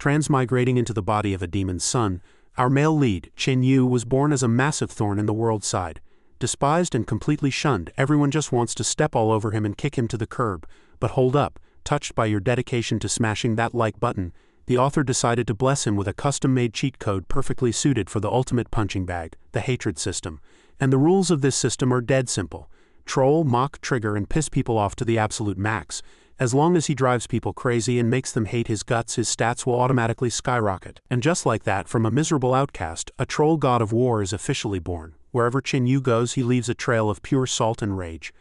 Transmigrating into the body of a demon's son, our male lead, Chin Yu, was born as a massive thorn in the world's side. Despised and completely shunned, everyone just wants to step all over him and kick him to the curb. But hold up, touched by your dedication to smashing that like button, the author decided to bless him with a custom-made cheat code perfectly suited for the ultimate punching bag, the hatred system. And the rules of this system are dead simple. Troll, mock, trigger, and piss people off to the absolute max. As long as he drives people crazy and makes them hate his guts, his stats will automatically skyrocket. And just like that, from a miserable outcast, a troll god of war is officially born. Wherever Chin Yu goes, he leaves a trail of pure salt and rage.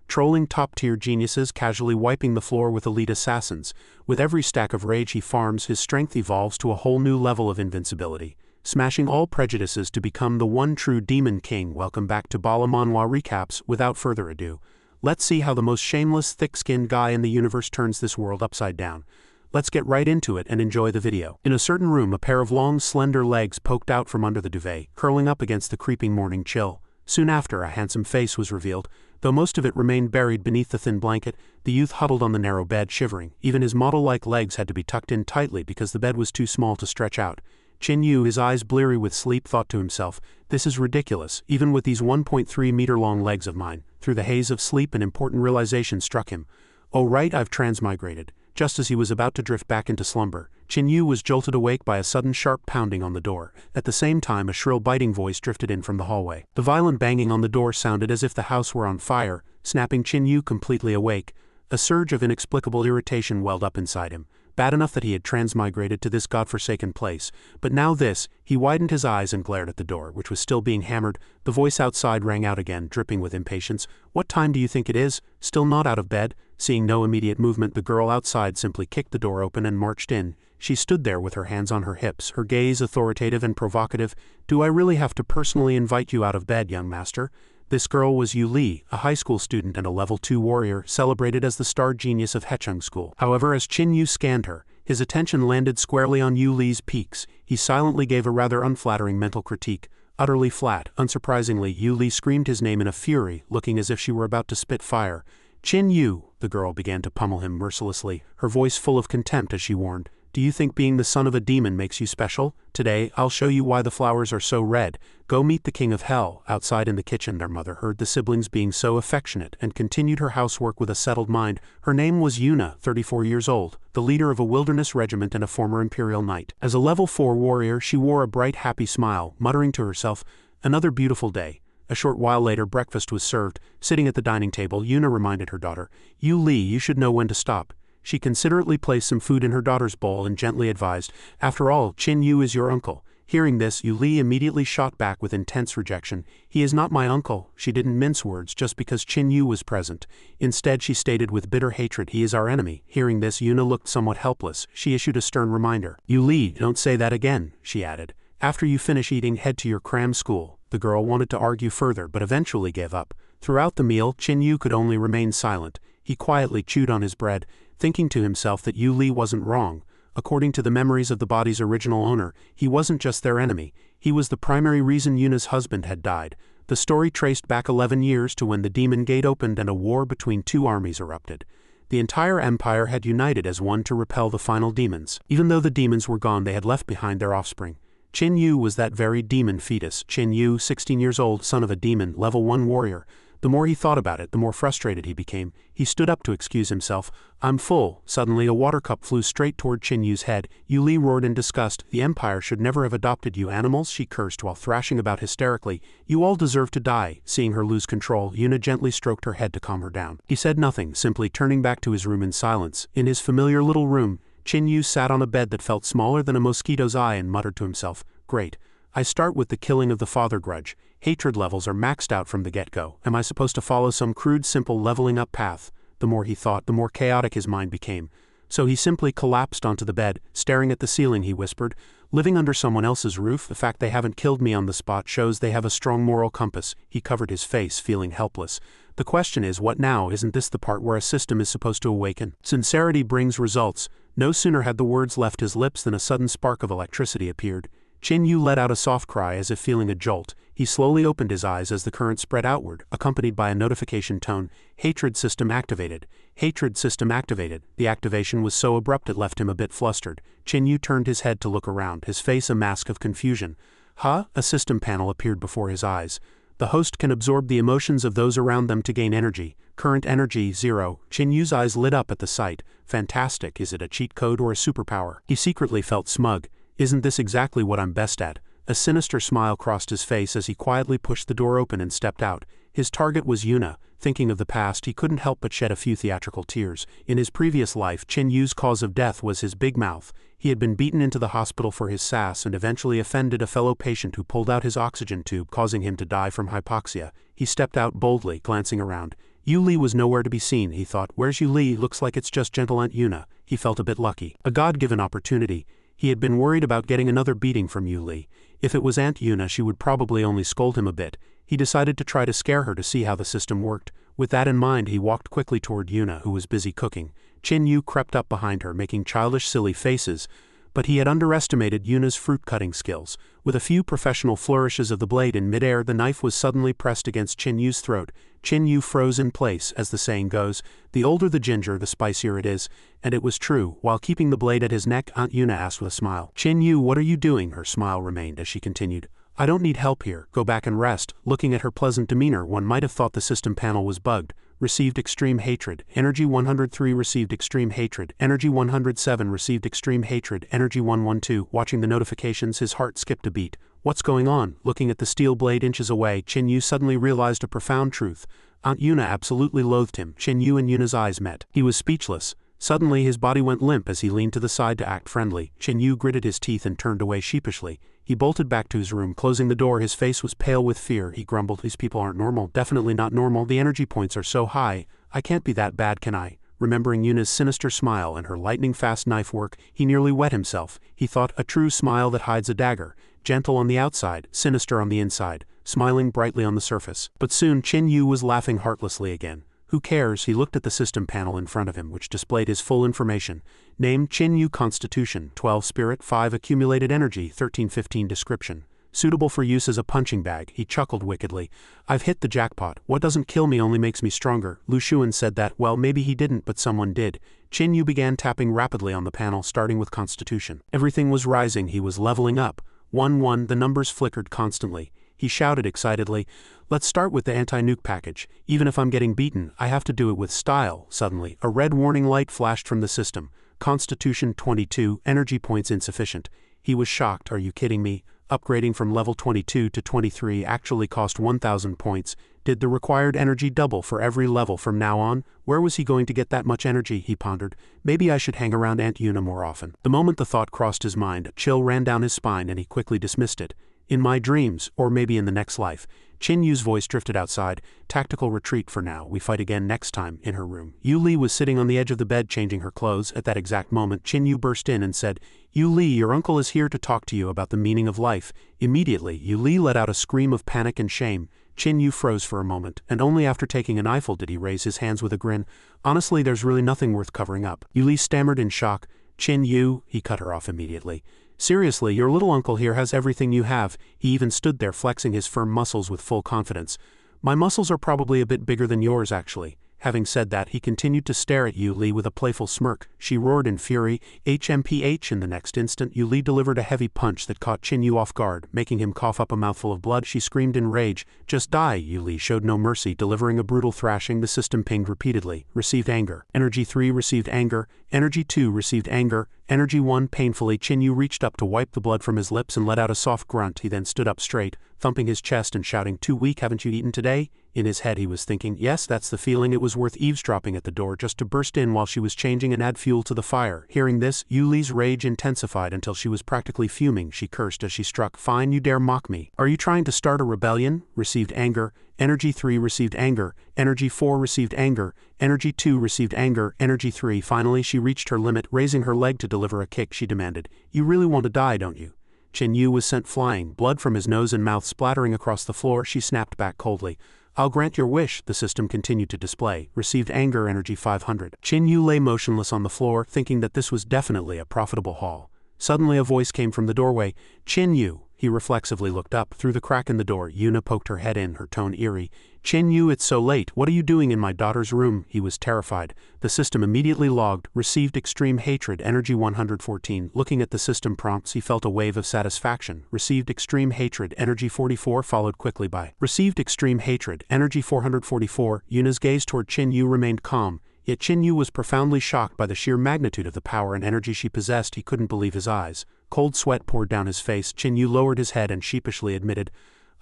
Trolling top-tier geniuses, casually wiping the floor with elite assassins. With every stack of rage he farms, his strength evolves to a whole new level of invincibility. Smashing all prejudices to become the one true demon king. Welcome back to BALA Manhua Recaps. Without further ado, let's see how the most shameless, thick-skinned guy in the universe turns this world upside down. Let's get right into it and enjoy the video. In a certain room, a pair of long, slender legs poked out from under the duvet, curling up against the creeping morning chill. Soon after, a handsome face was revealed. Though most of it remained buried beneath the thin blanket, the youth huddled on the narrow bed, shivering. Even his model-like legs had to be tucked in tightly because the bed was too small to stretch out. Chin Yu, his eyes bleary with sleep, thought to himself, "This is ridiculous, even with these 1.3-meter-long legs of mine." Through the haze of sleep, an important realization struck him. "Oh right, I've transmigrated." Just as he was about to drift back into slumber, Chin Yu was jolted awake by a sudden sharp pounding on the door. At the same time, a shrill biting voice drifted in from the hallway. The violent banging on the door sounded as if the house were on fire, snapping Chin Yu completely awake. A surge of inexplicable irritation welled up inside him. Bad enough that he had transmigrated to this godforsaken place, but now this. He widened his eyes and glared at the door, which was still being hammered. The voice outside rang out again, dripping with impatience. "What time do you think it is? Still not out of bed?" Seeing no immediate movement, the girl outside simply kicked the door open and marched in. She stood there with her hands on her hips, her gaze authoritative and provocative. "Do I really have to personally invite you out of bed, young master?" This girl was Yu Li, a high school student and a level 2 warrior, celebrated as the star genius of Hechung School. However, as Chin Yu scanned her, his attention landed squarely on Yu Li's peaks. He silently gave a rather unflattering mental critique. Utterly flat. Unsurprisingly, Yu Li screamed his name in a fury, looking as if she were about to spit fire. "Chin Yu," the girl began to pummel him mercilessly, her voice full of contempt as she warned, "Do you think being the son of a demon makes you special? Today, I'll show you why the flowers are so red. Go meet the king of hell." Outside in the kitchen, their mother heard the siblings being so affectionate and continued her housework with a settled mind. Her name was Yuna, 34 years old, the leader of a wilderness regiment and a former imperial knight. As a level 4 warrior, she wore a bright, happy smile, muttering to herself, "Another beautiful day." A short while later, breakfast was served. Sitting at the dining table, Yuna reminded her daughter, "Yu Li, you should know when to stop." She considerately placed some food in her daughter's bowl and gently advised, "After all, Chin Yu is your uncle." Hearing this, Yu Li immediately shot back with intense rejection. "He is not my uncle." She didn't mince words just because Chin Yu was present. Instead, she stated with bitter hatred, "He is our enemy." Hearing this, Yuna looked somewhat helpless. She issued a stern reminder. "Yu Li, don't say that again," she added. "After you finish eating, head to your cram school." The girl wanted to argue further but eventually gave up. Throughout the meal, Chin Yu could only remain silent. He quietly chewed on his bread, thinking to himself that Yu Li wasn't wrong. According to the memories of the body's original owner, he wasn't just their enemy. He was the primary reason Yuna's husband had died. The story traced back 11 years to when the Demon Gate opened and a war between two armies erupted. The entire empire had united as one to repel the final demons. Even though the demons were gone, they had left behind their offspring. Chin Yu was that very demon fetus. Chin Yu, 16 years old, son of a demon, level 1 warrior. The more he thought about it, the more frustrated he became. He stood up to excuse himself. "I'm full." Suddenly, a water cup flew straight toward Chin Yu's head. Yu Li roared in disgust. "The Empire should never have adopted you animals," she cursed while thrashing about hysterically. "You all deserve to die." Seeing her lose control, Yuna gently stroked her head to calm her down. He said nothing, simply turning back to his room in silence. In his familiar little room, Chin Yu sat on a bed that felt smaller than a mosquito's eye and muttered to himself, "Great. I start with the killing of the father grudge. Hatred levels are maxed out from the get-go. Am I supposed to follow some crude, simple leveling up path?" The more he thought, the more chaotic his mind became. So he simply collapsed onto the bed, staring at the ceiling. He whispered, "Living under someone else's roof, the fact they haven't killed me on the spot shows they have a strong moral compass." He covered his face, feeling helpless. "The question is, what now? Isn't this the part where a system is supposed to awaken? Sincerity brings results." No sooner had the words left his lips than a sudden spark of electricity appeared. Chin Yu let out a soft cry as if feeling a jolt. He slowly opened his eyes as the current spread outward, accompanied by a notification tone, "Hatred system activated. Hatred system activated." The activation was so abrupt it left him a bit flustered. Chen Yu turned his head to look around, his face a mask of confusion. "Huh?" A system panel appeared before his eyes. "The host can absorb the emotions of those around them to gain energy. Current energy 0. Chen Yu's eyes lit up at the sight. Fantastic. Is it a cheat code or a superpower? He secretly felt smug. Isn't this exactly what I'm best at? A sinister smile crossed his face as he quietly pushed the door open and stepped out. His target was Yuna. Thinking of the past, he couldn't help but shed a few theatrical tears. In his previous life, Chen Yu's cause of death was his big mouth. He had been beaten into the hospital for his sass and eventually offended a fellow patient who pulled out his oxygen tube, causing him to die from hypoxia. He stepped out boldly, glancing around. Yu Li was nowhere to be seen, he thought. Where's Yu Li? Looks like it's just gentle Aunt Yuna. He felt a bit lucky. A God-given opportunity. He had been worried about getting another beating from Yu Li. If it was Aunt Yuna, she would probably only scold him a bit. He decided to try to scare her to see how the system worked. With that in mind, he walked quickly toward Yuna, who was busy cooking. Chen Yu crept up behind her, making childish, silly faces. But he had underestimated Yuna's fruit-cutting skills. With a few professional flourishes of the blade in midair, the knife was suddenly pressed against Chen Yu's throat. Chen Yu froze in place, as the saying goes. The older the ginger, the spicier it is. And it was true. While keeping the blade at his neck, Aunt Yuna asked with a smile. "Chen Yu, what are you doing?" Her smile remained as she continued. "I don't need help here. Go back and rest." Looking at her pleasant demeanor, one might have thought the system panel was bugged. Received extreme hatred. Energy 103 received extreme hatred. Energy 107 received extreme hatred. Energy 112. Watching the notifications, his heart skipped a beat. What's going on? Looking at the steel blade inches away, Chen Yu suddenly realized a profound truth. Aunt Yuna absolutely loathed him. Chen Yu and Yuna's eyes met. He was speechless. Suddenly his body went limp as he leaned to the side to act friendly. Chen Yu gritted his teeth and turned away sheepishly. He bolted back to his room, closing the door. His face was pale with fear. He grumbled, "These people aren't normal. Definitely not normal. The energy points are so high. I can't be that bad, can I?" Remembering Yuna's sinister smile and her lightning-fast knife work, he nearly wet himself. He thought, a true smile that hides a dagger. Gentle on the outside, sinister on the inside, smiling brightly on the surface. But soon Chen Yu was laughing heartlessly again. Who cares? He looked at the system panel in front of him, which displayed his full information. Name: Chen Yu. Constitution 12 Spirit, 5 Accumulated Energy, 1315 Description. Suitable for use as a punching bag. He chuckled wickedly. I've hit the jackpot. What doesn't kill me only makes me stronger. Lu Xuan said that. Well, maybe he didn't, but someone did. Chen Yu began tapping rapidly on the panel, starting with Constitution. Everything was rising. He was leveling up. 1-1. The numbers flickered constantly. He shouted excitedly, "Let's start with the anti-nuke package. Even if I'm getting beaten, I have to do it with style." Suddenly, a red warning light flashed from the system. Constitution 22, energy points insufficient. He was shocked. Are you kidding me? Upgrading from level 22 to 23 actually cost 1,000 points. Did the required energy double for every level from now on? Where was he going to get that much energy? He pondered. Maybe I should hang around Aunt Yuna more often. The moment the thought crossed his mind, a chill ran down his spine and he quickly dismissed it. In my dreams, or maybe in the next life. Chen Yu's voice drifted outside. Tactical retreat for now. We fight again next time. In her room, Yu Li was sitting on the edge of the bed changing her clothes. At that exact moment, Chen Yu burst in and said, "Yu Li, your uncle is here to talk to you about the meaning of life." Immediately, Yu Li let out a scream of panic and shame. Chen Yu froze for a moment, and only after taking an eyeful did he raise his hands with a grin. "Honestly, there's really nothing worth covering up." Yu Li stammered in shock. "Chen Yu," he cut her off immediately. "Seriously, your little uncle here has everything you have." He even stood there flexing his firm muscles with full confidence. "My muscles are probably a bit bigger than yours, actually." Having said that, he continued to stare at Yu Li with a playful smirk. She roared in fury, "HMPH!" In the next instant, Yu Li delivered a heavy punch that caught Chen Yu off guard, making him cough up a mouthful of blood. She screamed in rage. "Just die!" Yu Li showed no mercy, delivering a brutal thrashing. The system pinged repeatedly. Received anger. Energy 3 received anger. Energy 2 received anger. Energy 1 painfully. Chen Yu reached up to wipe the blood from his lips and let out a soft grunt. He then stood up straight, thumping his chest and shouting, "Too weak, haven't you eaten today?" In his head he was thinking, yes, that's the feeling. It was worth eavesdropping at the door just to burst in while she was changing and add fuel to the fire. Hearing this, Yu Li's rage intensified until she was practically fuming. She cursed as she struck. "Fine, you dare mock me. Are you trying to start a rebellion?" Received anger. Energy 3 received anger. Energy 4 received anger. Energy 2 received anger. Energy 3. Finally, she reached her limit. Raising her leg to deliver a kick, she demanded, "You really want to die, don't you?" Chen Yu was sent flying, blood from his nose and mouth splattering across the floor. She snapped back coldly. "I'll grant your wish," the system continued to display. Received anger. Energy 500. Chen Yu lay motionless on the floor, thinking that this was definitely a profitable haul. Suddenly a voice came from the doorway. "Chen Yu." He reflexively looked up. Through the crack in the door, Yuna poked her head in, her tone eerie. "Chen Yu, it's so late. What are you doing in my daughter's room?" He was terrified. The system immediately logged, received extreme hatred, energy 114. Looking at the system prompts, he felt a wave of satisfaction. Received extreme hatred, energy 44, followed quickly by received extreme hatred, energy 444. Yuna's gaze toward Chen Yu remained calm. Yet Chen Yu was profoundly shocked by the sheer magnitude of the power and energy she possessed. He couldn't believe his eyes. Cold sweat poured down his face. Chen Yu lowered his head and sheepishly admitted,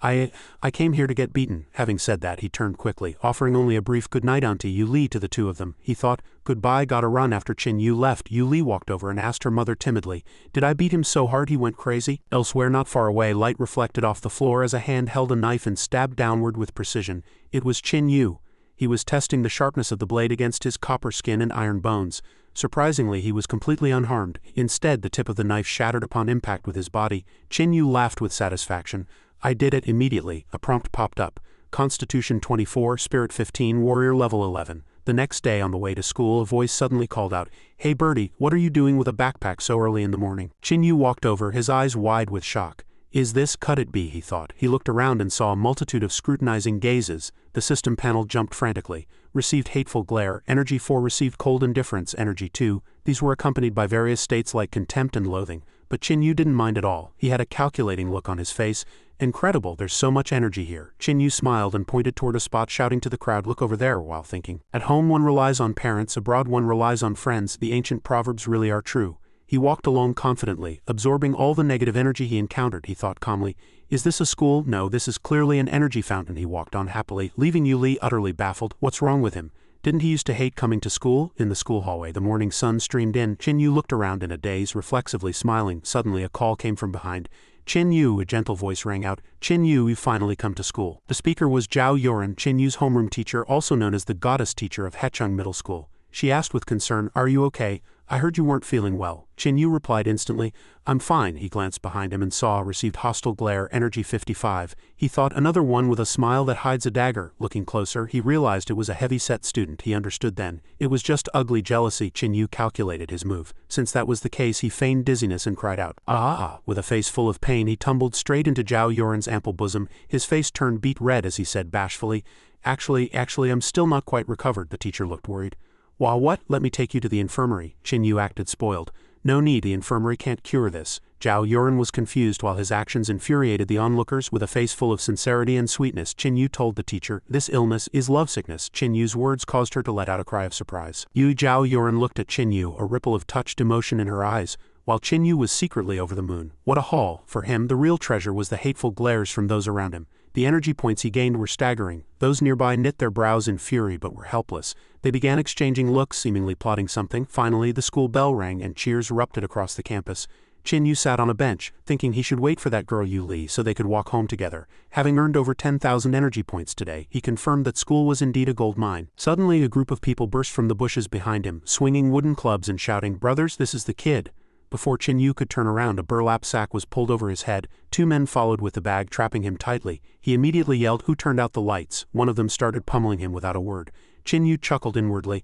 I came here to get beaten." Having said that, he turned quickly, offering only a brief goodnight Auntie Yu Li to the two of them. He thought, goodbye, gotta run. After Chen Yu left, Yu Li walked over and asked her mother timidly, "Did I beat him so hard he went crazy?" Elsewhere not far away, light reflected off the floor as a hand held a knife and stabbed downward with precision. It was Chen Yu. He was testing the sharpness of the blade against his copper skin and iron bones. Surprisingly, he was completely unharmed. Instead, the tip of the knife shattered upon impact with his body. Chen Yu laughed with satisfaction. "I did it." Immediately, a prompt popped up. Constitution 24, Spirit 15, Warrior level 11. The next day on the way to school, a voice suddenly called out, "Hey Birdie, what are you doing with a backpack so early in the morning?" Chen Yu walked over, his eyes wide with shock. "Is this could it be?" he thought. He looked around and saw a multitude of scrutinizing gazes. The system panel jumped frantically. Received hateful glare, energy 4 received cold indifference, energy 2. These were accompanied by various states like contempt and loathing. But Chen Yu didn't mind at all. He had a calculating look on his face. "Incredible, there's so much energy here." Chen Yu smiled and pointed toward a spot, shouting to the crowd, "Look over there," while thinking, "At home one relies on parents, abroad one relies on friends. The ancient proverbs really are true." He walked along confidently, absorbing all the negative energy he encountered. He thought calmly, "Is this a school? No, this is clearly an energy fountain." He walked on happily, leaving Yu Li utterly baffled. What's wrong with him? Didn't he used to hate coming to school? In the school hallway, the morning sun streamed in. Chen Yu looked around in a daze, reflexively smiling. Suddenly a call came from behind. "Chen Yu," a gentle voice rang out. "Chen Yu, you've finally come to school." The speaker was Zhao Yoran, Chen Yu's homeroom teacher, also known as the goddess teacher of Hecheng Middle School. She asked with concern, "Are you okay? I heard you weren't feeling well." Chen Yu replied instantly, "I'm fine." He glanced behind him and saw received hostile glare, energy 55. He thought, another one with a smile that hides a dagger. Looking closer, he realized it was a heavy-set student. He understood then. It was just ugly jealousy. Chen Yu calculated his move. Since that was the case, he feigned dizziness and cried out, "Ah!" With a face full of pain, he tumbled straight into Zhao Yoran's ample bosom. His face turned beet red as he said bashfully, Actually, I'm still not quite recovered." The teacher looked worried. "Well, what? Let me take you to the infirmary." Chen Yu acted spoiled. "No need, the infirmary can't cure this." Zhao Yoran was confused while his actions infuriated the onlookers. With a face full of sincerity and sweetness, Chen Yu told the teacher, "This illness is lovesickness." Chen Yu's words caused her to let out a cry of surprise. Zhao Yoran looked at Chen Yu, a ripple of touched emotion in her eyes, while Chen Yu was secretly over the moon. What a haul! For him, the real treasure was the hateful glares from those around him. The energy points he gained were staggering. Those nearby knit their brows in fury but were helpless. They began exchanging looks, seemingly plotting something. Finally, the school bell rang and cheers erupted across the campus. Chen Yu sat on a bench, thinking he should wait for that girl Yu Li so they could walk home together. Having earned over 10,000 energy points today, he confirmed that school was indeed a gold mine. Suddenly, a group of people burst from the bushes behind him, swinging wooden clubs and shouting, "Brothers, this is the kid." Before Chen Yu could turn around, a burlap sack was pulled over his head. Two men followed with the bag, trapping him tightly. He immediately yelled, "Who turned out the lights?" One of them started pummeling him without a word. Chen Yu chuckled inwardly.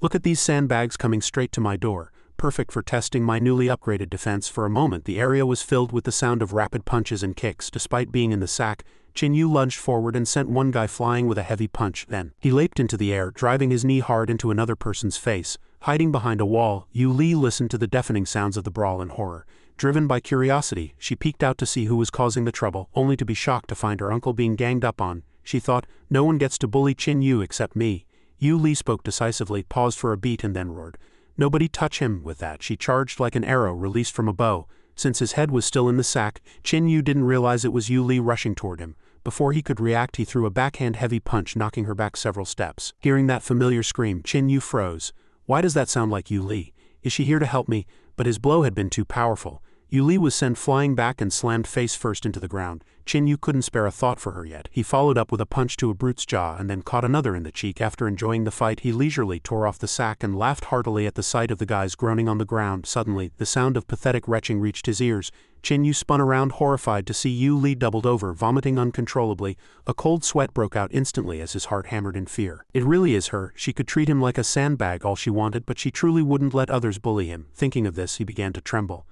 "Look at these sandbags coming straight to my door. Perfect for testing my newly upgraded defense." For a moment, the area was filled with the sound of rapid punches and kicks. Despite being in the sack, Chen Yu lunged forward and sent one guy flying with a heavy punch. Then, he leaped into the air, driving his knee hard into another person's face. Hiding behind a wall, Yu Li listened to the deafening sounds of the brawl in horror. Driven by curiosity, she peeked out to see who was causing the trouble, only to be shocked to find her uncle being ganged up on. She thought, "No one gets to bully Chen Yu except me." Yu Li spoke decisively, paused for a beat and then roared, "Nobody touch him." With that, she charged like an arrow released from a bow. Since his head was still in the sack, Chen Yu didn't realize it was Yu Li rushing toward him. Before he could react, he threw a backhand heavy punch, knocking her back several steps. Hearing that familiar scream, Chen Yu froze. Why does that sound like Yu Li? Is she here to help me? But his blow had been too powerful. Yu Li was sent flying back and slammed face first into the ground. Chen Yu couldn't spare a thought for her yet. He followed up with a punch to a brute's jaw and then caught another in the cheek. After enjoying the fight, he leisurely tore off the sack and laughed heartily at the sight of the guys groaning on the ground. Suddenly, the sound of pathetic retching reached his ears. Chen Yu spun around, horrified to see Yu Li doubled over, vomiting uncontrollably. A cold sweat broke out instantly as his heart hammered in fear. It really is her. She could treat him like a sandbag all she wanted, but she truly wouldn't let others bully him. Thinking of this, he began to tremble.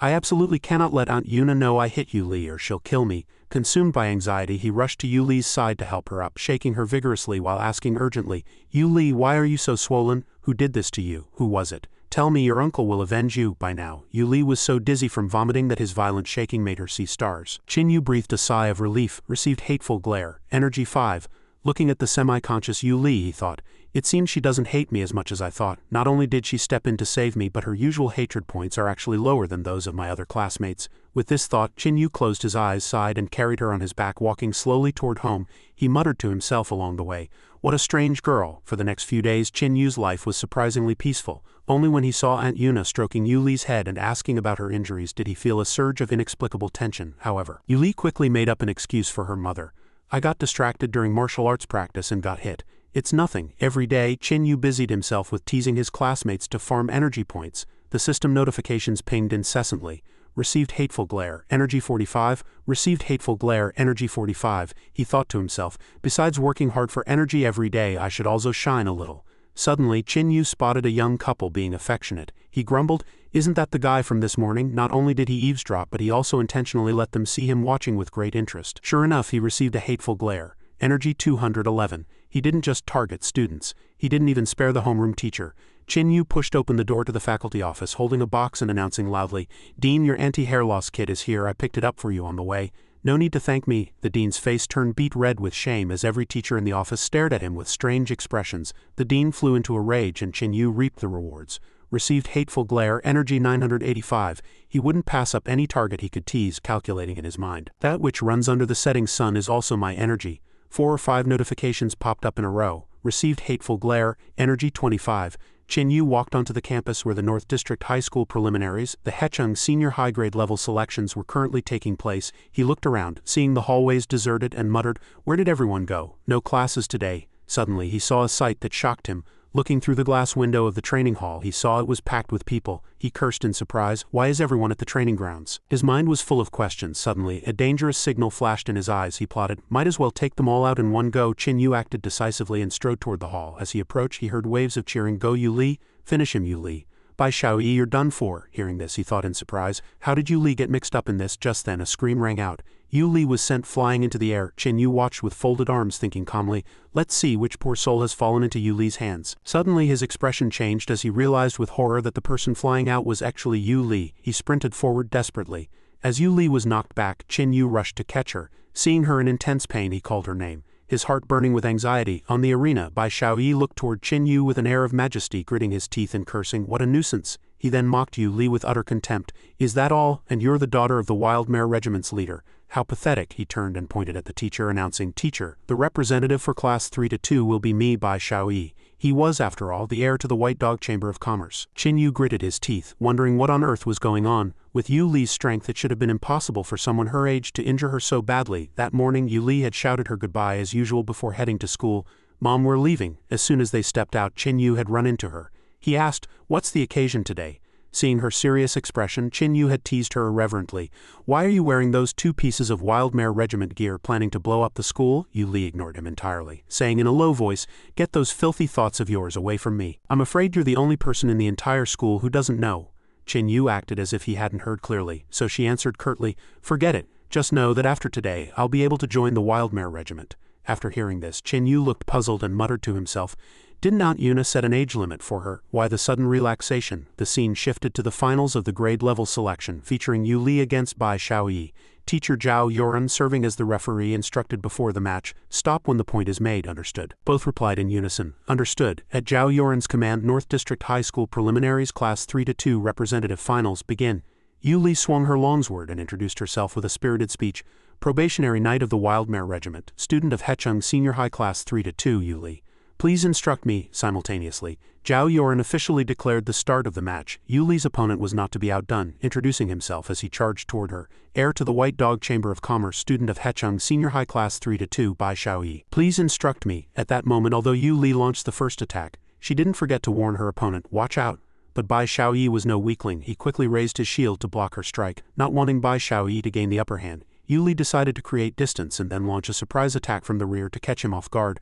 I absolutely cannot let Aunt Yuna know I hit Yu Li or she'll kill me. Consumed by anxiety, he rushed to Yu Li's side to help her up, shaking her vigorously while asking urgently, Yu Li, why are you so swollen? Who did this to you? Who was it? Tell me, your uncle will avenge you. By now, Yu Li was so dizzy from vomiting that his violent shaking made her see stars. Qin Yu breathed a sigh of relief, received hateful glare, energy 5. Looking at the semi-conscious Yu Li, he thought, it seems she doesn't hate me as much as I thought. Not only did she step in to save me, but her usual hatred points are actually lower than those of my other classmates. With this thought, Qin Yu closed his eyes, sighed, and carried her on his back, walking slowly toward home. He muttered to himself along the way, what a strange girl. For the next few days, Qin Yu's life was surprisingly peaceful. Only when he saw Aunt Yuna stroking Yu Li's head and asking about her injuries did he feel a surge of inexplicable tension. However, Yu Li quickly made up an excuse for her mother. I got distracted during martial arts practice and got hit. It's nothing. Every day, Qin Yu busied himself with teasing his classmates to farm energy points. The system notifications pinged incessantly. Received hateful glare, energy 45. Received hateful glare, energy 45. He thought to himself, besides working hard for energy every day, I should also shine a little. Suddenly, Qin Yu spotted a young couple being affectionate. He grumbled, isn't that the guy from this morning? Not only did he eavesdrop, but he also intentionally let them see him watching with great interest. Sure enough, he received a hateful glare, energy 211. He didn't just target students. He didn't even spare the homeroom teacher. Qin Yu pushed open the door to the faculty office, holding a box and announcing loudly, Dean, your anti-hair loss kit is here. I picked it up for you on the way. No need to thank me. The dean's face turned beet red with shame as every teacher in the office stared at him with strange expressions. The dean flew into a rage and Qin Yu reaped the rewards. Received hateful glare, energy 985. He wouldn't pass up any target he could tease, calculating in his mind. That which runs under the setting sun is also my energy. 4 or 5 notifications popped up in a row. Received hateful glare, energy 25. Qin Yu walked onto the campus where the North District High School preliminaries, the Hecheng senior high-grade level selections were currently taking place. He looked around, seeing the hallways deserted, and muttered, where did everyone go? No classes today. Suddenly he saw a sight that shocked him. Looking through the glass window of the training hall, he saw it was packed with people. He cursed in surprise, why is everyone at the training grounds? His mind was full of questions. Suddenly, a dangerous signal flashed in his eyes. He plotted, might as well take them all out in one go. Qin Yu acted decisively and strode toward the hall. As he approached, he heard waves of cheering, go Yu Li, finish him Yu Li. By Xiaoyi, you're done for. Hearing this, he thought in surprise, how did Yu Li get mixed up in this? Just then a scream rang out. Yu Li was sent flying into the air. Qin Yu watched with folded arms, thinking calmly, let's see which poor soul has fallen into Yu Li's hands. Suddenly his expression changed as he realized with horror that the person flying out was actually Yu Li. He sprinted forward desperately. As Yu Li was knocked back, Qin Yu rushed to catch her. Seeing her in intense pain, he called her name. His heart burning with anxiety. On the arena, Bai Xiaoyi looked toward Qin Yu with an air of majesty, gritting his teeth and cursing, what a nuisance. He then mocked Yu Li with utter contempt. Is that all? And you're the daughter of the Wild Mare Regiment's leader. How pathetic. He turned and pointed at the teacher, announcing, Teacher, the representative for class 3-2 will be me, Bai Xiaoyi. He was, after all, the heir to the White Dog Chamber of Commerce. Qin Yu gritted his teeth, wondering what on earth was going on. With Yu Li's strength, it should have been impossible for someone her age to injure her so badly. That morning, Yu Li had shouted her goodbye as usual before heading to school. Mom, we're leaving. As soon as they stepped out, Qin Yu had run into her. He asked, what's the occasion today? Seeing her serious expression, Qin Yu had teased her irreverently. Why are you wearing those 2 pieces of Wild Mare Regiment gear, planning to blow up the school? Yu Li ignored him entirely, saying in a low voice, get those filthy thoughts of yours away from me. I'm afraid you're the only person in the entire school who doesn't know. Qin Yu acted as if he hadn't heard clearly, so she answered curtly, forget it. Just know that after today, I'll be able to join the Wild Mare Regiment. After hearing this, Qin Yu looked puzzled and muttered to himself, didn't Aunt Yuna set an age limit for her? Why the sudden relaxation? The scene shifted to the finals of the grade level selection, featuring Yu Li against Bai Xiaoyi. Teacher Zhao Yoran, serving as the referee, instructed before the match, stop when the point is made, understood. Both replied in unison, understood. At Zhao Yoran's command, North District High School preliminaries class 3-2 representative finals begin. Yu Li swung her longsword and introduced herself with a spirited speech. Probationary Knight of the Wild Mare Regiment, student of Hecheng Senior High Class 3-2, Yu Li. Please instruct me. Simultaneously, Zhao Yoran officially declared the start of the match. Yu Li's opponent was not to be outdone, introducing himself as he charged toward her. Heir to the White Dog Chamber of Commerce, student of Hecheng Senior High Class 3-2, Bai Xiaoyi. Please instruct me. At that moment, although Yu Li launched the first attack, she didn't forget to warn her opponent, watch out. But Bai Xiaoyi was no weakling. He quickly raised his shield to block her strike. Not wanting Bai Xiaoyi to gain the upper hand, Yu Li decided to create distance and then launch a surprise attack from the rear to catch him off guard.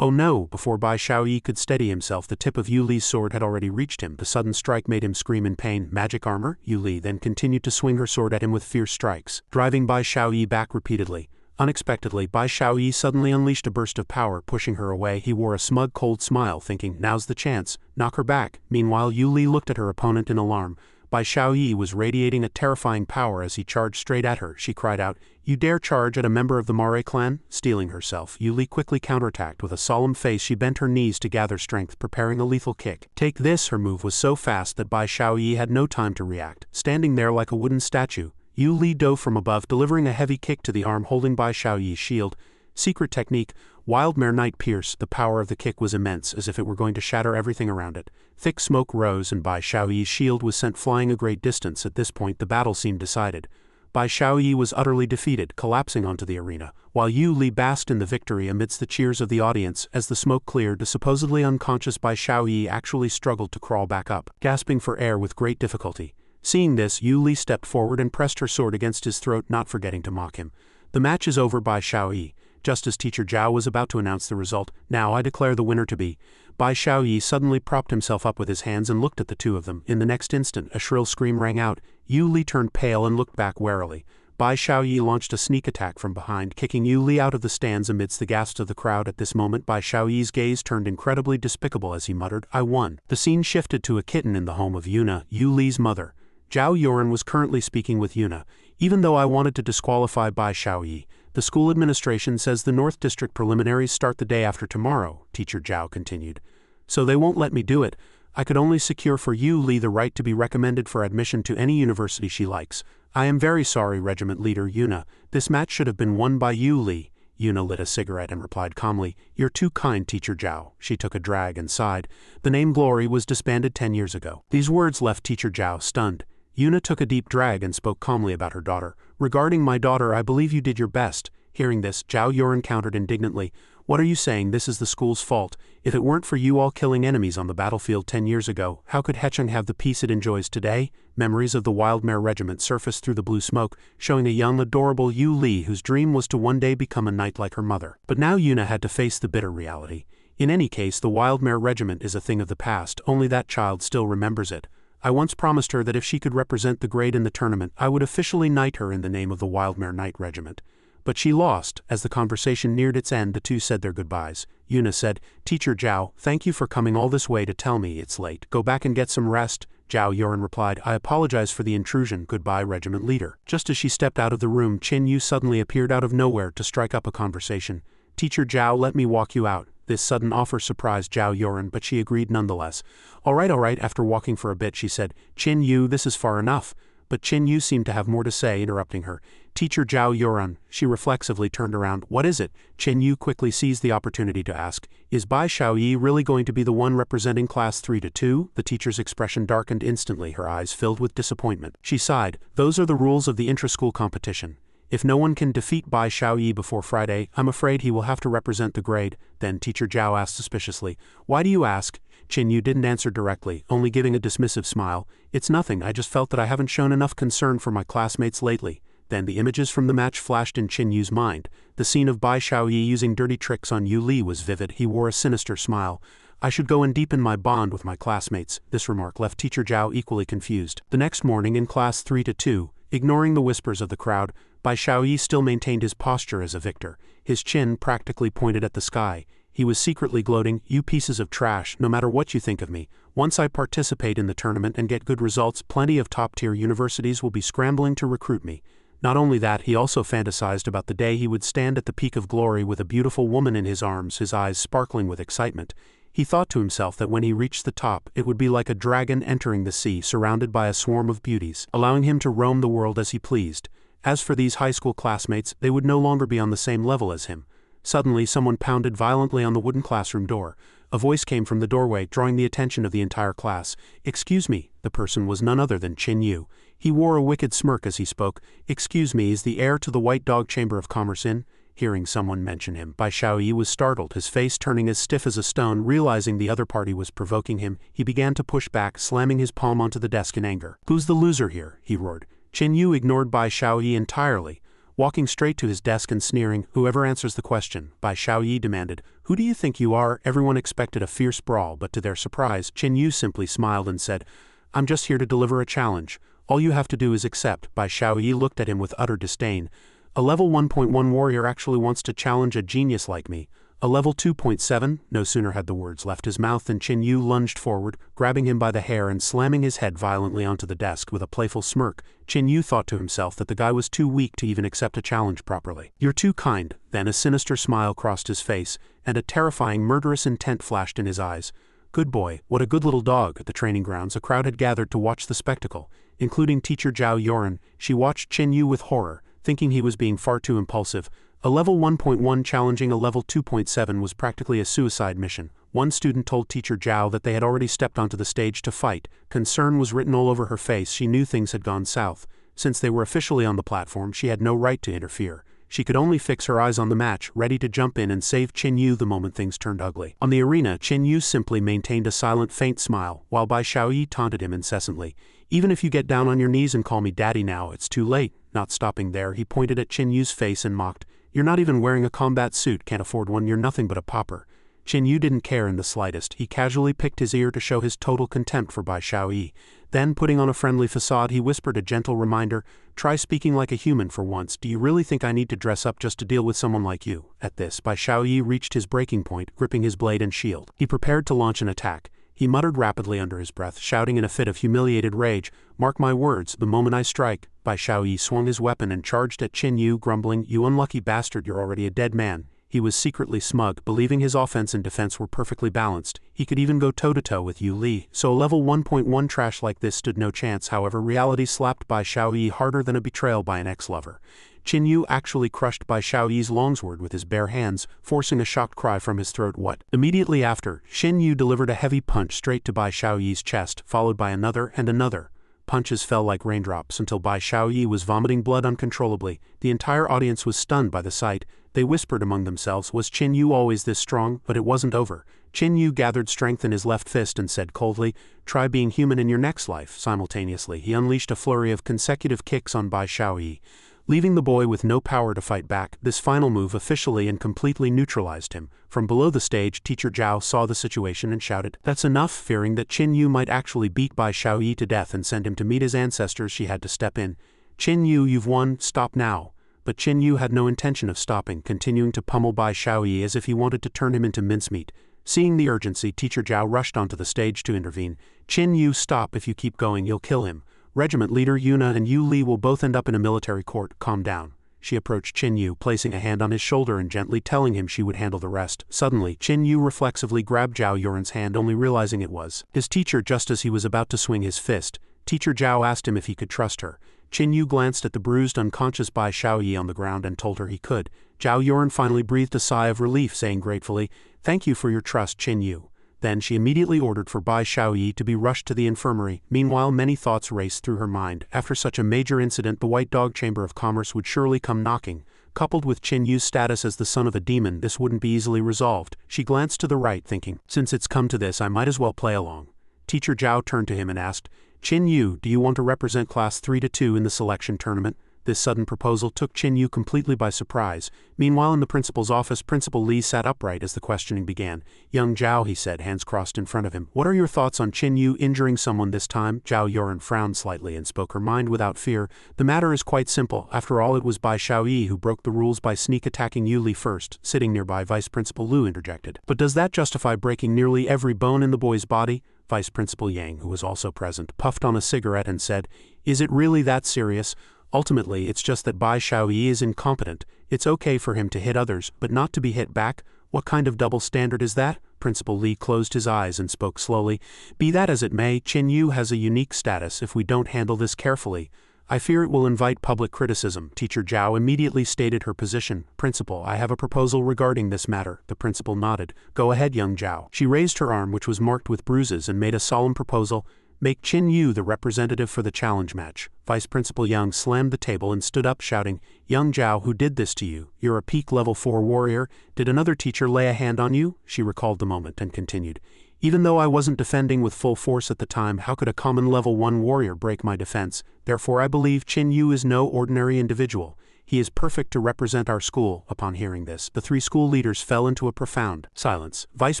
Oh no! Before Bai Xiaoyi could steady himself, the tip of Yu Li's sword had already reached him. The sudden strike made him scream in pain. Magic armor? Yu Li then continued to swing her sword at him with fierce strikes, driving Bai Xiaoyi back repeatedly. Unexpectedly, Bai Xiaoyi suddenly unleashed a burst of power, pushing her away. He wore a smug, cold smile, thinking, now's the chance, knock her back. Meanwhile, Yu Li looked at her opponent in alarm. Bai Xiaoyi was radiating a terrifying power as he charged straight at her. She cried out, "You dare charge at a member of the Mare clan?" Steeling herself, Yu Li quickly counterattacked. With a solemn face, she bent her knees to gather strength, preparing a lethal kick. Take this! Her move was so fast that Bai Xiaoyi had no time to react. Standing there like a wooden statue, Yu Li dove from above, delivering a heavy kick to the arm holding Bai Xiaoyi's shield. Secret technique, Wild Mare Night Pierce. The power of the kick was immense, as if it were going to shatter everything around it. Thick smoke rose and Bai Xiaoyi's shield was sent flying a great distance. At this point the battle seemed decided. Bai Xiaoyi was utterly defeated, collapsing onto the arena, while Yu Li basked in the victory amidst the cheers of the audience. As the smoke cleared, the supposedly unconscious Bai Xiaoyi actually struggled to crawl back up, gasping for air with great difficulty. Seeing this, Yu Li stepped forward and pressed her sword against his throat, not forgetting to mock him. The match is over, Bai Xiaoyi. Just as Teacher Zhao was about to announce the result, now I declare the winner to be. Bai Xiaoyi suddenly propped himself up with his hands and looked at the two of them. In the next instant, a shrill scream rang out. Yu Li turned pale and looked back warily. Bai Xiaoyi launched a sneak attack from behind, kicking Yu Li out of the stands amidst the gasps of the crowd. At this moment, Bai Xiaoyi's gaze turned incredibly despicable as he muttered, "I won." The scene shifted to a kitten in the home of Yuna, Yu Li's mother. Zhao Yoren was currently speaking with Yuna. Even though I wanted to disqualify Bai Xiaoyi, the school administration says the North District preliminaries start the day after tomorrow, Teacher Zhao continued. So they won't let me do it. I could only secure for Yu Li the right to be recommended for admission to any university she likes. I am very sorry, Regiment Leader Yuna. This match should have been won by Yu Li. Yuna lit a cigarette and replied calmly, "You're too kind, Teacher Zhao." She took a drag and sighed. The name Glory was disbanded 10 years ago. These words left Teacher Zhao stunned. Yuna took a deep drag and spoke calmly about her daughter. "Regarding my daughter, I believe you did your best." Hearing this, Zhao Yoren countered indignantly. "What are you saying? This is the school's fault. If it weren't for you all killing enemies on the battlefield 10 years ago, how could Hecheng have the peace it enjoys today?" Memories of the Wild Mare Regiment surfaced through the blue smoke, showing a young, adorable Yu Li whose dream was to one day become a knight like her mother. But now Yuna had to face the bitter reality. In any case, the Wild Mare Regiment is a thing of the past. Only that child still remembers it. I once promised her that if she could represent the grade in the tournament, I would officially knight her in the name of the Wild Mare Knight Regiment. But she lost. As the conversation neared its end, the two said their goodbyes. Yuna said, "Teacher Zhao, thank you for coming all this way to tell me it's late. Go back and get some rest." Zhao Yoren replied, "I apologize for the intrusion. Goodbye, Regiment Leader." Just as she stepped out of the room, Qin Yu suddenly appeared out of nowhere to strike up a conversation. "Teacher Zhao, let me walk you out." This sudden offer surprised Zhao Yoren, but she agreed nonetheless. All right. After walking for a bit, she said, "Qin Yu, this is far enough." But Qin Yu seemed to have more to say, interrupting her. "Teacher Zhao Yoren." She reflexively turned around. "What is it?" Qin Yu quickly seized the opportunity to ask, "Is Bai Xiaoyi really going to be the one representing class 3-2? The teacher's expression darkened instantly, her eyes filled with disappointment. She sighed. "Those are the rules of the intra-school competition. If no one can defeat Bai Xiaoyi before Friday, I'm afraid he will have to represent the grade." Then Teacher Zhao asked suspiciously, "Why do you ask?" Qin Yu didn't answer directly, only giving a dismissive smile. "It's nothing, I just felt that I haven't shown enough concern for my classmates lately." Then the images from the match flashed in Qin Yu's mind. The scene of Bai Xiaoyi using dirty tricks on Yu Li was vivid. He wore a sinister smile. "I should go and deepen my bond with my classmates." This remark left Teacher Zhao equally confused. The next morning in class 3-2, ignoring the whispers of the crowd, Bai Xiaoyi still maintained his posture as a victor. His chin practically pointed at the sky. He was secretly gloating, "You pieces of trash, no matter what you think of me. Once I participate in the tournament and get good results, plenty of top-tier universities will be scrambling to recruit me." Not only that, he also fantasized about the day he would stand at the peak of glory with a beautiful woman in his arms, his eyes sparkling with excitement. He thought to himself that when he reached the top, it would be like a dragon entering the sea surrounded by a swarm of beauties, allowing him to roam the world as he pleased. As for these high school classmates, they would no longer be on the same level as him. Suddenly, someone pounded violently on the wooden classroom door. A voice came from the doorway, drawing the attention of the entire class. "Excuse me." The person was none other than Qin Yu. He wore a wicked smirk as he spoke. "Excuse me, is the heir to the White Dog Chamber of Commerce in?" Hearing someone mention him, Bai Xiaoyi was startled, his face turning as stiff as a stone. Realizing the other party was provoking him, he began to push back, slamming his palm onto the desk in anger. "Who's the loser here?" he roared. Qin Yu ignored Bai Xiaoyi entirely. walking straight to his desk and sneering, "Whoever answers the question," Bai Xiaoyi demanded. "Who do you think you are?" Everyone expected a fierce brawl, but to their surprise, Chen Yu simply smiled and said, "I'm just here to deliver a challenge. All you have to do is accept." Bai Xiaoyi looked at him with utter disdain. "A level 1.1 warrior actually wants to challenge a genius like me. A level 2.7? No sooner had the words left his mouth than Chen Yu lunged forward, grabbing him by the hair and slamming his head violently onto the desk with a playful smirk. Chen Yu thought to himself that the guy was too weak to even accept a challenge properly. "You're too kind." Then a sinister smile crossed his face, and a terrifying murderous intent flashed in his eyes. "Good boy, what a good little dog." At the training grounds, a crowd had gathered to watch the spectacle, including teacher Zhao Yoren. She watched Chen Yu with horror, thinking he was being far too impulsive. A level 1.1 challenging a level 2.7 was practically a suicide mission. One student told teacher Zhao that they had already stepped onto the stage to fight. Concern was written all over her face. She knew things had gone south. Since they were officially on the platform, she had no right to interfere. She could only fix her eyes on the match, ready to jump in and save Chen Yu the moment things turned ugly. On the arena, Chen Yu simply maintained a silent, faint smile, while Bai Xiaoyi taunted him incessantly. "Even if you get down on your knees and call me daddy now, it's too late." Not stopping there, he pointed at Chen Yu's face and mocked, "You're not even wearing a combat suit, can't afford one, you're nothing but a pauper." Chen Yu didn't care in the slightest. He casually picked his ear to show his total contempt for Bai Xiaoyi. Then, putting on a friendly facade, he whispered a gentle reminder, "Try speaking like a human for once. Do you really think I need to dress up just to deal with someone like you?" At this, Bai Xiaoyi reached his breaking point, gripping his blade and shield. He prepared to launch an attack. He muttered rapidly under his breath, shouting in a fit of humiliated rage, "Mark my words, the moment I strike." Bai Xiaoyi swung his weapon and charged at Chen Yu, grumbling, "You unlucky bastard, you're already a dead man." He was secretly smug, believing his offense and defense were perfectly balanced. He could even go toe-to-toe with Yu Li, so a level 1.1 trash like this stood no chance. However, reality slapped Bai Xiaoyi harder than a betrayal by an ex-lover. Chen Yu actually crushed Bai Xiaoyi's longsword with his bare hands, forcing a shocked cry from his throat. "What?" Immediately after, Chen Yu delivered a heavy punch straight to Bai Xiaoyi's chest, followed by another and another. Punches fell like raindrops until Bai Xiaoyi was vomiting blood uncontrollably. The entire audience was stunned by the sight. They whispered among themselves, was Chen Yu always this strong? But it wasn't over. Chen Yu gathered strength in his left fist and said coldly, "Try being human in your next life." Simultaneously, he unleashed a flurry of consecutive kicks on Bai Xiaoyi, leaving the boy with no power to fight back. This final move officially and completely neutralized him. From below the stage, teacher Zhao saw the situation and shouted, "That's enough!" Fearing that Chen Yu might actually beat Bai Xiaoyi to death and send him to meet his ancestors, she had to step in. "Chen Yu, you've won, stop now." But Chen Yu had no intention of stopping, continuing to pummel Bai Xiaoyi as if he wanted to turn him into mincemeat. Seeing the urgency, teacher Zhao rushed onto the stage to intervene. "Chen Yu, stop. If you keep going, you'll kill him. Regiment leader Yuna and Yu Li will both end up in a military court. Calm down." She approached Chen Yu, placing a hand on his shoulder and gently telling him she would handle the rest. Suddenly, Chen Yu reflexively grabbed Zhao Yoren's hand, only realizing it was his teacher just as he was about to swing his fist. Teacher Zhao asked him if he could trust her. Chen Yu glanced at the bruised, unconscious Bai Xiaoyi on the ground and told her he could. Zhao Yoren finally breathed a sigh of relief, saying gratefully, "Thank you for your trust, Chen Yu." Then she immediately ordered for Bai Xiaoyi to be rushed to the infirmary. Meanwhile, many thoughts raced through her mind. After such a major incident, the White Dog Chamber of Commerce would surely come knocking. Coupled with Chen Yu's status as the son of a demon, this wouldn't be easily resolved. She glanced to the right, thinking, since it's come to this, I might as well play along. Teacher Zhao turned to him and asked, "Chen Yu, do you want to represent Class 3-2 in the selection tournament?" This sudden proposal took Chen Yu completely by surprise. Meanwhile, in the principal's office, Principal Li sat upright as the questioning began. "Young Zhao," he said, hands crossed in front of him, "what are your thoughts on Chen Yu injuring someone this time?" Zhao Yoren frowned slightly and spoke her mind without fear. "The matter is quite simple. After all, it was Bai Xiaoyi who broke the rules by sneak attacking Yu Li first." Sitting nearby, Vice Principal Lu interjected. "But does that justify breaking nearly every bone in the boy's body?" Vice Principal Yang, who was also present, puffed on a cigarette and said, "Is it really that serious? Ultimately, it's just that Bai Xiaoyi is incompetent. It's okay for him to hit others, but not to be hit back. What kind of double standard is that?" Principal Li closed his eyes and spoke slowly. "Be that as it may, Chen Yu has a unique status. If we don't handle this carefully, I fear it will invite public criticism." Teacher Zhao immediately stated her position. "Principal, I have a proposal regarding this matter." The principal nodded. "Go ahead, young Zhao." She raised her arm, which was marked with bruises, and made a solemn proposal. "Make Chen Yu the representative for the challenge match." Vice Principal Yang slammed the table and stood up, shouting, "Young Zhao, who did this to you? You're a peak level 4 warrior. Did another teacher lay a hand on you?" She recalled the moment and continued, "Even though I wasn't defending with full force at the time, how could a common level 1 warrior break my defense? Therefore I believe Chen Yu is no ordinary individual. He is perfect to represent our school." Upon hearing this, the 3 school leaders fell into a profound silence. Vice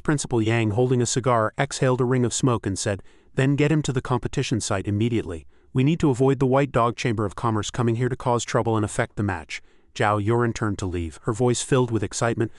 Principal Yang, holding a cigar, exhaled a ring of smoke and said, "Then get him to the competition site immediately. We need to avoid the White Dog Chamber of Commerce coming here to cause trouble and affect the match. Zhao, you're in turn to leave." Her voice filled with excitement.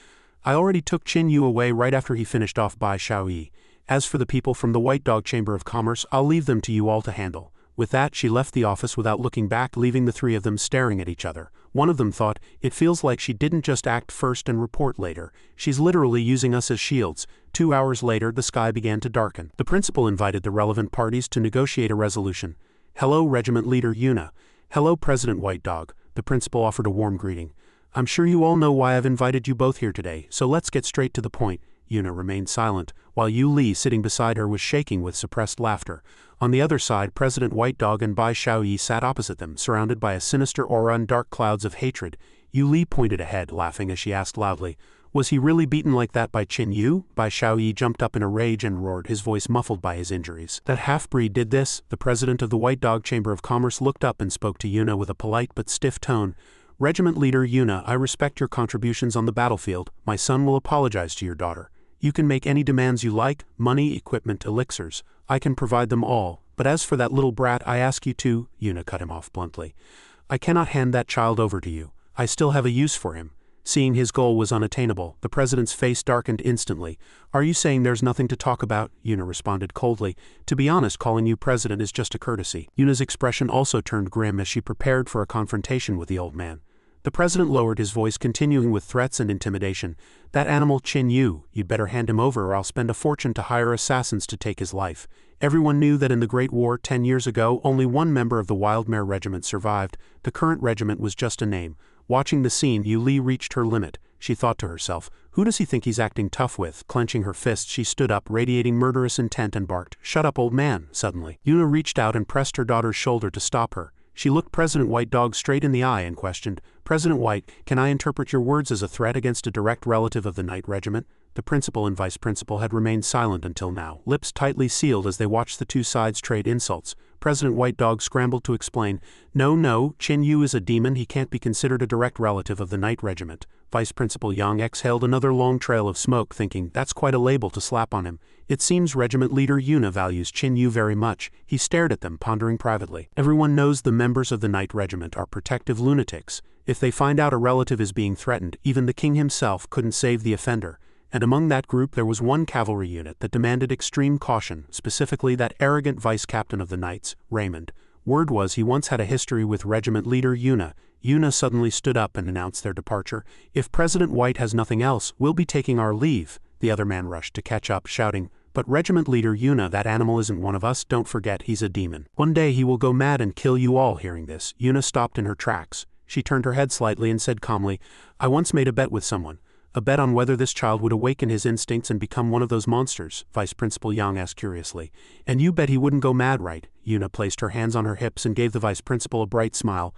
"I already took Qin Yu away right after he finished off Bai Xiaoyi. As for the people from the White Dog Chamber of Commerce, I'll leave them to you all to handle." With that, she left the office without looking back, leaving the 3 of them staring at each other. One of them thought, "It feels like she didn't just act first and report later. She's literally using us as shields." 2 hours later, the sky began to darken. The principal invited the relevant parties to negotiate a resolution. "Hello, Regiment Leader Yuna." "Hello, President White Dog." The principal offered a warm greeting. "I'm sure you all know why I've invited you both here today, so let's get straight to the point." Yuna remained silent, while Yu Li, sitting beside her, was shaking with suppressed laughter. On the other side, President White Dog and Bai Xiaoyi sat opposite them, surrounded by a sinister aura and dark clouds of hatred. Yu Li pointed ahead, laughing as she asked loudly, "Was he really beaten like that by Qin Yu?" Bai Xiaoyi jumped up in a rage and roared, his voice muffled by his injuries. "That half-breed did this?" The president of the White Dog Chamber of Commerce looked up and spoke to Yuna with a polite but stiff tone. "Regiment Leader Yuna, I respect your contributions on the battlefield. My son will apologize to your daughter. You can make any demands you like, money, equipment, elixirs. I can provide them all, but as for that little brat, I ask you to—" Yuna cut him off bluntly. "I cannot hand that child over to you. I still have a use for him." Seeing his goal was unattainable, the president's face darkened instantly. "Are you saying there's nothing to talk about?" Yuna responded coldly. "To be honest, calling you president is just a courtesy." Yuna's expression also turned grim as she prepared for a confrontation with the old man. The president lowered his voice, continuing with threats and intimidation. "That animal Qin Yu, you'd better hand him over or I'll spend a fortune to hire assassins to take his life." Everyone knew that in the Great War 10 years ago, only one member of the Wildmare Regiment survived. The current regiment was just a name. Watching the scene, Yu Li reached her limit. She thought to herself, "Who does he think he's acting tough with?" Clenching her fist, she stood up, radiating murderous intent, and barked, "Shut up, old man!" Suddenly, Yuna reached out and pressed her daughter's shoulder to stop her. She looked President White Dog straight in the eye and questioned, "President White, can I interpret your words as a threat against a direct relative of the Knight Regiment?" The principal and vice principal had remained silent until now, lips tightly sealed as they watched the 2 sides trade insults. President White Dog scrambled to explain, No, Qin Yu is a demon, he can't be considered a direct relative of the Knight Regiment." Vice Principal Yang exhaled another long trail of smoke, thinking, "That's quite a label to slap on him. It seems Regiment Leader Yuna values Qin Yu very much." He stared at them, pondering privately. Everyone knows the members of the Knight Regiment are protective lunatics. If they find out a relative is being threatened, even the king himself couldn't save the offender. And among that group there was one cavalry unit that demanded extreme caution, specifically that arrogant vice-captain of the Knights, Raymond. Word was he once had a history with Regiment Leader Yuna. Yuna suddenly stood up and announced their departure. "If President White has nothing else, we'll be taking our leave." The other man rushed to catch up, shouting, "But Regiment Leader Yuna, that animal isn't one of us, don't forget he's a demon. One day he will go mad and kill you all." Hearing this, Yuna stopped in her tracks. She turned her head slightly and said calmly, "I once made a bet with someone. A bet on whether this child would awaken his instincts and become one of those monsters." Vice Principal Yang asked curiously. "And you bet he wouldn't go mad, right?" Yuna placed her hands on her hips and gave the vice principal a bright smile.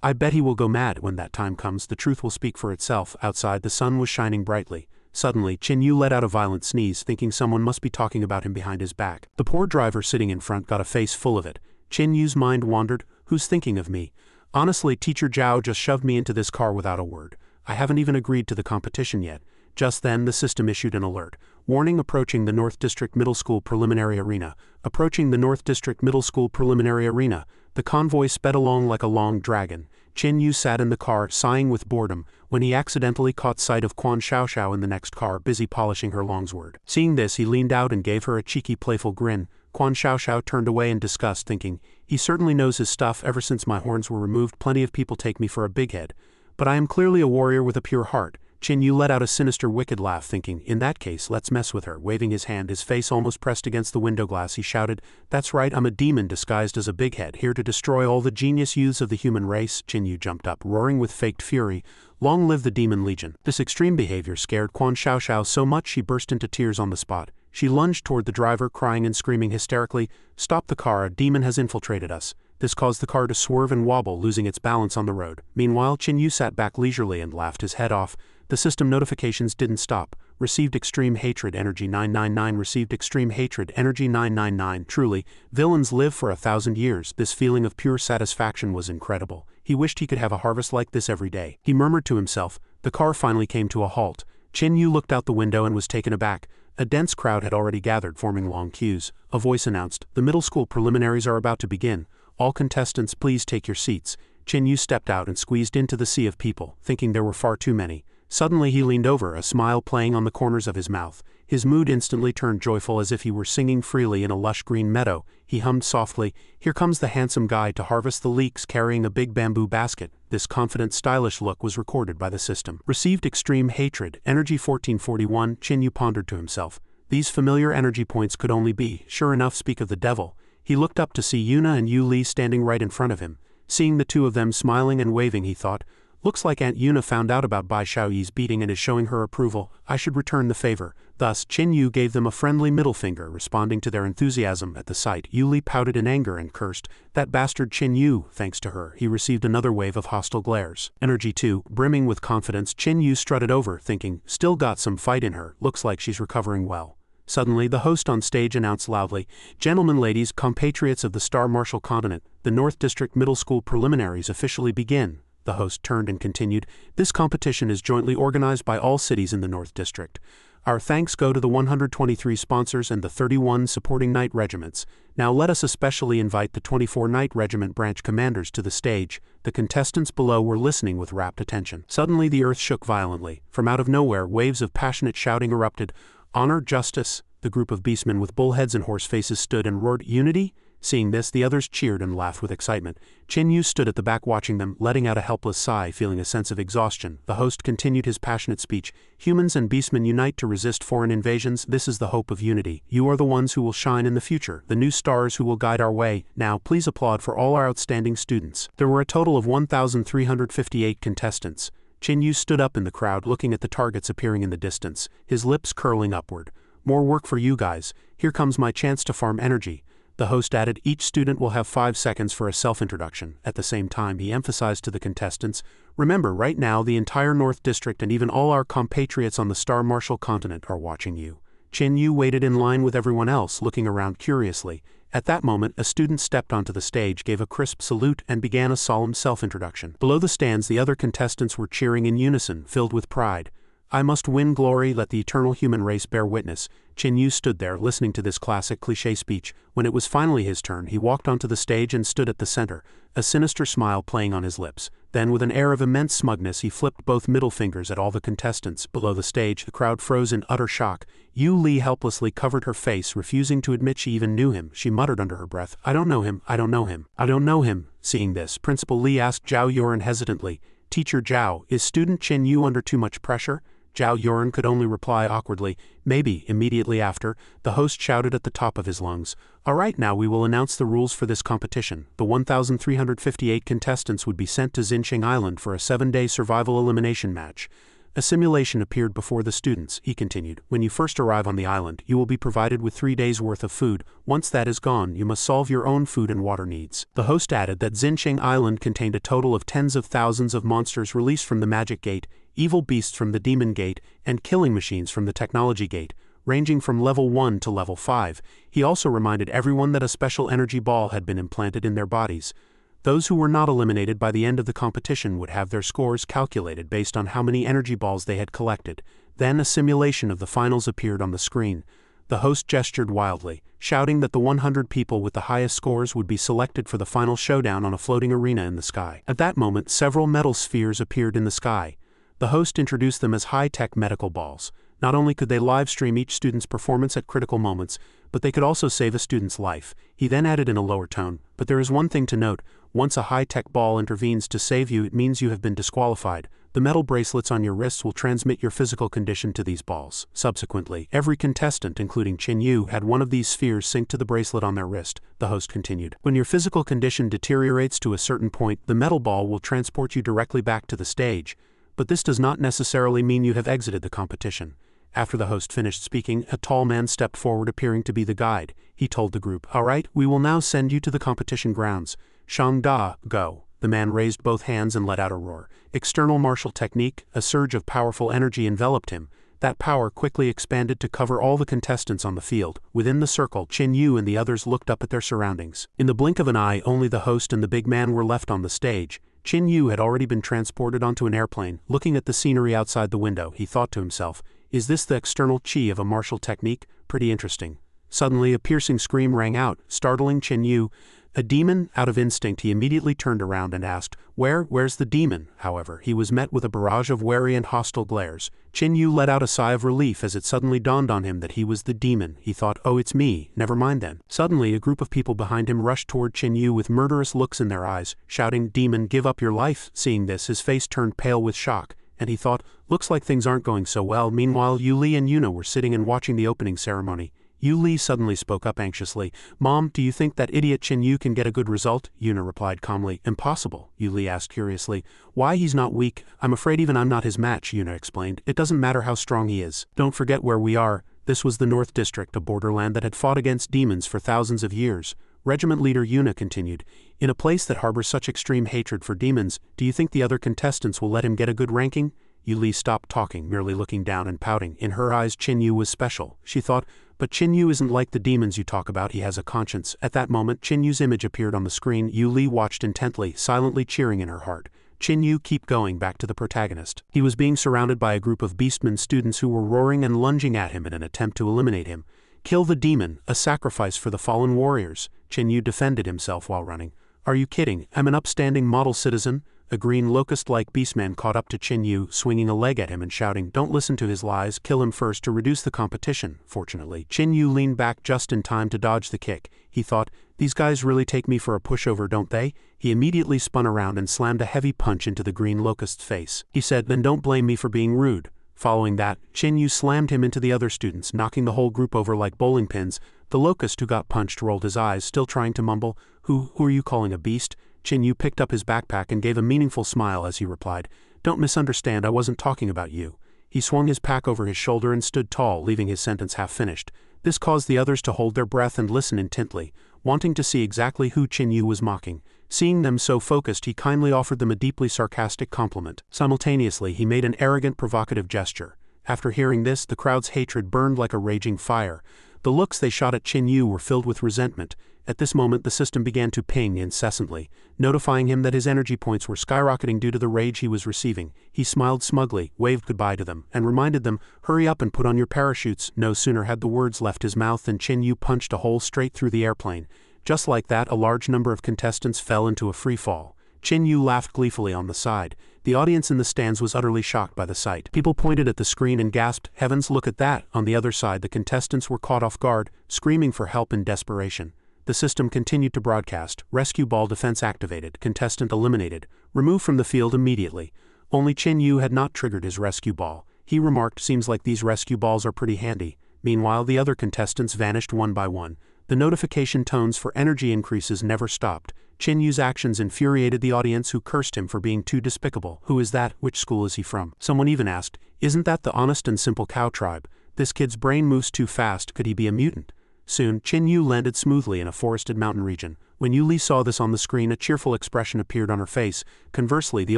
"I bet he will go mad. When that time comes, the truth will speak for itself." Outside, the sun was shining brightly. Suddenly, Qin Yu let out a violent sneeze, thinking someone must be talking about him behind his back. The poor driver sitting in front got a face full of it. Qin Yu's mind wandered. Who's thinking of me? Honestly, Teacher Zhao just shoved me into this car without a word. I haven't even agreed to the competition yet. Just then, the system issued an alert. Warning: approaching the North District Middle School Preliminary Arena. Approaching the North District Middle School Preliminary Arena. The convoy sped along like a long dragon. Qin Yu sat in the car, sighing with boredom, when he accidentally caught sight of Quan Xiaoxiao in the next car, busy polishing her longsword. Seeing this, he leaned out and gave her a cheeky, playful grin. Quan Xiaoxiao turned away in disgust, thinking, "He certainly knows his stuff. Ever since my horns were removed, plenty of people take me for a big head. But I am clearly a warrior with a pure heart." Qin Yu let out a sinister, wicked laugh, thinking, "In that case, let's mess with her." Waving his hand, his face almost pressed against the window glass, he shouted, "That's right, I'm a demon disguised as a big head, here to destroy all the genius youths of the human race." Qin Yu jumped up, roaring with faked fury, "Long live the Demon Legion." This extreme behavior scared Quan Xiaoxiao so much she burst into tears on the spot. She lunged toward the driver, crying and screaming hysterically, "Stop the car, a demon has infiltrated us." This caused the car to swerve and wobble, losing its balance on the road. Meanwhile, Qin Yu sat back leisurely and laughed his head off. The system notifications didn't stop. Received extreme hatred energy 999. Received extreme hatred energy 999. Truly, villains live for 1,000 years. This feeling of pure satisfaction was incredible. He wished he could have a harvest like this every day. He murmured to himself. The car finally came to a halt. Chen Yu looked out the window and was taken aback. A dense crowd had already gathered, forming long queues. A voice announced, "The middle school preliminaries are about to begin. All contestants, please take your seats." Chen Yu stepped out and squeezed into the sea of people, thinking there were far too many. Suddenly he leaned over, a smile playing on the corners of his mouth. His mood instantly turned joyful, as if he were singing freely in a lush green meadow. He hummed softly, "Here comes the handsome guy to harvest the leeks, carrying a big bamboo basket." This confident, stylish look was recorded by the system. Received extreme hatred, energy 1441, Chen Yu pondered to himself. These familiar energy points could only be, sure enough, speak of the devil. He looked up to see Yuna and Yu Li standing right in front of him. Seeing the two of them smiling and waving, he thought, "Looks like Aunt Yuna found out about Bai Xiaoyi's beating and is showing her approval. I should return the favor." Thus, Chen Yu gave them a friendly middle finger, responding to their enthusiasm at the sight. Yu Li pouted in anger and cursed, "That bastard Chen Yu." Thanks to her, he received another wave of hostile glares. Energy 2, brimming with confidence, Chen Yu strutted over, thinking, "Still got some fight in her. Looks like she's recovering well." Suddenly, the host on stage announced loudly, "Gentlemen, ladies, compatriots of the Star Marshal continent, the North District Middle School preliminaries officially begin." The host turned and continued, "This competition is jointly organized by all cities in the North District. Our thanks go to the 123 sponsors and the 31 supporting Knight regiments. Now let us especially invite the 24 Knight Regiment branch commanders to the stage." The contestants below were listening with rapt attention. Suddenly the earth shook violently. From out of nowhere, waves of passionate shouting erupted. "Honor, justice!" The group of beastmen with bullheads and horse faces stood and roared, "Unity!" Seeing this, the others cheered and laughed with excitement. Chen Yu stood at the back watching them, letting out a helpless sigh, feeling a sense of exhaustion. The host continued his passionate speech. "Humans and beastmen unite to resist foreign invasions. This is the hope of unity. You are the ones who will shine in the future, the new stars who will guide our way. Now, please applaud for all our outstanding students." There were a total of 1,358 contestants. Chen Yu stood up in the crowd, looking at the targets appearing in the distance, his lips curling upward. "More work for you guys. Here comes my chance to farm energy." The host added, "Each student will have 5 seconds for a self-introduction." At the same time, he emphasized to the contestants, "Remember, right now, the entire North District and even all our compatriots on the Star Marshal continent are watching you." Chen Yu waited in line with everyone else, looking around curiously. At that moment, a student stepped onto the stage, gave a crisp salute, and began a solemn self-introduction. Below the stands, the other contestants were cheering in unison, filled with pride. "I must win glory, let the eternal human race bear witness." Chen Yu stood there, listening to this classic cliché speech. When it was finally his turn, he walked onto the stage and stood at the center, a sinister smile playing on his lips. Then, with an air of immense smugness, he flipped both middle fingers at all the contestants. Below the stage, the crowd froze in utter shock. Yu Li helplessly covered her face, refusing to admit she even knew him. She muttered under her breath, "I don't know him, I don't know him, I don't know him." Seeing this, Principal Li asked Zhao Yuan hesitantly, "Teacher Zhao, is student Chen Yu under too much pressure?" Zhao Yuan could only reply awkwardly, "Maybe." Immediately after, the host shouted at the top of his lungs, "All right, now we will announce the rules for this competition." The 1,358 contestants would be sent to Xincheng Island for a 7-day survival elimination match. A simulation appeared before the students. He continued, "When you first arrive on the island, you will be provided with 3 days' worth of food. Once that is gone, you must solve your own food and water needs." The host added that Xincheng Island contained a total of tens of thousands of monsters released from the Magic Gate, evil beasts from the Demon Gate, and killing machines from the Technology Gate, ranging from level 1 to level 5. He also reminded everyone that a special energy ball had been implanted in their bodies. Those who were not eliminated by the end of the competition would have their scores calculated based on how many energy balls they had collected. Then a simulation of the finals appeared on the screen. The host gestured wildly, shouting that the 100 people with the highest scores would be selected for the final showdown on a floating arena in the sky. At that moment, several metal spheres appeared in the sky. The host introduced them as high-tech medical balls. Not only could they live-stream each student's performance at critical moments, but they could also save a student's life. He then added in a lower tone, "But there is one thing to note. Once a high-tech ball intervenes to save you, it means you have been disqualified. The metal bracelets on your wrists will transmit your physical condition to these balls." Subsequently, every contestant, including Chen Yu, had one of these spheres sync to the bracelet on their wrist. The host continued, "When your physical condition deteriorates to a certain point, the metal ball will transport you directly back to the stage. But this does not necessarily mean you have exited the competition." After the host finished speaking, a tall man stepped forward, appearing to be the guide. He told the group, "All right, we will now send you to the competition grounds. Shangda, go." The man raised both hands and let out a roar. External martial technique, a surge of powerful energy enveloped him. That power quickly expanded to cover all the contestants on the field. Within the circle, Chen Yu and the others looked up at their surroundings. In the blink of an eye, only the host and the big man were left on the stage. Chin Yu had already been transported onto an airplane. Looking at the scenery outside the window, he thought to himself, is this the external chi of a martial technique? Pretty interesting. Suddenly, a piercing scream rang out, startling Chin Yu. A demon? Out of instinct, he immediately turned around and asked, Where's the demon? However, he was met with a barrage of wary and hostile glares. Chin Yu let out a sigh of relief as it suddenly dawned on him that he was the demon. He thought, oh, it's me, never mind then. Suddenly, a group of people behind him rushed toward Chin Yu with murderous looks in their eyes, shouting, Demon, give up your life. Seeing this, his face turned pale with shock, and he thought, looks like things aren't going so well. Meanwhile, Yu Li and Yuna were sitting and watching the opening ceremony. Yu Li suddenly spoke up anxiously. Mom, do you think that idiot Chin Yu can get a good result? Yuna replied calmly. Impossible, Yu Li asked curiously. Why, he's not weak. I'm afraid even I'm not his match, Yuna explained. It doesn't matter how strong he is. Don't forget where we are. This was the North District, a borderland that had fought against demons for thousands of years. Regiment leader Yuna continued. In a place that harbors such extreme hatred for demons, do you think the other contestants will let him get a good ranking? Yu Li stopped talking, merely looking down and pouting. In her eyes, Chin Yu was special. She thought, but Chin Yu isn't like the demons you talk about, he has a conscience. At that moment, Chin Yu's image appeared on the screen. Yu Li watched intently, silently cheering in her heart. Chin Yu, keep going, back to the protagonist. He was being surrounded by a group of beastmen students who were roaring and lunging at him in an attempt to eliminate him. Kill the demon, a sacrifice for the fallen warriors. Chin Yu defended himself while running. Are you kidding? I'm an upstanding model citizen. A green locust-like beastman caught up to Chin Yu, swinging a leg at him and shouting, don't listen to his lies, kill him first to reduce the competition. Fortunately, Chin Yu leaned back just in time to dodge the kick. He thought, these guys really take me for a pushover, don't they? He immediately spun around and slammed a heavy punch into the green locust's face. He said, then don't blame me for being rude. Following that, Chin Yu slammed him into the other students, knocking the whole group over like bowling pins. The locust who got punched rolled his eyes, still trying to mumble, Who are you calling a beast? Chin Yu picked up his backpack and gave a meaningful smile as he replied, don't misunderstand, I wasn't talking about you. He swung his pack over his shoulder and stood tall, leaving his sentence half finished. This caused the others to hold their breath and listen intently, wanting to see exactly who Chin Yu was mocking. Seeing them so focused, he kindly offered them a deeply sarcastic compliment. Simultaneously, he made an arrogant, provocative gesture. After hearing this, the crowd's hatred burned like a raging fire. The looks they shot at Chin Yu were filled with resentment. At this moment, the system began to ping incessantly, notifying him that his energy points were skyrocketing due to the rage he was receiving. He smiled smugly, waved goodbye to them, and reminded them, hurry up and put on your parachutes. No sooner had the words left his mouth than Chin Yu punched a hole straight through the airplane. Just like that, a large number of contestants fell into a free fall. Chin Yu laughed gleefully on the side. The audience in the stands was utterly shocked by the sight. People pointed at the screen and gasped, heavens, look at that! On the other side, the contestants were caught off guard, screaming for help in desperation. The system continued to broadcast, rescue ball defense activated, contestant eliminated, removed from the field immediately. Only Chin Yu had not triggered his rescue ball. He remarked, seems like these rescue balls are pretty handy. Meanwhile, the other contestants vanished one by one. The notification tones for energy increases never stopped. Chin Yu's actions infuriated the audience, who cursed him for being too despicable. Who is that? Which school is he from? Someone even asked, isn't that the honest and simple cow tribe? This kid's brain moves too fast, could he be a mutant? Soon, Chin Yu landed smoothly in a forested mountain region. When Yu Li saw this on the screen, a cheerful expression appeared on her face. Conversely, the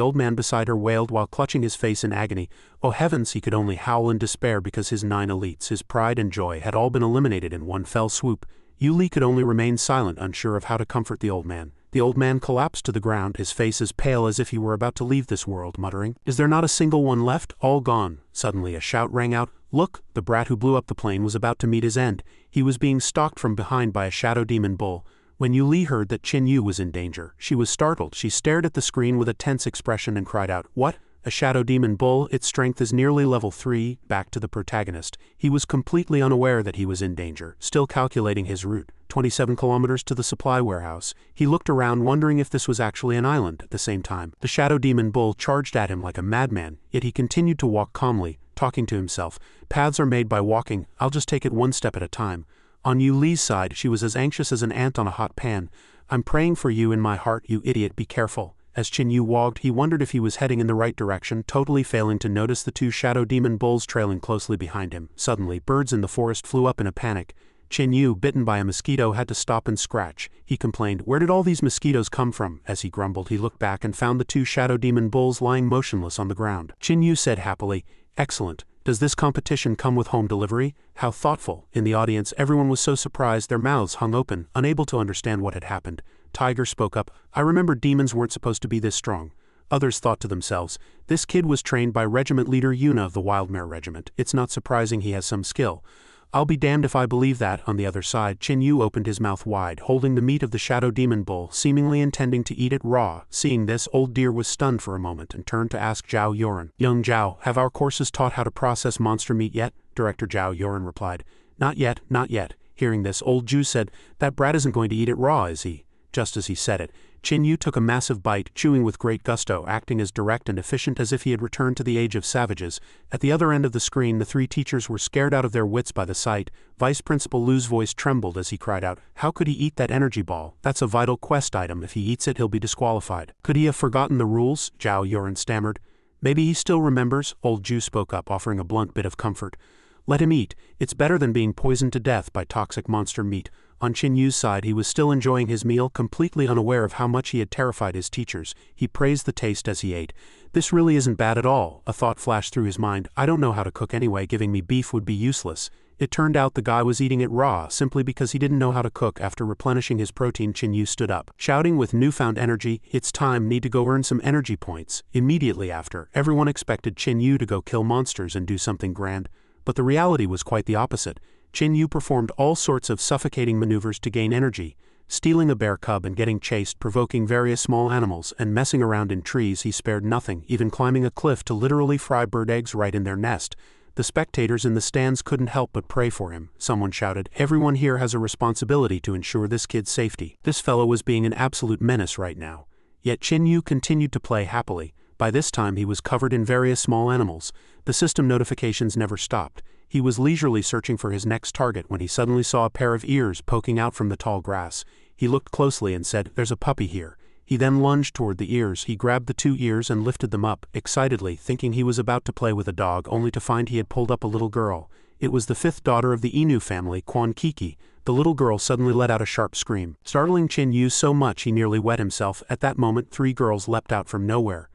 old man beside her wailed while clutching his face in agony. Oh heavens, he could only howl in despair because his 9 elites, his pride and joy, had all been eliminated in one fell swoop. Yu Li could only remain silent, unsure of how to comfort the old man. The old man collapsed to the ground, his face as pale as if he were about to leave this world, muttering, is there not a single one left? All gone. Suddenly a shout rang out, look, the brat who blew up the plane was about to meet his end. He was being stalked from behind by a shadow demon bull. When Yu Li heard that Chin Yu was in danger, she was startled. She stared at the screen with a tense expression and cried out, what? A shadow demon bull, its strength is nearly level 3, back to the protagonist. He was completely unaware that he was in danger, still calculating his route, 27 kilometers to the supply warehouse. He looked around, wondering if this was actually an island. At the same time, the shadow demon bull charged at him like a madman, yet he continued to walk calmly, talking to himself. Paths are made by walking, I'll just take it one step at a time. On Yu Li's side, she was as anxious as an ant on a hot pan. I'm praying for you in my heart, you idiot, be careful. As Chin Yu walked, he wondered if he was heading in the right direction, totally failing to notice the 2 shadow demon bulls trailing closely behind him. Suddenly, birds in the forest flew up in a panic. Chin Yu, bitten by a mosquito, had to stop and scratch. He complained, where did all these mosquitoes come from? As he grumbled, he looked back and found the 2 shadow demon bulls lying motionless on the ground. Chin Yu said happily, excellent. Does this competition come with home delivery? How thoughtful. In the audience, everyone was so surprised their mouths hung open, unable to understand what had happened. Tiger spoke up, I remember demons weren't supposed to be this strong. Others thought to themselves, this kid was trained by Regiment Leader Yuna of the Wildmare Regiment, it's not surprising he has some skill. I'll be damned if I believe that. On the other side, Qin Yu opened his mouth wide, holding the meat of the shadow demon bull, seemingly intending to eat it raw. Seeing this, Old Deer was stunned for a moment and turned to ask Zhao Yoren. Young Zhao, have our courses taught how to process monster meat yet? Director Zhao Yoren replied. Not yet, not yet. Hearing this, Old Jew said, that brat isn't going to eat it raw, is he? Just as he said it, Qin Yu took a massive bite, chewing with great gusto, acting as direct and efficient as if he had returned to the age of savages. At the other end of the screen, the three teachers were scared out of their wits by the sight. Vice Principal Lu's voice trembled as he cried out, how could he eat that energy ball? That's a vital quest item. If he eats it, he'll be disqualified. Could he have forgotten the rules? Zhao Yoren stammered. Maybe he still remembers, Old Jew spoke up, offering a blunt bit of comfort. Let him eat. It's better than being poisoned to death by toxic monster meat. On Qin Yu's side, he was still enjoying his meal, completely unaware of how much he had terrified his teachers. He praised the taste as he ate. This really isn't bad at all. A thought flashed through his mind. I don't know how to cook anyway, giving me beef would be useless. It turned out the guy was eating it raw, simply because he didn't know how to cook. After replenishing his protein, Qin Yu stood up, shouting with newfound energy, it's time, need to go earn some energy points. Immediately after, everyone expected Qin Yu to go kill monsters and do something grand. But the reality was quite the opposite. Qin Yu performed all sorts of suffocating maneuvers to gain energy, stealing a bear cub and getting chased, provoking various small animals, and messing around in trees. He spared nothing, even climbing a cliff to literally fry bird eggs right in their nest. The spectators in the stands couldn't help but pray for him. Someone shouted, everyone here has a responsibility to ensure this kid's safety. This fellow was being an absolute menace right now. Yet Qin Yu continued to play happily. By this time he was covered in various small animals. The system notifications never stopped. He was leisurely searching for his next target when he suddenly saw a pair of ears poking out from the tall grass. He looked closely and said, there's a puppy here. He then lunged toward the ears. He grabbed the 2 ears and lifted them up, excitedly, thinking he was about to play with a dog, only to find he had pulled up a little girl. It was the 5th daughter of the Inu family, Quan Kiki. The little girl suddenly let out a sharp scream, startling Qin Yu so much he nearly wet himself. At that moment, 3 girls leapt out from nowhere.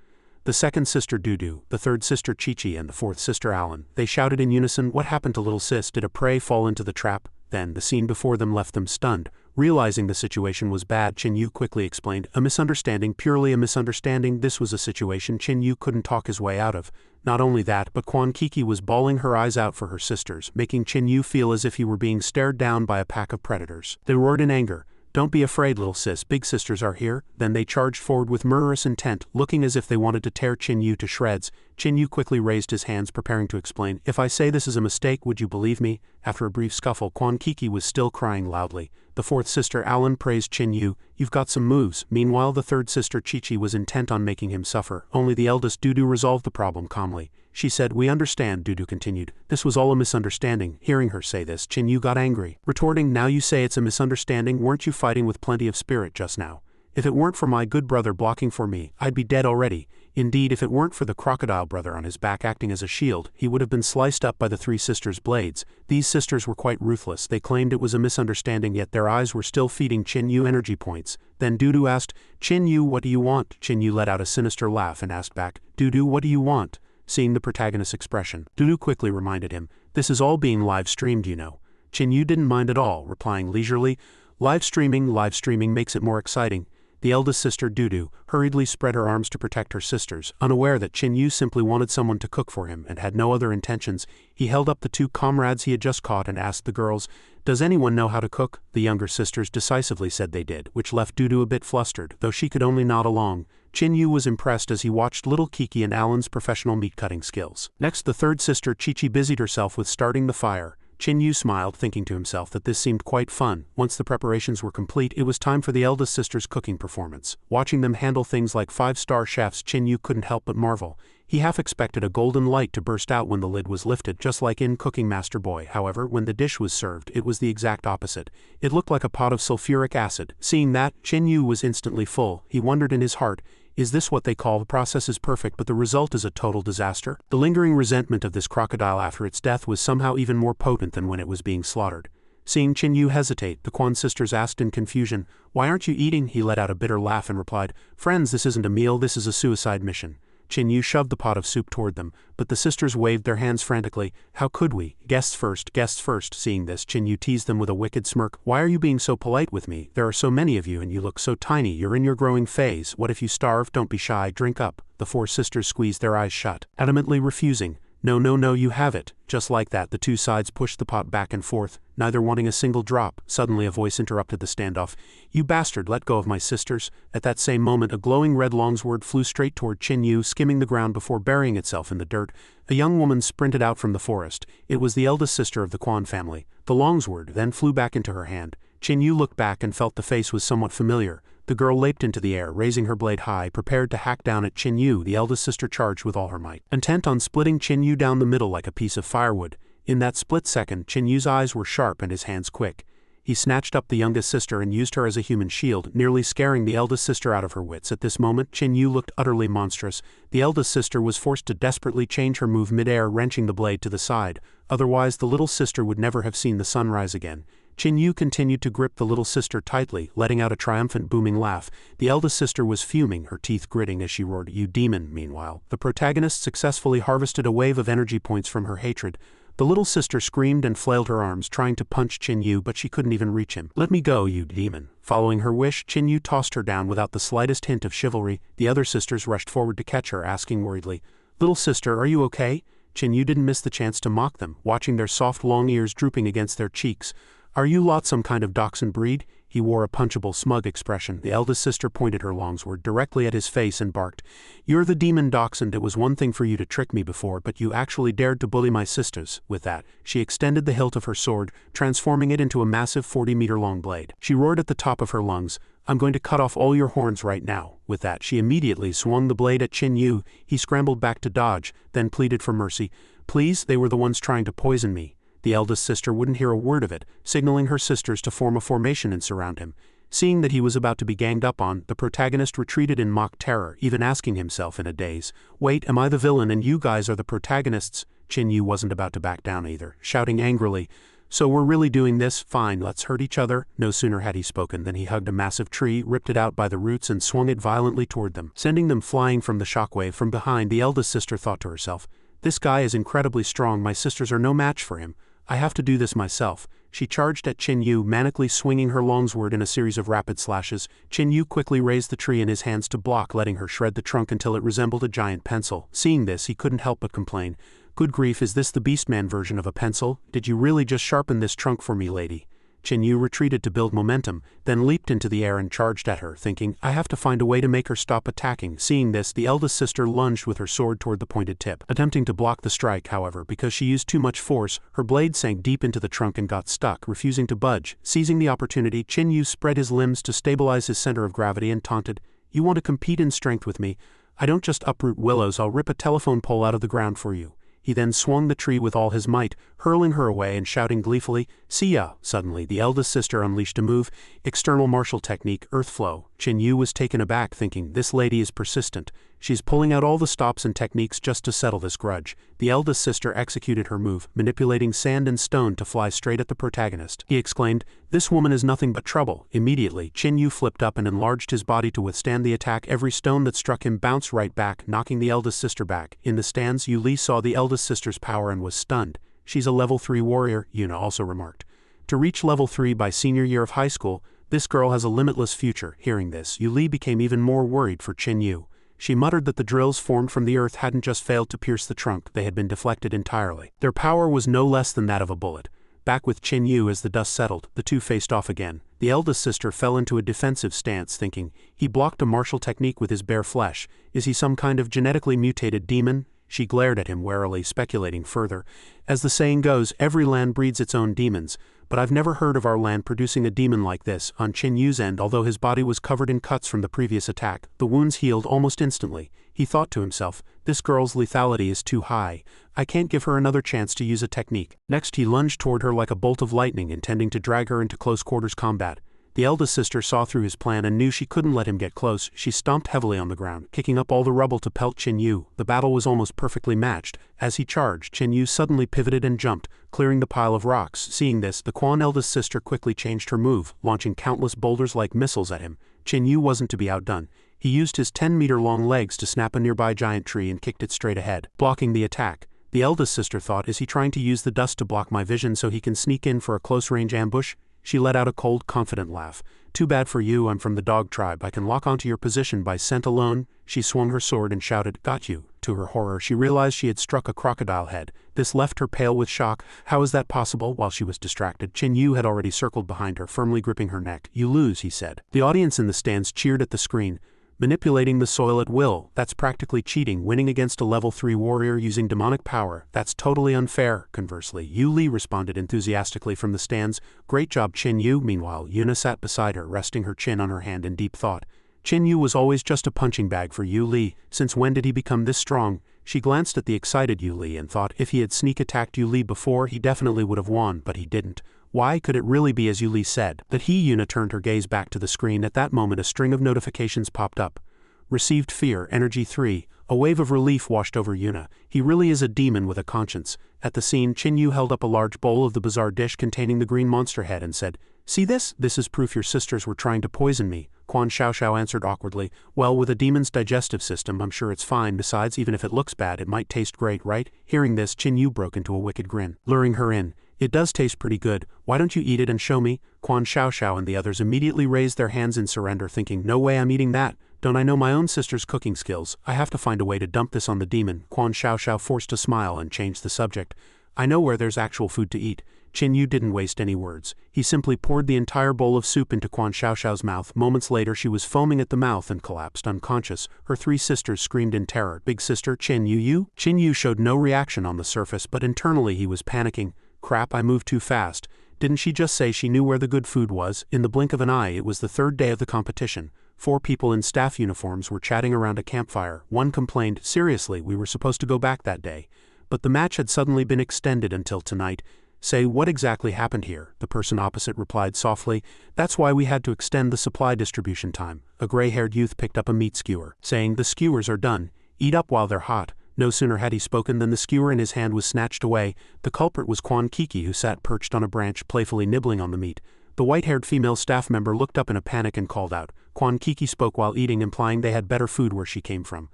The second sister Dudu, the third sister Chi-Chi, and the fourth sister Alan. They shouted in unison, what happened to little sis? Did a prey fall into the trap? Then, the scene before them left them stunned. Realizing the situation was bad, Qin Yu quickly explained, a misunderstanding, purely a misunderstanding. This was a situation Qin Yu couldn't talk his way out of. Not only that, but Quan Kiki was bawling her eyes out for her sisters, making Qin Yu feel as if he were being stared down by a pack of predators. They roared in anger. Don't be afraid, little sis, big sisters are here. Then they charged forward with murderous intent, looking as if they wanted to tear Qin Yu to shreds. Qin Yu quickly raised his hands, preparing to explain, if I say this is a mistake, would you believe me? After a brief scuffle, Quan Kiki was still crying loudly. The fourth sister Alan praised Qin Yu, you've got some moves. Meanwhile, the third sister Chi-Chi was intent on making him suffer. Only the eldest Dudu resolved the problem calmly. She said, we understand, Dudu continued. This was all a misunderstanding. Hearing her say this, Qin Yu got angry, retorting, now you say it's a misunderstanding, weren't you fighting with plenty of spirit just now? If it weren't for my good brother blocking for me, I'd be dead already. Indeed, if it weren't for the crocodile brother on his back acting as a shield, he would have been sliced up by the 3 sisters' blades. These sisters were quite ruthless. They claimed it was a misunderstanding, yet their eyes were still feeding Qin Yu energy points. Then Dudu asked, Qin Yu, what do you want? Qin Yu let out a sinister laugh and asked back, Dudu, what do you want? Seeing the protagonist's expression, Dudu quickly reminded him, this is all being live-streamed, you know. Qin Yu didn't mind at all, replying leisurely, live streaming makes it more exciting. The eldest sister, Dudu, hurriedly spread her arms to protect her sisters, unaware that Qin Yu simply wanted someone to cook for him and had no other intentions. He held up the 2 comrades he had just caught and asked the girls, does anyone know how to cook? The younger sisters decisively said they did, which left Dudu a bit flustered, though she could only nod along. Qin Yu was impressed as he watched little Kiki and Alan's professional meat-cutting skills. Next, the third sister Chi-Chi busied herself with starting the fire. Qin Yu smiled, thinking to himself that this seemed quite fun. Once the preparations were complete, it was time for the eldest sister's cooking performance. Watching them handle things like 5-star chefs, Qin Yu couldn't help but marvel. He half expected a golden light to burst out when the lid was lifted, just like in Cooking Master Boy. However, when the dish was served, it was the exact opposite. It looked like a pot of sulfuric acid. Seeing that, Qin Yu was instantly full. He wondered in his heart, is this what they call the process is perfect but the result is a total disaster? The lingering resentment of this crocodile after its death was somehow even more potent than when it was being slaughtered. Seeing Qin Yu hesitate, the Quan sisters asked in confusion, why aren't you eating? He let out a bitter laugh and replied, friends, this isn't a meal, this is a suicide mission. Chin Yu shoved the pot of soup toward them, but the sisters waved their hands frantically. How could we? Guests first, guests first. Seeing this, Chin Yu teased them with a wicked smirk. Why are you being so polite with me? There are so many of you and you look so tiny. You're in your growing phase. What if you starve? Don't be shy. Drink up. The four sisters squeezed their eyes shut, adamantly refusing. No, no, no, you have it. Just like that, the two sides pushed the pot back and forth, neither wanting a single drop. Suddenly a voice interrupted the standoff. You bastard, let go of my sisters. At that same moment, a glowing red longsword flew straight toward Chin Yu, skimming the ground before burying itself in the dirt. A young woman sprinted out from the forest. It was the eldest sister of the Quan family. The longsword then flew back into her hand. Chin Yu looked back and felt the face was somewhat familiar. The girl leaped into the air, raising her blade high, prepared to hack down at Chin Yu. The eldest sister charged with all her might, intent on splitting Chin Yu down the middle like a piece of firewood. In that split second, Chin Yu's eyes were sharp and his hands quick. He snatched up the youngest sister and used her as a human shield, nearly scaring the eldest sister out of her wits. At this moment, Chin Yu looked utterly monstrous. The eldest sister was forced to desperately change her move mid-air, wrenching the blade to the side. Otherwise, the little sister would never have seen the sun rise again. Chin Yu continued to grip the little sister tightly, letting out a triumphant booming laugh. The eldest sister was fuming, her teeth gritting as she roared, "You demon!" Meanwhile, the protagonist successfully harvested a wave of energy points from her hatred. The little sister screamed and flailed her arms, trying to punch Chin Yu, but she couldn't even reach him. "Let me go, you demon!" Following her wish, Chin Yu tossed her down without the slightest hint of chivalry. The other sisters rushed forward to catch her, asking worriedly, "Little sister, are you okay?" Chin Yu didn't miss the chance to mock them, watching their soft long ears drooping against their cheeks. "Are you lot some kind of dachshund breed?" He wore a punchable, smug expression. The eldest sister pointed her longsword directly at his face and barked, "You're the demon dachshund. It was one thing for you to trick me before, but you actually dared to bully my sisters." With that, she extended the hilt of her sword, transforming it into a massive 40-meter-long blade. She roared at the top of her lungs, "I'm going to cut off all your horns right now." With that, she immediately swung the blade at Chin Yu. He scrambled back to dodge, then pleaded for mercy. "Please, they were the ones trying to poison me." The eldest sister wouldn't hear a word of it, signaling her sisters to form a formation and surround him. Seeing that he was about to be ganged up on, the protagonist retreated in mock terror, even asking himself in a daze, "Wait, am I the villain and you guys are the protagonists?" Chin Yu wasn't about to back down either, shouting angrily, "So we're really doing this? Fine, let's hurt each other." No sooner had he spoken than he hugged a massive tree, ripped it out by the roots and swung it violently toward them, sending them flying from the shockwave. From behind, the eldest sister thought to herself, "This guy is incredibly strong. My sisters are no match for him. I have to do this myself." She charged at Chin Yu, manically swinging her longsword in a series of rapid slashes. Chin Yu quickly raised the tree in his hands to block, letting her shred the trunk until it resembled a giant pencil. Seeing this, he couldn't help but complain, "Good grief, is this the Beastman version of a pencil? Did you really just sharpen this trunk for me, lady?" Chin Yu retreated to build momentum, then leaped into the air and charged at her, thinking, "I have to find a way to make her stop attacking." Seeing this, the eldest sister lunged with her sword toward the pointed tip. Attempting to block the strike, however, because she used too much force, her blade sank deep into the trunk and got stuck, refusing to budge. Seizing the opportunity, Chin Yu spread his limbs to stabilize his center of gravity and taunted, "You want to compete in strength with me? I don't just uproot willows, I'll rip a telephone pole out of the ground for you." He then swung the tree with all his might, hurling her away and shouting gleefully, "See ya!" Suddenly, the eldest sister unleashed a move, external martial technique, earth flow. Chin Yu was taken aback, thinking, "This lady is persistent. She's pulling out all the stops and techniques just to settle this grudge." The eldest sister executed her move, manipulating sand and stone to fly straight at the protagonist. He exclaimed, "This woman is nothing but trouble." Immediately, Chin Yu flipped up and enlarged his body to withstand the attack. Every stone that struck him bounced right back, knocking the eldest sister back. In the stands, Yu Li saw the eldest sister's power and was stunned. "She's a level 3 warrior," Yuna also remarked. "To reach level 3 by senior year of high school, this girl has a limitless future." Hearing this, Yu Li became even more worried for Chin Yu. She muttered that the drills formed from the earth hadn't just failed to pierce the trunk, they had been deflected entirely. Their power was no less than that of a bullet. Back with Chin Yu as the dust settled, the two faced off again. The eldest sister fell into a defensive stance, thinking, "He blocked a martial technique with his bare flesh. Is he some kind of genetically mutated demon?" She glared at him warily, speculating further. "As the saying goes, every land breeds its own demons, but I've never heard of our land producing a demon like this." On Chin Yu's end, although his body was covered in cuts from the previous attack, the wounds healed almost instantly. He thought to himself, "This girl's lethality is too high. I can't give her another chance to use a technique." Next, he lunged toward her like a bolt of lightning, intending to drag her into close quarters combat. The eldest sister saw through his plan and knew she couldn't let him get close. She stomped heavily on the ground, kicking up all the rubble to pelt Chin Yu. The battle was almost perfectly matched. As he charged, Chin Yu suddenly pivoted and jumped, clearing the pile of rocks. Seeing this, the Quan eldest sister quickly changed her move, launching countless boulders like missiles at him. Chin Yu wasn't to be outdone. He used his 10-meter-long legs to snap a nearby giant tree and kicked it straight ahead, blocking the attack. The eldest sister thought, is he trying to use the dust to block my vision so he can sneak in for a close-range ambush? She let out a cold, confident laugh. Too bad for you, I'm from the dog tribe. I can lock onto your position by scent alone. She swung her sword and shouted, got you. To her horror, she realized she had struck a crocodile head. This left her pale with shock. How is that possible? While she was distracted, Qin Yu had already circled behind her, firmly gripping her neck. You lose, he said. The audience in the stands cheered at the screen. Manipulating the soil at will, that's practically cheating. Winning against a level 3 warrior using demonic power, that's totally unfair. Conversely, Yu Li responded enthusiastically from the stands. Great job, Qin Yu. Meanwhile, Yuna sat beside her, resting her chin on her hand in deep thought. Qin Yu was always just a punching bag for Yu Li. Since when did he become this strong? She glanced at the excited Yu Li and thought if he had sneak attacked Yu Li before, he definitely would have won, but he didn't. Why could it really be as Yu Li said? That Yuna turned her gaze back to the screen. At that moment a string of notifications popped up. Received fear, energy 3. A wave of relief washed over Yuna. He really is a demon with a conscience. At the scene, Qin Yu held up a large bowl of the bizarre dish containing the green monster head and said, see this? This is proof your sisters were trying to poison me. Quan Xiaoxiao answered awkwardly, well, with a demon's digestive system, I'm sure it's fine. Besides, even if it looks bad, it might taste great, right? Hearing this, Qin Yu broke into a wicked grin, luring her in. It does taste pretty good. Why don't you eat it and show me? Quan Xiaoxiao and the others immediately raised their hands in surrender, thinking, no way I'm eating that. Don't I know my own sister's cooking skills? I have to find a way to dump this on the demon. Quan Xiaoxiao forced a smile and changed the subject. I know where there's actual food to eat. Qin Yu didn't waste any words. He simply poured the entire bowl of soup into Quan Xiaoxiao's mouth. Moments later she was foaming at the mouth and collapsed unconscious. Her 3 sisters screamed in terror. Big sister, Qin Yu? Qin Yu showed no reaction on the surface, but internally he was panicking. Crap, I moved too fast. Didn't she just say she knew where the good food was? In the blink of an eye it was the 3rd day of the competition. 4 people in staff uniforms were chatting around a campfire. One complained, seriously, we were supposed to go back that day. But the match had suddenly been extended until tonight. Say, what exactly happened here? The person opposite replied softly, that's why we had to extend the supply distribution time. A gray-haired youth picked up a meat skewer, saying, the skewers are done. Eat up while they're hot. No sooner had he spoken than the skewer in his hand was snatched away. The culprit was Quan Kiki, who sat perched on a branch, playfully nibbling on the meat. The white-haired female staff member looked up in a panic and called out. Quan Kiki spoke while eating, implying they had better food where she came from.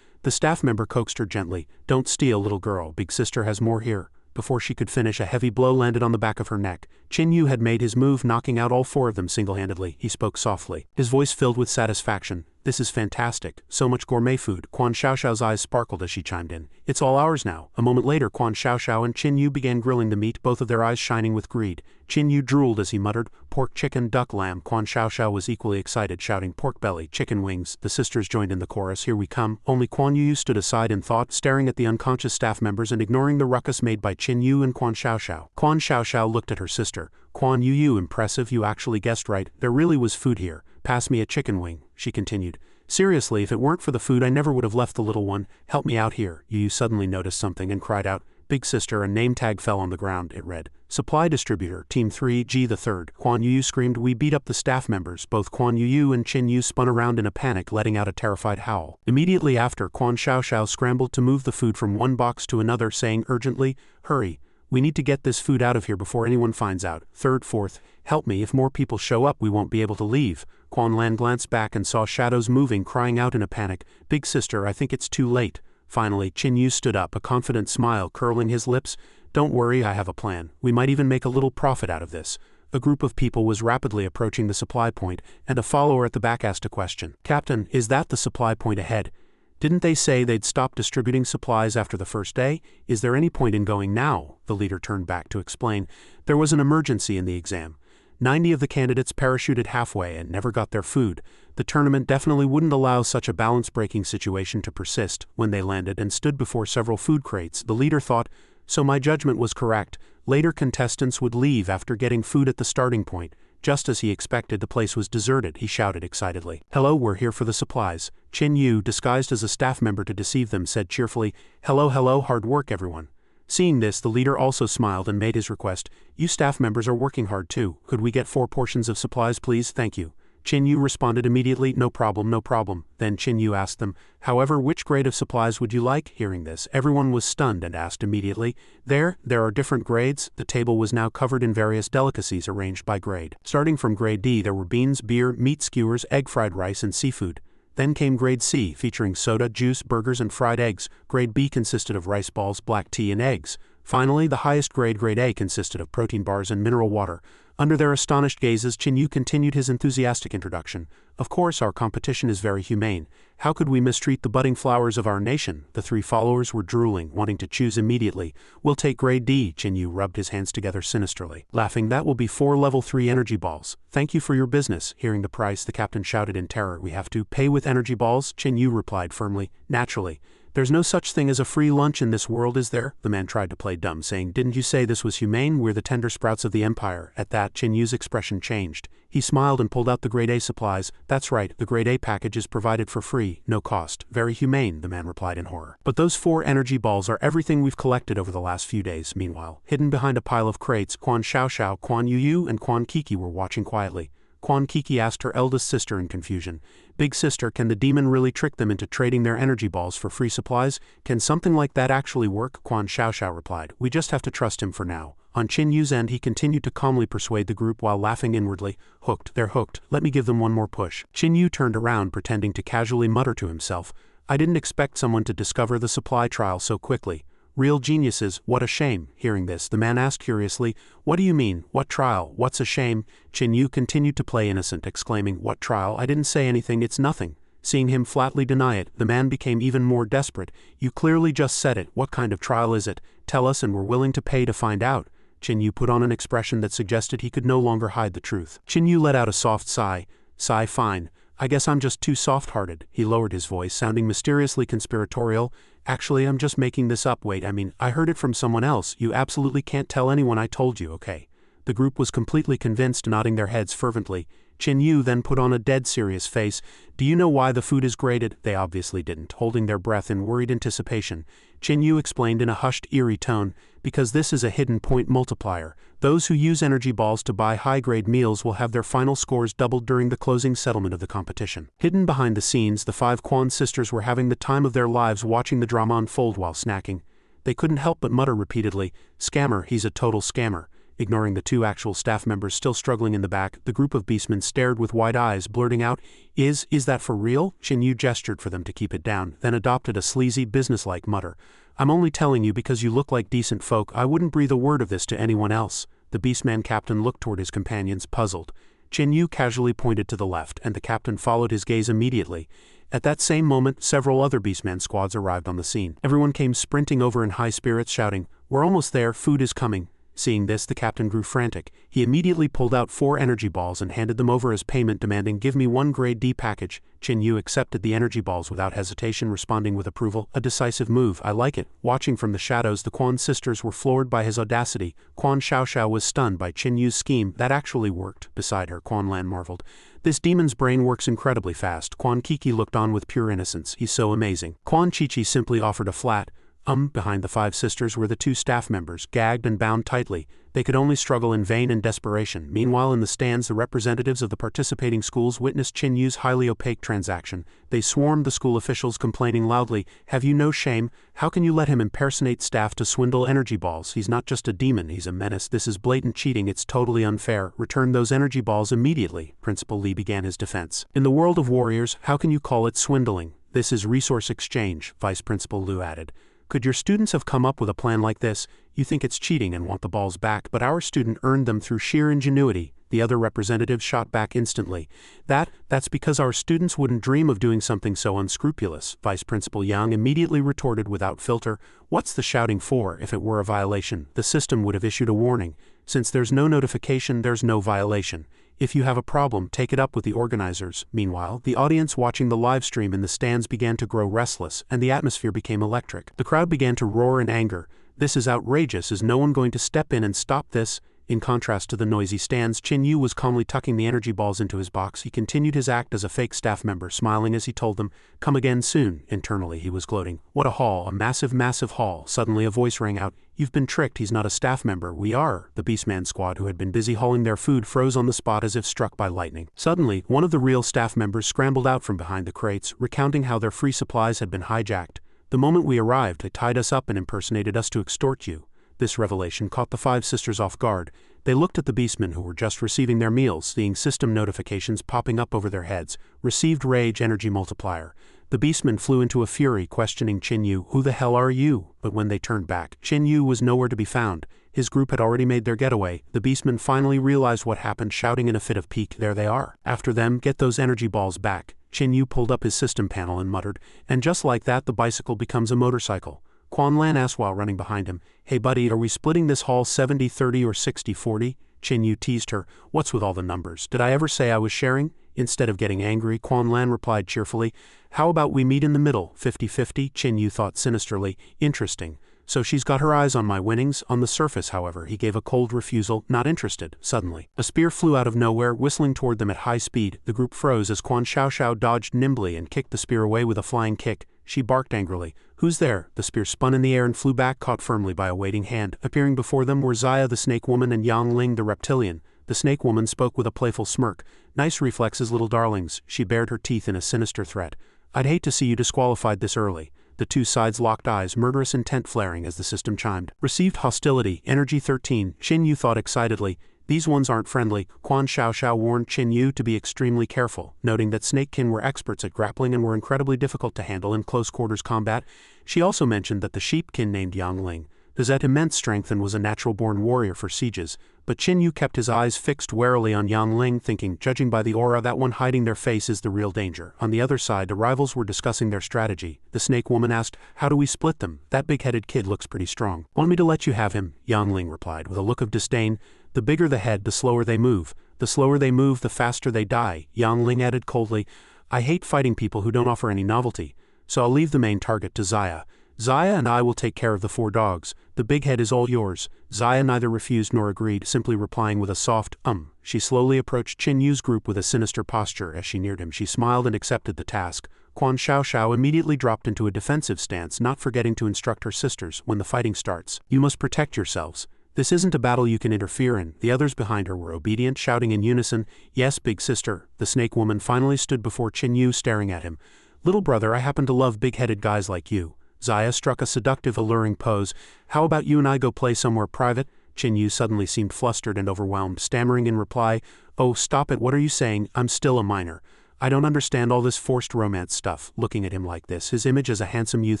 The staff member coaxed her gently. Don't steal, little girl. Big sister has more here. Before she could finish, a heavy blow landed on the back of her neck. Qin Yu had made his move, knocking out all 4 of them single-handedly. He spoke softly, his voice filled with satisfaction. This is fantastic. So much gourmet food. Quan Xiaoxiao's eyes sparkled as she chimed in. It's all ours now. A moment later, Quan Xiaoxiao and Qin Yu began grilling the meat, both of their eyes shining with greed. Qin Yu drooled as he muttered, pork, chicken, duck, lamb. Quan Xiaoxiao was equally excited, shouting, pork belly, chicken wings. The sisters joined in the chorus, here we come. Only Quan Yu stood aside in thought, staring at the unconscious staff members and ignoring the ruckus made by Qin Yu and Quan Xiaoxiao. Quan Xiaoxiao looked at her sister. Quan Yu, impressive, you actually guessed right. There really was food here. Pass me a chicken wing, she continued. Seriously, if it weren't for the food I never would have left the little one. Help me out here. Yu suddenly noticed something and cried out. Big sister, a name tag fell on the ground. It read, Supply Distributor, Team 3, G the 3rd. Quan Yu screamed, we beat up the staff members. Both Quan Yu and Qin Yu spun around in a panic, letting out a terrified howl. Immediately after, Quan Xiaoxiao scrambled to move the food from one box to another, saying urgently, hurry. We need to get this food out of here before anyone finds out. 3rd, 4th, help me. If more people show up, we won't be able to leave. Quan Lan glanced back and saw shadows moving, crying out in a panic, Big sister, I think it's too late. Finally, Qin Yu stood up, a confident smile curling his lips. Don't worry, I have a plan. We might even make a little profit out of this. A group of people was rapidly approaching the supply point, and a follower at the back asked a question. Captain, is that the supply point ahead? Didn't they say they'd stop distributing supplies after the first day? Is there any point in going now? The leader turned back to explain. There was an emergency in the exam. 90 of the candidates parachuted halfway and never got their food. The tournament definitely wouldn't allow such a balance-breaking situation to persist. When they landed and stood before several food crates, the leader thought, so my judgment was correct. Later contestants would leave after getting food at the starting point. Just as he expected, the place was deserted. He shouted excitedly, hello, we're here for the supplies. Qin Yu, disguised as a staff member to deceive them, said cheerfully, hello, hello, hard work everyone. Seeing this, the leader also smiled and made his request. You staff members are working hard too. Could we get 4 portions of supplies please? Thank you. Qin Yu responded immediately, no problem, no problem. Then Qin Yu asked them, however, which grade of supplies would you like? Hearing this, everyone was stunned and asked immediately, there are different grades. The table was now covered in various delicacies arranged by grade. Starting from grade D, there were beans, beer, meat skewers, egg fried rice and seafood. Then came Grade C, featuring soda, juice, burgers, and fried eggs. Grade B consisted of rice balls, black tea, and eggs. Finally, the highest grade, Grade A, consisted of protein bars and mineral water. Under their astonished gazes, Chin-Yu continued his enthusiastic introduction. Of course, our competition is very humane. How could we mistreat the budding flowers of our nation? The three followers were drooling, wanting to choose immediately. We'll take Grade D, Chin-Yu rubbed his hands together sinisterly. Laughing, that will be 4 level 3 energy balls. Thank you for your business. Hearing the price, the captain shouted in terror. We have to pay with energy balls? Chin-Yu replied firmly. Naturally. There's no such thing as a free lunch in this world, is there? The man tried to play dumb, saying, didn't you say this was humane? We're the tender sprouts of the empire. At that, Chin-Yu's expression changed. He smiled and pulled out the Grade A supplies. That's right, the Grade A package is provided for free, no cost. Very humane, the man replied in horror. But those 4 energy balls are everything we've collected over the last few days. Meanwhile, hidden behind a pile of crates, Quan Xiaoxiao, Quan Yuyu, and Quan Kiki were watching quietly. Quan Kiki asked her eldest sister in confusion. Big sister, can the demon really trick them into trading their energy balls for free supplies? Can something like that actually work? Quan Xiaoxiao replied. We just have to trust him for now. On Chin-Yu's end, he continued to calmly persuade the group while laughing inwardly. Hooked, they're hooked. Let me give them one more push. Chin-Yu turned around, pretending to casually mutter to himself. I didn't expect someone to discover the supply trial so quickly. Real geniuses, what a shame. Hearing this, the man asked curiously, what do you mean, what trial, what's a shame? Chin-Yu continued to play innocent, exclaiming, what trial? I didn't say anything, it's nothing. Seeing him flatly deny it, the man became even more desperate. You clearly just said it, what kind of trial is it? Tell us and we're willing to pay to find out. Chin-Yu put on an expression that suggested he could no longer hide the truth. Chin-Yu let out a soft sigh. Sigh, fine. I guess I'm just too soft-hearted. He lowered his voice, sounding mysteriously conspiratorial. Actually, I'm just making this up. Wait, I heard it from someone else. You absolutely can't tell anyone I told you, okay? The group was completely convinced, nodding their heads fervently. Chin-Yu then put on a dead serious face. Do you know why the food is graded? They obviously didn't, holding their breath in worried anticipation. Chin-Yu explained in a hushed, eerie tone, because this is a hidden point multiplier. Those who use energy balls to buy high-grade meals will have their final scores doubled during the closing settlement of the competition. Hidden behind the scenes, the 5 Quan sisters were having the time of their lives watching the drama unfold while snacking. They couldn't help but mutter repeatedly, "Scammer, he's a total scammer." Ignoring the 2 actual staff members still struggling in the back, the group of beastmen stared with wide eyes, blurting out, Is that for real? Chin-Yu gestured for them to keep it down, then adopted a sleazy, businesslike mutter. I'm only telling you because you look like decent folk. I wouldn't breathe a word of this to anyone else. The beastman captain looked toward his companions, puzzled. Chin-Yu casually pointed to the left, and the captain followed his gaze immediately. At that same moment, several other beastman squads arrived on the scene. Everyone came sprinting over in high spirits, shouting, We're almost there, food is coming. Seeing this, the captain grew frantic. He immediately pulled out 4 energy balls and handed them over as payment, demanding, Give me 1 Grade D package. Chin-Yu accepted the energy balls without hesitation, responding with approval. A decisive move, I like it. Watching from the shadows, the Quan sisters were floored by his audacity. Quan Xiaoxiao was stunned by Chin-Yu's scheme. That actually worked. Beside her, Quan Lan marveled. This demon's brain works incredibly fast. Quan Kiki looked on with pure innocence. He's so amazing. Quan Chi-Chi simply offered a flat, Behind the 5 sisters were the 2 staff members, gagged and bound tightly. They could only struggle in vain and desperation. Meanwhile, in the stands, the representatives of the participating schools witnessed Chin-Yu's highly opaque transaction. They swarmed the school officials, complaining loudly, Have you no shame? How can you let him impersonate staff to swindle energy balls? He's not just a demon, he's a menace. This is blatant cheating, it's totally unfair. Return those energy balls immediately. Principal Li began his defense. In the world of warriors, how can you call it swindling? This is resource exchange, Vice Principal Liu added. Could your students have come up with a plan like this? You think it's cheating and want the balls back, but our student earned them through sheer ingenuity. The other representative shot back instantly. That's because our students wouldn't dream of doing something so unscrupulous. Vice Principal Yang immediately retorted without filter. What's the shouting for? If it were a violation, the system would have issued a warning. Since there's no notification, there's no violation. If you have a problem, take it up with the organizers. Meanwhile, the audience watching the live stream in the stands began to grow restless, and the atmosphere became electric. The crowd began to roar in anger. This is outrageous. Is no one going to step in and stop this? In contrast to the noisy stands, Chin-Yu was calmly tucking the energy balls into his box. He continued his act as a fake staff member, smiling as he told them, Come again soon. Internally, he was gloating. What a haul, a massive, massive haul. Suddenly a voice rang out. You've been tricked, he's not a staff member. We are. The Beastman squad, who had been busy hauling their food, froze on the spot as if struck by lightning. Suddenly, one of the real staff members scrambled out from behind the crates, recounting how their free supplies had been hijacked. The moment we arrived, they tied us up and impersonated us to extort you. This revelation caught the 5 sisters off guard. They looked at the beastmen who were just receiving their meals, seeing system notifications popping up over their heads. Received rage energy multiplier. The beastmen flew into a fury, questioning Qin Yu, "Who the hell are you?" But when they turned back, Qin Yu was nowhere to be found. His group had already made their getaway. The beastmen finally realized what happened, shouting in a fit of pique, "There they are. After them, get those energy balls back." Qin Yu pulled up his system panel and muttered, and just like that the bicycle becomes a motorcycle. Quan Lan asked while running behind him, "Hey buddy, are we splitting this haul 70-30 or 60-40? Qin Yu teased her, "What's with all the numbers? Did I ever say I was sharing?" Instead of getting angry, Quan Lan replied cheerfully, "How about we meet in the middle, 50-50? Qin Yu thought sinisterly, "Interesting. So she's got her eyes on my winnings." On the surface, however, he gave a cold refusal, not interested. Suddenly, a spear flew out of nowhere, whistling toward them at high speed. The group froze as Quan Xiaoxiao dodged nimbly and kicked the spear away with a flying kick. She barked angrily, "Who's there?" The spear spun in the air and flew back, caught firmly by a waiting hand. Appearing before them were Xia the snake woman and Yang Ling the reptilian. The snake woman spoke with a playful smirk. "Nice reflexes, little darlings." She bared her teeth in a sinister threat. "I'd hate to see you disqualified this early." The two sides locked eyes, murderous intent flaring as the system chimed. Received hostility, energy 13. Qin Yu thought excitedly, "These ones aren't friendly." Quan Xiaoxiao warned Qin Yu to be extremely careful, noting that snakekin were experts at grappling and were incredibly difficult to handle in close-quarters combat. She also mentioned that the sheepkin named Yang Ling possessed immense strength and was a natural-born warrior for sieges, but Qin Yu kept his eyes fixed warily on Yang Ling, thinking, judging by the aura, that one hiding their face is the real danger. On the other side, the rivals were discussing their strategy. The snake woman asked, "How do we split them? That big-headed kid looks pretty strong." "Want me to let you have him?" Yang Ling replied, with a look of disdain. "The bigger the head, the slower they move. The slower they move, the faster they die." Yang Ling added coldly, "I hate fighting people who don't offer any novelty, so I'll leave the main target to Xia. Xia and I will take care of the 4 dogs. The big head is all yours." Xia neither refused nor agreed, simply replying with a soft, She slowly approached Qin Yu's group with a sinister posture. As she neared him, she smiled and accepted the task. Quan Xiaoxiao immediately dropped into a defensive stance, not forgetting to instruct her sisters, "When the fighting starts, you must protect yourselves. This isn't a battle you can interfere in." The others behind her were obedient, shouting in unison, "Yes, big sister." The snake woman finally stood before Qin Yu, staring at him. "Little brother, I happen to love big-headed guys like you." Xia struck a seductive, alluring pose. "How about you and I go play somewhere private?" Qin Yu suddenly seemed flustered and overwhelmed, stammering in reply, "Oh, stop it, what are you saying? I'm still a minor. I don't understand all this forced romance stuff." Looking at him like this, his image as a handsome youth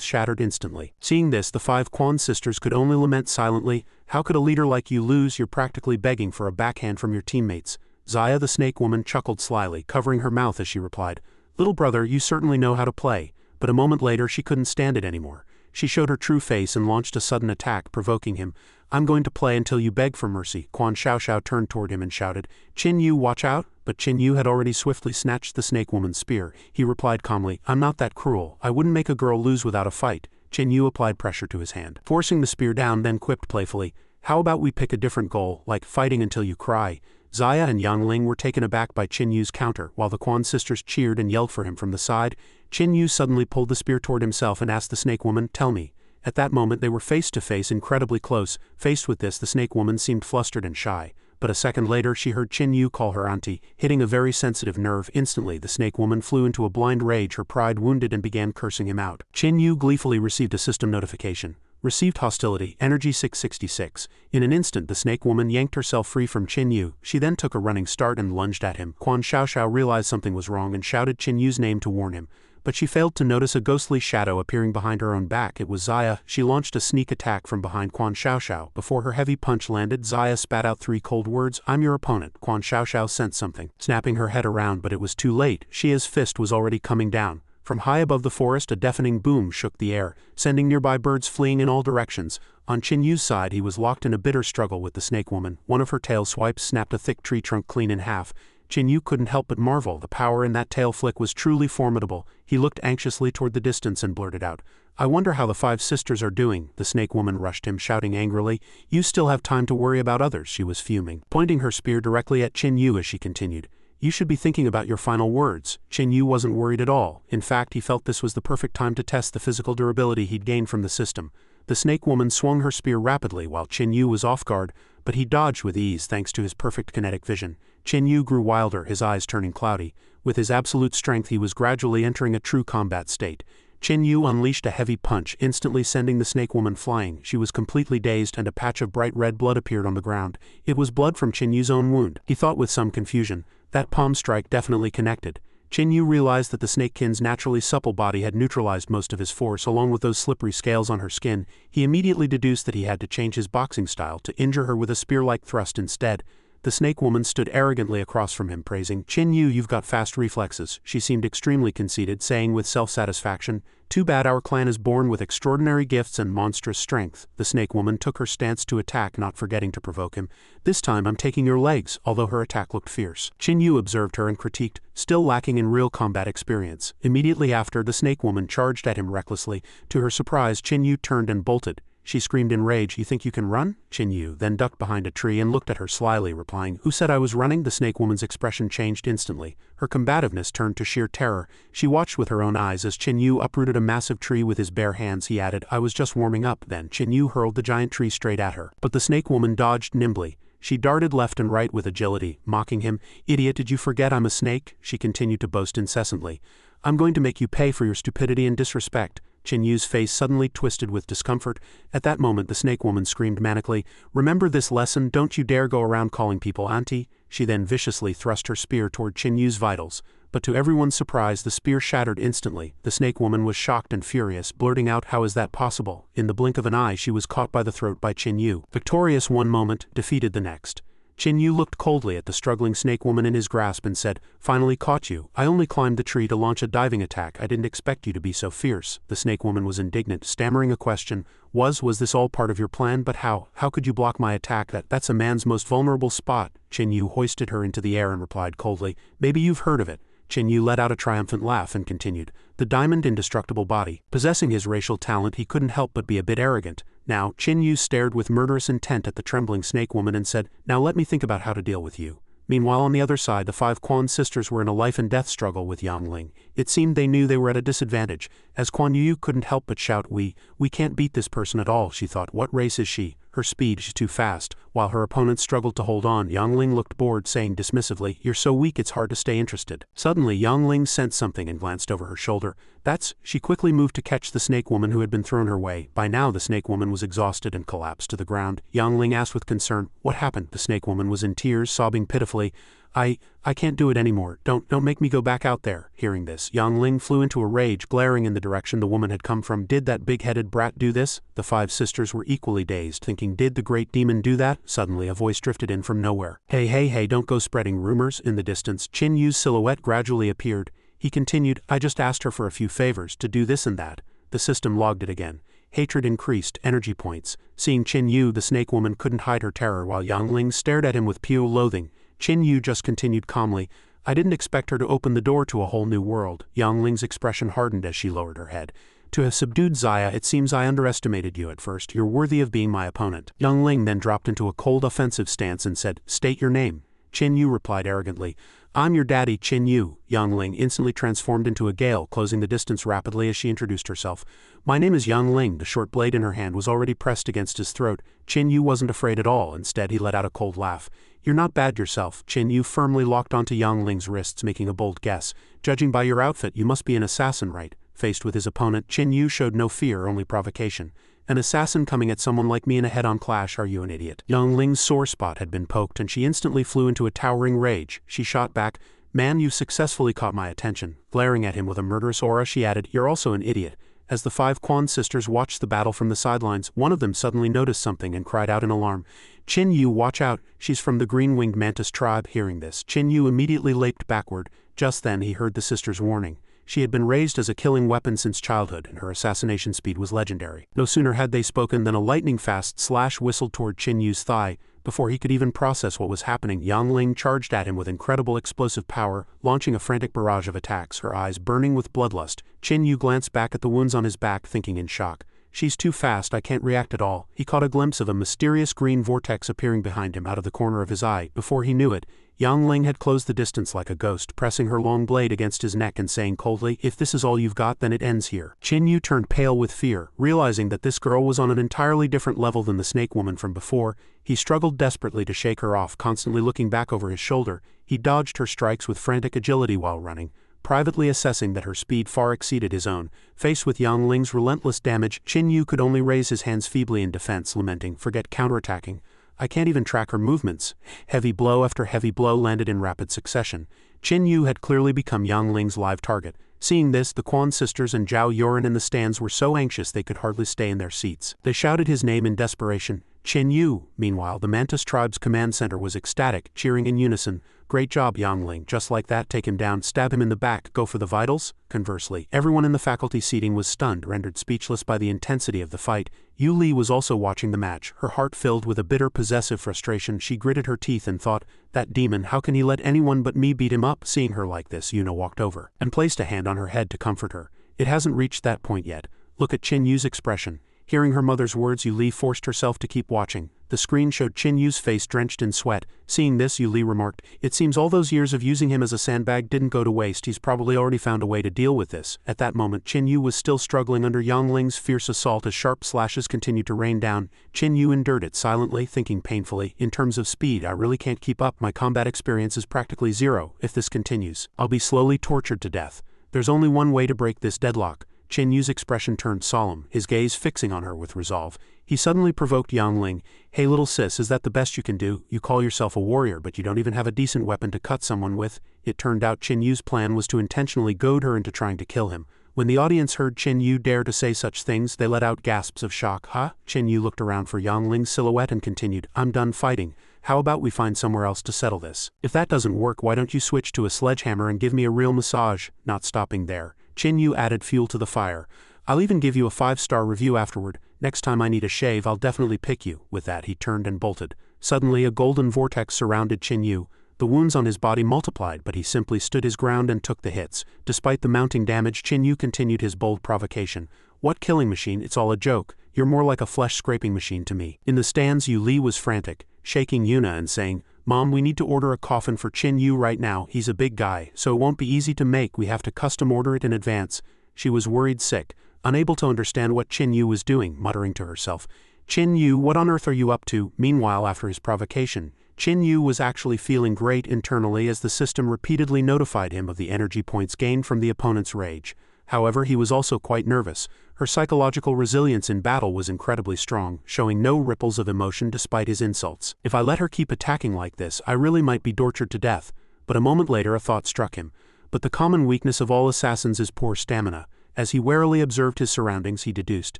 shattered instantly. Seeing this, the 5 Quan sisters could only lament silently, "How could a leader like you lose? You're practically begging for a backhand from your teammates." Xia the snake woman chuckled slyly, covering her mouth as she replied, "Little brother, you certainly know how to play." But a moment later she couldn't stand it anymore. She showed her true face and launched a sudden attack, provoking him. "I'm going to play until you beg for mercy." Quan Xiaoxiao turned toward him and shouted, "Qin Yu, watch out!" But Qin Yu had already swiftly snatched the snake woman's spear. He replied calmly, "I'm not that cruel. I wouldn't make a girl lose without a fight." Qin Yu applied pressure to his hand, forcing the spear down, then quipped playfully, "How about we pick a different goal, like fighting until you cry?" Xia and Yang Ling were taken aback by Qin Yu's counter, while the Quan sisters cheered and yelled for him from the side. Qin Yu suddenly pulled the spear toward himself and asked the snake woman, "Tell me." At that moment they were face to face, incredibly close. Faced with this, the snake woman seemed flustered and shy. But a second later she heard Qin Yu call her auntie, hitting a very sensitive nerve. Instantly the snake woman flew into a blind rage, her pride wounded, and began cursing him out. Qin Yu gleefully received a system notification. Received hostility, energy 666. In an instant the snake woman yanked herself free from Qin Yu. She then took a running start and lunged at him. Quan Xiaoxiao realized something was wrong and shouted Qin Yu's name to warn him. But she failed to notice a ghostly shadow appearing behind her own back. It was Xia. She launched a sneak attack from behind Quan Xiaoxiao. Before her heavy punch landed, Xia spat out 3 cold words, "I'm your opponent." Quan Xiaoxiao sensed something, snapping her head around, but it was too late. Xia's fist was already coming down. From high above the forest a deafening boom shook the air, sending nearby birds fleeing in all directions. On Qin Yu's side he was locked in a bitter struggle with the snake woman. One of her tail swipes snapped a thick tree trunk clean in half. Qin Yu couldn't help but marvel. The power in that tail flick was truly formidable. He looked anxiously toward the distance and blurted out, "I wonder how the 5 sisters are doing." The snake woman rushed him, shouting angrily, "You still have time to worry about others." She was fuming, pointing her spear directly at Qin Yu as she continued, "You should be thinking about your final words." Qin Yu wasn't worried at all. In fact, he felt this was the perfect time to test the physical durability he'd gained from the system. The snake woman swung her spear rapidly while Qin Yu was off guard, but he dodged with ease thanks to his perfect kinetic vision. Qin Yu grew wilder, his eyes turning cloudy. With his absolute strength he was gradually entering a true combat state. Chen Yu unleashed a heavy punch, instantly sending the snake woman flying. She was completely dazed and a patch of bright red blood appeared on the ground. It was blood from Chen Yu's own wound. He thought with some confusion. That palm strike definitely connected. Chen Yu realized that the snakekin's naturally supple body had neutralized most of his force along with those slippery scales on her skin. He immediately deduced that he had to change his boxing style to injure her with a spear-like thrust instead. The snake woman stood arrogantly across from him, praising, "Chen Yu, you've got fast reflexes." She seemed extremely conceited, saying with self-satisfaction, "Too bad our clan is born with extraordinary gifts and monstrous strength." The snake woman took her stance to attack, not forgetting to provoke him. "This time I'm taking your legs," although her attack looked fierce. Chen Yu observed her and critiqued, still lacking in real combat experience. Immediately after, the snake woman charged at him recklessly. To her surprise, Chen Yu turned and bolted. She screamed in rage, "You think you can run?" Chen Yu then ducked behind a tree and looked at her slyly, replying, "Who said I was running?" The snake woman's expression changed instantly. Her combativeness turned to sheer terror. She watched with her own eyes as Chen Yu uprooted a massive tree with his bare hands. He added, "I was just warming up." Then Chen Yu hurled the giant tree straight at her. But the snake woman dodged nimbly. She darted left and right with agility, mocking him. "Idiot, did you forget I'm a snake?" She continued to boast incessantly. "I'm going to make you pay for your stupidity and disrespect." Chen Yu's face suddenly twisted with discomfort. At that moment the snake woman screamed manically, "Remember this lesson, don't you dare go around calling people auntie." She then viciously thrust her spear toward Chen Yu's vitals. But to everyone's surprise the spear shattered instantly. The snake woman was shocked and furious, blurting out, "How is that possible?" In the blink of an eye she was caught by the throat by Chen Yu. Victorious one moment, defeated the next. Chen Yu looked coldly at the struggling snake woman in his grasp and said, "Finally caught you. I only climbed the tree to launch a diving attack. I didn't expect you to be so fierce." The snake woman was indignant, stammering a question. Was this all part of your plan? But how? How could you block my attack? That's a man's most vulnerable spot." Chen Yu hoisted her into the air and replied coldly, "Maybe you've heard of it." Chen Yu let out a triumphant laugh and continued, "The diamond indestructible body." Possessing his racial talent, he couldn't help but be a bit arrogant. Now, Chen Yu stared with murderous intent at the trembling snake woman and said, "Now let me think about how to deal with you." Meanwhile, on the other side, the 5 Quan sisters were in a life-and-death struggle with Yangling. It seemed they knew they were at a disadvantage. As Quan Yu couldn't help but shout, We can't beat this person at all," she thought. "What race is she? Her speed is too fast." While her opponents struggled to hold on, Yangling looked bored, saying dismissively, "You're so weak it's hard to stay interested." Suddenly, Yangling sensed something and glanced over her shoulder. "That's..." She quickly moved to catch the snake woman who had been thrown her way. By now, the snake woman was exhausted and collapsed to the ground. Yangling asked with concern, "What happened?" The snake woman was in tears, sobbing pitifully. I can't do it anymore. Don't make me go back out there." Hearing this, Yangling flew into a rage, glaring in the direction the woman had come from. "Did that big-headed brat do this?" The 5 sisters were equally dazed, thinking, "Did the great demon do that?" Suddenly, a voice drifted in from nowhere. Hey, don't go spreading rumors." In the distance, Chen Yu's silhouette gradually appeared. He continued, "I just asked her for a few favors, to do this and that." The system logged it again. Hatred increased, energy points. Seeing Chen Yu, the snake woman couldn't hide her terror while Yangling stared at him with pure loathing. Chen Yu just continued calmly, "I didn't expect her to open the door to a whole new world." Yangling's expression hardened as she lowered her head. "To have subdued Xia, it seems I underestimated you at first. You're worthy of being my opponent." Yangling then dropped into a cold offensive stance and said, "State your name." Chen Yu replied arrogantly, "I'm your daddy, Chen Yu." Yangling instantly transformed into a gale, closing the distance rapidly as she introduced herself. "My name is Yangling." The short blade in her hand was already pressed against his throat. Chen Yu wasn't afraid at all. Instead, he let out a cold laugh. "You're not bad yourself." Chen Yu firmly locked onto Yangling's wrists, making a bold guess. "Judging by your outfit, you must be an assassin, right?" Faced with his opponent, Chen Yu showed no fear, only provocation. "An assassin coming at someone like me in a head-on clash? Are you an idiot?" Yangling's sore spot had been poked, and she instantly flew into a towering rage. She shot back, "Man, you've successfully caught my attention." Glaring at him with a murderous aura, she added, "You're also an idiot." As the 5 Quan sisters watched the battle from the sidelines, one of them suddenly noticed something and cried out in alarm, "Chen Yu, watch out, she's from the green-winged mantis tribe." Hearing this, Chen Yu immediately leaped backward. Just then he heard the sisters' warning. She had been raised as a killing weapon since childhood, and her assassination speed was legendary. No sooner had they spoken than a lightning-fast slash whistled toward Chen Yu's thigh. Before he could even process what was happening, Yangling charged at him with incredible explosive power, launching a frantic barrage of attacks, her eyes burning with bloodlust. Chen Yu glanced back at the wounds on his back, thinking in shock, "She's too fast, I can't react at all." He caught a glimpse of a mysterious green vortex appearing behind him out of the corner of his eye. Before he knew it, Yangling had closed the distance like a ghost, pressing her long blade against his neck and saying coldly, "If this is all you've got, then it ends here." Chen Yu turned pale with fear, realizing that this girl was on an entirely different level than the snake woman from before. He struggled desperately to shake her off, constantly looking back over his shoulder. He dodged her strikes with frantic agility while running. privately assessing that her speed far exceeded his own. Faced with Yang Ling's relentless damage, Qin Yu could only raise his hands feebly in defense, lamenting, "Forget counterattacking. I can't even track her movements." Heavy blow after heavy blow landed in rapid succession. Qin Yu had clearly become Yang Ling's live target. Seeing this, the Quan sisters and Zhao Yuran in the stands were so anxious they could hardly stay in their seats. They shouted his name in desperation. "Qin Yu!" Meanwhile, the Mantis tribe's command center was ecstatic, cheering in unison. "Great job, Yang Ling. Just like that, take him down, stab him in the back, go for the vitals." Conversely, everyone in the faculty seating was stunned, rendered speechless by the intensity of the fight. Yu Li was also watching the match, her heart filled with a bitter, possessive frustration. She gritted her teeth and thought, "That demon, how can he let anyone but me beat him up?" Seeing her like this, Yuna walked over and placed a hand on her head to comfort her. "It hasn't reached that point yet. Look at Qin Yu's expression." Hearing her mother's words, Yu Li forced herself to keep watching. The screen showed Qin Yu's face drenched in sweat. Seeing this, Yu Li remarked, "It seems all those years of using him as a sandbag didn't go to waste. He's probably already found a way to deal with this." At that moment, Qin Yu was still struggling under Yang Ling's fierce assault as sharp slashes continued to rain down. Qin Yu endured it silently, thinking painfully, "In terms of speed, I really can't keep up. My combat experience is practically zero. If this continues, I'll be slowly tortured to death. There's only one way to break this deadlock." Qin Yu's expression turned solemn, his gaze fixing on her with resolve. He suddenly provoked Yang Ling. "Hey little sis, is that the best you can do? You call yourself a warrior, but you don't even have a decent weapon to cut someone with." It turned out Qin Yu's plan was to intentionally goad her into trying to kill him. When the audience heard Qin Yu dare to say such things, they let out gasps of shock. "Huh?" Qin Yu looked around for Yang Ling's silhouette and continued, "I'm done fighting. How about we find somewhere else to settle this? If that doesn't work, why don't you switch to a sledgehammer and give me a real massage?" Not stopping there, Qin Yu added fuel to the fire. "I'll even give you a 5-star review afterward. Next time I need a shave, I'll definitely pick you." With that, he turned and bolted. Suddenly, a golden vortex surrounded Qin Yu. The wounds on his body multiplied, but he simply stood his ground and took the hits. Despite the mounting damage, Qin Yu continued his bold provocation. "What killing machine? It's all a joke. You're more like a flesh-scraping machine to me." In the stands, Yu Li was frantic, shaking Yuna and saying, "Mom, we need to order a coffin for Qin Yu right now. He's a big guy, so it won't be easy to make. We have to custom order it in advance." She was worried sick, unable to understand what Qin Yu was doing, muttering to herself, "Qin Yu, what on earth are you up to?" Meanwhile, after his provocation, Qin Yu was actually feeling great internally as the system repeatedly notified him of the energy points gained from the opponent's rage. However, he was also quite nervous. Her psychological resilience in battle was incredibly strong, showing no ripples of emotion despite his insults. "If I let her keep attacking like this, I really might be tortured to death." But a moment later a thought struck him. But the common weakness of all assassins is poor stamina. As he warily observed his surroundings, he deduced,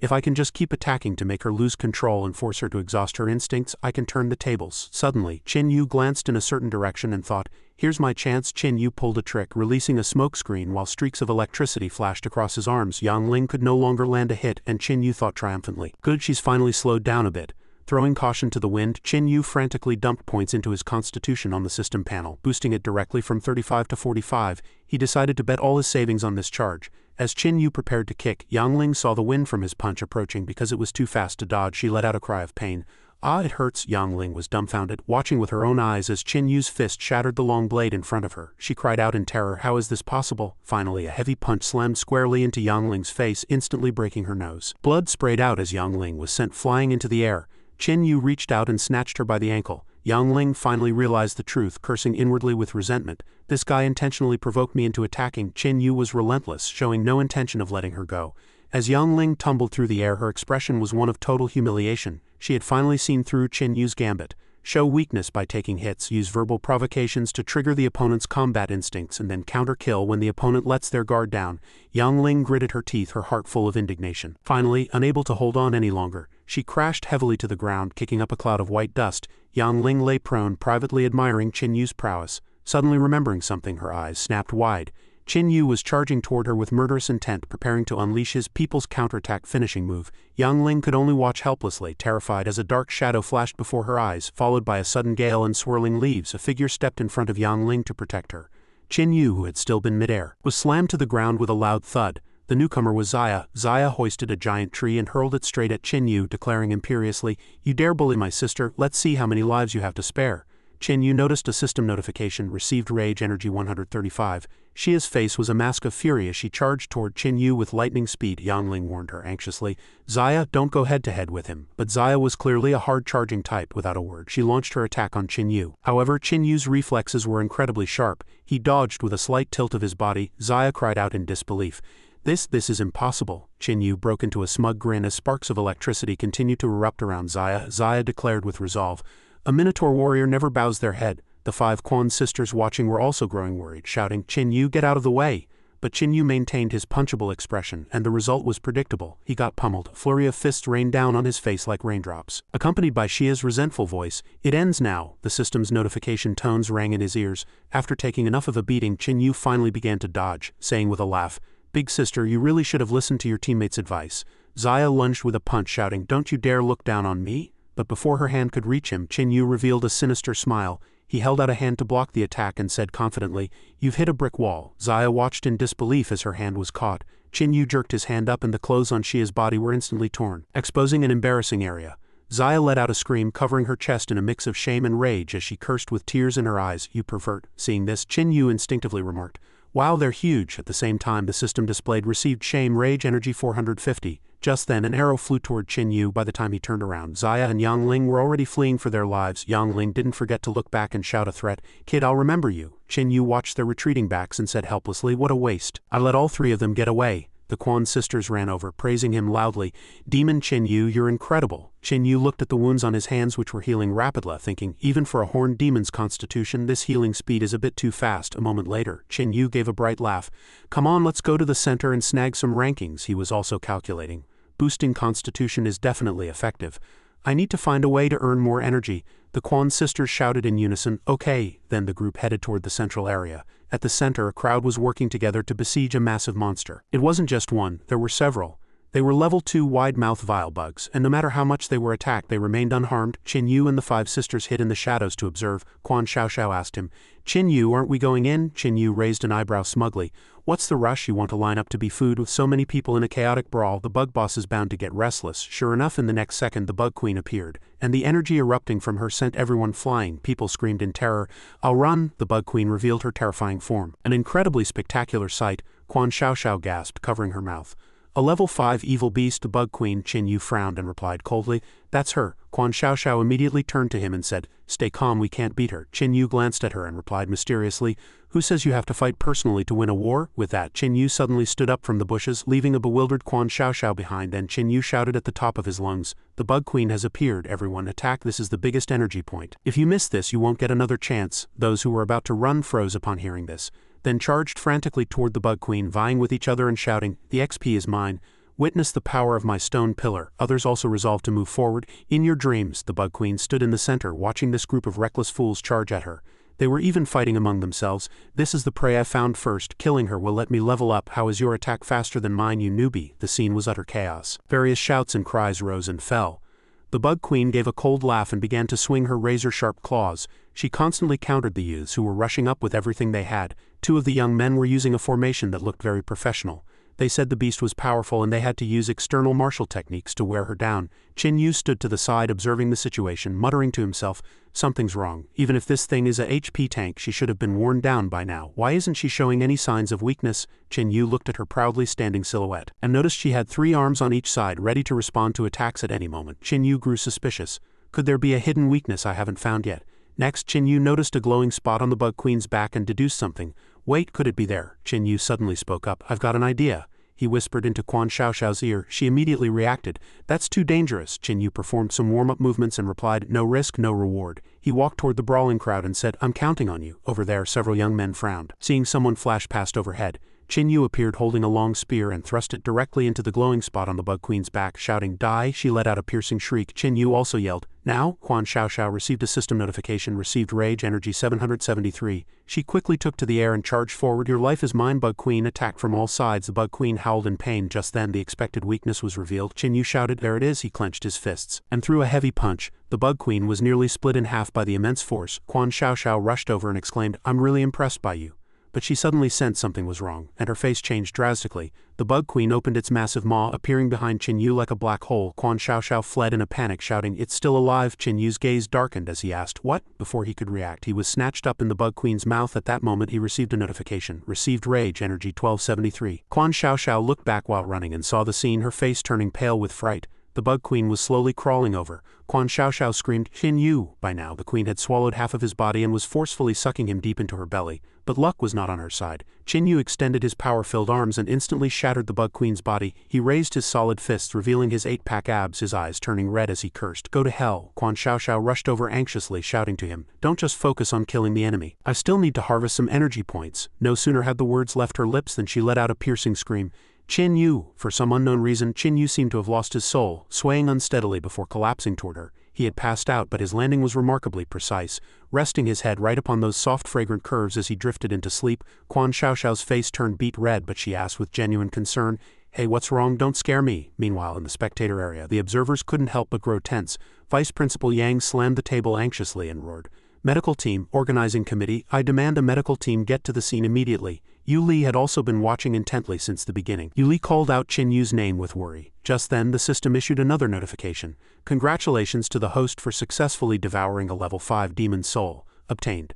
"If I can just keep attacking to make her lose control and force her to exhaust her instincts, I can turn the tables." Suddenly, Qin Yu glanced in a certain direction and thought, "Here's my chance." Qin Yu pulled a trick, releasing a smoke screen while streaks of electricity flashed across his arms. Yang Ling could no longer land a hit, and Qin Yu thought triumphantly, "Good, she's finally slowed down a bit." Throwing caution to the wind, Qin Yu frantically dumped points into his constitution on the system panel, boosting it directly from 35 to 45. He decided to bet all his savings on this charge. As Qin Yu prepared to kick, Yang Ling saw the wind from his punch approaching. Because it was too fast to dodge, she let out a cry of pain. "Ah, it hurts." Yang Ling was dumbfounded, watching with her own eyes as Qin Yu's fist shattered the long blade in front of her. She cried out in terror, "How is this possible?" Finally, a heavy punch slammed squarely into Yang Ling's face, instantly breaking her nose. Blood sprayed out as Yang Ling was sent flying into the air. Qin Yu reached out and snatched her by the ankle. Yang Ling finally realized the truth, cursing inwardly with resentment. "This guy intentionally provoked me into attacking." Qin Yu was relentless, showing no intention of letting her go. As Yang Ling tumbled through the air, her expression was one of total humiliation. She had finally seen through Qin Yu's gambit. Show weakness by taking hits, use verbal provocations to trigger the opponent's combat instincts, and then counter-kill when the opponent lets their guard down. Yang Ling gritted her teeth, her heart full of indignation. Finally, unable to hold on any longer, she crashed heavily to the ground, kicking up a cloud of white dust. Yang Ling lay prone, privately admiring Qin Yu's prowess. Suddenly remembering something, her eyes snapped wide. Qin Yu was charging toward her with murderous intent, preparing to unleash his people's counterattack finishing move. Yang Ling could only watch helplessly, terrified, as a dark shadow flashed before her eyes, followed by a sudden gale and swirling leaves. A figure stepped in front of Yang Ling to protect her. Qin Yu, who had still been midair, was slammed to the ground with a loud thud. The newcomer was Xia. Xia hoisted a giant tree and hurled it straight at Qin Yu, declaring imperiously, "You dare bully my sister? Let's see how many lives you have to spare." Chen Yu noticed a system notification, received rage energy 135. Xia's face was a mask of fury as she charged toward Chen Yu with lightning speed. Yangling warned her anxiously, "Xia, don't go head-to-head with him." But Xia was clearly a hard-charging type. Without a word, she launched her attack on Chen Yu. However, Chen Yu's reflexes were incredibly sharp. He dodged with a slight tilt of his body. Xia cried out in disbelief. This is impossible." Chen Yu broke into a smug grin as sparks of electricity continued to erupt around Xia. Xia declared with resolve, "A Minotaur warrior never bows their head." The 5 Quan sisters watching were also growing worried, shouting, "Chen Yu, get out of the way!" But Chen Yu maintained his punchable expression, and the result was predictable. He got pummeled. A flurry of fists rained down on his face like raindrops. Accompanied by Xia's resentful voice, "It ends now." The system's notification tones rang in his ears. After taking enough of a beating, Chen Yu finally began to dodge, saying with a laugh, "Big sister, you really should have listened to your teammates' advice." Xia lunged with a punch, shouting, "Don't you dare look down on me!" But before her hand could reach him, Chen Yu revealed a sinister smile. He held out a hand to block the attack and said confidently, "You've hit a brick wall." Xia watched in disbelief as her hand was caught. Chen Yu jerked his hand up and the clothes on Xia's body were instantly torn, exposing an embarrassing area. Xia let out a scream, covering her chest in a mix of shame and rage as she cursed with tears in her eyes, "You pervert." Seeing this, Chen Yu instinctively remarked, "Wow, they're huge." At the same time, the system displayed received shame rage energy 450. Just then, an arrow flew toward Chen Yu. By the time he turned around, Xia and Yangling were already fleeing for their lives. Yangling didn't forget to look back and shout a threat, "Kid, I'll remember you." Chen Yu watched their retreating backs and said helplessly, "What a waste. I let all 3 of them get away." The Quan sisters ran over, praising him loudly. "Demon Chen Yu, you're incredible." Chen Yu looked at the wounds on his hands, which were healing rapidly, thinking, even for a horned demon's constitution, this healing speed is a bit too fast. A moment later, Chen Yu gave a bright laugh. "Come on, let's go to the center and snag some rankings." He was also calculating. Boosting constitution is definitely effective. I need to find a way to earn more energy. The Quan sisters shouted in unison, "Okay." Then the group headed toward the central area. At the center, a crowd was working together to besiege a massive monster. It wasn't just one, there were several. They were level 2 wide-mouth vile bugs, and no matter how much they were attacked, they remained unharmed. Chen Yu and the 5 sisters hid in the shadows to observe. Quan Xiaoxiao asked him, "Chen Yu, aren't we going in?" Chen Yu raised an eyebrow smugly. "What's the rush? You want to line up to be food with so many people in a chaotic brawl? The bug boss is bound to get restless." Sure enough, in the next second the bug queen appeared, and the energy erupting from her sent everyone flying. People screamed in terror. "I'll run!" The bug queen revealed her terrifying form. An incredibly spectacular sight. Quan Xiaoxiao gasped, covering her mouth. "A level 5 evil beast," the bug queen. Chen Yu frowned and replied coldly, "That's her." Quan Xiaoxiao immediately turned to him and said, "Stay calm, we can't beat her." Chen Yu glanced at her and replied mysteriously, "Who says you have to fight personally to win a war?" With that, Chen Yu suddenly stood up from the bushes, leaving a bewildered Quan Xiaoxiao behind. Then Chen Yu shouted at the top of his lungs, "The bug queen has appeared, everyone attack, this is the biggest energy point. If you miss this you won't get another chance." Those who were about to run froze upon hearing this, then charged frantically toward the bug queen, vying with each other and shouting, "The XP is mine. Witness the power of my stone pillar." Others also resolved to move forward. In your dreams, the bug queen stood in the center, watching this group of reckless fools charge at her. They were even fighting among themselves. "This is the prey I found first. Killing her will let me level up. How is your attack faster than mine, you newbie?" The scene was utter chaos. Various shouts and cries rose and fell. The bug queen gave a cold laugh and began to swing her razor-sharp claws. She constantly countered the youths who were rushing up with everything they had. 2 of the young men were using a formation that looked very professional. They said the beast was powerful and they had to use external martial techniques to wear her down. Chen Yu stood to the side observing the situation, muttering to himself, "Something's wrong. Even if this thing is a HP tank, she should have been worn down by now. Why isn't she showing any signs of weakness?" Chen Yu looked at her proudly standing silhouette, and noticed she had 3 arms on each side, ready to respond to attacks at any moment. Chen Yu grew suspicious. Could there be a hidden weakness I haven't found yet? Next, Chen Yu noticed a glowing spot on the bug queen's back and deduced something. Wait, could it be there? Chen Yu suddenly spoke up. "I've got an idea." He whispered into Quan Xiaoxiao's ear. She immediately reacted. "That's too dangerous." Chen Yu performed some warm-up movements and replied, "No risk, no reward." He walked toward the brawling crowd and said, "I'm counting on you." Over there, several young men frowned. Seeing someone flash past overhead, Chen Yu appeared holding a long spear and thrust it directly into the glowing spot on the bug queen's back, shouting, "Die!" She let out a piercing shriek. Chen Yu also yelled, "Now!" Quan Xiaoxiao received a system notification, received rage energy 773. She quickly took to the air and charged forward. "Your life is mine, bug queen." Attacked from all sides, the bug queen howled in pain. Just then the expected weakness was revealed. Chen Yu shouted, "There it is." He clenched his fists and threw a heavy punch. The bug queen was nearly split in half by the immense force. Quan Xiaoxiao rushed over and exclaimed, "I'm really impressed by you. but she suddenly sensed something was wrong, and her face changed drastically. The Bug Queen opened its massive maw, appearing behind Qin Yu like a black hole. Quan Xiaoxiao fled in a panic, shouting, "It's still alive!" Qin Yu's gaze darkened as he asked, "What?" Before he could react, he was snatched up in the Bug Queen's mouth. At that moment he received a notification. Received Rage Energy 1273. Quan Xiaoxiao looked back while running and saw the scene, her face turning pale with fright. The Bug Queen was slowly crawling over. Quan Xiaoxiao screamed, "Qin Yu!" By now the Queen had swallowed half of his body and was forcefully sucking him deep into her belly. But luck was not on her side. Qin Yu extended his power-filled arms and instantly shattered the Bug Queen's body. He raised his solid fists, revealing his 8-pack abs, his eyes turning red as he cursed. "Go to hell!" Quan Xiaoxiao rushed over anxiously, shouting to him, "Don't just focus on killing the enemy. I still need to harvest some energy points." No sooner had the words left her lips than she let out a piercing scream. "Qin Yu!" For some unknown reason, Qin Yu seemed to have lost his soul, swaying unsteadily before collapsing toward her. He had passed out, but his landing was remarkably precise, resting his head right upon those soft fragrant curves as he drifted into sleep. Quan Xiaoxiao's face turned beet red, but she asked with genuine concern, "Hey, what's wrong? Don't scare me." Meanwhile, in the spectator area, the observers couldn't help but grow tense. Vice Principal Yang slammed the table anxiously and roared, "Medical team, organizing committee, I demand a medical team get to the scene immediately." Yu Li had also been watching intently since the beginning. Yu Li called out Qin Yu's name with worry. Just then, the system issued another notification. "Congratulations to the host for successfully devouring a level 5 demon soul. Obtained.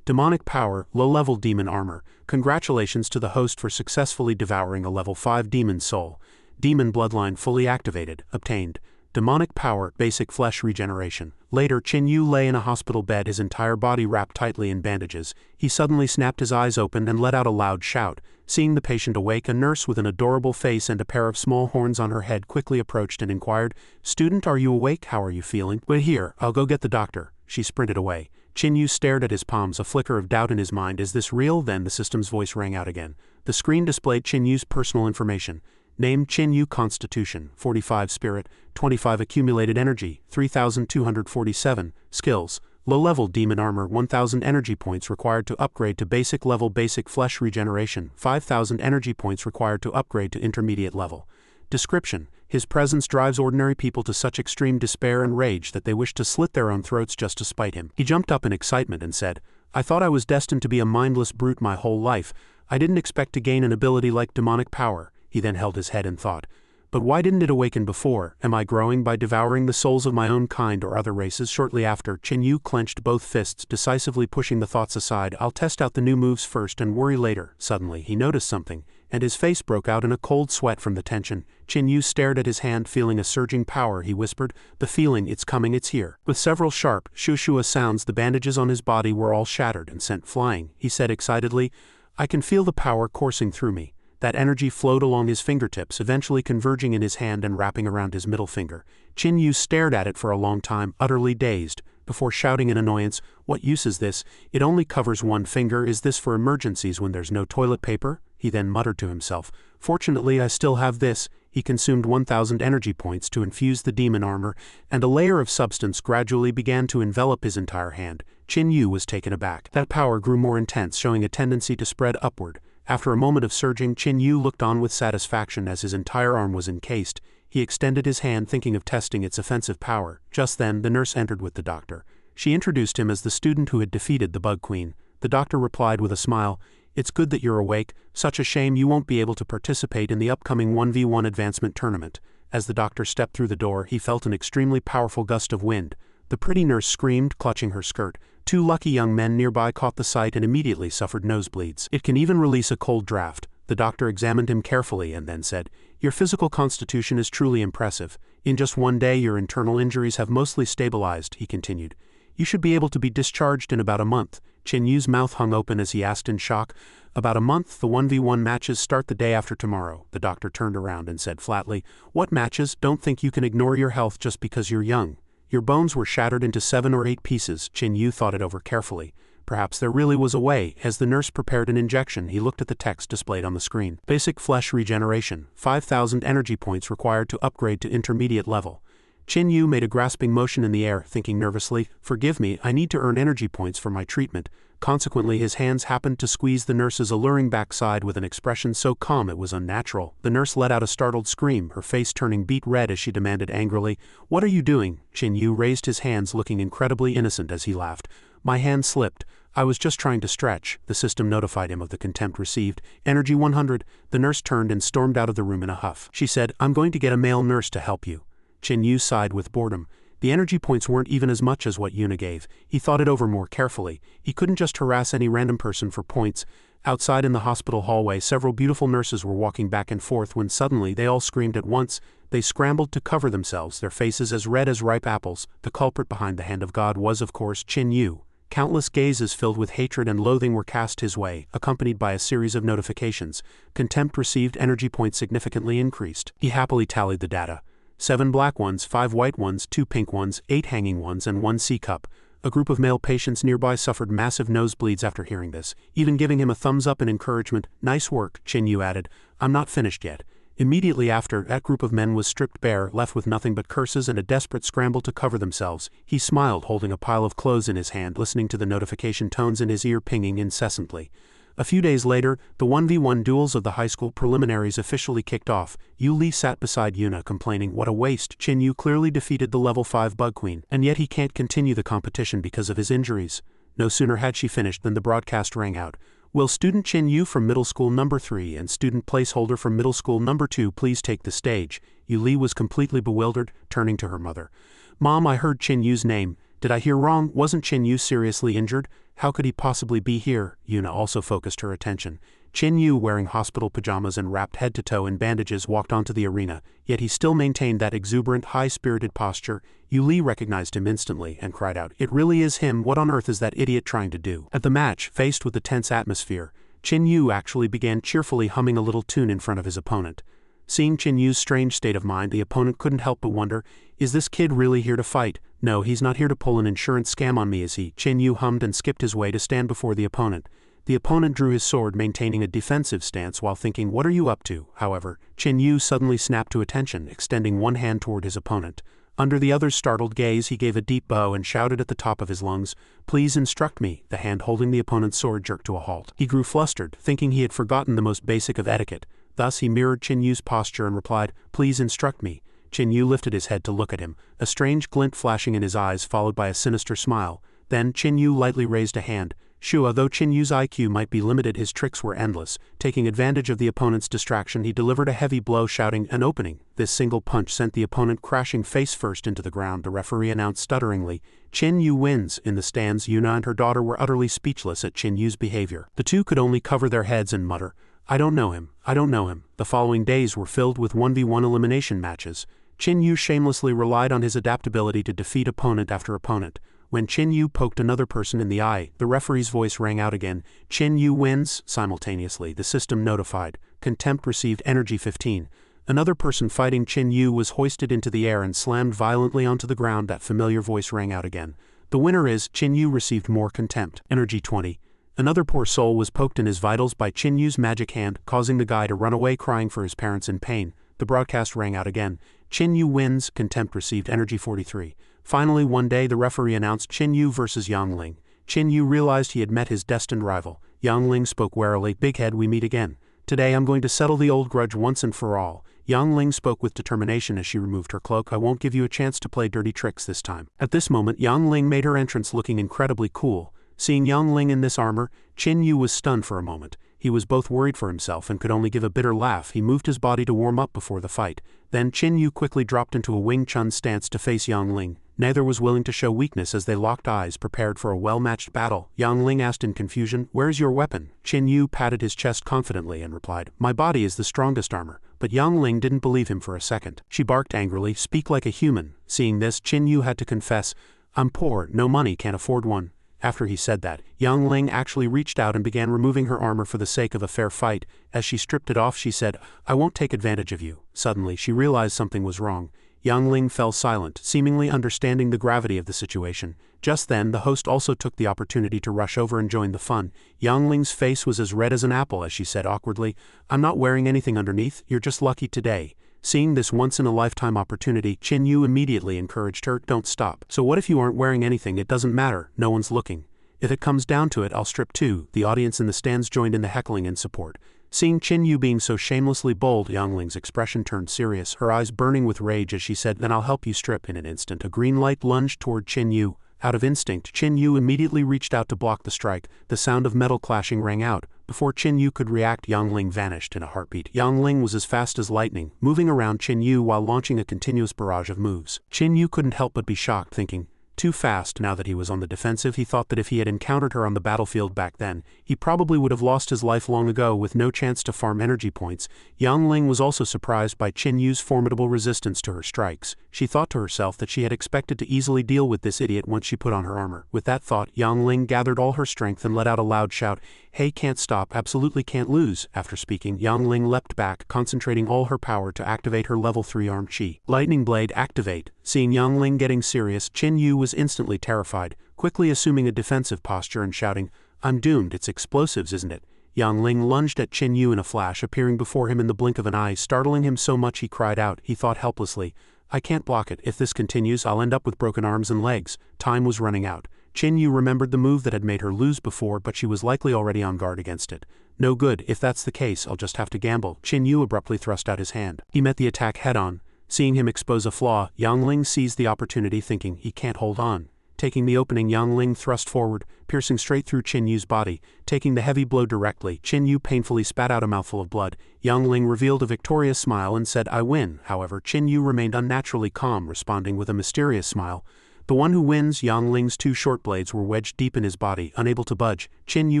Demonic power, low-level demon armor. Congratulations to the host for successfully devouring a level 5 demon soul. Demon bloodline fully activated. Obtained. Demonic power, basic flesh regeneration." Later, Qin Yu lay in a hospital bed, his entire body wrapped tightly in bandages. He suddenly snapped his eyes open and let out a loud shout. Seeing the patient awake, a nurse with an adorable face and a pair of small horns on her head quickly approached and inquired, "Student, are you awake? How are you feeling?" "Wait here, I'll go get the doctor." She sprinted away. Qin Yu stared at his palms, a flicker of doubt in his mind. Is this real? Then the system's voice rang out again. The screen displayed Qin Yu's personal information. Name: Qin Yu, Constitution 45, Spirit 25, Accumulated Energy 3247, Skills: Low-level demon armor 1000 energy points required to upgrade to basic level. Basic flesh regeneration 5000 energy points required to upgrade to intermediate level. Description: His presence drives ordinary people to such extreme despair and rage that they wish to slit their own throats just to spite him. He jumped up in excitement and said, "I thought I was destined to be a mindless brute my whole life. I didn't expect to gain an ability like demonic power." He then held his head and thought, "But why didn't it awaken before? Am I growing by devouring the souls of my own kind or other races?" Shortly after, Qin Yu clenched both fists, decisively pushing the thoughts aside. "I'll test out the new moves first and worry later." Suddenly, he noticed something, and his face broke out in a cold sweat from the tension. Qin Yu stared at his hand, feeling a surging power. He whispered, "The feeling, it's coming, it's here." With several sharp, shua sounds, the bandages on his body were all shattered and sent flying. He said excitedly, "I can feel the power coursing through me." That energy flowed along his fingertips, eventually converging in his hand and wrapping around his middle finger. Qin Yu stared at it for a long time, utterly dazed, before shouting in annoyance, "What use is this? It only covers one finger. Is this for emergencies when there's no toilet paper?" He then muttered to himself, "Fortunately I still have this." He consumed 1000 energy points to infuse the demon armor, and a layer of substance gradually began to envelop his entire hand. Qin Yu was taken aback. That power grew more intense, showing a tendency to spread upward. After a moment of surging, Qin Yu looked on with satisfaction as his entire arm was encased. He extended his hand, thinking of testing its offensive power. Just then, the nurse entered with the doctor. She introduced him as the student who had defeated the Bug Queen. The doctor replied with a smile, "It's good that you're awake. Such a shame you won't be able to participate in the upcoming 1v1 advancement tournament." As the doctor stepped through the door, he felt an extremely powerful gust of wind. The pretty nurse screamed, clutching her skirt. Two lucky young men nearby caught the sight and immediately suffered nosebleeds. "It can even release a cold draft." The doctor examined him carefully and then said, "Your physical constitution is truly impressive. In just one day your internal injuries have mostly stabilized," he continued. "You should be able to be discharged in about a month." Qin Yu's mouth hung open as he asked in shock, "About a month? The 1v1 matches start the day after tomorrow." The doctor turned around and said flatly, "What matches? Don't think you can ignore your health just because you're young. Your bones were shattered into 7 or 8 pieces." Qin Yu thought it over carefully. Perhaps there really was a way. As the nurse prepared an injection, he looked at the text displayed on the screen. Basic flesh regeneration, 5000 energy points required to upgrade to intermediate level. Qin Yu made a grasping motion in the air, thinking nervously, "Forgive me, I need to earn energy points for my treatment." Consequently, his hands happened to squeeze the nurse's alluring backside with an expression so calm it was unnatural. The nurse let out a startled scream, her face turning beet red as she demanded angrily, "What are you doing?" Qin Yu raised his hands, looking incredibly innocent as he laughed. "My hand slipped. I was just trying to stretch, the system notified him of the contempt received. Energy 100, the nurse turned and stormed out of the room in a huff. She said, I'm going to get a male nurse to help you. Yu sighed with boredom. The energy points weren't even as much as what Yuna gave. He thought it over more carefully. He couldn't just harass any random person for points. Outside in the hospital hallway, several beautiful nurses were walking back and forth when suddenly they all screamed at once. They scrambled to cover themselves, their faces as red as ripe apples. The culprit behind the hand of God was, of course, Yu. Countless gazes filled with hatred and loathing were cast his way, accompanied by a series of notifications. Contempt received, energy points significantly increased. He happily tallied the data. 7 black ones, 5 white ones, 2 pink ones, 8 hanging ones, and 1 C-cup. A group of male patients nearby suffered massive nosebleeds after hearing this, even giving him a thumbs up in encouragement. Nice work, Yu added. I'm not finished yet. Immediately after, that group of men was stripped bare, left with nothing but curses and a desperate scramble to cover themselves. He smiled, holding a pile of clothes in his hand, listening to the notification tones in his ear pinging incessantly. A few days later, the 1v1 duels of the high school preliminaries officially kicked off. Yu Li sat beside Yuna complaining, what a waste. Yu clearly defeated the level 5 bug queen, and yet he can't continue the competition because of his injuries. No sooner had she finished than the broadcast rang out. Will student Yu from middle school number 3 and student placeholder from middle school number 2 please take the stage? Yu Li was completely bewildered, turning to her mother. Mom, I heard Yu's name. Did I hear wrong? Wasn't Yu seriously injured? How could he possibly be here? Yuna also focused her attention. Yu, wearing hospital pajamas and wrapped head to toe in bandages, walked onto the arena, yet he still maintained that exuberant, high-spirited posture. Yu Li recognized him instantly and cried out, it really is him, what on earth is that idiot trying to do? At the match, faced with the tense atmosphere, Yu actually began cheerfully humming a little tune in front of his opponent. Seeing Yu's strange state of mind, the opponent couldn't help but wonder, is this kid really here to fight? No, he's not here to pull an insurance scam on me, is he? Yu hummed and skipped his way to stand before the opponent. The opponent drew his sword, maintaining a defensive stance while thinking, what are you up to? However, Yu suddenly snapped to attention, extending one hand toward his opponent. Under the other's startled gaze, he gave a deep bow and shouted at the top of his lungs, please instruct me. The hand holding the opponent's sword jerked to a halt. He grew flustered, thinking he had forgotten the most basic of etiquette. Thus he mirrored Yu's posture and replied, please instruct me. Yu lifted his head to look at him, a strange glint flashing in his eyes followed by a sinister smile. Then Yu lightly raised a hand. Shua, though Yu's IQ might be limited, his tricks were endless. Taking advantage of the opponent's distraction, he delivered a heavy blow, shouting, an opening. This single punch sent the opponent crashing face first into the ground. The referee announced stutteringly, Yu wins. In the stands, Yuna and her daughter were utterly speechless at Yu's behavior. The two could only cover their heads and mutter, I don't know him, I don't know him. The following days were filled with 1v1 elimination matches. Yu shamelessly relied on his adaptability to defeat opponent after opponent. When Yu poked another person in the eye, the referee's voice rang out again, Yu wins. Simultaneously, the system notified, contempt received, energy 15. Another person fighting Yu was hoisted into the air and slammed violently onto the ground. That familiar voice rang out again. The winner is, Yu received more contempt, energy 20. Another poor soul was poked in his vitals by Yu's magic hand, causing the guy to run away crying for his parents in pain. The broadcast rang out again. Yu wins, contempt received, energy 43. Finally, one day the referee announced Yu versus Yangling. Yu realized he had met his destined rival. Yangling spoke warily, big head, we meet again. Today I'm going to settle the old grudge once and for all. Yangling spoke with determination as she removed her cloak. I won't give you a chance to play dirty tricks this time. At this moment, Yangling made her entrance looking incredibly cool. Seeing Yangling in this armor, Yu was stunned for a moment. He was both worried for himself and could only give a bitter laugh. He moved his body to warm up before the fight. Then Yu quickly dropped into a Wing Chun stance to face Yangling. Neither was willing to show weakness as they locked eyes, prepared for a well-matched battle. Yangling asked in confusion, where's your weapon? Yu patted his chest confidently and replied, my body is the strongest armor. But Yangling didn't believe him for a second. She barked angrily, speak like a human. Seeing this, Yu had to confess, I'm poor, no money, can't afford one. After he said that, Yangling actually reached out and began removing her armor for the sake of a fair fight. As she stripped it off, she said, I won't take advantage of you. Suddenly, she realized something was wrong. Yangling fell silent, seemingly understanding the gravity of the situation. Just then, the host also took the opportunity to rush over and join the fun. Yangling's face was as red as an apple as she said awkwardly, I'm not wearing anything underneath, you're just lucky today. Seeing this once-in-a-lifetime opportunity, Yu immediately encouraged her, don't stop. So what if you aren't wearing anything? It doesn't matter, no one's looking. If it comes down to it, I'll strip too. The audience in the stands joined in the heckling in support. Seeing Yu being so shamelessly bold, Yangling's expression turned serious, her eyes burning with rage as she said, then I'll help you strip. In an instant, a green light lunged toward Yu. Out of instinct, Qin Yu immediately reached out to block the strike. The sound of metal clashing rang out. Before Qin Yu could react, Yang Ling vanished in a heartbeat. Yang Ling was as fast as lightning, moving around Qin Yu while launching a continuous barrage of moves. Qin Yu couldn't help but be shocked, thinking, too fast. Now that he was on the defensive, he thought that if he had encountered her on the battlefield back then, he probably would have lost his life long ago with no chance to farm energy points. Yang Ling was also surprised by Qin Yu's formidable resistance to her strikes. She thought to herself that she had expected to easily deal with this idiot once she put on her armor. With that thought, Yang Ling gathered all her strength and let out a loud shout, "Hey, can't stop, absolutely can't lose." After speaking, Yang Ling leapt back, concentrating all her power to activate her level 3 arm chi. Lightning Blade, activate. Seeing Yang Ling getting serious, Qin Yu was instantly terrified, quickly assuming a defensive posture and shouting, "I'm doomed, it's explosives, isn't it?" Yang Ling lunged at Qin Yu in a flash, appearing before him in the blink of an eye, startling him so much he cried out. He thought helplessly, "I can't block it. If this continues, I'll end up with broken arms and legs." Time was running out. Qin Yu remembered the move that had made her lose before, but she was likely already on guard against it. No good, if that's the case, I'll just have to gamble. Qin Yu abruptly thrust out his hand. He met the attack head-on. Seeing him expose a flaw, Yang Ling seized the opportunity, thinking, he can't hold on. Taking the opening, Yang Ling thrust forward, piercing straight through Qin Yu's body. Taking the heavy blow directly, Qin Yu painfully spat out a mouthful of blood. Yang Ling revealed a victorious smile and said, "I win." However, Qin Yu remained unnaturally calm, responding with a mysterious smile. The one who wins. Yang Ling's 2 short blades were wedged deep in his body, unable to budge. Qin Yu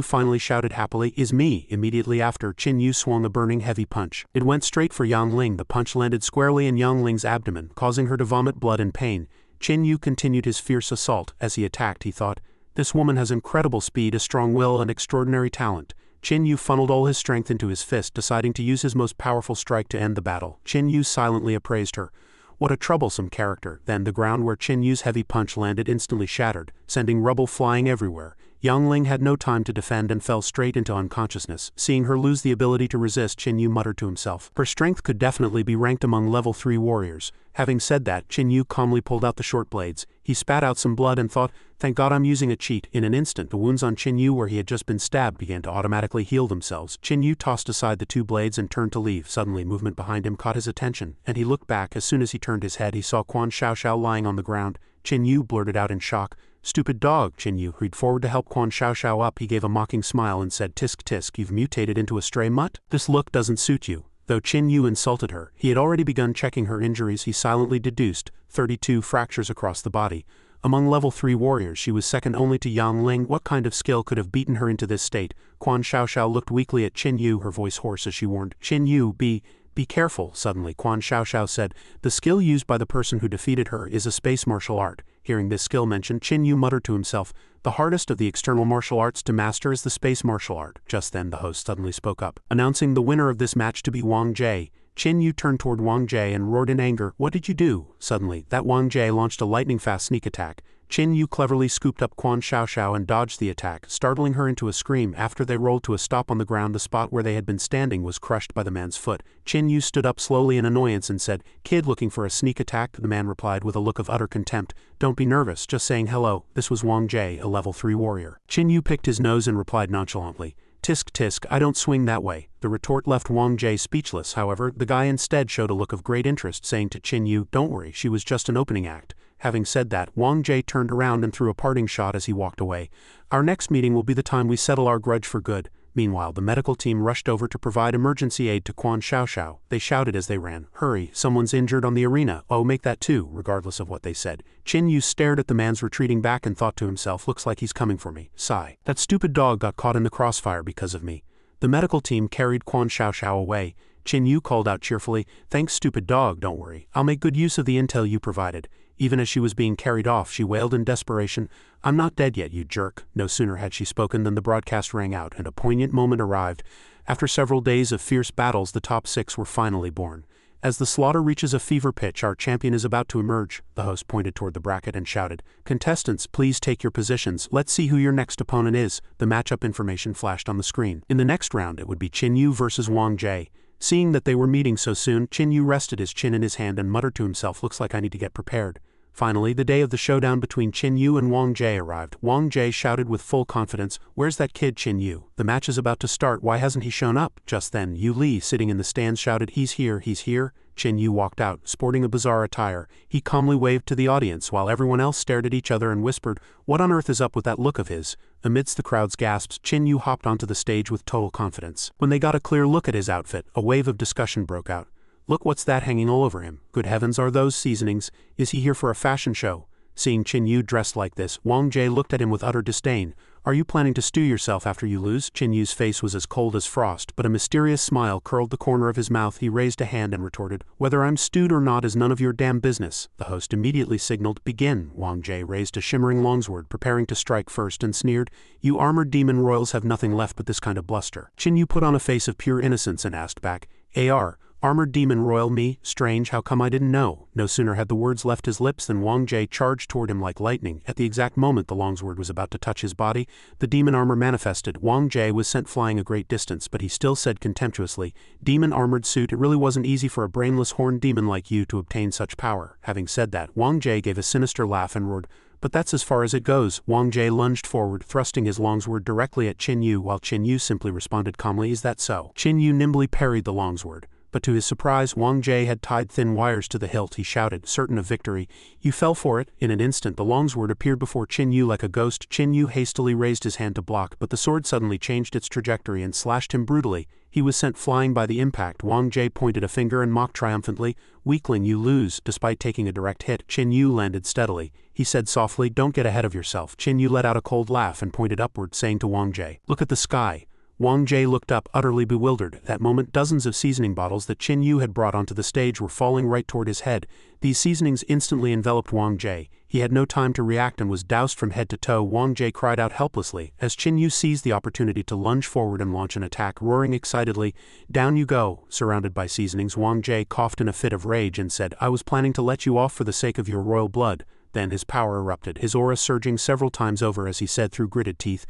finally shouted happily, "Is me." Immediately after, Qin Yu swung a burning heavy punch. It went straight for Yang Ling. The punch landed squarely in Yang Ling's abdomen, causing her to vomit blood in pain. Qin Yu continued his fierce assault. As he attacked, he thought, "This woman has incredible speed, a strong will, and extraordinary talent." Qin Yu funneled all his strength into his fist, deciding to use his most powerful strike to end the battle. Qin Yu silently appraised her. What a troublesome character. Then the ground where Qin Yu's heavy punch landed instantly shattered, sending rubble flying everywhere. Yang Ling had no time to defend and fell straight into unconsciousness. Seeing her lose the ability to resist, Qin Yu muttered to himself, her strength could definitely be ranked among level 3 warriors. Having said that, Qin Yu calmly pulled out the short blades. He spat out some blood and thought, thank God I'm using a cheat. In an instant, the wounds on Qin Yu where he had just been stabbed began to automatically heal themselves. Qin Yu tossed aside the 2 blades and turned to leave. Suddenly, movement behind him caught his attention, and he looked back. As soon as he turned his head, he saw Quan Xiaoxiao lying on the ground. Qin Yu blurted out in shock, "Stupid dog." Qin Yu hurried forward to help Quan Xiaoxiao up. He gave a mocking smile and said, "Tisk tisk, you've mutated into a stray mutt? This look doesn't suit you." Though Qin Yu insulted her, he had already begun checking her injuries. He silently deduced 32 fractures across the body. Among level 3 warriors, she was second only to Yang Ling. What kind of skill could have beaten her into this state? Quan Xiaoxiao looked weakly at Qin Yu, her voice hoarse as she warned, "Qin Yu, be careful." Suddenly, Quan Xiaoxiao said, "The skill used by the person who defeated her is a space martial art." Hearing this skill mentioned, Qin Yu muttered to himself, "The hardest of the external martial arts to master is the space martial art." Just then, the host suddenly spoke up, announcing the winner of this match to be Wang Jie. Qin Yu turned toward Wang Jie and roared in anger, "What did you do?" Suddenly, that Wang Jie launched a lightning-fast sneak attack. Qin Yu cleverly scooped up Quan Xiaoxiao and dodged the attack, startling her into a scream. After they rolled to a stop on the ground, the spot where they had been standing was crushed by the man's foot. Qin Yu stood up slowly in annoyance and said, "Kid looking for a sneak attack?" The man replied with a look of utter contempt, "Don't be nervous, just saying hello." This was Wang Jie, a level 3 warrior. Qin Yu picked his nose and replied nonchalantly, "Tisk tisk, I don't swing that way." The retort left Wang Jie speechless. However, the guy instead showed a look of great interest, saying to Qin Yu, "Don't worry, she was just an opening act." Having said that, Wang Jie turned around and threw a parting shot as he walked away. "Our next meeting will be the time we settle our grudge for good." Meanwhile, the medical team rushed over to provide emergency aid to Quan Xiaoxiao. They shouted as they ran, "Hurry, someone's injured on the arena." "Oh, make that too." Regardless of what they said, Qin Yu stared at the man's retreating back and thought to himself, "Looks like he's coming for me." Sigh. "That stupid dog got caught in the crossfire because of me." The medical team carried Quan Xiaoxiao away. Qin Yu called out cheerfully, "Thanks, stupid dog, don't worry. I'll make good use of the intel you provided." Even as she was being carried off, she wailed in desperation, "I'm not dead yet, you jerk." No sooner had she spoken than the broadcast rang out, and a poignant moment arrived. After several days of fierce battles, the top 6 were finally born. As the slaughter reaches a fever pitch, our champion is about to emerge. The host pointed toward the bracket and shouted, "Contestants, please take your positions. Let's see who your next opponent is." The matchup information flashed on the screen. In the next round, it would be Qin Yu versus Wang Jie. Seeing that they were meeting so soon, Qin Yu rested his chin in his hand and muttered to himself, "Looks like I need to get prepared." Finally, the day of the showdown between Qin Yu and Wang Jie arrived. Wang Jie shouted with full confidence, "Where's that kid Qin Yu? The match is about to start, why hasn't he shown up?" Just then, Yu Li, sitting in the stands, shouted, "He's here, he's here." Qin Yu walked out, sporting a bizarre attire. He calmly waved to the audience while everyone else stared at each other and whispered, "What on earth is up with that look of his?" Amidst the crowd's gasps, Qin Yu hopped onto the stage with total confidence. When they got a clear look at his outfit, a wave of discussion broke out. "Look, what's that hanging all over him? Good heavens, are those seasonings? Is he here for a fashion show?" Seeing Qin Yu dressed like this, Wang Jie looked at him with utter disdain. "Are you planning to stew yourself after you lose?" Qin Yu's face was as cold as frost, but a mysterious smile curled the corner of his mouth. He raised a hand and retorted, "Whether I'm stewed or not is none of your damn business." The host immediately signaled, "Begin." Wang Jie raised a shimmering longsword, preparing to strike first, and sneered, "You armored demon royals have nothing left but this kind of bluster." Qin Yu put on a face of pure innocence and asked back, "Armored demon royal me? Strange, how come I didn't know?" No sooner had the words left his lips than Wang Jie charged toward him like lightning. At the exact moment the longsword was about to touch his body, the demon armor manifested. Wang Jie was sent flying a great distance, but he still said contemptuously, "Demon armored suit, it really wasn't easy for a brainless horned demon like you to obtain such power." Having said that, Wang Jie gave a sinister laugh and roared, "But that's as far as it goes." Wang Jie lunged forward, thrusting his longsword directly at Qin Yu, while Qin Yu simply responded calmly, "Is that so?" Qin Yu nimbly parried the longsword. But to his surprise, Wang Jie had tied thin wires to the hilt. He shouted, certain of victory, "You fell for it." In an instant the longsword appeared before Qin Yu like a ghost. Qin Yu hastily raised his hand to block, but the sword suddenly changed its trajectory and slashed him brutally. He was sent flying by the impact. Wang Jie pointed a finger and mocked triumphantly, "Weakling, you lose." Despite taking a direct hit, Qin Yu landed steadily. He said softly, "Don't get ahead of yourself." Qin Yu let out a cold laugh and pointed upward, saying to Wang Jie, "Look at the sky." Wang Jie looked up, utterly bewildered. At that moment, dozens of seasoning bottles that Qin Yu had brought onto the stage were falling right toward his head. These seasonings instantly enveloped Wang Jie. He had no time to react and was doused from head to toe. Wang Jie cried out helplessly, as Qin Yu seized the opportunity to lunge forward and launch an attack, roaring excitedly, "Down you go." Surrounded by seasonings, Wang Jie coughed in a fit of rage and said, "I was planning to let you off for the sake of your royal blood." Then his power erupted, his aura surging several times over as he said through gritted teeth,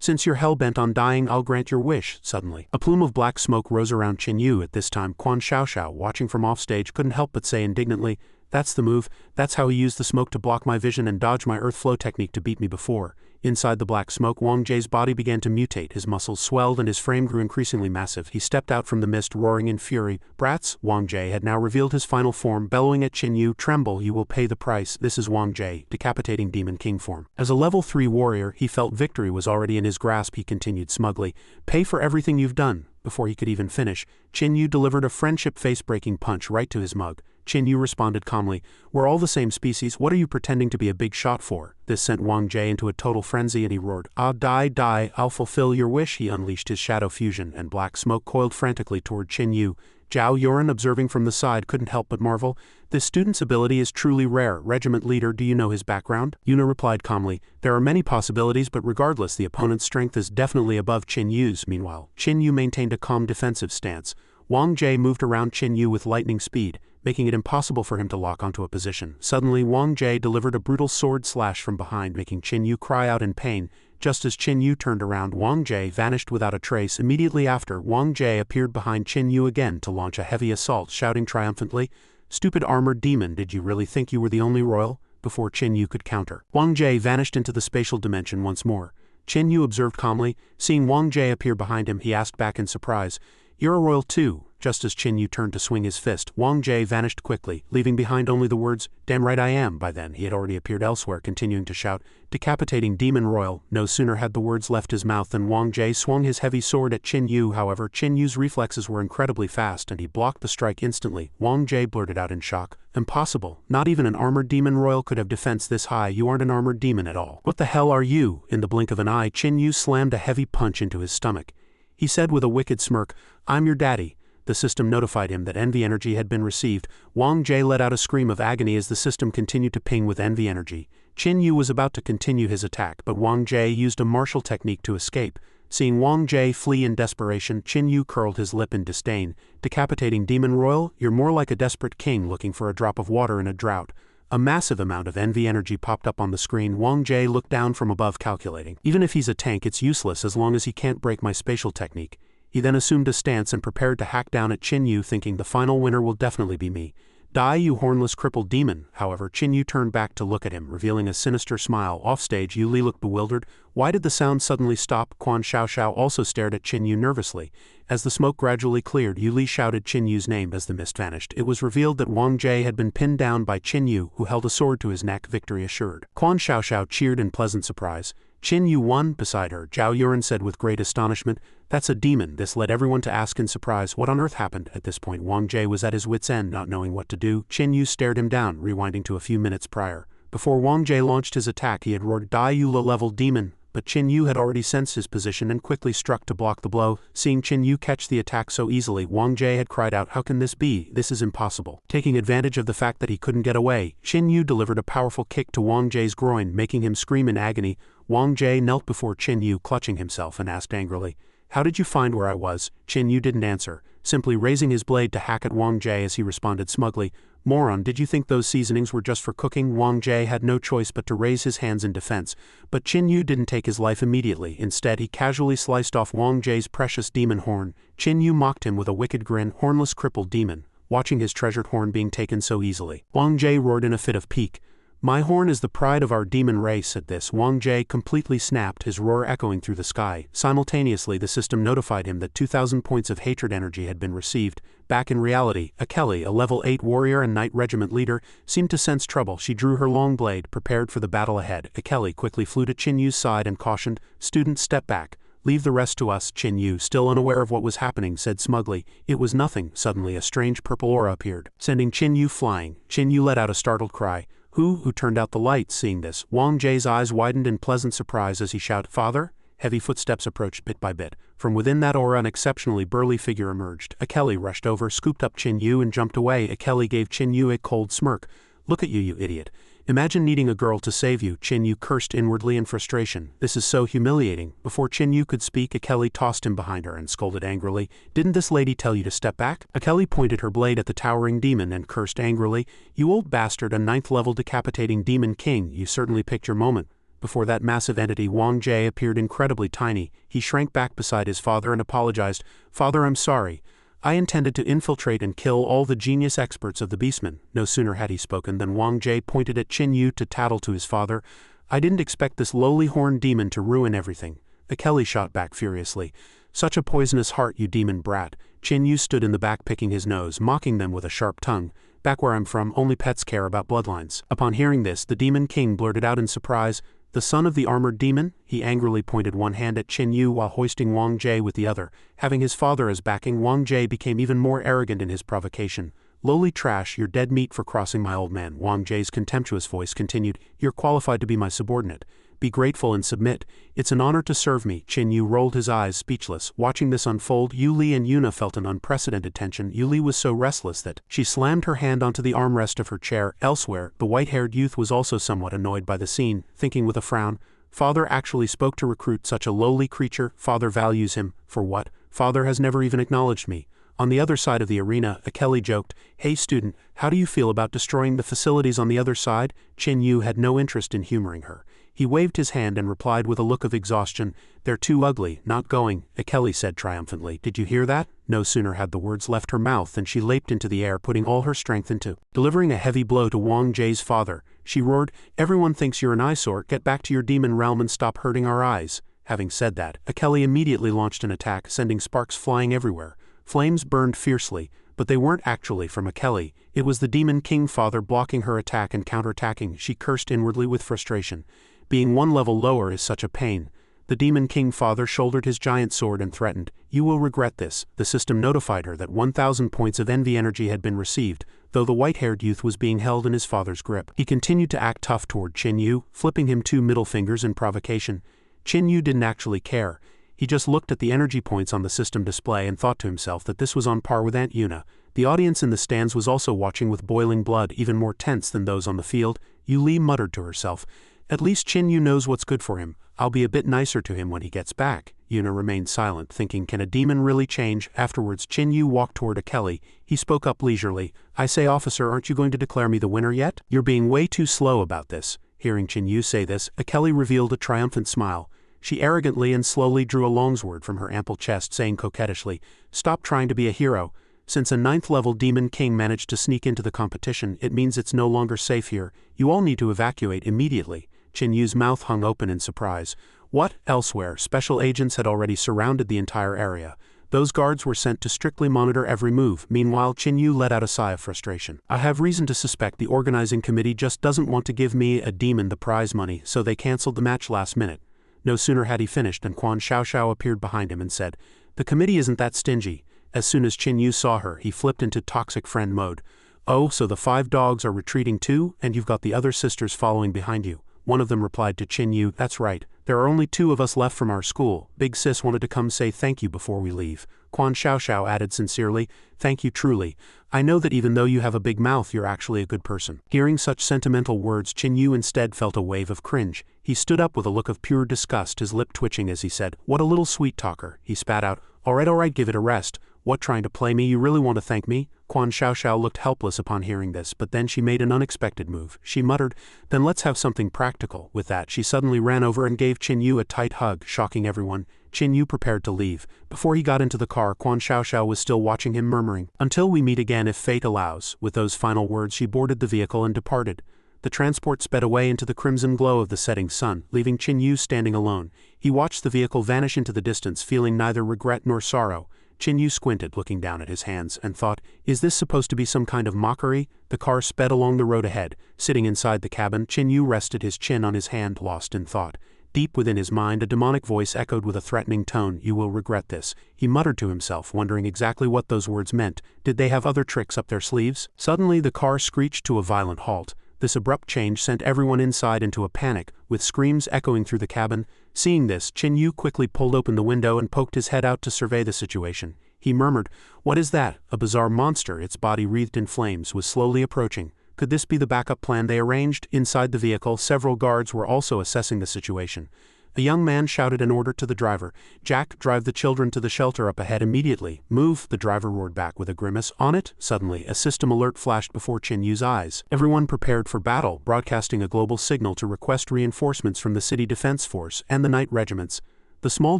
"Since you're hell-bent on dying, I'll grant your wish." Suddenly, a plume of black smoke rose around Qin Yu. At this time, Quan Xiaoxiao, watching from offstage, couldn't help but say indignantly, "That's the move. That's how he used the smoke to block my vision and dodge my earth flow technique to beat me before." Inside the black smoke, Wang Jie's body began to mutate. His muscles swelled and his frame grew increasingly massive. He stepped out from the mist, roaring in fury. "Brats!" Wang Jie had now revealed his final form, bellowing at Qin Yu, "Tremble, you will pay the price." This is Wang Jie, decapitating Demon King form. As a level 3 warrior, he felt victory was already in his grasp. He continued smugly, "Pay for everything you've done." Before he could even finish, Qin Yu delivered a friendship face-breaking punch right to his mug. Qin Yu responded calmly, "We're all the same species, what are you pretending to be a big shot for?" This sent Wang Jie into a total frenzy and he roared, "Ah, die, I'll fulfill your wish." He unleashed his shadow fusion and black smoke coiled frantically toward Qin Yu. Zhao Yoren, observing from the side, couldn't help but marvel. "This student's ability is truly rare. Regiment leader, do you know his background?" Yuna replied calmly, "There are many possibilities, but regardless, the opponent's strength is definitely above Qin Yu's." Meanwhile, Qin Yu maintained a calm defensive stance. Wang Jie moved around Qin Yu with lightning speed, making it impossible for him to lock onto a position. Suddenly, Wang Jie delivered a brutal sword slash from behind, making Qin Yu cry out in pain. Just as Qin Yu turned around, Wang Jie vanished without a trace. Immediately after, Wang Jie appeared behind Qin Yu again to launch a heavy assault, shouting triumphantly, "Stupid armored demon, did you really think you were the only royal?" Before Qin Yu could counter, Wang Jie vanished into the spatial dimension once more. Qin Yu observed calmly. Seeing Wang Jie appear behind him, he asked back in surprise, "You're a royal too?" Just as Qin Yu turned to swing his fist, Wang Jie vanished quickly, leaving behind only the words, "Damn right I am." By then, he had already appeared elsewhere, continuing to shout, "Decapitating demon royal." No sooner had the words left his mouth than Wang Jie swung his heavy sword at Qin Yu. However, Qin Yu's reflexes were incredibly fast and he blocked the strike instantly. Wang Jie blurted out in shock, "Impossible. Not even an armored demon royal could have defense this high. You aren't an armored demon at all. What the hell are you?" In the blink of an eye, Qin Yu slammed a heavy punch into his stomach. He said with a wicked smirk, "I'm your daddy." The system notified him that envy energy had been received. Wang Jie let out a scream of agony as the system continued to ping with envy energy. Qin Yu was about to continue his attack, but Wang Jie used a martial technique to escape. Seeing Wang Jie flee in desperation, Qin Yu curled his lip in disdain. "Decapitating demon royal? You're more like a desperate king looking for a drop of water in a drought." A massive amount of envy energy popped up on the screen. Wang Jie looked down from above, calculating. "Even if he's a tank, it's useless as long as he can't break my spatial technique." He then assumed a stance and prepared to hack down at Qin Yu, thinking the final winner will definitely be me. Die, you hornless crippled demon. However, Qin Yu turned back to look at him, revealing a sinister smile. Offstage, Yu Li looked bewildered. Why did the sound suddenly stop? Quan Xiaoxiao also stared at Qin Yu nervously. As the smoke gradually cleared, Yu Li shouted Qin Yu's name as the mist vanished. It was revealed that Wang Jie had been pinned down by Qin Yu, who held a sword to his neck, victory assured. Quan Xiaoxiao cheered in pleasant surprise. Qin Yu won. Beside her, Zhao Yuren said with great astonishment, "That's a demon." This led everyone to ask in surprise, what on earth happened? At this point, Wang Jie was at his wit's end, not knowing what to do. Qin Yu stared him down, rewinding to a few minutes prior. Before Wang Jie launched his attack, he had roared, "Die, you low-level demon!" But Qin Yu had already sensed his position and quickly struck to block the blow. Seeing Qin Yu catch the attack so easily, Wang Jie had cried out, "How can this be? This is impossible." Taking advantage of the fact that he couldn't get away, Qin Yu delivered a powerful kick to Wang Jie's groin, making him scream in agony. Wang Jie knelt before Qin Yu, clutching himself, and asked angrily, "How did you find where I was?" Qin Yu didn't answer, simply raising his blade to hack at Wang Jie as he responded smugly, "Moron, did you think those seasonings were just for cooking?" Wang Jie had no choice but to raise his hands in defense, but Qin Yu didn't take his life immediately. Instead, he casually sliced off Wang Jie's precious demon horn. Qin Yu mocked him with a wicked grin, "Hornless crippled demon," watching his treasured horn being taken so easily. Wang Jie roared in a fit of pique, "My horn is the pride of our demon race." At this, Wang Jie completely snapped, his roar echoing through the sky. Simultaneously, the system notified him that 2,000 points of hatred energy had been received. Back in reality, Akeli, a level 8 warrior and knight regiment leader, seemed to sense trouble. She drew her long blade, prepared for the battle ahead. Akeli quickly flew to Qin Yu's side and cautioned, "Student, step back. Leave the rest to us." Qin Yu, still unaware of what was happening, said smugly, "It was nothing." Suddenly, a strange purple aura appeared, sending Qin Yu flying. Qin Yu let out a startled cry. Who turned out the lights? Seeing this, Wang Jie's eyes widened in pleasant surprise as he shouted, "Father?" Heavy footsteps approached bit by bit. From within that aura, an exceptionally burly figure emerged. Akeli rushed over, scooped up Qin Yu, and jumped away. Akeli gave Qin Yu a cold smirk. "Look at you, you idiot. Imagine needing a girl to save you." Qin Yu cursed inwardly in frustration. "This is so humiliating." Before Qin Yu could speak, Akeli tossed him behind her and scolded angrily, "Didn't this lady tell you to step back?" Akeli pointed her blade at the towering demon and cursed angrily, "You old bastard, a 9th-level decapitating demon king. You certainly picked your moment." Before that massive entity, Wang Jie appeared incredibly tiny. He shrank back beside his father and apologized, "Father, I'm sorry. I intended to infiltrate and kill all the genius experts of the Beastmen." No sooner had he spoken than Wang Jie pointed at Qin Yu to tattle to his father, "I didn't expect this lowly horned demon to ruin everything." Akeli shot back furiously, "Such a poisonous heart, you demon brat." Qin Yu stood in the back picking his nose, mocking them with a sharp tongue. "Back where I'm from, only pets care about bloodlines." Upon hearing this, the demon king blurted out in surprise, "The son of the armored demon?" He angrily pointed one hand at Qin Yu while hoisting Wang Jie with the other. Having his father as backing, Wang Jie became even more arrogant in his provocation. "Lowly trash, you're dead meat for crossing my old man." Wang Jie's contemptuous voice continued, "You're qualified to be my subordinate. Be grateful and submit. It's an honor to serve me." Qin Yu rolled his eyes, speechless. Watching this unfold, Yu Li and Yuna felt an unprecedented tension. Yu Li was so restless that she slammed her hand onto the armrest of her chair. Elsewhere, the white-haired youth was also somewhat annoyed by the scene, thinking with a frown, "Father actually spoke to recruit such a lowly creature. Father values him. For what? Father has never even acknowledged me." On the other side of the arena, Akeli joked, "Hey student, how do you feel about destroying the facilities on the other side?" Qin Yu had no interest in humoring her. He waved his hand and replied with a look of exhaustion, "They're too ugly, not going." Akeli said triumphantly, "Did you hear that?" No sooner had the words left her mouth than she leaped into the air, putting all her strength into delivering a heavy blow to Wang Jie's father. She roared, "Everyone thinks you're an eyesore. Get back to your demon realm and stop hurting our eyes." Having said that, Akeli immediately launched an attack, sending sparks flying everywhere. Flames burned fiercely, but they weren't actually from Akeli. It was the demon king father blocking her attack and counterattacking. She cursed inwardly with frustration. Being one level lower is such a pain. The demon king father shouldered his giant sword and threatened, "You will regret this." The system notified her that 1,000 points of envy energy had been received, though the white-haired youth was being held in his father's grip. He continued to act tough toward Qin Yu, flipping him 2 middle fingers in provocation. Qin Yu didn't actually care. He just looked at the energy points on the system display and thought to himself that this was on par with Aunt Yuna. The audience in the stands was also watching with boiling blood, even more tense than those on the field. Yu Li muttered to herself, "At least Qin Yu knows what's good for him. I'll be a bit nicer to him when he gets back." Yuna remained silent, thinking, can a demon really change? Afterwards, Qin Yu walked toward Akeli. He spoke up leisurely, "I say, officer, aren't you going to declare me the winner yet? You're being way too slow about this." Hearing Qin Yu say this, Akeli revealed a triumphant smile. She arrogantly and slowly drew a longsword from her ample chest, saying coquettishly, "Stop trying to be a hero. Since a 9th-level demon king managed to sneak into the competition, it means it's no longer safe here. You all need to evacuate immediately. Qin Yu's mouth hung open in surprise. What? Elsewhere, special agents had already surrounded the entire area. Those guards were sent to strictly monitor every move. Meanwhile, Qin Yu let out a sigh of frustration. I have reason to suspect the organizing committee just doesn't want to give me, a demon, the prize money, so they cancelled the match last minute. No sooner had he finished than Quan Xiaoxiao appeared behind him and said, "The committee isn't that stingy." As soon as Qin Yu saw her, he flipped into toxic friend mode. "Oh, so the 5 dogs are retreating too, and you've got the other sisters following behind you?" One of them replied to Qin Yu, "That's right. There are only 2 of us left from our school. Big Sis wanted to come say thank you before we leave." Quan Xiaoxiao added sincerely, "Thank you truly. I know that even though you have a big mouth, you're actually a good person." Hearing such sentimental words, Qin Yu instead felt a wave of cringe. He stood up with a look of pure disgust, his lip twitching as he said, "What a little sweet talker." He spat out, all right, give it a rest. "What, trying to play me? You really want to thank me?" Quan Xiaoxiao looked helpless upon hearing this, but then she made an unexpected move. She muttered, "Then let's have something practical." With that, she suddenly ran over and gave Qin Yu a tight hug, shocking everyone. Qin Yu prepared to leave. Before he got into the car, Quan Xiaoxiao was still watching him, murmuring, "Until we meet again if fate allows." With those final words, she boarded the vehicle and departed. The transport sped away into the crimson glow of the setting sun, leaving Qin Yu standing alone. He watched the vehicle vanish into the distance, feeling neither regret nor sorrow. Qin Yu squinted, looking down at his hands, and thought, "Is this supposed to be some kind of mockery?" The car sped along the road ahead. Sitting inside the cabin, Qin Yu rested his chin on his hand, lost in thought. Deep within his mind, a demonic voice echoed with a threatening tone, "You will regret this." He muttered to himself, wondering exactly what those words meant. Did they have other tricks up their sleeves? Suddenly, the car screeched to a violent halt. This abrupt change sent everyone inside into a panic, with screams echoing through the cabin. Seeing this, Qin Yu quickly pulled open the window and poked his head out to survey the situation. He murmured, "What is that?" A bizarre monster, its body wreathed in flames, was slowly approaching. Could this be the backup plan they arranged? Inside the vehicle, several guards were also assessing the situation. A young man shouted an order to the driver. "Jack, drive the children to the shelter up ahead immediately." "Move," the driver roared back with a grimace. "On it." Suddenly, a system alert flashed before Qin Yu's eyes. Everyone prepared for battle, broadcasting a global signal to request reinforcements from the city defense force and the night regiments. The small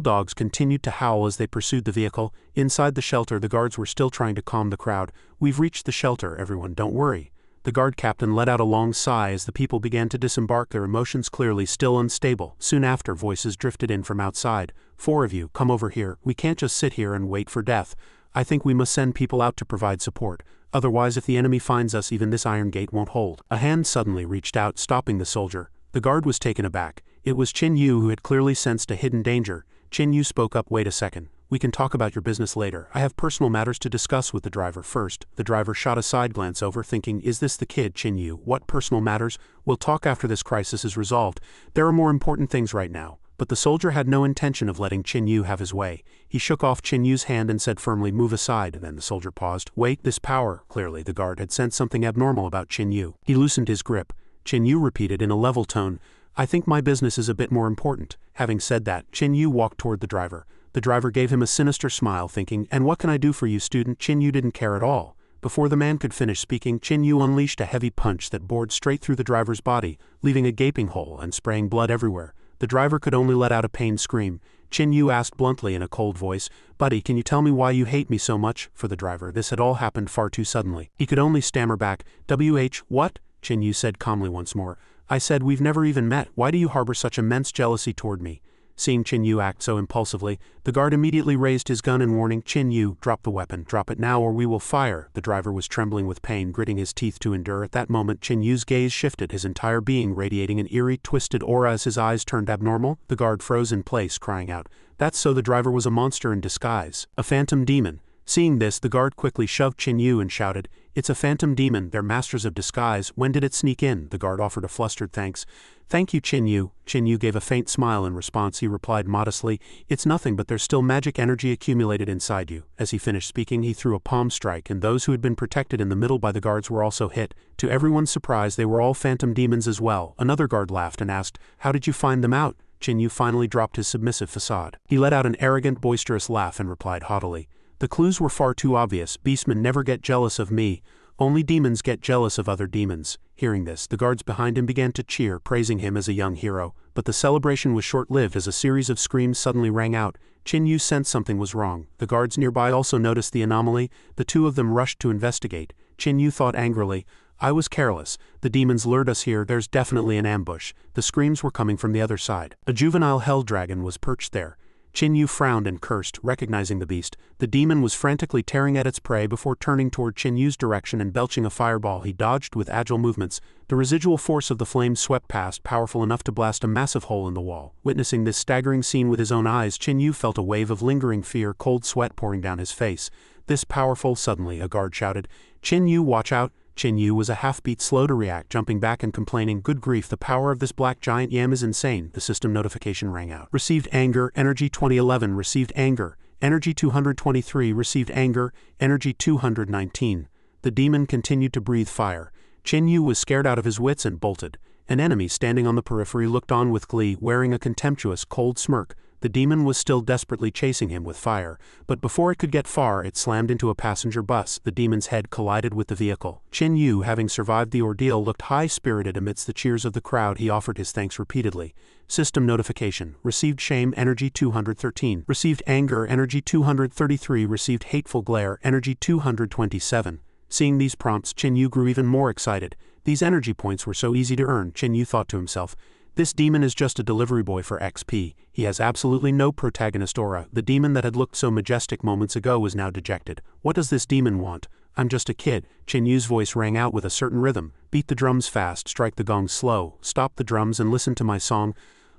dogs continued to howl as they pursued the vehicle. Inside the shelter, the guards were still trying to calm the crowd. "We've reached the shelter, everyone, don't worry." The guard captain let out a long sigh as the people began to disembark, their emotions clearly still unstable. Soon after, voices drifted in from outside. "4 of you, come over here. We can't just sit here and wait for death. I think we must send people out to provide support. Otherwise, if the enemy finds us, even this iron gate won't hold." A hand suddenly reached out, stopping the soldier. The guard was taken aback. It was Qin Yu, who had clearly sensed a hidden danger. Qin Yu spoke up, "Wait a second. We can talk about your business later. I have personal matters to discuss with the driver first." The driver shot a side glance over, thinking, "Is this the kid, Qin Yu? What personal matters? We'll talk after this crisis is resolved. There are more important things right now." But the soldier had no intention of letting Qin Yu have his way. He shook off Qin Yu's hand and said firmly, "Move aside." Then the soldier paused. "Wait, this power." Clearly, the guard had sensed something abnormal about Qin Yu. He loosened his grip. Qin Yu repeated in a level tone, "I think my business is a bit more important." Having said that, Qin Yu walked toward the driver. The driver gave him a sinister smile, thinking, "And what can I do for you, student?" Qin Yu didn't care at all. Before the man could finish speaking, Qin Yu unleashed a heavy punch that bored straight through the driver's body, leaving a gaping hole and spraying blood everywhere. The driver could only let out a pained scream. Qin Yu asked bluntly in a cold voice, "Buddy, can you tell me why you hate me so much?" For the driver, this had all happened far too suddenly. He could only stammer back, "What?" Qin Yu said calmly once more, "I said we've never even met. Why do you harbor such immense jealousy toward me?" Seeing Qin Yu act so impulsively, the guard immediately raised his gun and warning, "Qin Yu, drop the weapon. Drop it now or we will fire." The driver was trembling with pain, gritting his teeth to endure. At that moment, Qin Yu's gaze shifted, his entire being radiating an eerie, twisted aura as his eyes turned abnormal. The guard froze in place, crying out, "That's so the driver was a monster in disguise. A phantom demon." Seeing this, the guard quickly shoved Qin Yu and shouted, "It's a phantom demon, they're masters of disguise. When did it sneak in?" The guard offered a flustered thanks. "Thank you, Qin Yu." Qin Yu gave a faint smile in response. He replied modestly, "It's nothing, but there's still magic energy accumulated inside you." As he finished speaking, he threw a palm strike, and those who had been protected in the middle by the guards were also hit. To everyone's surprise, they were all phantom demons as well. Another guard laughed and asked, "How did you find them out?" Qin Yu finally dropped his submissive facade. He let out an arrogant, boisterous laugh and replied haughtily, "The clues were far too obvious. Beastmen never get jealous of me. Only demons get jealous of other demons. Hearing this, the guards behind him began to cheer, praising him as a young hero, but the celebration was short-lived as a series of screams suddenly rang out. Qin Yu sensed something was wrong. The guards nearby also noticed the anomaly. The two of them rushed to investigate. Qin Yu thought angrily, I was careless. The demons lured us here. There's definitely an ambush. The screams were coming from the other side. A juvenile hell dragon was perched there. Qin Yu frowned and cursed, recognizing the beast. The demon was frantically tearing at its prey before turning toward Qin Yu's direction and belching a fireball. He dodged with agile movements. The residual force of the flame swept past, powerful enough to blast a massive hole in the wall. Witnessing this staggering scene with his own eyes, Qin Yu felt a wave of lingering fear, cold sweat pouring down his face. This powerful, suddenly, a guard shouted, Qin Yu, watch out! Qin Yu was a half-beat slow to react, jumping back and complaining, good grief, the power of this black giant yam is insane. The system notification rang out. Received anger, energy 2011, received anger, energy 223, received anger, energy 219. The demon continued to breathe fire. Qin Yu was scared out of his wits and bolted. An enemy standing on the periphery looked on with glee, wearing a contemptuous, cold smirk. The demon was still desperately chasing him with fire, but before it could get far, it slammed into a passenger bus. The demon's head collided with the vehicle. Qin Yu, having survived the ordeal, looked high-spirited amidst the cheers of the crowd. He offered his thanks repeatedly. System notification. Received shame, energy 213. Received anger, energy 233. Received hateful glare, energy 227. Seeing these prompts, Qin Yu grew even more excited. These energy points were so easy to earn. Qin Yu thought to himself, this demon is just a delivery boy for XP. He has absolutely no protagonist aura. The demon that had looked so majestic moments ago was now dejected. What does this demon want? I'm just a kid. Qin Yu's voice rang out with a certain rhythm. Beat the drums fast, strike the gong slow, stop the drums and listen to my song.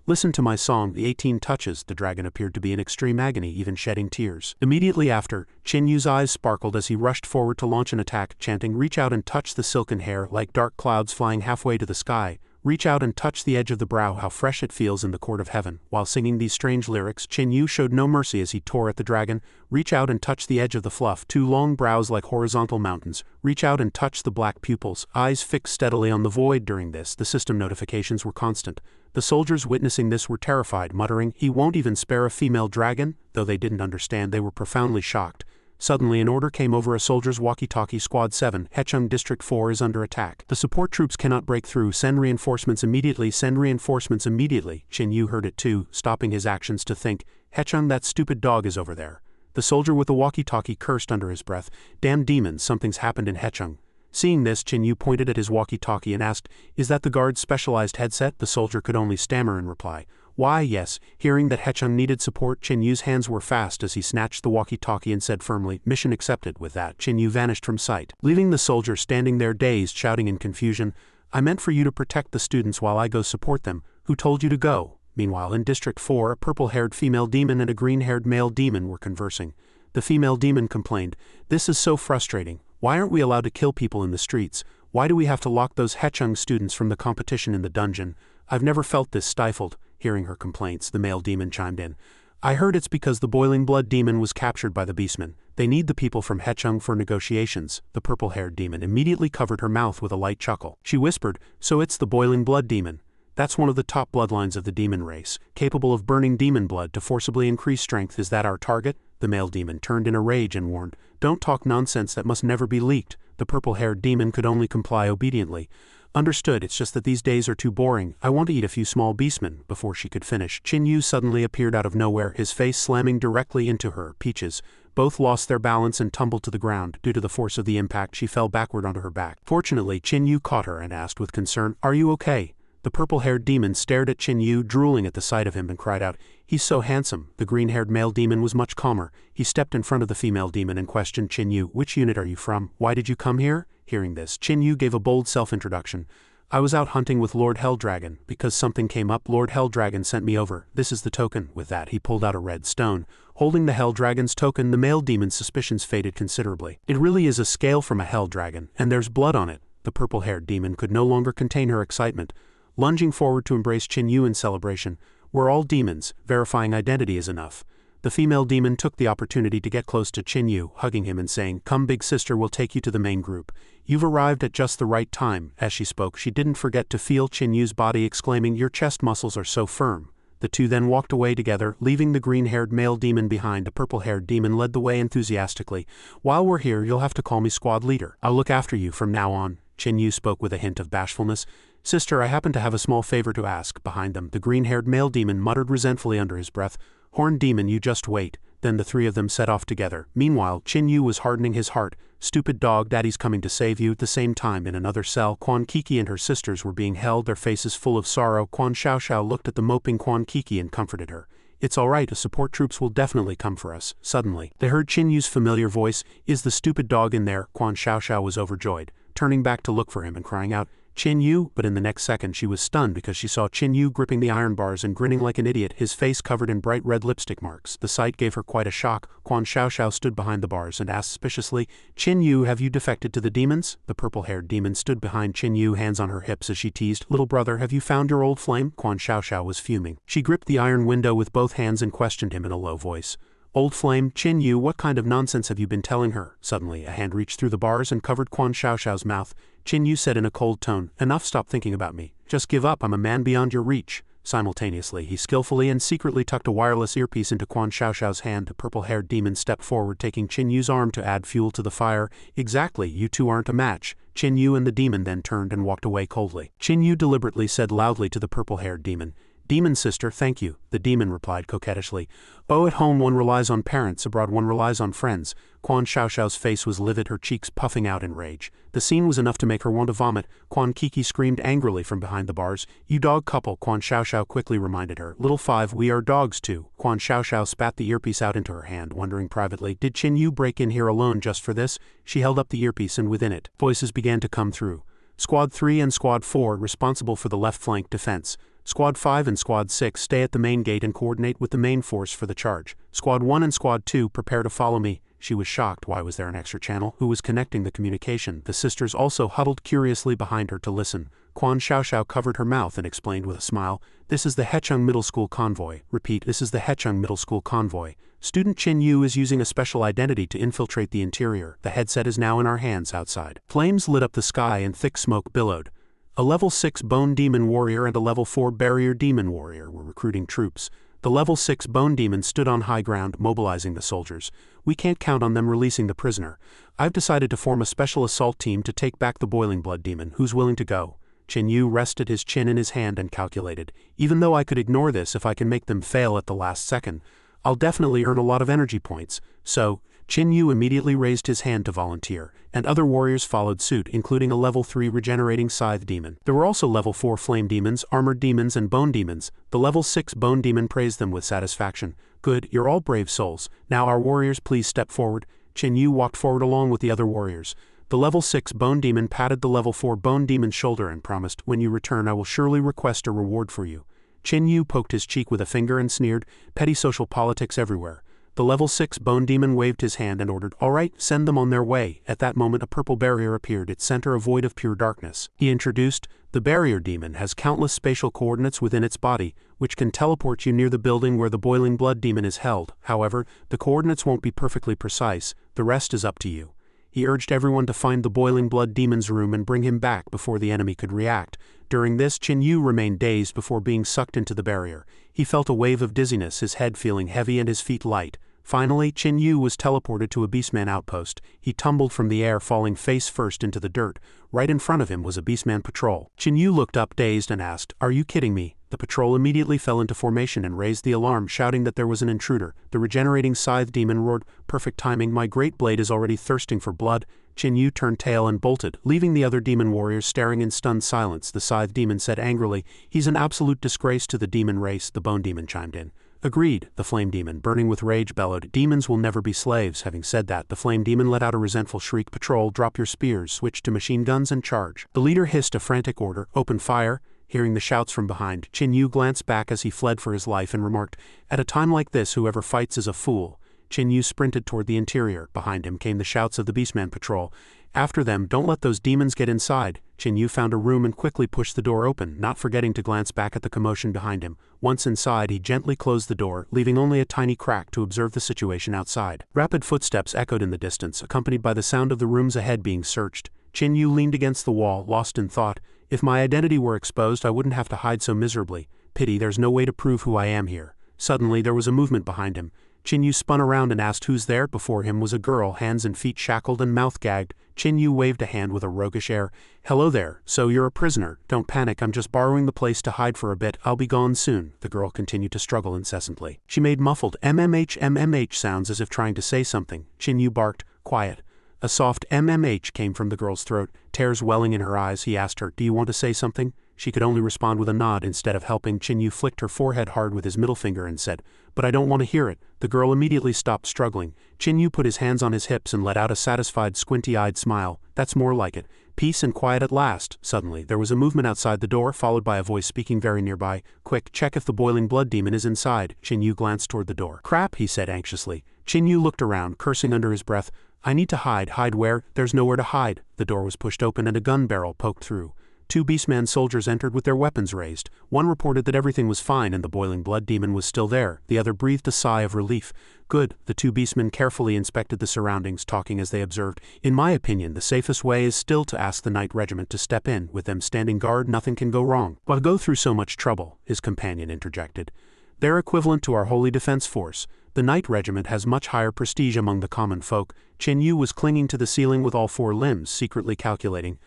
Listen to my song. The 18 touches. The dragon appeared to be in extreme agony, even shedding tears. Immediately after, Qin Yu's eyes sparkled as he rushed forward to launch an attack, chanting, reach out and touch the silken hair, like dark clouds flying halfway to the sky. Reach out and touch the edge of the brow, how fresh it feels in the court of heaven. While singing these strange lyrics, Qin Yu showed no mercy as he tore at the dragon. Reach out and touch the edge of the fluff, two long brows like horizontal mountains. Reach out and touch the black pupils, eyes fixed steadily on the void. During this, the system notifications were constant. The soldiers witnessing this were terrified, muttering, he won't even spare a female dragon? Though they didn't understand, they were profoundly shocked. Suddenly an order came over a soldier's walkie-talkie. Squad 7, Hechung District 4 is under attack. The support troops cannot break through. Send reinforcements immediately. Send reinforcements immediately. Qin Yu heard it too, stopping his actions to think, Hechung, that stupid dog is over there. The soldier with the walkie-talkie cursed under his breath, damn demons, something's happened in Hechung. Seeing this, Qin Yu pointed at his walkie-talkie and asked, is that the guard's specialized headset? The soldier could only stammer in reply. Why, yes. Hearing that Hechung needed support, Qin Yu's hands were fast as he snatched the walkie-talkie and said firmly, mission accepted. With that, Qin Yu vanished from sight, leaving the soldier standing there dazed, shouting in confusion, I meant for you to protect the students while I go support them. Who told you to go? Meanwhile, in District 4, a purple-haired female demon and a green-haired male demon were conversing. The female demon complained, this is so frustrating. Why aren't we allowed to kill people in the streets? Why do we have to lock those Hechung students from the competition in the dungeon? I've never felt this stifled. Hearing her complaints, the male demon chimed in. I heard it's because the boiling blood demon was captured by the beastmen. They need the people from Hechung for negotiations. The purple-haired demon immediately covered her mouth with a light chuckle. She whispered, so it's the boiling blood demon. That's one of the top bloodlines of the demon race, capable of burning demon blood to forcibly increase strength. Is that our target? The male demon turned in a rage and warned, don't talk nonsense, that must never be leaked. The purple-haired demon could only comply obediently. Understood, it's just that these days are too boring. I want to eat a few small beastmen. Before she could finish, Qin Yu suddenly appeared out of nowhere, his face slamming directly into her. Peaches. Both lost their balance and tumbled to the ground. Due to the force of the impact, she fell backward onto her back. Fortunately, Qin Yu caught her and asked with concern, are you okay? The purple-haired demon stared at Qin Yu, drooling at the sight of him, and cried out, he's so handsome. The green-haired male demon was much calmer. He stepped in front of the female demon and questioned Qin Yu, which unit are you from? Why did you come here? Hearing this, Qin Yu gave a bold self-introduction. I was out hunting with Lord Helldragon. Because something came up, Lord Helldragon sent me over. This is the token. With that, he pulled out a red stone. Holding the Helldragon's token, the male demon's suspicions faded considerably. It really is a scale from a Helldragon, and there's blood on it. The purple-haired demon could no longer contain her excitement. Lunging forward to embrace Qin Yu in celebration, we're all demons, verifying identity is enough. The female demon took the opportunity to get close to Qin Yu, hugging him and saying, come big sister, we'll take you to the main group. You've arrived at just the right time. As she spoke, she didn't forget to feel Qin Yu's body, exclaiming, your chest muscles are so firm. The two then walked away together, leaving the green-haired male demon behind. A purple-haired demon led the way enthusiastically. "While we're here, you'll have to call me squad leader. I'll look after you from now on." Chen-Yu spoke with a hint of bashfulness. "Sister, I happen to have a small favor to ask." Behind them, the green-haired male demon muttered resentfully under his breath. "Horned demon, you just wait." Then the three of them set off together. Meanwhile, Chen-Yu was hardening his heart. "Stupid dog, daddy's coming to save you." At the same time, in another cell, Quan Kiki and her sisters were being held, their faces full of sorrow. Quan Xiaoxiao looked at the moping Quan Kiki and comforted her. "It's all right, the support troops will definitely come for us." Suddenly, they heard Chen-Yu's familiar voice. "Is the stupid dog in there?" Quan Xiaoxiao was overjoyed, turning back to look for him and crying out, "Chen-Yu!" But in the next second she was stunned because she saw Chen-Yu gripping the iron bars and grinning like an idiot, his face covered in bright red lipstick marks. The sight gave her quite a shock. Quan Xiaoxiao stood behind the bars and asked suspiciously, "Chen-Yu, have you defected to the demons?" The purple-haired demon stood behind Chen-Yu, hands on her hips as she teased, "Little brother, have you found your old flame?" Quan Xiaoxiao was fuming. She gripped the iron window with both hands and questioned him in a low voice. "Old flame, Chen-Yu, what kind of nonsense have you been telling her?" Suddenly, a hand reached through the bars and covered Quan Xiaoxiao's mouth. Chen-Yu said in a cold tone, "Enough, stop thinking about me. Just give up, I'm a man beyond your reach." Simultaneously, he skillfully and secretly tucked a wireless earpiece into Quan Xiaoxiao's hand. The purple-haired demon stepped forward, taking Chen-Yu's arm to add fuel to the fire. "Exactly, you two aren't a match." Chen-Yu and the demon then turned and walked away coldly. Chen-Yu deliberately said loudly to the purple-haired demon, "Demon sister, thank you." The demon replied coquettishly, "Oh, at home one relies on parents, abroad one relies on friends." Quan Xiaoxiao's face was livid, her cheeks puffing out in rage. The scene was enough to make her want to vomit. Quan Kiki screamed angrily from behind the bars. "You dog couple," Quan Xiaoxiao quickly reminded her. "Little five, we are dogs too." Quan Xiaoxiao spat the earpiece out into her hand, wondering privately, did Chen-Yu break in here alone just for this? She held up the earpiece and within it, voices began to come through. "Squad 3 and Squad 4 responsible for the left flank defense. Squad 5 and Squad 6 stay at the main gate and coordinate with the main force for the charge. Squad 1 and Squad 2 prepare to follow me." She was shocked. Why was there an extra channel? Who was connecting the communication? The sisters also huddled curiously behind her to listen. Quan Xiaoxiao covered her mouth and explained with a smile, "This is the Hecheng Middle School convoy. Repeat, this is the Hecheng Middle School convoy. Student Chen-Yu is using a special identity to infiltrate the interior. The headset is now in our hands outside." Flames lit up the sky and thick smoke billowed. A level 6 Bone Demon Warrior and a level 4 Barrier Demon Warrior were recruiting troops. The level 6 Bone Demon stood on high ground, mobilizing the soldiers. "We can't count on them releasing the prisoner. I've decided to form a special assault team to take back the Boiling Blood Demon. Who's willing to go?" Chen-Yu rested his chin in his hand and calculated. "Even though I could ignore this if I can make them fail at the last second, I'll definitely earn a lot of energy points. So," Chen-Yu immediately raised his hand to volunteer, and other warriors followed suit, including a level 3 regenerating scythe demon. There were also level 4 flame demons, armored demons, and bone demons. The level 6 bone demon praised them with satisfaction. "Good, you're all brave souls. Now our warriors please step forward." Chen-Yu walked forward along with the other warriors. The level 6 bone demon patted the level 4 bone demon's shoulder and promised, "When you return I will surely request a reward for you." Chen-Yu poked his cheek with a finger and sneered, "Petty social politics everywhere." The level 6 bone demon waved his hand and ordered, "All right, send them on their way." At that moment a purple barrier appeared, its center a void of pure darkness. He introduced, "The barrier demon has countless spatial coordinates within its body, which can teleport you near the building where the boiling blood demon is held. However, the coordinates won't be perfectly precise, the rest is up to you." He urged everyone to find the boiling blood demon's room and bring him back before the enemy could react. During this, Chen-Yu remained dazed before being sucked into the barrier. He felt a wave of dizziness, his head feeling heavy and his feet light. Finally, Chen-Yu was teleported to a Beastman outpost. He tumbled from the air, falling face first into the dirt. Right in front of him was a Beastman patrol. Chen-Yu looked up dazed and asked, "Are you kidding me?" The patrol immediately fell into formation and raised the alarm, shouting that there was an intruder. The regenerating scythe demon roared, "Perfect timing, my great blade is already thirsting for blood." Chen-Yu turned tail and bolted, leaving the other demon warriors staring in stunned silence. The scythe demon said angrily, "He's an absolute disgrace to the demon race." The bone demon chimed in. "Agreed," the flame demon, burning with rage, bellowed, "Demons will never be slaves." Having said that, the flame demon let out a resentful shriek. "Patrol, drop your spears, switch to machine guns and charge." The leader hissed a frantic order, "Open fire." Hearing the shouts from behind, Chen-Yu glanced back as he fled for his life and remarked, "At a time like this whoever fights is a fool." Chen-Yu sprinted toward the interior. Behind him came the shouts of the Beastman patrol. After them, "Don't let those demons get inside." Chen-Yu found a room and quickly pushed the door open, not forgetting to glance back at the commotion behind him. Once inside, he gently closed the door, leaving only a tiny crack to observe the situation outside. Rapid footsteps echoed in the distance, accompanied by the sound of the rooms ahead being searched. Chen-Yu leaned against the wall, lost in thought. If my identity were exposed, I wouldn't have to hide so miserably. Pity there's no way to prove who I am here. Suddenly, there was a movement behind him. Chin-Yu spun around and asked who's there. Before him was a girl, hands and feet shackled and mouth gagged. Chin-Yu waved a hand with a roguish air. "Hello there, so you're a prisoner. Don't panic, I'm just borrowing the place to hide for a bit. I'll be gone soon." The girl continued to struggle incessantly. She made muffled MMH sounds as if trying to say something. Chin-Yu barked, "Quiet." A soft MMH came from the girl's throat, tears welling in her eyes. He asked her, "Do you want to say something?" She could only respond with a nod. Instead of helping, Chin-Yu flicked her forehead hard with his middle finger and said, "But I don't want to hear it." The girl immediately stopped struggling. Chin-Yu put his hands on his hips and let out a satisfied, squinty-eyed smile. "That's more like it. Peace and quiet at last." Suddenly, there was a movement outside the door, followed by a voice speaking very nearby. "Quick, check if the boiling blood demon is inside." Chin-Yu glanced toward the door. "Crap," he said anxiously. Chin-Yu looked around, cursing under his breath. "I need to hide. Hide where? There's nowhere to hide." The door was pushed open and a gun barrel poked through. 2 Beastman soldiers entered with their weapons raised. One reported that everything was fine and the boiling blood demon was still there. The other breathed a sigh of relief. "Good." The 2 Beastmen carefully inspected the surroundings, talking as they observed. "In my opinion, the safest way is still to ask the Night Regiment to step in. With them standing guard, nothing can go wrong." "Why go through so much trouble?" his companion interjected. "They're equivalent to our Holy Defense Force. The Night Regiment has much higher prestige among the common folk." Chin-Yu was clinging to the ceiling with all 4 limbs, secretly calculating.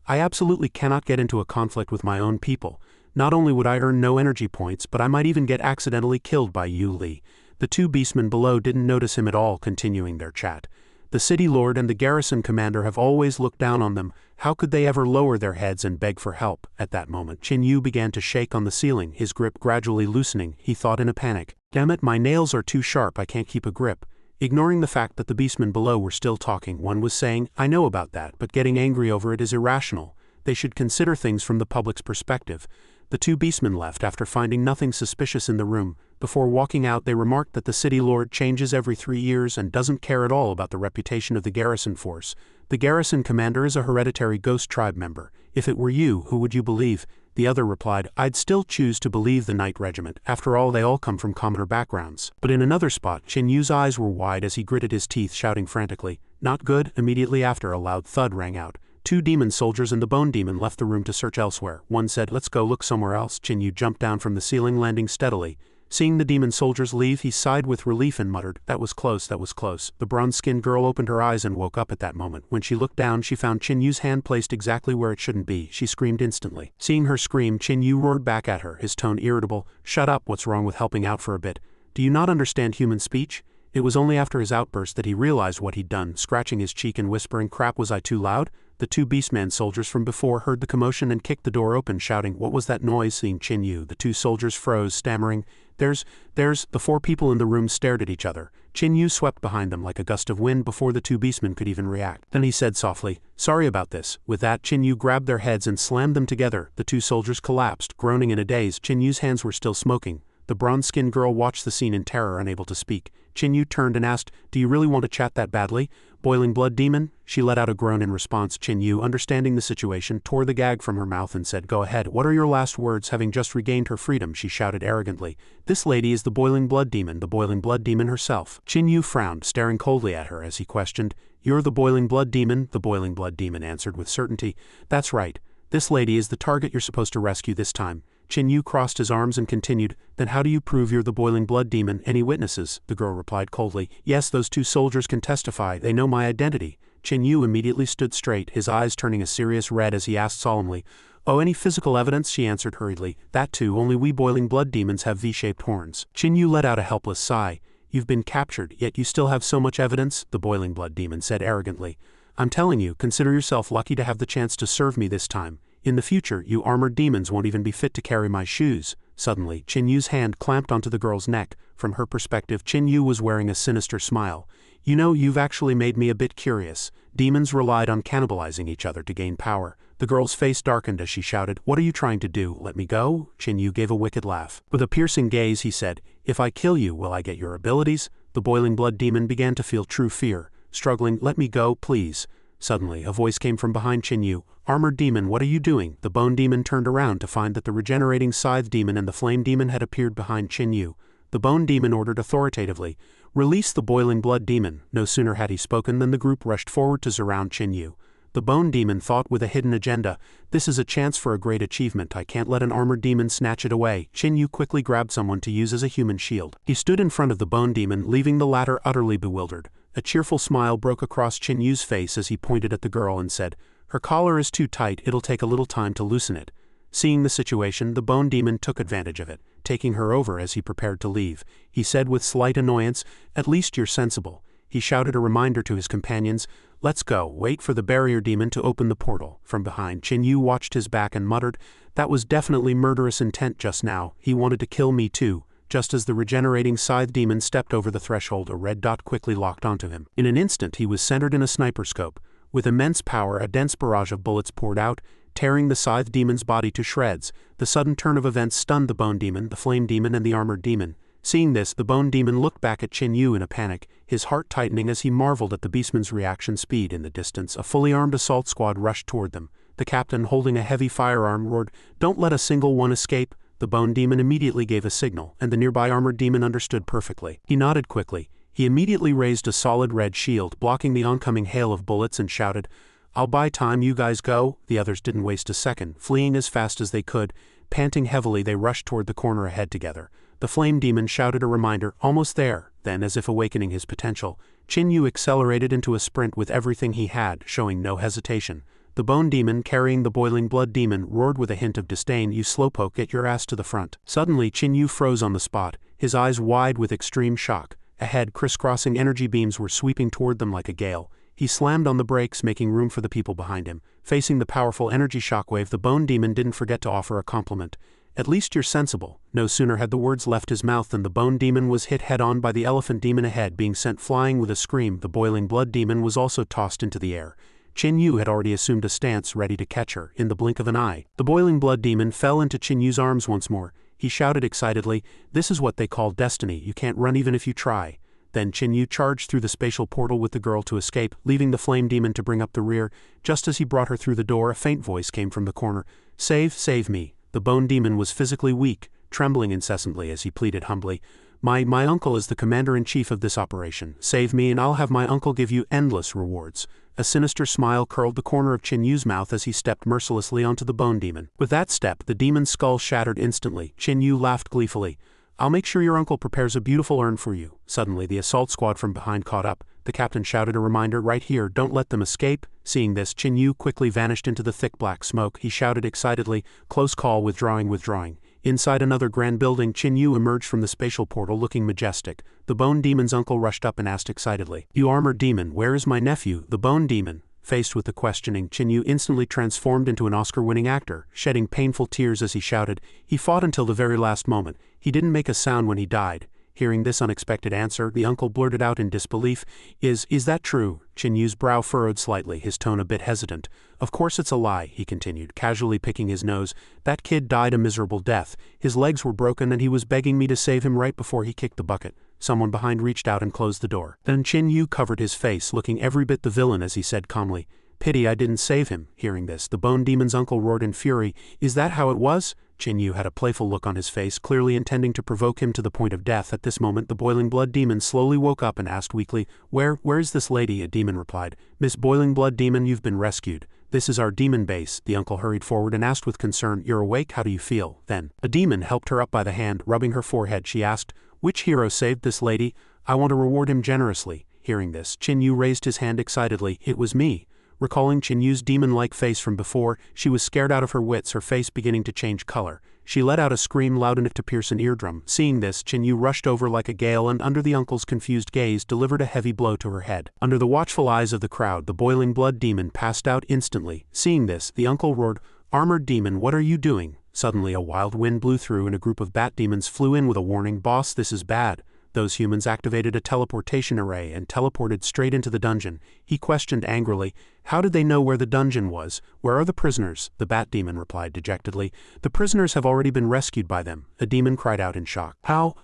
"I absolutely cannot get into a conflict with my own people. Not only would I earn no energy points, but I might even get accidentally killed by Yu Li." The 2 Beastmen below didn't notice him at all, continuing their chat. "The city lord and the garrison commander have always looked down on them. How could they ever lower their heads and beg for help?" At that moment, Chin-Yu began to shake on the ceiling, his grip gradually loosening. He thought in a panic, "Damn it, my nails are too sharp, I can't keep a grip." Ignoring the fact that the beastmen below were still talking, one was saying, "I know about that, but getting angry over it is irrational. They should consider things from the public's perspective." The 2 beastmen left after finding nothing suspicious in the room. Before walking out, they remarked that the city lord changes every 3 years and doesn't care at all about the reputation of the garrison force. The garrison commander is a hereditary ghost tribe member. "If it were you, who would you believe?" The other replied, "I'd still choose to believe the Night Regiment. After all, they all come from commoner backgrounds." But in another spot, Chin-Yu's eyes were wide as he gritted his teeth, shouting frantically, "Not good." Immediately after, a loud thud rang out. 2 demon soldiers and the bone demon left the room to search elsewhere. One said, "Let's go look somewhere else." Chin-Yu jumped down from the ceiling, landing steadily. Seeing the demon soldiers leave, he sighed with relief and muttered, "That was close, that was close." The bronze-skinned girl opened her eyes and woke up at that moment. When she looked down, she found Chin-Yu's hand placed exactly where it shouldn't be. She screamed instantly. Seeing her scream, Chin-Yu roared back at her, his tone irritable. "Shut up, what's wrong with helping out for a bit? Do you not understand human speech?" It was only after his outburst that he realized what he'd done, scratching his cheek and whispering, "Crap, was I too loud?" The 2 Beastman soldiers from before heard the commotion and kicked the door open, shouting, "What was that noise?" Seeing Chin-Yu, the 2 soldiers froze, stammering, There's. The 4 people in the room stared at each other. Chin-Yu swept behind them like a gust of wind before the 2 beastmen could even react. Then he said softly, "Sorry about this." With that, Chin-Yu grabbed their heads and slammed them together. The 2 soldiers collapsed, groaning in a daze. Chin-Yu's hands were still smoking. The bronze-skinned girl watched the scene in terror, unable to speak. Chin-Yu turned and asked, "Do you really want to chat that badly? Boiling blood demon?" She let out a groan in response. Chin-Yu, understanding the situation, tore the gag from her mouth and said, "Go ahead, what are your last words?" Having just regained her freedom, she shouted arrogantly, "This lady is the boiling blood demon herself." Chin-Yu frowned, staring coldly at her as he questioned, "You're the boiling blood demon?" The boiling blood demon answered with certainty, "That's right. This lady is the target you're supposed to rescue this time." Chin-Yu crossed his arms and continued, "Then how do you prove you're the boiling blood demon? Any witnesses?" The girl replied coldly, "Yes, those 2 soldiers can testify. They know my identity." Chin-Yu immediately stood straight, his eyes turning a serious red as he asked solemnly, "Oh, any physical evidence?" She answered hurriedly, "That too, only we boiling blood demons have V-shaped horns." Chin-Yu let out a helpless sigh. "You've been captured, yet you still have so much evidence?" The boiling blood demon said arrogantly. "I'm telling you, consider yourself lucky to have the chance to serve me this time. In the future, you armored demons won't even be fit to carry my shoes." Suddenly, Chin-Yu's hand clamped onto the girl's neck. From her perspective, Chin-Yu was wearing a sinister smile. "You know, you've actually made me a bit curious. Demons relied on cannibalizing each other to gain power." The girl's face darkened as she shouted, "What are you trying to do? Let me go?" Chin-Yu gave a wicked laugh. With a piercing gaze, he said, "If I kill you, will I get your abilities?" The boiling blood demon began to feel true fear. Struggling, "Let me go, please." Suddenly, a voice came from behind Chin-Yu. "Armored demon, what are you doing?" The bone demon turned around to find that the regenerating scythe demon and the flame demon had appeared behind Chin-Yu. The bone demon ordered authoritatively, "Release the boiling blood demon." No sooner had he spoken than the group rushed forward to surround Chin-Yu. The Bone Demon thought with a hidden agenda. This is a chance for a great achievement. I can't let an armored demon snatch it away. Qin Yu quickly grabbed someone to use as a human shield. He stood in front of the Bone Demon, leaving the latter utterly bewildered. A cheerful smile broke across Qin Yu's face as he pointed at the girl and said, "Her collar is too tight, it'll take a little time to loosen it." Seeing the situation, the Bone Demon took advantage of it, taking her over as he prepared to leave. He said with slight annoyance, "At least you're sensible." He shouted a reminder to his companions, "Let's go, wait for the barrier demon to open the portal." From behind, Qin Yu watched his back and muttered, "That was definitely murderous intent just now, he wanted to kill me too." Just as the regenerating scythe demon stepped over the threshold, a red dot quickly locked onto him. In an instant he was centered in a sniper scope. With immense power, a dense barrage of bullets poured out, tearing the scythe demon's body to shreds. The sudden turn of events stunned the Bone Demon, the Flame Demon, and the Armored Demon. Seeing this, the Bone Demon looked back at Qin Yu in a panic, his heart tightening as he marveled at the beastman's reaction speed. In the distance, a fully armed assault squad rushed toward them. The captain, holding a heavy firearm, roared, "Don't let a single one escape." The Bone Demon immediately gave a signal, and the nearby Armored Demon understood perfectly. He nodded quickly. He immediately raised a solid red shield, blocking the oncoming hail of bullets, and shouted, "I'll buy time, you guys go." The others didn't waste a second, fleeing as fast as they could. Panting heavily, they rushed toward the corner ahead together. The Flame Demon shouted a reminder, "Almost there." Then, as if awakening his potential, Qin Yu accelerated into a sprint with everything he had, showing no hesitation. The Bone Demon, carrying the Boiling Blood Demon, roared with a hint of disdain, "You slowpoke, get your ass to the front." Suddenly, Qin Yu froze on the spot, his eyes wide with extreme shock. Ahead, crisscrossing energy beams were sweeping toward them like a gale. He slammed on the brakes, making room for the people behind him. Facing the powerful energy shockwave, the Bone Demon didn't forget to offer a compliment. "At least you're sensible." No sooner had the words left his mouth than the Bone Demon was hit head-on by the Elephant Demon ahead, being sent flying with a scream. The Boiling Blood Demon was also tossed into the air. Qin Yu had already assumed a stance, ready to catch her, in the blink of an eye. The Boiling Blood Demon fell into Qin Yu's arms once more. He shouted excitedly, "This is what they call destiny, you can't run even if you try." Then Qin Yu charged through the spatial portal with the girl to escape, leaving the Flame Demon to bring up the rear. Just as he brought her through the door, a faint voice came from the corner, Save me." The Bone Demon was physically weak, trembling incessantly as he pleaded humbly, My uncle is the commander-in-chief of this operation. Save me and I'll have my uncle give you endless rewards." A sinister smile curled the corner of Qin Yu's mouth as he stepped mercilessly onto the Bone Demon. With that step, the demon's skull shattered instantly. Qin Yu laughed gleefully. "I'll make sure your uncle prepares a beautiful urn for you." Suddenly, the assault squad from behind caught up. The captain shouted a reminder, "Right here, don't let them escape." Seeing this, Qin Yu quickly vanished into the thick black smoke. He shouted excitedly, "Close call, withdrawing." Inside another grand building, Qin Yu emerged from the spatial portal looking majestic. The Bone Demon's uncle rushed up and asked excitedly, "You Armored Demon, where is my nephew, the Bone Demon?" Faced with the questioning, Qin Yu instantly transformed into an Oscar-winning actor, shedding painful tears as he shouted, "He fought until the very last moment. He didn't make a sound when he died." Hearing this unexpected answer, the uncle blurted out in disbelief, Is that true?" Qin Yu's brow furrowed slightly, his tone a bit hesitant. "Of course it's a lie," he continued, casually picking his nose. "That kid died a miserable death. His legs were broken and he was begging me to save him right before he kicked the bucket." Someone behind reached out and closed the door. Then Qin Yu covered his face, looking every bit the villain as he said calmly, "Pity I didn't save him." Hearing this, the Bone Demon's uncle roared in fury, "Is that how it was?" Qin Yu had a playful look on his face, clearly intending to provoke him to the point of death. At this moment, the Boiling Blood Demon slowly woke up and asked weakly, Where is this lady?" A demon replied, "Miss Boiling Blood Demon, you've been rescued. This is our demon base." The uncle hurried forward and asked with concern, "You're awake? How do you feel?" Then, a demon helped her up by the hand, rubbing her forehead. She asked, "Which hero saved this lady? I want to reward him generously." Hearing this, Qin Yu raised his hand excitedly, "It was me." Recalling Qin Yu's demon-like face from before, she was scared out of her wits, her face beginning to change color. She let out a scream loud enough to pierce an eardrum. Seeing this, Qin Yu rushed over like a gale and, under the uncle's confused gaze, delivered a heavy blow to her head. Under the watchful eyes of the crowd, the Boiling Blood Demon passed out instantly. Seeing this, the uncle roared, "Armored Demon, what are you doing?" Suddenly, a wild wind blew through and a group of bat demons flew in with a warning, "Boss, this is bad." Those humans activated a teleportation array and teleported straight into the dungeon. He questioned angrily, "How did they know where the dungeon was? Where are the prisoners?" The Bat Demon replied dejectedly, "The prisoners have already been rescued by them." A demon cried out in shock. How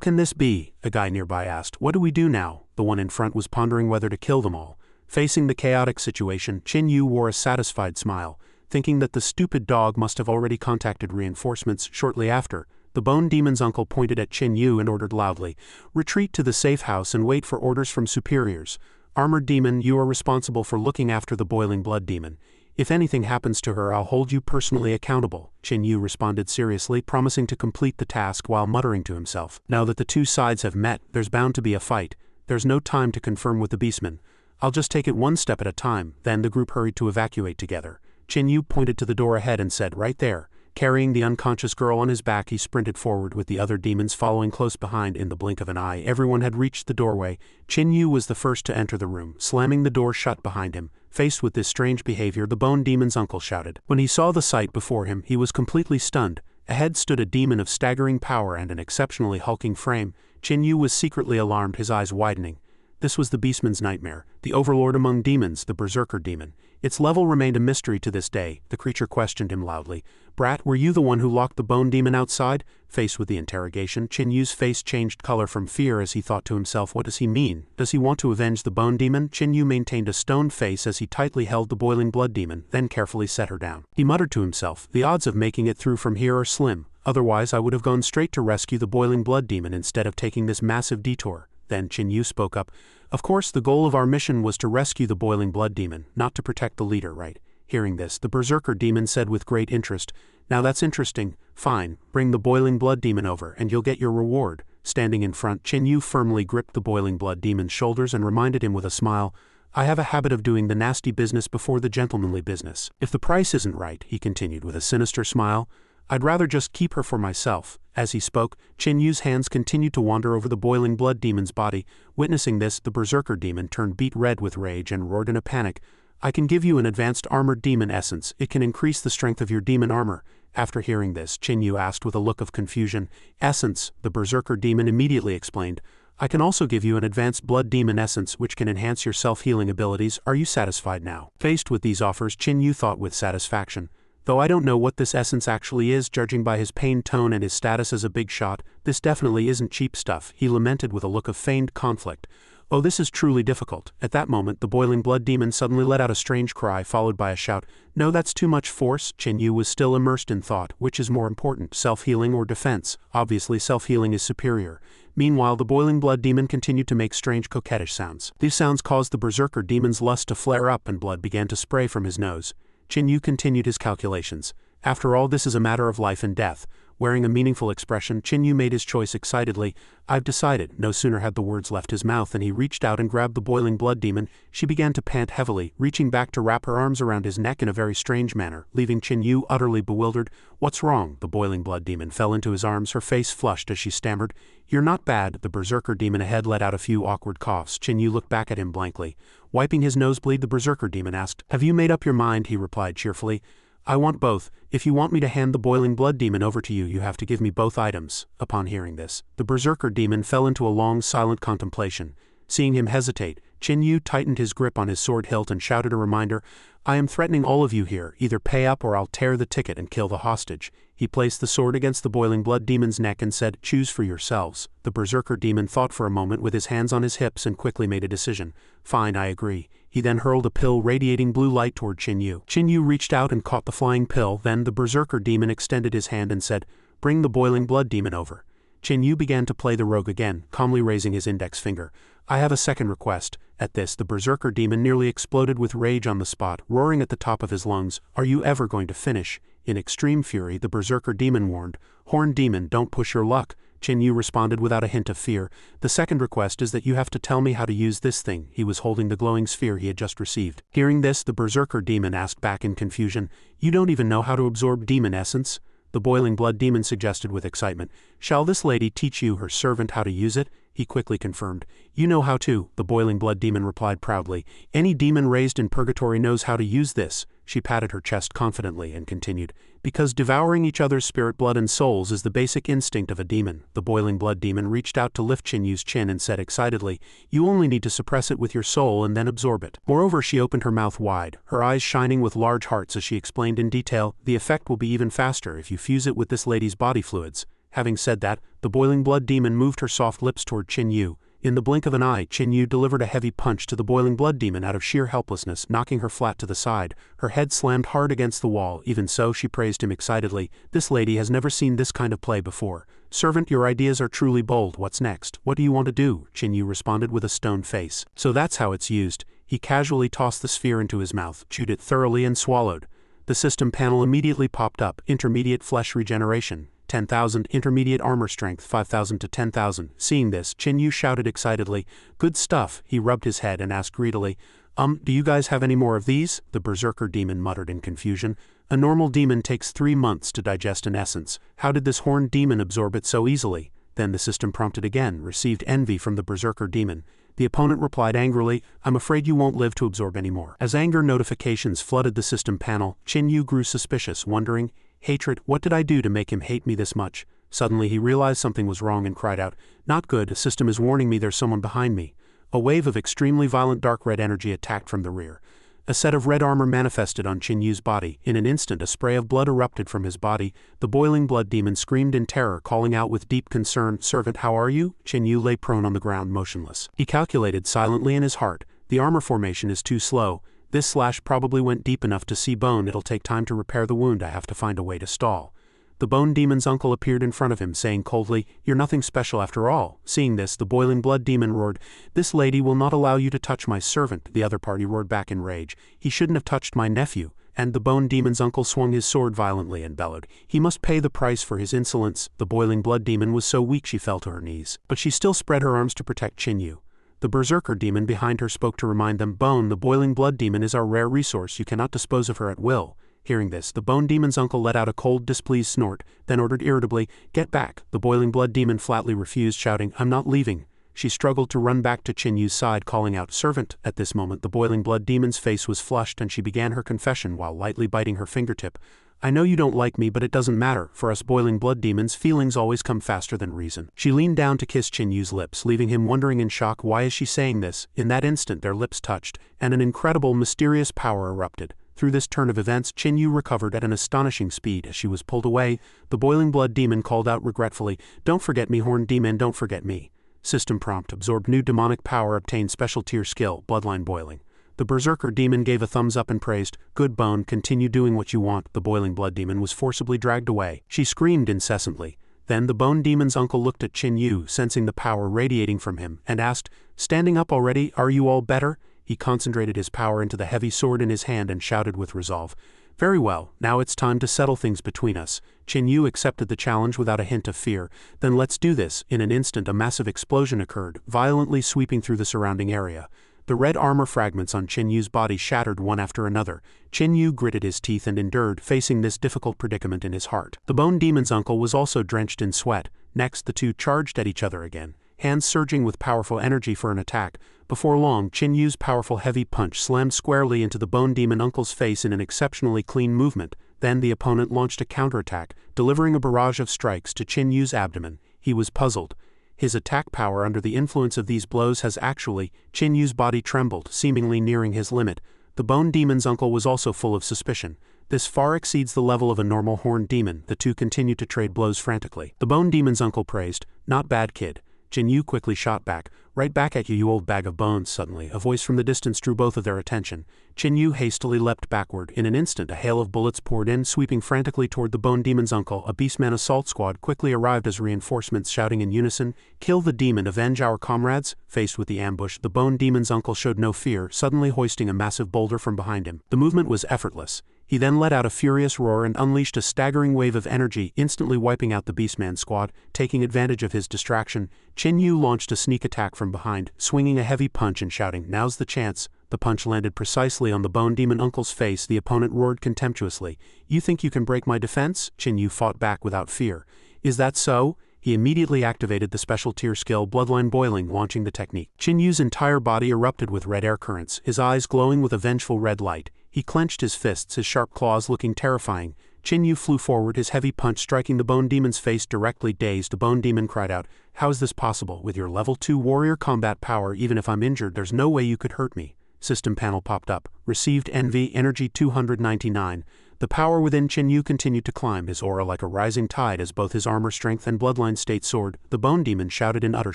can this be?" A guy nearby asked. "What do we do now?" The one in front was pondering whether to kill them all. Facing the chaotic situation, Qin Yu wore a satisfied smile, thinking that the stupid dog must have already contacted reinforcements. Shortly after, the Bone Demon's uncle pointed at Qin Yu and ordered loudly, "Retreat to the safe house and wait for orders from superiors." Armored demon, you are responsible for looking after the boiling blood demon. If anything happens to her, I'll hold you personally accountable, Qin Yu responded seriously, promising to complete the task while muttering to himself. Now that the two sides have met, there's bound to be a fight. There's no time to confirm with the beastman. I'll just take it one step at a time. Then the group hurried to evacuate together. Qin Yu pointed to the door ahead and said, right there. Carrying the unconscious girl on his back, he sprinted forward with the other demons following close behind. In the blink of an eye, everyone had reached the doorway. Qin Yu was the first to enter the room, slamming the door shut behind him. Faced with this strange behavior, the bone demon's uncle shouted. When he saw the sight before him, he was completely stunned. Ahead stood a demon of staggering power and an exceptionally hulking frame. Qin Yu was secretly alarmed, his eyes widening. This was the beastman's nightmare, the overlord among demons, the berserker demon. Its level remained a mystery to this day. The creature questioned him loudly. Brat, were you the one who locked the bone demon outside? Faced with the interrogation, Qin Yu's face changed color from fear as he thought to himself, what does he mean? Does he want to avenge the bone demon? Qin Yu maintained a stone face as he tightly held the boiling blood demon, then carefully set her down. He muttered to himself, the odds of making it through from here are slim. Otherwise I would have gone straight to rescue the boiling blood demon instead of taking this massive detour. Then Qin Yu spoke up. Of course, the goal of our mission was to rescue the boiling blood demon, not to protect the leader, right? Hearing this, the berserker demon said with great interest, now that's interesting. Fine, bring the boiling blood demon over and you'll get your reward. Standing in front, Qin Yu firmly gripped the boiling blood demon's shoulders and reminded him with a smile, I have a habit of doing the nasty business before the gentlemanly business. If the price isn't right, he continued with a sinister smile, I'd rather just keep her for myself. As he spoke, Qin Yu's hands continued to wander over the boiling blood demon's body. Witnessing this, the berserker demon turned beet red with rage and roared in a panic, I can give you an advanced armored demon essence. It can increase the strength of your demon armor. After hearing this, Qin Yu asked with a look of confusion, essence, the berserker demon immediately explained, I can also give you an advanced blood demon essence which can enhance your self-healing abilities. Are you satisfied now? Faced with these offers, Qin Yu thought with satisfaction. Though I don't know what this essence actually is, judging by his pain tone and his status as a big shot, this definitely isn't cheap stuff, he lamented with a look of feigned conflict. Oh, this is truly difficult. At that moment, the boiling blood demon suddenly let out a strange cry followed by a shout. No, that's too much force. Qin Yu was still immersed in thought. Which is more important, self-healing or defense? Obviously, self-healing is superior. Meanwhile, the boiling blood demon continued to make strange coquettish sounds. These sounds caused the berserker demon's lust to flare up and blood began to spray from his nose. Qin Yu continued his calculations. After all, this is a matter of life and death. Wearing a meaningful expression, Qin Yu made his choice excitedly. I've decided. No sooner had the words left his mouth than he reached out and grabbed the boiling blood demon. She began to pant heavily, reaching back to wrap her arms around his neck in a very strange manner, leaving Qin Yu utterly bewildered. What's wrong? The boiling blood demon fell into his arms, her face flushed as she stammered. You're not bad. The berserker demon ahead let out a few awkward coughs. Qin Yu looked back at him blankly. Wiping his nosebleed, the berserker demon asked, Have you made up your mind? He replied cheerfully. I want both. If you want me to hand the boiling blood demon over to you, you have to give me both items. Upon hearing this, the berserker demon fell into a long, silent contemplation. Seeing him hesitate, Qin Yu tightened his grip on his sword hilt and shouted a reminder, I am threatening all of you here, either pay up or I'll tear the ticket and kill the hostage. He placed the sword against the boiling blood demon's neck and said, Choose for yourselves. The berserker demon thought for a moment with his hands on his hips and quickly made a decision. Fine, I agree. He then hurled a pill radiating blue light toward Qin Yu. Qin Yu reached out and caught the flying pill, then the berserker demon extended his hand and said, Bring the boiling blood demon over. Qin Yu began to play the rogue again, calmly raising his index finger. I have a second request. At this, the berserker demon nearly exploded with rage on the spot, roaring at the top of his lungs, Are you ever going to finish? In extreme fury, the berserker demon warned, Horned demon, don't push your luck. Qin Yu responded without a hint of fear. The second request is that you have to tell me how to use this thing. He was holding the glowing sphere he had just received. Hearing this, the berserker demon asked back in confusion, You don't even know how to absorb demon essence? The boiling blood demon suggested with excitement, Shall this lady teach you, her servant, how to use it? He quickly confirmed, You know how to. The boiling blood demon replied proudly, Any demon raised in purgatory knows how to use this. She patted her chest confidently and continued, Because devouring each other's spirit, blood, and souls is the basic instinct of a demon. The boiling blood demon reached out to lift Qin Yu's chin and said excitedly, You only need to suppress it with your soul and then absorb it. Moreover, she opened her mouth wide, her eyes shining with large hearts as she explained in detail, The effect will be even faster if you fuse it with this lady's body fluids. Having said that, the boiling blood demon moved her soft lips toward Qin Yu. In the blink of an eye, Qin Yu delivered a heavy punch to the boiling blood demon out of sheer helplessness, knocking her flat to the side. Her head slammed hard against the wall. Even so, she praised him excitedly. This lady has never seen this kind of play before. Servant, your ideas are truly bold. What's next? What do you want to do? Qin Yu responded with a stone face. So that's how it's used. He casually tossed the sphere into his mouth, chewed it thoroughly and swallowed. The system panel immediately popped up. Intermediate flesh regeneration. 10,000, intermediate armor strength 5,000 to 10,000. Seeing this, Qin Yu shouted excitedly, "Good stuff." He rubbed his head and asked greedily, Do you guys have any more of these?" The berserker demon muttered in confusion. "A normal demon takes 3 months to digest an essence. How did this horned demon absorb it so easily?" Then the system prompted again, received envy from the berserker demon. The opponent replied angrily, "I'm afraid you won't live to absorb any more." As anger notifications flooded the system panel, Qin Yu grew suspicious, wondering, "Hatred, what did I do to make him hate me this much?" Suddenly he realized something was wrong and cried out, "Not good, a system is warning me there's someone behind me." A wave of extremely violent dark red energy attacked from the rear. A set of red armor manifested on Qin Yu's body. In an instant a spray of blood erupted from his body. The boiling blood demon screamed in terror, calling out with deep concern, "Servant, how are you?" Qin Yu lay prone on the ground motionless. He calculated silently in his heart, "The armor formation is too slow. This slash probably went deep enough to see bone. It'll take time to repair the wound. I have to find a way to stall." The bone demon's uncle appeared in front of him, saying coldly, "You're nothing special after all." Seeing this, the boiling blood demon roared, "This lady will not allow you to touch my servant." The other party roared back in rage, "He shouldn't have touched my nephew." And the bone demon's uncle swung his sword violently and bellowed, "He must pay the price for his insolence." The boiling blood demon was so weak she fell to her knees, but she still spread her arms to protect Qin Yu. The berserker demon behind her spoke to remind them, "Bone, the boiling blood demon is our rare resource. You cannot dispose of her at will." Hearing this, the bone demon's uncle let out a cold, displeased snort, then ordered irritably, "Get back." The boiling blood demon flatly refused, shouting, "I'm not leaving." She struggled to run back to Qin Yu's side, calling out, "Servant." At this moment the boiling blood demon's face was flushed and she began her confession while lightly biting her fingertip. "I know you don't like me, but it doesn't matter. For us boiling blood demons, feelings always come faster than reason." She leaned down to kiss Qin Yu's lips, leaving him wondering in shock, why is she saying this? In that instant their lips touched, and an incredible, mysterious power erupted. Through this turn of events, Qin Yu recovered at an astonishing speed. As she was pulled away, the boiling blood demon called out regretfully, "Don't forget me, horned demon, don't forget me." System prompt: absorbed new demonic power, obtained special tier skill, bloodline boiling. The berserker demon gave a thumbs up and praised, "Good Bone, continue doing what you want." The boiling blood demon was forcibly dragged away. She screamed incessantly. Then the bone demon's uncle looked at Qin Yu, sensing the power radiating from him, and asked, "Standing up already? Are you all better?" He concentrated his power into the heavy sword in his hand and shouted with resolve, "Very well, now it's time to settle things between us." Qin Yu accepted the challenge without a hint of fear. "Then let's do this." In an instant a massive explosion occurred, violently sweeping through the surrounding area. The red armor fragments on Qin Yu's body shattered one after another. Qin Yu gritted his teeth and endured, facing this difficult predicament in his heart. The bone demon's uncle was also drenched in sweat. Next the two charged at each other again, hands surging with powerful energy for an attack. Before long, Qin Yu's powerful heavy punch slammed squarely into the bone demon uncle's face in an exceptionally clean movement. Then the opponent launched a counterattack, delivering a barrage of strikes to Qin Yu's abdomen. He was puzzled. His attack power under the influence of these blows has actually... Qin Yu's body trembled, seemingly nearing his limit. The bone demon's uncle was also full of suspicion. This far exceeds the level of a normal horned demon. The two continued to trade blows frantically. The bone demon's uncle praised, "Not bad, kid." Qin Yu quickly shot back, "Right back at you, you old bag of bones." Suddenly, a voice from the distance drew both of their attention. Qin Yu hastily leapt backward. In an instant, a hail of bullets poured in, sweeping frantically toward the bone demon's uncle. A beastman assault squad quickly arrived as reinforcements, shouting in unison, "Kill the demon, avenge our comrades." Faced with the ambush, the bone demon's uncle showed no fear, suddenly hoisting a massive boulder from behind him. The movement was effortless. He then let out a furious roar and unleashed a staggering wave of energy, instantly wiping out the beastman squad. Taking advantage of his distraction, Qin Yu launched a sneak attack from behind, swinging a heavy punch and shouting, "Now's the chance." The punch landed precisely on the bone demon uncle's face. The opponent roared contemptuously, "You think you can break my defense?" Qin Yu fought back without fear. "Is that so?" He immediately activated the special tier skill Bloodline Boiling, launching the technique. Qin Yu's entire body erupted with red air currents, his eyes glowing with a vengeful red light. He clenched his fists, his sharp claws looking terrifying. Qin Yu flew forward, his heavy punch striking the bone demon's face directly. Dazed, the bone demon cried out, "How is this possible? With your level 2 warrior combat power, even if I'm injured, there's no way you could hurt me." System panel popped up. Received envy, energy 299. The power within Chen Yu continued to climb, his aura like a rising tide as both his armor strength and bloodline state soared. The bone demon shouted in utter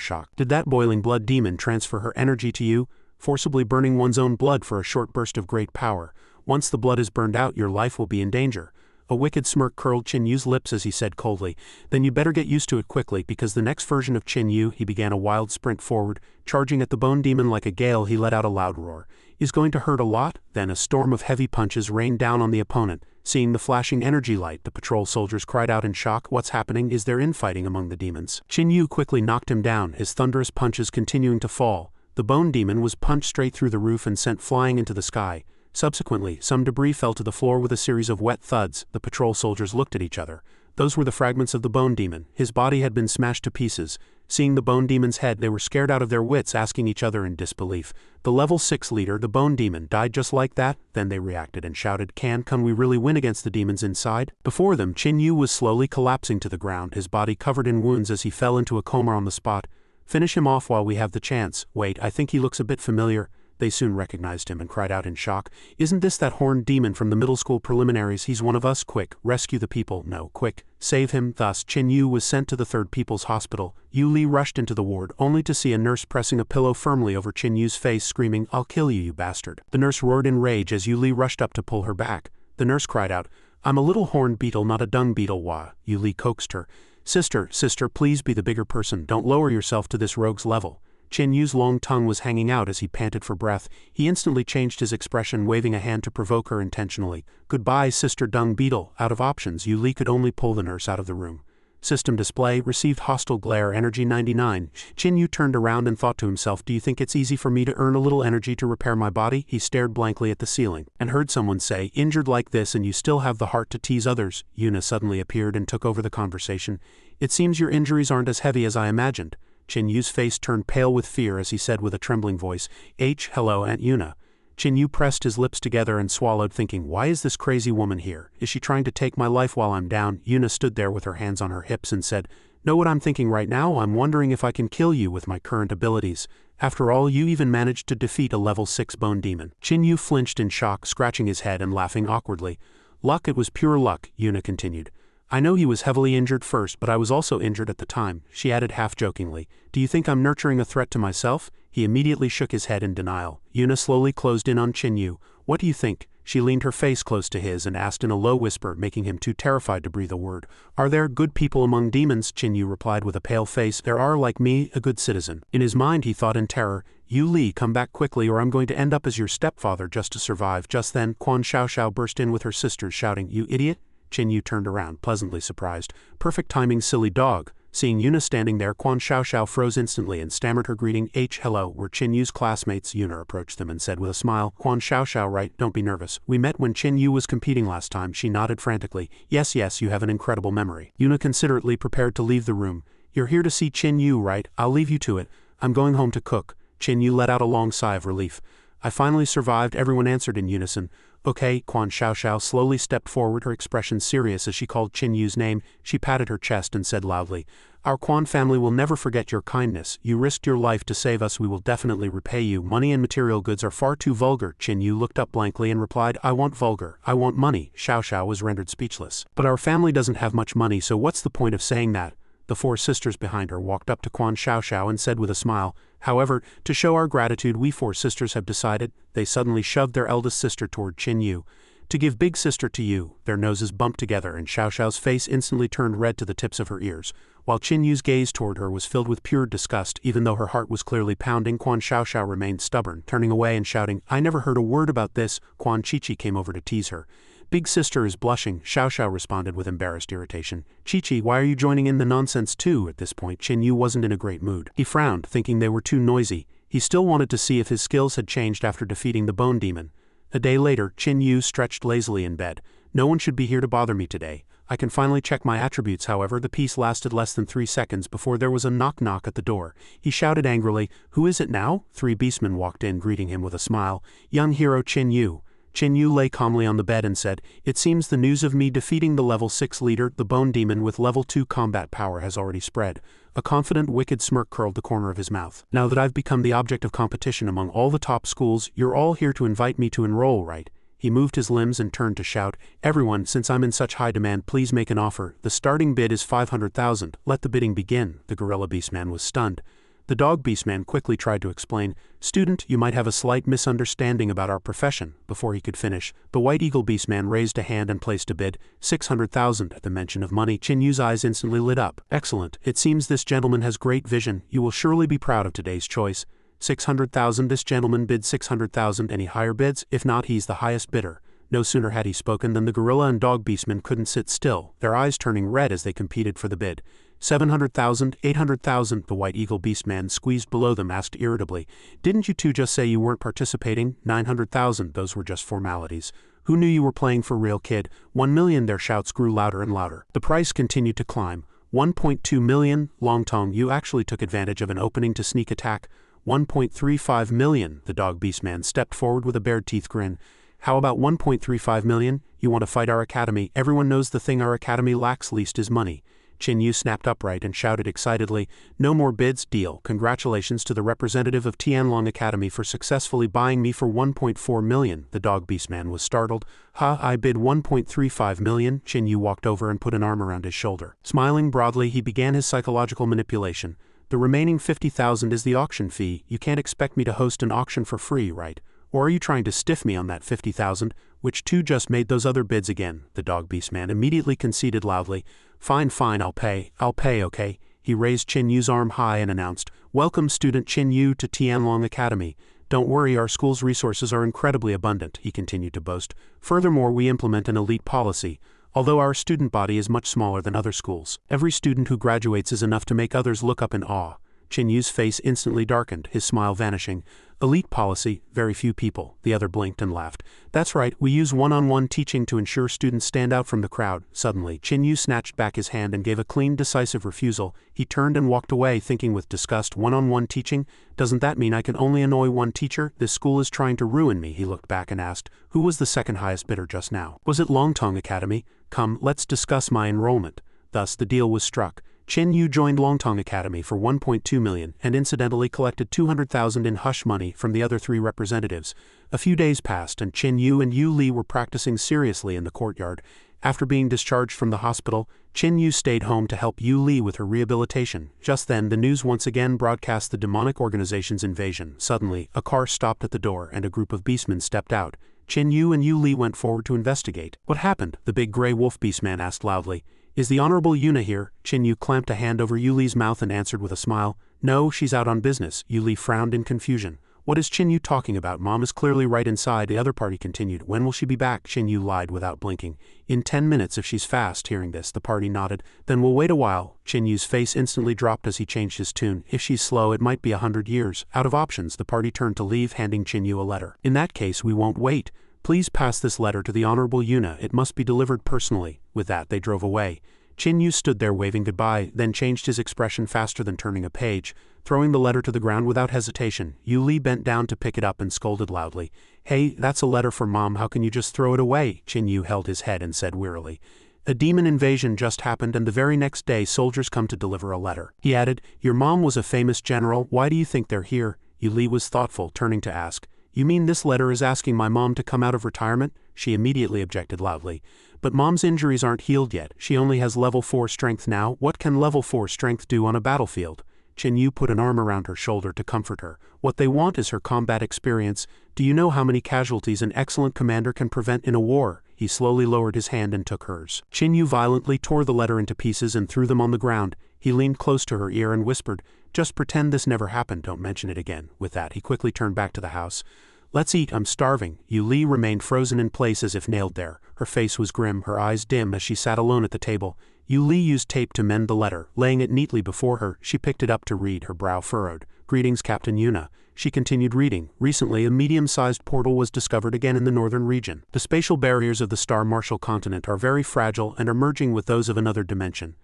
shock. Did that boiling blood demon transfer her energy to you, forcibly burning one's own blood for a short burst of great power? Once the blood is burned out, your life will be in danger. A wicked smirk curled Chen Yu's lips as he said coldly, then you better get used to it quickly, because the next version of Chen Yu, he began a wild sprint forward, charging at the bone demon like a gale. He let out a loud roar. Is going to hurt a lot? Then a storm of heavy punches rained down on the opponent. Seeing the flashing energy light, the patrol soldiers cried out in shock. What's happening? Is there infighting among the demons? Chen Yu quickly knocked him down, his thunderous punches continuing to fall. The bone demon was punched straight through the roof and sent flying into the sky. Subsequently, some debris fell to the floor with a series of wet thuds. The patrol soldiers looked at each other. Those were the fragments of the bone demon. His body had been smashed to pieces. Seeing the bone demon's head, they were scared out of their wits, asking each other in disbelief. The level 6 leader, the bone demon, died just like that? Then they reacted and shouted, Can we really win against the demons inside? Before them, Chen Yu was slowly collapsing to the ground, his body covered in wounds as he fell into a coma on the spot. Finish him off while we have the chance. Wait, I think he looks a bit familiar. They soon recognized him and cried out in shock. Isn't this that horned demon from the middle school preliminaries? He's one of us. Quick, rescue the people. No, quick, save him. Thus, Chen Yu was sent to the 3rd People's Hospital. Yu Li rushed into the ward, only to see a nurse pressing a pillow firmly over Chen Yu's face, screaming, I'll kill you, you bastard. The nurse roared in rage as Yu Li rushed up to pull her back. The nurse cried out, I'm a little horned beetle, not a dung beetle. Wah. Yu Li coaxed her. Sister, please be the bigger person. Don't lower yourself to this rogue's level. Chen Yu's long tongue was hanging out as he panted for breath. He instantly changed his expression, waving a hand to provoke her intentionally. Goodbye, Sister Dung Beetle. Out of options, Yu Li could only pull the nurse out of the room. System display, received hostile glare, energy 99. Chen Yu turned around and thought to himself, do you think it's easy for me to earn a little energy to repair my body? He stared blankly at the ceiling, and heard someone say, injured like this and you still have the heart to tease others. Yuna suddenly appeared and took over the conversation. It seems your injuries aren't as heavy as I imagined. Chen Yu's face turned pale with fear as he said with a trembling voice, hello, Aunt Yuna. Chen Yu pressed his lips together and swallowed, thinking, why is this crazy woman here? Is she trying to take my life while I'm down? Yuna stood there with her hands on her hips and said, know what I'm thinking right now? I'm wondering if I can kill you with my current abilities. After all, you even managed to defeat a level 6 bone demon. Chen Yu flinched in shock, scratching his head and laughing awkwardly. Luck, it was pure luck, Yuna continued. I know he was heavily injured first, but I was also injured at the time, she added half-jokingly. Do you think I'm nurturing a threat to myself? He immediately shook his head in denial. Yuna slowly closed in on Chen Yu. What do you think? She leaned her face close to his and asked in a low whisper, making him too terrified to breathe a word. Are there good people among demons? Chen Yu replied with a pale face. There are, like me, a good citizen. In his mind he thought in terror, Yu Li, come back quickly or I'm going to end up as your stepfather just to survive. Just then, Quan Xiaoxiao burst in with her sisters shouting, you idiot? Chen Yu turned around, pleasantly surprised. Perfect timing, silly dog. Seeing Yuna standing there, Quan Xiaoxiao froze instantly and stammered her greeting. Hello, we're Chen Yu's classmates. Yuna approached them and said with a smile, Quan Xiaoxiao, right? Don't be nervous. We met when Chen Yu was competing last time. She nodded frantically. Yes, you have an incredible memory. Yuna considerately prepared to leave the room. You're here to see Chen Yu, right? I'll leave you to it. I'm going home to cook. Chen Yu let out a long sigh of relief. I finally survived, everyone answered in unison. Okay, Quan Xiaoxiao slowly stepped forward, her expression serious as she called Chen Yu's name. She patted her chest and said loudly, Our Quan family will never forget your kindness. You risked your life to save us. We will definitely repay you. Money and material goods are far too vulgar. Chen Yu looked up blankly and replied, I want vulgar. I want money. Xiaoxiao was rendered speechless. But our family doesn't have much money, so what's the point of saying that? The 4 sisters behind her walked up to Quan Xiaoxiao and said with a smile, However, to show our gratitude, we 4 sisters have decided. They suddenly shoved their eldest sister toward Chen Yu. To give big sister to you. Their noses bumped together and Xiaoxiao's face instantly turned red to the tips of her ears. While Chen Yu's gaze toward her was filled with pure disgust, even though her heart was clearly pounding, Quan Xiaoxiao remained stubborn, turning away and shouting, I never heard a word about this. Quan Chichi came over to tease her. Big sister is blushing, Xiaoxiao responded with embarrassed irritation. Chichi, why are you joining in the nonsense too? At this point, Chen Yu wasn't in a great mood. He frowned, thinking they were too noisy. He still wanted to see if his skills had changed after defeating the bone demon. A day later, Chen Yu stretched lazily in bed. No one should be here to bother me today. I can finally check my attributes. However, the piece lasted less than 3 seconds before there was a knock-knock at the door. He shouted angrily, Who is it now? 3 beastmen walked in, greeting him with a smile. Young hero Chen Yu. Chen Yu lay calmly on the bed and said, It seems the news of me defeating the level 6 leader, the bone demon with level 2 combat power, has already spread. A confident, wicked smirk curled the corner of his mouth. Now that I've become the object of competition among all the top schools, you're all here to invite me to enroll, right? He moved his limbs and turned to shout, "Everyone, since I'm in such high demand, please make an offer. The starting bid is 500,000. Let the bidding begin." The gorilla beastman was stunned. The dog beastman quickly tried to explain, "Student, you might have a slight misunderstanding about our profession." Before he could finish, the white eagle beastman raised a hand and placed a bid, 600,000. At the mention of money, Chin Yu's eyes instantly lit up. "Excellent. It seems this gentleman has great vision. You will surely be proud of today's choice. 600,000. This gentleman bid 600,000. Any higher bids? If not, he's the highest bidder." No sooner had he spoken than the gorilla and dog beastmen couldn't sit still, their eyes turning red as they competed for the bid. 700,000, 800,000. The white eagle beastman squeezed below them asked irritably, "Didn't you two just say you weren't participating? 900,000. Those were just formalities. Who knew you were playing for real, kid? 1 million. Their shouts grew louder and louder. The price continued to climb. 1.2 million. Longteng, you actually took advantage of an opening to sneak attack. 1.35 million. The dog beastman stepped forward with a bared teeth grin. "How about 1.35 million? You want to fight our academy? Everyone knows the thing our academy lacks least is money." Chin Yu snapped upright and shouted excitedly, "No more bids, deal. Congratulations to the representative of Tianlong Academy for successfully buying me for 1.4 million. The dog beastman was startled. "Ha, I bid 1.35 million. Chin Yu walked over and put an arm around his shoulder. Smiling broadly, he began his psychological manipulation. "The remaining 50,000 is the auction fee. You can't expect me to host an auction for free, right? Or are you trying to stiff me on that 50,000? Which two just made those other bids again?" The dog beastman immediately conceded loudly. Fine, I'll pay, okay?" He raised Chin Yu's arm high and announced, "Welcome student Chin Yu to Tianlong Academy. Don't worry, our school's resources are incredibly abundant," he continued to boast. "Furthermore, we implement an elite policy. Although our student body is much smaller than other schools, every student who graduates is enough to make others look up in awe." Chin Yu's face instantly darkened, his smile vanishing. "Elite policy, very few people." The other blinked and laughed. "That's right, we use one-on-one teaching to ensure students stand out from the crowd." Suddenly, Chin Yu snatched back his hand and gave a clean, decisive refusal. He turned and walked away, thinking with disgust, "One-on-one teaching? Doesn't that mean I can only annoy one teacher? This school is trying to ruin me." He looked back and asked, "Who was the second highest bidder just now? Was it Longteng Academy? Come, let's discuss my enrollment." Thus, the deal was struck. Chin Yu joined Longteng Academy for 1.2 million and incidentally collected 200,000 in hush money from the other three representatives. A few days passed and Chin Yu and Yu Li were practicing seriously in the courtyard. After being discharged from the hospital, Chin Yu stayed home to help Yu Li with her rehabilitation. Just then, the news once again broadcast the demonic organization's invasion. Suddenly, a car stopped at the door and a group of beastmen stepped out. Chin Yu and Yu Li went forward to investigate. "What happened?" the big gray wolf beastman asked loudly. "Is the Honorable Yuna here?" Chin Yu clamped a hand over Yu Li's mouth and answered with a smile. "No, she's out on business." Yu Li frowned in confusion. "What is Chin Yu talking about? Mom is clearly right inside." The other party continued. "When will she be back?" Chin Yu lied without blinking. "In 10 minutes if she's fast." Hearing this, the party nodded. "Then we'll wait a while." Chin Yu's face instantly dropped as he changed his tune. "If she's slow, it might be 100 years. Out of options, the party turned to leave, handing Chin Yu a letter. "In that case, we won't wait. Please pass this letter to the Honorable Yuna. It must be delivered personally." With that, they drove away. Chin Yu stood there waving goodbye, then changed his expression faster than turning a page. Throwing the letter to the ground without hesitation, Yu Li bent down to pick it up and scolded loudly. "Hey, that's a letter for Mom. How can you just throw it away?" Chin Yu held his head and said wearily. "A demon invasion just happened and the very next day soldiers come to deliver a letter." He added, "Your mom was a famous general. Why do you think they're here?" Yu Li was thoughtful, turning to ask, "You mean this letter is asking my mom to come out of retirement?" She immediately objected loudly. "But Mom's injuries aren't healed yet. She only has level 4 strength now. What can level 4 strength do on a battlefield?" Chin Yu put an arm around her shoulder to comfort her. "What they want is her combat experience. Do you know how many casualties an excellent commander can prevent in a war?" He slowly lowered his hand and took hers. Chin Yu violently tore the letter into pieces and threw them on the ground. He leaned close to her ear and whispered, "Just pretend this never happened. Don't mention it again." With that, he quickly turned back to the house. "Let's eat, I'm starving." Yu Li remained frozen in place as if nailed there. Her face was grim, her eyes dim as she sat alone at the table. Yu Li used tape to mend the letter. Laying it neatly before her, she picked it up to read, her brow furrowed. "Greetings, Captain Yuna." She continued reading. "Recently, a medium-sized portal was discovered again in the northern region. The spatial barriers of the Star Marshal continent are very fragile and are merging with those of another dimension."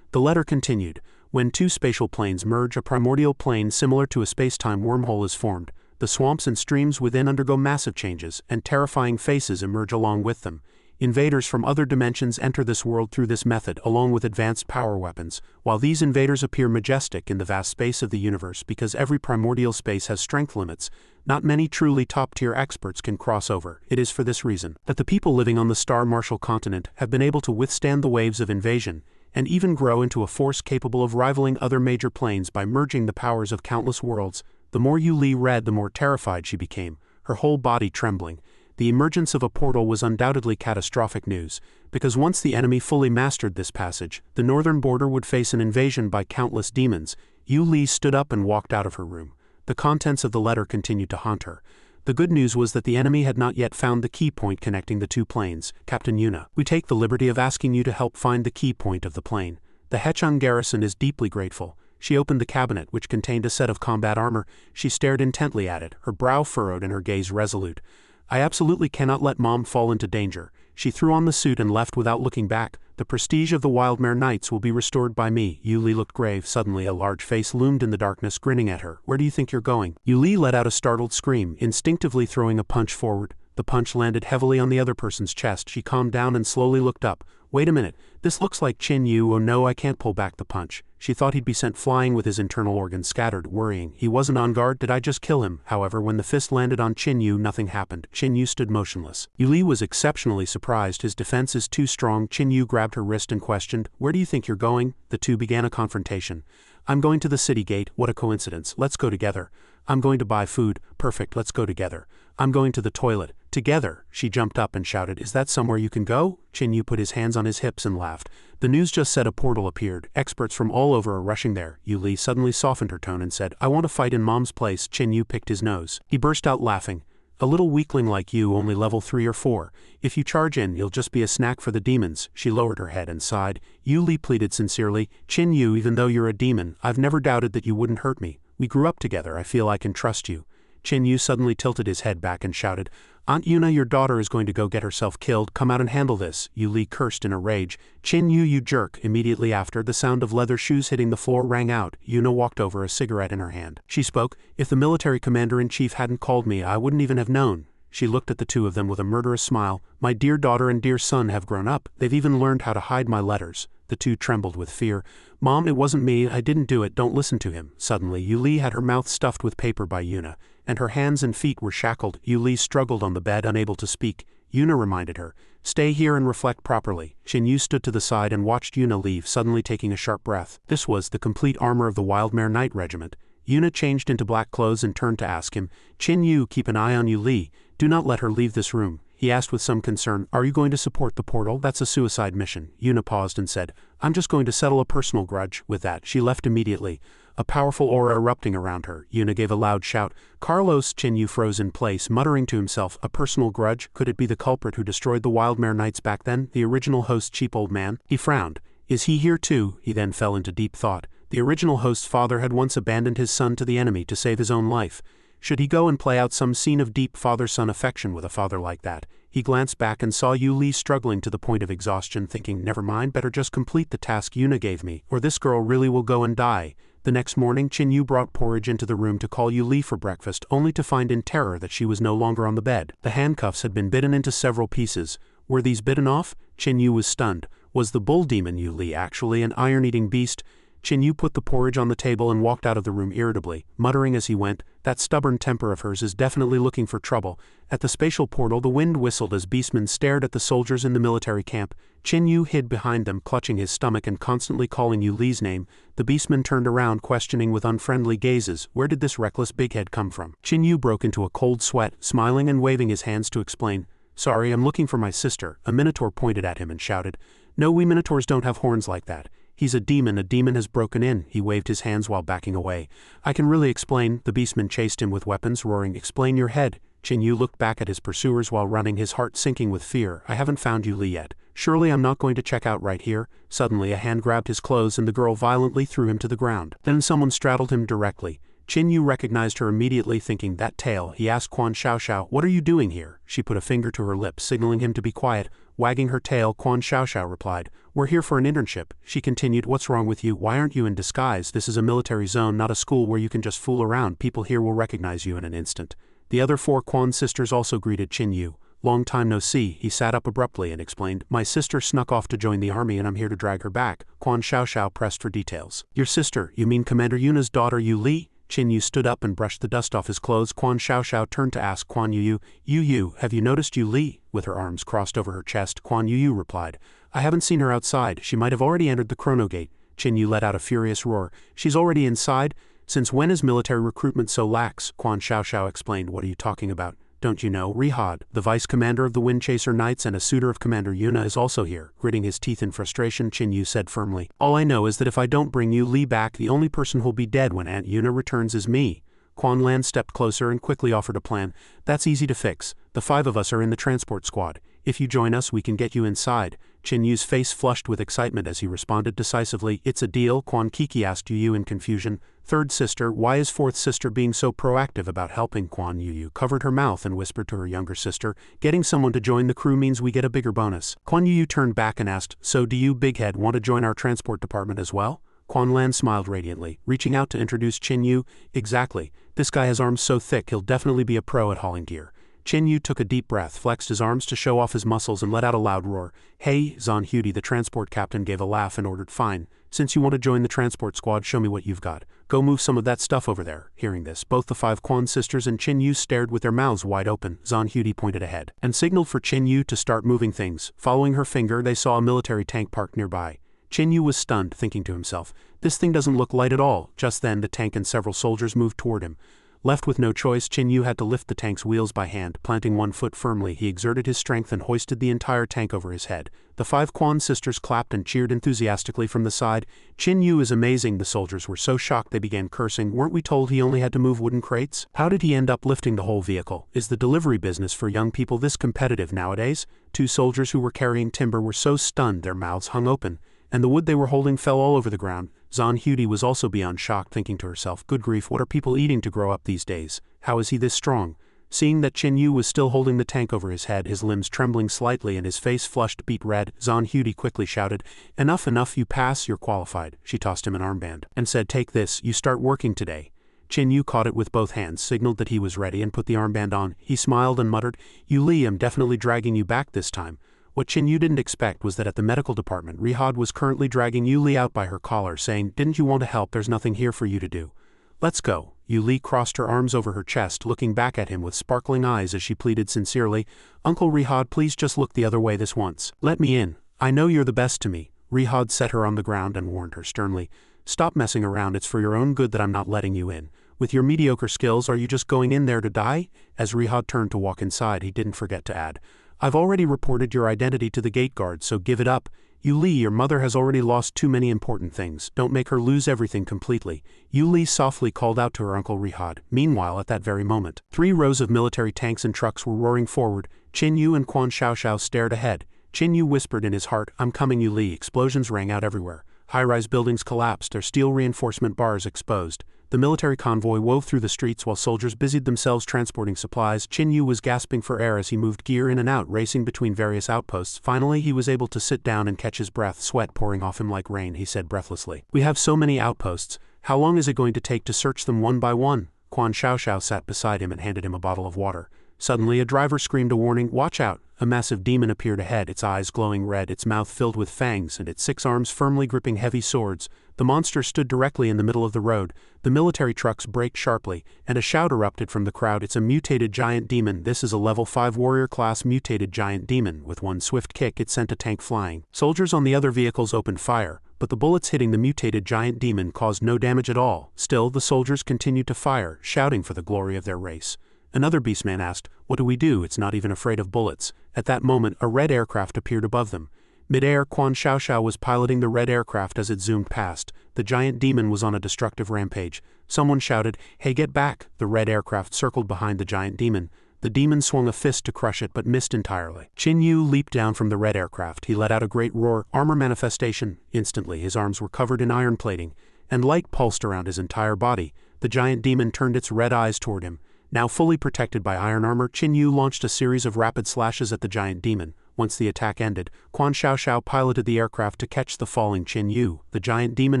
The letter continued. "When two spatial planes merge, a primordial plane similar to a space-time wormhole is formed. The swamps and streams within undergo massive changes, and terrifying faces emerge along with them. Invaders from other dimensions enter this world through this method along with advanced power weapons. While these invaders appear majestic in the vast space of the universe because every primordial space has strength limits, not many truly top-tier experts can cross over. It is for this reason that the people living on the Star Marshal continent have been able to withstand the waves of invasion and even grow into a force capable of rivaling other major planes by merging the powers of countless worlds. The more Yu Li read, the more terrified she became, her whole body trembling. The emergence of a portal was undoubtedly catastrophic news, because once the enemy fully mastered this passage, the northern border would face an invasion by countless demons. Yu Li stood up and walked out of her room. The contents of the letter continued to haunt her. The good news was that the enemy had not yet found the key point connecting the two planes. Captain Yuna, we take the liberty of asking you to help find the key point of the plane. The Hechung garrison is deeply grateful. She opened the cabinet, which contained a set of combat armor. She stared intently at it, her brow furrowed and her gaze resolute. I absolutely cannot let Mom fall into danger. She threw on the suit and left without looking back. The prestige of the Wildmare Knights will be restored by me. Yu Li looked grave. Suddenly a large face loomed in the darkness, grinning at her. Where do you think you're going? Yu Li let out a startled scream, instinctively throwing a punch forward. The punch landed heavily on the other person's chest. She calmed down and slowly looked up. Wait a minute, this looks like Qin Yu. Oh no, I can't pull back the punch. She thought he'd be sent flying with his internal organs scattered, worrying. He wasn't on guard. Did I just kill him? However, when the fist landed on Qin Yu, nothing happened. Qin Yu stood motionless. Yu Li was exceptionally surprised. His defense is too strong. Qin Yu grabbed her wrist and questioned, where do you think you're going? The two began a confrontation. I'm going to the city gate. What a coincidence. Let's go together. I'm going to buy food. Perfect, let's go together. I'm going to the toilet. Together. She jumped up and shouted, is that somewhere you can go? Qin Yu put his hands on his hips and laughed. The news just said a portal appeared. Experts from all over are rushing there. Yu Li suddenly softened her tone and said, I want to fight in Mom's place. Qin Yu picked his nose. He burst out laughing. A little weakling like you, only level 3 or 4. If you charge in, you'll just be a snack for the demons. She lowered her head and sighed. Yu Li pleaded sincerely, Qin Yu, even though you're a demon, I've never doubted that you wouldn't hurt me. We grew up together. I feel I can trust you. Qin Yu suddenly tilted his head back and shouted, Aunt Yuna, your daughter is going to go get herself killed. Come out and handle this. Yu Li cursed in a rage. Qin Yu, you jerk. Immediately after, the sound of leather shoes hitting the floor rang out. Yuna walked over, a cigarette in her hand. She spoke, if the military commander-in-chief hadn't called me, I wouldn't even have known. She looked at the two of them with a murderous smile. My dear daughter and dear son have grown up. They've even learned how to hide my letters. The two trembled with fear. Mom, it wasn't me. I didn't do it. Don't listen to him. Suddenly, Yu Li had her mouth stuffed with paper by Yuna, and her hands and feet were shackled. Yu Li struggled on the bed, unable to speak. Yuna reminded her, stay here and reflect properly. Qin Yu stood to the side and watched Yuna leave, suddenly taking a sharp breath. This was the complete armor of the Wildmare Knight Regiment. Yuna changed into black clothes and turned to ask him, Qin Yu, keep an eye on Yu Li. Do not let her leave this room. He asked with some concern, are you going to support the portal? That's a suicide mission. Yuna paused and said, I'm just going to settle a personal grudge. With that, she left immediately. A powerful aura erupting around her. Yuna gave a loud shout. Carlos. Qin Yu froze in place, muttering to himself, a personal grudge? Could it be the culprit who destroyed the Wildmare Knights back then? The original host, cheap old man? He frowned. Is he here too? He then fell into deep thought. The original host's father had once abandoned his son to the enemy to save his own life. Should he go and play out some scene of deep father-son affection with a father like that? He glanced back and saw Yu Li struggling to the point of exhaustion, thinking, never mind, better just complete the task Yuna gave me, or this girl really will go and die. The next morning, Qin Yu brought porridge into the room to call Yu Li for breakfast, only to find in terror that she was no longer on the bed. The handcuffs had been bitten into several pieces. Were these bitten off? Qin Yu was stunned. Was the bull demon Yu Li actually an iron-eating beast? Qin Yu put the porridge on the table and walked out of the room irritably, muttering as he went, that stubborn temper of hers is definitely looking for trouble. At the spatial portal, the wind whistled as beastmen stared at the soldiers in the military camp. Qin Yu hid behind them, clutching his stomach and constantly calling Yu Li's name. The beastmen turned around, questioning with unfriendly gazes, where did this reckless bighead come from? Qin Yu broke into a cold sweat, smiling and waving his hands to explain, sorry, I'm looking for my sister. A minotaur pointed at him and shouted, no, we minotaurs don't have horns like that. He's a demon has broken in. He waved his hands while backing away. I can really explain. The beastmen chased him with weapons, roaring, explain your head. Qin Yu looked back at his pursuers while running, his heart sinking with fear. I haven't found Yu Li yet. Surely I'm not going to check out right here. Suddenly a hand grabbed his clothes and the girl violently threw him to the ground. Then someone straddled him directly. Qin Yu recognized her immediately, thinking, that tail. He asked Quan Xiaoxiao, what are you doing here? She put a finger to her lips, signaling him to be quiet. Wagging her tail, Quan Xiaoxiao replied, we're here for an internship. She continued, what's wrong with you? Why aren't you in disguise? This is a military zone, not a school where you can just fool around. People here will recognize you in an instant. The other 4 Quan sisters also greeted Qin Yu. Long time no see. He sat up abruptly and explained, my sister snuck off to join the army and I'm here to drag her back. Quan Xiaoxiao pressed for details. Your sister, you mean Commander Yuna's daughter Yu Li? Qin Yu stood up and brushed the dust off his clothes. Quan Xiaoxiao turned to ask Quan Yu, Yu, have you noticed Yu Li? With her arms crossed over her chest, Quan Yu replied, I haven't seen her outside. She might have already entered the Chrono-Gate. Qin Yu let out a furious roar. She's already inside? Since when is military recruitment so lax? Quan Xiaoxiao explained. What are you talking about? Don't you know, Rihad, the vice commander of the Windchaser Knights and a suitor of Commander Yuna is also here? Gritting his teeth in frustration, Qin Yu said firmly. All I know is that if I don't bring Yu Li back, the only person who'll be dead when Aunt Yuna returns is me. Quan Lan stepped closer and quickly offered a plan. That's easy to fix. The 5 of us are in the transport squad. If you join us, we can get you inside. Qin Yu's face flushed with excitement as he responded decisively. It's a deal, Quan Kiki asked Yu in confusion. Third sister, why is fourth sister being so proactive about helping? Quan Yu covered her mouth and whispered to her younger sister, getting someone to join the crew means we get a bigger bonus. Quan Yu turned back and asked, so do you, big head, want to join our transport department as well? Quan Lan smiled radiantly, reaching out to introduce Qin Yu. Exactly. This guy has arms so thick he'll definitely be a pro at hauling gear. Qin Yu took a deep breath, flexed his arms to show off his muscles and let out a loud roar. Hey, Zhan Hudi, the transport captain, gave a laugh and ordered, fine. Since you want to join the transport squad, show me what you've got. Go move some of that stuff over there. Hearing this, both the 5 Quan sisters and Qin Yu stared with their mouths wide open. Zhan Hudi pointed ahead and signaled for Qin Yu to start moving things. Following her finger, they saw a military tank parked nearby. Qin Yu was stunned, thinking to himself, this thing doesn't look light at all. Just then, the tank and several soldiers moved toward him. Left with no choice, Qin Yu had to lift the tank's wheels by hand. Planting one foot firmly, he exerted his strength and hoisted the entire tank over his head. The 5 Quan sisters clapped and cheered enthusiastically from the side. Qin Yu is amazing. The soldiers were so shocked they began cursing. Weren't we told he only had to move wooden crates? How did he end up lifting the whole vehicle? Is the delivery business for young people this competitive nowadays? 2 soldiers who were carrying timber were so stunned their mouths hung open, and the wood they were holding fell all over the ground. Zhan Hudi was also beyond shocked, thinking to herself, good grief, what are people eating to grow up these days? How is he this strong? Seeing that Qin Yu was still holding the tank over his head, his limbs trembling slightly and his face flushed beet red, Zhan Hudi quickly shouted, enough, you pass, you're qualified. She tossed him an armband and said, take this, you start working today. Qin Yu caught it with both hands, signaled that he was ready and put the armband on. He smiled and muttered, Yu Li, I'm definitely dragging you back this time. What Qin Yu didn't expect was that at the medical department, Rihad was currently dragging Yu Li out by her collar, saying, didn't you want to help? There's nothing here for you to do. Let's go. Yu Li crossed her arms over her chest, looking back at him with sparkling eyes as she pleaded sincerely, Uncle Rihad, please just look the other way this once. Let me in. I know you're the best to me. Rihad set her on the ground and warned her sternly, stop messing around, it's for your own good that I'm not letting you in. With your mediocre skills, are you just going in there to die? As Rihad turned to walk inside, he didn't forget to add, I've already reported your identity to the gate guard, so give it up. Yu Li, your mother has already lost too many important things. Don't make her lose everything completely. Yu Li softly called out to her uncle Rihad. Meanwhile, at that very moment, 3 rows of military tanks and trucks were roaring forward. Qin Yu and Quan Xiaoxiao stared ahead. Qin Yu whispered in his heart, I'm coming, Yu Li. Explosions rang out everywhere. High-rise buildings collapsed, their steel reinforcement bars exposed. The military convoy wove through the streets while soldiers busied themselves transporting supplies. Qin Yu was gasping for air as he moved gear in and out, racing between various outposts. Finally, he was able to sit down and catch his breath, sweat pouring off him like rain. He said breathlessly, we have so many outposts. How long is it going to take to search them one by one? Quan Xiaoxiao sat beside him and handed him a bottle of water. Suddenly, a driver screamed a warning, watch out! A massive demon appeared ahead, its eyes glowing red, its mouth filled with fangs, and its 6 arms firmly gripping heavy swords. The monster stood directly in the middle of the road. The military trucks braked sharply, and a shout erupted from the crowd. It's a mutated giant demon. This is a level 5 warrior class mutated giant demon. With one swift kick, it sent a tank flying. Soldiers on the other vehicles opened fire, but the bullets hitting the mutated giant demon caused no damage at all. Still, the soldiers continued to fire, shouting for the glory of their race. Another beastman asked, what do we do? It's not even afraid of bullets. At that moment, a red aircraft appeared above them. Mid-air, Quan Xiaoxiao was piloting the red aircraft as it zoomed past. The giant demon was on a destructive rampage. Someone shouted, hey, get back! The red aircraft circled behind the giant demon. The demon swung a fist to crush it but missed entirely. Qin Yu leaped down from the red aircraft. He let out a great roar, armor manifestation. Instantly, his arms were covered in iron plating, and light pulsed around his entire body. The giant demon turned its red eyes toward him. Now fully protected by iron armor, Qin Yu launched a series of rapid slashes at the giant demon. Once the attack ended, Quan Xiaoxiao piloted the aircraft to catch the falling Qin Yu. The giant demon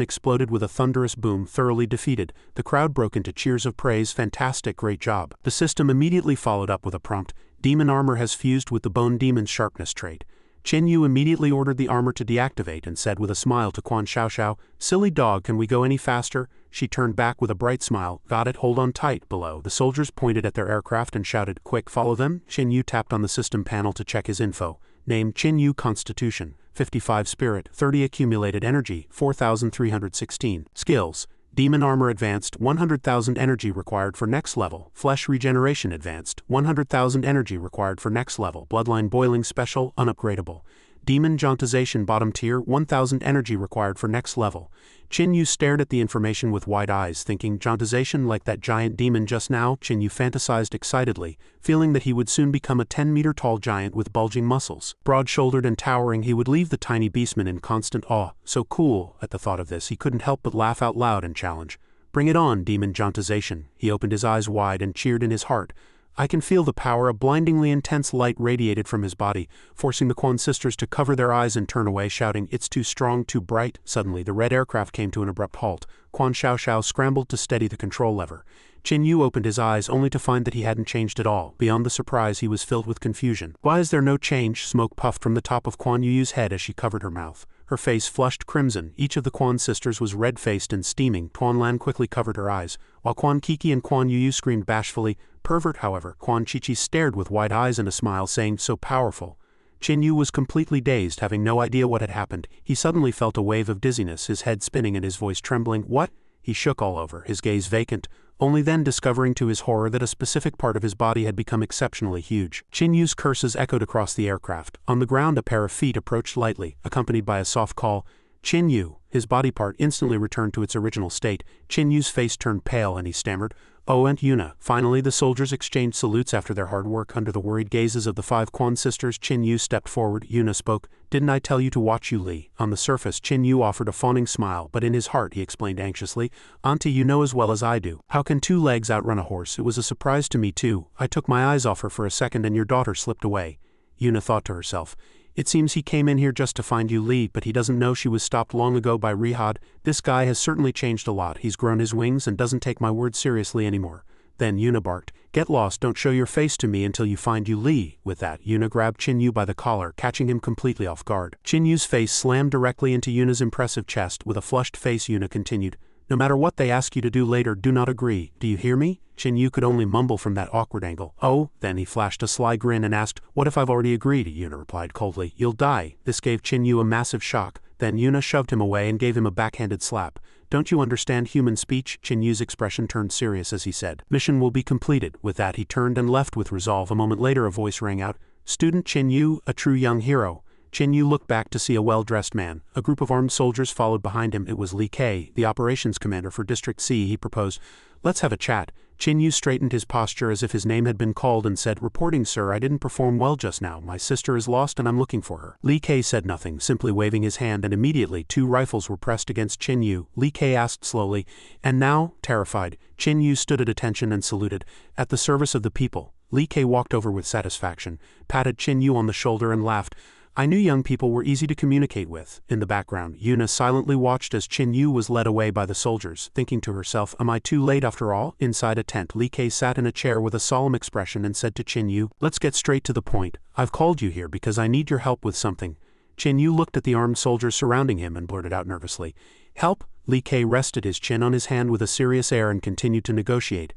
exploded with a thunderous boom, thoroughly defeated. The crowd broke into cheers of praise. Fantastic, great job. The system immediately followed up with a prompt, Demon armor has fused with the bone demon's sharpness trait. Chen Yu immediately ordered the armor to deactivate and said with a smile to Quan Xiaoxiao, "Silly dog, can we go any faster?" She turned back with a bright smile. "Got it, hold on tight." Below, the soldiers pointed at their aircraft and shouted, "Quick, follow them." Chen Yu tapped on the system panel to check his info. Name: Chen Yu, Constitution, 55 Spirit, 30 Accumulated Energy, 4,316. Skills: Demon Armor Advanced, 100,000 energy required for next level. Flesh Regeneration Advanced, 100,000 energy required for next level. Bloodline Boiling Special, unupgradable. Demon Jauntization Bottom Tier, 1,000 energy required for next level. Chen Yu stared at the information with wide eyes, thinking, jauntization like that giant demon just now? Chen Yu fantasized excitedly, feeling that he would soon become a 10-meter-tall giant with bulging muscles. Broad-shouldered and towering, he would leave the tiny beastman in constant awe. So cool. At the thought of this, he couldn't help but laugh out loud and challenge. "Bring it on, demon jauntization." He opened his eyes wide and cheered in his heart. I can feel the power. A blindingly intense light radiated from his body, forcing the Quan sisters to cover their eyes and turn away, shouting, "It's too strong, too bright." Suddenly, the red aircraft came to an abrupt halt. Quan Xiaoxiao scrambled to steady the control lever. Chen Yu opened his eyes only to find that he hadn't changed at all. Beyond the surprise, he was filled with confusion. "Why is there no change?" Smoke puffed from the top of Quan Yu's head as she covered her mouth. Her face flushed crimson. Each of the Quan sisters was red-faced and steaming. Tuan Lan quickly covered her eyes, while Quan Kiki and Quan Yu screamed bashfully. Pervert, however. Quan Chi stared with wide eyes and a smile, saying, "So powerful." Chen Yu was completely dazed, having no idea what had happened. He suddenly felt a wave of dizziness, his head spinning and his voice trembling. "What?" He shook all over, his gaze vacant, only then discovering to his horror that a specific part of his body had become exceptionally huge. Chen Yu's curses echoed across the aircraft. On the ground, a pair of feet approached lightly, accompanied by a soft call, "Chen Yu." His body part instantly returned to its original state. Chen Yu's face turned pale and he stammered, "Oh, Aunt Yuna." Finally, the soldiers exchanged salutes after their hard work. Under the worried gazes of the 5 Quan sisters, Chen Yu stepped forward. Yuna spoke, "Didn't I tell you to watch you, Li?" On the surface, Chen Yu offered a fawning smile, but in his heart he explained anxiously, "Auntie, you know as well as I do. How can 2 legs outrun a horse? It was a surprise to me too. I took my eyes off her for a second and your daughter slipped away." Yuna thought to herself, "It seems he came in here just to find you, Li, but he doesn't know she was stopped long ago by Rihad. This guy has certainly changed a lot. He's grown his wings and doesn't take my word seriously anymore." Then Yuna barked, "Get lost, don't show your face to me until you find you, Li." With that, Yuna grabbed Chen Yu by the collar, catching him completely off guard. Chen Yu's face slammed directly into Yuna's impressive chest. With a flushed face, Yuna continued, "No matter what they ask you to do later, do not agree. Do you hear me?" Chen Yu could only mumble from that awkward angle. "Oh." Then he flashed a sly grin and asked, "What if I've already agreed?" Yuna replied coldly, "You'll die." This gave Chen Yu a massive shock. Then Yuna shoved him away and gave him a backhanded slap. "Don't you understand human speech?" Chen Yu's expression turned serious as he said, "Mission will be completed." With that, he turned and left with resolve. A moment later, a voice rang out, "Student Chen Yu, a true young hero." Chen Yu looked back to see a well-dressed man. A group of armed soldiers followed behind him. It was Li Kei, the operations commander for District C. He proposed, "Let's have a chat." Chen Yu straightened his posture as if his name had been called and said, "Reporting, sir, I didn't perform well just now. My sister is lost and I'm looking for her." Li Kei said nothing, simply waving his hand, and immediately 2 rifles were pressed against Chen Yu. Li Kei asked slowly, "And now?" Terrified, Chen Yu stood at attention and saluted, "At the service of the people." Li Kei walked over with satisfaction, patted Chen Yu on the shoulder and laughed. "I knew young people were easy to communicate with." In the background, Yuna silently watched as Chen Yu was led away by the soldiers, thinking to herself, "Am I too late after all?" Inside a tent, Li Kei sat in a chair with a solemn expression and said to Chen Yu, "Let's get straight to the point. I've called you here because I need your help with something." Chen Yu looked at the armed soldiers surrounding him and blurted out nervously, "Help?" Li Kei rested his chin on his hand with a serious air and continued to negotiate.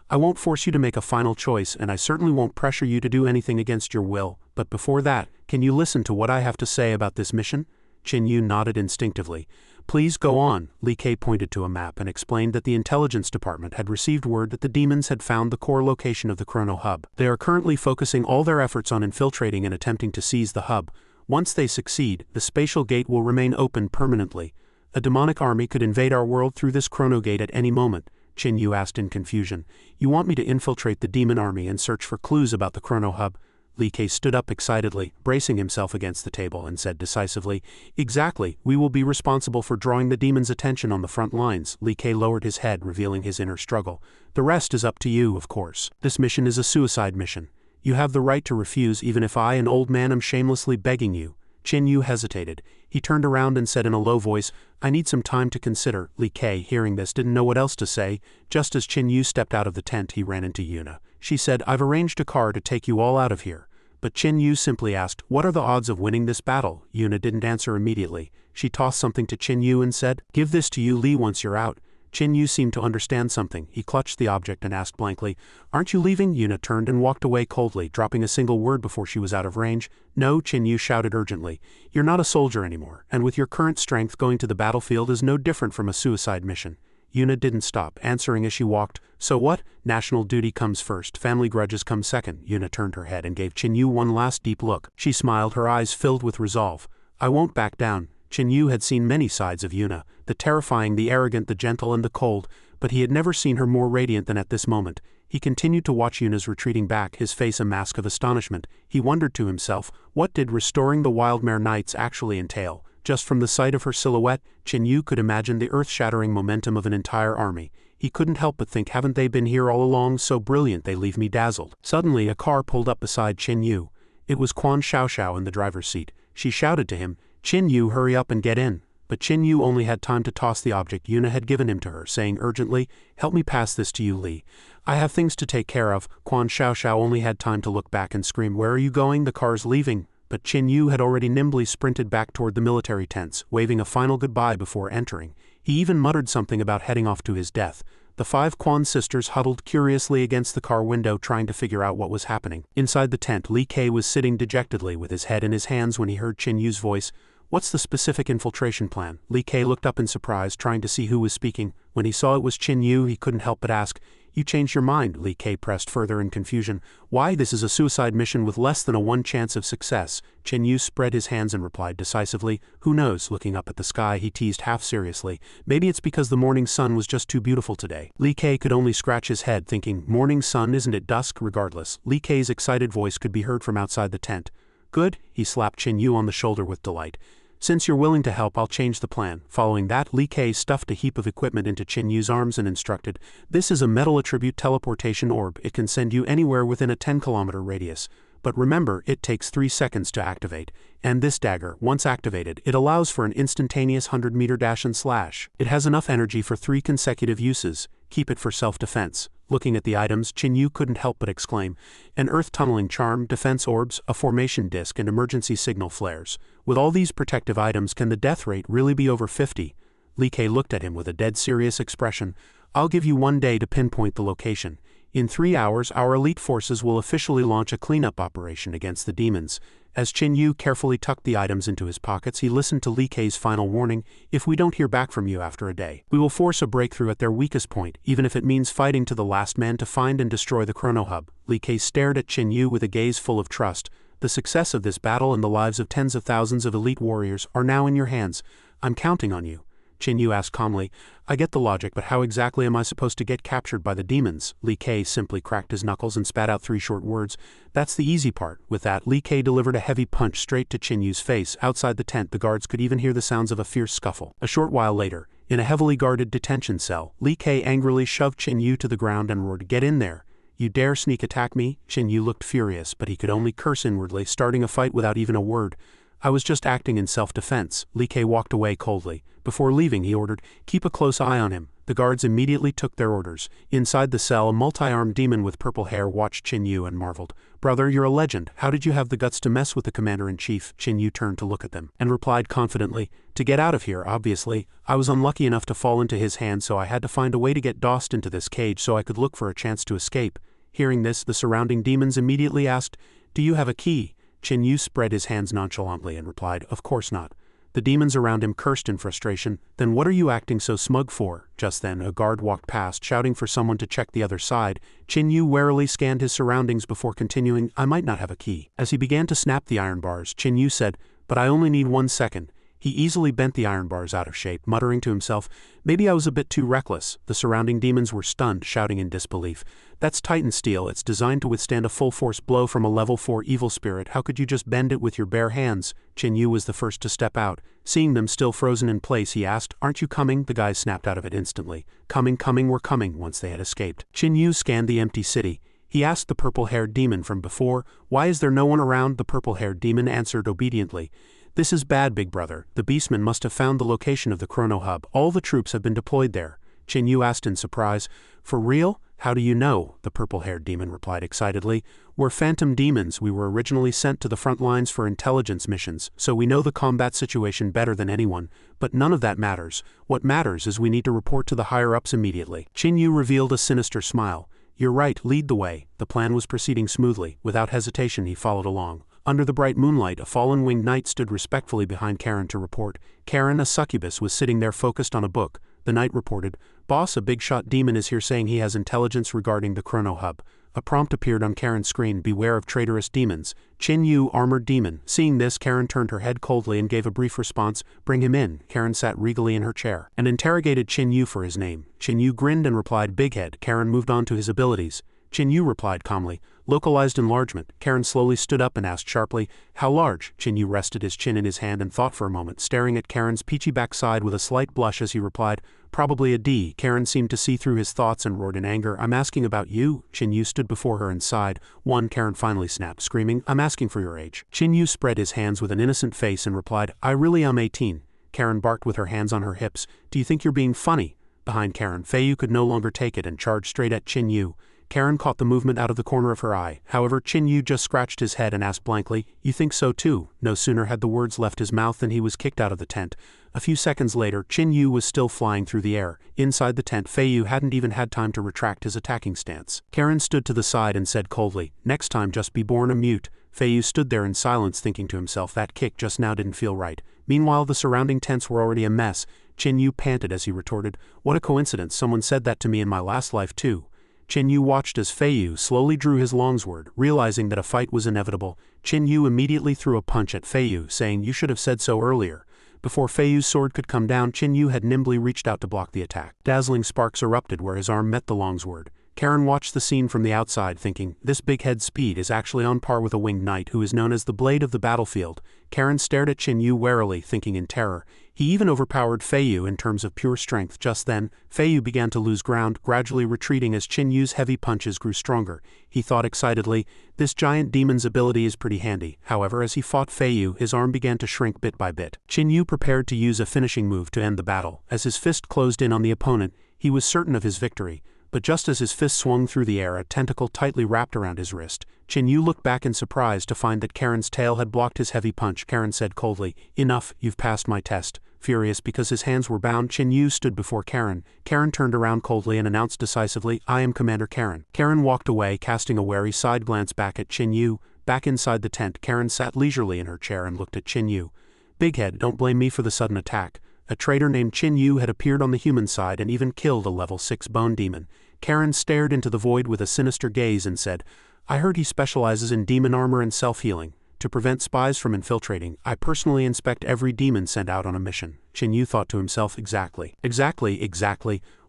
"I won't force you to make a final choice, and I certainly won't pressure you to do anything against your will, but before that, can you listen to what I have to say about this mission?" Chen Yu nodded instinctively. "Please go on." Li Kei pointed to a map and explained that the intelligence department had received word that the demons had found the core location of the Chrono Hub. They are currently focusing all their efforts on infiltrating and attempting to seize the hub. Once they succeed, the spatial gate will remain open permanently. A demonic army could invade our world through this Chrono-Gate at any moment. Chen Yu asked in confusion, "You want me to infiltrate the demon army and search for clues about the Chrono Hub?" Li Kei stood up excitedly, bracing himself against the table, and said decisively, "Exactly, we will be responsible for drawing the demon's attention on the front lines." Li Kei lowered his head, revealing his inner struggle. "The rest is up to you, of course. This mission is a suicide mission. You have the right to refuse even if I, an old man, am shamelessly begging you." Chen Yu hesitated. He turned around and said in a low voice, "I need some time to consider." Li Kei, hearing this, didn't know what else to say. Just as Chen Yu stepped out of the tent, he ran into Yuna. She said, "I've arranged a car to take you all out of here." But Chen Yu simply asked, "What are the odds of winning this battle?" Yuna didn't answer immediately. She tossed something to Chen Yu and said, "Give this to you Li once you're out." Chen Yu seemed to understand something. He clutched the object and asked blankly, "Aren't you leaving?" Yuna turned and walked away coldly, dropping a single word before she was out of range. "No," Chen Yu shouted urgently. "You're not a soldier anymore, and with your current strength going to the battlefield is no different from a suicide mission." Yuna didn't stop, answering as she walked, "So what? National duty comes first, family grudges come second." Yuna turned her head and gave Chen Yu one last deep look. She smiled, her eyes filled with resolve. "I won't back down." Chen Yu had seen many sides of Yuna, the terrifying, the arrogant, the gentle, and the cold, but he had never seen her more radiant than at this moment. He continued to watch Yuna's retreating back, his face a mask of astonishment. He wondered to himself, what did restoring the Wildmare Knights actually entail? Just from the sight of her silhouette, Chen Yu could imagine the earth-shattering momentum of an entire army. He couldn't help but think, haven't they been here all along? So brilliant they leave me dazzled. Suddenly a car pulled up beside Chen Yu. It was Quan Xiaoxiao in the driver's seat. She shouted to him, "Chen Yu, hurry up and get in." But Chen Yu only had time to toss the object Yuna had given him to her, saying urgently, "Help me pass this to you, Li. I have things to take care of." Quan Xiaoxiao only had time to look back and scream, "Where are you going? The car's leaving." But Chen Yu had already nimbly sprinted back toward the military tents, waving a final goodbye before entering. He even muttered something about heading off to his death. The 5 Quan sisters huddled curiously against the car window trying to figure out what was happening. Inside the tent, Li Ke was sitting dejectedly with his head in his hands when he heard Chen Yu's voice. "What's the specific infiltration plan?" Li Ke looked up in surprise, trying to see who was speaking. When he saw it was Chen Yu, he couldn't help but ask, "You changed your mind?" Li Ke pressed further in confusion. "Why, this is a suicide mission with less than a 1 chance of success." Chen Yu spread his hands and replied decisively, "Who knows?" Looking up at the sky, he teased half seriously, "Maybe it's because the morning sun was just too beautiful today." Li Ke could only scratch his head, thinking, morning sun, isn't it dusk? Regardless, Li Ke's excited voice could be heard from outside the tent. "Good," he slapped Chen Yu on the shoulder with delight. "Since you're willing to help, I'll change the plan." Following that, Li Ke stuffed a heap of equipment into Chen Yu's arms and instructed, "This is a metal attribute teleportation orb. It can send you anywhere within a 10-kilometer radius. But remember, it takes 3 seconds to activate. And this dagger, once activated, it allows for an instantaneous 100-meter dash and slash. It has enough energy for 3 consecutive uses. Keep it for self-defense." Looking at the items, Chen Yu couldn't help but exclaim, "An earth-tunneling charm, defense orbs, a formation disc, and emergency signal flares. With all these protective items, can the death rate really be over 50? Li Ke looked at him with a dead serious expression. "I'll give you 1 day to pinpoint the location. In 3 hours, our elite forces will officially launch a cleanup operation against the demons." As Chen Yu carefully tucked the items into his pockets, he listened to Li Ke's final warning, "If we don't hear back from you after a day, we will force a breakthrough at their weakest point, even if it means fighting to the last man to find and destroy the Chrono Hub." Li Ke stared at Chen Yu with a gaze full of trust. "The success of this battle and the lives of tens of thousands of elite warriors are now in your hands. I'm counting on you." Chen Yu asked calmly, "I get the logic, but how exactly am I supposed to get captured by the demons?" Li Ke simply cracked his knuckles and spat out 3 short words. "That's the easy part." With that, Li Ke delivered a heavy punch straight to Chen Yu's face. Outside the tent, the guards could even hear the sounds of a fierce scuffle. A short while later, in a heavily guarded detention cell, Li Ke angrily shoved Chen Yu to the ground and roared, "Get in there! You dare sneak attack me?" Chen Yu looked furious, but he could only curse inwardly, starting a fight without even a word. "I was just acting in self-defense." Li Ke walked away coldly. Before leaving, he ordered, "Keep a close eye on him." The guards immediately took their orders. Inside the cell, a multi-armed demon with purple hair watched Chen Yu and marveled. "Brother, you're a legend. How did you have the guts to mess with the commander-in-chief?" Chen Yu turned to look at them, and replied confidently, "To get out of here, obviously. I was unlucky enough to fall into his hands, so I had to find a way to get dossed into this cage so I could look for a chance to escape." Hearing this, the surrounding demons immediately asked, "Do you have a key?" Chen Yu spread his hands nonchalantly and replied, "Of course not." The demons around him cursed in frustration. "Then what are you acting so smug for?" Just then, a guard walked past, shouting for someone to check the other side. Chen Yu warily scanned his surroundings before continuing, "I might not have a key." As he began to snap the iron bars, Chen Yu said, "But I only need 1 second. He easily bent the iron bars out of shape, muttering to himself, "Maybe I was a bit too reckless." The surrounding demons were stunned, shouting in disbelief, "That's Titan steel. It's designed to withstand a full-force blow from a level 4 evil spirit. How could you just bend it with your bare hands?" Chen Yu was the first to step out. Seeing them still frozen in place, he asked, "Aren't you coming?" The guys snapped out of it instantly. "Coming, we're coming," once they had escaped. Chen Yu scanned the empty city. He asked the purple-haired demon from before, "Why is there no one around?" The purple-haired demon answered obediently, "This is bad, big brother. The beastmen must have found the location of the Chrono Hub. All the troops have been deployed there." Chen Yu asked in surprise, "For real? How do you know? The purple-haired demon replied excitedly. We're phantom demons. We were originally sent to the front lines for intelligence missions, so we know the combat situation better than anyone, but none of that matters. What matters is we need to report to the higher-ups immediately. Qin Yu revealed a sinister smile. You're right, lead the way. The plan was proceeding smoothly. Without hesitation he followed along. Under the bright moonlight, a fallen winged knight stood respectfully behind Karen to report. Karen, a succubus, was sitting there focused on a book. The knight reported, Boss, a big-shot demon is here saying he has intelligence regarding the Chrono Hub. A prompt appeared on Karen's screen, beware of traitorous demons. Qin Yu, armored demon. Seeing this, Karen turned her head coldly and gave a brief response, bring him in. Karen sat regally in her chair and interrogated Qin Yu for his name. Qin Yu grinned and replied, Big Head. Karen moved on to his abilities. Qin Yu replied calmly, localized enlargement. Karen slowly stood up and asked sharply, how large? Qin Yu rested his chin in his hand and thought for a moment, staring at Karen's peachy backside with a slight blush as he replied, probably a D. Karen seemed to see through his thoughts and roared in anger, I'm asking about you. Qin Yu stood before her and sighed. One, Karen finally snapped, screaming, I'm asking for your age. Qin Yu spread his hands with an innocent face and replied, I really am 18. Karen barked with her hands on her hips, do you think you're being funny? Behind Karen, Feiyu could no longer take it and charged straight at Qin Yu. Karen caught the movement out of the corner of her eye. However, Qin Yu just scratched his head and asked blankly, you think so too? No sooner had the words left his mouth than he was kicked out of the tent. A few seconds later, Qin Yu was still flying through the air. Inside the tent, Feiyu hadn't even had time to retract his attacking stance. Karen stood to the side and said coldly, next time just be born a mute. Feiyu stood there in silence thinking to himself that kick just now didn't feel right. Meanwhile, the surrounding tents were already a mess. Qin Yu panted as he retorted, what a coincidence, someone said that to me in my last life too. Qin Yu watched as Feiyu slowly drew his longsword, realizing that a fight was inevitable. Qin Yu immediately threw a punch at Feiyu, saying, you should have said so earlier. Before Feiyu's sword could come down, Qin Yu had nimbly reached out to block the attack. Dazzling sparks erupted where his arm met the longsword. Karen watched the scene from the outside thinking, this big head's speed is actually on par with a winged knight who is known as the blade of the battlefield. Karen stared at Qin Yu warily, thinking in terror. He even overpowered Feiyu in terms of pure strength. Just then, Feiyu began to lose ground, gradually retreating as Qin Yu's heavy punches grew stronger. He thought excitedly, this giant demon's ability is pretty handy. However, as he fought Feiyu, his arm began to shrink bit by bit. Qin Yu prepared to use a finishing move to end the battle. As his fist closed in on the opponent, he was certain of his victory. But just as his fist swung through the air, a tentacle tightly wrapped around his wrist. Qin Yu looked back in surprise to find that Karen's tail had blocked his heavy punch. Karen said coldly, enough, you've passed my test. Furious because his hands were bound, Qin Yu stood before Karen. Karen turned around coldly and announced decisively, I am Commander Karen. Karen walked away, casting a wary side glance back at Qin Yu. Back inside the tent, Karen sat leisurely in her chair and looked at Qin Yu. Big Head, don't blame me for the sudden attack. A traitor named Qin Yu had appeared on the human side and even killed a level 6 bone demon. Karen stared into the void with a sinister gaze and said, I heard he specializes in demon armor and self-healing. To prevent spies from infiltrating, I personally inspect every demon sent out on a mission. Qin Yu thought to himself, Exactly.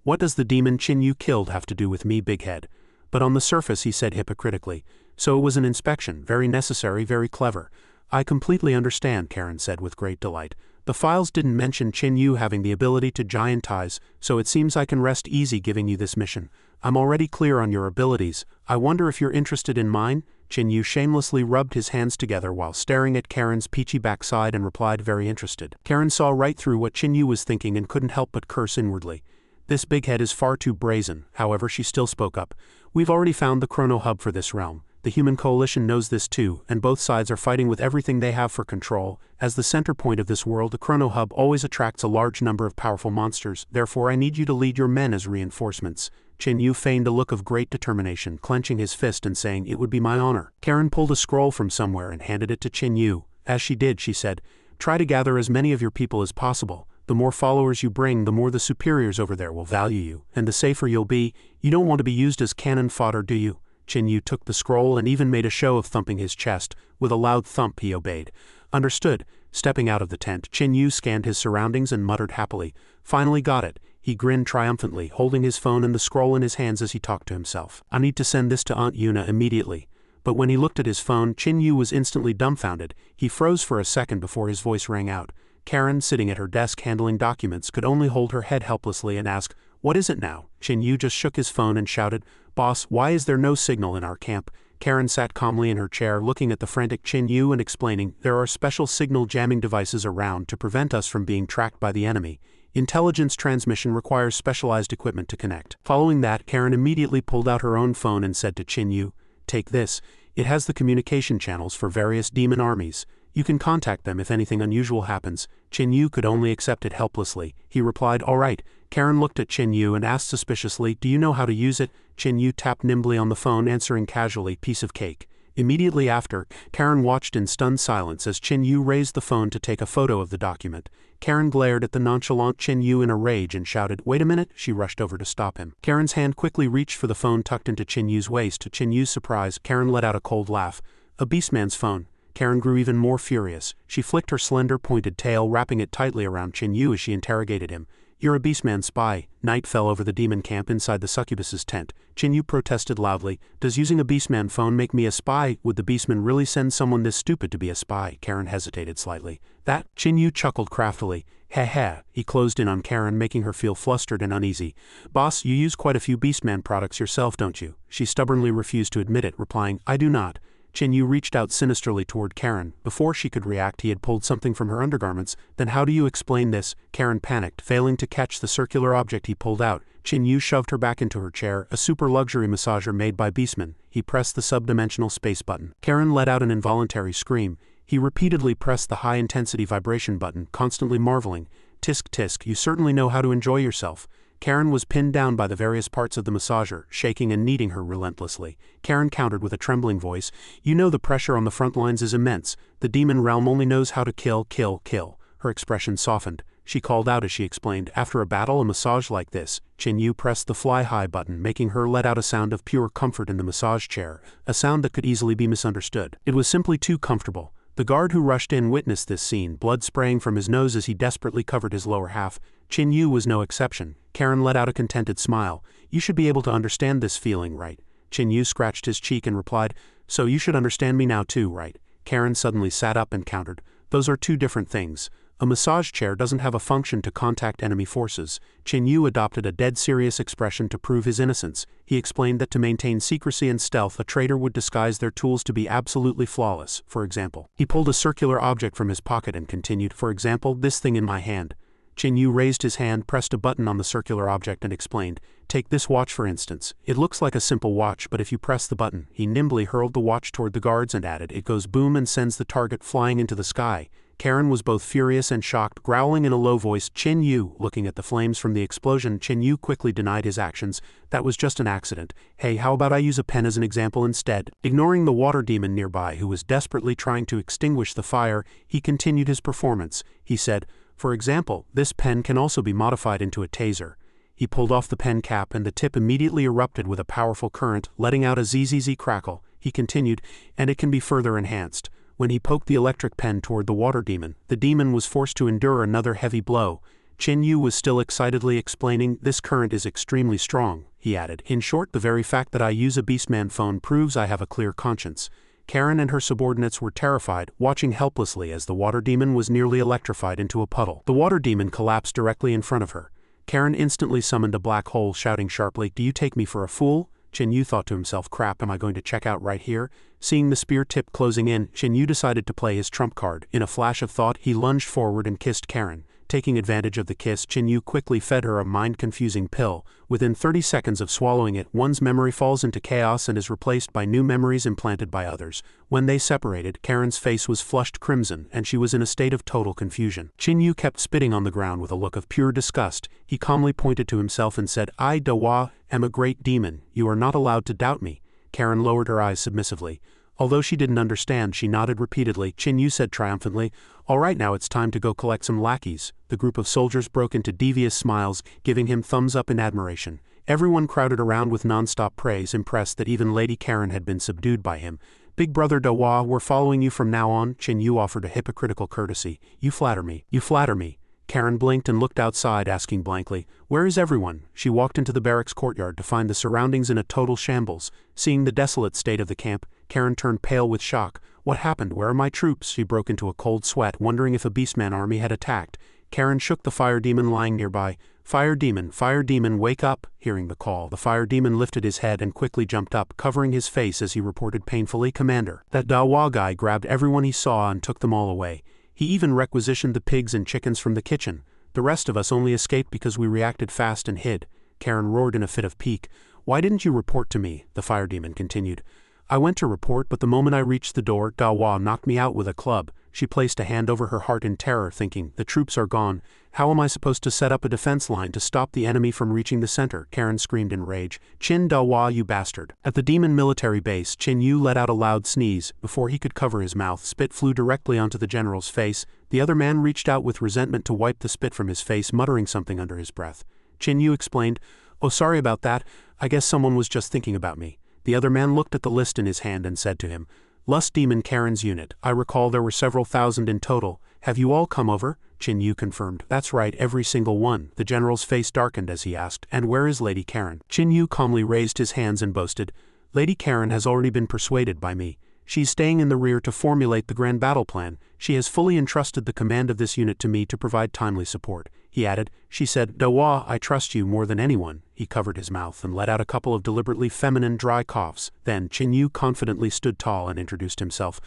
What does the demon Qin Yu killed have to do with me, Big Head? But on the surface he said hypocritically, so it was an inspection, very necessary, very clever. I completely understand, Karen said with great delight. The files didn't mention Qin Yu having the ability to giantize, so it seems I can rest easy giving you this mission. I'm already clear on your abilities. I wonder if you're interested in mine? Qin Yu shamelessly rubbed his hands together while staring at Karen's peachy backside and replied, very interested. Karen saw right through what Qin Yu was thinking and couldn't help but curse inwardly. This big head is far too brazen. However, she still spoke up. We've already found the Chrono Hub for this realm. The human coalition knows this too, and both sides are fighting with everything they have for control. As the center point of this world, the Chrono Hub always attracts a large number of powerful monsters. Therefore, I need you to lead your men as reinforcements. Qin Yu feigned a look of great determination, clenching his fist and saying, it would be my honor. Karen pulled a scroll from somewhere and handed it to Qin Yu. As she did, she said, try to gather as many of your people as possible. The more followers you bring, the more the superiors over there will value you, and the safer you'll be. You don't want to be used as cannon fodder, do you? Qin Yu took the scroll and even made a show of thumping his chest. With a loud thump, he obeyed. Understood. Stepping out of the tent, Qin Yu scanned his surroundings and muttered happily, finally got it. He grinned triumphantly, holding his phone and the scroll in his hands as he talked to himself. I need to send this to Aunt Yuna immediately. But when he looked at his phone, Qin Yu was instantly dumbfounded. He froze for a second before his voice rang out. Karen, sitting at her desk handling documents, could only hold her head helplessly and ask, what is it now? Qin Yu just shook his phone and shouted, Boss, why is there no signal in our camp? Karen sat calmly in her chair looking at the frantic Qin Yu and explaining, there are special signal jamming devices around to prevent us from being tracked by the enemy. Intelligence transmission requires specialized equipment to connect. Following that, Karen immediately pulled out her own phone and said to Chin Yu, "Take this. It has the communication channels for various demon armies. You can contact them if anything unusual happens." Chin Yu could only accept it helplessly. He replied, "All right." Karen looked at Chin Yu and asked suspiciously, "Do you know how to use it?" Chin Yu tapped nimbly on the phone, answering casually, "Piece of cake." Immediately after, Karen watched in stunned silence as Chin Yu raised the phone to take a photo of the document. Karen glared at the nonchalant Chin Yu in a rage and shouted, "Wait a minute!" She rushed over to stop him. Karen's hand quickly reached for the phone tucked into Chin Yu's waist. To Chin Yu's surprise, Karen let out a cold laugh. A beastman's phone. Karen grew even more furious. She flicked her slender, pointed tail, wrapping it tightly around Chin Yu as she interrogated him. "You're a beastman spy." Night fell over the demon camp inside the succubus's tent. Chin Yu protested loudly. "Does using a beastman phone make me a spy? Would the beastman really send someone this stupid to be a spy?" Karen hesitated slightly. "That?" Chin Yu chuckled craftily. "Heh heh." He closed in on Karen, making her feel flustered and uneasy. "Boss, you use quite a few beastman products yourself, don't you?" She stubbornly refused to admit it, replying, "I do not." Chin Yu reached out sinisterly toward Karen. Before she could react, he had pulled something from her undergarments. "Then how do you explain this?" Karen panicked, failing to catch the circular object he pulled out. Chin Yu shoved her back into her chair, a super luxury massager made by beastmen. He pressed the subdimensional space button. Karen let out an involuntary scream. He repeatedly pressed the high-intensity vibration button, constantly marveling. "Tisk tisk, you certainly know how to enjoy yourself." Karen was pinned down by the various parts of the massager, shaking and kneading her relentlessly. Karen countered with a trembling voice, "You know the pressure on the front lines is immense. The demon realm only knows how to kill, kill, kill." Her expression softened. She called out as she explained, "After a battle, a massage like this." Chin Yu pressed the fly high button, making her let out a sound of pure comfort in the massage chair, a sound that could easily be misunderstood. It was simply too comfortable. The guard who rushed in witnessed this scene, blood spraying from his nose as he desperately covered his lower half. Chin Yu was no exception. Karen let out a contented smile. "You should be able to understand this feeling, right?" Chin Yu scratched his cheek and replied, "So you should understand me now too, right?" Karen suddenly sat up and countered, "Those are two different things. A massage chair doesn't have a function to contact enemy forces." Chin Yu adopted a dead serious expression to prove his innocence. He explained that to maintain secrecy and stealth, a traitor would disguise their tools to be absolutely flawless. For example, he pulled a circular object from his pocket and continued, "For example, this thing in my hand." Chin Yu raised his hand, pressed a button on the circular object and explained, "Take this watch for instance. It looks like a simple watch, but if you press the button," he nimbly hurled the watch toward the guards and added, "It goes boom and sends the target flying into the sky." Karen was both furious and shocked, growling in a low voice, "Chin Yu!" Looking at the flames from the explosion, Chin Yu quickly denied his actions. "That was just an accident. Hey, how about I use a pen as an example instead?" Ignoring the water demon nearby, who was desperately trying to extinguish the fire, he continued his performance. He said, "For example, this pen can also be modified into a taser." He pulled off the pen cap and the tip immediately erupted with a powerful current, letting out a zzz crackle. He continued, "And it can be further enhanced." When he poked the electric pen toward the water demon, the demon was forced to endure another heavy blow. Chin Yu was still excitedly explaining, "This current is extremely strong," he added. "In short, the very fact that I use a beastman phone proves I have a clear conscience." Karen and her subordinates were terrified, watching helplessly as the water demon was nearly electrified into a puddle. The water demon collapsed directly in front of her. Karen instantly summoned a black hole, shouting sharply, "Do you take me for a fool?" Chin Yu thought to himself, "Crap, am I going to check out right here?" Seeing the spear tip closing in, Chin Yu decided to play his trump card. In a flash of thought, he lunged forward and kissed Karen. Taking advantage of the kiss, Chin Yu quickly fed her a mind-confusing pill. Within 30 seconds of swallowing it, one's memory falls into chaos and is replaced by new memories implanted by others. When they separated, Karen's face was flushed crimson, and she was in a state of total confusion. Chin Yu kept spitting on the ground with a look of pure disgust. He calmly pointed to himself and said, "I, Dawa, am a great demon. You are not allowed to doubt me." Karen lowered her eyes submissively. Although she didn't understand, she nodded repeatedly. Chin Yu said triumphantly, "All right, now it's time to go collect some lackeys." The group of soldiers broke into devious smiles, giving him thumbs up in admiration. Everyone crowded around with non-stop praise, impressed that even Lady Karen had been subdued by him. "Big brother Dawa, we're following you from now on." Chin Yu offered a hypocritical courtesy. "You flatter me. You flatter me." Karen blinked and looked outside, asking blankly, "Where is everyone?" She walked into the barracks courtyard to find the surroundings in a total shambles. Seeing the desolate state of the camp, Karen turned pale with shock. "What happened? Where are my troops?" She broke into a cold sweat, wondering if a beastman army had attacked. Karen shook the fire demon lying nearby. Fire demon, wake up!" Hearing the call, the fire demon lifted his head and quickly jumped up, covering his face as he reported painfully, "Commander, that Dawa guy grabbed everyone he saw and took them all away. He even requisitioned the pigs and chickens from the kitchen." The rest of us only escaped because we reacted fast and hid," Karen roared in a fit of pique. "Why didn't you report to me?" the fire demon continued. "I went to report, but the moment I reached the door, Dawa knocked me out with a club." She placed a hand over her heart in terror, thinking, "The troops are gone. How am I supposed to set up a defense line to stop the enemy from reaching the center?" Karen screamed in rage. "Chin Dawa, you bastard." At the demon military base, Chin Yu let out a loud sneeze. Before he could cover his mouth, spit flew directly onto the general's face. The other man reached out with resentment to wipe the spit from his face, muttering something under his breath. Chin Yu explained, "Oh, sorry about that. I guess someone was just thinking about me." The other man looked at the list in his hand and said to him, "Lust Demon Karen's unit. I recall there were several thousand in total. Have you all come over?" Chin Yu confirmed. "That's right, every single one." The general's face darkened as he asked, "And where is Lady Karen?" Chin Yu calmly raised his hands and boasted, "Lady Karen has already been persuaded by me. She's staying in the rear to formulate the grand battle plan. She has fully entrusted the command of this unit to me to provide timely support." He added, "She said, Dawa, I trust you more than anyone." He covered his mouth and let out a couple of deliberately feminine dry coughs. Then Chin Yu confidently stood tall and introduced himself.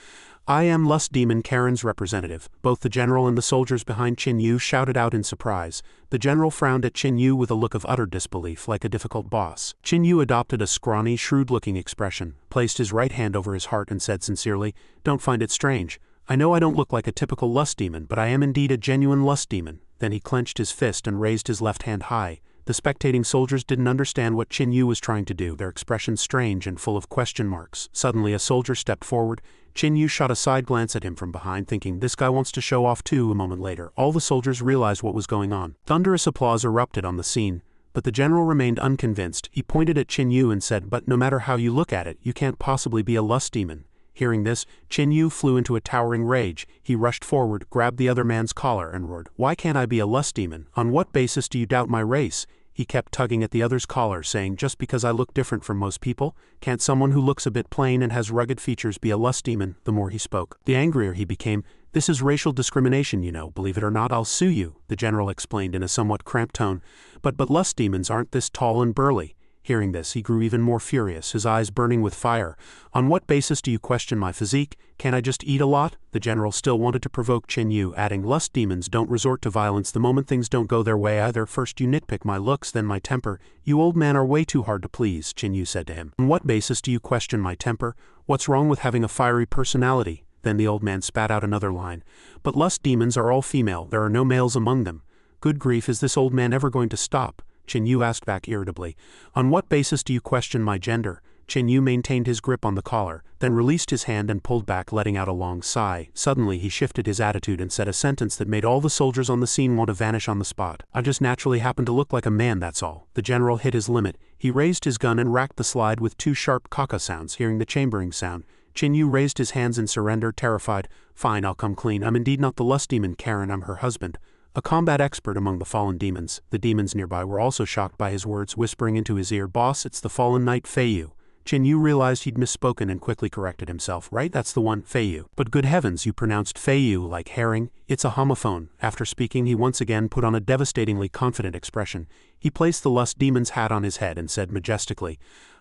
"I am Lust Demon Karen's representative." Both the general and the soldiers behind Chin Yu shouted out in surprise. The general frowned at Chin Yu with a look of utter disbelief, like a difficult boss. Chin Yu adopted a scrawny, shrewd-looking expression, placed his right hand over his heart and said sincerely, "Don't find it strange. I know I don't look like a typical lust demon, but I am indeed a genuine lust demon." Then he clenched his fist and raised his left hand high. The spectating soldiers didn't understand what Chin Yu was trying to do, their expressions strange and full of question marks. Suddenly a soldier stepped forward. Chin Yu shot a side glance at him from behind, thinking, "This guy wants to show off too." A moment later, all the soldiers realized what was going on. Thunderous applause erupted on the scene, but the general remained unconvinced. He pointed at Chin Yu and said, "But no matter how you look at it, you can't possibly be a lust demon." Hearing this, Chin Yu flew into a towering rage. He rushed forward, grabbed the other man's collar, and roared, "Why can't I be a lust demon? On what basis do you doubt my race?" He kept tugging at the other's collar, saying, "Just because I look different from most people? Can't someone who looks a bit plain and has rugged features be a lust demon?" The more he spoke, the angrier he became. "This is racial discrimination, you know. Believe it or not, I'll sue you," the general explained in a somewhat cramped tone. But lust demons aren't this tall and burly." Hearing this, he grew even more furious, his eyes burning with fire. "On what basis do you question my physique? Can't I just eat a lot?" The general still wanted to provoke Chin Yu, adding, "Lust demons don't resort to violence the moment things don't go their way either. First you nitpick my looks, then my temper. You old man are way too hard to please," Chin Yu said to him. "On what basis do you question my temper? What's wrong with having a fiery personality?" Then the old man spat out another line. "But lust demons are all female, there are no males among them." Good grief, is this old man ever going to stop? Chin Yu asked back irritably. "On what basis do you question my gender?" Chin Yu maintained his grip on the collar, then released his hand and pulled back, letting out a long sigh. Suddenly he shifted his attitude and said a sentence that made all the soldiers on the scene want to vanish on the spot. "I just naturally happen to look like a man, that's all." The general hit his limit. He raised his gun and racked the slide with two sharp caca sounds. Hearing the chambering sound, Chin Yu raised his hands in surrender, terrified. "Fine, I'll come clean. I'm indeed not the lust demon Karen, I'm her husband." A combat expert among the fallen demons, the demons nearby were also shocked by his words, whispering into his ear, "Boss, it's the fallen knight Feiyu." Chin Yu realized he'd misspoken and quickly corrected himself. "Right, that's the one, Feiyu." "But good heavens, you pronounced Feiyu like herring. It's a homophone." After speaking, he once again put on a devastatingly confident expression. He placed the lust demon's hat on his head and said majestically,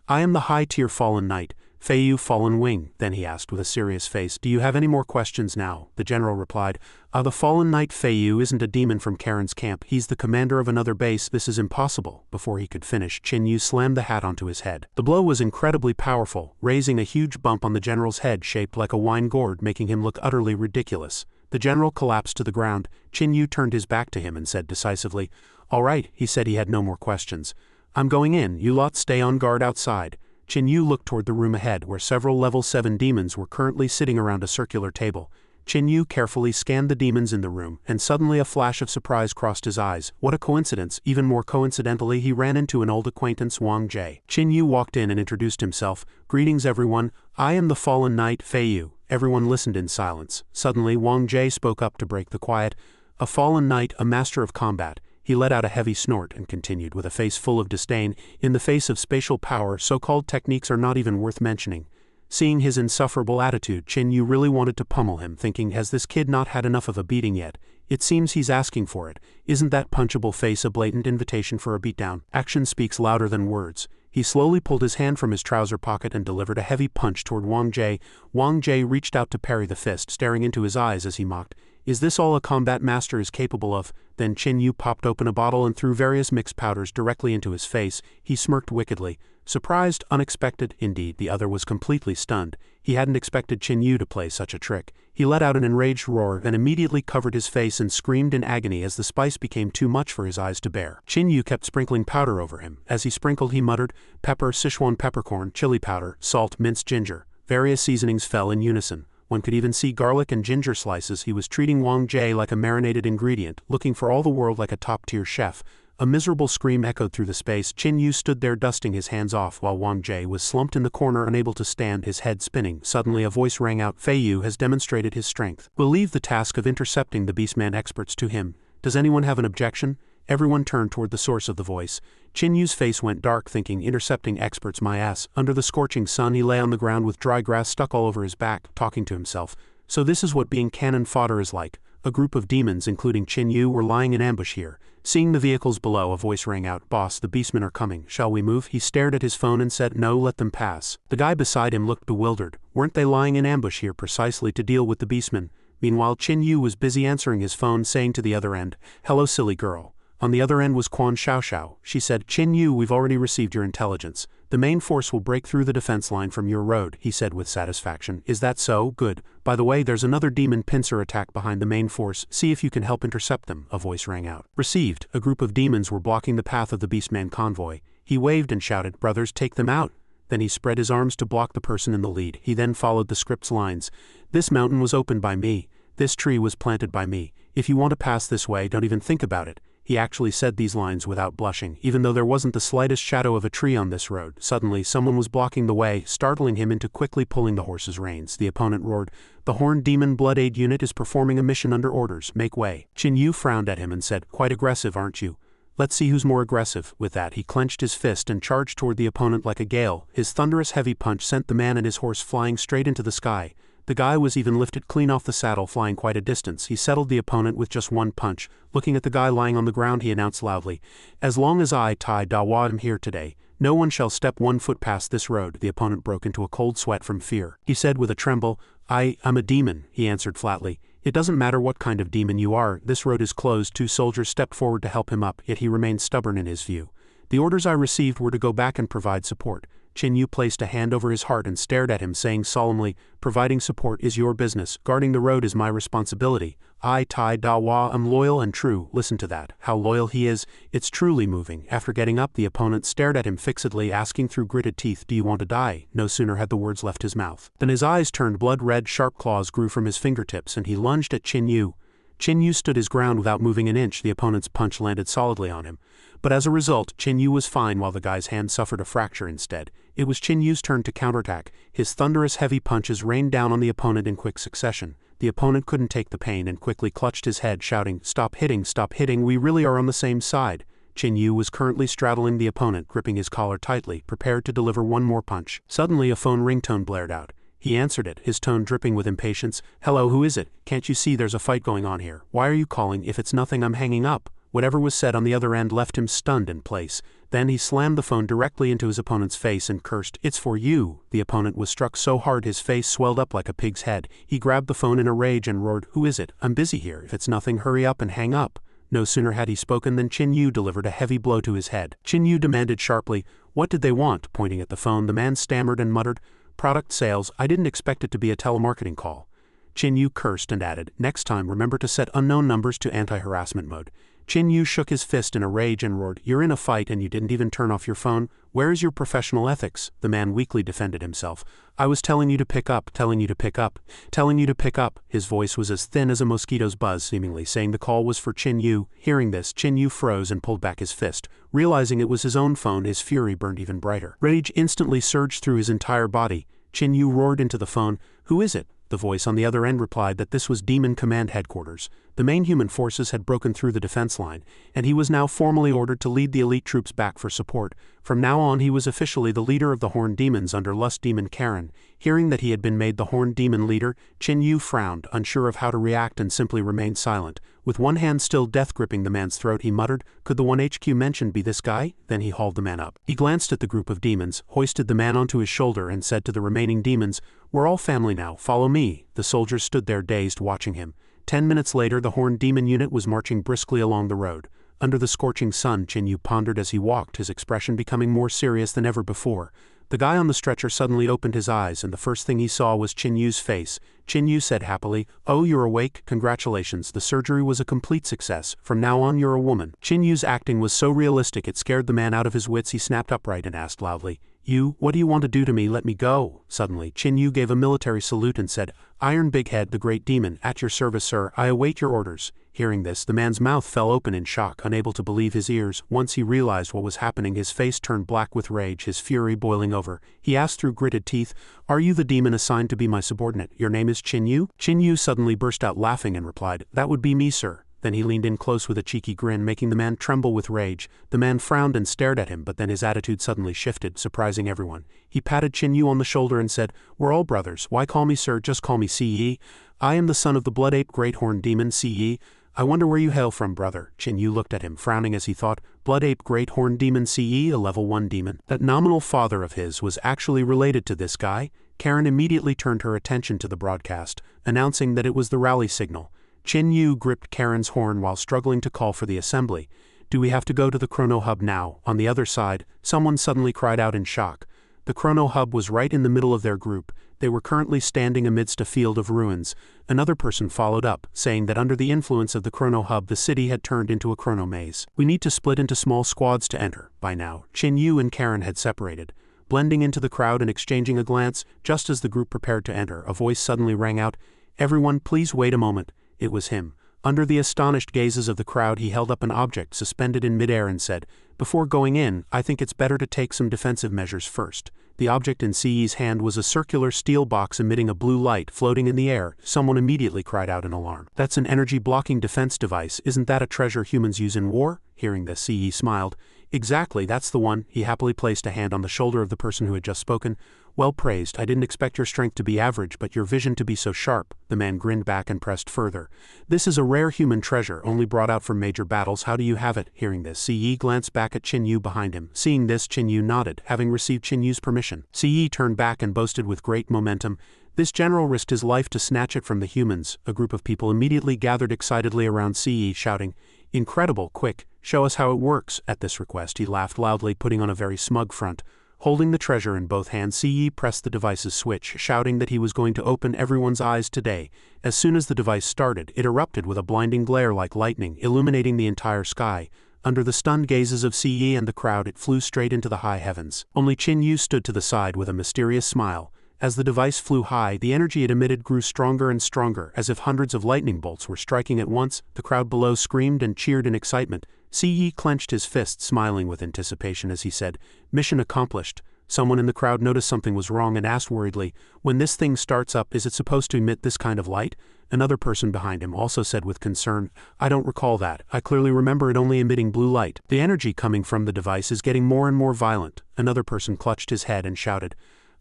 "I am the high-tier fallen knight, Feiyu Fallen Wing." Then he asked with a serious face, "Do you have any more questions now?" The general replied, The fallen knight Feiyu isn't a demon from Karen's camp. He's the commander of another base. This is impossible." Before he could finish, Chin Yu slammed the hat onto his head. The blow was incredibly powerful, raising a huge bump on the general's head shaped like a wine gourd, making him look utterly ridiculous. The general collapsed to the ground. Chin Yu turned his back to him and said decisively, "All right," he said he had no more questions. "I'm going in. You lot stay on guard outside." Chin Yu looked toward the room ahead, where several level 7 demons were currently sitting around a circular table. Chin Yu carefully scanned the demons in the room, and suddenly a flash of surprise crossed his eyes. What a coincidence! Even more coincidentally, he ran into an old acquaintance, Wang Jie. Chin Yu walked in and introduced himself. "Greetings everyone, I am the fallen knight Feiyu." Everyone listened in silence. Suddenly Wang Jie spoke up to break the quiet. "A fallen knight, a master of combat." He let out a heavy snort and continued with a face full of disdain. "In the face of spatial power, so-called techniques are not even worth mentioning." Seeing his insufferable attitude, Chin Yu really wanted to pummel him, thinking, has this kid not had enough of a beating yet? It seems he's asking for it. Isn't that punchable face a blatant invitation for a beatdown? Action speaks louder than words. He slowly pulled his hand from his trouser pocket and delivered a heavy punch toward Wang Jie. Wang Jie reached out to parry the fist, staring into his eyes as he mocked, Is this all a combat master is capable of? Then Qin Yu popped open a bottle and threw various mixed powders directly into his face. He smirked wickedly. Surprised, unexpected, indeed, the other was completely stunned. He hadn't expected Qin Yu to play such a trick. He let out an enraged roar and immediately covered his face and screamed in agony as the spice became too much for his eyes to bear. Qin Yu kept sprinkling powder over him. As he sprinkled, he muttered, "Pepper, Sichuan peppercorn, chili powder, salt, minced ginger." Various seasonings fell in unison. One could even see garlic and ginger slices. He was treating Wang Jie like a marinated ingredient, looking for all the world like a top-tier chef. A miserable scream echoed through the space. Qin Yu stood there dusting his hands off while Wang Jie was slumped in the corner, unable to stand, his head spinning. Suddenly a voice rang out. Fei Yu has demonstrated his strength. We'll leave the task of intercepting the Beastman experts to him. Does anyone have an objection? Everyone turned toward the source of the voice. Qin Yu's face went dark, thinking, intercepting experts, my ass. Under the scorching sun he lay on the ground with dry grass stuck all over his back, talking to himself. So this is what being cannon fodder is like. A group of demons, including Qin Yu, were lying in ambush here. Seeing the vehicles below, a voice rang out. Boss, the beastmen are coming. Shall we move? He stared at his phone and said, no, let them pass. The guy beside him looked bewildered. Weren't they lying in ambush here precisely to deal with the beastmen? Meanwhile, Qin Yu was busy answering his phone, saying to the other end, hello, silly girl. On the other end was Quan Xiaoxiao. She said, Qin Yu, we've already received your intelligence. The main force will break through the defense line from your road, he said with satisfaction. Is that so? Good. By the way, there's another demon pincer attack behind the main force. See if you can help intercept them, a voice rang out. Received. A group of demons were blocking the path of the Beastman convoy. He waved and shouted, brothers, take them out. Then he spread his arms to block the person in the lead. He then followed the script's lines. This mountain was opened by me. This tree was planted by me. If you want to pass this way, don't even think about it. He actually said these lines without blushing, even though there wasn't the slightest shadow of a tree on this road. Suddenly, someone was blocking the way, startling him into quickly pulling the horse's reins. The opponent roared, the Horned Demon Blood Aid Unit is performing a mission under orders. Make way. Qin Yu frowned at him and said, quite aggressive, aren't you? Let's see who's more aggressive. With that, he clenched his fist and charged toward the opponent like a gale. His thunderous heavy punch sent the man and his horse flying straight into the sky. The guy was even lifted clean off the saddle, flying quite a distance. He settled the opponent with just one punch. Looking at the guy lying on the ground, he announced loudly, as long as I, Tai Dawa, am here today, no one shall step 1 foot past this road. The opponent broke into a cold sweat from fear. He said with a tremble, I'm a demon, he answered flatly. It doesn't matter what kind of demon you are, this road is closed. 2 soldiers stepped forward to help him up, yet he remained stubborn in his view. The orders I received were to go back and provide support. Qin Yu placed a hand over his heart and stared at him, saying solemnly, providing support is your business, guarding the road is my responsibility. I, Tai Dawa, am loyal and true. Listen to that. How loyal he is. It's truly moving. After getting up, the opponent stared at him fixedly, asking through gritted teeth, do you want to die? No sooner had the words left his mouth than his eyes turned blood red. Sharp claws grew from his fingertips and he lunged at Qin Yu. Qin Yu stood his ground without moving an inch. The opponent's punch landed solidly on him. But as a result, Qin Yu was fine while the guy's hand suffered a fracture instead. It was Qin Yu's turn to counterattack. His thunderous heavy punches rained down on the opponent in quick succession. The opponent couldn't take the pain and quickly clutched his head, shouting, stop hitting, we really are on the same side. Qin Yu was currently straddling the opponent, gripping his collar tightly, prepared to deliver one more punch. Suddenly a phone ringtone blared out. He answered it, his tone dripping with impatience. Hello, who is it? Can't you see there's a fight going on here? Why are you calling? If it's nothing, I'm hanging up. Whatever was said on the other end left him stunned in place. Then he slammed the phone directly into his opponent's face and cursed, it's for you. The opponent was struck so hard his face swelled up like a pig's head. He grabbed the phone in a rage and roared, who is it? I'm busy here. If it's nothing, hurry up and hang up. No sooner had he spoken than Qin Yu delivered a heavy blow to his head. Qin Yu demanded sharply, what did they want? Pointing at the phone, the man stammered and muttered, product sales. I didn't expect it to be a telemarketing call. Qin Yu cursed and added, next time remember to set unknown numbers to anti-harassment mode. Qin Yu shook his fist in a rage and roared, you're in a fight and you didn't even turn off your phone? Where is your professional ethics? The man weakly defended himself. I was telling you to pick up, telling you to pick up, telling you to pick up. His voice was as thin as a mosquito's buzz, seemingly saying the call was for Qin Yu. Hearing this, Qin Yu froze and pulled back his fist. Realizing it was his own phone, his fury burned even brighter. Rage instantly surged through his entire body. Qin Yu roared into the phone, who is it? The voice on the other end replied that this was Demon Command Headquarters. The main human forces had broken through the defense line, and he was now formally ordered to lead the elite troops back for support. From now on he was officially the leader of the Horned Demons under Lust Demon Karen. Hearing that he had been made the Horned Demon leader, Qin Yu frowned, unsure of how to react, and simply remained silent. With one hand still death gripping the man's throat, he muttered, could the one HQ mentioned be this guy? Then he hauled the man up. He glanced at the group of demons, hoisted the man onto his shoulder, and said to the remaining demons, we're all family now, follow me. The soldiers stood there dazed, watching him. 10 minutes later, the Horned Demon unit was marching briskly along the road. Under the scorching sun, Qin Yu pondered as he walked, his expression becoming more serious than ever before. The guy on the stretcher suddenly opened his eyes, and the first thing he saw was Qin Yu's face. Qin Yu said happily, "Oh, you're awake? Congratulations, the surgery was a complete success. From now on you're a woman." Qin Yu's acting was so realistic it scared the man out of his wits. He snapped upright and asked loudly, "You, what do you want to do to me? Let me go." Suddenly, Qin Yu gave a military salute and said, "Iron Big Head, the Great Demon, at your service, sir. I await your orders." Hearing this, the man's mouth fell open in shock, unable to believe his ears. Once he realized what was happening, his face turned black with rage, his fury boiling over. He asked through gritted teeth, "Are you the demon assigned to be my subordinate? Your name is Qin Yu?" Qin Yu suddenly burst out laughing and replied, "That would be me, sir." Then he leaned in close with a cheeky grin, making the man tremble with rage. The man frowned and stared at him, but then his attitude suddenly shifted, surprising everyone. He patted Qin Yu on the shoulder and said, "We're all brothers. Why call me sir? Just call me Ce. I am the son of the Blood Ape Great Horned Demon, Ce. I wonder where you hail from, brother." Qin Yu looked at him, frowning as he thought, Blood Ape Great Horned Demon Ce, a level 1 demon. That nominal father of his was actually related to this guy. Karen immediately turned her attention to the broadcast, announcing that it was the rally signal. Qin Yu gripped Karen's horn while struggling to call for the assembly. "Do we have to go to the Chrono Hub now?" On the other side, someone suddenly cried out in shock. The Chrono Hub was right in the middle of their group. They were currently standing amidst a field of ruins. Another person followed up, saying that under the influence of the Chrono Hub, the city had turned into a chrono maze. "We need to split into small squads to enter." By now, Qin Yu and Karen had separated. Blending into the crowd and exchanging a glance, just as the group prepared to enter, a voice suddenly rang out, "Everyone, please wait a moment." It was him. Under the astonished gazes of the crowd, he held up an object suspended in midair and said, "Before going in, I think it's better to take some defensive measures first." The object in Ce's hand was a circular steel box emitting a blue light floating in the air. Someone immediately cried out in alarm. "That's an energy-blocking defense device. Isn't that a treasure humans use in war?" Hearing this, Ce smiled. "Exactly, that's the one." He happily placed a hand on the shoulder of the person who had just spoken. "Well praised. I didn't expect your strength to be average, but your vision to be so sharp." The man grinned back and pressed further. "This is a rare human treasure, only brought out for major battles. How do you have it?" Hearing this, Ce glanced back at Qin Yu behind him. Seeing this, Qin Yu nodded, having received Qin Yu's permission. Ce turned back and boasted with great momentum, "This general risked his life to snatch it from the humans." A group of people immediately gathered excitedly around Ce, shouting, "Incredible, quick, show us how it works." At this request, he laughed loudly, putting on a very smug front. Holding the treasure in both hands, Ce pressed the device's switch, shouting that he was going to open everyone's eyes today. As soon as the device started, it erupted with a blinding glare like lightning, illuminating the entire sky. Under the stunned gazes of Ce and the crowd, it flew straight into the high heavens. Only Qin Yu stood to the side with a mysterious smile. As the device flew high, the energy it emitted grew stronger and stronger, as if hundreds of lightning bolts were striking at once. The crowd below screamed and cheered in excitement. Ce clenched his fist, smiling with anticipation as he said, "Mission accomplished." Someone in the crowd noticed something was wrong and asked worriedly, "When this thing starts up, is it supposed to emit this kind of light?" Another person behind him also said with concern, "I don't recall that. I clearly remember it only emitting blue light. The energy coming from the device is getting more and more violent." Another person clutched his head and shouted,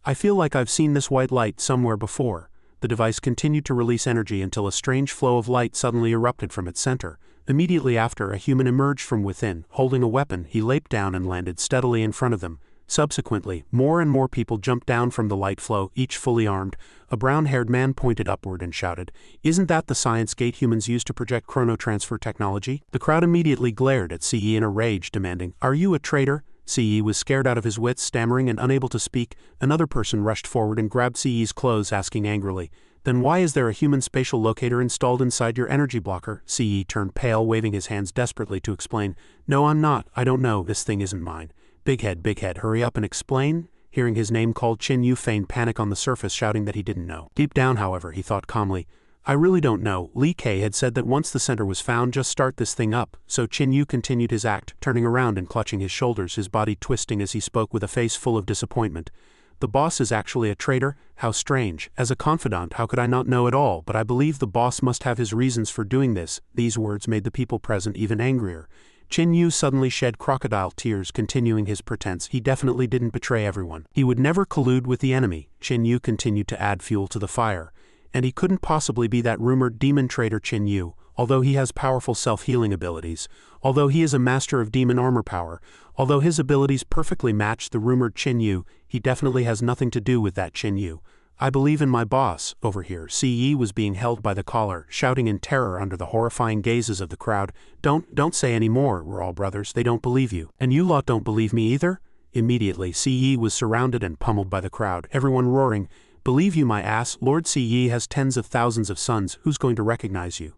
"I feel like I've seen this white light somewhere before." The device continued to release energy until a strange flow of light suddenly erupted from its center. Immediately after, a human emerged from within. Holding a weapon, he leaped down and landed steadily in front of them. Subsequently, more and more people jumped down from the light flow, each fully armed. A brown-haired man pointed upward and shouted, "Isn't that the science gate humans use to project chrono-transfer technology?" The crowd immediately glared at Ce in a rage, demanding, "Are you a traitor?" Ce was scared out of his wits, stammering and unable to speak. Another person rushed forward and grabbed Ce's clothes, asking angrily, "Then why is there a human spatial locator installed inside your energy blocker?" Ce turned pale, waving his hands desperately to explain, "No, I'm not. I don't know. This thing isn't mine." Big Head, hurry up and explain." Hearing his name called, Qin Yu feigned panic on the surface, shouting that he didn't know. Deep down, however, he thought calmly, "I really don't know. Li Ke had said that once the center was found, just start this thing up." So Qin Yu continued his act, turning around and clutching his shoulders, his body twisting as he spoke with a face full of disappointment. "The boss is actually a traitor? How strange. As a confidant, how could I not know at all? But I believe the boss must have his reasons for doing this." These words made the people present even angrier. Qin Yu suddenly shed crocodile tears, continuing his pretense. He definitely didn't betray everyone. He would never collude with the enemy. Qin Yu continued to add fuel to the fire. And he couldn't possibly be that rumored demon traitor Qin Yu, although he has powerful self-healing abilities, although he is a master of demon armor power, although his abilities perfectly match the rumored Qin Yu, he definitely has nothing to do with that Qin Yu. I believe in my boss. Over here, CE was being held by the collar, shouting in terror under the horrifying gazes of the crowd. Don't say any more, we're all brothers, they don't believe you. And you lot don't believe me either? Immediately, CE was surrounded and pummeled by the crowd, everyone roaring, believe you my ass, Lord CE has tens of thousands of sons, who's going to recognize you?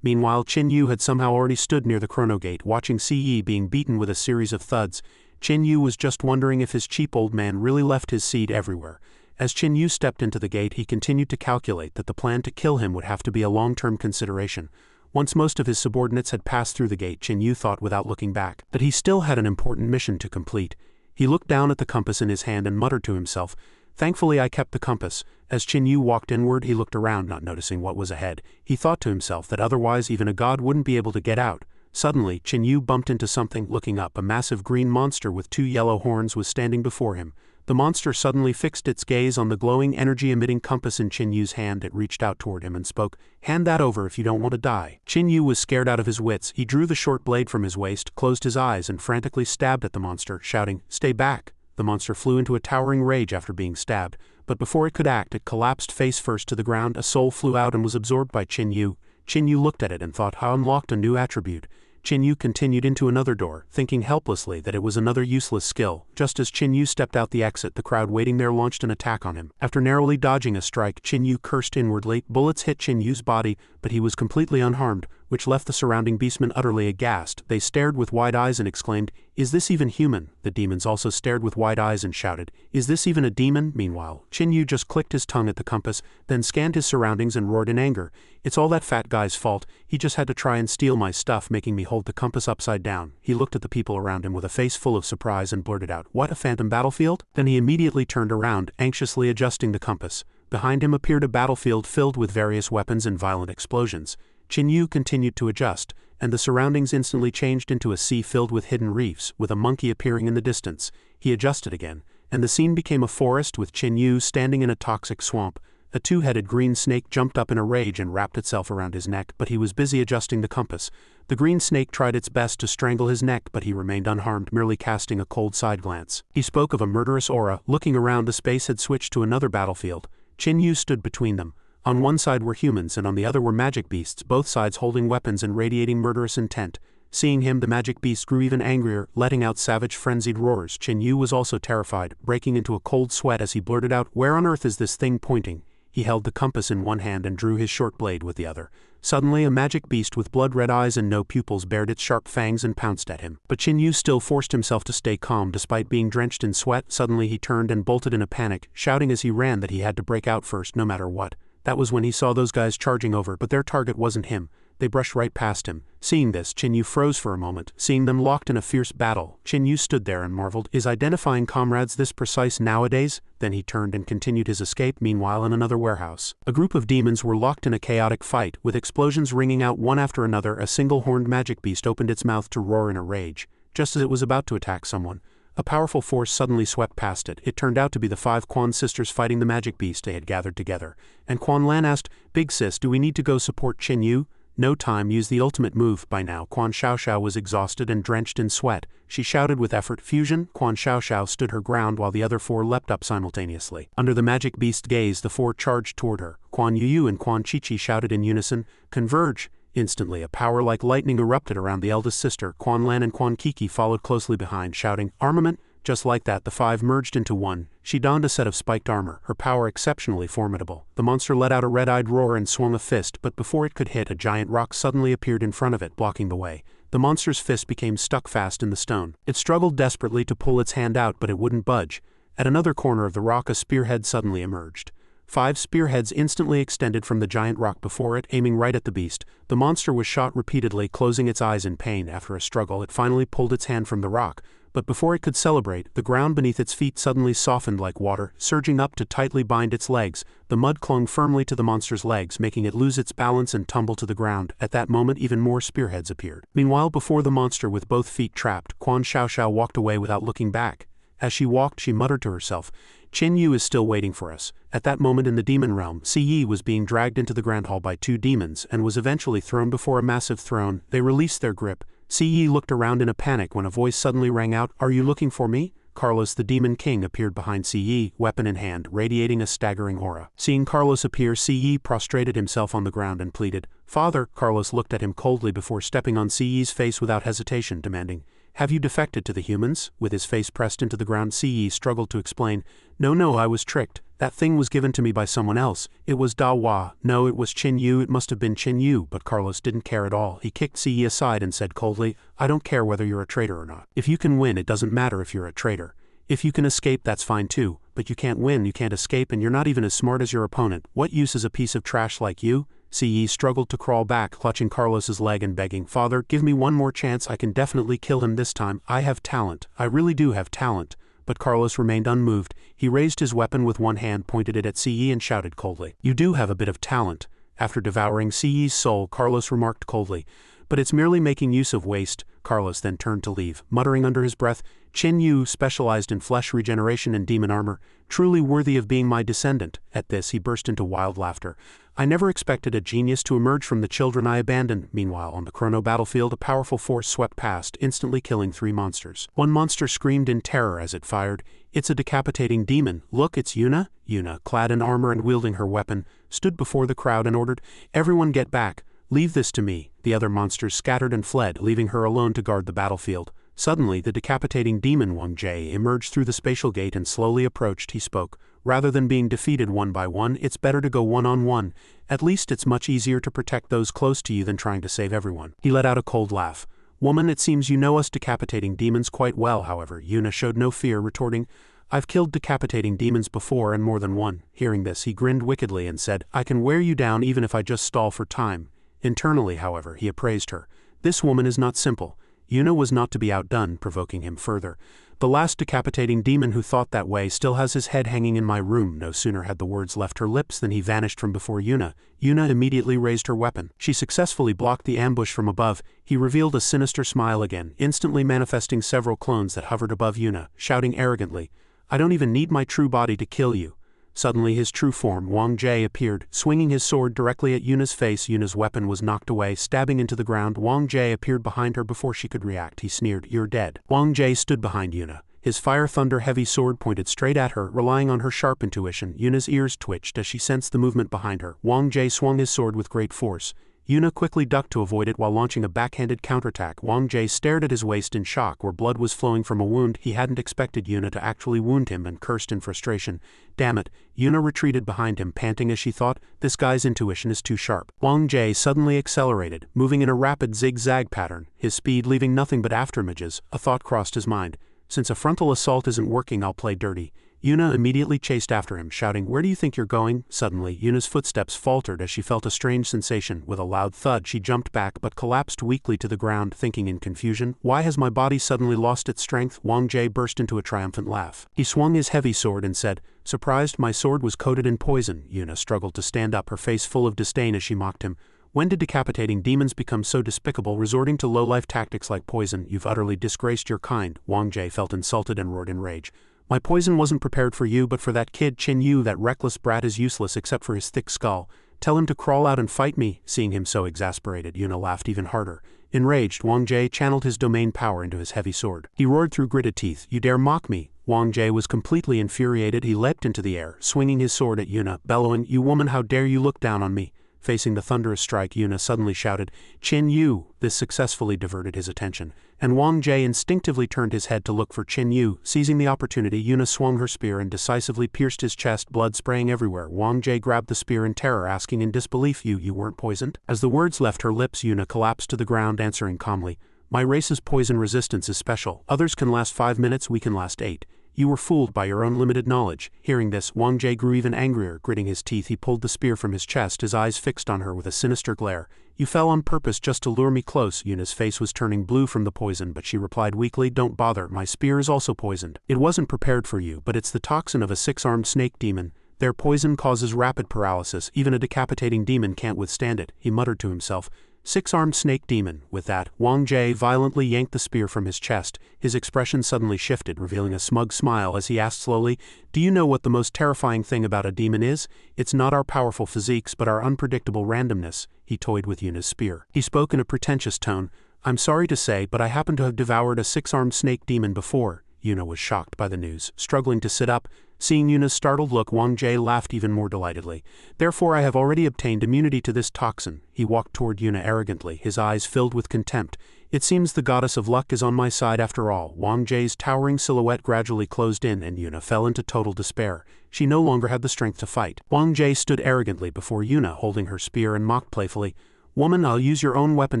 Meanwhile, Chin Yu had somehow already stood near the Chrono-Gate, watching CE being beaten with a series of thuds. Chin Yu was just wondering if his cheap old man really left his seed everywhere. As Chin Yu stepped into the gate, he continued to calculate that the plan to kill him would have to be a long-term consideration. Once most of his subordinates had passed through the gate, Chin Yu thought without looking back that he still had an important mission to complete. He looked down at the compass in his hand and muttered to himself, "Thankfully I kept the compass." As Chin Yu walked inward, he looked around, not noticing what was ahead. He thought to himself that otherwise even a god wouldn't be able to get out. Suddenly, Chin Yu bumped into something. Looking up, a massive green monster with 2 yellow horns was standing before him. The monster suddenly fixed its gaze on the glowing, energy-emitting compass in Chin Yu's hand. It reached out toward him and spoke, "Hand that over if you don't want to die." Chin Yu was scared out of his wits. He drew the short blade from his waist, closed his eyes, and frantically stabbed at the monster, shouting, "Stay back!" The monster flew into a towering rage after being stabbed, but before it could act, it collapsed face first to the ground. A soul flew out and was absorbed by Chin Yu. Chin Yu looked at it and thought how unlocked a new attribute. Chin Yu continued into another door, thinking helplessly that it was another useless skill. Just as Chin Yu stepped out the exit, the crowd waiting there launched an attack on him. After narrowly dodging a strike, Chin Yu cursed inwardly. Bullets hit Chin Yu's body, but he was completely unharmed, which left the surrounding beastmen utterly aghast. They stared with wide eyes and exclaimed, "Is this even human?" The demons also stared with wide eyes and shouted, "Is this even a demon?" Meanwhile, Chin Yu just clicked his tongue at the compass, then scanned his surroundings and roared in anger, "It's all that fat guy's fault. He just had to try and steal my stuff, making me hold the compass upside down." He looked at the people around him with a face full of surprise and blurted out, "What, a phantom battlefield?" Then he immediately turned around, anxiously adjusting the compass. Behind him appeared a battlefield filled with various weapons and violent explosions. Chin Yu continued to adjust, and the surroundings instantly changed into a sea filled with hidden reefs, with a monkey appearing in the distance. He adjusted again, and the scene became a forest with Chin Yu standing in a toxic swamp. A 2-headed green snake jumped up in a rage and wrapped itself around his neck, but he was busy adjusting the compass. The green snake tried its best to strangle his neck, but he remained unharmed, merely casting a cold side glance. He spoke of a murderous aura. Looking around, the space had switched to another battlefield. Chin Yu stood between them. On one side were humans and on the other were magic beasts, both sides holding weapons and radiating murderous intent. Seeing him, the magic beast grew even angrier, letting out savage, frenzied roars. Chin Yu was also terrified, breaking into a cold sweat as he blurted out, "Where on earth is this thing pointing?" He held the compass in one hand and drew his short blade with the other. Suddenly, a magic beast with blood-red eyes and no pupils bared its sharp fangs and pounced at him. But Chin Yu still forced himself to stay calm despite being drenched in sweat. Suddenly he turned and bolted in a panic, shouting as he ran that he had to break out first, no matter what. That was when he saw those guys charging over, but their target wasn't him. They brushed right past him. Seeing this, Chin Yu froze for a moment. Seeing them locked in a fierce battle, Chin Yu stood there and marveled, "Is identifying comrades this precise nowadays?" Then he turned and continued his escape. Meanwhile, in another warehouse, a group of demons were locked in a chaotic fight, with explosions ringing out one after another. A single-horned magic beast opened its mouth to roar in a rage. Just as it was about to attack someone, a powerful force suddenly swept past it. It turned out to be the 5 Quan sisters fighting the magic beast they had gathered together. And Quan Lan asked, "Big sis, do we need to go support Chin Yu?" "No time, use the ultimate move." By now, Quan Xiaoxiao was exhausted and drenched in sweat. She shouted with effort, "Fusion!" Quan Xiaoxiao stood her ground while the other 4 leapt up simultaneously. Under the magic beast's gaze, the 4 charged toward her. Quan Yuyu and Quan Chichi shouted in unison, "Converge!" Instantly, a power like lightning erupted around the eldest sister. Quan Lan and Quan Kiki followed closely behind, shouting, "Armament!" Just like that, the 5 merged into one. She donned a set of spiked armor, her power exceptionally formidable. The monster let out a red-eyed roar and swung a fist, but before it could hit, a giant rock suddenly appeared in front of it, blocking the way. The monster's fist became stuck fast in the stone. It struggled desperately to pull its hand out, but it wouldn't budge. At another corner of the rock, a spearhead suddenly emerged. 5 spearheads instantly extended from the giant rock before it, aiming right at the beast. The monster was shot repeatedly, closing its eyes in pain. After a struggle, it finally pulled its hand from the rock. But before it could celebrate, the ground beneath its feet suddenly softened like water, surging up to tightly bind its legs. The mud clung firmly to the monster's legs, making it lose its balance and tumble to the ground. At that moment, even more spearheads appeared. Meanwhile, before the monster with both feet trapped, Quan Xiaoxiao walked away without looking back. As she walked, she muttered to herself, "Chin Yu is still waiting for us." At that moment in the demon realm, CE was being dragged into the grand hall by 2 demons and was eventually thrown before a massive throne. They released their grip. CE looked around in a panic when a voice suddenly rang out, "Are you looking for me?" Carlos the Demon King appeared behind Ce, weapon in hand, radiating a staggering aura. Seeing Carlos appear, Ce prostrated himself on the ground and pleaded, "Father." Carlos looked at him coldly before stepping on Ce's face without hesitation, demanding, "Have you defected to the humans?" With his face pressed into the ground, Ce struggled to explain, No, I was tricked. That thing was given to me by someone else. It was Dawa. No, it was Chin Yu. It must have been Chin Yu." But Carlos didn't care at all. He kicked Ce aside and said coldly, "I don't care whether you're a traitor or not. If you can win, it doesn't matter if you're a traitor. If you can escape, that's fine too. But you can't win, you can't escape, and you're not even as smart as your opponent. What use is a piece of trash like you?" Ce struggled to crawl back, clutching Carlos's leg and begging, "Father, give me one more chance. I can definitely kill him this time. I have talent. I really do have talent." But Carlos remained unmoved. He raised his weapon with one hand, pointed it at Ce and shouted coldly, "You do have a bit of talent." After devouring Ce's soul, Carlos remarked coldly, "But it's merely making use of waste." Carlos then turned to leave, muttering under his breath, "Chin Yu specialized in flesh regeneration and demon armor, truly worthy of being my descendant." At this he burst into wild laughter. "I never expected a genius to emerge from the children I abandoned." Meanwhile, on the Chrono battlefield, a powerful force swept past, instantly killing 3 monsters. One monster screamed in terror as it fired, "It's a decapitating demon. Look, it's Yuna." Yuna, clad in armor and wielding her weapon, stood before the crowd and ordered, "Everyone get back. Leave this to me." The other monsters scattered and fled, leaving her alone to guard the battlefield. Suddenly, the decapitating demon Wang Jie emerged through the spatial gate and slowly approached. He spoke, "Rather than being defeated one by one, it's better to go one-on-one. At least it's much easier to protect those close to you than trying to save everyone." He let out a cold laugh. "Woman, it seems you know us decapitating demons quite well." However, Yuna showed no fear, retorting, "I've killed decapitating demons before and more than one." Hearing this, he grinned wickedly and said, "I can wear you down even if I just stall for time." Internally, however, he appraised her. This woman is not simple. Yuna was not to be outdone, provoking him further. "The last decapitating demon who thought that way still has his head hanging in my room." No sooner had the words left her lips than he vanished from before Yuna. Yuna immediately raised her weapon. She successfully blocked the ambush from above. He revealed a sinister smile again, instantly manifesting several clones that hovered above Yuna, shouting arrogantly, "I don't even need my true body to kill you." Suddenly his true form, Wang Jie, appeared, swinging his sword directly at Yuna's face. Yuna's weapon was knocked away, stabbing into the ground. Wang Jie appeared behind her before she could react. He sneered, "You're dead." Wang Jie stood behind Yuna. His fire thunder heavy sword pointed straight at her, relying on her sharp intuition. Yuna's ears twitched as she sensed the movement behind her. Wang Jie swung his sword with great force. Yuna quickly ducked to avoid it while launching a backhanded counterattack. Wang Jie stared at his waist in shock, where blood was flowing from a wound. He hadn't expected Yuna to actually wound him, and cursed in frustration. Damn it. Yuna retreated behind him, panting as she thought, "This guy's intuition is too sharp." Wang Jie suddenly accelerated, moving in a rapid zigzag pattern, his speed leaving nothing but afterimages. A thought crossed his mind. "Since a frontal assault isn't working, I'll play dirty." Yuna immediately chased after him, shouting, "Where do you think you're going?" Suddenly, Yuna's footsteps faltered as she felt a strange sensation. With a loud thud, she jumped back but collapsed weakly to the ground, thinking in confusion, "Why has my body suddenly lost its strength?" Wang Jie burst into a triumphant laugh. He swung his heavy sword and said, "Surprised my sword was coated in poison?" Yuna struggled to stand up, her face full of disdain as she mocked him. "When did decapitating demons become so despicable, resorting to low-life tactics like poison? You've utterly disgraced your kind." Wang Jie felt insulted and roared in rage. "My poison wasn't prepared for you, but for that kid Chin Yu. That reckless brat is useless except for his thick skull. Tell him to crawl out and fight me." Seeing him so exasperated, Yuna laughed even harder. Enraged, Wang Jie channeled his domain power into his heavy sword. He roared through gritted teeth, "You dare mock me?" Wang Jie was completely infuriated. He leapt into the air, swinging his sword at Yuna, bellowing, "You woman, how dare you look down on me?" Facing the thunderous strike, Yuna suddenly shouted, "Chin Yu!" This successfully diverted his attention, and Wang Jie instinctively turned his head to look for Chin Yu. Seizing the opportunity, Yuna swung her spear and decisively pierced his chest, blood spraying everywhere. Wang Jie grabbed the spear in terror, asking in disbelief, You weren't poisoned?" As the words left her lips, Yuna collapsed to the ground, answering calmly, "My race's poison resistance is special. Others can last 5 minutes, we can last 8. You were fooled by your own limited knowledge." Hearing this, Wang Jie grew even angrier. Gritting his teeth, he pulled the spear from his chest, his eyes fixed on her with a sinister glare. "You fell on purpose just to lure me close." Yuna's face was turning blue from the poison, but she replied weakly, "Don't bother, my spear is also poisoned. It wasn't prepared for you, but it's the toxin of a 6-armed snake demon. Their poison causes rapid paralysis. Even a decapitating demon can't withstand it." He muttered to himself, "6-armed snake demon." With that, Wang Jie violently yanked the spear from his chest. His expression suddenly shifted, revealing a smug smile as he asked slowly, "Do you know what the most terrifying thing about a demon is? It's not our powerful physiques but our unpredictable randomness." He toyed with Yuna's spear. He spoke in a pretentious tone, "I'm sorry to say, but I happen to have devoured a 6-armed snake demon before." Yuna was shocked by the news, struggling to sit up. Seeing Yuna's startled look, Wang Jie laughed even more delightedly. Therefore I have already obtained immunity to this toxin. He walked toward Yuna arrogantly, his eyes filled with contempt. It seems the goddess of luck is on my side after all. Wang Jie's towering silhouette gradually closed in and Yuna fell into total despair. She no longer had the strength to fight. Wang Jie stood arrogantly before Yuna, holding her spear, and mocked playfully. Woman, I'll use your own weapon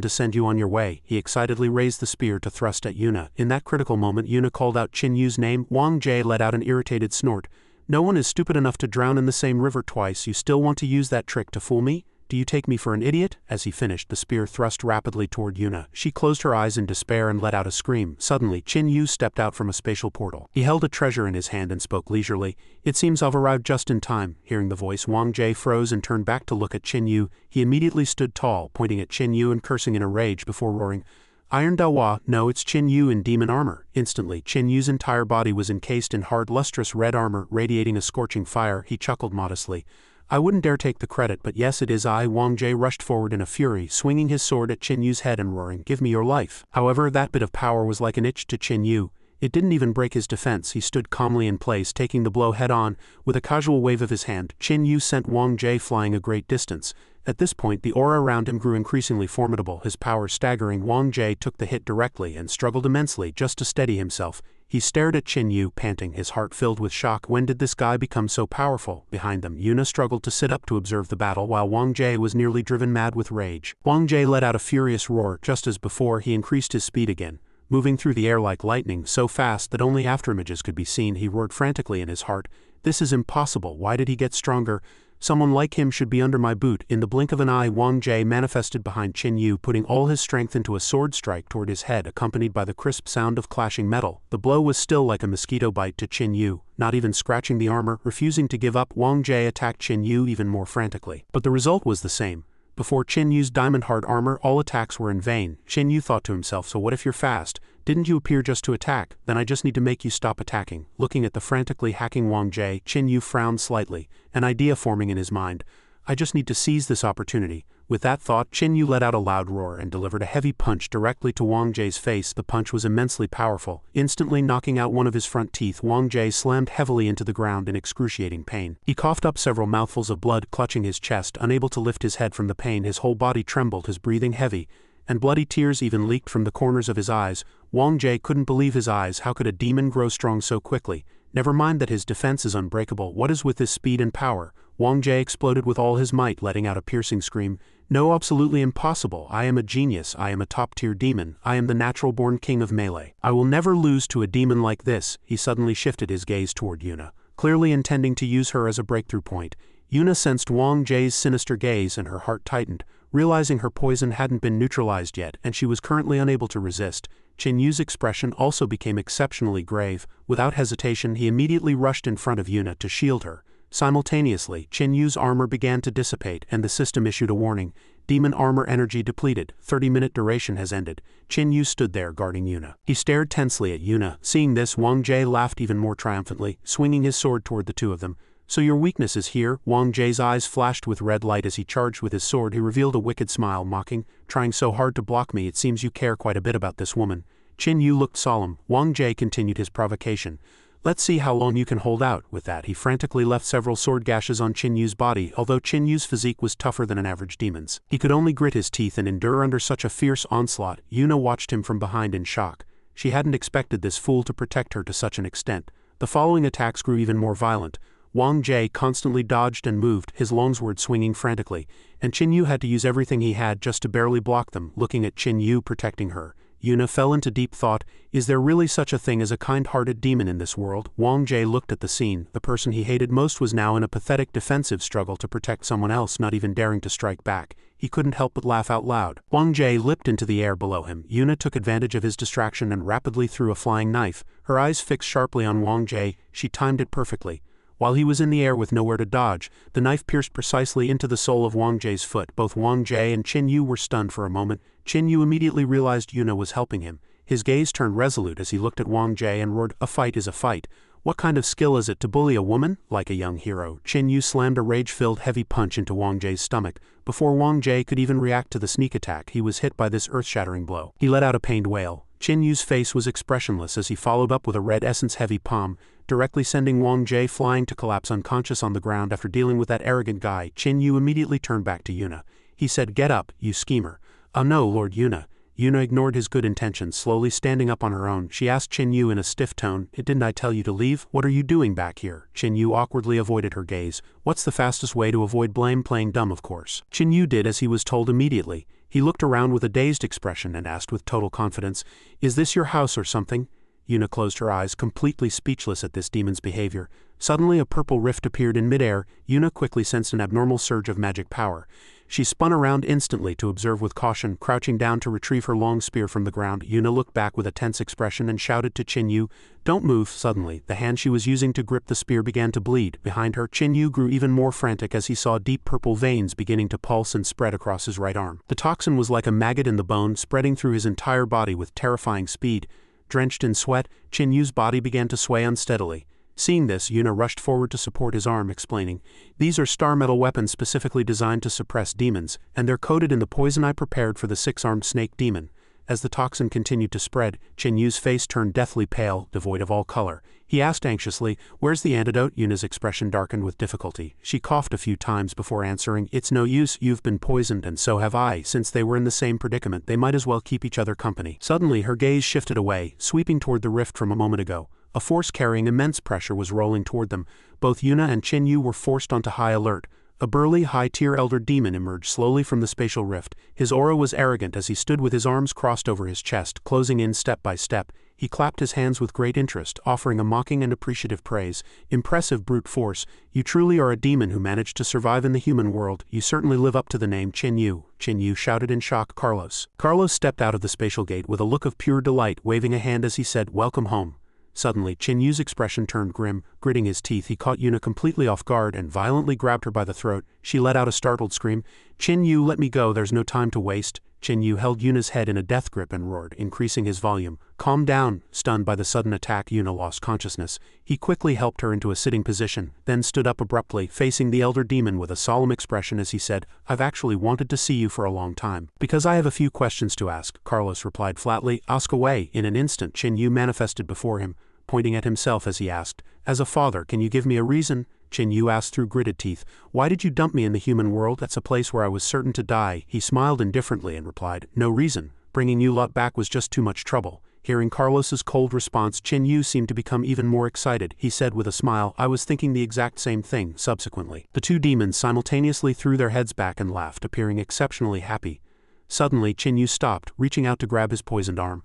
to send you on your way. He excitedly raised the spear to thrust at Yuna. In that critical moment, Yuna called out Qin Yu's name. Wang Jie let out an irritated snort. No one is stupid enough to drown in the same river twice. You still want to use that trick to fool me? Do you take me for an idiot? As he finished, the spear thrust rapidly toward Yuna. She closed her eyes in despair and let out a scream. Suddenly, Qin Yu stepped out from a spatial portal. He held a treasure in his hand and spoke leisurely. It seems I've arrived just in time. Hearing the voice, Wang Jie froze and turned back to look at Qin Yu. He immediately stood tall, pointing at Qin Yu and cursing in a rage before roaring, Iron Dawa, no, it's Qin Yu in demon armor. Instantly, Qin Yu's entire body was encased in hard, lustrous red armor, radiating a scorching fire. He chuckled modestly. I wouldn't dare take the credit, but yes, it is I. Wang Jie rushed forward in a fury, swinging his sword at Qin Yu's head and roaring, give me your life. However, that bit of power was like an itch to Qin Yu. It didn't even break his defense. He stood calmly in place, taking the blow head-on. With a casual wave of his hand, Qin Yu sent Wang Jie flying a great distance. At this point, the aura around him grew increasingly formidable, his power staggering. Wang Jie took the hit directly and struggled immensely just to steady himself. He stared at Qin Yu, panting, his heart filled with shock. When did this guy become so powerful? Behind them, Yuna struggled to sit up to observe the battle, while Wang Jie was nearly driven mad with rage. Wang Jie let out a furious roar. Just as before, he increased his speed again. Moving through the air like lightning, so fast that only afterimages could be seen, he roared frantically in his heart. This is impossible. Why did he get stronger? Someone like him should be under my boot. In the blink of an eye, Wang Jie manifested behind Qin Yu, putting all his strength into a sword strike toward his head, accompanied by the crisp sound of clashing metal. The blow was still like a mosquito bite to Qin Yu, not even scratching the armor. Refusing to give up, Wang Jie attacked Qin Yu even more frantically. But the result was the same. Before Qin Yu's diamond-hard armor, all attacks were in vain. Qin Yu thought to himself, so what if you're fast? Didn't you appear just to attack? Then I just need to make you stop attacking. Looking at the frantically hacking Wang Jie, Qin Yu frowned slightly, an idea forming in his mind. I just need to seize this opportunity. With that thought, Qin Yu let out a loud roar and delivered a heavy punch directly to Wang Jie's face. The punch was immensely powerful, instantly knocking out one of his front teeth. Wang Jie slammed heavily into the ground in excruciating pain. He coughed up several mouthfuls of blood, clutching his chest, unable to lift his head from the pain. His whole body trembled, his breathing heavy, and bloody tears even leaked from the corners of his eyes. Wang Jie couldn't believe his eyes. How could a demon grow strong so quickly? Never mind that his defense is unbreakable. What is with this speed and power? Wang Jie exploded with all his might, letting out a piercing scream. No, absolutely impossible. I am a genius. I am a top-tier demon. I am the natural-born king of melee. I will never lose to a demon like this. He suddenly shifted his gaze toward Yuna, clearly intending to use her as a breakthrough point. Yuna sensed Wang Jie's sinister gaze and her heart tightened, realizing her poison hadn't been neutralized yet and she was currently unable to resist. Qin Yu's expression also became exceptionally grave. Without hesitation, he immediately rushed in front of Yuna to shield her. Simultaneously, Qin Yu's armor began to dissipate and the system issued a warning. Demon armor energy depleted. 30-minute duration has ended. Qin Yu stood there guarding Yuna. He stared tensely at Yuna. Seeing this, Wang Jie laughed even more triumphantly, swinging his sword toward the two of them. So your weakness is here? Wang Jie's eyes flashed with red light as he charged with his sword. He revealed a wicked smile, mocking, trying so hard to block me. It seems you care quite a bit about this woman. Qin Yu looked solemn. Wang Jie continued his provocation. Let's see how long you can hold out. With that, he frantically left several sword gashes on Qin Yu's body. Although Qin Yu's physique was tougher than an average demon's, he could only grit his teeth and endure under such a fierce onslaught. Yuna watched him from behind in shock. She hadn't expected this fool to protect her to such an extent. The following attacks grew even more violent. Wang Jie constantly dodged and moved, his longsword swinging frantically, and Qin Yu had to use everything he had just to barely block them. Looking at Qin Yu protecting her, Yuna fell into deep thought. Is there really such a thing as a kind-hearted demon in this world? Wang Jie looked at the scene. The person he hated most was now in a pathetic defensive struggle to protect someone else, not even daring to strike back. He couldn't help but laugh out loud. Wang Jie leapt into the air below him. Yuna took advantage of his distraction and rapidly threw a flying knife. Her eyes fixed sharply on Wang Jie, she timed it perfectly. While he was in the air with nowhere to dodge, the knife pierced precisely into the sole of Wang Jie's foot. Both Wang Jie and Qin Yu were stunned for a moment. Qin Yu immediately realized Yuna was helping him. His gaze turned resolute as he looked at Wang Jie and roared, "A fight is a fight. What kind of skill is it to bully a woman?" Like a young hero, Qin Yu slammed a rage-filled heavy punch into Wang Jie's stomach. Before Wang Jie could even react to the sneak attack, he was hit by this earth-shattering blow. He let out a pained wail. Chin Yu's face was expressionless as he followed up with a red essence-heavy palm, directly sending Wang Jie flying to collapse unconscious on the ground after dealing with that arrogant guy. Chin Yu immediately turned back to Yuna. He said, "Get up, you schemer." "Oh no, Lord Yuna." Yuna ignored his good intentions, slowly standing up on her own. She asked Chin Yu in a stiff tone, "Didn't I tell you to leave? What are you doing back here?" Chin Yu awkwardly avoided her gaze. What's the fastest way to avoid blame? Playing dumb, of course. Chin Yu did as he was told immediately. He looked around with a dazed expression and asked with total confidence, "Is this your house or something?" Yuna closed her eyes, completely speechless at this demon's behavior. Suddenly a purple rift appeared in midair. Yuna quickly sensed an abnormal surge of magic power. She spun around instantly to observe with caution, crouching down to retrieve her long spear from the ground. Yuna looked back with a tense expression and shouted to Chin Yu, "Don't move." Suddenly, the hand she was using to grip the spear began to bleed. Behind her, Chin Yu grew even more frantic as he saw deep purple veins beginning to pulse and spread across his right arm. The toxin was like a maggot in the bone, spreading through his entire body with terrifying speed. Drenched in sweat, Chin Yu's body began to sway unsteadily. Seeing this, Yuna rushed forward to support his arm, explaining, "These are star metal weapons specifically designed to suppress demons, and they're coated in the poison I prepared for the six-armed snake demon." As the toxin continued to spread, Chin Yu's face turned deathly pale, devoid of all color. He asked anxiously, "Where's the antidote?" Yuna's expression darkened with difficulty. She coughed a few times before answering, "It's no use, you've been poisoned and so have I. Since they were in the same predicament, they might as well keep each other company." Suddenly her gaze shifted away, sweeping toward the rift from a moment ago. A force carrying immense pressure was rolling toward them. Both Yuna and Chin Yu were forced onto high alert. A burly, high-tier elder demon emerged slowly from the spatial rift. His aura was arrogant as he stood with his arms crossed over his chest, closing in step by step. He clapped his hands with great interest, offering a mocking and appreciative praise. "Impressive brute force. You truly are a demon who managed to survive in the human world. You certainly live up to the name Chin Yu." Chin Yu shouted in shock. Carlos stepped out of the spatial gate with a look of pure delight, waving a hand as he said, "Welcome home." Suddenly, Chin Yu's expression turned grim. Gritting his teeth, he caught Yuna completely off guard and violently grabbed her by the throat. She let out a startled scream. "Chin Yu, let me go, there's no time to waste." Chin Yu held Yuna's head in a death grip and roared, increasing his volume. "Calm down." Stunned by the sudden attack, Yuna lost consciousness. He quickly helped her into a sitting position, then stood up abruptly, facing the elder demon with a solemn expression as he said, "I've actually wanted to see you for a long time." "Because I have a few questions to ask," Carlos replied flatly. "Ask away." In an instant, Chin Yu manifested before him, pointing at himself as he asked, "As a father, can you give me a reason?" Chin Yu asked through gritted teeth, "Why did you dump me in the human world? That's a place where I was certain to die." He smiled indifferently and replied, "No reason. Bringing you lot back was just too much trouble." Hearing Carlos's cold response, Chin Yu seemed to become even more excited. He said with a smile, "I was thinking the exact same thing." Subsequently, the two demons simultaneously threw their heads back and laughed, appearing exceptionally happy. Suddenly, Chin Yu stopped, reaching out to grab his poisoned arm.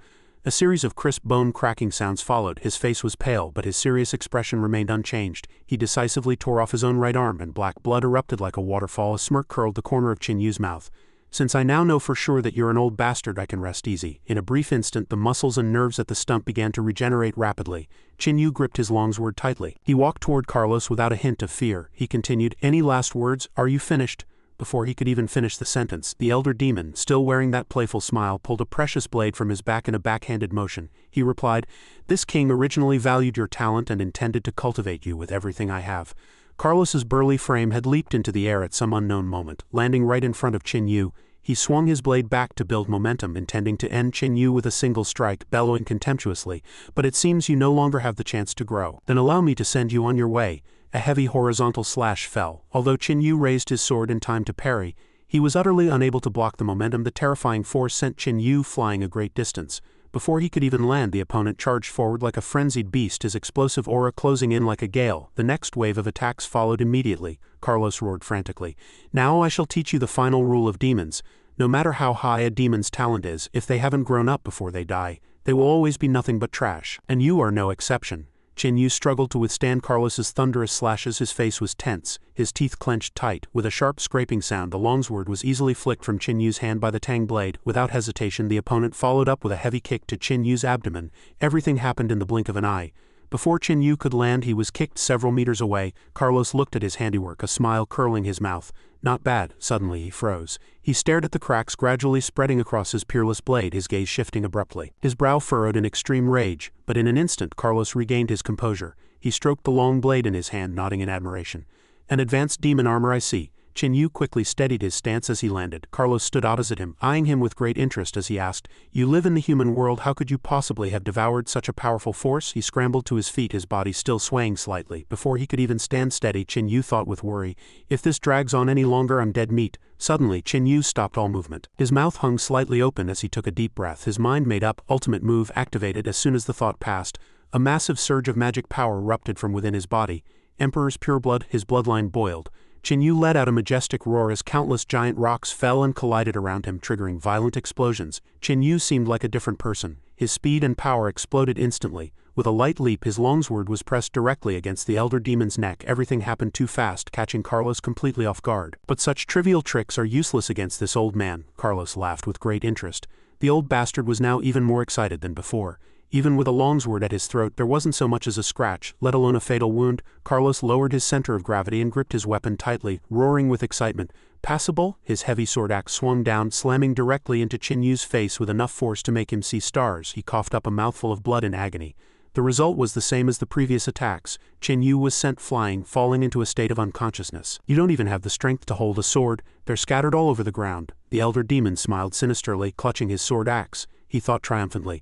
A series of crisp bone-cracking sounds followed. His face was pale, but his serious expression remained unchanged. He decisively tore off his own right arm, and black blood erupted like a waterfall. A smirk curled the corner of Chin Yu's mouth. "Since I now know for sure that you're an old bastard, I can rest easy." In a brief instant, the muscles and nerves at the stump began to regenerate rapidly. Chin Yu gripped his longsword tightly. He walked toward Carlos without a hint of fear. He continued, "Any last words? Are you finished?" Before he could even finish the sentence, the elder demon, still wearing that playful smile, pulled a precious blade from his back in a backhanded motion. He replied, "This king originally valued your talent and intended to cultivate you with everything I have." Carlos's burly frame had leaped into the air at some unknown moment, landing right in front of Chin Yu. He swung his blade back to build momentum, intending to end Chin Yu with a single strike, bellowing contemptuously, "But it seems you no longer have the chance to grow. Then allow me to send you on your way." A heavy horizontal slash fell. Although Chin Yu raised his sword in time to parry, he was utterly unable to block the momentum. The terrifying force sent Chin Yu flying a great distance. Before he could even land, the opponent charged forward like a frenzied beast, his explosive aura closing in like a gale. The next wave of attacks followed immediately. Carlos roared frantically, "Now I shall teach you the final rule of demons. No matter how high a demon's talent is, if they haven't grown up before they die, they will always be nothing but trash. And you are no exception." Chin Yu struggled to withstand Carlos's thunderous slashes. His face was tense, his teeth clenched tight. With a sharp scraping sound, the longsword was easily flicked from Chin Yu's hand by the tang blade. Without hesitation, the opponent followed up with a heavy kick to Chin Yu's abdomen. Everything happened in the blink of an eye. Before Chin Yu could land, he was kicked several meters away. Carlos looked at his handiwork, a smile curling his mouth. "Not bad." Suddenly he froze. He stared at the cracks gradually spreading across his peerless blade, his gaze shifting abruptly. His brow furrowed in extreme rage, but in an instant Carlos regained his composure. He stroked the long blade in his hand, nodding in admiration. "An advanced demon armor, I see." Chen Yu quickly steadied his stance as he landed. Carlos stood opposite him, eyeing him with great interest as he asked, "You live in the human world, how could you possibly have devoured such a powerful force?" He scrambled to his feet, his body still swaying slightly. Before he could even stand steady, Chen Yu thought with worry, "If this drags on any longer, I'm dead meat." Suddenly, Chen Yu stopped all movement. His mouth hung slightly open as he took a deep breath. His mind made up, ultimate move activated as soon as the thought passed. A massive surge of magic power erupted from within his body. Emperor's pureblood, his bloodline boiled. Chen Yu let out a majestic roar as countless giant rocks fell and collided around him, triggering violent explosions. Chen Yu seemed like a different person. His speed and power exploded instantly. With a light leap, his longsword was pressed directly against the elder demon's neck. Everything happened too fast, catching Carlos completely off guard. But such trivial tricks are useless against this old man, Carlos laughed with great interest. The old bastard was now even more excited than before. Even with a longsword at his throat, there wasn't so much as a scratch, let alone a fatal wound. Carlos lowered his center of gravity and gripped his weapon tightly, roaring with excitement. Passable? His heavy sword axe swung down, slamming directly into Chen Yu's face with enough force to make him see stars. He coughed up a mouthful of blood in agony. The result was the same as the previous attacks. Chen Yu was sent flying, falling into a state of unconsciousness. "You don't even have the strength to hold a sword. They're scattered all over the ground." The elder demon smiled sinisterly, clutching his sword axe. He thought triumphantly,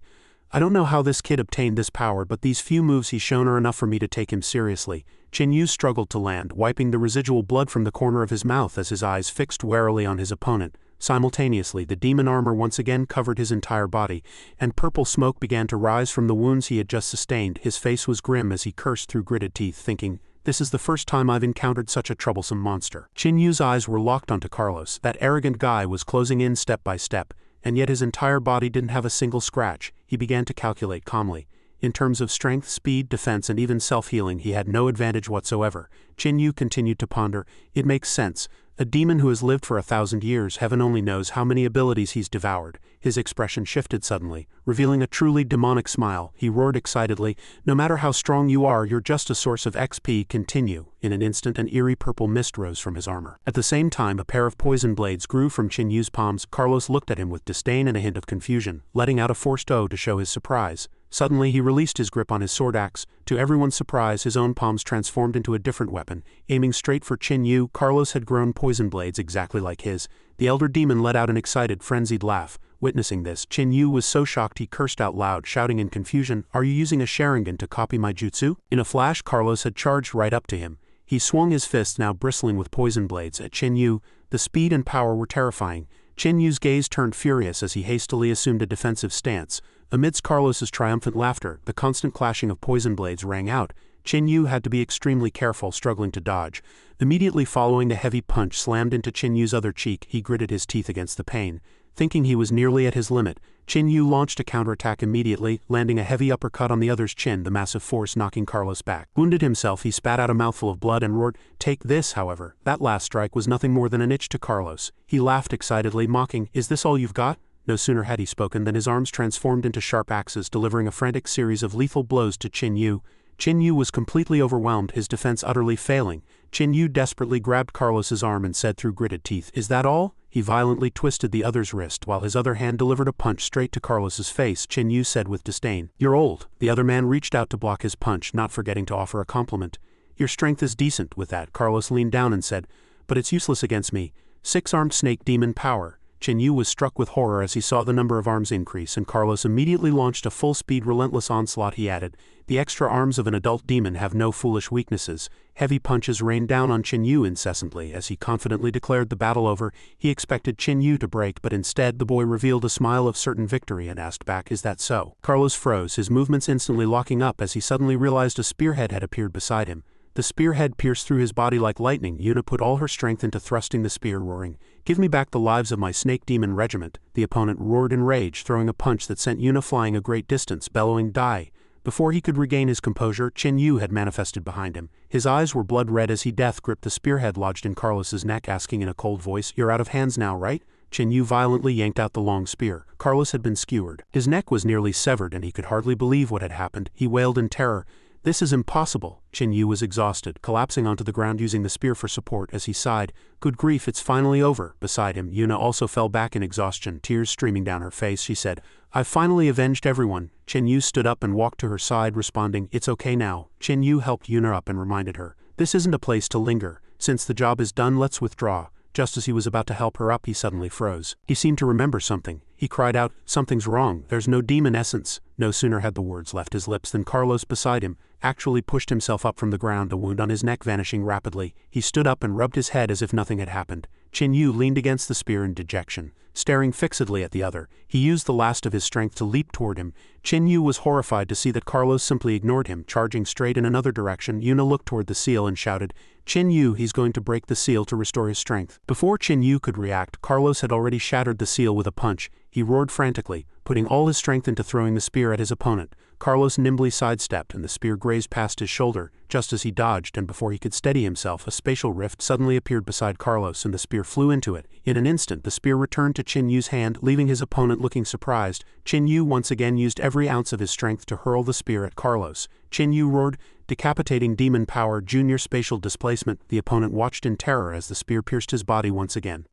"I don't know how this kid obtained this power, but these few moves he's shown are enough for me to take him seriously." Chen Yu struggled to land, wiping the residual blood from the corner of his mouth as his eyes fixed warily on his opponent. Simultaneously, the demon armor once again covered his entire body, and purple smoke began to rise from the wounds he had just sustained. His face was grim as he cursed through gritted teeth, thinking, "This is the first time I've encountered such a troublesome monster." Chen Yu's eyes were locked onto Carlos. That arrogant guy was closing in step by step, and yet his entire body didn't have a single scratch. He began to calculate calmly. In terms of strength, speed, defense, and even self-healing, he had no advantage whatsoever. Chen Yu continued to ponder. It makes sense. A demon who has lived for 1,000 years, heaven only knows how many abilities he's devoured. His expression shifted suddenly, revealing a truly demonic smile. He roared excitedly, "No matter how strong you are, you're just a source of XP. Continue." In an instant, an eerie purple mist rose from his armor. At the same time, a pair of poison blades grew from Chen Yu's palms. Carlos looked at him with disdain and a hint of confusion, letting out a forced "oh" to show his surprise. Suddenly, he released his grip on his sword axe. To everyone's surprise, his own palms transformed into a different weapon. Aiming straight for Chen Yu, Carlos had grown poison blades exactly like his. The elder demon let out an excited, frenzied laugh. Witnessing this, Chen Yu was so shocked he cursed out loud, shouting in confusion, "Are you using a Sharingan to copy my jutsu?" In a flash, Carlos had charged right up to him. He swung his fists, now bristling with poison blades, at Chen Yu. The speed and power were terrifying. Chen Yu's gaze turned furious as he hastily assumed a defensive stance. Amidst Carlos's triumphant laughter, the constant clashing of poison blades rang out. Chen Yu had to be extremely careful, struggling to dodge. Immediately following, a heavy punch slammed into Chen Yu's other cheek. He gritted his teeth against the pain. Thinking he was nearly at his limit, Chen Yu launched a counterattack immediately, landing a heavy uppercut on the other's chin, the massive force knocking Carlos back. Wounded himself, he spat out a mouthful of blood and roared, "Take this." However, that last strike was nothing more than an itch to Carlos. He laughed excitedly, mocking, "Is this all you've got?" No sooner had he spoken than his arms transformed into sharp axes, delivering a frantic series of lethal blows to Chen Yu. Chen Yu was completely overwhelmed, his defense utterly failing. Chen Yu desperately grabbed Carlos's arm and said through gritted teeth, "Is that all?" He violently twisted the other's wrist, while his other hand delivered a punch straight to Carlos's face. Chen Yu said with disdain, "You're old." The other man reached out to block his punch, not forgetting to offer a compliment. "Your strength is decent." With that, Carlos leaned down and said, "But it's useless against me. Six-armed snake demon power." Chen Yu was struck with horror as he saw the number of arms increase, and Carlos immediately launched a full-speed relentless onslaught. He added, "The extra arms of an adult demon have no foolish weaknesses." Heavy punches rained down on Chen Yu incessantly as he confidently declared the battle over. He expected Chen Yu to break, but instead the boy revealed a smile of certain victory and asked back, "Is that so?" Carlos froze, his movements instantly locking up as he suddenly realized a spearhead had appeared beside him. The spearhead pierced through his body like lightning. Yuna put all her strength into thrusting the spear, roaring, "Give me back the lives of my snake demon regiment." The opponent roared in rage, throwing a punch that sent Yuna flying a great distance, bellowing, "Die!" Before he could regain his composure, Chen Yu had manifested behind him. His eyes were blood red as he death-gripped the spearhead lodged in Carlos's neck, asking in a cold voice, "You're out of hands now, right?" Chen Yu violently yanked out the long spear. Carlos had been skewered. His neck was nearly severed and he could hardly believe what had happened. He wailed in terror, "This is impossible." Chen Yu was exhausted, collapsing onto the ground using the spear for support as he sighed, "Good grief, it's finally over." Beside him, Yuna also fell back in exhaustion, tears streaming down her face. She said, "I've finally avenged everyone." Chen Yu stood up and walked to her side, responding, "It's okay now." Chen Yu helped Yuna up and reminded her, "This isn't a place to linger. Since the job is done, let's withdraw. Just as he was about to help her up, he suddenly froze. He seemed to remember something. He cried out, "Something's wrong. There's no demon essence." No sooner had the words left his lips than Carlos beside him actually pushed himself up from the ground, a wound on his neck vanishing rapidly. He stood up and rubbed his head as if nothing had happened. Qin Yu leaned against the spear in dejection, staring fixedly at the other. He used the last of his strength to leap toward him. Qin Yu was horrified to see that Carlos simply ignored him. Charging straight in another direction, Yuna looked toward the seal and shouted, "Qin Yu, he's going to break the seal to restore his strength." Before Qin Yu could react, Carlos had already shattered the seal with a punch. He roared frantically, putting all his strength into throwing the spear at his opponent. Carlos nimbly sidestepped and the spear grazed past his shoulder. Just as he dodged and before he could steady himself, a spatial rift suddenly appeared beside Carlos and the spear flew into it. In an instant, the spear returned to Qin Yu's hand, leaving his opponent looking surprised. Qin Yu once again used every ounce of his strength to hurl the spear at Carlos. Qin Yu roared, "Decapitating demon power, junior spatial displacement." The opponent watched in terror as the spear pierced his body once again.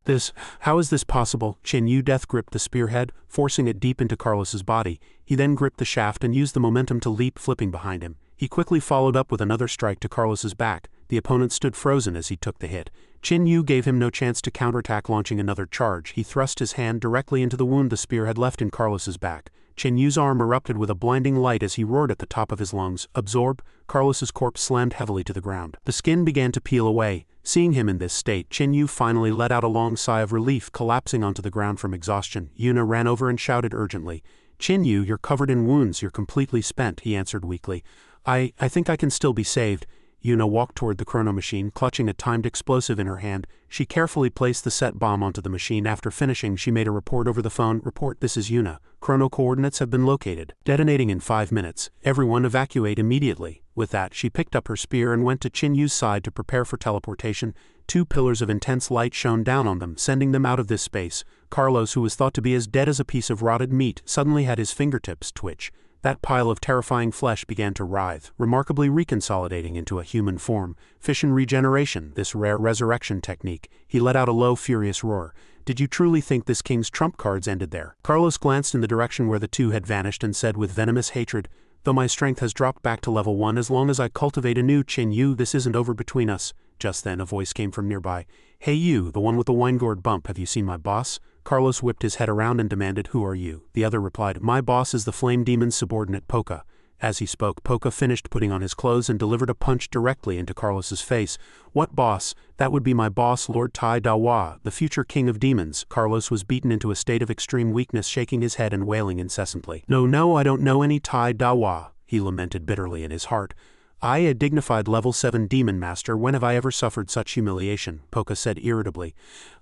How is this possible? Qin Yu death gripped the spearhead, forcing it deep into Carlos's body. He then gripped the shaft and used the momentum to leap, flipping behind him. He quickly followed up with another strike to Carlos's back. The opponent stood frozen as he took the hit. Qin Yu gave him no chance to counterattack, launching another charge. He thrust his hand directly into the wound the spear had left in Carlos's back. Qin Yu's arm erupted with a blinding light as he roared at the top of his lungs. "Absorb!" Carlos's corpse slammed heavily to the ground. The skin began to peel away. Seeing him in this state, Qin Yu finally let out a long sigh of relief, collapsing onto the ground from exhaustion. Yuna ran over and shouted urgently, "Qin Yu, you're covered in wounds, you're completely spent," he answered weakly. I think I can still be saved." Yuna walked toward the chrono machine, clutching a timed explosive in her hand. She carefully placed the set bomb onto the machine. After finishing, she made a report over the phone. "Report, this is Yuna. Chrono coordinates have been located. Detonating in 5 minutes. Everyone evacuate immediately." With that, she picked up her spear and went to Qin Yu's side to prepare for teleportation. 2 pillars of intense light shone down on them, sending them out of this space. Carlos, who was thought to be as dead as a piece of rotted meat, suddenly had his fingertips twitch. That pile of terrifying flesh began to writhe, remarkably reconsolidating into a human form. Fission regeneration, this rare resurrection technique. He let out a low, furious roar. "Did you truly think this king's trump cards ended there?" Carlos glanced in the direction where the two had vanished and said with venomous hatred, "Though my strength has dropped back to level 1, as long as I cultivate anew, Qin Yu, this isn't over between us." Just then, a voice came from nearby. "Hey you, the one with the wine-gourd bump, have you seen my boss?" Carlos whipped his head around and demanded, "Who are you?" The other replied, "My boss is the Flame Demon's subordinate Poca." As he spoke, Poca finished putting on his clothes and delivered a punch directly into Carlos's face. "What boss? That would be my boss, Lord Tai Dawa, the future king of demons." Carlos was beaten into a state of extreme weakness, shaking his head and wailing incessantly. No, I don't know any Tai Dawa," he lamented bitterly in his heart. "I, a dignified level 7 demon master, when have I ever suffered such humiliation?" Poca said irritably.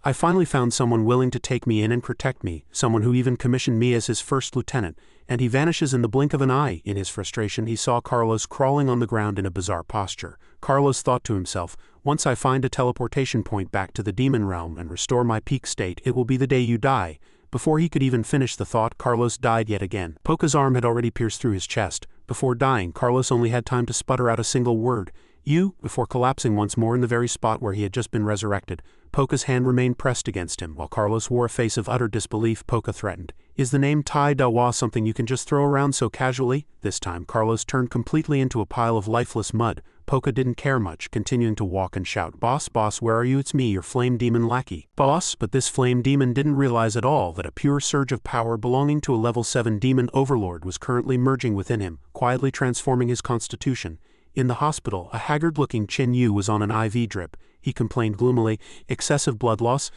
"I finally found someone willing to take me in and protect me, someone who even commissioned me as his first lieutenant, and he vanishes in the blink of an eye." In his frustration, he saw Carlos crawling on the ground in a bizarre posture. Carlos thought to himself, "Once I find a teleportation point back to the demon realm and restore my peak state, it will be the day you die." Before he could even finish the thought, Carlos died yet again. Poca's arm had already pierced through his chest. Before dying, Carlos only had time to sputter out a single word, "You," before collapsing once more in the very spot where he had just been resurrected. Poca's hand remained pressed against him. While Carlos wore a face of utter disbelief, Poca threatened, "Is the name Tai Dawa something you can just throw around so casually?" This time, Carlos turned completely into a pile of lifeless mud. Poca didn't care much, continuing to walk and shout, Boss, where are you? It's me, your flame demon lackey." "Boss," but this flame demon didn't realize at all that a pure surge of power belonging to a level 7 demon overlord was currently merging within him, quietly transforming his constitution. In the hospital, a haggard-looking Qin Yu was on an IV drip. He complained gloomily, "Excessive blood loss.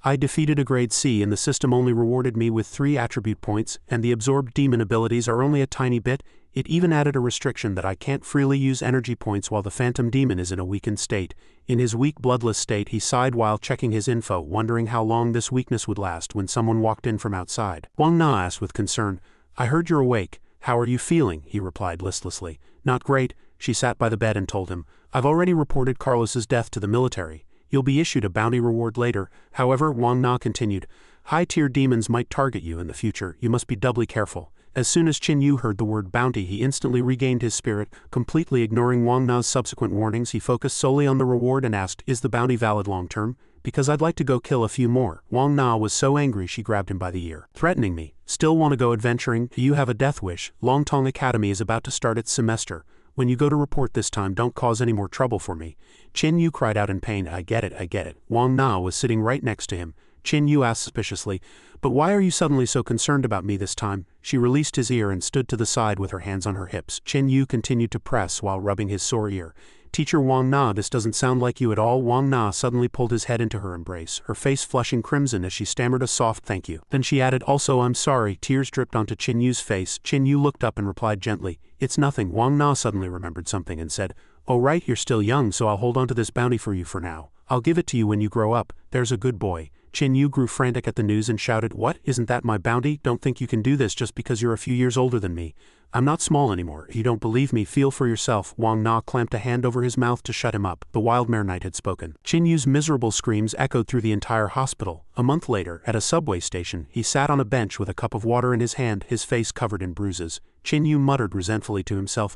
I defeated a grade C and the system only rewarded me with 3 attribute points, and the absorbed demon abilities are only a tiny bit. It even added a restriction that I can't freely use energy points while the phantom demon is in a weakened state." In his weak, bloodless state, he sighed while checking his info, wondering how long this weakness would last when someone walked in from outside. Wang Na asked with concern, "I heard you're awake. How are you feeling?" He replied listlessly. "Not great." She sat by the bed and told him, "I've already reported Carlos's death to the military. You'll be issued a bounty reward later." However, Wang Na continued, "High-tier demons might target you in the future. You must be doubly careful." As soon as Qin Yu heard the word bounty, he instantly regained his spirit. Completely ignoring Wang Na's subsequent warnings, he focused solely on the reward and asked, "Is the bounty valid long-term? Because I'd like to go kill a few more." Wang Na was so angry she grabbed him by the ear. "Threatening me? Still want to go adventuring? Do you have a death wish? Longteng Academy is about to start its semester." When you go to report this time, don't cause any more trouble for me." Chen Yu cried out in pain. I get it. Wang Na was sitting right next to him. Chen Yu asked suspiciously, "But why are you suddenly so concerned about me this time?" She released his ear and stood to the side with her hands on her hips. Chen Yu continued to press while rubbing his sore ear. "Teacher Wang Na, this doesn't sound like you at all." Wang Na suddenly pulled his head into her embrace, her face flushing crimson as she stammered a soft thank you. Then she added, "Also, I'm sorry." Tears dripped onto Chen Yu's face. Chen Yu looked up and replied gently, "It's nothing." Wang Na suddenly remembered something and said, "Oh right, you're still young, so I'll hold on to this bounty for you for now. I'll give it to you when you grow up. There's a good boy." Chen Yu grew frantic at the news and shouted, "What? Isn't that my bounty? Don't think you can do this just because you're a few years older than me. I'm not small anymore. If you don't believe me, feel for yourself." Wang Na clamped a hand over his mouth to shut him up. The wild mare knight had spoken. Chen Yu's miserable screams echoed through the entire hospital. A month later, at a subway station, he sat on a bench with a cup of water in his hand, his face covered in bruises. Chen Yu muttered resentfully to himself,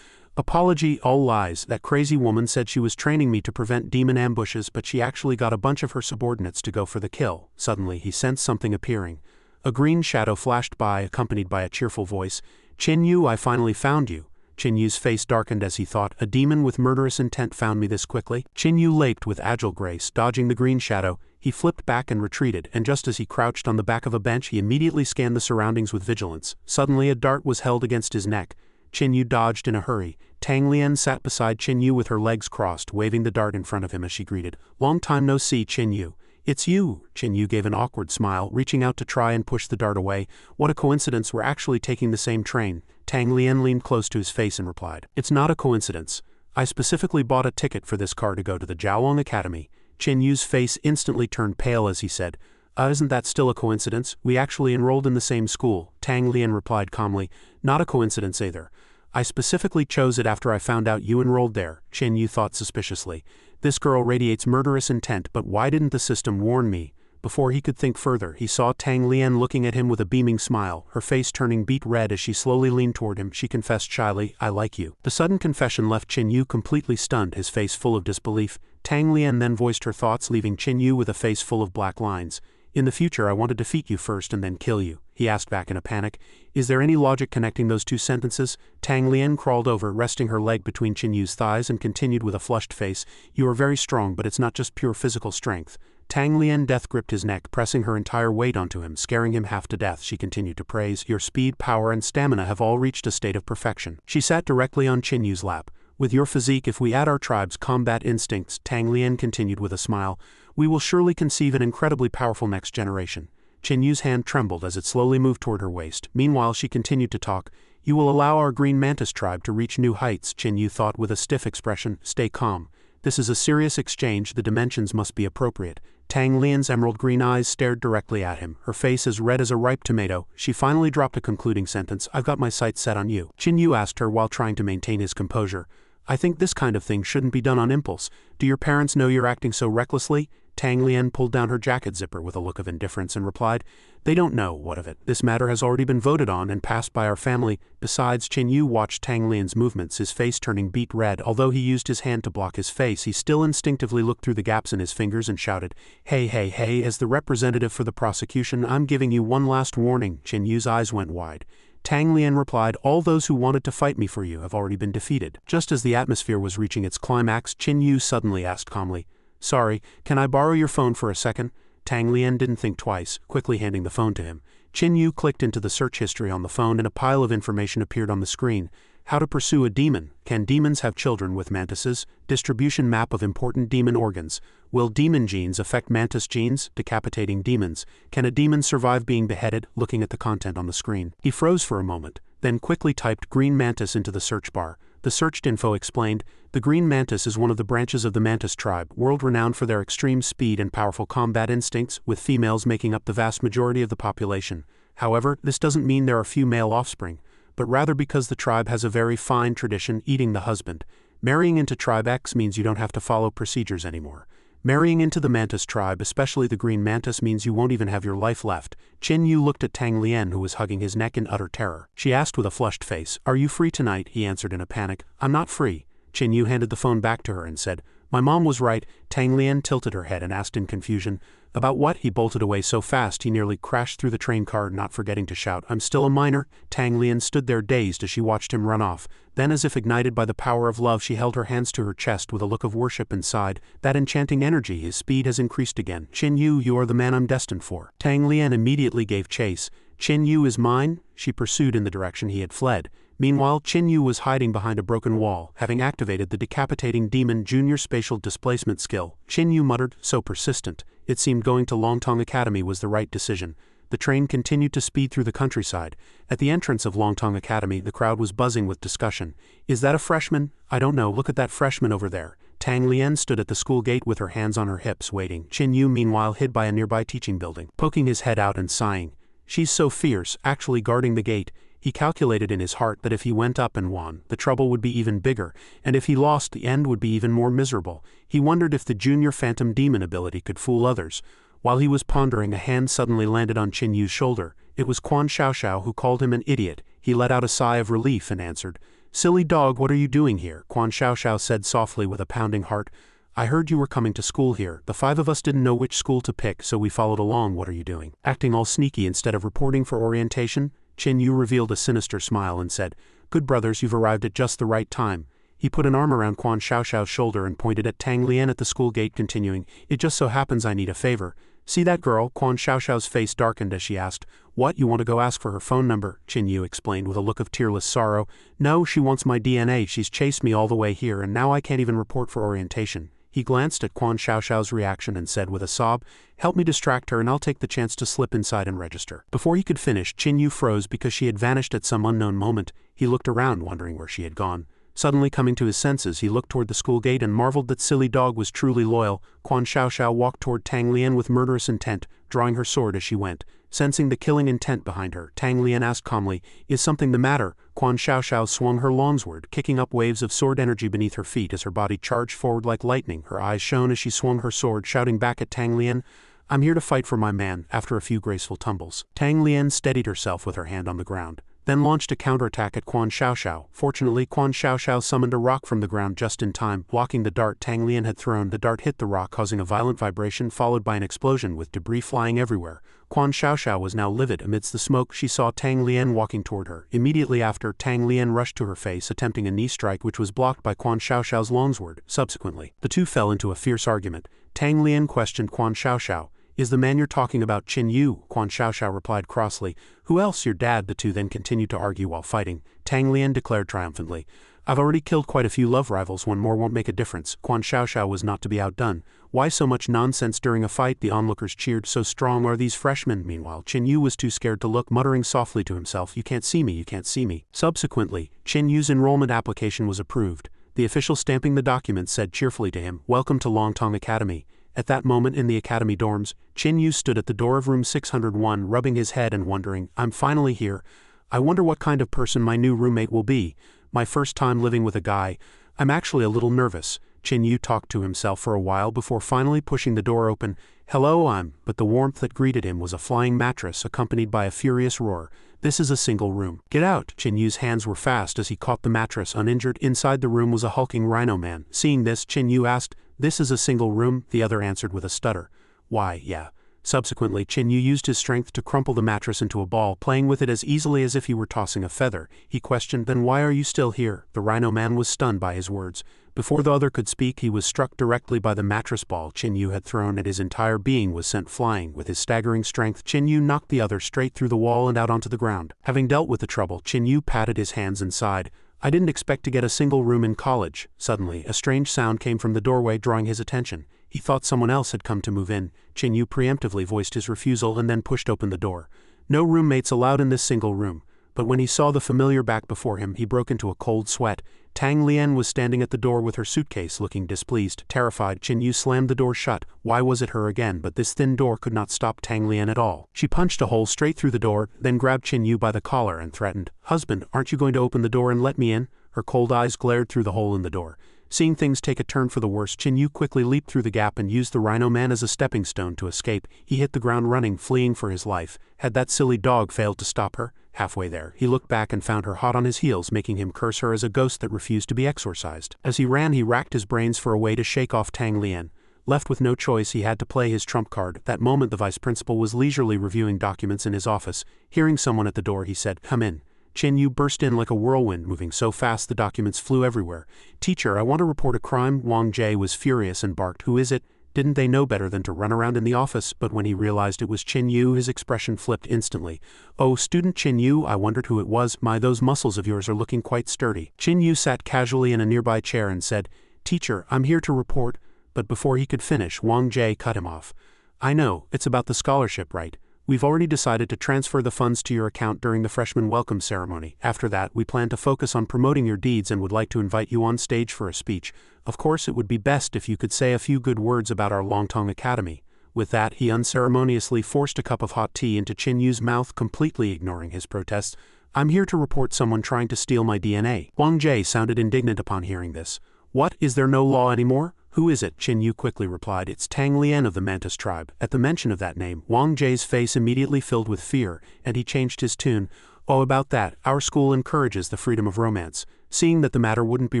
"Apology, all lies. That crazy woman said she was training me to prevent demon ambushes, but she actually got a bunch of her subordinates to go for the kill." Suddenly, he sensed something appearing. A green shadow flashed by, accompanied by a cheerful voice. "Chen Yu, I finally found you." Chen Yu's face darkened as he thought, "A demon with murderous intent found me this quickly?" Chen Yu leaped with agile grace, dodging the green shadow. He flipped back and retreated, and just as he crouched on the back of a bench, he immediately scanned the surroundings with vigilance. Suddenly, a dart was held against his neck. Chen Yu dodged in a hurry. Tang Lian sat beside Chen Yu with her legs crossed, waving the dart in front of him as she greeted, "Long time no see, Chen Yu." "It's you." Chen Yu gave an awkward smile, reaching out to try and push the dart away. "What a coincidence, we're actually taking the same train." Tang Lian leaned close to his face and replied, "It's not a coincidence. I specifically bought a ticket for this car to go to the Jiaowang Academy." Chen Yu's face instantly turned pale as he said, Isn't that still a coincidence? We actually enrolled in the same school." Tang Lian replied calmly, "Not a coincidence either. I specifically chose it after I found out you enrolled there." Chen Yu thought suspiciously. "This girl radiates murderous intent, but why didn't the system warn me?" Before he could think further, he saw Tang Lian looking at him with a beaming smile, her face turning beet red as she slowly leaned toward him. She confessed shyly, "I like you." The sudden confession left Chen Yu completely stunned, his face full of disbelief. Tang Lian then voiced her thoughts, leaving Chen Yu with a face full of black lines. "In the future I want to defeat you first and then kill you," he asked back in a panic. "Is there any logic connecting those two sentences?" Tang Lian crawled over, resting her leg between Chen Yu's thighs, and continued with a flushed face, "You are very strong, but it's not just pure physical strength." Tang Lian death gripped his neck, pressing her entire weight onto him, scaring him half to death. She continued to praise, "Your speed, power, and stamina have all reached a state of perfection." She sat directly on Chen Yu's lap. "With your physique, if we add our tribe's combat instincts," Tang Lian continued with a smile, "we will surely conceive an incredibly powerful next generation." Chen Yu's hand trembled as it slowly moved toward her waist. Meanwhile, she continued to talk. "You will allow our green mantis tribe to reach new heights," Chen Yu thought with a stiff expression. "Stay calm. This is a serious exchange, the dimensions must be appropriate." Tang Lian's emerald green eyes stared directly at him, her face as red as a ripe tomato. She finally dropped a concluding sentence, "I've got my sights set on you." Chen Yu asked her while trying to maintain his composure, "I think this kind of thing shouldn't be done on impulse. Do your parents know you're acting so recklessly?" Tang Lian pulled down her jacket zipper with a look of indifference and replied, "They don't know. What of it? This matter has already been voted on and passed by our family." Besides, Chen Yu watched Tang Lian's movements, his face turning beet red. Although he used his hand to block his face, he still instinctively looked through the gaps in his fingers and shouted, Hey, as the representative for the prosecution, I'm giving you one last warning." Chen Yu's eyes went wide. Tang Lian replied, "All those who wanted to fight me for you have already been defeated." Just as the atmosphere was reaching its climax, Chen Yu suddenly asked calmly, "Sorry, can I borrow your phone for a second?" Tang Lian didn't think twice, quickly handing the phone to him. Chen Yu clicked into the search history on the phone and a pile of information appeared on the screen. How to pursue a demon. Can demons have children with mantises? Distribution map of important demon organs. Will demon genes affect mantis genes? Decapitating demons. Can a demon survive being beheaded? Looking at the content on the screen, he froze for a moment, then quickly typed green mantis into the search bar. The searched info explained, "The green mantis is one of the branches of the mantis tribe, world-renowned for their extreme speed and powerful combat instincts, with females making up the vast majority of the population. However, this doesn't mean there are few male offspring, but rather because the tribe has a very fine tradition eating the husband. Marrying into tribe X means you don't have to follow procedures anymore. Marrying into the mantis tribe, especially the green mantis, means you won't even have your life left." Chen Yu looked at Tang Lian, who was hugging his neck in utter terror. She asked with a flushed face, "Are you free tonight?" He answered in a panic, "I'm not free." Chen Yu handed the phone back to her and said, My mom was right. Tang Lian tilted her head and asked in confusion. About what? He bolted away so fast he nearly crashed through the train car, not forgetting to shout, I'm still a minor. Tang Lian stood there dazed as she watched him run off. Then, as if ignited by the power of love, she held her hands to her chest with a look of worship and sighed, that enchanting energy, his speed has increased again. Qin Yu, you are the man I'm destined for. Tang Lian immediately gave chase. Qin Yu is mine? She pursued in the direction he had fled. Meanwhile, Qin Yu was hiding behind a broken wall, having activated the decapitating demon junior spatial displacement skill. Qin Yu muttered, so persistent. It seemed going to Longteng Academy was the right decision. The train continued to speed through the countryside. At the entrance of Longteng Academy, the crowd was buzzing with discussion. Is that a freshman? I don't know, look at that freshman over there. Tang Lian stood at the school gate with her hands on her hips waiting. Qin Yu meanwhile hid by a nearby teaching building, poking his head out and sighing. She's so fierce, actually guarding the gate. He calculated in his heart that if he went up and won, the trouble would be even bigger, and if he lost, the end would be even more miserable. He wondered if the junior phantom demon ability could fool others. While he was pondering, a hand suddenly landed on Qin Yu's shoulder. It was Quan Xiaoxiao who called him an idiot. He let out a sigh of relief and answered, Silly dog, what are you doing here? Quan Xiaoxiao said softly with a pounding heart. I heard you were coming to school here. The 5 of us didn't know which school to pick, so we followed along. What are you doing? Acting all sneaky instead of reporting for orientation? Qin Yu revealed a sinister smile and said, Good brothers, you've arrived at just the right time. He put an arm around Quan Xiaoxiao's shoulder and pointed at Tang Lian at the school gate, continuing, It just so happens I need a favor. See that girl? Quan Xiaoxiao's face darkened as she asked, What, you want to go ask for her phone number? Qin Yu explained with a look of tearless sorrow. No, she wants my DNA. She's chased me all the way here and now I can't even report for orientation. He glanced at Quan Xiaoxiao's reaction and said with a sob, Help me distract her and I'll take the chance to slip inside and register. Before he could finish, Qin Yu froze because she had vanished at some unknown moment. He looked around, wondering where she had gone. Suddenly coming to his senses, he looked toward the school gate and marveled that silly dog was truly loyal. Quan Xiaoxiao walked toward Tang Lian with murderous intent, drawing her sword as she went. Sensing the killing intent behind her, Tang Lian asked calmly, Is something the matter? Quan Xiaoxiao swung her longsword, kicking up waves of sword energy beneath her feet as her body charged forward like lightning. Her eyes shone as she swung her sword, shouting back at Tang Lian, I'm here to fight for my man. After a few graceful tumbles, Tang Lian steadied herself with her hand on the ground, then launched a counterattack at Quan Xiaoxiao. Fortunately, Quan Xiaoxiao summoned a rock from the ground just in time, blocking the dart Tang Lian had thrown. The dart hit the rock, causing a violent vibration followed by an explosion with debris flying everywhere. Quan Xiaoxiao was now livid. Amidst the smoke, she saw Tang Lian walking toward her. Immediately after, Tang Lian rushed to her face, attempting a knee strike which was blocked by Quan Xiaoxiao's longsword. Subsequently, the two fell into a fierce argument. Tang Lian questioned Quan Xiaoxiao. Is the man you're talking about Qin Yu? Quan Xiaoxiao replied crossly. Who else? Your dad. The two then continued to argue while fighting. Tang Lian declared triumphantly, I've already killed quite a few love rivals, one more won't make a difference. Quan Xiaoxiao was not to be outdone. Why so much nonsense during a fight? The onlookers cheered. So strong are these freshmen. Meanwhile, Qin Yu was too scared to look, muttering softly to himself, You can't see me, you can't see me. Subsequently, Qin Yu's enrollment application was approved. The official stamping the document said cheerfully to him, Welcome to Longteng Academy. At that moment in the academy dorms, Qin Yu stood at the door of room 601, rubbing his head and wondering, I'm finally here. I wonder what kind of person my new roommate will be. My first time living with a guy. I'm actually a little nervous. Qin Yu talked to himself for a while before finally pushing the door open. Hello, but the warmth that greeted him was a flying mattress accompanied by a furious roar. This is a single room. Get out! Qin Yu's hands were fast as he caught the mattress uninjured. Inside the room was a hulking rhino man. Seeing this, Qin Yu asked, This is a single room? The other answered with a stutter. Why, yeah. Subsequently, Qin Yu used his strength to crumple the mattress into a ball, playing with it as easily as if he were tossing a feather. He questioned, Then why are you still here? The rhino man was stunned by his words. Before the other could speak, he was struck directly by the mattress ball Qin Yu had thrown, and his entire being was sent flying. With his staggering strength, Qin Yu knocked the other straight through the wall and out onto the ground. Having dealt with the trouble, Qin Yu patted his hands and sighed. I didn't expect to get a single room in college. Suddenly, a strange sound came from the doorway, drawing his attention. He thought someone else had come to move in. Qin Yu preemptively voiced his refusal and then pushed open the door. No roommates allowed in this single room. But when he saw the familiar back before him, he broke into a cold sweat. Tang Lian was standing at the door with her suitcase, looking displeased. Terrified, Qin Yu slammed the door shut. Why was it her again? But this thin door could not stop Tang Lian at all. She punched a hole straight through the door, then grabbed Qin Yu by the collar and threatened, Husband, aren't you going to open the door and let me in? Her cold eyes glared through the hole in the door. Seeing things take a turn for the worse, Qin Yu quickly leaped through the gap and used the rhino man as a stepping stone to escape. He hit the ground running, fleeing for his life. Had that silly dog failed to stop her? Halfway there, he looked back and found her hot on his heels, making him curse her as a ghost that refused to be exorcised. As he ran, he racked his brains for a way to shake off Tang Lian. Left with no choice, he had to play his trump card. That moment, the vice principal was leisurely reviewing documents in his office. Hearing someone at the door, he said, "Come in." Chen Yu burst in like a whirlwind, moving so fast the documents flew everywhere. "Teacher, I want to report a crime." Wang Jie was furious and barked, "Who is it?" Didn't they know better than to run around in the office? But when he realized it was Chen Yu, his expression flipped instantly. "Oh, student Chen Yu, I wondered who it was. My, those muscles of yours are looking quite sturdy." Chen Yu sat casually in a nearby chair and said, "Teacher, I'm here to report." But before he could finish, Wang Jie cut him off. "I know, it's about the scholarship, right? We've already decided to transfer the funds to your account during the freshman welcome ceremony. After that, we plan to focus on promoting your deeds and would like to invite you on stage for a speech. Of course, it would be best if you could say a few good words about our Longteng Academy." With that, he unceremoniously forced a cup of hot tea into Chen Yu's mouth, completely ignoring his protests. "I'm here to report someone trying to steal my DNA." Wang Jie sounded indignant upon hearing this. "What, is there no law anymore? Who is it?" Chen Yu quickly replied, "It's Tang Lian of the Mantis tribe." At the mention of that name, Wang Jie's face immediately filled with fear, and he changed his tune. "Oh, about that, our school encourages the freedom of romance." Seeing that the matter wouldn't be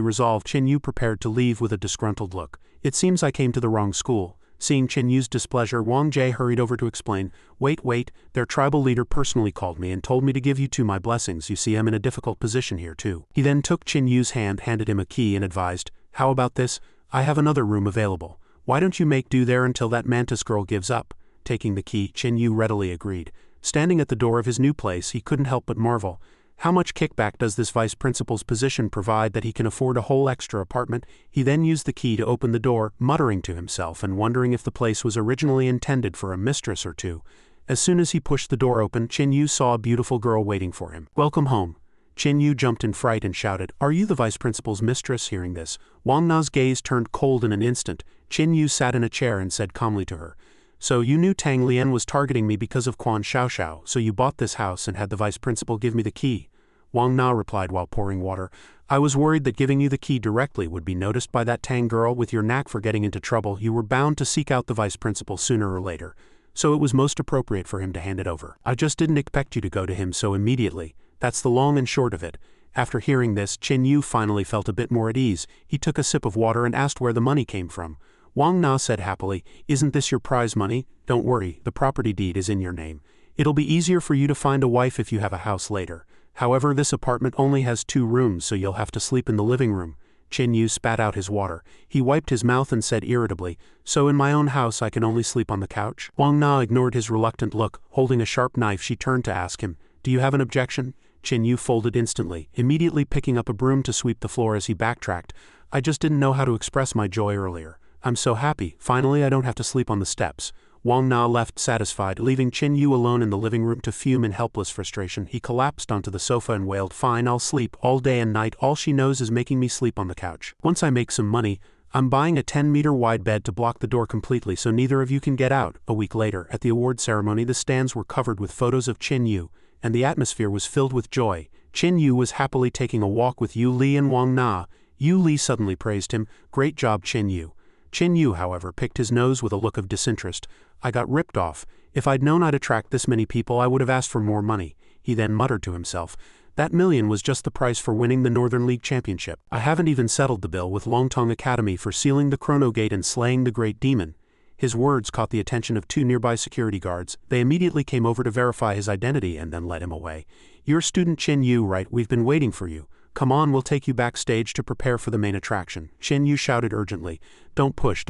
resolved, Chen Yu prepared to leave with a disgruntled look. "It seems I came to the wrong school." Seeing Chen Yu's displeasure, Wang Jie hurried over to explain. Wait, their tribal leader personally called me and told me to give you two my blessings. You see, I'm in a difficult position here too." He then took Chen Yu's hand, handed him a key, and advised, "How about this? I have another room available. Why don't you make do there until that Mantis girl gives up?" Taking the key, Chen Yu readily agreed. Standing at the door of his new place, he couldn't help but marvel. How much kickback does this vice principal's position provide that he can afford a whole extra apartment? He then used the key to open the door, muttering to himself and wondering if the place was originally intended for a mistress or two. As soon as he pushed the door open, Chen Yu saw a beautiful girl waiting for him. "Welcome home." Chen Yu jumped in fright and shouted, "Are you the vice principal's mistress?" Hearing this, Wang Na's gaze turned cold in an instant. Chen Yu sat in a chair and said calmly to her, "So you knew Tang Lian was targeting me because of Quan Xiaoxiao, so you bought this house and had the vice principal give me the key?" Wang Na replied while pouring water, "I was worried that giving you the key directly would be noticed by that Tang girl. With your knack for getting into trouble, you were bound to seek out the vice principal sooner or later, so it was most appropriate for him to hand it over. I just didn't expect you to go to him so immediately. That's the long and short of it." After hearing this, Chen Yu finally felt a bit more at ease. He took a sip of water and asked where the money came from. Wang Na said happily, "Isn't this your prize money? Don't worry, the property deed is in your name. It'll be easier for you to find a wife if you have a house later. However, this apartment only has 2 rooms, so you'll have to sleep in the living room." Chen Yu spat out his water. He wiped his mouth and said irritably, "So in my own house I can only sleep on the couch?" Wang Na ignored his reluctant look. Holding a sharp knife, she turned to ask him, "Do you have an objection?" Chen Yu folded instantly, immediately picking up a broom to sweep the floor as he backtracked. "I just didn't know how to express my joy earlier. I'm so happy, finally I don't have to sleep on the steps." Wang Na left satisfied, leaving Chen Yu alone in the living room to fume in helpless frustration. He collapsed onto the sofa and wailed, "Fine, I'll sleep, all day and night. All she knows is making me sleep on the couch. Once I make some money, I'm buying a 10-meter wide bed to block the door completely so neither of you can get out." A week later, at the award ceremony, the stands were covered with photos of Chen Yu, and the atmosphere was filled with joy. Chen Yu was happily taking a walk with Yu Li and Wang Na. Yu Li suddenly praised him, "Great job, Chen Yu." Chen Yu, however, picked his nose with a look of disinterest. "I got ripped off. If I'd known I'd attract this many people, I would have asked for more money." He then muttered to himself, "That million was just the price for winning the Northern League Championship. I haven't even settled the bill with Longteng Academy for sealing the Chrono-Gate and slaying the Great Demon." His words caught the attention of 2 nearby security guards. They immediately came over to verify his identity and then led him away. "You're student Chen Yu, right? We've been waiting for you. Come on, we'll take you backstage to prepare for the main attraction." Chen Yu shouted urgently, don't push,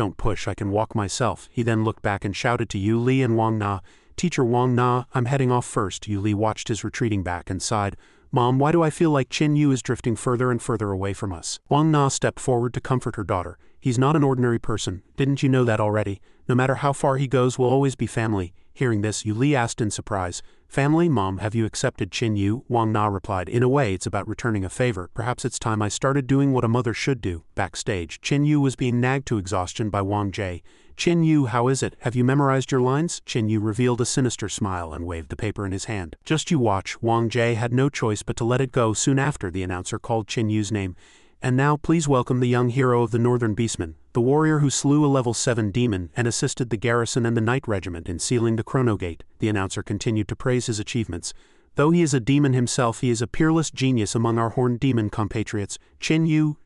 I can walk myself." He then looked back and shouted to Yu Li and Wang Na, "Teacher Wang Na, I'm heading off first." Yu Li watched his retreating back and sighed, "Mom, why do I feel like Chen Yu is drifting further and further away from us?" Wang Na stepped forward to comfort her daughter. "He's not an ordinary person, didn't you know that already? No matter how far he goes, we'll always be family." Hearing this, Yu Li asked in surprise, "Family, Mom, have you accepted Chen Yu?" Wang Na replied, "In a way, it's about returning a favor. Perhaps it's time I started doing what a mother should do." Backstage, Chen Yu was being nagged to exhaustion by Wang Jie. "Chen Yu, how is it? Have you memorized your lines?" Chen Yu revealed a sinister smile and waved the paper in his hand. "Just you watch." Wang Jie had no choice but to let it go. Soon after, the announcer called Chen Yu's name. "And now please welcome the young hero of the Northern Beastmen, the warrior who slew a level 7 demon and assisted the garrison and the Knight Regiment in sealing the Chrono-Gate." The announcer continued to praise his achievements. Though he is a demon himself, he is a peerless genius among our horned demon compatriots. Chen Yu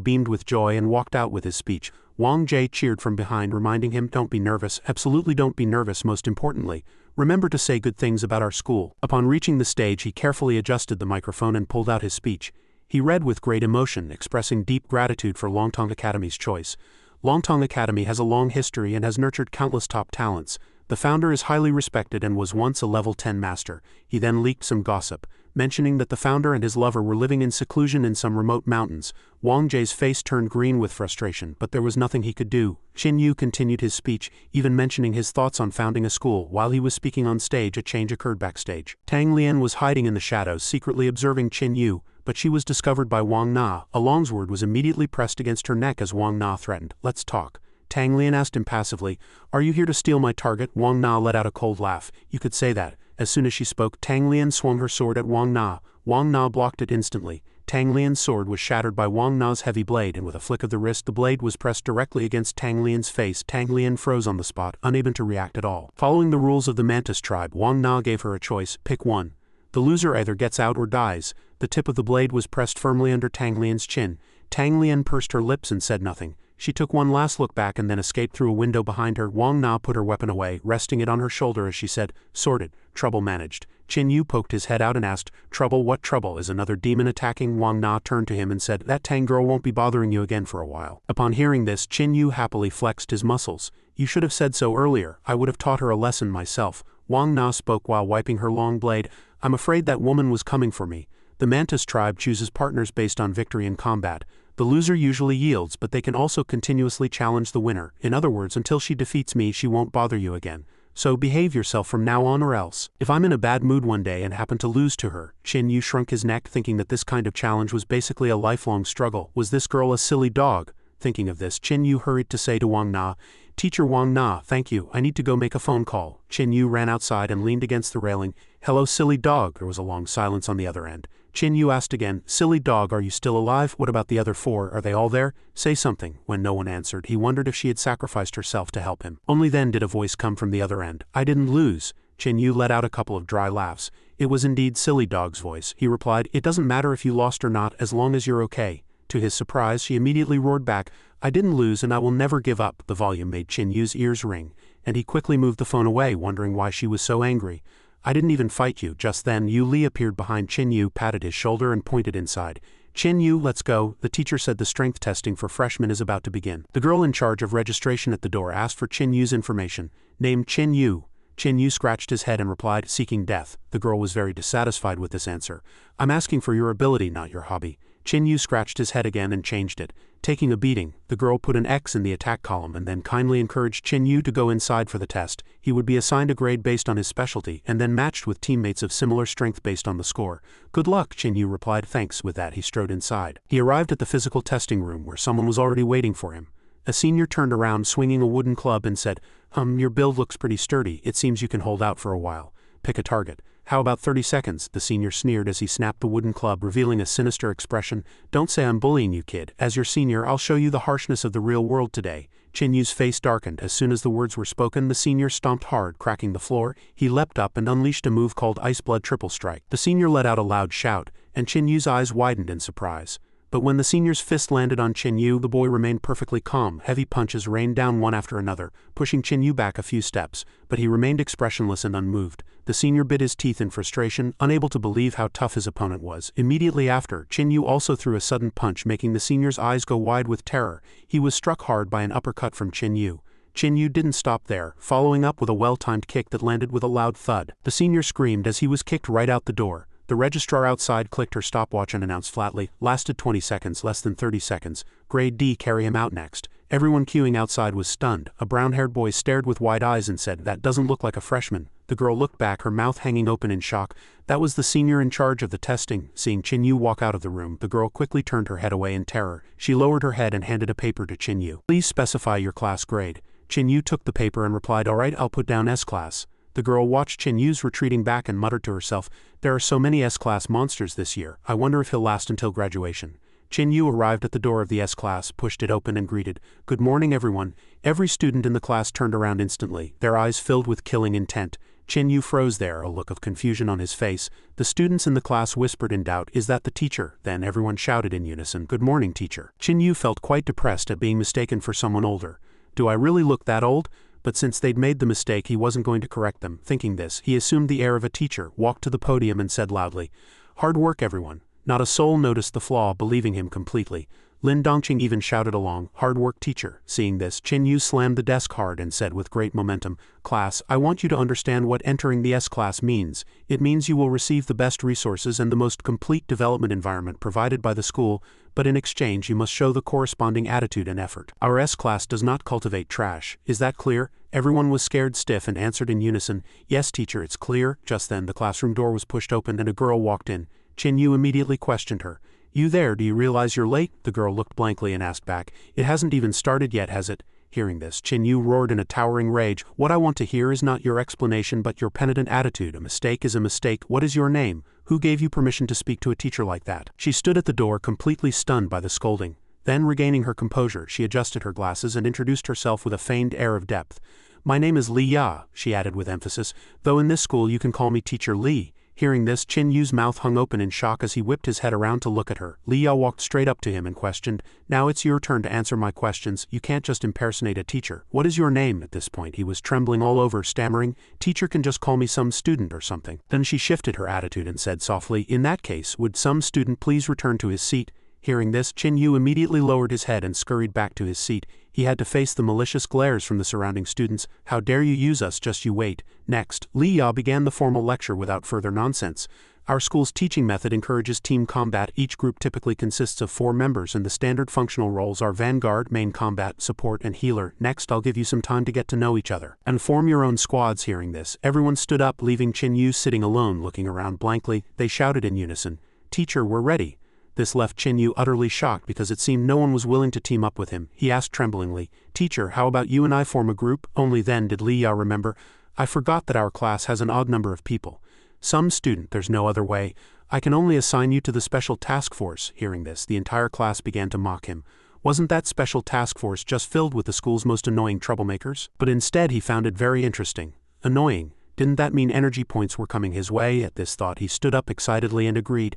beamed with joy and walked out with his speech. Wang Jie cheered from behind, reminding him, "Don't be nervous, absolutely don't be nervous, most importantly. Remember to say good things about our school." Upon reaching the stage, he carefully adjusted the microphone and pulled out his speech. He read with great emotion, expressing deep gratitude for Longteng Academy's choice. Longteng Academy has a long history and has nurtured countless top talents. The founder is highly respected and was once a level 10 master. He then leaked some gossip, mentioning that the founder and his lover were living in seclusion in some remote mountains. Wang Jie's face turned green with frustration, but there was nothing he could do. Chen Yu continued his speech, even mentioning his thoughts on founding a school. While he was speaking on stage, a change occurred backstage. Tang Lian was hiding in the shadows, secretly observing Chen Yu, but she was discovered by Wang Na. A longsword was immediately pressed against her neck as Wang Na threatened, "Let's talk." Tang Lian asked impassively, "Are you here to steal my target?" Wang Na let out a cold laugh. "You could say that." As soon as she spoke, Tang Lian swung her sword at Wang Na. Wang Na blocked it instantly. Tang Lian's sword was shattered by Wang Na's heavy blade, and with a flick of the wrist, the blade was pressed directly against Tang Lian's face. Tang Lian froze on the spot, unable to react at all. Following the rules of the Mantis tribe, Wang Na gave her a choice: pick one. The loser either gets out or dies. The tip of the blade was pressed firmly under Tang Lian's chin. Tang Lian pursed her lips and said nothing. She took one last look back and then escaped through a window behind her. Wang Na put her weapon away, resting it on her shoulder as she said, "Sorted, trouble managed." Chen Yu poked his head out and asked, "Trouble? What trouble? Is another demon attacking?" Wang Na turned to him and said, "That Tang girl won't be bothering you again for a while." Upon hearing this, Chen Yu happily flexed his muscles. "You should have said so earlier. I would have taught her a lesson myself." Wang Na spoke while wiping her long blade. "I'm afraid that woman was coming for me. The Mantis tribe chooses partners based on victory in combat. The loser usually yields, but they can also continuously challenge the winner. In other words, until she defeats me, she won't bother you again. So behave yourself from now on or else. If I'm in a bad mood one day and happen to lose to her." Chen Yu shrunk his neck, thinking that this kind of challenge was basically a lifelong struggle. Was this girl a silly dog? Thinking of this, Chen Yu hurried to say to Wang Na, "Teacher Wang Na, thank you, I need to go make a phone call." Chen Yu ran outside and leaned against the railing. "Hello, silly dog." There was a long silence on the other end. Chen Yu asked again, "Silly dog, are you still alive? What about the other four? Are they all there? Say something." When no one answered, he wondered if she had sacrificed herself to help him. Only then did a voice come from the other end. "I didn't lose." Chen Yu let out a couple of dry laughs. It was indeed Silly Dog's voice. He replied, "It doesn't matter if you lost or not, as long as you're okay." To his surprise, she immediately roared back, "I didn't lose and I will never give up." The volume made Chen Yu's ears ring, and he quickly moved the phone away, wondering why she was so angry. "I didn't even fight you." Just then, Yu Li appeared behind Chen Yu, patted his shoulder and pointed inside. "Chen Yu, let's go." The teacher said the strength testing for freshmen is about to begin. The girl in charge of registration at the door asked for Chen Yu's information. "Name Chen Yu." Chen Yu scratched his head and replied, "Seeking death." The girl was very dissatisfied with this answer. "I'm asking for your ability, not your hobby." Chen Yu scratched his head again and changed it. Taking a beating, the girl put an X in the attack column and then kindly encouraged Chen Yu to go inside for the test. He would be assigned a grade based on his specialty and then matched with teammates of similar strength based on the score. "Good luck," Chen Yu replied. "Thanks." With that, he strode inside. He arrived at the physical testing room where someone was already waiting for him. A senior turned around swinging a wooden club and said, Your build looks pretty sturdy. It seems you can hold out for a while. Pick a target." "How about 30 seconds? The senior sneered as he snapped the wooden club, revealing a sinister expression. "Don't say I'm bullying you, kid. As your senior, I'll show you the harshness of the real world today." Chen Yu's face darkened. As soon as the words were spoken, the senior stomped hard, cracking the floor. He leapt up and unleashed a move called Ice Blood Triple Strike. The senior let out a loud shout, and Chen Yu's eyes widened in surprise. But when the senior's fist landed on Chen Yu, the boy remained perfectly calm. Heavy punches rained down one after another, pushing Chen Yu back a few steps, but he remained expressionless and unmoved. The senior bit his teeth in frustration, unable to believe how tough his opponent was. Immediately after, Chen Yu also threw a sudden punch, making the senior's eyes go wide with terror. He was struck hard by an uppercut from Chen Yu. Chen Yu didn't stop there, following up with a well-timed kick that landed with a loud thud. The senior screamed as he was kicked right out the door. The registrar outside clicked her stopwatch and announced flatly, "Lasted 20 seconds, less than 30 seconds. Grade D, carry him out next." Everyone queuing outside was stunned. A brown-haired boy stared with wide eyes and said, "That doesn't look like a freshman." The girl looked back, her mouth hanging open in shock. That was the senior in charge of the testing. Seeing Chen Yu walk out of the room, the girl quickly turned her head away in terror. She lowered her head and handed a paper to Chen Yu. "Please specify your class grade." Chen Yu took the paper and replied, "All right, I'll put down S-class." The girl watched Chen Yu's retreating back and muttered to herself, "There are so many S-class monsters this year. I wonder if he'll last until graduation." Chen Yu arrived at the door of the S-class, pushed it open and greeted, "Good morning, everyone." Every student in the class turned around instantly, their eyes filled with killing intent. Chen Yu froze there, a look of confusion on his face. The students in the class whispered in doubt, "Is that the teacher?" Then everyone shouted in unison, "Good morning, teacher." Chen Yu felt quite depressed at being mistaken for someone older. Do I really look that old? But since they'd made the mistake, he wasn't going to correct them. Thinking this, he assumed the air of a teacher, walked to the podium and said loudly, "Hard work, everyone." Not a soul noticed the flaw, believing him completely. Lin Dongqing even shouted along, "Hard work, teacher." Seeing this, Chen Yu slammed the desk hard and said with great momentum, "Class, I want you to understand what entering the S-class means. It means you will receive the best resources and the most complete development environment provided by the school, but in exchange you must show the corresponding attitude and effort. Our S-class does not cultivate trash. Is that clear?" Everyone was scared stiff and answered in unison, "Yes, teacher, it's clear." Just then, the classroom door was pushed open and a girl walked in. Chen Yu immediately questioned her. "You there, do you realize you're late?" The girl looked blankly and asked back, "It hasn't even started yet, has it?" Hearing this, Chen Yu roared in a towering rage, "What I want to hear is not your explanation but your penitent attitude. A mistake is a mistake. What is your name? Who gave you permission to speak to a teacher like that?" She stood at the door, completely stunned by the scolding. Then, regaining her composure, she adjusted her glasses and introduced herself with a feigned air of depth. "My name is Li Ya," she added with emphasis, "though in this school you can call me Teacher Li." Hearing this, Chen Yu's mouth hung open in shock as he whipped his head around to look at her. Li Ya walked straight up to him and questioned, "Now it's your turn to answer my questions. You can't just impersonate a teacher. What is your name?" At this point, he was trembling all over, stammering, "Teacher can just call me some student or something." Then she shifted her attitude and said softly, "In that case, would some student please return to his seat?" Hearing this, Chen Yu immediately lowered his head and scurried back to his seat. He had to face the malicious glares from the surrounding students. "How dare you use us, just you wait." Next, Li Ya began the formal lecture without further nonsense. "Our school's teaching method encourages team combat. Each group typically consists of 4 members and the standard functional roles are Vanguard, Main Combat, Support, and Healer. Next, I'll give you some time to get to know each other and form your own squads." Hearing this, everyone stood up, leaving Chen Yu sitting alone, looking around blankly. They shouted in unison, "Teacher, we're ready." This left Chen Yu utterly shocked because it seemed no one was willing to team up with him. He asked tremblingly, "Teacher, how about you and I form a group?" Only then did Li Ya remember, "I forgot that our class has an odd number of people. Some student, there's no other way. I can only assign you to the special task force." Hearing this, the entire class began to mock him. Wasn't that special task force just filled with the school's most annoying troublemakers? But instead he found it very interesting. Annoying. Didn't that mean energy points were coming his way? At this thought he stood up excitedly and agreed,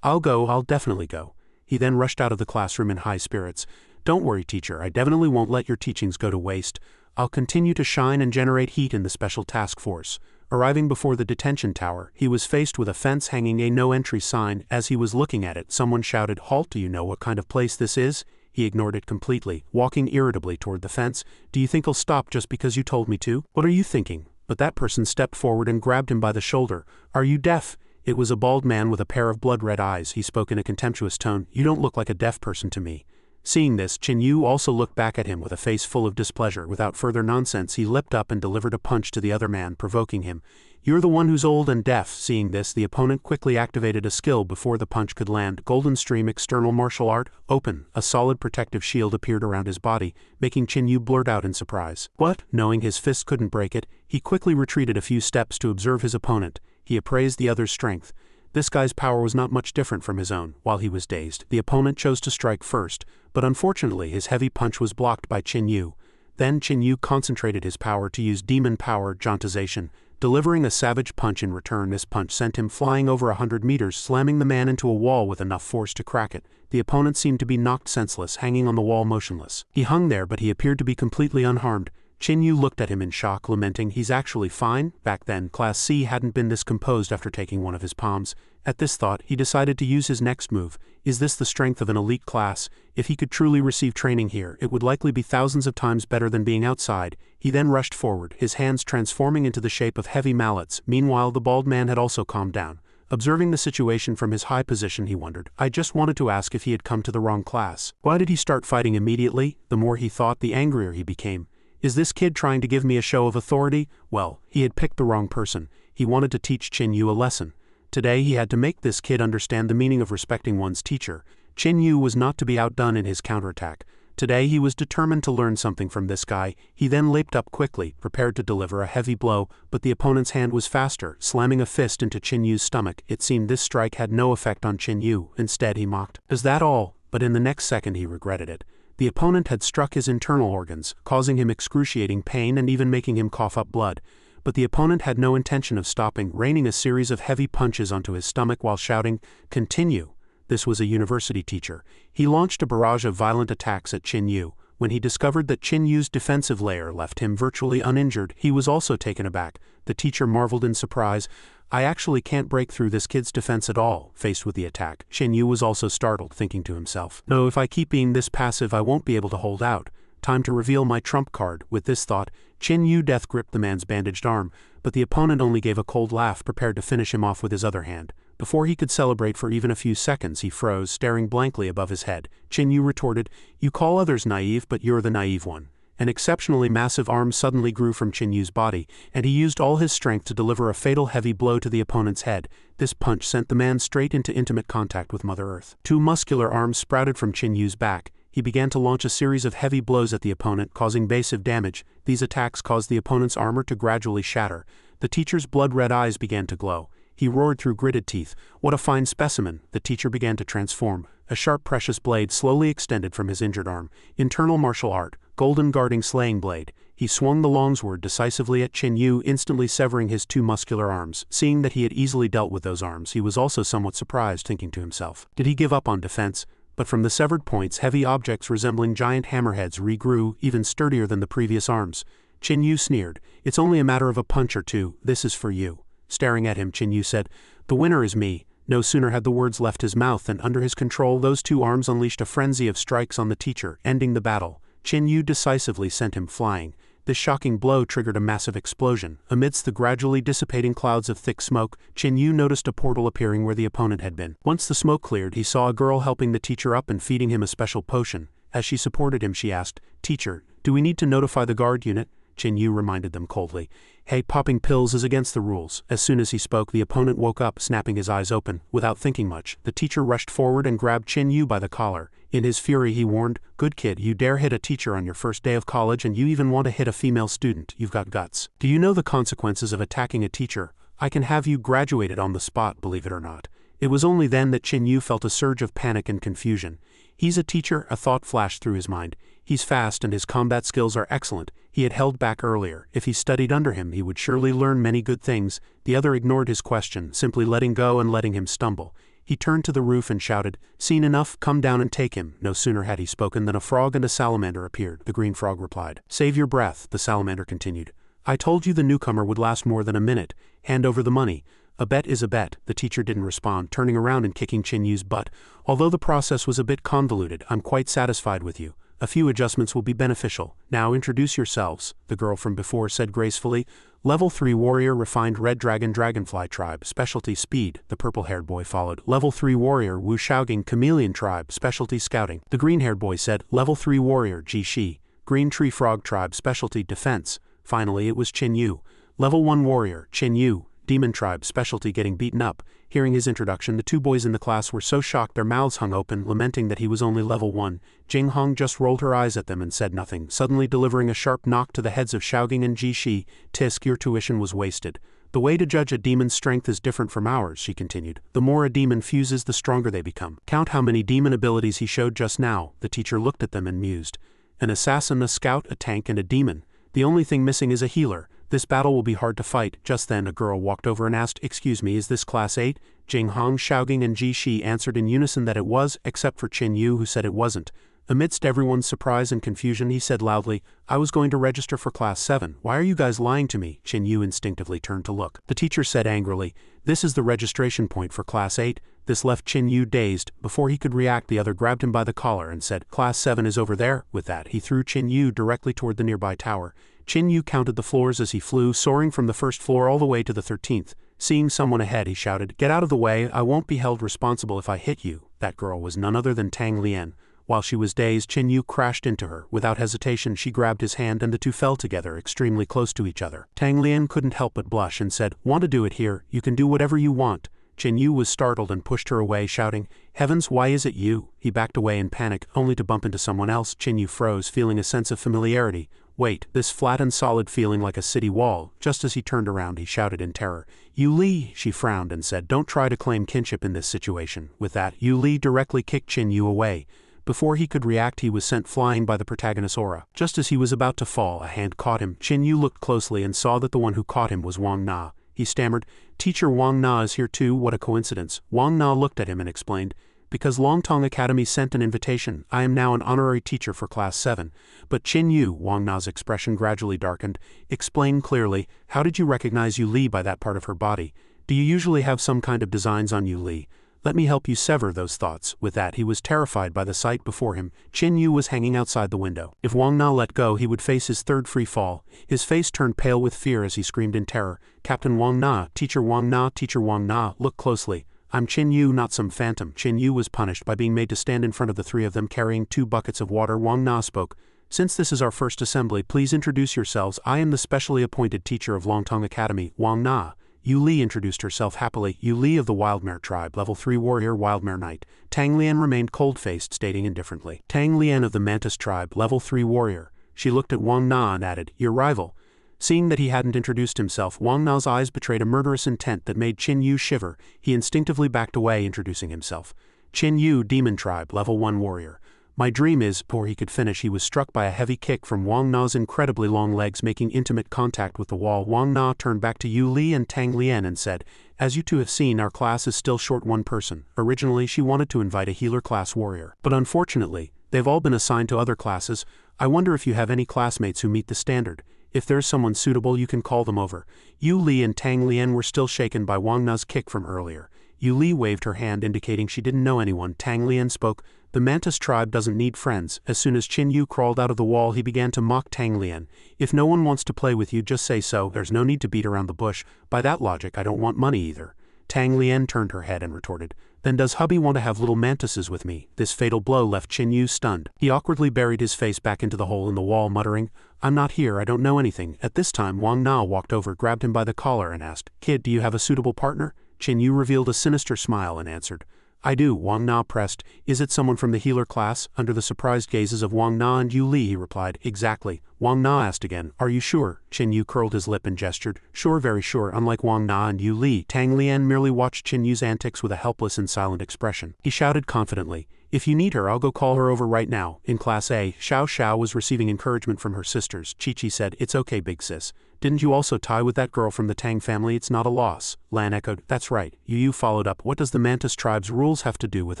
"I'll go, I'll definitely go." He then rushed out of the classroom in high spirits. "Don't worry, teacher, I definitely won't let your teachings go to waste. I'll continue to shine and generate heat in the special task force." Arriving before the detention tower, he was faced with a fence hanging a no-entry sign. As he was looking at it, someone shouted, "Halt, do you know what kind of place this is?" He ignored it completely, walking irritably toward the fence. "Do you think I'll stop just because you told me to? What are you thinking?" But that person stepped forward and grabbed him by the shoulder. "Are you deaf?" It was a bald man with a pair of blood-red eyes. He spoke in a contemptuous tone, "You don't look like a deaf person to me." Seeing this, Chen Yu also looked back at him with a face full of displeasure. Without further nonsense, he leapt up and delivered a punch to the other man, provoking him. "You're the one who's old and deaf." Seeing this, the opponent quickly activated a skill before the punch could land. Golden Stream External Martial Art, Open. A solid protective shield appeared around his body, making Chen Yu blurt out in surprise, "What?" Knowing his fist couldn't break it, he quickly retreated a few steps to observe his opponent. He appraised the other's strength. This guy's power was not much different from his own. While he was dazed, the opponent chose to strike first, but unfortunately his heavy punch was blocked by Chen Yu. Then Chen Yu concentrated his power to use demon power, Jauntization. Delivering a savage punch in return, this punch sent him flying over 100 meters, slamming the man into a wall with enough force to crack it. The opponent seemed to be knocked senseless, hanging on the wall motionless. He hung there, but he appeared to be completely unharmed. Chen Yu looked at him in shock, lamenting, "He's actually fine?" Back then, Class C hadn't been this composed after taking one of his palms. At this thought, he decided to use his next move. Is this the strength of an elite class? If he could truly receive training here, it would likely be thousands of times better than being outside. He then rushed forward, his hands transforming into the shape of heavy mallets. Meanwhile, the bald man had also calmed down. Observing the situation from his high position, he wondered, "I just wanted to ask if he had come to the wrong class. Why did he start fighting immediately?" The more he thought, the angrier he became. Is this kid trying to give me a show of authority? Well, he had picked the wrong person. He wanted to teach Chen Yu a lesson. Today he had to make this kid understand the meaning of respecting one's teacher. Chen Yu was not to be outdone in his counterattack. Today he was determined to learn something from this guy. He then leaped up quickly, prepared to deliver a heavy blow, but the opponent's hand was faster, slamming a fist into Chen Yu's stomach. It seemed this strike had no effect on Chen Yu. Instead he mocked, "Is that all?" But in the next second he regretted it. The opponent had struck his internal organs, causing him excruciating pain and even making him cough up blood. but the opponent had no intention of stopping, raining a series of heavy punches onto his stomach while shouting, "Continue." This was a university teacher. He launched a barrage of violent attacks at Qin Yu. When he discovered that Qin Yu's defensive layer left him virtually uninjured, he was also taken aback. The teacher marveled in surprise. "I actually can't break through this kid's defense at all." Faced with the attack, Qin Yu was also startled, thinking to himself, "No, if I keep being this passive I won't be able to hold out. Time to reveal my trump card." With this thought, Qin Yu death gripped the man's bandaged arm, but the opponent only gave a cold laugh, prepared to finish him off with his other hand. Before he could celebrate for even a few seconds, he froze, staring blankly above his head. Qin Yu retorted, "You call others naive, but you're the naive one." An exceptionally massive arm suddenly grew from Qin Yu's body, and he used all his strength to deliver a fatal heavy blow to the opponent's head. This punch sent the man straight into intimate contact with Mother Earth. Two muscular arms sprouted from Qin Yu's back. He began to launch a series of heavy blows at the opponent, causing massive damage. These attacks caused the opponent's armor to gradually shatter. The teacher's blood-red eyes began to glow. He roared through gritted teeth, "What a fine specimen!" The teacher began to transform. A sharp precious blade slowly extended from his injured arm. Internal martial art, golden guarding slaying blade. He swung the longsword decisively at Qin Yu, instantly severing his two muscular arms. Seeing that he had easily dealt with those arms, he was also somewhat surprised, thinking to himself, did he give up on defense? But from the severed points, heavy objects resembling giant hammerheads regrew, even sturdier than the previous arms. Qin Yu sneered, "It's only a matter of a punch or two. This is for you." Staring at him, Qin Yu said, "The winner is me." No sooner had the words left his mouth than under his control those two arms unleashed a frenzy of strikes on the teacher, ending the battle. Qin Yu decisively sent him flying. This shocking blow triggered a massive explosion. Amidst the gradually dissipating clouds of thick smoke, Qin Yu noticed a portal appearing where the opponent had been. Once the smoke cleared, he saw a girl helping the teacher up and feeding him a special potion. As she supported him, she asked, "Teacher, do we need to notify the guard unit?" Qin Yu reminded them coldly, "Hey, popping pills is against the rules." As soon as he spoke, the opponent woke up, snapping his eyes open. Without thinking much, the teacher rushed forward and grabbed Qin Yu by the collar. In his fury, he warned, "Good kid, you dare hit a teacher on your first day of college, and you even want to hit a female student. You've got guts. Do you know the consequences of attacking a teacher? I can have you graduated on the spot, believe it or not." It was only then that Qin Yu felt a surge of panic and confusion. He's a teacher, a thought flashed through his mind. He's fast and his combat skills are excellent. He had held back earlier. If he studied under him, he would surely learn many good things. The other ignored his question, simply letting go and letting him stumble. He turned to the roof and shouted, "Seen enough, come down and take him." No sooner had he spoken than a frog and a salamander appeared. The green frog replied. "Save your breath," the salamander continued. "I told you the newcomer would last more than a minute. Hand over the money." "A bet is a bet." The teacher didn't respond, turning around and kicking Qin Yu's butt. "Although the process was a bit convoluted, I'm quite satisfied with you. A few adjustments will be beneficial. Now introduce yourselves," the girl from before said gracefully. "Level 3 warrior, refined red dragon dragonfly tribe, specialty speed," the purple-haired boy followed. "Level 3 warrior, Wu Shaoging chameleon tribe, specialty scouting," the green-haired boy said. "Level 3 warrior, Ji Shi, green tree frog tribe, specialty defense." Finally it was Qin Yu. "Level 1 warrior, Qin Yu, demon tribe, specialty getting beaten up." Hearing his introduction, the two boys in the class were so shocked their mouths hung open, lamenting that he was only level 1. Jing Hong just rolled her eyes at them and said nothing, suddenly delivering a sharp knock to the heads of Shaoging and Ji Shi. "Tisk, your tuition was wasted. The way to judge a demon's strength is different from ours," she continued. "The more a demon fuses, the stronger they become. Count how many demon abilities he showed just now." The teacher looked at them and mused. "An assassin, a scout, a tank, and a demon. The only thing missing is a healer. This battle will be hard to fight." Just then a girl walked over and asked, "Excuse me, is this class 8? Jing Hong, Shaoging and Ji Shi answered in unison that it was, except for Qin Yu, who said it wasn't. Amidst everyone's surprise and confusion, he said loudly, "I was going to register for class 7. Why are you guys lying to me?" Qin Yu instinctively turned to look. The teacher said angrily, "This is the registration point for class 8. This left Qin Yu dazed. Before he could react, the other grabbed him by the collar and said, "Class 7 is over there." With that, he threw Qin Yu directly toward the nearby tower. Qin Yu counted the floors as he flew, soaring from the first floor all the way to the 13th. Seeing someone ahead, he shouted, "Get out of the way, I won't be held responsible if I hit you." That girl was none other than Tang Lian. While she was dazed, Qin Yu crashed into her. Without hesitation, she grabbed his hand and the two fell together, extremely close to each other. Tang Lian couldn't help but blush and said, "Want to do it here? You can do whatever you want." Qin Yu was startled and pushed her away, shouting, "Heavens, why is it you?" He backed away in panic, only to bump into someone else. Qin Yu froze, feeling a sense of familiarity. Wait, this flat and solid feeling like a city wall. Just as he turned around, he shouted in terror, "Yu Li!" She frowned and said, "Don't try to claim kinship in this situation." With that, Yu Li directly kicked Qin Yu away. Before he could react, he was sent flying by the protagonist's aura. Just as he was about to fall, a hand caught him. Qin Yu looked closely and saw that the one who caught him was Wang Na. He stammered, "Teacher Wang Na is here too, what a coincidence." Wang Na looked at him and explained, "Because Longteng Academy sent an invitation, I am now an honorary teacher for Class 7. But Qin Yu," Wang Na's expression gradually darkened, "explain clearly, how did you recognize Yu Li by that part of her body? Do you usually have some kind of designs on Yu Li? Let me help you sever those thoughts." With that, he was terrified by the sight before him. Qin Yu was hanging outside the window. If Wang Na let go, he would face his third free fall. His face turned pale with fear as he screamed in terror, "Captain Wang Na, Teacher Wang Na, Teacher Wang Na, look closely. I'm Qin Yu, not some phantom." Qin Yu was punished by being made to stand in front of the three of them carrying 2 buckets of water. Wang Na spoke, "Since this is our first assembly, please introduce yourselves. I am the specially appointed teacher of Longteng Academy, Wang Na." Yu Li introduced herself happily. "Yu Li of the Wildmare tribe, level 3 warrior, Wildmare Knight." Tang Lian remained cold-faced, stating indifferently, "Tang Lian of the Mantis tribe, level 3 warrior." She looked at Wang Na and added, "Your rival." Seeing that he hadn't introduced himself, Wang Na's eyes betrayed a murderous intent that made Qin Yu shiver. He instinctively backed away, introducing himself. "Qin Yu, Demon Tribe, level 1 warrior." "My dream is," before he could finish, he was struck by a heavy kick from Wang Na's incredibly long legs, making intimate contact with the wall. Wang Na turned back to Yu Li and Tang Lian and said, "As you two have seen, our class is still short one person. Originally, she wanted to invite a healer class warrior, but unfortunately, they've all been assigned to other classes. I wonder if you have any classmates who meet the standard. If there's someone suitable, you can call them over." Yu Li and Tang Lian were still shaken by Wang Na's kick from earlier. Yu Li waved her hand, indicating she didn't know anyone. Tang Lian spoke, "The Mantis tribe doesn't need friends." As soon as Qin Yu crawled out of the wall, he began to mock Tang Lian. "If no one wants to play with you, just say so. There's no need to beat around the bush. By that logic, I don't want money either." Tang Lian turned her head and retorted, "Then does hubby want to have little mantises with me?" This fatal blow left Qin Yu stunned. He awkwardly buried his face back into the hole in the wall, muttering, "I'm not here, I don't know anything." At this time, Wang Na walked over, grabbed him by the collar and asked, "Kid, do you have a suitable partner?" Qin Yu revealed a sinister smile and answered, "I do." Wang Na pressed, "Is it someone from the healer class?" Under the surprised gazes of Wang Na and Yu Li, he replied, "Exactly." Wang Na asked again, "Are you sure?" Qin Yu curled his lip and gestured, "Sure, very sure." Unlike Wang Na and Yu Li, Tang Lian merely watched Qin Yu's antics with a helpless and silent expression. He shouted confidently, "If you need her, I'll go call her over right now." In Class A, Xiao Xiao was receiving encouragement from her sisters. Chi-Chi said, "It's okay, big sis. Didn't you also tie with that girl from the Tang family? It's not a loss." Lan echoed, "That's right." Yu followed up, "What does the Mantis tribe's rules have to do with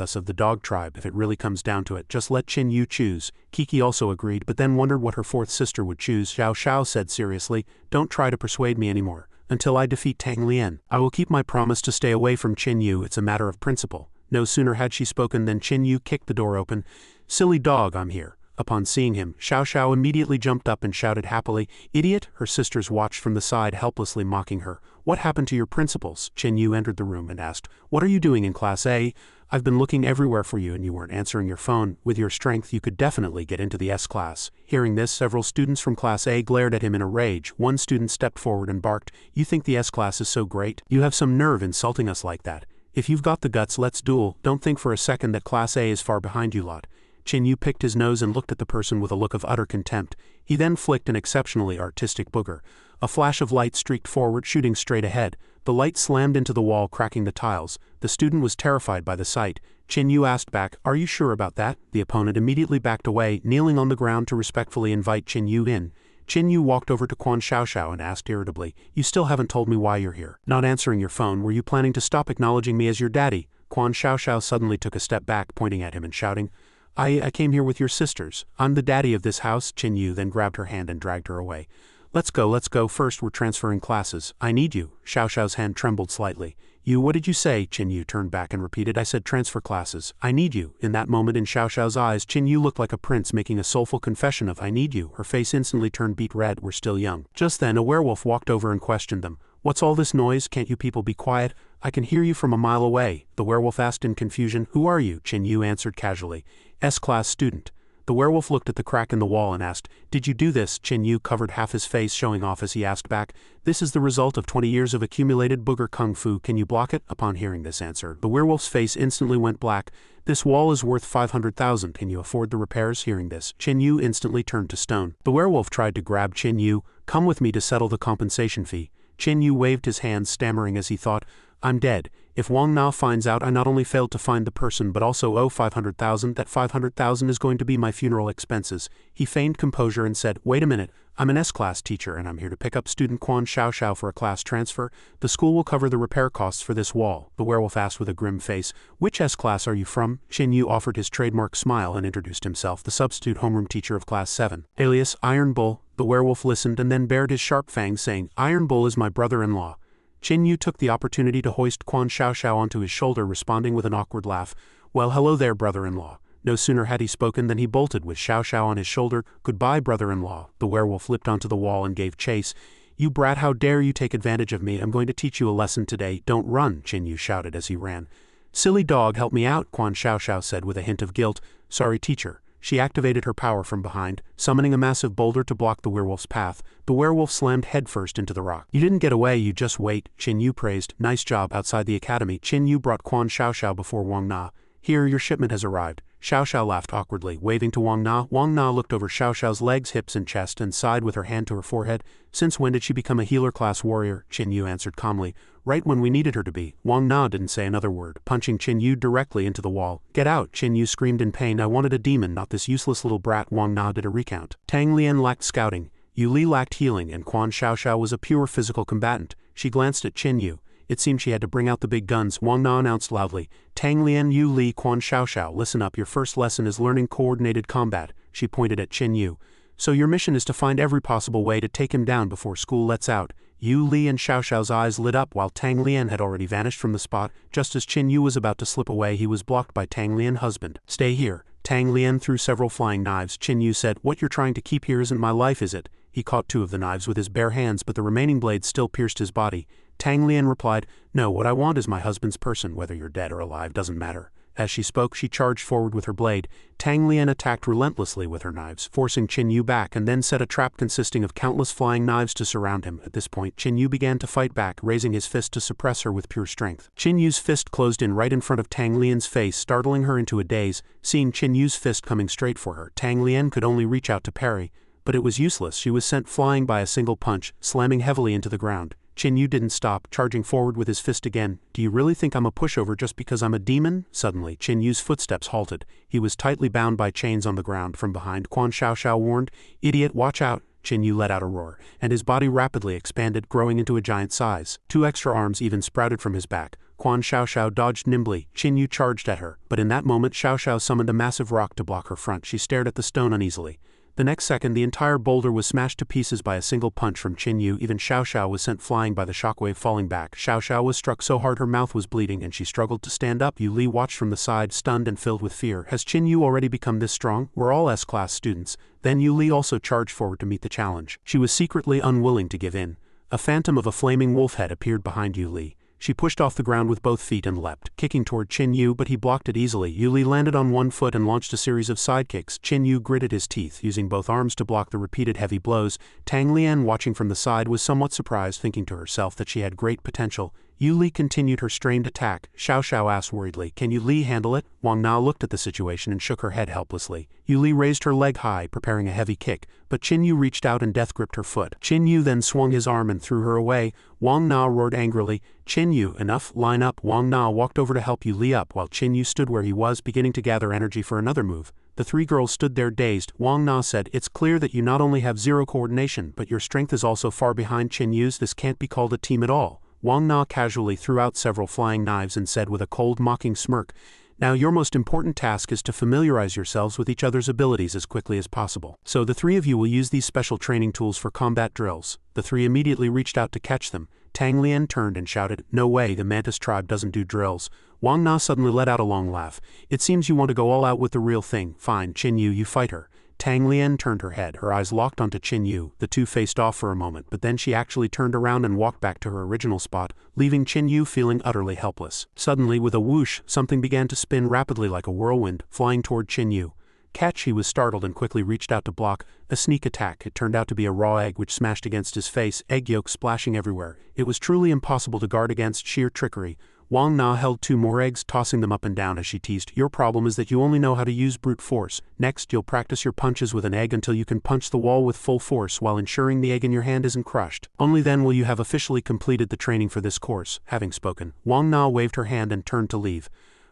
us of the Dog tribe? If it really comes down to it, just let Qin Yu choose." Kiki also agreed, but then wondered what her fourth sister would choose. Xiao Xiao said seriously, "Don't try to persuade me anymore. Until I defeat Tang Lian, I will keep my promise to stay away from Qin Yu. It's a matter of principle." No sooner had she spoken than Qin Yu kicked the door open. "Silly dog, I'm here." Upon seeing him, Xiao Xiao immediately jumped up and shouted happily, "Idiot!" Her sisters watched from the side, helplessly mocking her. "What happened to your principles?" Qin Yu entered the room and asked, "What are you doing in Class A? I've been looking everywhere for you and you weren't answering your phone. With your strength, you could definitely get into the S class." Hearing this, several students from Class A glared at him in a rage. One student stepped forward and barked, "You think the S class is so great? You have some nerve insulting us like that. If you've got the guts, let's duel. Don't think for a second that Class A is far behind you lot." Qin Yu picked his nose and looked at the person with a look of utter contempt. He then flicked an exceptionally artistic booger. A flash of light streaked forward, shooting straight ahead. The light slammed into the wall, cracking the tiles. The student was terrified by the sight. Qin Yu asked back, "Are you sure about that?" The opponent immediately backed away, kneeling on the ground to respectfully invite Qin Yu in. Qin Yu walked over to Quan Xiaoxiao and asked irritably, "You still haven't told me why you're here. Not answering your phone, were you planning to stop acknowledging me as your daddy?" Quan Xiaoxiao suddenly took a step back, pointing at him and shouting, I came here with your sisters. I'm the daddy of this house." Qin Yu then grabbed her hand and dragged her away. Let's go. First, we're transferring classes. I need you." Xiao Xiao's hand trembled slightly. "You, what did you say?" Qin Yu turned back and repeated, "I said transfer classes. I need you." In that moment in Xiao Xiao's eyes, Qin Yu looked like a prince making a soulful confession of "I need you." Her face instantly turned beet red. "We're still young." Just then, a werewolf walked over and questioned them. "What's all this noise? Can't you people be quiet? I can hear you from a mile away." The werewolf asked in confusion, "Who are you?" Qin Yu answered casually, "S-class student." The werewolf looked at the crack in the wall and asked, "Did you do this?" Qin Yu covered half his face, showing off as he asked back, "This is the result of 20 years of accumulated booger kung fu. Can you block it?" Upon hearing this answer, the werewolf's face instantly went black. "This wall is worth 500,000. Can you afford the repairs?" Hearing this, Qin Yu instantly turned to stone. The werewolf tried to grab Qin Yu. "Come with me to settle the compensation fee." Qin Yu waved his hands, stammering as he thought, "I'm dead. If Wang Na finds out I not only failed to find the person but also owe 500,000, that 500,000 is going to be my funeral expenses. He feigned composure and said, wait a minute, I'm an S-class teacher and I'm here to pick up student Quan Xiao for a class transfer. The school will cover the repair costs for this wall, the werewolf asked with a grim face. Which S-class are you from? Chen Yu offered his trademark smile and introduced himself, the substitute homeroom teacher of class 7. Alias, Iron Bull. The werewolf listened and then bared his sharp fangs, saying, Iron Bull is my brother-in-law. Chen Yu took the opportunity to hoist Quan Xiao onto his shoulder, responding with an awkward laugh. Well, hello there, brother-in-law. No sooner had he spoken than he bolted with Xiao on his shoulder. Goodbye, brother-in-law. The werewolf leaped onto the wall and gave chase. You brat, how dare you take advantage of me? I'm going to teach you a lesson today. Don't run, Chen Yu shouted as he ran. Silly dog, help me out, Quan Xiao said with a hint of guilt. Sorry, teacher. She activated her power from behind, summoning a massive boulder to block the werewolf's path. The werewolf slammed headfirst into the rock. You didn't get away, you just wait, Chen Yu praised. Nice job. Outside the academy, Chen Yu brought Quan Xiao before Wang Na. Here, your shipment has arrived. Xiao laughed awkwardly, waving to Wang Na. Wang Na looked over Xiao's legs, hips and chest and sighed with her hand to her forehead. Since when did she become a healer-class warrior? Chen Yu answered calmly. Right when we needed her to be. Wang Na didn't say another word, punching Chen Yu directly into the wall. Get out, Chen Yu screamed in pain. I wanted a demon, not this useless little brat. Wang Na did a recount. Tang Lian lacked scouting, Yu Li lacked healing, and Quan Xiao was a pure physical combatant. She glanced at Chen Yu. It seemed she had to bring out the big guns. Wang Na announced loudly. Tang Lian, Yu Li, Quan Xiao, listen up. Your first lesson is learning coordinated combat. She pointed at Chen Yu. So your mission is to find every possible way to take him down before school lets out. Yu Li and Xiao's eyes lit up while Tang Lian had already vanished from the spot. Just as Chen Yu was about to slip away, he was blocked by Tang Lian's husband. Stay here. Tang Lian threw several flying knives. Chen Yu said, what you're trying to keep here isn't my life, is it? He caught two of the knives with his bare hands, but the remaining blades still pierced his body. Tang Lian replied, no, what I want is my husband's person. Whether you're dead or alive doesn't matter. As she spoke, she charged forward with her blade. Tang Lian attacked relentlessly with her knives, forcing Chen Yu back and then set a trap consisting of countless flying knives to surround him. At this point, Chen Yu began to fight back, raising his fist to suppress her with pure strength. Chen Yu's fist closed in right in front of Tang Lian's face, startling her into a daze. Seeing Chen Yu's fist coming straight for her, Tang Lian could only reach out to parry. But it was useless. She was sent flying by a single punch, slamming heavily into the ground. Chen Yu didn't stop, charging forward with his fist again. Do you really think I'm a pushover just because I'm a demon? Suddenly, Chen Yu's footsteps halted. He was tightly bound by chains on the ground. From behind, Quan Xiao warned, Idiot, watch out. Chen Yu let out a roar, and his body rapidly expanded, growing into a giant size. 2 extra arms even sprouted from his back. Quan Xiao dodged nimbly. Chen Yu charged at her, but in that moment Xiao summoned a massive rock to block her front. She stared at the stone uneasily. The next second, the entire boulder was smashed to pieces by a single punch from Chen Yu. Even Xiao was sent flying by the shockwave, falling back. Xiao was struck so hard her mouth was bleeding and she struggled to stand up. Yu Li watched from the side, stunned and filled with fear. Has Chen Yu already become this strong? We're all S-class students. Then Yu Li also charged forward to meet the challenge. She was secretly unwilling to give in. A phantom of a flaming wolf head appeared behind Yu Li. She pushed off the ground with both feet and leapt, kicking toward Chen Yu, but he blocked it easily. Yu Li landed on one foot and launched a series of side kicks. Chen Yu gritted his teeth, using both arms to block the repeated heavy blows. Tang Lian, watching from the side, was somewhat surprised, thinking to herself that she had great potential. Yu Li continued her strained attack. Xiao asked worriedly, Can Yu Li handle it? Wang Na looked at the situation and shook her head helplessly. Yu Li raised her leg high, preparing a heavy kick, but Chen Yu reached out and death gripped her foot. Chen Yu then swung his arm and threw her away. Wang Na roared angrily, Chen Yu, enough, line up. Wang Na walked over to help Yu Li up while Chen Yu stood where he was, beginning to gather energy for another move. The 3 girls stood there dazed. Wang Na said, It's clear that you not only have zero coordination, but your strength is also far behind Chen Yu's. This can't be called a team at all. Wang Na casually threw out several flying knives and said with a cold, mocking smirk, Now your most important task is to familiarize yourselves with each other's abilities as quickly as possible. So the 3 of you will use these special training tools for combat drills. The 3 immediately reached out to catch them. Tang Lian turned and shouted, No way, the Mantis tribe doesn't do drills. Wang Na suddenly let out a long laugh. It seems you want to go all out with the real thing. Fine, Chen Yu, you fight her. Tang Lian turned her head, her eyes locked onto Chen Yu. The two faced off for a moment, but then she actually turned around and walked back to her original spot, leaving Chen Yu feeling utterly helpless. Suddenly, with a whoosh, something began to spin rapidly like a whirlwind, flying toward Chen Yu. Catch, he was startled and quickly reached out to block. A sneak attack. It turned out to be a raw egg which smashed against his face, egg yolk splashing everywhere. It was truly impossible to guard against sheer trickery. Wang Na held 2 more eggs, tossing them up and down as she teased. Your problem is that you only know how to use brute force. Next, you'll practice your punches with an egg until you can punch the wall with full force while ensuring the egg in your hand isn't crushed. Only then will you have officially completed the training for this course. Having spoken, Wang Na waved her hand and turned to leave.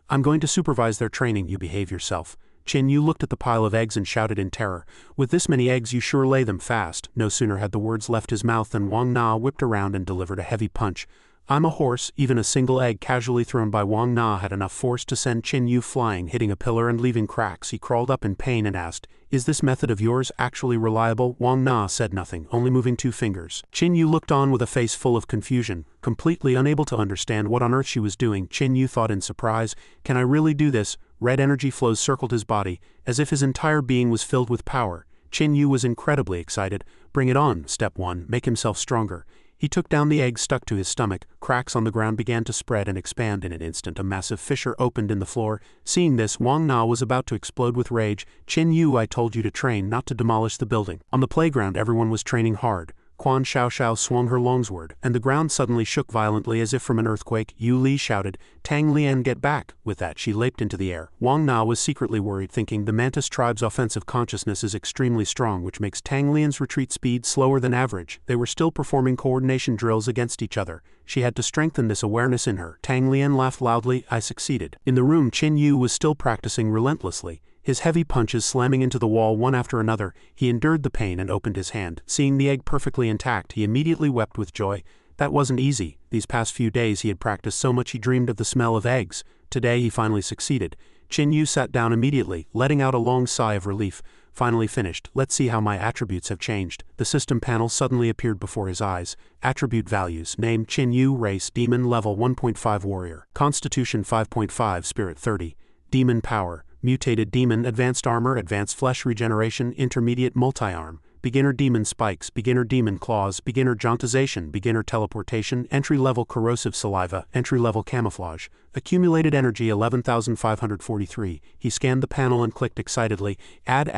I'm going to supervise their training, you behave yourself. Chen Yu looked at the pile of eggs and shouted in terror. With this many eggs you sure lay them fast. No sooner had the words left his mouth than Wang Na whipped around and delivered a heavy punch. I'm a horse. Even a single egg casually thrown by Wang Na had enough force to send Chen Yu flying, hitting a pillar and leaving cracks. He crawled up in pain and asked, is this method of yours actually reliable? Wang Na said nothing, only moving 2 fingers. Chen Yu looked on with a face full of confusion, completely unable to understand what on earth she was doing. Chen Yu thought in surprise, can I really do this? Red energy flows circled his body, as if his entire being was filled with power. Chen Yu was incredibly excited. Bring it on. Step 1. Make himself stronger. He took down the egg stuck to his stomach. Cracks on the ground began to spread and expand in an instant. A massive fissure opened in the floor. Seeing this, Wang Na was about to explode with rage. Chen Yu, I told you to train, not to demolish the building. On the playground, everyone was training hard. Quan Xiaoxiao swung her longsword, and the ground suddenly shook violently as if from an earthquake. Yu Li shouted, Tang Lian, get back! With that, she leaped into the air. Wang Na was secretly worried, thinking the Mantis tribe's offensive consciousness is extremely strong, which makes Tang Lian's retreat speed slower than average. They were still performing coordination drills against each other. She had to strengthen this awareness in her. Tang Lian laughed loudly. I succeeded. In the room, Chen Yu was still practicing relentlessly. His heavy punches slamming into the wall one after another, he endured the pain and opened his hand. Seeing the egg perfectly intact, he immediately wept with joy. That wasn't easy. These past few days he had practiced so much he dreamed of the smell of eggs. Today he finally succeeded. Chen Yu sat down immediately, letting out a long sigh of relief. Finally finished. Let's see how my attributes have changed. The system panel suddenly appeared before his eyes. Attribute values. Name Chen Yu. Race Demon. Level 1.5 Warrior. Constitution 5.5. Spirit 30. Demon Power. Mutated Demon. Advanced Armor. Advanced Flesh Regeneration. Intermediate Multi-Arm. Beginner Demon Spikes. Beginner Demon Claws. Beginner Jauntization. Beginner Teleportation. Entry-Level Corrosive Saliva. Entry-Level Camouflage. Accumulated Energy 11,543. He scanned the panel and clicked excitedly, Add,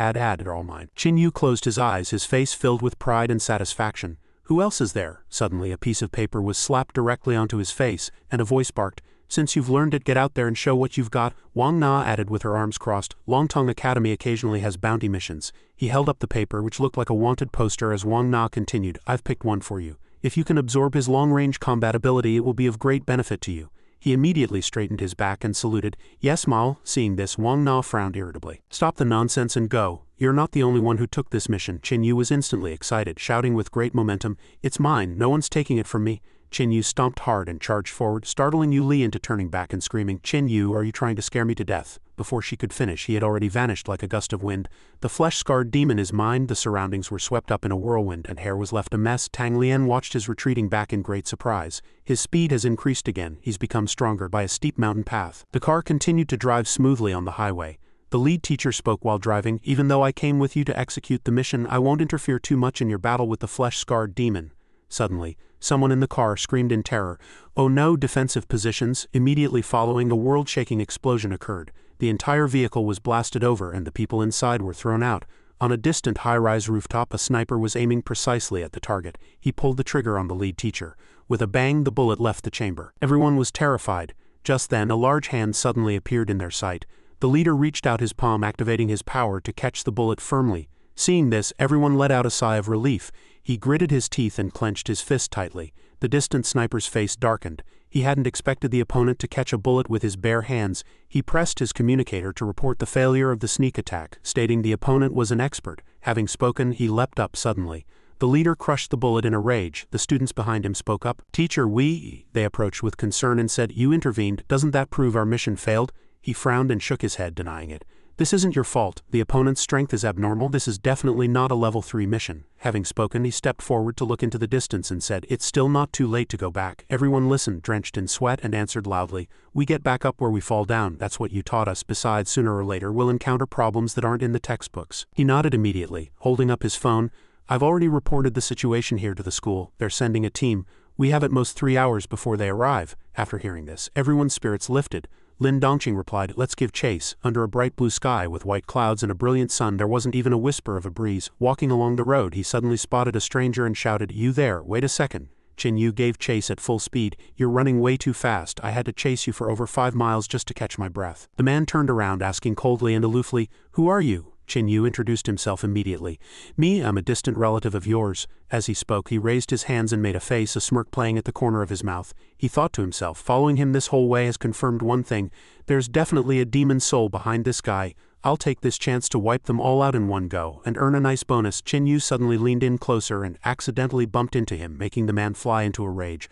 they're all mine. Chen Yu closed his eyes, his face filled with pride and satisfaction. Who else is there? Suddenly a piece of paper was slapped directly onto his face, and a voice barked, Since you've learned it, get out there and show what you've got. Wang Na added with her arms crossed, Longteng Academy occasionally has bounty missions. He held up the paper, which looked like a wanted poster, as Wang Na continued, I've picked one for you. If you can absorb his long-range combat ability, it will be of great benefit to you. He immediately straightened his back and saluted. Yes, Mal. Seeing this, Wang Na frowned irritably. Stop the nonsense and go. You're not the only one who took this mission. Chen Yu was instantly excited, shouting with great momentum, It's mine. No one's taking it from me. Chen Yu stomped hard and charged forward, startling Yu Li into turning back and screaming, Chen Yu, are you trying to scare me to death? Before she could finish, he had already vanished like a gust of wind. The flesh-scarred demon is mine. The surroundings were swept up in a whirlwind, and hair was left a mess. Tang Lian watched his retreating back in great surprise. His speed has increased again. He's become stronger by a steep mountain path. The car continued to drive smoothly on the highway. The lead teacher spoke while driving. Even though I came with you to execute the mission, I won't interfere too much in your battle with the flesh-scarred demon. Suddenly, someone in the car screamed in terror. Oh no! Defensive positions. Immediately following, a world-shaking explosion occurred. The entire vehicle was blasted over and the people inside were thrown out. On a distant high-rise rooftop, a sniper was aiming precisely at the target. He pulled the trigger on the lead teacher. With a bang, the bullet left the chamber. Everyone was terrified. Just then, a large hand suddenly appeared in their sight. The leader reached out his palm, activating his power to catch the bullet firmly. Seeing this, everyone let out a sigh of relief. He gritted his teeth and clenched his fist tightly. The distant sniper's face darkened. He hadn't expected the opponent to catch a bullet with his bare hands. He pressed his communicator to report the failure of the sneak attack, stating the opponent was an expert. Having spoken, he leapt up suddenly. The leader crushed the bullet in a rage. The students behind him spoke up. Teacher, They approached with concern and said, You intervened. Doesn't that prove our mission failed? He frowned and shook his head, denying it. This isn't your fault. The opponent's strength is abnormal. This is definitely not a level 3 mission. Having spoken, he stepped forward to look into the distance and said, It's still not too late to go back. Everyone listened, drenched in sweat, and answered loudly, We get back up where we fall down. That's what you taught us. Besides, sooner or later we'll encounter problems that aren't in the textbooks. He nodded immediately, holding up his phone. I've already reported the situation here to the school. They're sending a team. We have at most 3 hours before they arrive. After hearing this, everyone's spirits lifted. Lin Dongqing replied, Let's give chase. Under a bright blue sky with white clouds and a brilliant sun, there wasn't even a whisper of a breeze. Walking along the road, he suddenly spotted a stranger and shouted, You there, wait a second. Chin Yu gave chase at full speed. "You're running way too fast. I had to chase you for over 5 miles just to catch my breath." The man turned around, asking coldly and aloofly, "Who are you?" Chin Yu introduced himself immediately. "Me, I'm a distant relative of yours." As he spoke, he raised his hands and made a face, a smirk playing at the corner of his mouth. He thought to himself, following him this whole way has confirmed one thing: there's definitely a demon soul behind this guy. I'll take this chance to wipe them all out in one go, and earn a nice bonus. Chin Yu suddenly leaned in closer and accidentally bumped into him, making the man fly into a rage.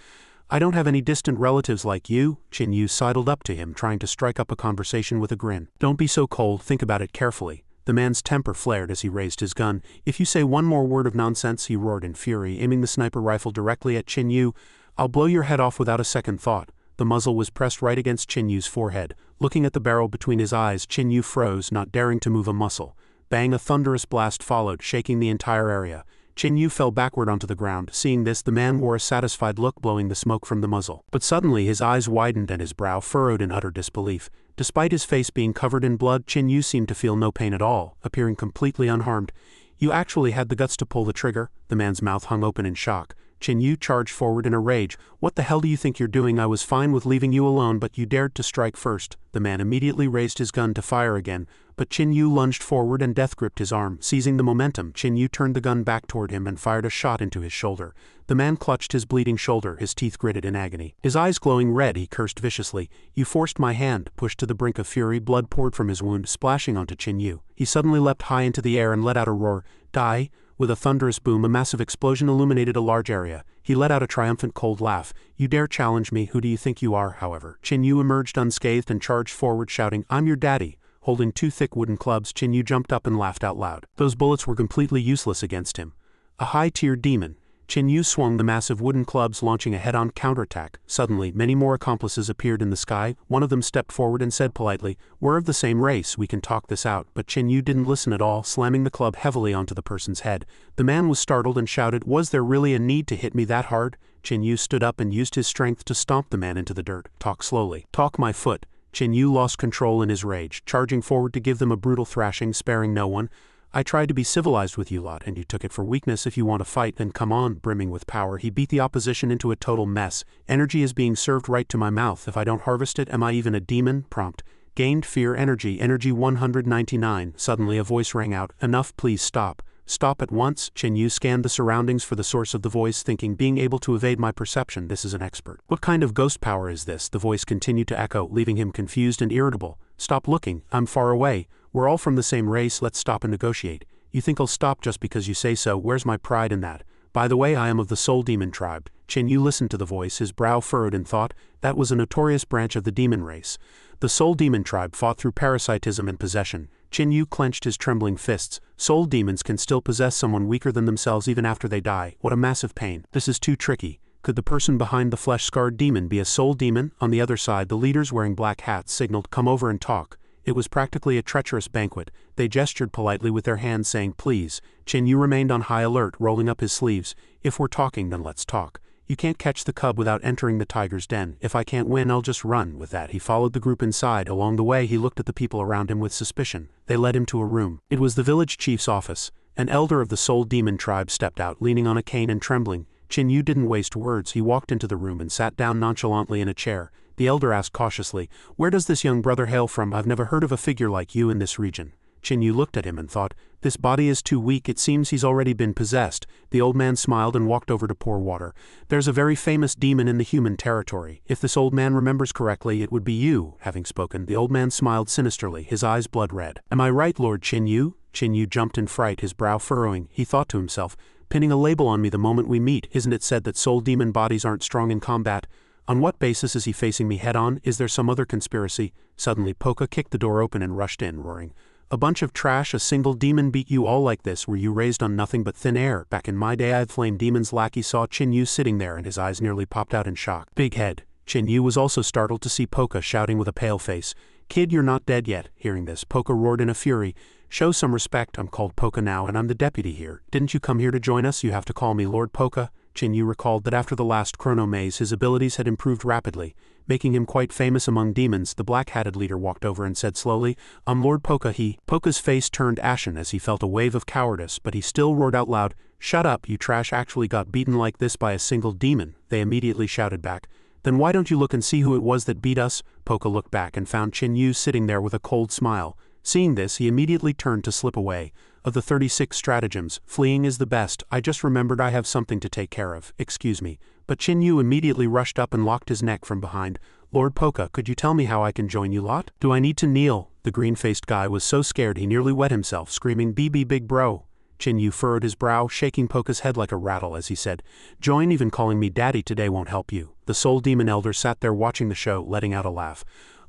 "I don't have any distant relatives like you." Chin Yu sidled up to him, trying to strike up a conversation with a grin. "Don't be so cold, think about it carefully." The man's temper flared as he raised his gun. "If you say one more word of nonsense," he roared in fury, aiming the sniper rifle directly at Chin Yu, "I'll blow your head off without a second thought." The muzzle was pressed right against Chin Yu's forehead. Looking at the barrel between his eyes, Chin Yu froze, not daring to move a muscle. Bang! A thunderous blast followed, shaking the entire area. Chin Yu fell backward onto the ground. Seeing this, the man wore a satisfied look, blowing the smoke from the muzzle. But suddenly his eyes widened and his brow furrowed in utter disbelief. Despite his face being covered in blood, Chin Yu seemed to feel no pain at all, appearing completely unharmed. "You actually had the guts to pull the trigger?" The man's mouth hung open in shock. Chin Yu charged forward in a rage. "What the hell do you think you're doing? I was fine with leaving you alone, but you dared to strike first." The man immediately raised his gun to fire again, but Chin Yu lunged forward and death gripped his arm. Seizing the momentum, Chin Yu turned the gun back toward him and fired a shot into his shoulder. The man clutched his bleeding shoulder, his teeth gritted in agony. His eyes glowing red, he cursed viciously. "You forced my hand." Pushed to the brink of fury, blood poured from his wound, splashing onto Chin Yu. He suddenly leapt high into the air and let out a roar. "Die!" With a thunderous boom, a massive explosion illuminated a large area. He let out a triumphant cold laugh. "You dare challenge me? Who do you think you are?" However, Chin Yu emerged unscathed and charged forward, shouting, "I'm your daddy." Holding 2 thick wooden clubs, Chin Yu jumped up and laughed out loud. Those bullets were completely useless against him. A high-tier demon. Chin Yu swung the massive wooden clubs, launching a head-on counterattack. Suddenly, many more accomplices appeared in the sky. One of them stepped forward and said politely, "We're of the same race, we can talk this out." But Chin Yu didn't listen at all, slamming the club heavily onto the person's head. The man was startled and shouted, "Was there really a need to hit me that hard?" Chin Yu stood up and used his strength to stomp the man into the dirt. "Talk slowly." "Talk my foot." Chin Yu lost control in his rage, charging forward to give them a brutal thrashing, sparing no one. "I tried to be civilized with you lot, and you took it for weakness. If you want to fight, then come on." Brimming with power, he beat the opposition into a total mess. "Energy is being served right to my mouth. If I don't harvest it, am I even a demon?" Prompt. Gained fear energy 199. Suddenly a voice rang out. "Enough, please stop. Stop at once." Chin Yu scanned the surroundings for the source of the voice, thinking, "Being able to evade my perception, this is an expert." "What kind of ghost power is this?" The voice continued to echo, leaving him confused and irritable. "Stop looking. I'm far away. We're all from the same race. Let's stop and negotiate. You think I'll stop just because you say so? Where's my pride in that? By the way, I am of the Soul Demon tribe." Chin Yu listened to the voice, his brow furrowed in thought. That was a notorious branch of the demon race. The Soul Demon tribe fought through parasitism and possession. Chin Yu clenched his trembling fists. Soul demons can still possess someone weaker than themselves even after they die. What a massive pain. This is too tricky. Could the person behind the flesh-scarred demon be a soul demon? On the other side, the leaders wearing black hats signaled, "Come over and talk." It was practically a treacherous banquet. They gestured politely with their hands, saying, "Please." Chin Yu remained on high alert, rolling up his sleeves. "If we're talking, then let's talk. You can't catch the cub without entering the tiger's den. If I can't win, I'll just run." With that, he followed the group inside. Along the way, he looked at the people around him with suspicion. They led him to a room. It was the village chief's office. An elder of the Soul Demon tribe stepped out, leaning on a cane and trembling. Chin Yu didn't waste words. He walked into the room and sat down nonchalantly in a chair. The elder asked cautiously, "Where does this young brother hail from? I've never heard of a figure like you in this region." Chin Yu looked at him and thought, "This body is too weak. It seems he's already been possessed." The old man smiled and walked over to pour water. "There's a very famous demon in the human territory. If this old man remembers correctly, it would be you." Having spoken, the old man smiled sinisterly, his eyes blood red. "Am I right, Lord Chin Yu?" Chin Yu jumped in fright, his brow furrowing. He thought to himself, "Pinning a label on me the moment we meet. Isn't it said that soul demon bodies aren't strong in combat? On what basis is he facing me head-on? Is there some other conspiracy?" Suddenly Poka kicked the door open and rushed in, roaring, "A bunch of trash, a single demon beat you all like this? Were you raised on nothing but thin air? Back in my day I'd flame demons." Lackey saw Chin Yu sitting there and his eyes nearly popped out in shock. Big head. Chin Yu was also startled to see Poka shouting with a pale face, "Kid, you're not dead yet." Hearing this, Poka roared in a fury, "Show some respect. I'm called Poka now and I'm the deputy here. Didn't you come here to join us? You have to call me Lord Poka." Chin Yu recalled that after the last Chrono Maze his abilities had improved rapidly, making him quite famous among demons. The black-hatted leader walked over and said slowly, "I'm Lord Poka." Poka's face turned ashen as he felt a wave of cowardice, but he still roared out loud, "Shut up, you trash actually got beaten like this by a single demon," they immediately shouted back. "Then why don't you look and see who it was that beat us?" Poca looked back and found Chin Yu sitting there with a cold smile. Seeing this, he immediately turned to slip away. "Of the 36 stratagems, fleeing is the best. I just remembered I have something to take care of. Excuse me." But Chin Yu immediately rushed up and locked his neck from behind. "Lord Poca, could you tell me how I can join you lot? Do I need to kneel?" The green-faced guy was so scared he nearly wet himself, screaming, "BB big bro." Chin Yu furrowed his brow, shaking Poca's head like a rattle as he said, "Join, even calling me daddy today won't help you." The Soul Demon Elder sat there watching the show, letting out a laugh.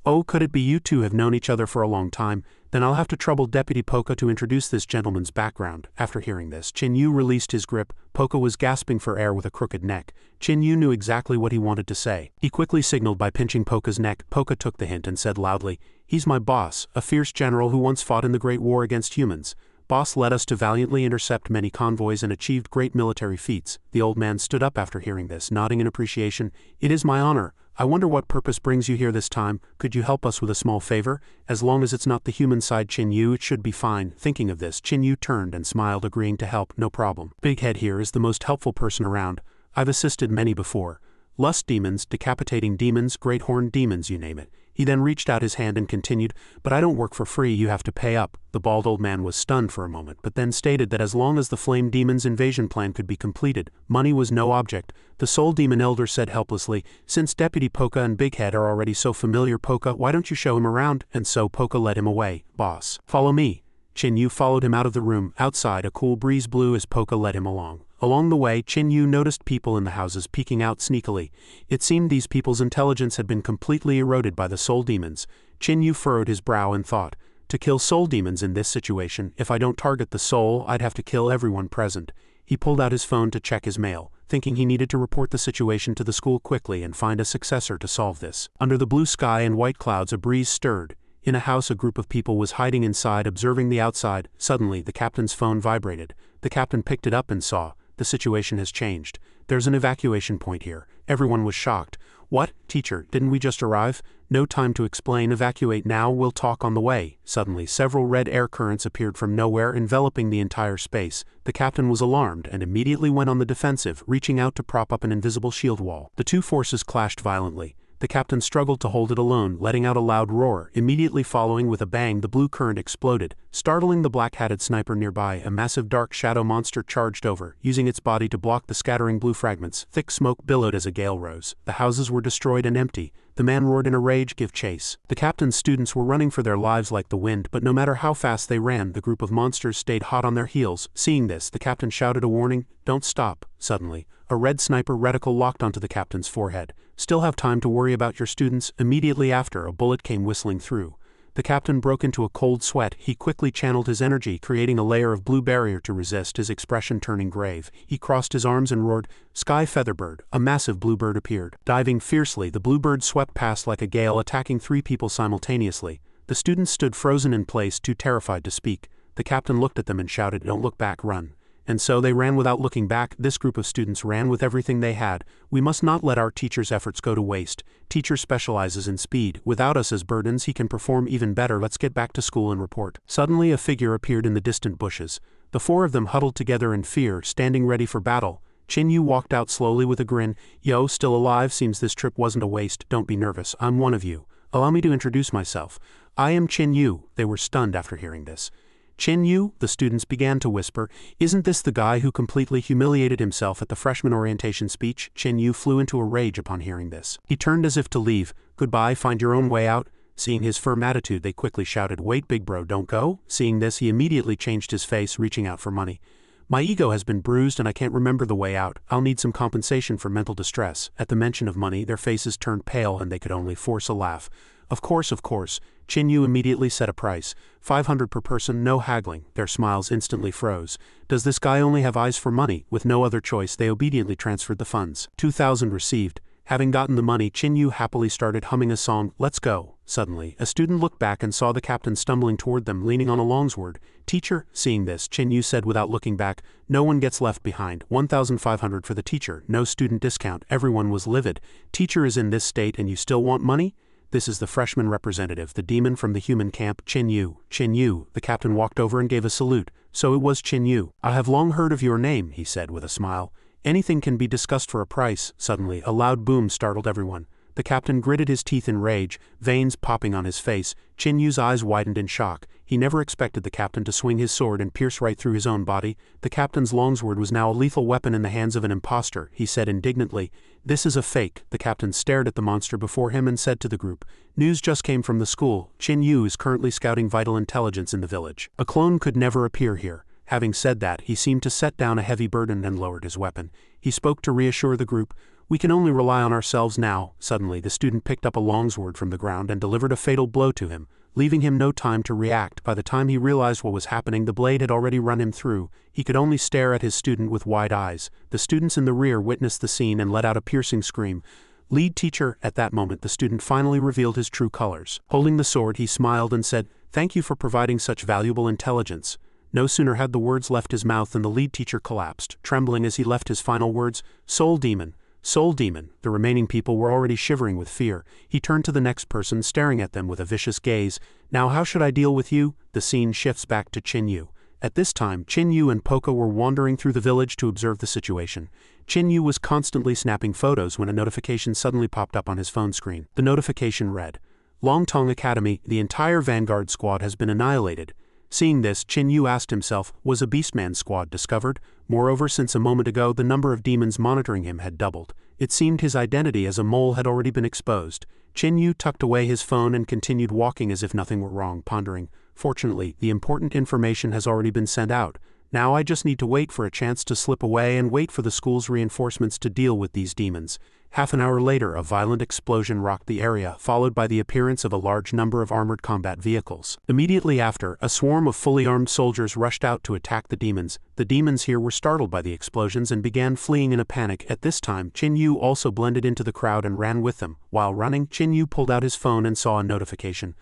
"Oh, could it be you two have known each other for a long time? Then I'll have to trouble Deputy Poca to introduce this gentleman's background." After hearing this, Chin Yu released his grip. Poca was gasping for air with a crooked neck. Chin Yu knew exactly what he wanted to say. He quickly signaled by pinching Poca's neck. Poca took the hint and said loudly, "He's my boss, a fierce general who once fought in the Great War against humans. Boss led us to valiantly intercept many convoys and achieved great military feats." The old man stood up after hearing this, nodding in appreciation. "It is my honor. I wonder what purpose brings you here this time. Could you help us with a small favor? As long as it's not the human side Chin Yu, it should be fine." Thinking of this, Chin Yu turned and smiled, agreeing to help. "No problem. Big Head here is the most helpful person around. I've assisted many before. Lust demons, decapitating demons, great horned demons, you name it." He then reached out his hand and continued, "But I don't work for free, you have to pay up." The bald old man was stunned for a moment, but then stated that as long as the Flame Demon's invasion plan could be completed, money was no object. The Soul Demon Elder said helplessly, "Since Deputy Poca and Big Head are already so familiar, Poca, why don't you show him around?" And so Poca led him away. "Boss, follow me." Chin Yu followed him out of the room. Outside, a cool breeze blew as Poca led him along. Along the way, Chin Yu noticed people in the houses peeking out sneakily. It seemed these people's intelligence had been completely eroded by the soul demons. Chin Yu furrowed his brow and thought, "To kill soul demons in this situation, if I don't target the soul, I'd have to kill everyone present." He pulled out his phone to check his mail, thinking he needed to report the situation to the school quickly and find a successor to solve this. Under the blue sky and white clouds, a breeze stirred. In a house, a group of people was hiding inside, observing the outside. Suddenly, the captain's phone vibrated. The captain picked it up and saw, "The situation has changed. There's an evacuation point here." Everyone was shocked. "What? Teacher, didn't we just arrive?" "No time to explain. Evacuate now, we'll talk on the way." Suddenly, several red air currents appeared from nowhere, enveloping the entire space. The captain was alarmed and immediately went on the defensive, reaching out to prop up an invisible shield wall. The two forces clashed violently. The captain struggled to hold it alone, letting out a loud roar. Immediately following with a bang, the blue current exploded, startling the black-hatted sniper nearby. A massive dark shadow monster charged over, using its body to block the scattering blue fragments. Thick smoke billowed as a gale rose. The houses were destroyed and empty. The man roared in a rage, "Give chase." The captain's students were running for their lives like the wind, but no matter how fast they ran, the group of monsters stayed hot on their heels. Seeing this, the captain shouted a warning, "Don't stop." Suddenly, a red sniper reticle locked onto the captain's forehead. "Still have time to worry about your students?" Immediately after, a bullet came whistling through. The captain broke into a cold sweat. He quickly channeled his energy, creating a layer of blue barrier to resist, his expression turning grave. He crossed his arms and roared, "Sky Featherbird." A massive bluebird appeared. Diving fiercely, the bluebird swept past like a gale, attacking 3 people simultaneously. The students stood frozen in place, too terrified to speak. The captain looked at them and shouted, "Don't look back, run." And so they ran without looking back. This group of students ran with everything they had. "We must not let our teacher's efforts go to waste. Teacher specializes in speed. Without us as burdens, he can perform even better. Let's get back to school and report." Suddenly a figure appeared in the distant bushes. The 4 of them huddled together in fear, standing ready for battle. Chin Yu walked out slowly with a grin. "Yo, still alive? Seems this trip wasn't a waste. Don't be nervous. I'm one of you. Allow me to introduce myself. I am Chin Yu." They were stunned after hearing this. "Chin Yu?" the students began to whisper. "Isn't this the guy who completely humiliated himself at the freshman orientation speech?" Chin Yu flew into a rage upon hearing this. He turned as if to leave. "Goodbye, find your own way out." Seeing his firm attitude, they quickly shouted, "Wait, big bro, don't go." Seeing this, he immediately changed his face, reaching out for money. "My ego has been bruised and I can't remember the way out. I'll need some compensation for mental distress." At the mention of money, their faces turned pale and they could only force a laugh. Of course. Chin Yu immediately set a price. 500 per person, no haggling." Their smiles instantly froze. Does this guy only have eyes for money? With no other choice, they obediently transferred the funds. 2,000 received. Having gotten the money, Chin Yu happily started humming a song, "Let's go." Suddenly, a student looked back and saw the captain stumbling toward them, leaning on a longsword. "Teacher?" Seeing this, Chin Yu said without looking back, "No one gets left behind. 1,500 for the teacher, no student discount." Everyone was livid. "Teacher is in this state and you still want money?" this is the freshman representative, the demon from the human camp, Qin Yu. Qin Yu, the captain walked over and gave a salute. So it was Qin Yu. I have long heard of your name, he said with a smile. Anything can be discussed for a price. Suddenly, a loud boom startled everyone. The captain gritted his teeth in rage, veins popping on his face. Qin Yu's eyes widened in shock. He never expected the captain to swing his sword and pierce right through his own body. The captain's longsword was now a lethal weapon in the hands of an impostor, he said indignantly. This is a fake. The captain stared at the monster before him and said to the group, news just came from the school. Qin Yu is currently scouting vital intelligence in the village. A clone could never appear here. Having said that, he seemed to set down a heavy burden and lowered his weapon. He spoke to reassure the group. We can only rely on ourselves now. Suddenly, the student picked up a longsword from the ground and delivered a fatal blow to him, leaving him no time to react. By the time he realized what was happening, the blade had already run him through. He could only stare at his student with wide eyes. The students in the rear witnessed the scene and let out a piercing scream. Lead teacher, at that moment the student finally revealed his true colors. Holding the sword, he smiled and said, "Thank you for providing such valuable intelligence." No sooner had the words left his mouth than the lead teacher collapsed, trembling as he left his final words, "Soul demon. Soul demon." The remaining people were already shivering with fear. He turned to the next person, staring at them with a vicious gaze. "Now how should I deal with you?" The scene shifts back to Qin Yu. At this time, Qin Yu and Poca were wandering through the village to observe the situation. Qin Yu was constantly snapping photos when a notification suddenly popped up on his phone screen. The notification read, "Longteng Academy, the entire Vanguard squad has been annihilated." Seeing this, Qin Yu asked himself, was a Beastman squad discovered? Moreover, since a moment ago the number of demons monitoring him had doubled. It seemed his identity as a mole had already been exposed. Qin Yu tucked away his phone and continued walking as if nothing were wrong, pondering. Fortunately, the important information has already been sent out. Now I just need to wait for a chance to slip away and wait for the school's reinforcements to deal with these demons. Half an hour later, a violent explosion rocked the area, followed by the appearance of a large number of armored combat vehicles. Immediately after, a swarm of fully armed soldiers rushed out to attack the demons. The demons here were startled by the explosions and began fleeing in a panic. At this time, Qin Yu also blended into the crowd and ran with them. While running, Qin Yu pulled out his phone and saw a notification.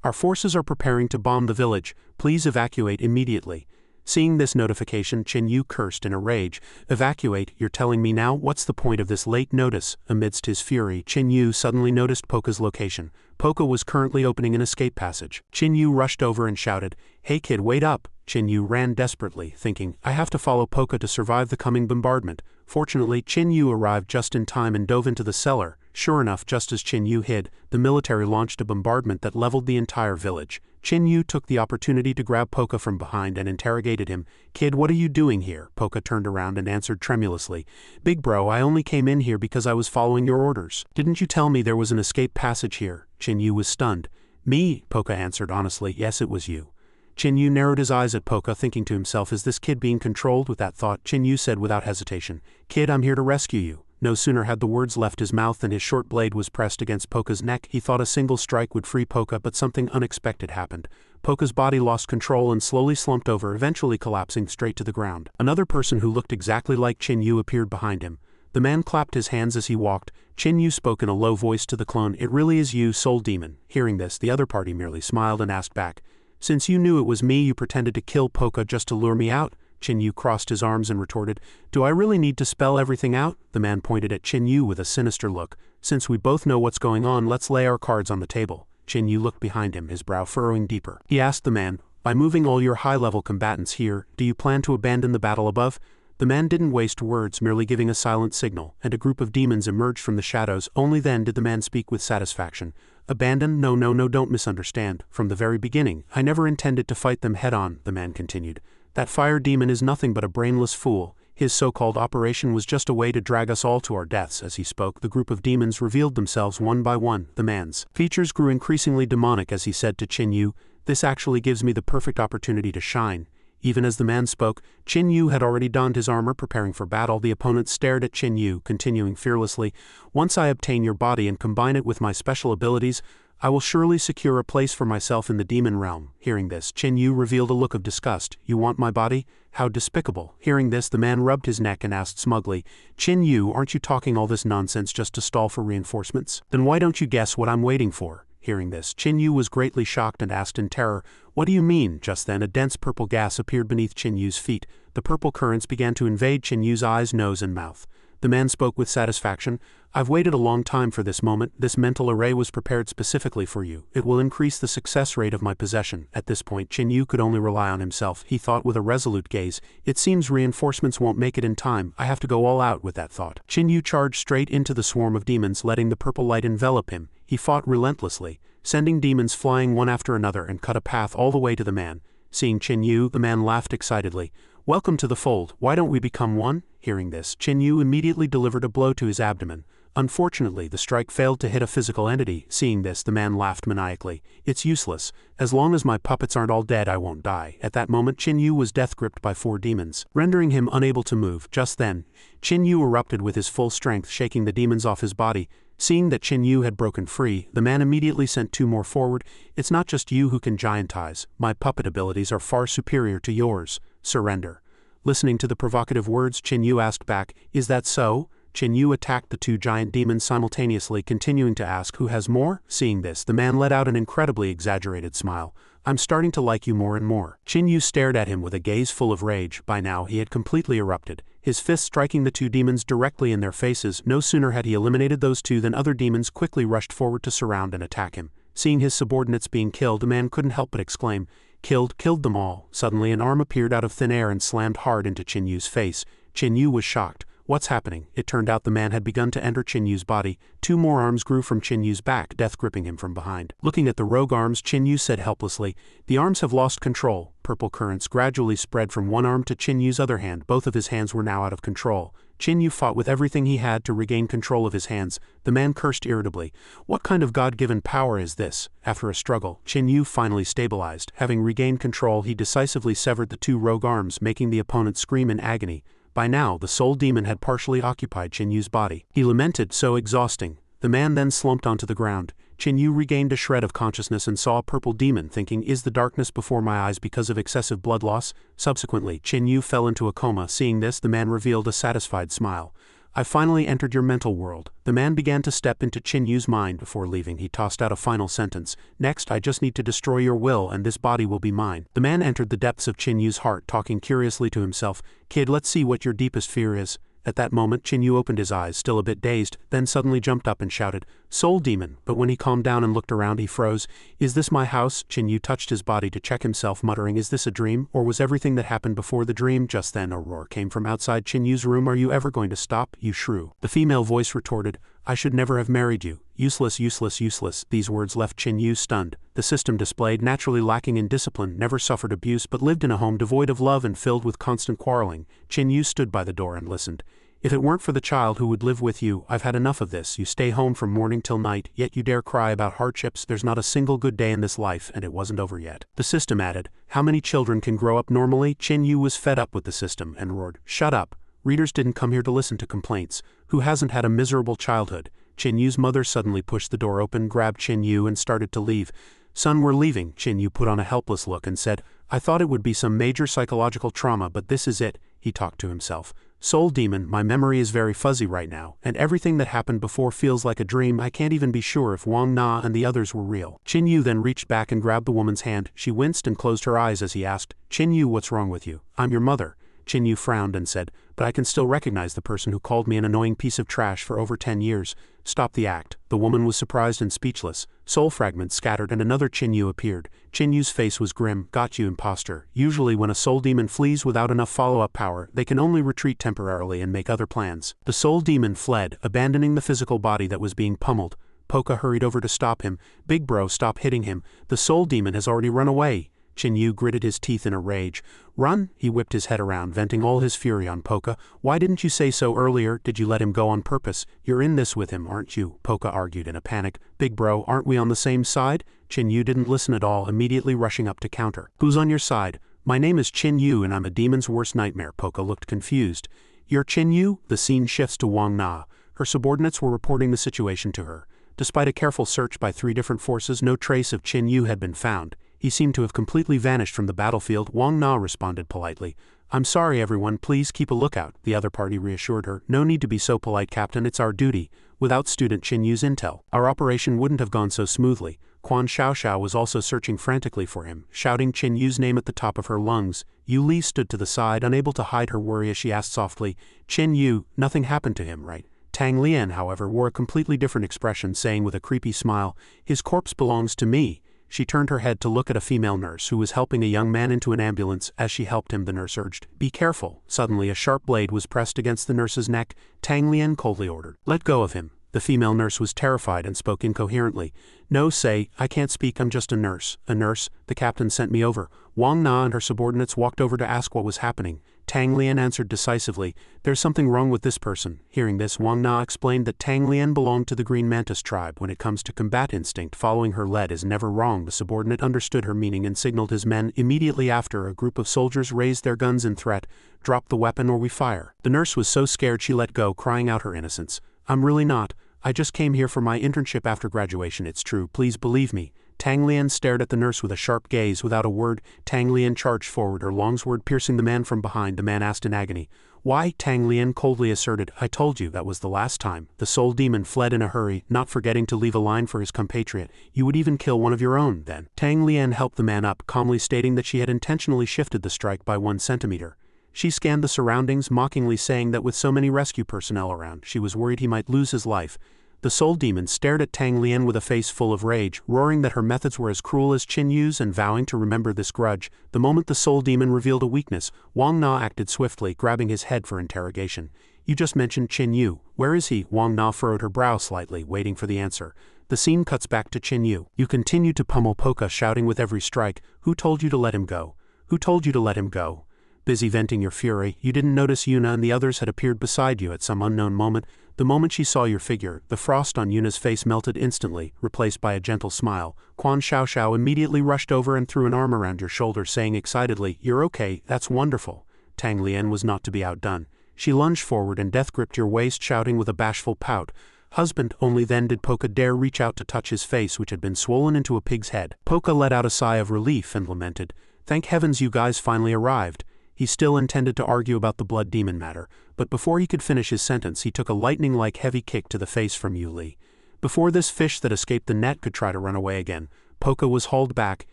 "Our forces are preparing to bomb the village. Please evacuate immediately." Seeing this notification, Qin Yu cursed in a rage. "Evacuate, you're telling me now? What's the point of this late notice?" Amidst his fury, Qin Yu suddenly noticed Poca's location. Poca was currently opening an escape passage. Qin Yu rushed over and shouted, "Hey kid, wait up!" Qin Yu ran desperately, thinking, I have to follow Poca to survive the coming bombardment. Fortunately, Qin Yu arrived just in time and dove into the cellar. Sure enough, just as Qin Yu hid, the military launched a bombardment that leveled the entire village. Qin Yu took the opportunity to grab Poca from behind and interrogated him. "Kid, what are you doing here?" Poca turned around and answered tremulously, "Big bro, I only came in here because I was following your orders. Didn't you tell me there was an escape passage here?" Qin Yu was stunned. "Me?" Poca answered honestly, "Yes, it was you." Qin Yu narrowed his eyes at Poca, thinking to himself, is this kid being controlled? With that thought, Qin Yu said without hesitation, "Kid, I'm here to rescue you." No sooner had the words left his mouth than his short blade was pressed against Poca's neck. He thought a single strike would free Poca, but something unexpected happened. Poca's body lost control and slowly slumped over, eventually collapsing straight to the ground. Another person who looked exactly like Qin Yu appeared behind him. The man clapped his hands as he walked. Qin Yu spoke in a low voice to the clone, "It really is you, Soul Demon." Hearing this, the other party merely smiled and asked back, "Since you knew it was me, you pretended to kill Poca just to lure me out?" Qin Yu crossed his arms and retorted, "Do I really need to spell everything out?" The man pointed at Qin Yu with a sinister look. "Since we both know what's going on, let's lay our cards on the table." Qin Yu looked behind him, his brow furrowing deeper. He asked the man, "By moving all your high-level combatants here, do you plan to abandon the battle above?" The man didn't waste words, merely giving a silent signal, and a group of demons emerged from the shadows. Only then did the man speak with satisfaction. "Abandon? No, don't misunderstand. From the very beginning, I never intended to fight them head-on," the man continued. "That fire demon is nothing but a brainless fool. His so-called operation was just a way to drag us all to our deaths." As he spoke, the group of demons revealed themselves one by one. The man's features grew increasingly demonic as he said to Qin Yu, "This actually gives me the perfect opportunity to shine." Even as the man spoke, Qin Yu had already donned his armor, preparing for battle. The opponent stared at Qin Yu, continuing fearlessly, "Once I obtain your body and combine it with my special abilities, I will surely secure a place for myself in the demon realm." Hearing this, Qin Yu revealed a look of disgust. "You want my body? How despicable." Hearing this, the man rubbed his neck and asked smugly, "Qin Yu, aren't you talking all this nonsense just to stall for reinforcements? Then why don't you guess what I'm waiting for?" Hearing this, Qin Yu was greatly shocked and asked in terror, "What do you mean?" Just then, a dense purple gas appeared beneath Qin Yu's feet. The purple currents began to invade Qin Yu's eyes, nose, and mouth. The man spoke with satisfaction. I've waited a long time for this moment. This mental array was prepared specifically for you. It will increase the success rate of my possession. At this point, Qin Yu could only rely on himself. He thought with a resolute gaze, it seems reinforcements won't make it in time. I have to go all out with that thought. Qin Yu charged straight into the swarm of demons, letting the purple light envelop him. He fought relentlessly, sending demons flying one after another, and cut a path all the way to the man. Seeing Qin Yu, the man laughed excitedly. Welcome to the fold. Why don't we become one? Hearing this, Qin Yu immediately delivered a blow to his abdomen. Unfortunately, the strike failed to hit a physical entity. Seeing this, the man laughed maniacally. It's useless. As long as my puppets aren't all dead, I won't die. At that moment, Qin Yu was death-gripped by 4 demons, rendering him unable to move. Just then, Qin Yu erupted with his full strength, shaking the demons off his body. Seeing that Qin Yu had broken free, the man immediately sent 2 more forward. It's not just you who can giantize. My puppet abilities are far superior to yours. Surrender. Listening to the provocative words, Qin Yu asked back, is that so? Qin Yu attacked the 2 giant demons simultaneously, continuing to ask who has more? Seeing this, the man let out an incredibly exaggerated smile. I'm starting to like you more and more. Qin Yu stared at him with a gaze full of rage. By now he had completely erupted, his fist striking the 2 demons directly in their faces. No sooner had he eliminated those 2 than other demons quickly rushed forward to surround and attack him. Seeing his subordinates being killed, the man couldn't help but exclaim, killed them all. Suddenly an arm appeared out of thin air and slammed hard into Qin Yu's face. Qin Yu was shocked. What's happening? It turned out the man had begun to enter Qin Yu's body. 2 more arms grew from Qin Yu's back, death gripping him from behind. Looking at the rogue arms, Qin Yu said helplessly, the arms have lost control. Purple currents gradually spread from one arm to Qin Yu's other hand. Both of his hands were now out of control. Qin Yu fought with everything he had to regain control of his hands. The man cursed irritably. What kind of God-given power is this? After a struggle, Qin Yu finally stabilized. Having regained control, he decisively severed the 2 rogue arms, making the opponent scream in agony. By now, the soul demon had partially occupied Qin Yu's body. He lamented, so exhausting. The man then slumped onto the ground. Qin Yu regained a shred of consciousness and saw a purple demon, thinking, is the darkness before my eyes because of excessive blood loss? Subsequently, Qin Yu fell into a coma. Seeing this, the man revealed a satisfied smile. I finally entered your mental world. The man began to step into Qin Yu's mind. Before leaving, he tossed out a final sentence. Next, I just need to destroy your will and this body will be mine. The man entered the depths of Qin Yu's heart, talking curiously to himself. Kid, let's see what your deepest fear is. At that moment, Qin Yu opened his eyes, still a bit dazed, then suddenly jumped up and shouted, Soul demon, but when he calmed down and looked around he froze. Is this my house? Qin Yu touched his body to check himself, muttering, is this a dream, or was everything that happened before the dream? Just then a roar came from outside Qin Yu's room. Are you ever going to stop, you shrew? The female voice retorted, I should never have married you. Useless, useless, useless. These words left Qin Yu stunned. The system displayed, naturally lacking in discipline, never suffered abuse but lived in a home devoid of love and filled with constant quarreling. Qin Yu stood by the door and listened. If it weren't for the child who would live with you, I've had enough of this. You stay home from morning till night, yet you dare cry about hardships. There's not a single good day in this life, and it wasn't over yet. The system added, how many children can grow up normally? Qin Yu was fed up with the system and roared, shut up. Readers didn't come here to listen to complaints. Who hasn't had a miserable childhood? Qin Yu's mother suddenly pushed the door open, grabbed Qin Yu and started to leave. Son, we're leaving. Qin Yu put on a helpless look and said, I thought it would be some major psychological trauma, but this is it. He talked to himself. Soul demon, my memory is very fuzzy right now, and everything that happened before feels like a dream. I can't even be sure if Wang Na and the others were real. Qin Yu then reached back and grabbed the woman's hand. She winced and closed her eyes as he asked, Qin Yu, what's wrong with you? I'm your mother. Qin Yu frowned and said, but I can still recognize the person who called me an annoying piece of trash for over 10 years. Stop the act. The woman was surprised and speechless. Soul fragments scattered and another Qin Yu appeared. Qin Yu's face was grim. Got you, imposter. Usually when a soul demon flees without enough follow-up power, they can only retreat temporarily and make other plans. The soul demon fled, abandoning the physical body that was being pummeled. Poca hurried over to stop him. Big bro, stop hitting him. The soul demon has already run away. Qin Yu gritted his teeth in a rage. Run? He whipped his head around, venting all his fury on Poca. Why didn't you say so earlier? Did you let him go on purpose? You're in this with him, aren't you? Poca argued in a panic. Big bro, aren't we on the same side? Qin Yu didn't listen at all, immediately rushing up to counter. Who's on your side? My name is Qin Yu and I'm a demon's worst nightmare. Poca looked confused. You're Qin Yu? The scene shifts to Wang Na. Her subordinates were reporting the situation to her. Despite a careful search by 3 different forces, no trace of Qin Yu had been found. He seemed to have completely vanished from the battlefield. Wang Na responded politely. I'm sorry everyone, please keep a lookout. The other party reassured her. No need to be so polite, Captain, it's our duty. Without student Qin Yu's intel, our operation wouldn't have gone so smoothly. Quan Xiaoxiao was also searching frantically for him, shouting Qin Yu's name at the top of her lungs. Yu Li stood to the side, unable to hide her worry as she asked softly, "Qin Yu, nothing happened to him, right?" Tang Lian, however, wore a completely different expression, saying with a creepy smile, "His corpse belongs to me." She turned her head to look at a female nurse who was helping a young man into an ambulance. As she helped him, the nurse urged, "Be careful." Suddenly a sharp blade was pressed against the nurse's neck. Tang Lian coldly ordered, "Let go of him." The female nurse was terrified and spoke incoherently. "No, say, I can't speak, I'm just a nurse." "A nurse? The captain sent me over." Wang Na and her subordinates walked over to ask what was happening. Tang Lian answered decisively, "There's something wrong with this person." Hearing this, Wang Na explained that Tang Lian belonged to the Green Mantis tribe. When it comes to combat instinct, following her lead is never wrong. The subordinate understood her meaning and signaled his men. Immediately after, a group of soldiers raised their guns in threat. "Drop the weapon or we fire." The nurse was so scared she let go, crying out her innocence. "I'm really not. I just came here for my internship after graduation. It's true, please believe me." Tang Lian stared at the nurse with a sharp gaze. Without a word, Tang Lian charged forward, her long sword piercing the man from behind. The man asked in agony, "Why?" Tang Lian coldly asserted, "I told you that was the last time." The soul demon fled in a hurry, not forgetting to leave a line for his compatriot. "You would even kill one of your own, then." Tang Lian helped the man up, calmly stating that she had intentionally shifted the strike by 1 centimeter. She scanned the surroundings, mockingly saying that with so many rescue personnel around, she was worried he might lose his life. The soul demon stared at Tang Lian with a face full of rage, roaring that her methods were as cruel as Qin Yu's and vowing to remember this grudge. The moment the soul demon revealed a weakness, Wang Na acted swiftly, grabbing his head for interrogation. "You just mentioned Qin Yu. Where is he?" Wang Na furrowed her brow slightly, waiting for the answer. The scene cuts back to Qin Yu. "You continue to pummel Poca, shouting with every strike, 'Who told you to let him go? Who told you to let him go?' Busy venting your fury, you didn't notice Yuna and the others had appeared beside you at some unknown moment. The moment she saw your figure, the frost on Yuna's face melted instantly, replaced by a gentle smile. Quan Xiaoxiao immediately rushed over and threw an arm around your shoulder, saying excitedly, "You're okay, that's wonderful." Tang Lian was not to be outdone. She lunged forward and death-gripped your waist, shouting with a bashful pout, "Husband." Only then did Poca dare reach out to touch his face, which had been swollen into a pig's head. Poca let out a sigh of relief and lamented, "Thank heavens you guys finally arrived." He still intended to argue about the blood demon matter, but before he could finish his sentence he took a lightning-like heavy kick to the face from Yu Li. Before this fish that escaped the net could try to run away again, Poca was hauled back.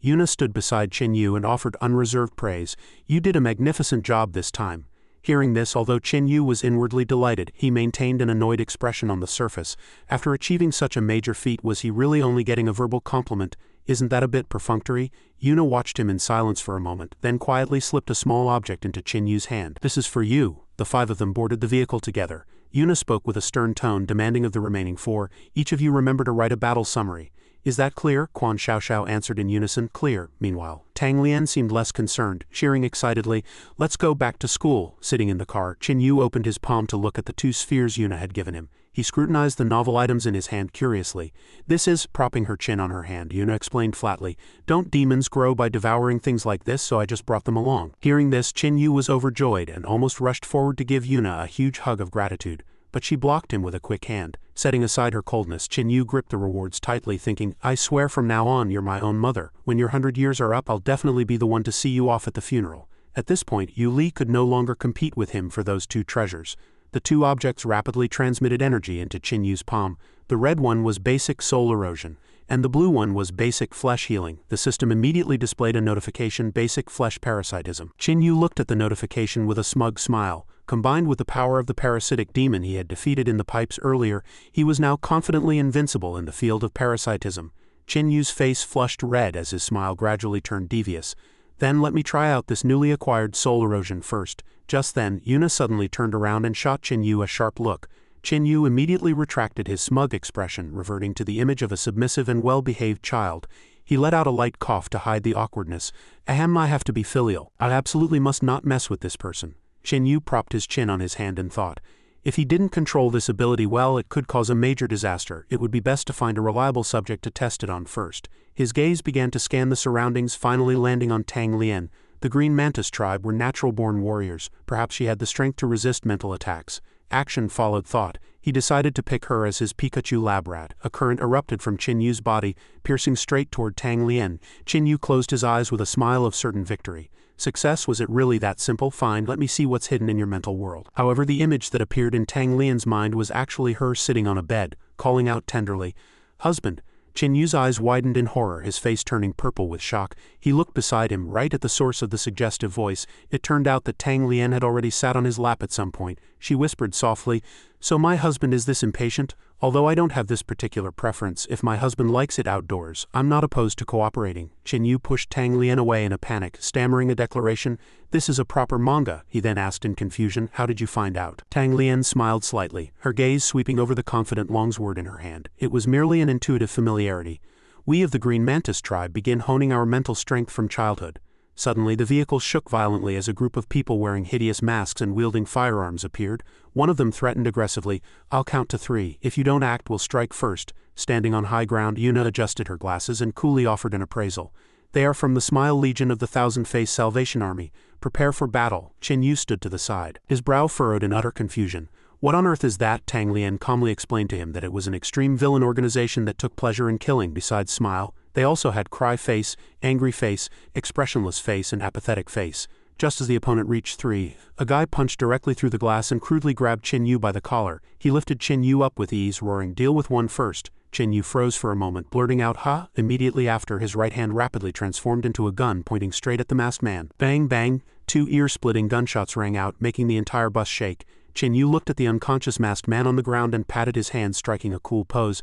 Yuna stood beside Qin Yu and offered unreserved praise. "You did a magnificent job this time." Hearing this, although Qin Yu was inwardly delighted, he maintained an annoyed expression on the surface. After achieving such a major feat, was he really only getting a verbal compliment? Isn't that a bit perfunctory? Yuna watched him in silence for a moment, then quietly slipped a small object into Qin Yu's hand. "This is for you." The 5 of them boarded the vehicle together. Yuna spoke with a stern tone, demanding of the remaining 4, "Each of you remember to write a battle summary." "Is that clear?" Quan Xiaoxiao answered in unison, "Clear." Meanwhile, Tang Lian seemed less concerned, cheering excitedly, "Let's go back to school." Sitting in the car, Qin Yu opened his palm to look at the 2 spheres Yuna had given him. He scrutinized the novel items in his hand curiously. "This is," propping her chin on her hand, Yuna explained flatly, "Don't demons grow by devouring things like this, so I just brought them along." Hearing this, Qin Yu was overjoyed and almost rushed forward to give Yuna a huge hug of gratitude, but she blocked him with a quick hand. Setting aside her coldness, Qin Yu gripped the rewards tightly, thinking, "I swear from now on you're my own mother. When your 100 years are up, I'll definitely be the one to see you off at the funeral." At this point, Yu Li could no longer compete with him for those 2 treasures. The 2 objects rapidly transmitted energy into Qin Yu's palm. The red one was basic soul erosion, and the blue one was basic flesh healing. The system immediately displayed a notification, basic flesh parasitism. Qin Yu looked at the notification with a smug smile. Combined with the power of the parasitic demon he had defeated in the pipes earlier, he was now confidently invincible in the field of parasitism. Qin Yu's face flushed red as his smile gradually turned devious. "Then let me try out this newly acquired soul erosion first." Just then, Yuna suddenly turned around and shot Qin Yu a sharp look. Qin Yu immediately retracted his smug expression, reverting to the image of a submissive and well-behaved child. He let out a light cough to hide the awkwardness. "Ahem, I have to be filial. I absolutely must not mess with this person." Qin Yu propped his chin on his hand and thought, if he didn't control this ability well, it could cause a major disaster. It would be best to find a reliable subject to test it on first. His gaze began to scan the surroundings, finally landing on Tang Lian. The Green Mantis tribe were natural-born warriors. Perhaps she had the strength to resist mental attacks. Action followed thought. He decided to pick her as his Pikachu lab rat. A current erupted from Qin Yu's body, piercing straight toward Tang Lian. Qin Yu closed his eyes with a smile of certain victory. Success? Was it really that simple? Fine, let me see what's hidden in your mental world. However, the image that appeared in Tang Lian's mind was actually her sitting on a bed, calling out tenderly, "Husband." Chen Yu's eyes widened in horror, his face turning purple with shock. He looked beside him, right at the source of the suggestive voice. It turned out that Tang Lian had already sat on his lap at some point. She whispered softly, "So my husband is this impatient? Although I don't have this particular preference, if my husband likes it outdoors, I'm not opposed to cooperating." Chen Yu pushed Tang Lian away in a panic, stammering a declaration. "This is a proper manga," he then asked in confusion. "How did you find out?" Tang Lian smiled slightly, her gaze sweeping over the confident longsword in her hand. "It was merely an intuitive familiarity. We of the Green Mantis tribe begin honing our mental strength from childhood." Suddenly the vehicle shook violently as a group of people wearing hideous masks and wielding firearms appeared. One of them threatened aggressively, "I'll count to 3. If you don't act, we'll strike first." Standing on high ground, Yuna adjusted her glasses and coolly offered an appraisal. "They are from the Smile Legion of the Thousand-Face Salvation Army. Prepare for battle." Chen Yu stood to the side, his brow furrowed in utter confusion. "What on earth is that?" Tang Lian calmly explained to him that it was an extreme villain organization that took pleasure in killing. Besides Smile, they also had Cry Face, Angry Face, Expressionless Face, and Apathetic Face. Just as the opponent reached 3, a guy punched directly through the glass and crudely grabbed Chen Yu by the collar. He lifted Chen Yu up with ease, roaring, "Deal with one first." Chen Yu froze for a moment, blurting out, "Ha!" Immediately after, his right hand rapidly transformed into a gun pointing straight at the masked man. Bang, bang! 2 ear-splitting gunshots rang out, making the entire bus shake. Chen Yu looked at the unconscious masked man on the ground and patted his hand, striking a cool pose.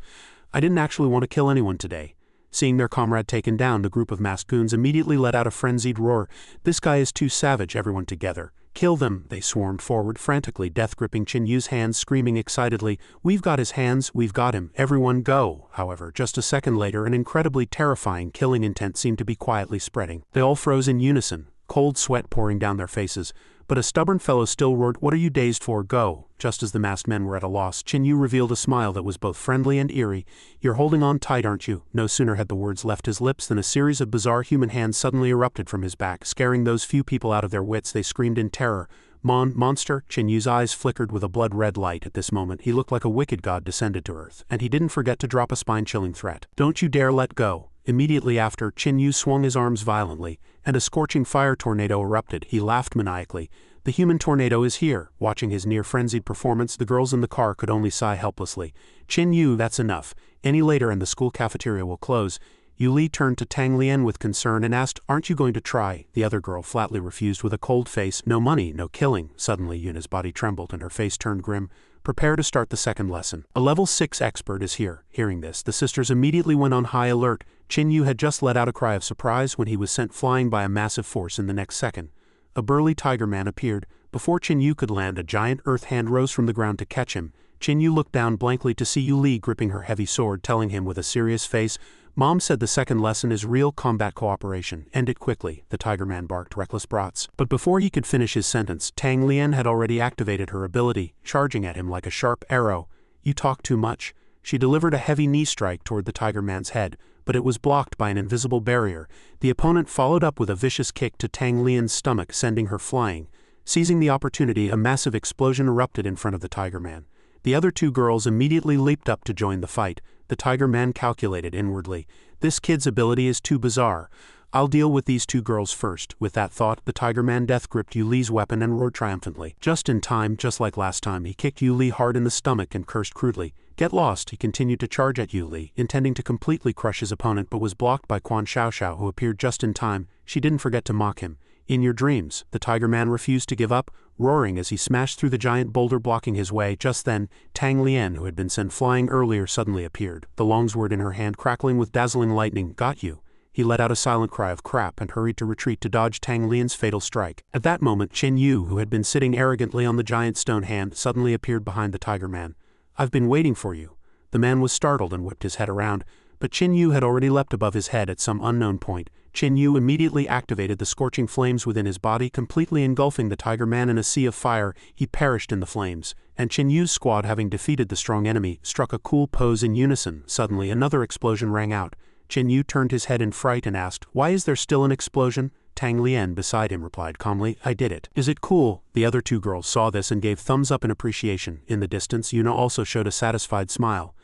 "I didn't actually want to kill anyone today." Seeing their comrade taken down, the group of masked goons immediately let out a frenzied roar. "This guy is too savage, everyone together. Kill them!" They swarmed forward frantically, death-gripping Chen Yu's hands, screaming excitedly, "We've got his hands, we've got him, everyone go!" However, just a second later, an incredibly terrifying killing intent seemed to be quietly spreading. They all froze in unison, cold sweat pouring down their faces. But a stubborn fellow still roared, "What are you dazed for? Go!" Just as the masked men were at a loss, Chen Yu revealed a smile that was both friendly and eerie. "You're holding on tight, aren't you?" No sooner had the words left his lips than a series of bizarre human hands suddenly erupted from his back, scaring those few people out of their wits. They screamed in terror. Monster!" Chen Yu's eyes flickered with a blood-red light. At this moment, he looked like a wicked god descended to earth, and he didn't forget to drop a spine-chilling threat. "Don't you dare let go!" Immediately after, Chen Yu swung his arms violently, and a scorching fire tornado erupted. He laughed maniacally. "The human tornado is here." Watching his near-frenzied performance, the girls in the car could only sigh helplessly. "Chen Yu, that's enough. Any later and the school cafeteria will close." Yu Li turned to Tang Lian with concern and asked, "Aren't you going to try?" The other girl flatly refused with a cold face. "No money, no killing." Suddenly Yuna's body trembled and her face turned grim. "Prepare to start the second lesson. A level 6 expert is here." Hearing this, the sisters immediately went on high alert. Chen Yu had just let out a cry of surprise when he was sent flying by a massive force in the next second. A burly tiger man appeared. Before Chen Yu could land, a giant earth hand rose from the ground to catch him. Chen Yu looked down blankly to see Yu Li gripping her heavy sword, telling him with a serious face, "Mom said the second lesson is real combat cooperation. End it quickly." The tiger man barked reckless brats. But before he could finish his sentence, Tang Lian had already activated her ability, charging at him like a sharp arrow. "You talk too much." She delivered a heavy knee strike toward the tiger man's head, but it was blocked by an invisible barrier. The opponent followed up with a vicious kick to Tang Lian's stomach, sending her flying. Seizing the opportunity, a massive explosion erupted in front of the tiger man. The other 2 girls immediately leaped up to join the fight. The tiger man calculated inwardly. "This kid's ability is too bizarre. I'll deal with these 2 girls first." With that thought, the tiger man death-gripped Yu Li's weapon and roared triumphantly. Just in time, just like last time, he kicked Yu Li hard in the stomach and cursed crudely. "Get lost!" He continued to charge at Yu Li, intending to completely crush his opponent, but was blocked by Quan Xiaoxiao, who appeared just in time. She didn't forget to mock him. "In your dreams." The tiger man refused to give up, roaring as he smashed through the giant boulder blocking his way. Just then, Tang Lian, who had been sent flying earlier, suddenly appeared, the longsword in her hand crackling with dazzling lightning. "Got you." He let out a silent cry of crap and hurried to retreat to dodge Tang Lian's fatal strike. At that moment, Chen Yu, who had been sitting arrogantly on the giant stone hand, suddenly appeared behind the tiger man. "I've been waiting for you." The man was startled and whipped his head around, but Chen Yu had already leapt above his head at some unknown point. Chen Yu immediately activated the scorching flames within his body, completely engulfing the tiger man in a sea of fire. He perished in the flames, and Chen Yu's squad, having defeated the strong enemy, struck a cool pose in unison. Suddenly another explosion rang out. Chen Yu turned his head in fright and asked, "Why is there still an explosion?" Tang Lian beside him replied calmly, "I did it." "Is it cool?" The other 2 girls saw this and gave thumbs up in appreciation. In the distance, Yuna also showed a satisfied smile.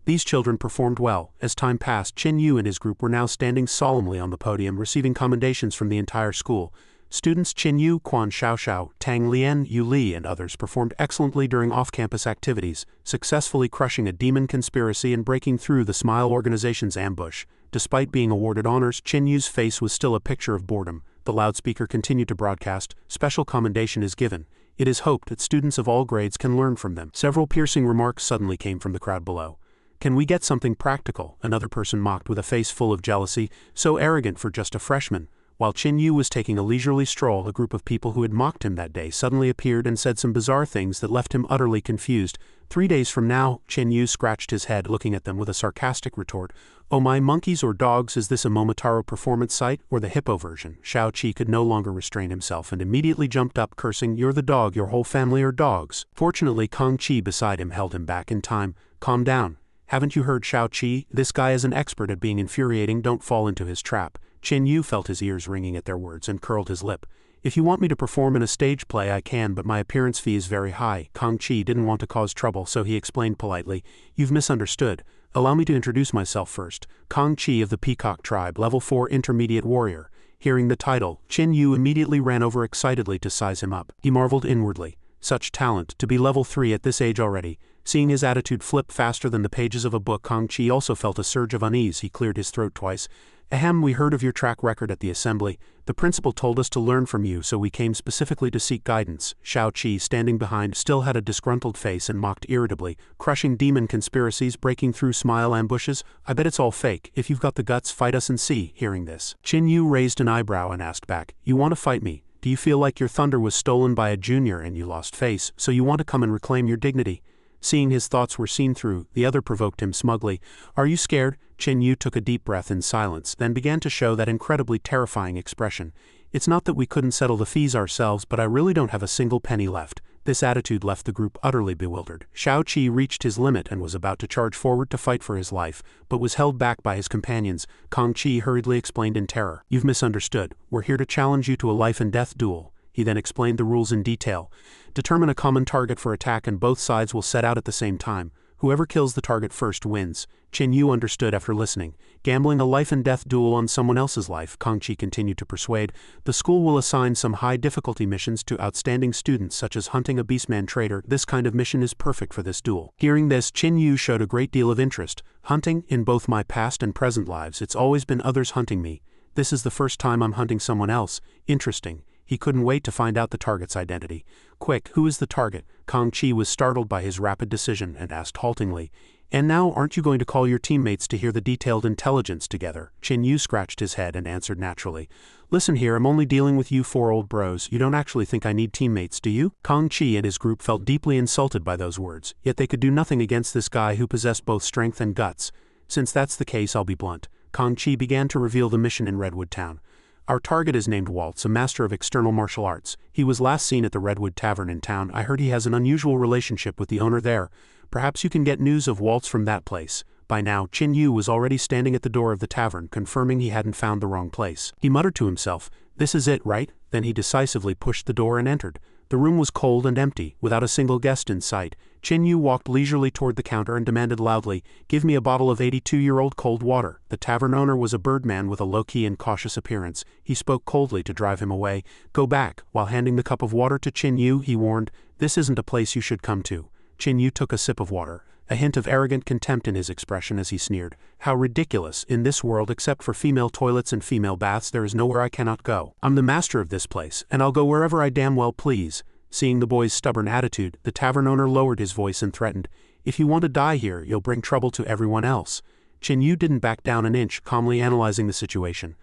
These children performed well. As time passed, Chen Yu and his group were now standing solemnly on the podium, receiving commendations from the entire school. Students Qin Yu, Quan Xiaoxiao, Tang Lian, Yu Li and others performed excellently during off-campus activities, successfully crushing a demon conspiracy and breaking through the Smile organization's ambush. Despite being awarded honors, Qin Yu's face was still a picture of boredom. The loudspeaker continued to broadcast, "Special commendation is given. It is hoped that students of all grades can learn from them." Several piercing remarks suddenly came from the crowd below. "Can we get something practical?" another person mocked with a face full of jealousy. "So arrogant for just a freshman." While Qin Yu was taking a leisurely stroll, a group of people who had mocked him that day suddenly appeared and said some bizarre things that left him utterly confused. 3 days from now, Qin Yu scratched his head, looking at them with a sarcastic retort. "Oh my monkeys or dogs, is this a Momotaro performance site, or the hippo version?" Shao Qi could no longer restrain himself and immediately jumped up, cursing, "You're the dog, your whole family are dogs." Fortunately, Kong Qi beside him held him back in time. "Calm down. Haven't you heard Shao Qi? This guy is an expert at being infuriating, don't fall into his trap." Qin Yu felt his ears ringing at their words and curled his lip. "If you want me to perform in a stage play I can, but my appearance fee is very high." Kong Qi didn't want to cause trouble, so he explained politely, "You've misunderstood. Allow me to introduce myself first. Kong Qi of the Peacock Tribe, level 4 intermediate warrior." Hearing the title, Qin Yu immediately ran over excitedly to size him up. He marveled inwardly. Such talent, to be level 3 at this age already. Seeing his attitude flip faster than the pages of a book, Kong Qi also felt a surge of unease. He cleared his throat twice. "Ahem, we heard of your track record at the assembly. The principal told us to learn from you, so we came specifically to seek guidance." Shao Qi, standing behind, still had a disgruntled face and mocked irritably. "Crushing demon conspiracies, breaking through Smile ambushes. I bet it's all fake. If you've got the guts, fight us and see." Hearing this, Qin Yu raised an eyebrow and asked back, "You want to fight me? Do you feel like your thunder was stolen by a junior and you lost face, so you want to come and reclaim your dignity?" Seeing his thoughts were seen through, the other provoked him smugly. "Are you scared?" Qin Yu took a deep breath in silence, then began to show that incredibly terrifying expression. "It's not that we couldn't settle the fees ourselves, but I really don't have a single penny left." This attitude left the group utterly bewildered. Shao Qi reached his limit and was about to charge forward to fight for his life, but was held back by his companions. Kong Qi hurriedly explained in terror, "You've misunderstood. We're here to challenge you to a life-and-death duel." He then explained the rules in detail. "Determine a common target for attack and both sides will set out at the same time. Whoever kills the target first wins." Qin Yu understood after listening. "Gambling a life-and-death duel on someone else's life," Kong Qi continued to persuade. "The school will assign some high-difficulty missions to outstanding students, such as hunting a beastman trader. This kind of mission is perfect for this duel." Hearing this, Qin Yu showed a great deal of interest. "Hunting? In both my past and present lives, it's always been others hunting me. This is the first time I'm hunting someone else. Interesting." He couldn't wait to find out the target's identity. "Quick, who is the target?" Kong Qi was startled by his rapid decision and asked haltingly, "And now aren't you going to call your teammates to hear the detailed intelligence together?" Qin Yu scratched his head and answered naturally, "Listen here, I'm only dealing with you 4 old bros. You don't actually think I need teammates, do you?" Kong Qi and his group felt deeply insulted by those words, yet they could do nothing against this guy who possessed both strength and guts. "Since that's the case, I'll be blunt." Kong Qi began to reveal the mission in Redwood Town. "Our target is named Waltz, a master of external martial arts. He was last seen at the Redwood Tavern in town. I heard he has an unusual relationship with the owner there. Perhaps you can get news of Waltz from that place." By now, Qin Yu was already standing at the door of the tavern, confirming he hadn't found the wrong place. He muttered to himself, "This is it, right?" Then he decisively pushed the door and entered. The room was cold and empty, without a single guest in sight. Qin Yu walked leisurely toward the counter and demanded loudly, "Give me a bottle of 82-year-old cold water." The tavern owner was a birdman with a low-key and cautious appearance. He spoke coldly to drive him away. "Go back." While handing the cup of water to Qin Yu, he warned, "This isn't a place you should come to." Qin Yu took a sip of water, a hint of arrogant contempt in his expression as he sneered, "How ridiculous! In this world, except for female toilets and female baths, there is nowhere I cannot go. I'm the master of this place, and I'll go wherever I damn well please." Seeing the boy's stubborn attitude, the tavern owner lowered his voice and threatened, "If you want to die here, you'll bring trouble to everyone else." Qin Yu didn't back down an inch, calmly analyzing the situation.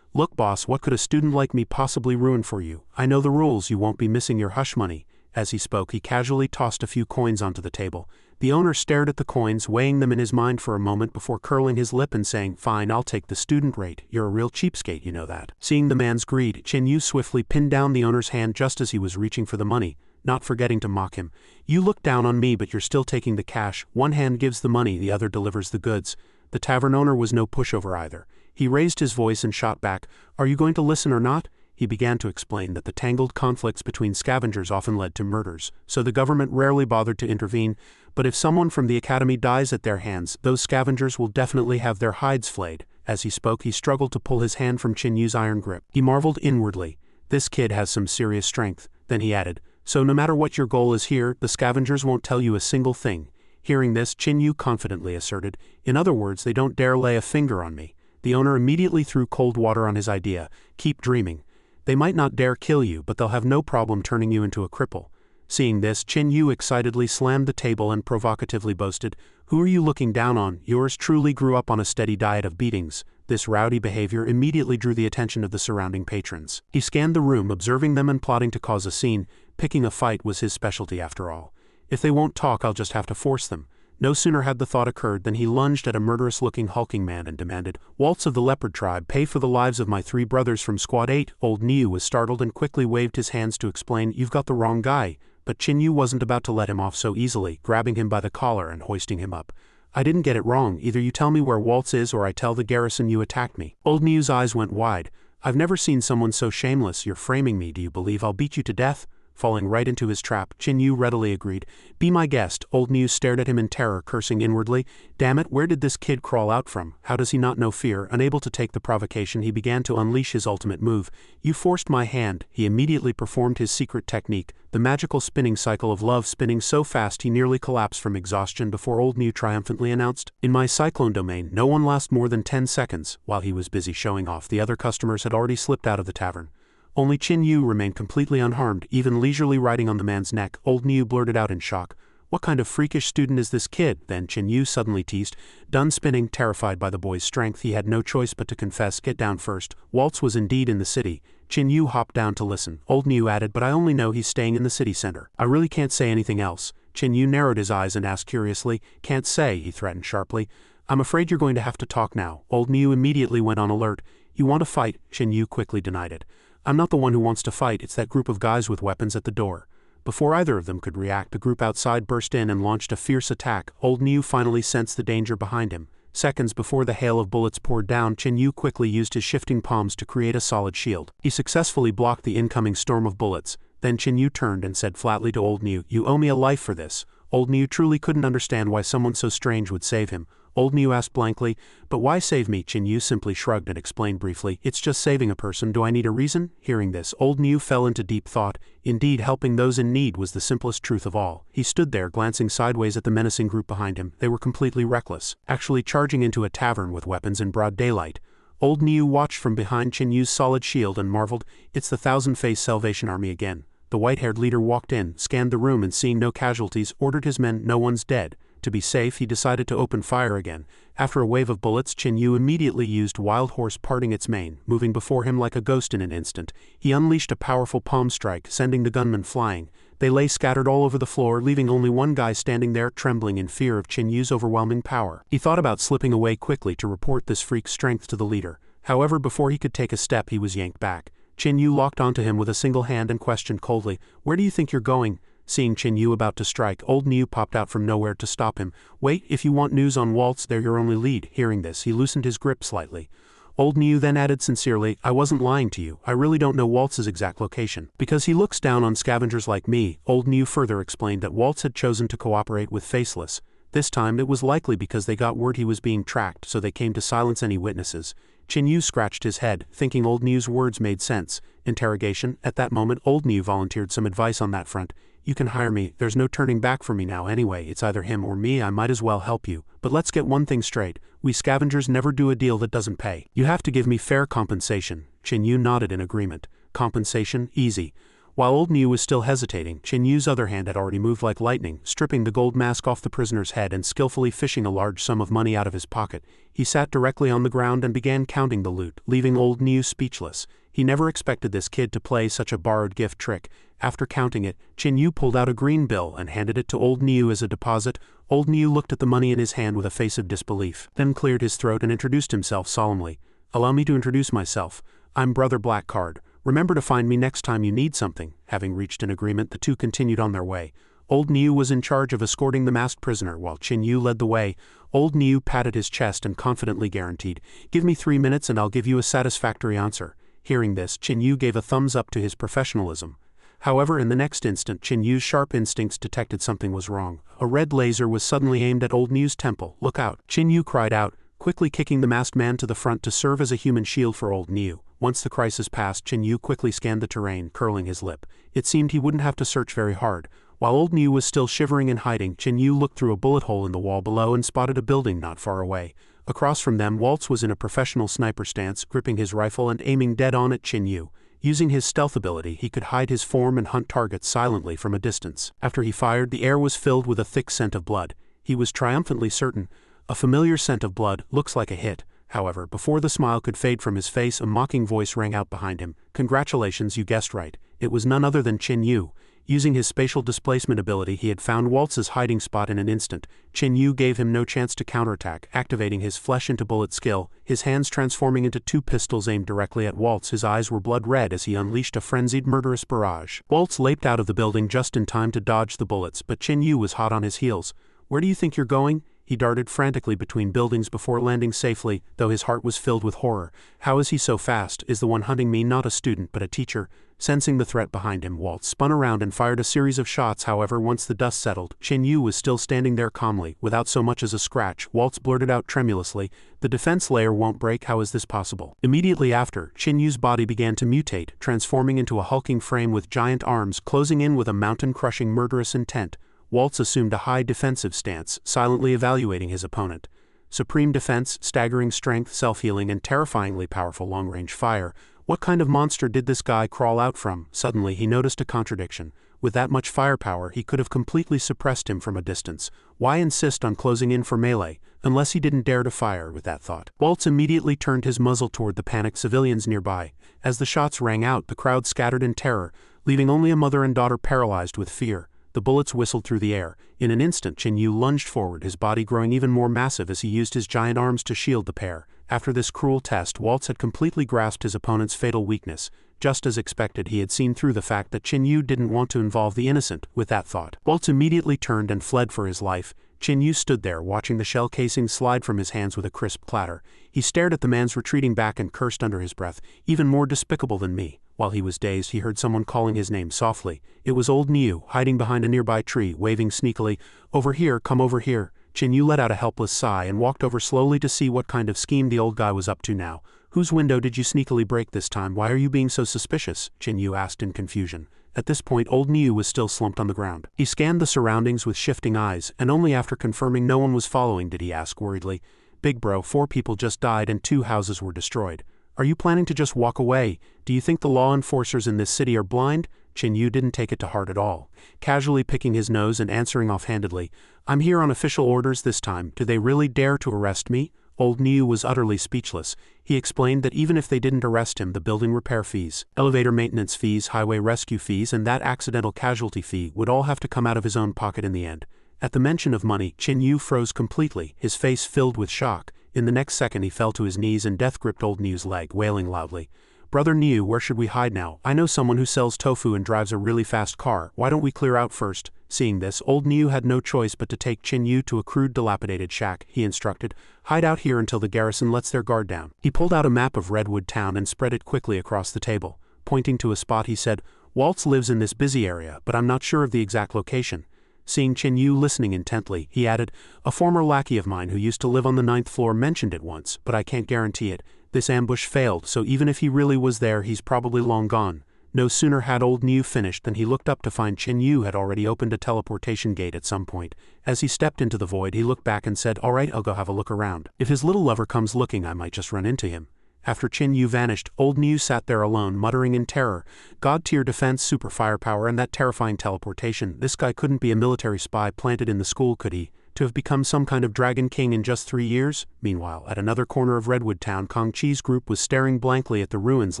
"Look, boss, what could a student like me possibly ruin for you? I know the rules, you won't be missing your hush money." As he spoke, he casually tossed a few coins onto the table. The owner stared at the coins, weighing them in his mind for a moment before curling his lip and saying, "Fine, I'll take the student rate. You're a real cheapskate, you know that." Seeing the man's greed, Qin Yu swiftly pinned down the owner's hand just as he was reaching for the money, not forgetting to mock him. "You look down on me, but you're still taking the cash. One hand gives the money, the other delivers the goods." The tavern owner was no pushover either. He raised his voice and shot back, "Are you going to listen or not?" He began to explain that the tangled conflicts between scavengers often led to murders, so the government rarely bothered to intervene, but if someone from the academy dies at their hands, those scavengers will definitely have their hides flayed. As he spoke, he struggled to pull his hand from Qin Yu's iron grip. He marveled inwardly. This kid has some serious strength. Then he added, so no matter what your goal is here, the scavengers won't tell you a single thing. Hearing this, Chin Yu confidently asserted, in other words, they don't dare lay a finger on me. The owner immediately threw cold water on his idea. Keep dreaming. They might not dare kill you, but they'll have no problem turning you into a cripple. Seeing this, Chin Yu excitedly slammed the table and provocatively boasted, who are you looking down on? Yours truly grew up on a steady diet of beatings. This rowdy behavior immediately drew the attention of the surrounding patrons. He scanned the room, observing them and plotting to cause a scene. Picking a fight was his specialty after all. If they won't talk, I'll just have to force them. No sooner had the thought occurred than he lunged at a murderous-looking hulking man and demanded, Waltz of the Leopard Tribe, pay for the lives of my 3 brothers from Squad 8. Old Niu was startled and quickly waved his hands to explain, you've got the wrong guy. But Chin Yu wasn't about to let him off so easily, grabbing him by the collar and hoisting him up. I didn't get it wrong. Either you tell me where Waltz is or I tell the garrison you attacked me. Old Niu's eyes went wide. I've never seen someone so shameless. You're framing me. Do you believe I'll beat you to death? Falling right into his trap, Chin Yu readily agreed. Be my guest. Old Niu stared at him in terror, cursing inwardly. Damn it, where did this kid crawl out from? How does he not know fear? Unable to take the provocation, he began to unleash his ultimate move. You forced my hand. He immediately performed his secret technique, the magical spinning cycle of love, spinning so fast he nearly collapsed from exhaustion before Old Niu triumphantly announced, in my cyclone domain, no one lasts more than 10 seconds. While he was busy showing off, the other customers had already slipped out of the tavern. Only Chin Yu remained completely unharmed, even leisurely riding on the man's neck. Old Niu blurted out in shock, what kind of freakish student is this kid? Then Chin Yu suddenly teased. Done spinning, terrified by the boy's strength, he had no choice but to confess, get down first. Waltz was indeed in the city. Chin Yu hopped down to listen. Old Niu added, but I only know he's staying in the city center. I really can't say anything else. Chin Yu narrowed his eyes and asked curiously, can't say, he threatened sharply. I'm afraid you're going to have to talk now. Old Niu immediately went on alert. You want to fight? Chin Yu quickly denied it. I'm not the one who wants to fight, it's that group of guys with weapons at the door. Before either of them could react, the group outside burst in and launched a fierce attack. Old Niu finally sensed the danger behind him. Seconds before the hail of bullets poured down, Chin Yu quickly used his shifting palms to create a solid shield. He successfully blocked the incoming storm of bullets. Then Chin Yu turned and said flatly to Old Niu, you owe me a life for this. Old Niu truly couldn't understand why someone so strange would save him. Old Niu asked blankly, but why save me? Chin Yu simply shrugged and explained briefly, it's just saving a person, do I need a reason? Hearing this, Old Niu fell into deep thought. Indeed, helping those in need was the simplest truth of all. He stood there, glancing sideways at the menacing group behind him. They were completely reckless, actually charging into a tavern with weapons in broad daylight. Old Niu watched from behind Chin Yu's solid shield and marveled, it's the Thousand-Face Salvation Army again. The white-haired leader walked in, scanned the room and seeing no casualties, ordered his men, no one's dead. To be safe, he decided to open fire again. After a wave of bullets, Chin Yu immediately used Wild Horse, parting its mane, moving before him like a ghost in an instant. He unleashed a powerful palm strike, sending the gunmen flying. They lay scattered all over the floor, leaving only one guy standing there, trembling in fear of Chin Yu's overwhelming power. He thought about slipping away quickly to report this freak's strength to the leader. However, before he could take a step, he was yanked back. Chin Yu locked onto him with a single hand and questioned coldly, where do you think you're going? Seeing Chin Yu about to strike, Old Niu popped out from nowhere to stop him. Wait, if you want news on Waltz, they're your only lead. Hearing this, he loosened his grip slightly. Old Niu then added sincerely, I wasn't lying to you, I really don't know Waltz's exact location. Because he looks down on scavengers like me. Old Niu further explained that Waltz had chosen to cooperate with Faceless. This time it was likely because they got word he was being tracked, so they came to silence any witnesses. Chin Yu scratched his head, thinking Old Niu's words made sense. Interrogation. At that moment, Old Niu volunteered some advice on that front. You can hire me, there's no turning back for me now anyway, it's either him or me, I might as well help you. But let's get one thing straight, we scavengers never do a deal that doesn't pay. You have to give me fair compensation. Chin Yu nodded in agreement. Compensation? Easy. While Old Niu was still hesitating, Chin Yu's other hand had already moved like lightning, stripping the gold mask off the prisoner's head and skillfully fishing a large sum of money out of his pocket. He sat directly on the ground and began counting the loot, leaving Old Niu speechless. He never expected this kid to play such a borrowed gift trick. After counting it, Chin Yu pulled out a green bill and handed it to Old Niu as a deposit. Old Niu looked at the money in his hand with a face of disbelief, then cleared his throat and introduced himself solemnly. Allow me to introduce myself. I'm Brother Blackcard. Remember to find me next time you need something. Having reached an agreement, the two continued on their way. Old Niu was in charge of escorting the masked prisoner, while Chin Yu led the way. Old Niu patted his chest and confidently guaranteed, give me 3 minutes and I'll give you a satisfactory answer. Hearing this, Chin Yu gave a thumbs up to his professionalism. However, in the next instant, Chin Yu's sharp instincts detected something was wrong. A red laser was suddenly aimed at Old Niu's temple. Look out! Chin Yu cried out, quickly kicking the masked man to the front to serve as a human shield for Old Niu. Once the crisis passed, Chen Yu quickly scanned the terrain, curling his lip. It seemed he wouldn't have to search very hard. While old Niu was still shivering and hiding, Chen Yu looked through a bullet hole in the wall below and spotted a building not far away. Across from them, Waltz was in a professional sniper stance, gripping his rifle and aiming dead on at Chen Yu. Using his stealth ability, he could hide his form and hunt targets silently from a distance. After he fired, the air was filled with a thick scent of blood. He was triumphantly certain. A familiar scent of blood, looks like a hit. However, before the smile could fade from his face, a mocking voice rang out behind him. "Congratulations, you guessed right." It was none other than Chen Yu. Using his spatial displacement ability, he had found Waltz's hiding spot in an instant. Chen Yu gave him no chance to counterattack, activating his flesh-into-bullet skill, his hands transforming into two pistols aimed directly at Waltz. His eyes were blood-red as he unleashed a frenzied murderous barrage. Waltz leaped out of the building just in time to dodge the bullets, but Chen Yu was hot on his heels. "Where do you think you're going?" He darted frantically between buildings before landing safely, though his heart was filled with horror. "How is he so fast? Is the one hunting me not a student but a teacher?" Sensing the threat behind him, Waltz spun around and fired a series of shots. However, once the dust settled, Chen Yu was still standing there calmly, without so much as a scratch. Waltz blurted out tremulously, "The defense layer won't break, how is this possible?" Immediately after, Chen Yu's body began to mutate, transforming into a hulking frame with giant arms, closing in with a mountain-crushing murderous intent. Waltz assumed a high defensive stance, silently evaluating his opponent. Supreme defense, staggering strength, self-healing, and terrifyingly powerful long-range fire. What kind of monster did this guy crawl out from? Suddenly he noticed a contradiction. With that much firepower, he could have completely suppressed him from a distance. Why insist on closing in for melee, unless he didn't dare to fire? With that thought, Waltz immediately turned his muzzle toward the panicked civilians nearby. As the shots rang out, the crowd scattered in terror, leaving only a mother and daughter paralyzed with fear. The bullets whistled through the air. In an instant, Chen Yu lunged forward, his body growing even more massive as he used his giant arms to shield the pair. After this cruel test, Waltz had completely grasped his opponent's fatal weakness. Just as expected, he had seen through the fact that Chen Yu didn't want to involve the innocent. With that thought, Waltz immediately turned and fled for his life. Chen Yu stood there, watching the shell casing slide from his hands with a crisp clatter. He stared at the man's retreating back and cursed under his breath, "Even more despicable than me." While he was dazed, he heard someone calling his name softly. It was old Niu, hiding behind a nearby tree, waving sneakily, "Over here, come over here." Chen Yu let out a helpless sigh and walked over slowly to see what kind of scheme the old guy was up to now. "Whose window did you sneakily break this time? Why are you being so suspicious?" Chen Yu asked in confusion. At this point, old Niu was still slumped on the ground. He scanned the surroundings with shifting eyes, and only after confirming no one was following did he ask worriedly, "Big bro, 4 people just died and 2 houses were destroyed. Are you planning to just walk away? Do you think the law enforcers in this city are blind?" Chen Yu didn't take it to heart at all. Casually picking his nose and answering offhandedly, "I'm here on official orders this time. Do they really dare to arrest me?" Old Niu was utterly speechless. He explained that even if they didn't arrest him, the building repair fees, elevator maintenance fees, highway rescue fees, and that accidental casualty fee would all have to come out of his own pocket in the end. At the mention of money, Chen Yu froze completely, his face filled with shock. In the next second he fell to his knees and death gripped old Niu's leg, wailing loudly, "Brother Niu, where should we hide now? I know someone who sells tofu and drives a really fast car. Why don't we clear out first?" Seeing this, old Niu had no choice but to take Chen Yu to a crude, dilapidated shack. He instructed, "Hide out here until the garrison lets their guard down." He pulled out a map of Redwood Town and spread it quickly across the table. Pointing to a spot, he said, "Waltz lives in this busy area, but I'm not sure of the exact location." Seeing Chen Yu listening intently, he added, "A former lackey of mine who used to live on the 9th floor mentioned it once, but I can't guarantee it. This ambush failed, so even if he really was there, he's probably long gone." No sooner had old Niu finished than he looked up to find Chen Yu had already opened a teleportation gate at some point. As he stepped into the void, he looked back and said, "All right, I'll go have a look around. If his little lover comes looking, I might just run into him." After Chen Yu vanished, old Niu sat there alone, muttering in terror, "God-tier defense, super firepower, and that terrifying teleportation. This guy couldn't be a military spy planted in the school, could he? To have become some kind of dragon king in just 3 years?" Meanwhile, at another corner of Redwood Town, Kong Chi's group was staring blankly at the ruins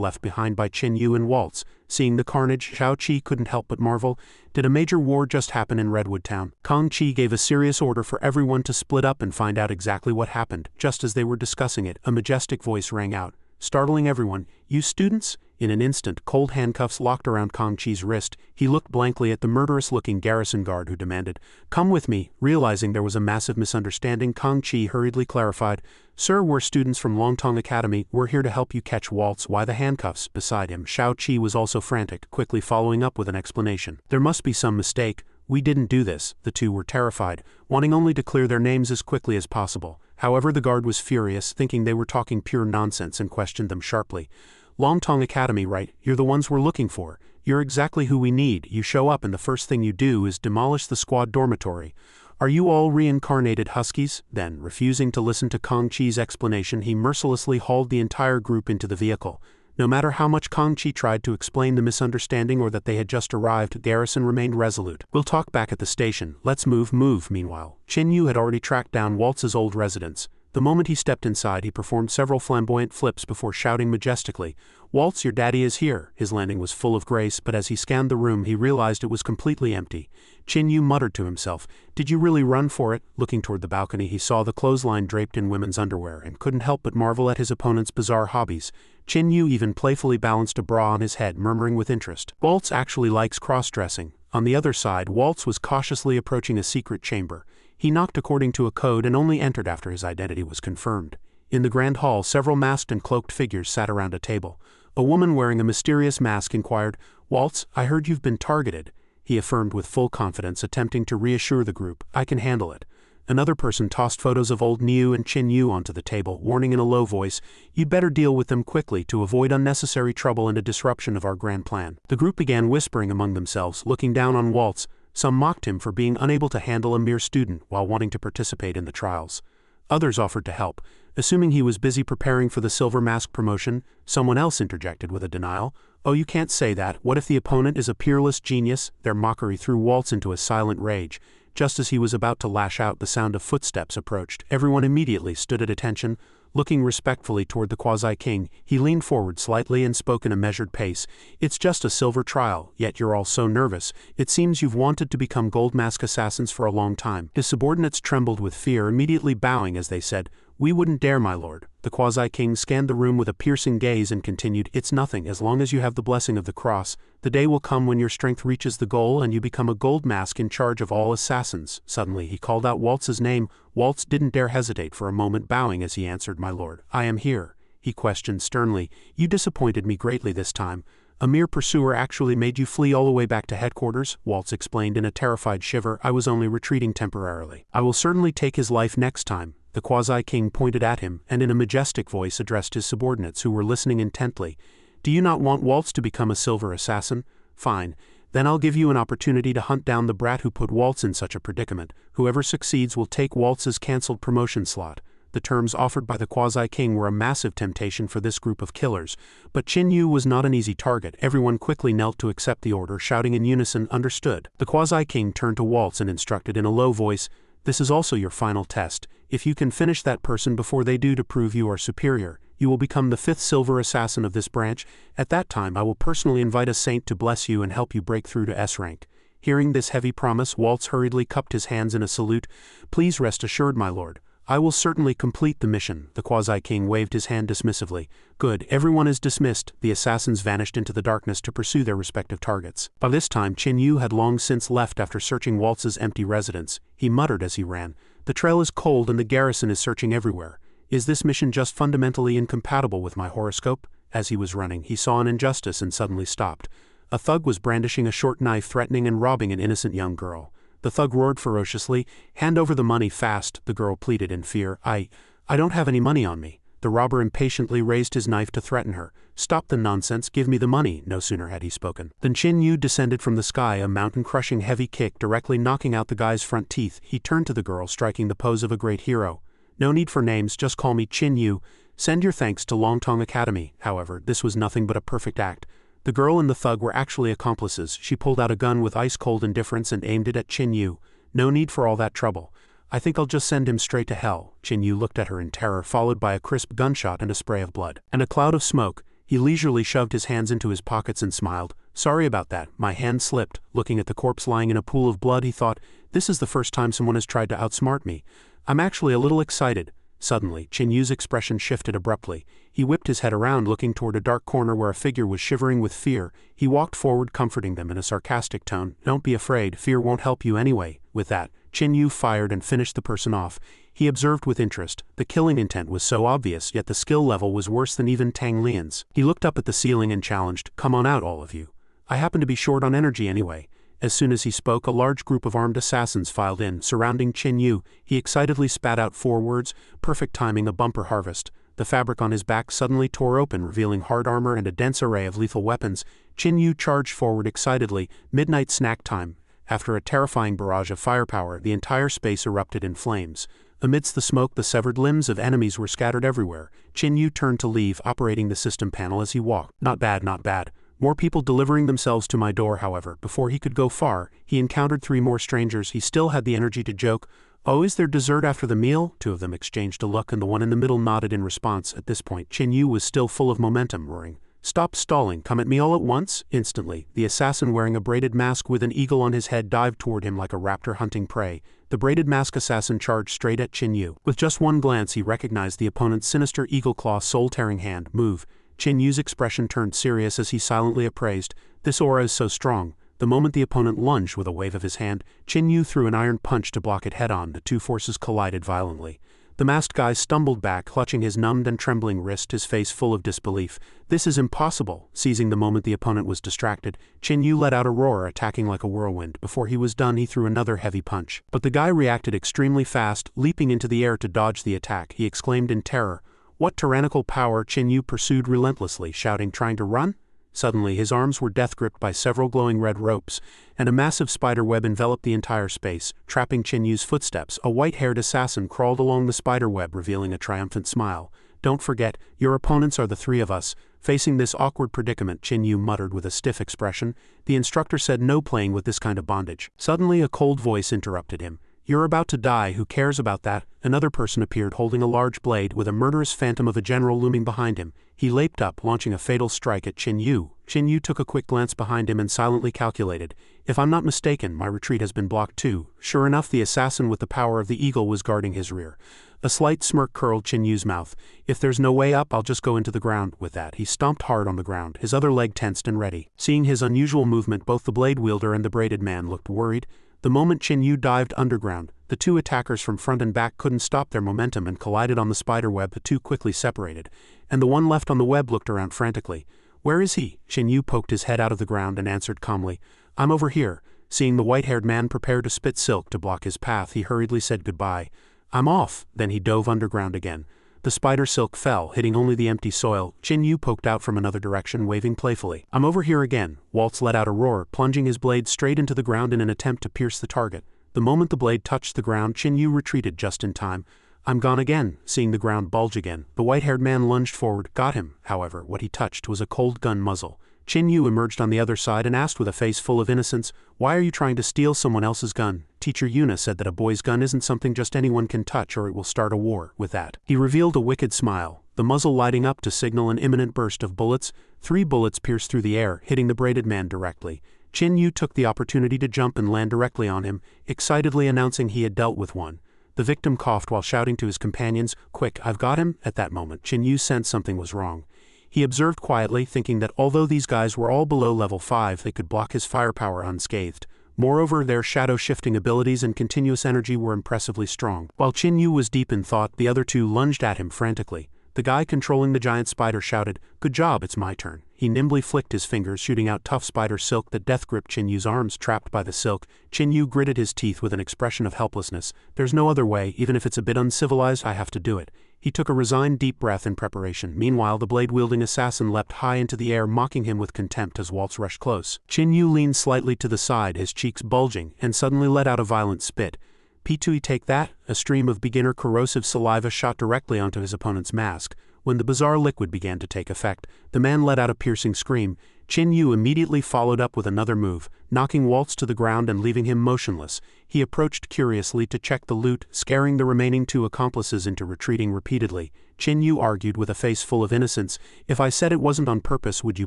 left behind by Chen Yu and Waltz. Seeing the carnage, Xiao Qi couldn't help but marvel. Did a major war just happen in Redwood Town? Kong Chi gave a serious order for everyone to split up and find out exactly what happened. Just as they were discussing it, a majestic voice rang out, startling everyone, "You students?" In an instant, cold handcuffs locked around Kong Chi's wrist. He looked blankly at the murderous-looking garrison guard who demanded, "Come with me." Realizing there was a massive misunderstanding, Kong Chi hurriedly clarified, "Sir, we're students from Longteng Academy. We're here to help you catch Waltz." "Why the handcuffs?" Beside him, Xiao Qi was also frantic, quickly following up with an explanation. "There must be some mistake. We didn't do this." The two were terrified, wanting only to clear their names as quickly as possible. However, the guard was furious, thinking they were talking pure nonsense, and questioned them sharply. Longteng Academy, right? You're the ones we're looking for. You're exactly who we need. You show up and the first thing you do is demolish the squad dormitory. Are you all reincarnated huskies? Then, refusing to listen to Kong Chi's explanation, he mercilessly hauled the entire group into the vehicle. No matter how much Kong Chi tried to explain the misunderstanding or that they had just arrived, Garrison remained resolute. We'll talk back at the station. Let's move. Meanwhile, Chin Yu had already tracked down Waltz's old residence. The moment he stepped inside, he performed several flamboyant flips before shouting majestically, "Waltz, your daddy is here." His landing was full of grace, but as he scanned the room, he realized it was completely empty. Chin Yu muttered to himself, "Did you really run for it?" Looking toward the balcony, he saw the clothesline draped in women's underwear and couldn't help but marvel at his opponent's bizarre hobbies. Chin Yu even playfully balanced a bra on his head, murmuring with interest, "Waltz actually likes cross-dressing." On the other side, Waltz was cautiously approaching a secret chamber. He knocked according to a code and only entered after his identity was confirmed. In the grand hall, several masked and cloaked figures sat around a table. A woman wearing a mysterious mask inquired, "Waltz, I heard you've been targeted." He affirmed with full confidence, attempting to reassure the group, "I can handle it." Another person tossed photos of old Niu and Chin Yu onto the table, warning in a low voice, "You'd better deal with them quickly to avoid unnecessary trouble and a disruption of our grand plan." The group began whispering among themselves, looking down on Waltz. Some mocked him for being unable to handle a mere student while wanting to participate in the trials. Others offered to help. Assuming he was busy preparing for the Silver Mask promotion, someone else interjected with a denial. "Oh, you can't say that. What if the opponent is a peerless genius?" Their mockery threw Waltz into a silent rage. Just as he was about to lash out, the sound of footsteps approached. Everyone immediately stood at attention. Looking respectfully toward the Quasi-King, he leaned forward slightly and spoke in a measured pace. "It's just a silver trial, yet you're all so nervous. It seems you've wanted to become Gold Mask assassins for a long time." His subordinates trembled with fear, immediately bowing as they said, "We wouldn't dare, my lord." The Quasi-King scanned the room with a piercing gaze and continued, "It's nothing, as long as you have the blessing of the cross. The day will come when your strength reaches the goal and you become a Gold Mask in charge of all assassins." Suddenly he called out Waltz's name. Waltz didn't dare hesitate for a moment, bowing as he answered, "My lord, I am here." He questioned sternly, "You disappointed me greatly this time. A mere pursuer actually made you flee all the way back to headquarters?" Waltz explained in a terrified shiver, "I was only retreating temporarily. I will certainly take his life next time." The Quasi-King pointed at him, and in a majestic voice addressed his subordinates who were listening intently. "Do you not want Waltz to become a silver assassin? Fine. Then I'll give you an opportunity to hunt down the brat who put Waltz in such a predicament. Whoever succeeds will take Waltz's cancelled promotion slot." The terms offered by the Quasi-King were a massive temptation for this group of killers, but Chin Yu was not an easy target. Everyone quickly knelt to accept the order, shouting in unison, "Understood." The Quasi-King turned to Waltz and instructed in a low voice, "This is also your final test. If you can finish that person before they do to prove you are superior, you will become the 5th silver assassin of this branch. At that time I will personally invite a saint to bless you and help you break through to S-rank." Hearing this heavy promise, Waltz hurriedly cupped his hands in a salute. "Please rest assured, my lord. I will certainly complete the mission." The Quasi-King waved his hand dismissively. "Good, everyone is dismissed." The assassins vanished into the darkness to pursue their respective targets. By this time, Chin Yu had long since left after searching Waltz's empty residence. He muttered as he ran, "The trail is cold and the garrison is searching everywhere. Is this mission just fundamentally incompatible with my horoscope?" As he was running, he saw an injustice and suddenly stopped. A thug was brandishing a short knife, threatening and robbing an innocent young girl. The thug roared ferociously, "Hand over the money fast," the girl pleaded in fear. I don't have any money on me." The robber impatiently raised his knife to threaten her. "Stop the nonsense, give me the money." No sooner had he spoken than Chin Yu descended from the sky, a mountain-crushing heavy kick directly knocking out the guy's front teeth. He turned to the girl, striking the pose of a great hero. "No need for names, just call me Chin Yu. Send your thanks to Longteng Academy." However, this was nothing but a perfect act. The girl and the thug were actually accomplices. She pulled out a gun with ice-cold indifference and aimed it at Chin Yu. "No need for all that trouble. I think I'll just send him straight to hell." Chin Yu looked at her in terror, followed by a crisp gunshot and a spray of blood and a cloud of smoke. He leisurely shoved his hands into his pockets and smiled. "Sorry about that, my hand slipped." Looking at the corpse lying in a pool of blood, he thought, "This is the first time someone has tried to outsmart me. I'm actually a little excited." Suddenly, Chin Yu's expression shifted abruptly. He whipped his head around, looking toward a dark corner where a figure was shivering with fear. He walked forward, comforting them in a sarcastic tone. "Don't be afraid, fear won't help you anyway." With that, Chin Yu fired and finished the person off. He observed with interest. The killing intent was so obvious, yet the skill level was worse than even Tang Lian's. He looked up at the ceiling and challenged, "Come on out, all of you. I happen to be short on energy anyway." As soon as he spoke, a large group of armed assassins filed in, surrounding Chin Yu. He excitedly spat out 4 words, "Perfect timing, a bumper harvest." The fabric on his back suddenly tore open, revealing hard armor and a dense array of lethal weapons. Qin Yu charged forward excitedly. Midnight snack time. After a terrifying barrage of firepower, the entire space erupted in flames. Amidst the smoke, the severed limbs of enemies were scattered everywhere. Qin Yu turned to leave, operating the system panel as he walked. Not bad, not bad. More people delivering themselves to my door, however. Before he could go far, he encountered 3 more strangers. He still had the energy to joke. "Oh, is there dessert after the meal?" 2 of them exchanged a look, and the one in the middle nodded in response. At this point, Qin Yu was still full of momentum, roaring, "Stop stalling, come at me all at once!" Instantly, the assassin wearing a braided mask with an eagle on his head dived toward him like a raptor hunting prey. The braided mask assassin charged straight at Qin Yu. With just one glance, he recognized the opponent's sinister eagle-claw soul-tearing hand. Move. Qin Yu's expression turned serious as he silently appraised. This aura is so strong. The moment the opponent lunged with a wave of his hand, Qin Yu threw an iron punch to block it head-on. The 2 forces collided violently. The masked guy stumbled back, clutching his numbed and trembling wrist, his face full of disbelief. "This is impossible." Seizing the moment the opponent was distracted, Qin Yu let out a roar, attacking like a whirlwind. Before he was done, he threw another heavy punch. But the guy reacted extremely fast, leaping into the air to dodge the attack. He exclaimed in terror, "What tyrannical power!" Qin Yu pursued relentlessly, shouting, "Trying to run?" Suddenly, his arms were death-gripped by several glowing red ropes, and a massive spider web enveloped the entire space, trapping Qin Yu's footsteps. A white-haired assassin crawled along the spider web, revealing a triumphant smile. "Don't forget, your opponents are the 3 of us." Facing this awkward predicament, Qin Yu muttered with a stiff expression. The instructor said no playing with this kind of bondage. Suddenly, a cold voice interrupted him. "You're about to die, who cares about that?" Another person appeared holding a large blade, with a murderous phantom of a general looming behind him. He leaped up, launching a fatal strike at Qin Yu. Qin Yu took a quick glance behind him and silently calculated, "If I'm not mistaken, my retreat has been blocked too." Sure enough, the assassin with the power of the eagle was guarding his rear. A slight smirk curled Qin Yu's mouth. "If there's no way up, I'll just go into the ground." With that, he stomped hard on the ground, his other leg tensed and ready. Seeing his unusual movement, both the blade wielder and the braided man looked worried. The moment Qin Yu dived underground, the 2 attackers from front and back couldn't stop their momentum and collided on the spider web. The 2 quickly separated, and the one left on the web looked around frantically. "Where is he?" Qin Yu poked his head out of the ground and answered calmly, "I'm over here." Seeing the white-haired man prepare to spit silk to block his path, he hurriedly said goodbye. "I'm off." Then he dove underground again. The spider silk fell, hitting only the empty soil. Qin Yu poked out from another direction, waving playfully. "I'm over here again." Waltz let out a roar, plunging his blade straight into the ground in an attempt to pierce the target. The moment the blade touched the ground, Qin Yu retreated just in time. "I'm gone again." Seeing the ground bulge again, the white-haired man lunged forward, got him. However, what he touched was a cold gun muzzle. Qin Yu emerged on the other side and asked with a face full of innocence, "Why are you trying to steal someone else's gun?" Teacher Yuna said that a boy's gun isn't something just anyone can touch, or it will start a war. With that, he revealed a wicked smile, the muzzle lighting up to signal an imminent burst of bullets. 3 bullets pierced through the air, hitting the braided man directly. Qin Yu took the opportunity to jump and land directly on him, excitedly announcing he had dealt with one. The victim coughed while shouting to his companions, "Quick, I've got him!" At that moment, Qin Yu sensed something was wrong. He observed quietly, thinking that although these guys were all below level 5, they could block his firepower unscathed. Moreover, their shadow-shifting abilities and continuous energy were impressively strong. While Qin Yu was deep in thought, the other 2 lunged at him frantically. The guy controlling the giant spider shouted, "Good job, it's my turn." He nimbly flicked his fingers, shooting out tough spider silk that death-gripped Qin Yu's arms. Trapped by the silk, Qin Yu gritted his teeth with an expression of helplessness. "There's no other way, even if it's a bit uncivilized, I have to do it." He took a resigned deep breath in preparation. Meanwhile, the blade-wielding assassin leapt high into the air, mocking him with contempt as Waltz rushed close. Qin Yu leaned slightly to the side, his cheeks bulging, and suddenly let out a violent spit. "P2, take that!" A stream of beginner corrosive saliva shot directly onto his opponent's mask. When the bizarre liquid began to take effect, the man let out a piercing scream. Qin Yu immediately followed up with another move, knocking Waltz to the ground and leaving him motionless. He approached curiously to check the loot, scaring the remaining 2 accomplices into retreating repeatedly. Qin Yu argued with a face full of innocence, "If I said it wasn't on purpose, would you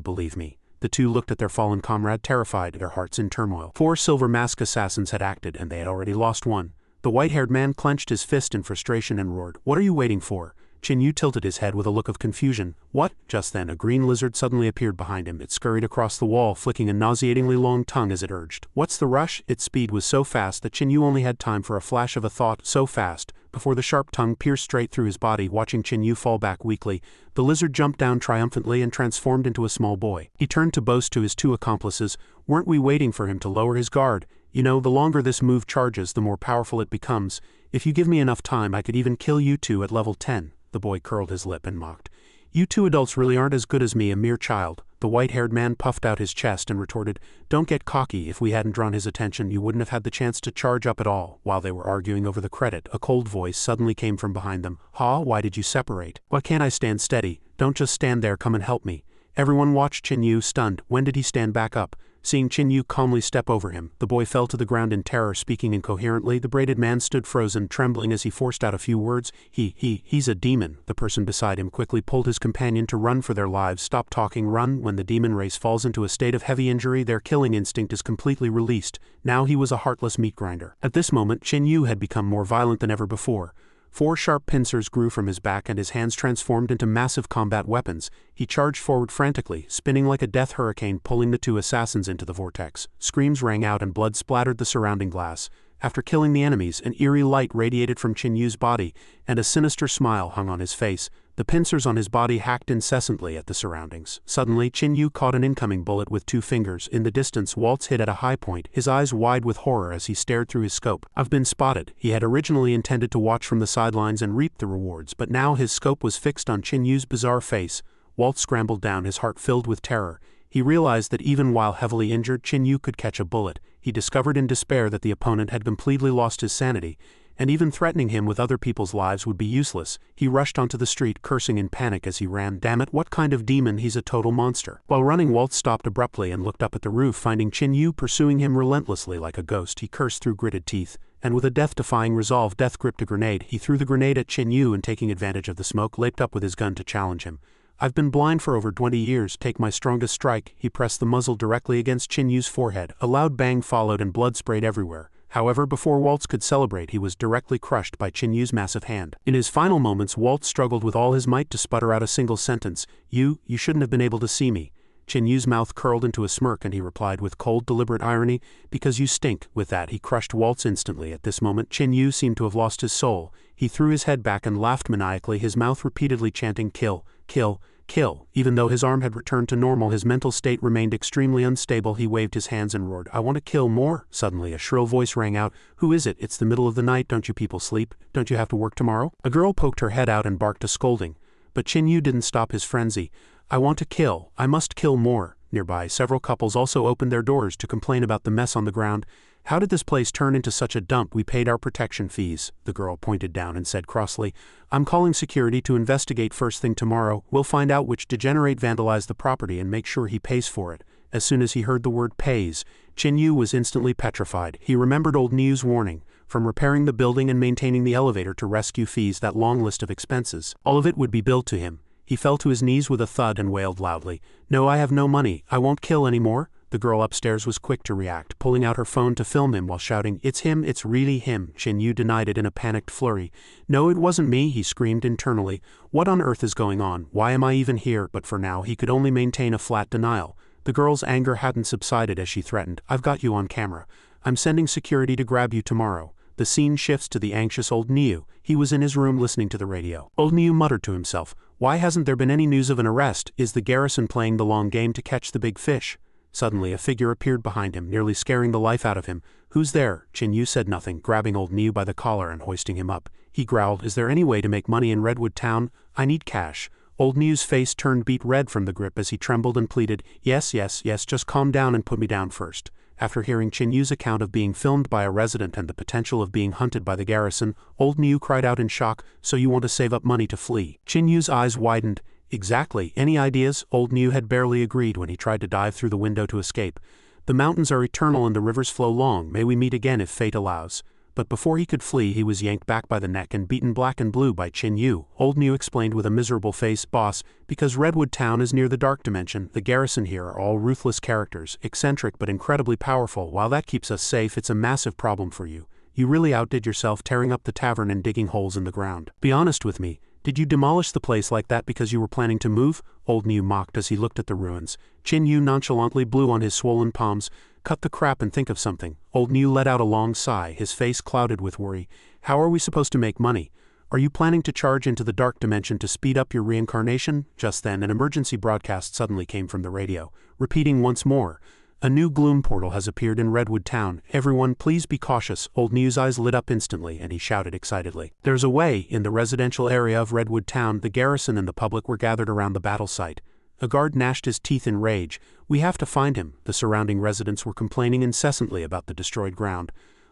believe me?" The 2 looked at their fallen comrade, terrified, their hearts in turmoil. 4 silver mask assassins had acted, and they had already lost 1. The white-haired man clenched his fist in frustration and roared, "What are you waiting for?" Qin Yu tilted his head with a look of confusion. "What?" Just then, a green lizard suddenly appeared behind him. It scurried across the wall, flicking a nauseatingly long tongue as it urged, "What's the rush?" Its speed was so fast that Qin Yu only had time for a flash of a thought, so fast, before the sharp tongue pierced straight through his body. Watching Qin Yu fall back weakly, the lizard jumped down triumphantly and transformed into a small boy. He turned to boast to his 2 accomplices, "Weren't we waiting for him to lower his guard? You know, the longer this move charges, the more powerful it becomes. If you give me enough time, I could even kill you 2 at level 10. The boy curled his lip and mocked. You two adults really aren't as good as me, a mere child. The white-haired man puffed out his chest and retorted, Don't get cocky. If we hadn't drawn his attention, you wouldn't have had the chance to charge up at all. While they were arguing over the credit, a cold voice suddenly came from behind them. Ha, why did you separate? Why can't I stand steady? Don't just stand there, come and help me. Everyone watched Chin-Yu, stunned. When did he stand back up? Seeing Chin-Yu calmly step over him, the boy fell to the ground in terror, speaking incoherently. The braided man stood frozen, trembling as he forced out a few words. He's a demon. The person beside him quickly pulled his companion to run for their lives. Stop talking, run. When the demon race falls into a state of heavy injury, their killing instinct is completely released. Now he was a heartless meat grinder. At this moment, Chin-Yu had become more violent than ever before. 4 sharp pincers grew from his back and his hands transformed into massive combat weapons. He charged forward frantically, spinning like a death hurricane, pulling the 2 assassins into the vortex. Screams rang out and blood splattered the surrounding glass. After killing the enemies, an eerie light radiated from Chin-Yu's body, and a sinister smile hung on his face. The pincers on his body hacked incessantly at the surroundings. Suddenly, Chin-Yu caught an incoming bullet with 2 fingers. In the distance, Waltz hit at a high point, his eyes wide with horror as he stared through his scope. I've been spotted. He had originally intended to watch from the sidelines and reap the rewards, but now his scope was fixed on Chin-Yu's bizarre face. Waltz scrambled down, his heart filled with terror. He realized that even while heavily injured, Chin-Yu could catch a bullet. He discovered in despair that the opponent had completely lost his sanity, and even threatening him with other people's lives would be useless. He rushed onto the street, cursing in panic as he ran. Damn it, what kind of demon? He's a total monster. While running, Waltz stopped abruptly and looked up at the roof, finding Chin-Yu pursuing him relentlessly like a ghost. He cursed through gritted teeth, and with a death-defying resolve, Death gripped a grenade. He threw the grenade at Chin-Yu and, taking advantage of the smoke, leaped up with his gun to challenge him. I've been blind for over 20 years, take my strongest strike. He pressed the muzzle directly against Chin-Yu's forehead. A loud bang followed and blood sprayed everywhere. However, before Waltz could celebrate, he was directly crushed by Chin-Yu's massive hand. In his final moments, Waltz struggled with all his might to sputter out a single sentence. You shouldn't have been able to see me. Chin-Yu's mouth curled into a smirk and he replied with cold, deliberate irony, because you stink. With that, he crushed Waltz instantly. At this moment, Chin-Yu seemed to have lost his soul. He threw his head back and laughed maniacally, his mouth repeatedly chanting, kill, kill, kill. Even though his arm had returned to normal, his mental state remained extremely unstable. He waved his hands and roared, I want to kill more. Suddenly, a shrill voice rang out. Who is it? It's the middle of the night. Don't you people sleep? Don't you have to work tomorrow? A girl poked her head out and barked a scolding. But Chin-Yu didn't stop his frenzy. I want to kill. I must kill more. Nearby, several couples also opened their doors to complain about the mess on the ground. How did this place turn into such a dump? We paid our protection fees. The girl pointed down and said crossly, I'm calling security to investigate first thing tomorrow. We'll find out which degenerate vandalized the property and make sure he pays for it. As soon as he heard the word pays, Chin-Yu was instantly petrified. He remembered old Niu's warning, from repairing the building and maintaining the elevator to rescue fees, that long list of expenses. All of it would be billed to him. He fell to his knees with a thud and wailed loudly, No, I have no money. I won't kill anymore. The girl upstairs was quick to react, pulling out her phone to film him while shouting, It's him, it's really him. Chin-Yu denied it in a panicked flurry. No, it wasn't me, he screamed internally. What on earth is going on? Why am I even here? But for now, he could only maintain a flat denial. The girl's anger hadn't subsided as she threatened, I've got you on camera. I'm sending security to grab you tomorrow. The scene shifts to the anxious old Niu. He was in his room listening to the radio. Old Niu muttered to himself, Why hasn't there been any news of an arrest? Is the garrison playing the long game to catch the big fish? Suddenly, a figure appeared behind him, nearly scaring the life out of him. Who's there? Chin-Yu said nothing, grabbing old Niu by the collar and hoisting him up. He growled, Is there any way to make money in Redwood Town? I need cash. Old Niu's face turned beet red from the grip as he trembled and pleaded, Yes, just calm down and put me down first. After hearing Chin-Yu's account of being filmed by a resident and the potential of being hunted by the garrison, old Niu cried out in shock, So you want to save up money to flee? Chin-Yu's eyes widened. Exactly. Any ideas? Old Niu had barely agreed when he tried to dive through the window to escape. The mountains are eternal and the rivers flow long. May we meet again if fate allows. But before he could flee, he was yanked back by the neck and beaten black and blue by Chin-Yu. Old Niu explained with a miserable face, Boss, because Redwood Town is near the dark dimension, the garrison here are all ruthless characters, eccentric but incredibly powerful. While that keeps us safe, it's a massive problem for you. You really outdid yourself tearing up the tavern and digging holes in the ground. Be honest with me. Did you demolish the place like that because you were planning to move? Old Niu mocked as he looked at the ruins. Chin-Yu nonchalantly blew on his swollen palms. Cut the crap and think of something. Old Niu let out a long sigh, his face clouded with worry. How are we supposed to make money? Are you planning to charge into the dark dimension to speed up your reincarnation? Just then, an emergency broadcast suddenly came from the radio, repeating once more. A new Gloom portal has appeared in Redwood Town. Everyone, please be cautious. Old New's eyes lit up instantly, and he shouted excitedly. There's a way. In the residential area of Redwood Town, the garrison and the public were gathered around the battle site. A guard gnashed his teeth in rage. We have to find him. The surrounding residents were complaining incessantly about the destroyed ground.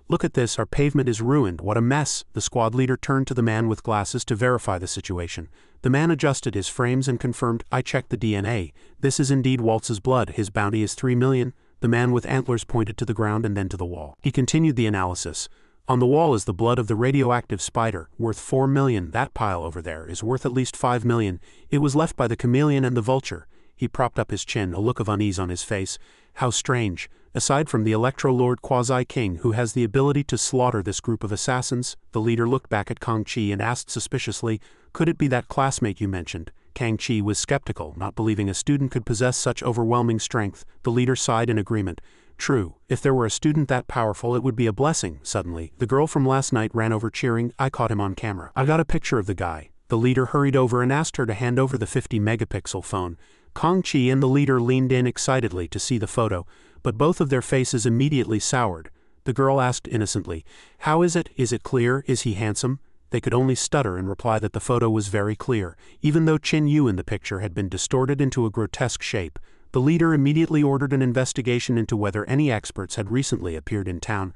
Look at this, our pavement is ruined. What a mess. The squad leader turned to the man with glasses to verify the situation. The man adjusted his frames and confirmed, I checked the DNA. This is indeed Waltz's blood. His bounty is 3 million. The man with antlers pointed to the ground and then to the wall. He continued the analysis. On the wall is the blood of the radioactive spider, worth 4 million. That pile over there is worth at least 5 million. It was left by the chameleon and the vulture. He propped up his chin, a look of unease on his face. How strange. Aside from the Electro-Lord Quasi-King, who has the ability to slaughter this group of assassins, the leader looked back at Kang Chi and asked suspiciously, could it be that classmate you mentioned? Kang Chi was skeptical, not believing a student could possess such overwhelming strength. The leader sighed in agreement. True, if there were a student that powerful it would be a blessing. Suddenly, the girl from last night ran over cheering, I caught him on camera. I got a picture of the guy. The leader hurried over and asked her to hand over the 50-megapixel phone. Kang Chi and the leader leaned in excitedly to see the photo, but both of their faces immediately soured. The girl asked innocently, how is it? Is it clear? Is he handsome? They could only stutter and reply that the photo was very clear, even though Chin Yu in the picture had been distorted into a grotesque shape. The leader immediately ordered an investigation into whether any experts had recently appeared in town.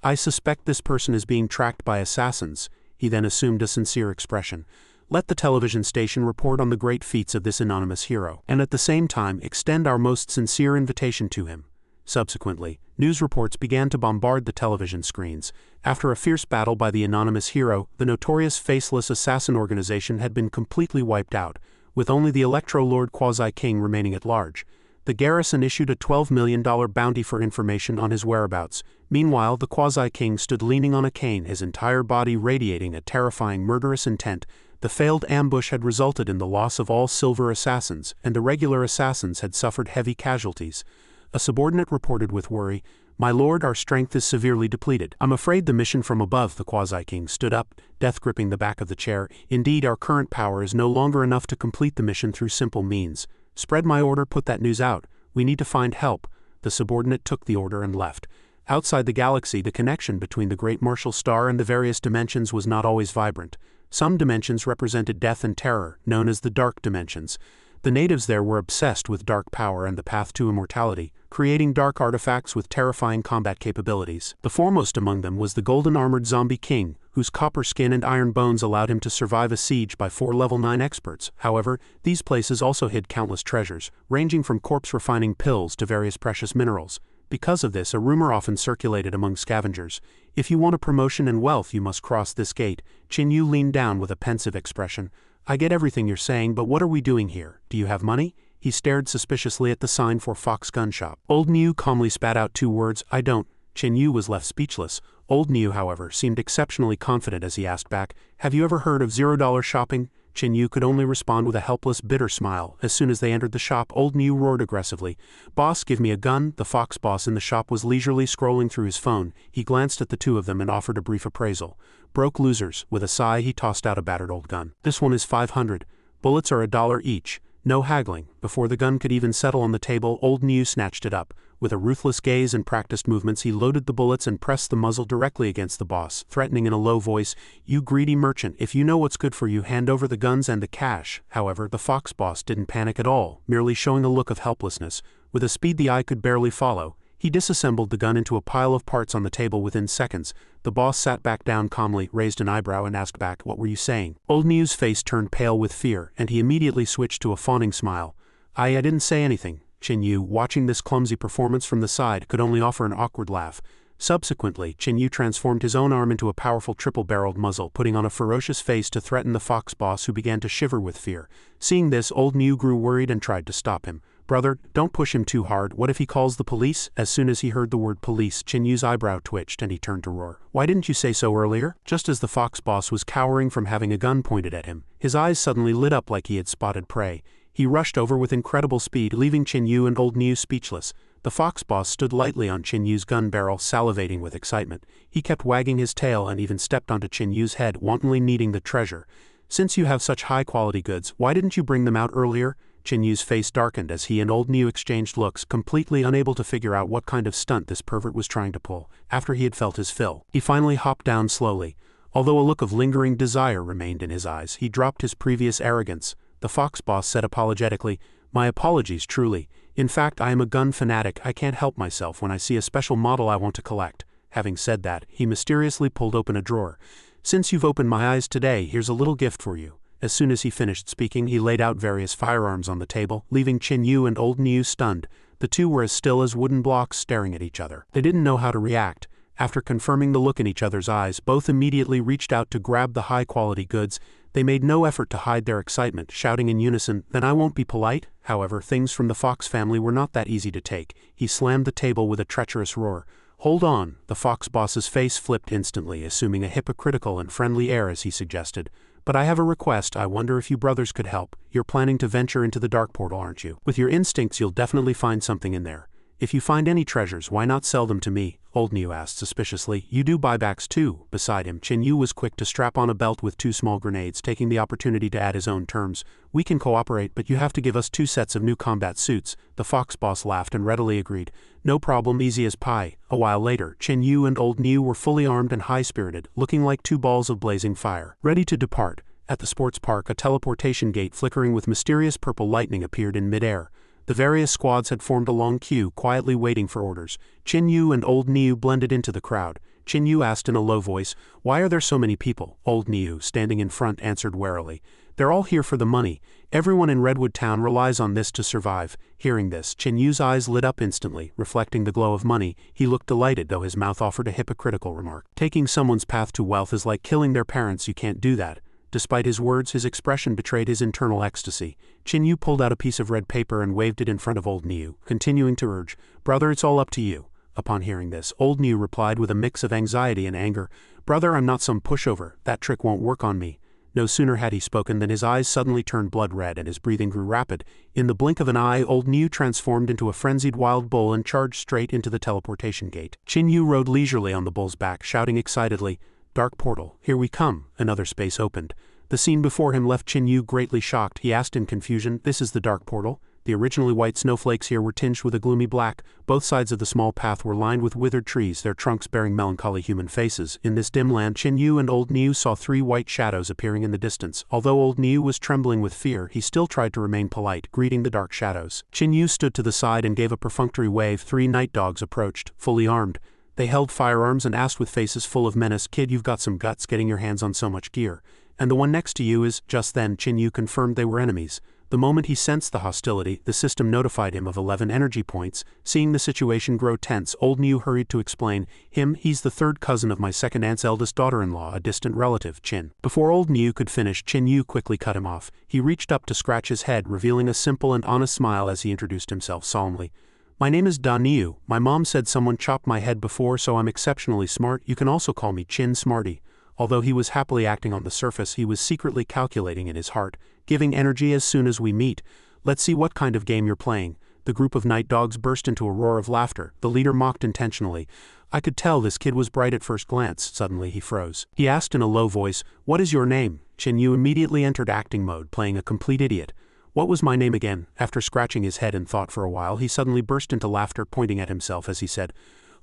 I suspect this person is being tracked by assassins. He then assumed a sincere expression. Let the television station report on the great feats of this anonymous hero, and at the same time extend our most sincere invitation to him. Subsequently, news reports began to bombard the television screens. After a fierce battle by the anonymous hero, the notorious Faceless assassin organization had been completely wiped out, with only the Electro-Lord Quasi-King remaining at large. The garrison issued a $12 million bounty for information on his whereabouts. Meanwhile, the Quasi-King stood leaning on a cane, his entire body radiating a terrifying murderous intent. The failed ambush had resulted in the loss of all silver assassins, and the regular assassins had suffered heavy casualties. A subordinate reported with worry, My lord, our strength is severely depleted. I'm afraid the mission from above. The Quasi-King stood up, death gripping the back of the chair. Indeed, our current power is no longer enough to complete the mission through simple means. Spread my order, put that news out. We need to find help. The subordinate took the order and left. Outside the galaxy, the connection between the great martial star and the various dimensions was not always vibrant. Some dimensions represented death and terror, known as the dark dimensions. The natives there were obsessed with dark power and the path to immortality, creating dark artifacts with terrifying combat capabilities. The foremost among them was the golden-armored zombie king, whose copper skin and iron bones allowed him to survive a siege by 4 level 9 experts. However, these places also hid countless treasures, ranging from corpse-refining pills to various precious minerals. Because of this, a rumor often circulated among scavengers. If you want a promotion and wealth, you must cross this gate. Chin Yu leaned down with a pensive expression. I get everything you're saying, but what are we doing here? Do you have money? He stared suspiciously at the sign for Fox Gun Shop. Old Niu calmly spat out 2 words, I don't. Chin Yu was left speechless. Old Niu, however, seemed exceptionally confident as he asked back, have you ever heard of $0 shopping? Chin Yu could only respond with a helpless, bitter smile. As soon as they entered the shop, Old Niu roared aggressively, Boss, give me a gun. The fox boss in the shop was leisurely scrolling through his phone. He glanced at the two of them and offered a brief appraisal. Broke losers. With a sigh, he tossed out a battered old gun. This one is 500. Bullets are $1 each. No haggling. Before the gun could even settle on the table, Old Niu snatched it up. With a ruthless gaze and practiced movements, he loaded the bullets and pressed the muzzle directly against the boss, threatening in a low voice, You greedy merchant, if you know what's good for you, hand over the guns and the cash. However, the fox boss didn't panic at all, merely showing a look of helplessness. With a speed the eye could barely follow, he disassembled the gun into a pile of parts on the table within seconds. The boss sat back down calmly, raised an eyebrow and asked back, What were you saying? Old Niu's face turned pale with fear, and he immediately switched to a fawning smile. I didn't say anything. Chin Yu, watching this clumsy performance from the side, could only offer an awkward laugh. Subsequently, Chin Yu transformed his own arm into a powerful triple-barreled muzzle, putting on a ferocious face to threaten the fox boss, who began to shiver with fear. Seeing this, Old Niu grew worried and tried to stop him. Brother, don't push him too hard. What if he calls the police? As soon as he heard the word police, Chin Yu's eyebrow twitched and he turned to roar. Why didn't you say so earlier? Just as the fox boss was cowering from having a gun pointed at him, his eyes suddenly lit up like he had spotted prey. He rushed over with incredible speed, leaving Chin Yu and Old Niu speechless. The fox boss stood lightly on Chin Yu's gun barrel, salivating with excitement. He kept wagging his tail and even stepped onto Chin Yu's head, wantonly kneading the treasure. Since you have such high-quality goods, why didn't you bring them out earlier? Chin Yu's face darkened as he and old Niu exchanged looks, completely unable to figure out what kind of stunt this pervert was trying to pull. After he had felt his fill, he finally hopped down slowly. Although a look of lingering desire remained in his eyes, he dropped his previous arrogance. The fox boss said apologetically, "My apologies, truly. In fact, I am a gun fanatic. I can't help myself when I see a special model I want to collect." Having said that, he mysteriously pulled open a drawer. "Since you've opened my eyes today, here's a little gift for you." As soon as he finished speaking, he laid out various firearms on the table, leaving Chin Yu and old Niu stunned. The two were as still as wooden blocks, staring at each other. They didn't know how to react. After confirming the look in each other's eyes, both immediately reached out to grab the high-quality goods. They made no effort to hide their excitement, shouting in unison, "Then I won't be polite?" However, things from the Fox family were not that easy to take. He slammed the table with a treacherous roar. "Hold on." The Fox boss's face flipped instantly, assuming a hypocritical and friendly air as he suggested. "But I have a request. I wonder if you brothers could help. You're planning to venture into the dark portal, aren't you? With your instincts, you'll definitely find something in there. If you find any treasures, why not sell them to me?" Old Niu asked suspiciously. "You do buybacks too." Beside him, Chin Yu was quick to strap on a belt with 2 small grenades, taking the opportunity to add his own terms. "We can cooperate, but you have to give us 2 sets of new combat suits." The Fox boss laughed and readily agreed. "No problem, easy as pie." A while later, Chin Yu and old Niu were fully armed and high-spirited, looking like 2 balls of blazing fire, ready to depart. At the sports park, a teleportation gate flickering with mysterious purple lightning appeared in midair. The various squads had formed a long queue, quietly waiting for orders. Chin Yu and old Niu blended into the crowd. Chin Yu asked in a low voice, "Why are there so many people?" Old Niu, standing in front, answered warily, "They're all here for the money. Everyone in Redwood Town relies on this to survive." Hearing this, Chin Yu's eyes lit up instantly, reflecting the glow of money. He looked delighted, though his mouth offered a hypocritical remark. "Taking someone's path to wealth is like killing their parents. You can't do that." Despite his words, his expression betrayed his internal ecstasy. Chin Yu pulled out a piece of red paper and waved it in front of old Niu, continuing to urge, "Brother, it's all up to you." Upon hearing this, old Niu replied with a mix of anxiety and anger, "Brother, I'm not some pushover. That trick won't work on me." No sooner had he spoken than his eyes suddenly turned blood red and his breathing grew rapid. In the blink of an eye, old Niu transformed into a frenzied wild bull and charged straight into the teleportation gate. Chin Yu rode leisurely on the bull's back, shouting excitedly, "Dark portal, here we come." Another space opened. The scene before him left Chin Yu greatly shocked. He asked in confusion, "This is the dark portal?" The originally white snowflakes here were tinged with a gloomy black. Both sides of the small path were lined with withered trees, their trunks bearing melancholy human faces. In this dim land, Chin Yu and old Niu saw 3 white shadows appearing in the distance. Although old Niu was trembling with fear, he still tried to remain polite, greeting the dark shadows. Chin Yu stood to the side and gave a perfunctory wave. 3 night dogs approached, fully armed. They held firearms and asked with faces full of menace, "Kid, you've got some guts getting your hands on so much gear. And the one next to you is..." Just then, Chin Yu confirmed they were enemies. The moment he sensed the hostility, the system notified him of 11 energy points. Seeing the situation grow tense, old Niu hurried to explain, He's the 3rd cousin of my second aunt's eldest daughter-in-law, a distant relative, Chin." Before old Niu could finish, Chin Yu quickly cut him off. He reached up to scratch his head, revealing a simple and honest smile as he introduced himself solemnly. "My name is Da Niu. My mom said someone chopped my head before, so I'm exceptionally smart. You can also call me Chin Smarty." Although he was happily acting on the surface, he was secretly calculating in his heart, "Giving energy as soon as we meet. Let's see what kind of game you're playing." The group of night dogs burst into a roar of laughter. The leader mocked intentionally. "I could tell this kid was bright at first glance." Suddenly he froze. He asked in a low voice, "What is your name?" Chin Yu immediately entered acting mode, playing a complete idiot. "What was my name again?" After scratching his head in thought for a while, he suddenly burst into laughter, pointing at himself as he said,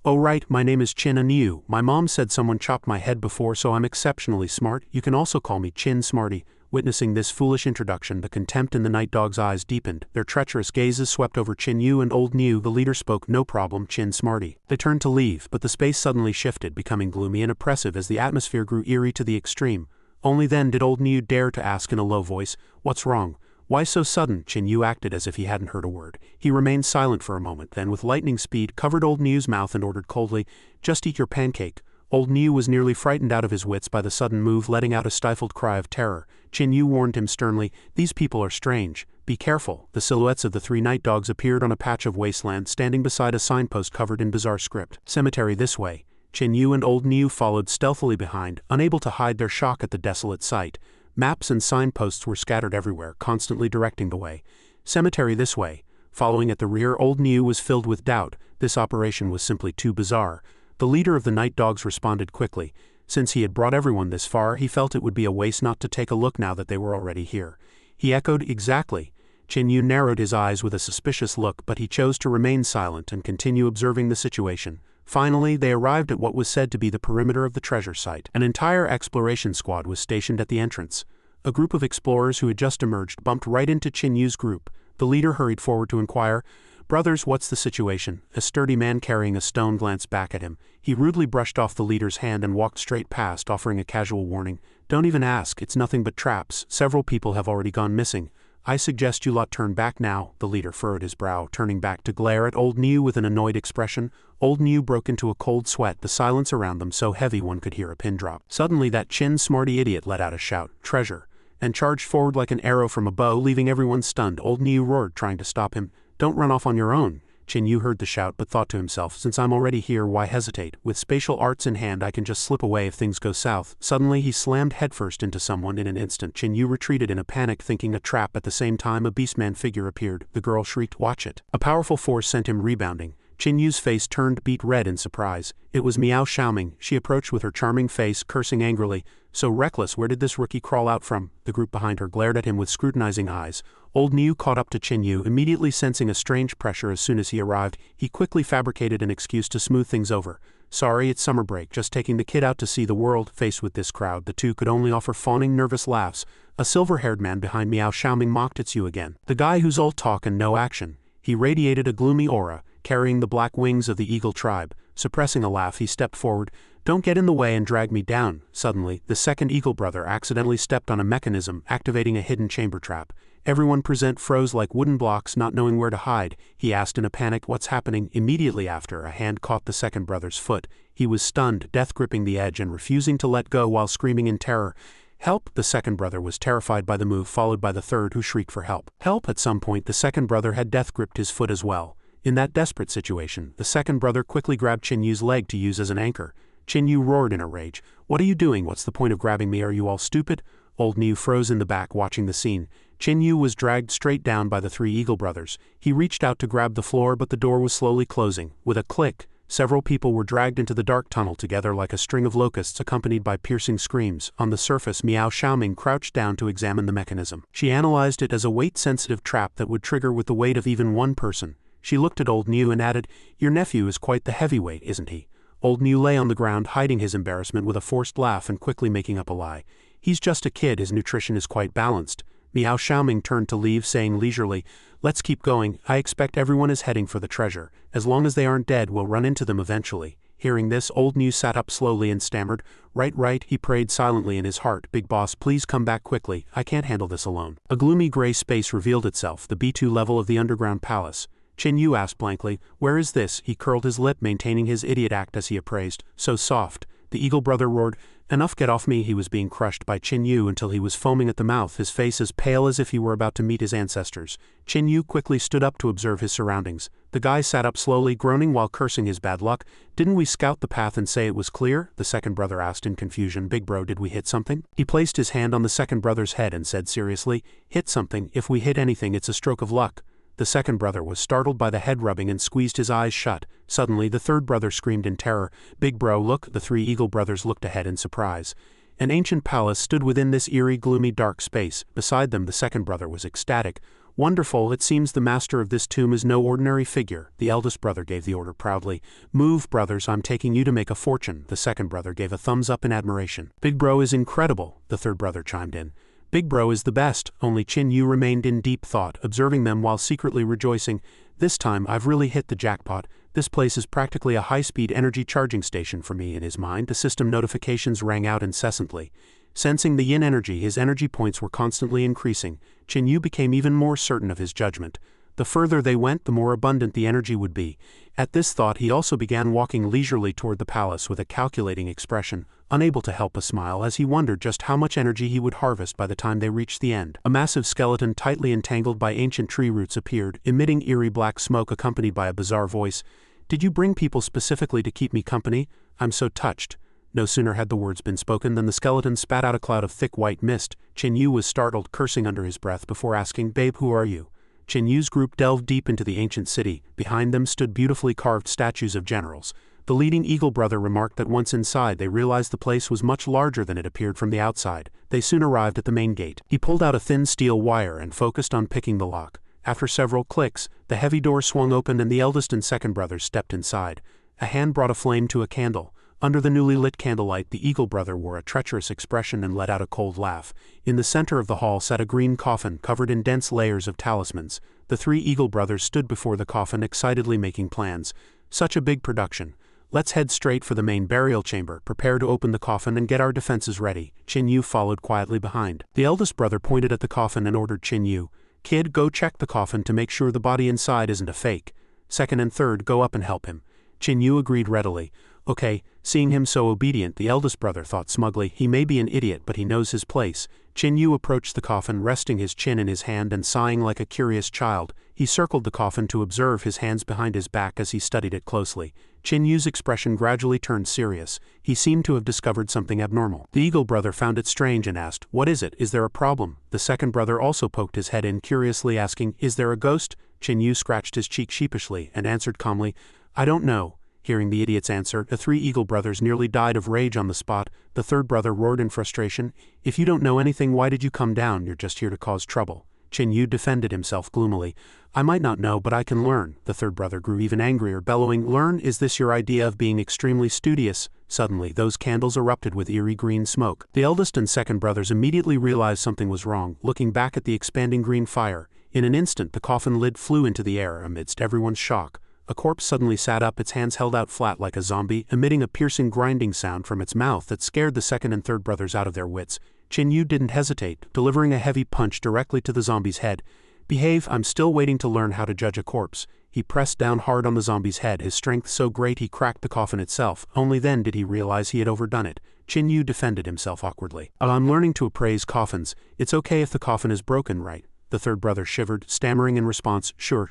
"Oh right, my name is Chin Niu. My mom said someone chopped my head before, so I'm exceptionally smart. You can also call me Chin Smarty." Witnessing this foolish introduction, the contempt in the night dog's eyes deepened. Their treacherous gazes swept over Chin Yu and old Niu. The leader spoke, "No problem, Chin Smarty." They turned to leave, but the space suddenly shifted, becoming gloomy and oppressive as the atmosphere grew eerie to the extreme. Only then did old Niu dare to ask in a low voice, "What's wrong? Why so sudden?" Chin Yu acted as if he hadn't heard a word. He remained silent for a moment, then with lightning speed covered old Niu's mouth and ordered coldly, "Just eat your pancake." Old Niu was nearly frightened out of his wits by the sudden move, letting out a stifled cry of terror. Chin Yu warned him sternly, "These people are strange. Be careful." The silhouettes of the 3 night dogs appeared on a patch of wasteland, standing beside a signpost covered in bizarre script. "Cemetery this way." Chin Yu and old Niu followed stealthily behind, unable to hide their shock at the desolate sight. Maps and signposts were scattered everywhere, constantly directing the way. "Cemetery this way." Following at the rear, old Niu was filled with doubt. This operation was simply too bizarre. The leader of the night dogs responded quickly. Since he had brought everyone this far, he felt it would be a waste not to take a look now that they were already here. He echoed, "Exactly." Qin Yu narrowed his eyes with a suspicious look, but he chose to remain silent and continue observing the situation. Finally, they arrived at what was said to be the perimeter of the treasure site. An entire exploration squad was stationed at the entrance. A group of explorers who had just emerged bumped right into Qin Yu's group. The leader hurried forward to inquire, "Brothers, what's the situation?" A sturdy man carrying a stone glanced back at him. He rudely brushed off the leader's hand and walked straight past, offering a casual warning. "Don't even ask, it's nothing but traps. Several people have already gone missing. I suggest you lot turn back now." The leader furrowed his brow, turning back to glare at Old Niu with an annoyed expression. Old Niu broke into a cold sweat, the silence around them so heavy one could hear a pin drop. Suddenly that chin-smarty idiot let out a shout, "Treasure!" and charged forward like an arrow from a bow, leaving everyone stunned. Old Niu roared, trying to stop him. "Don't run off on your own." Qin Yu heard the shout but thought to himself, "Since I'm already here, why hesitate? With spatial arts in hand I can just slip away if things go south." Suddenly he slammed headfirst into someone in an instant. Qin Yu retreated in a panic, thinking a trap. At the same time a beastman figure appeared. The girl shrieked, "Watch it." A powerful force sent him rebounding. Qin Yu's face turned beet red in surprise. It was Miao Xiaoming. She approached with her charming face, cursing angrily. "So reckless, where did this rookie crawl out from?" The group behind her glared at him with scrutinizing eyes. Old Niu caught up to Qin Yu, immediately sensing a strange pressure as soon as he arrived. He quickly fabricated an excuse to smooth things over. "Sorry, it's summer break, just taking the kid out to see the world." Faced with this crowd, the two could only offer fawning, nervous laughs. A silver-haired man behind Miao Xiaoming mocked, "It's you again. The guy who's all talk and no action." He radiated a gloomy aura, carrying the black wings of the eagle tribe. Suppressing a laugh, he stepped forward. "Don't get in the way and drag me down." Suddenly, the second eagle brother accidentally stepped on a mechanism, activating a hidden chamber trap. Everyone present froze like wooden blocks, not knowing where to hide. He asked in a panic, "What's happening?" Immediately after, a hand caught the second brother's foot. He was stunned, death gripping the edge and refusing to let go while screaming in terror. "Help!" The second brother was terrified by the move, followed by the third, who shrieked for help. Help! At some point the second brother had death gripped his foot as well. In that desperate situation, the second brother quickly grabbed Qin Yu's leg to use as an anchor. Qin Yu roared in a rage, "What are you doing? What's the point of grabbing me? Are you all stupid?" Old Niu froze in the back, watching the scene. Qin Yu was dragged straight down by the three eagle brothers. He reached out to grab the floor, but the door was slowly closing. With a click, several people were dragged into the dark tunnel together like a string of locusts, accompanied by piercing screams. On the surface, Miao Xiaoming crouched down to examine the mechanism. She analyzed it as a weight-sensitive trap that would trigger with the weight of even one person. She looked at Old Niu and added, "Your nephew is quite the heavyweight, isn't he?" Old Niu lay on the ground, hiding his embarrassment with a forced laugh and quickly making up a lie. "He's just a kid, his nutrition is quite balanced." Miao Xiaoming turned to leave, saying leisurely, "Let's keep going. I expect everyone is heading for the treasure. As long as they aren't dead, we'll run into them eventually." Hearing this, Old Niu sat up slowly and stammered, Right, he prayed silently in his heart, "Big boss, please come back quickly. I can't handle this alone." A gloomy gray space revealed itself, the B2 level of the underground palace. Qin Yu asked blankly, "Where is this?" He curled his lip, maintaining his idiot act as he appraised. "So soft." The eagle brother roared, "Enough, get off me." He was being crushed by Qin Yu until he was foaming at the mouth, his face as pale as if he were about to meet his ancestors. Qin Yu quickly stood up to observe his surroundings. The guy sat up slowly, groaning while cursing his bad luck. "Didn't we scout the path and say it was clear?" the second brother asked in confusion. "Big bro, did we hit something?" He placed his hand on the second brother's head and said seriously, "Hit something? If we hit anything, it's a stroke of luck." The second brother was startled by the head rubbing and squeezed his eyes shut. Suddenly, the third brother screamed in terror, "Big bro, look!" The three eagle brothers looked ahead in surprise. An ancient palace stood within this eerie, gloomy, dark space. Beside them, the second brother was ecstatic. "Wonderful, it seems the master of this tomb is no ordinary figure." The eldest brother gave the order proudly. "Move, brothers, I'm taking you to make a fortune." The second brother gave a thumbs up in admiration. "Big bro is incredible," the third brother chimed in. "Big bro is the best." Only Qin Yu remained in deep thought, observing them while secretly rejoicing. "This time I've really hit the jackpot. This place is practically a high-speed energy charging station for me." In his mind, the system notifications rang out incessantly. Sensing the yin energy, his energy points were constantly increasing. Qin Yu became even more certain of his judgment. The further they went, the more abundant the energy would be. At this thought, he also began walking leisurely toward the palace with a calculating expression, unable to help a smile as he wondered just how much energy he would harvest by the time they reached the end. A massive skeleton tightly entangled by ancient tree roots appeared, emitting eerie black smoke accompanied by a bizarre voice. "Did you bring people specifically to keep me company? I'm so touched." No sooner had the words been spoken than the skeleton spat out a cloud of thick white mist. Qin Yu was startled, cursing under his breath before asking, "Babe, who are you?" Qin Yu's group delved deep into the ancient city. Behind them stood beautifully carved statues of generals. The leading Eagle brother remarked that once inside they realized the place was much larger than it appeared from the outside. They soon arrived at the main gate. He pulled out a thin steel wire and focused on picking the lock. After several clicks, the heavy door swung open and the eldest and second brothers stepped inside. A hand brought a flame to a candle. Under the newly lit candlelight, the Eagle brother wore a treacherous expression and let out a cold laugh. In the center of the hall sat a green coffin covered in dense layers of talismans. The three Eagle brothers stood before the coffin excitedly making plans. Such a big production. Let's head straight for the main burial chamber, prepare to open the coffin and get our defenses ready. Qin Yu followed quietly behind. The eldest brother pointed at the coffin and ordered Qin Yu, "Kid, go check the coffin to make sure the body inside isn't a fake. Second and third, go up and help him." Qin Yu agreed readily. Okay, seeing him so obedient, the eldest brother thought smugly, he may be an idiot but he knows his place. Qin Yu approached the coffin, resting his chin in his hand and sighing like a curious child. He circled the coffin to observe his hands behind his back as he studied it closely. Qin Yu's expression gradually turned serious. He seemed to have discovered something abnormal. The Eagle brother found it strange and asked, "What is it? Is there a problem?" The second brother also poked his head in curiously, asking, "Is there a ghost?" Qin Yu scratched his cheek sheepishly and answered calmly, "I don't know." Hearing the idiot's answer, the three Eagle brothers nearly died of rage on the spot. The third brother roared in frustration, "If you don't know anything, why did you come down? You're just here to cause trouble." Qin Yu defended himself gloomily. "I might not know, but I can learn." The third brother grew even angrier, bellowing, "Learn? Is this your idea of being extremely studious?" Suddenly, those candles erupted with eerie green smoke. The eldest and second brothers immediately realized something was wrong, looking back at the expanding green fire. In an instant, the coffin lid flew into the air amidst everyone's shock. A corpse suddenly sat up, its hands held out flat like a zombie, emitting a piercing grinding sound from its mouth that scared the second and third brothers out of their wits. Qin Yu didn't hesitate, delivering a heavy punch directly to the zombie's head. "Behave, I'm still waiting to learn how to judge a corpse." He pressed down hard on the zombie's head, his strength so great he cracked the coffin itself. Only then did he realize he had overdone it. Qin Yu defended himself awkwardly. "I'm learning to appraise coffins. It's okay if the coffin is broken, right?" The third brother shivered, stammering in response, Sure.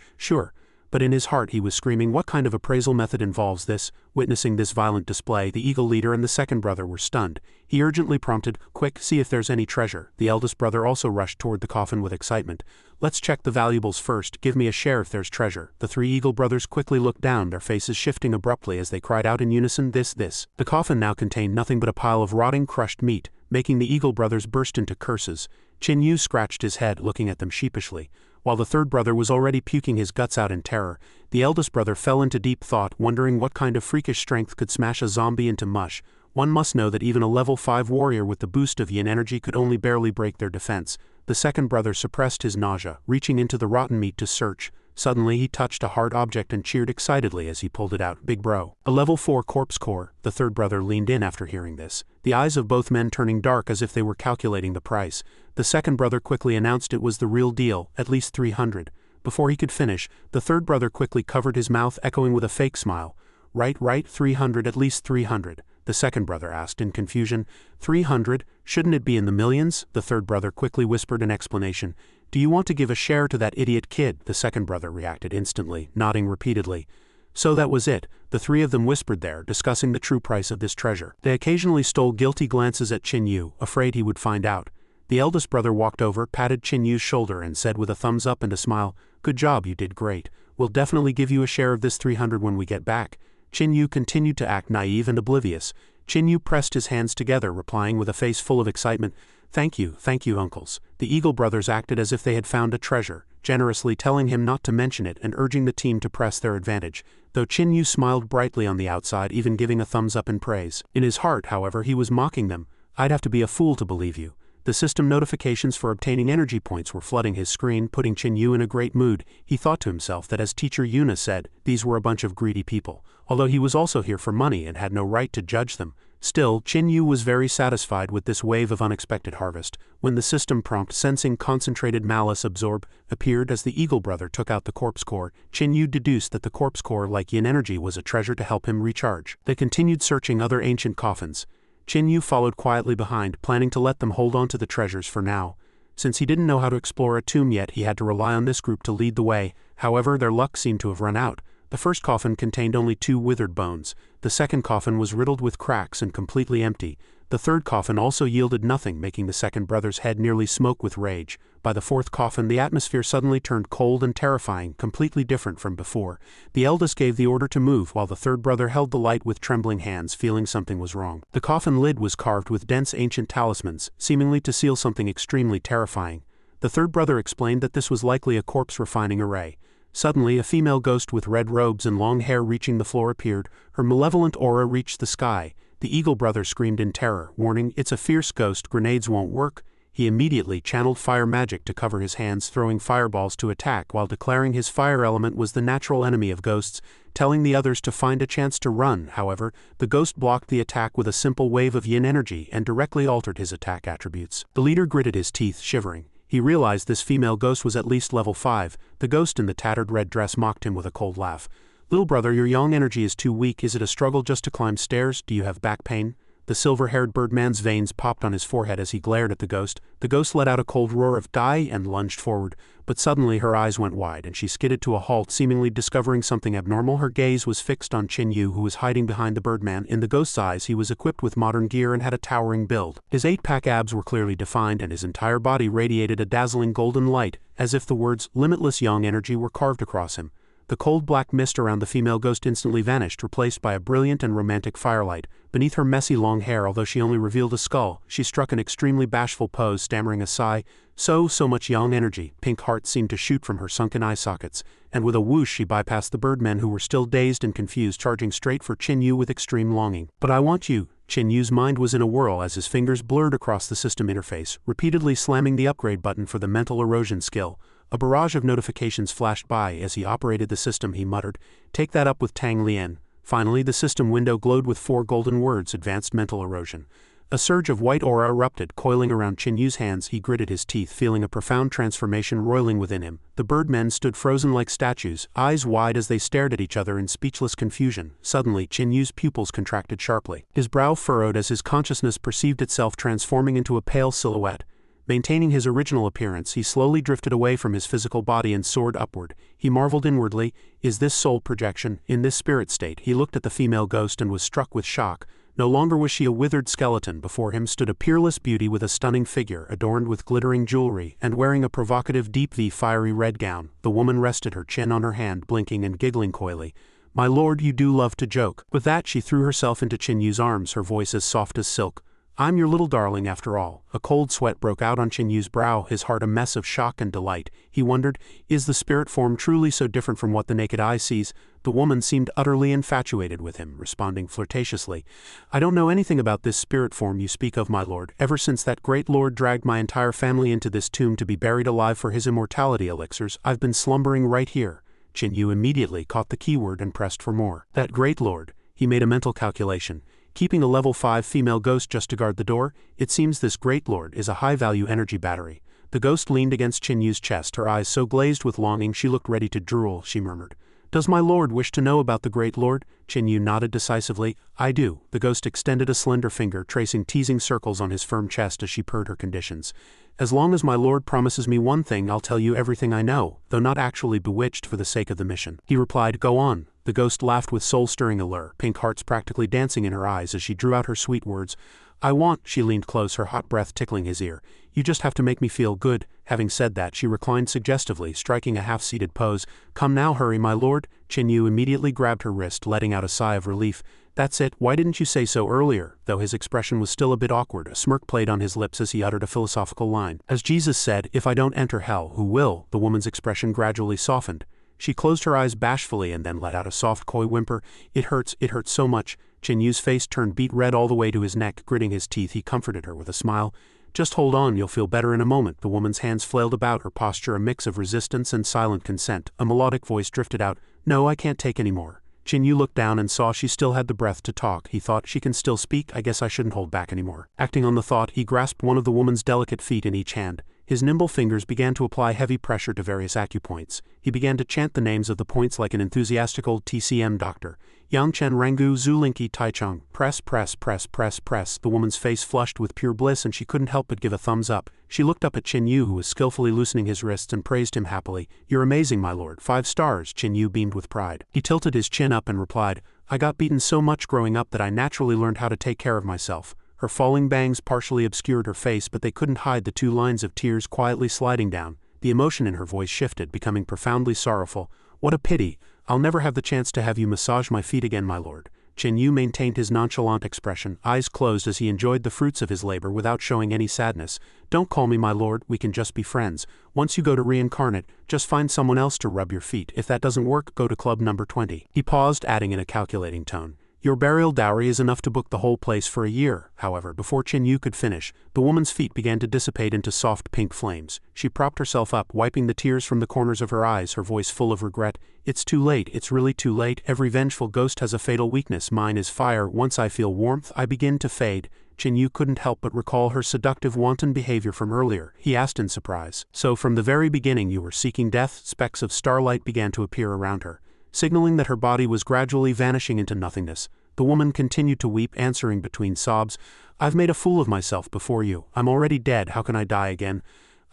But in his heart he was screaming, what kind of appraisal method involves this? Witnessing this violent display, the Eagle leader and the second brother were stunned. He urgently prompted, "Quick, see if there's any treasure." The eldest brother also rushed toward the coffin with excitement. "Let's check the valuables first, give me a share if there's treasure." The three Eagle brothers quickly looked down, their faces shifting abruptly as they cried out in unison, this. The coffin now contained nothing but a pile of rotting crushed meat, making the Eagle brothers burst into curses. Qin Yu scratched his head, looking at them sheepishly. While the third brother was already puking his guts out in terror, the eldest brother fell into deep thought, wondering what kind of freakish strength could smash a zombie into mush. One must know that even a level 5 warrior with the boost of yin energy could only barely break their defense. The second brother suppressed his nausea, reaching into the rotten meat to search. Suddenly he touched a hard object and cheered excitedly as he pulled it out. "Big bro. A level 4 corpse core." The third brother leaned in after hearing this, the eyes of both men turning dark as if they were calculating the price. The second brother quickly announced it was the real deal, at least 300. Before he could finish, the third brother quickly covered his mouth, echoing with a fake smile. Right, 300, at least 300. The second brother asked in confusion, 300? Shouldn't it be in the millions? The third brother quickly whispered an explanation. "Do you want to give a share to that idiot kid?" The second brother reacted instantly, nodding repeatedly. So that was it. The three of them whispered there, discussing the true price of this treasure. They occasionally stole guilty glances at Qin Yu, afraid he would find out. The eldest brother walked over, patted Qin Yu's shoulder and said with a thumbs up and a smile, "Good job, you did great. We'll definitely give you a share of this 300 when we get back." Qin Yu continued to act naive and oblivious. Qin Yu pressed his hands together, replying with a face full of excitement, thank you, uncles." The Eagle brothers acted as if they had found a treasure, generously telling him not to mention it and urging the team to press their advantage, though Qin Yu smiled brightly on the outside, even giving a thumbs up in praise. In his heart, however, he was mocking them. "I'd have to be a fool to believe you." The system notifications for obtaining energy points were flooding his screen, putting Qin Yu in a great mood. He thought to himself that, as teacher Yuna said, these were a bunch of greedy people, although he was also here for money and had no right to judge them. Still, Qin Yu was very satisfied with this wave of unexpected harvest. When the system prompt sensing concentrated malice absorb appeared as the Eagle brother took out the corpse core, Qin Yu deduced that the corpse core, like yin energy, was a treasure to help him recharge. They continued searching other ancient coffins. Qin Yu followed quietly behind, planning to let them hold on to the treasures for now. Since he didn't know how to explore a tomb yet, he had to rely on this group to lead the way. However, their luck seemed to have run out. The first coffin contained only 2 withered bones. The second coffin was riddled with cracks and completely empty. The third coffin also yielded nothing, making the second brother's head nearly smoke with rage. By the fourth coffin the atmosphere suddenly turned cold and terrifying, completely different from before. The eldest gave the order to move while the third brother held the light with trembling hands, feeling something was wrong. The coffin lid was carved with dense ancient talismans, seemingly to seal something extremely terrifying. The third brother explained that this was likely a corpse refining array. Suddenly, a female ghost with red robes and long hair reaching the floor appeared. Her malevolent aura reached the sky. The eagle brother screamed in terror, warning, "It's a fierce ghost, grenades won't work." He immediately channeled fire magic to cover his hands, throwing fireballs to attack while declaring his fire element was the natural enemy of ghosts, telling the others to find a chance to run. However, the ghost blocked the attack with a simple wave of yin energy and directly altered his attack attributes. The leader gritted his teeth, shivering. He realized this female ghost was at least level 5. The ghost in the tattered red dress mocked him with a cold laugh. "Little brother, your yang energy is too weak. Is it a struggle just to climb stairs? Do you have back pain?" The silver-haired birdman's veins popped on his forehead as he glared at the ghost. The ghost let out a cold roar of "Die!" and lunged forward, but suddenly her eyes went wide and she skidded to a halt, seemingly discovering something abnormal. Her gaze was fixed on Qin Yu, who was hiding behind the birdman. In the ghost's eyes, he was equipped with modern gear and had a towering build. His 8-pack abs were clearly defined and his entire body radiated a dazzling golden light, as if the words "limitless yang energy" were carved across him. The cold black mist around the female ghost instantly vanished, replaced by a brilliant and romantic firelight. Beneath her messy long hair, although she only revealed a skull, she struck an extremely bashful pose, stammering a sigh. So much yang energy. Pink hearts seemed to shoot from her sunken eye sockets, and with a whoosh she bypassed the birdmen, who were still dazed and confused, charging straight for Qin Yu with extreme longing. "But I want you." Qin Yu's mind was in a whirl as his fingers blurred across the system interface, repeatedly slamming the upgrade button for the mental erosion skill. A barrage of notifications flashed by as he operated the system. He muttered, "Take that up with Tang Lian." Finally, the system window glowed with 4 golden words: "Advanced Mental Erosion." A surge of white aura erupted, coiling around Qin Yu's hands. He gritted his teeth, feeling a profound transformation roiling within him. The birdmen stood frozen like statues, eyes wide as they stared at each other in speechless confusion. Suddenly, Qin Yu's pupils contracted sharply. His brow furrowed as his consciousness perceived itself transforming into a pale silhouette. Maintaining his original appearance, he slowly drifted away from his physical body and soared upward. He marveled inwardly, is this soul projection? In this spirit state, he looked at the female ghost and was struck with shock. No longer was she a withered skeleton. Before him stood a peerless beauty with a stunning figure, adorned with glittering jewelry, and wearing a provocative deep V fiery red gown. The woman rested her chin on her hand, blinking and giggling coyly. "My lord, you do love to joke." With that, she threw herself into Qin Yu's arms, her voice as soft as silk. "I'm your little darling after all." A cold sweat broke out on Qin Yu's brow, his heart a mess of shock and delight. He wondered, is the spirit form truly so different from what the naked eye sees? The woman seemed utterly infatuated with him, responding flirtatiously, "I don't know anything about this spirit form you speak of, my lord. Ever since that great lord dragged my entire family into this tomb to be buried alive for his immortality elixirs, I've been slumbering right here." Qin Yu immediately caught the keyword and pressed for more. That great lord. He made a mental calculation. Keeping a level 5 female ghost just to guard the door, it seems this great lord is a high-value energy battery. The ghost leaned against Qin Yu's chest, her eyes so glazed with longing she looked ready to drool. She murmured, "Does my lord wish to know about the great lord?" Qin Yu nodded decisively. "I do." The ghost extended a slender finger, tracing teasing circles on his firm chest as she purred her conditions. "As long as my lord promises me one thing, I'll tell you everything I know, though not actually bewitched for the sake of the mission." He replied, "Go on." The ghost laughed with soul-stirring allure, pink hearts practically dancing in her eyes as she drew out her sweet words. "I want," she leaned close, her hot breath tickling his ear. "You just have to make me feel good." Having said that, she reclined suggestively, striking a half-seated pose. "Come now, hurry, my lord." Qin Yu immediately grabbed her wrist, letting out a sigh of relief. "That's it, why didn't you say so earlier?" Though his expression was still a bit awkward, a smirk played on his lips as he uttered a philosophical line. "As Jesus said, if I don't enter hell, who will?" The woman's expression gradually softened. She closed her eyes bashfully and then let out a soft coy whimper. It hurts so much." Qin Yu's face turned beet red all the way to his neck. Gritting his teeth, he comforted her with a smile. "Just hold on, you'll feel better in a moment." The woman's hands flailed about, her posture a mix of resistance and silent consent. A melodic voice drifted out, "No, I can't take any more." Qin Yu looked down and saw she still had the breath to talk. He thought, she can still speak, I guess I shouldn't hold back anymore. Acting on the thought, he grasped one of the woman's delicate feet in each hand. His nimble fingers began to apply heavy pressure to various acupoints. He began to chant the names of the points like an enthusiastic old TCM doctor. Yangchen Rangu Zulinki Taichung. Press, press, press, press, press. The woman's face flushed with pure bliss and she couldn't help but give a thumbs up. She looked up at Qin Yu, who was skillfully loosening his wrists, and praised him happily. "You're amazing, my lord. 5 stars. Qin Yu beamed with pride. He tilted his chin up and replied, "I got beaten so much growing up that I naturally learned how to take care of myself." Her falling bangs partially obscured her face, but they couldn't hide the 2 lines of tears quietly sliding down. The emotion in her voice shifted, becoming profoundly sorrowful. "What a pity. I'll never have the chance to have you massage my feet again, my lord." Chen Yu maintained his nonchalant expression, eyes closed as he enjoyed the fruits of his labor without showing any sadness. "Don't call me my lord, we can just be friends. Once you go to reincarnate, just find someone else to rub your feet. If that doesn't work, go to club number 20. He paused, adding in a calculating tone, "Your burial dowry is enough to book the whole place for a year." However, before Chen Yu could finish, the woman's feet began to dissipate into soft pink flames. She propped herself up, wiping the tears from the corners of her eyes, her voice full of regret. "It's too late, it's really too late. Every vengeful ghost has a fatal weakness. Mine is fire. Once I feel warmth, I begin to fade." Chen Yu couldn't help but recall her seductive wanton behavior from earlier. He asked in surprise, "So from the very beginning you were seeking death?" Specks of starlight began to appear around her, signaling that her body was gradually vanishing into nothingness. The woman continued to weep, answering between sobs, "I've made a fool of myself before you. I'm already dead, how can I die again?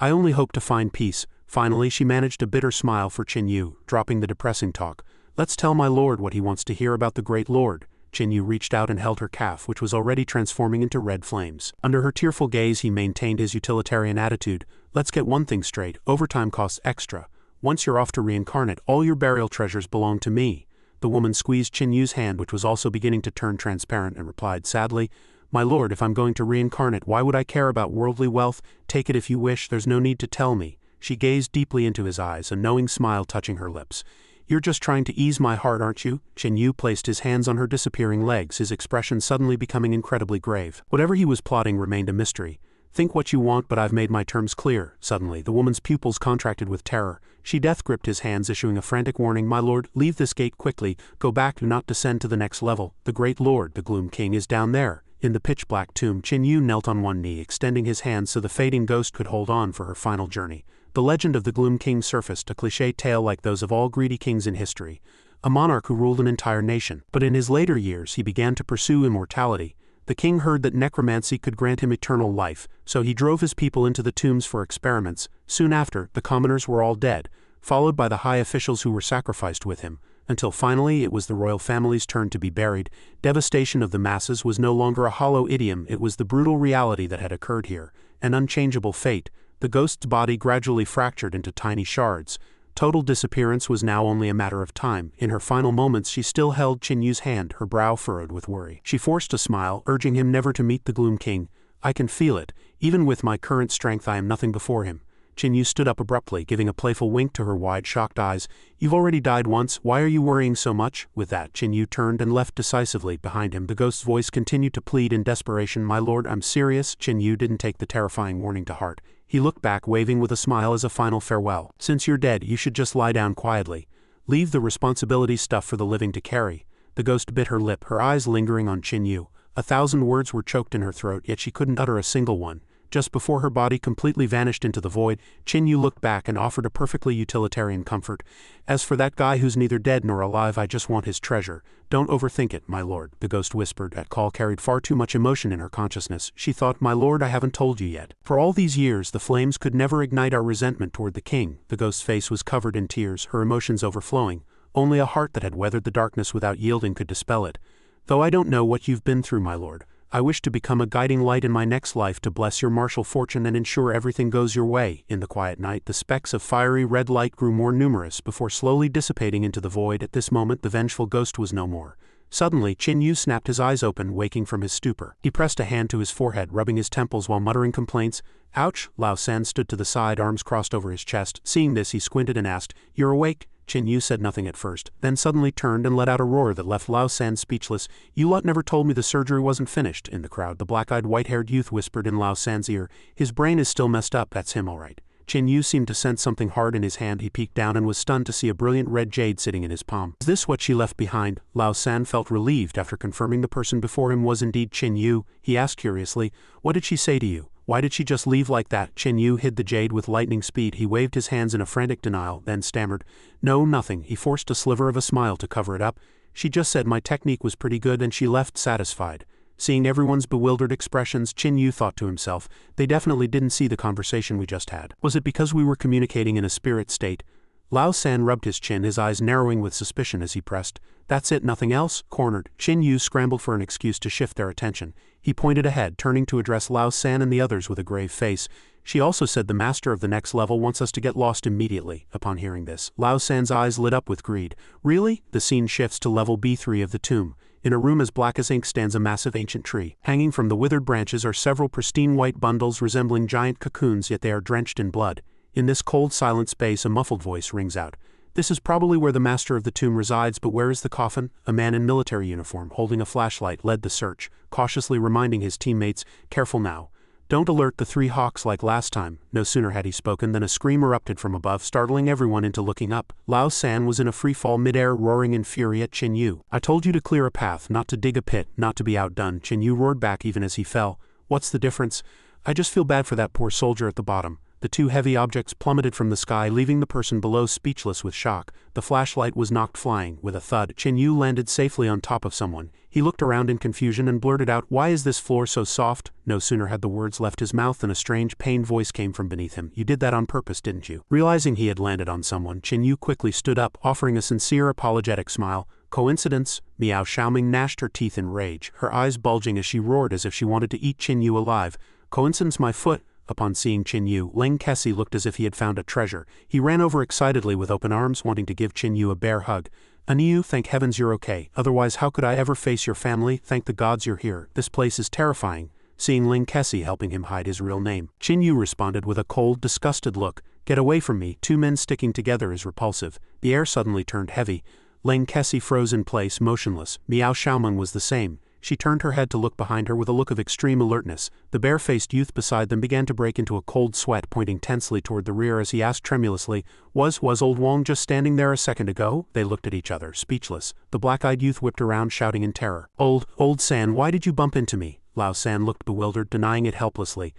I only hope to find peace." Finally she managed a bitter smile for Chen Yu, dropping the depressing talk. "Let's tell my lord what he wants to hear about the great lord." Chen Yu reached out and held her calf, which was already transforming into red flames. Under her tearful gaze he maintained his utilitarian attitude. "Let's get one thing straight, overtime costs extra. Once you're off to reincarnate, all your burial treasures belong to me." The woman squeezed Chen Yu's hand, which was also beginning to turn transparent, and replied sadly, "My lord, if I'm going to reincarnate, why would I care about worldly wealth? Take it if you wish, there's no need to tell me." She gazed deeply into his eyes, a knowing smile touching her lips. "You're just trying to ease my heart, aren't you?" Chen Yu placed his hands on her disappearing legs, his expression suddenly becoming incredibly grave. Whatever he was plotting remained a mystery. "Think what you want, but I've made my terms clear." Suddenly, the woman's pupils contracted with terror. She death-gripped his hands, issuing a frantic warning, "My lord, leave this gate quickly. Go back, do not descend to the next level. The great lord, the Gloom King, is down there." In the pitch-black tomb, Chen Yu knelt on one knee, extending his hands so the fading ghost could hold on for her final journey. The legend of the Gloom King surfaced, a cliché tale like those of all greedy kings in history. A monarch who ruled an entire nation. But in his later years he began to pursue immortality. The king heard that necromancy could grant him eternal life, so he drove his people into the tombs for experiments. Soon after, the commoners were all dead, followed by the high officials who were sacrificed with him, until finally it was the royal family's turn to be buried. Devastation of the masses was no longer a hollow idiom, it was the brutal reality that had occurred here, an unchangeable fate. The ghost's body gradually fractured into tiny shards. Total disappearance was now only a matter of time. In her final moments she still held Chen Yu's hand, her brow furrowed with worry. She forced a smile, urging him never to meet the Gloom King. "I can feel it. Even with my current strength I am nothing before him." Chen Yu stood up abruptly, giving a playful wink to her wide, shocked eyes. "You've already died once, why are you worrying so much?" With that, Chen Yu turned and left decisively. Behind him, the ghost's voice continued to plead in desperation, "My lord, I'm serious." Chen Yu didn't take the terrifying warning to heart. He looked back, waving with a smile as a final farewell. "Since you're dead, you should just lie down quietly. Leave the responsibility stuff for the living to carry." The ghost bit her lip, her eyes lingering on Chen Yu. 1,000 words were choked in her throat, yet she couldn't utter a single one. Just before her body completely vanished into the void, Chen Yu looked back and offered a perfectly utilitarian comfort. "As for that guy who's neither dead nor alive, I just want his treasure. Don't overthink it, my lord," the ghost whispered. That call carried far too much emotion in her consciousness. She thought, "My lord, I haven't told you yet. For all these years, the flames could never ignite our resentment toward the king." The ghost's face was covered in tears, her emotions overflowing. Only a heart that had weathered the darkness without yielding could dispel it. "Though I don't know what you've been through, my lord, I wish to become a guiding light in my next life to bless your martial fortune and ensure everything goes your way." In the quiet night, the specks of fiery red light grew more numerous before slowly dissipating into the void. At this moment, the vengeful ghost was no more. Suddenly, Chen Yu snapped his eyes open, waking from his stupor. He pressed a hand to his forehead, rubbing his temples while muttering complaints. "Ouch!" Lao San stood to the side, arms crossed over his chest. Seeing this, he squinted and asked, "You're awake?" Chen Yu said nothing at first, then suddenly turned and let out a roar that left Lao San speechless. "You lot never told me the surgery wasn't finished." In the crowd, the black-eyed, white-haired youth whispered in Lao San's ear, "His brain is still messed up, that's him all right." Chen Yu seemed to sense something hard in his hand. He peeked down and was stunned to see a brilliant red jade sitting in his palm. "Is this what she left behind?" Lao San felt relieved after confirming the person before him was indeed Chen Yu. He asked curiously, "What did she say to you? Why did she just leave like that?" Chen Yu hid the jade with lightning speed. He waved his hands in a frantic denial, then stammered, "No, nothing." He forced a sliver of a smile to cover it up. "She just said my technique was pretty good and she left satisfied." Seeing everyone's bewildered expressions, Chen Yu thought to himself, "They definitely didn't see the conversation we just had. Was it because we were communicating in a spirit state?" Lao San rubbed his chin, his eyes narrowing with suspicion as he pressed. That's it, nothing else? Cornered, Qin Yu scrambled for an excuse to shift their attention. He pointed ahead, turning to address Lao San and the others with a grave face. She also said the master of the next level wants us to get lost immediately. Upon hearing this, Lao San's eyes lit up with greed. Really? The scene shifts to level B3 of the tomb. In a room as black as ink stands a massive ancient tree. Hanging from the withered branches are several pristine white bundles resembling giant cocoons, yet they are drenched in blood. In this cold, silent space, a muffled voice rings out. This is probably where the master of the tomb resides, but where is the coffin? A man in military uniform, holding a flashlight, led the search, cautiously reminding his teammates, careful now. Don't alert the three hawks like last time. No sooner had he spoken than a scream erupted from above, startling everyone into looking up. Lao San was in a free-fall mid-air, roaring in fury at Qin Yu. I told you to clear a path, not to dig a pit, not to be outdone. Qin Yu roared back even as he fell. What's the difference? I just feel bad for that poor soldier at the bottom. The two heavy objects plummeted from the sky, leaving the person below speechless with shock. The flashlight was knocked flying. With a thud, Qin Yu landed safely on top of someone. He looked around in confusion and blurted out, "Why is this floor so soft?" No sooner had the words left his mouth than a strange, pained voice came from beneath him. "You did that on purpose, didn't you?" Realizing he had landed on someone, Qin Yu quickly stood up, offering a sincere, apologetic smile. "Coincidence?" Miao Xiaoming gnashed her teeth in rage, her eyes bulging as she roared as if she wanted to eat Qin Yu alive. "Coincidence, my foot?" Upon seeing Qin Yu, Ling Kesi looked as if he had found a treasure. He ran over excitedly with open arms, wanting to give Qin Yu a bear hug. "Aniu, thank heavens you're okay. Otherwise how could I ever face your family? Thank the gods you're here. This place is terrifying." Seeing Ling Kesi helping him hide his real name, Qin Yu responded with a cold, disgusted look. "Get away from me. Two men sticking together is repulsive." The air suddenly turned heavy. Ling Kesi froze in place, motionless. Miao Xiaomeng was the same. She turned her head to look behind her with a look of extreme alertness. The bare-faced youth beside them began to break into a cold sweat, pointing tensely toward the rear as he asked tremulously, Was old Wong just standing there a second ago?" They looked at each other, speechless. The black-eyed youth whipped around, shouting in terror. Old San, why did you bump into me?" Lao San looked bewildered, denying it helplessly.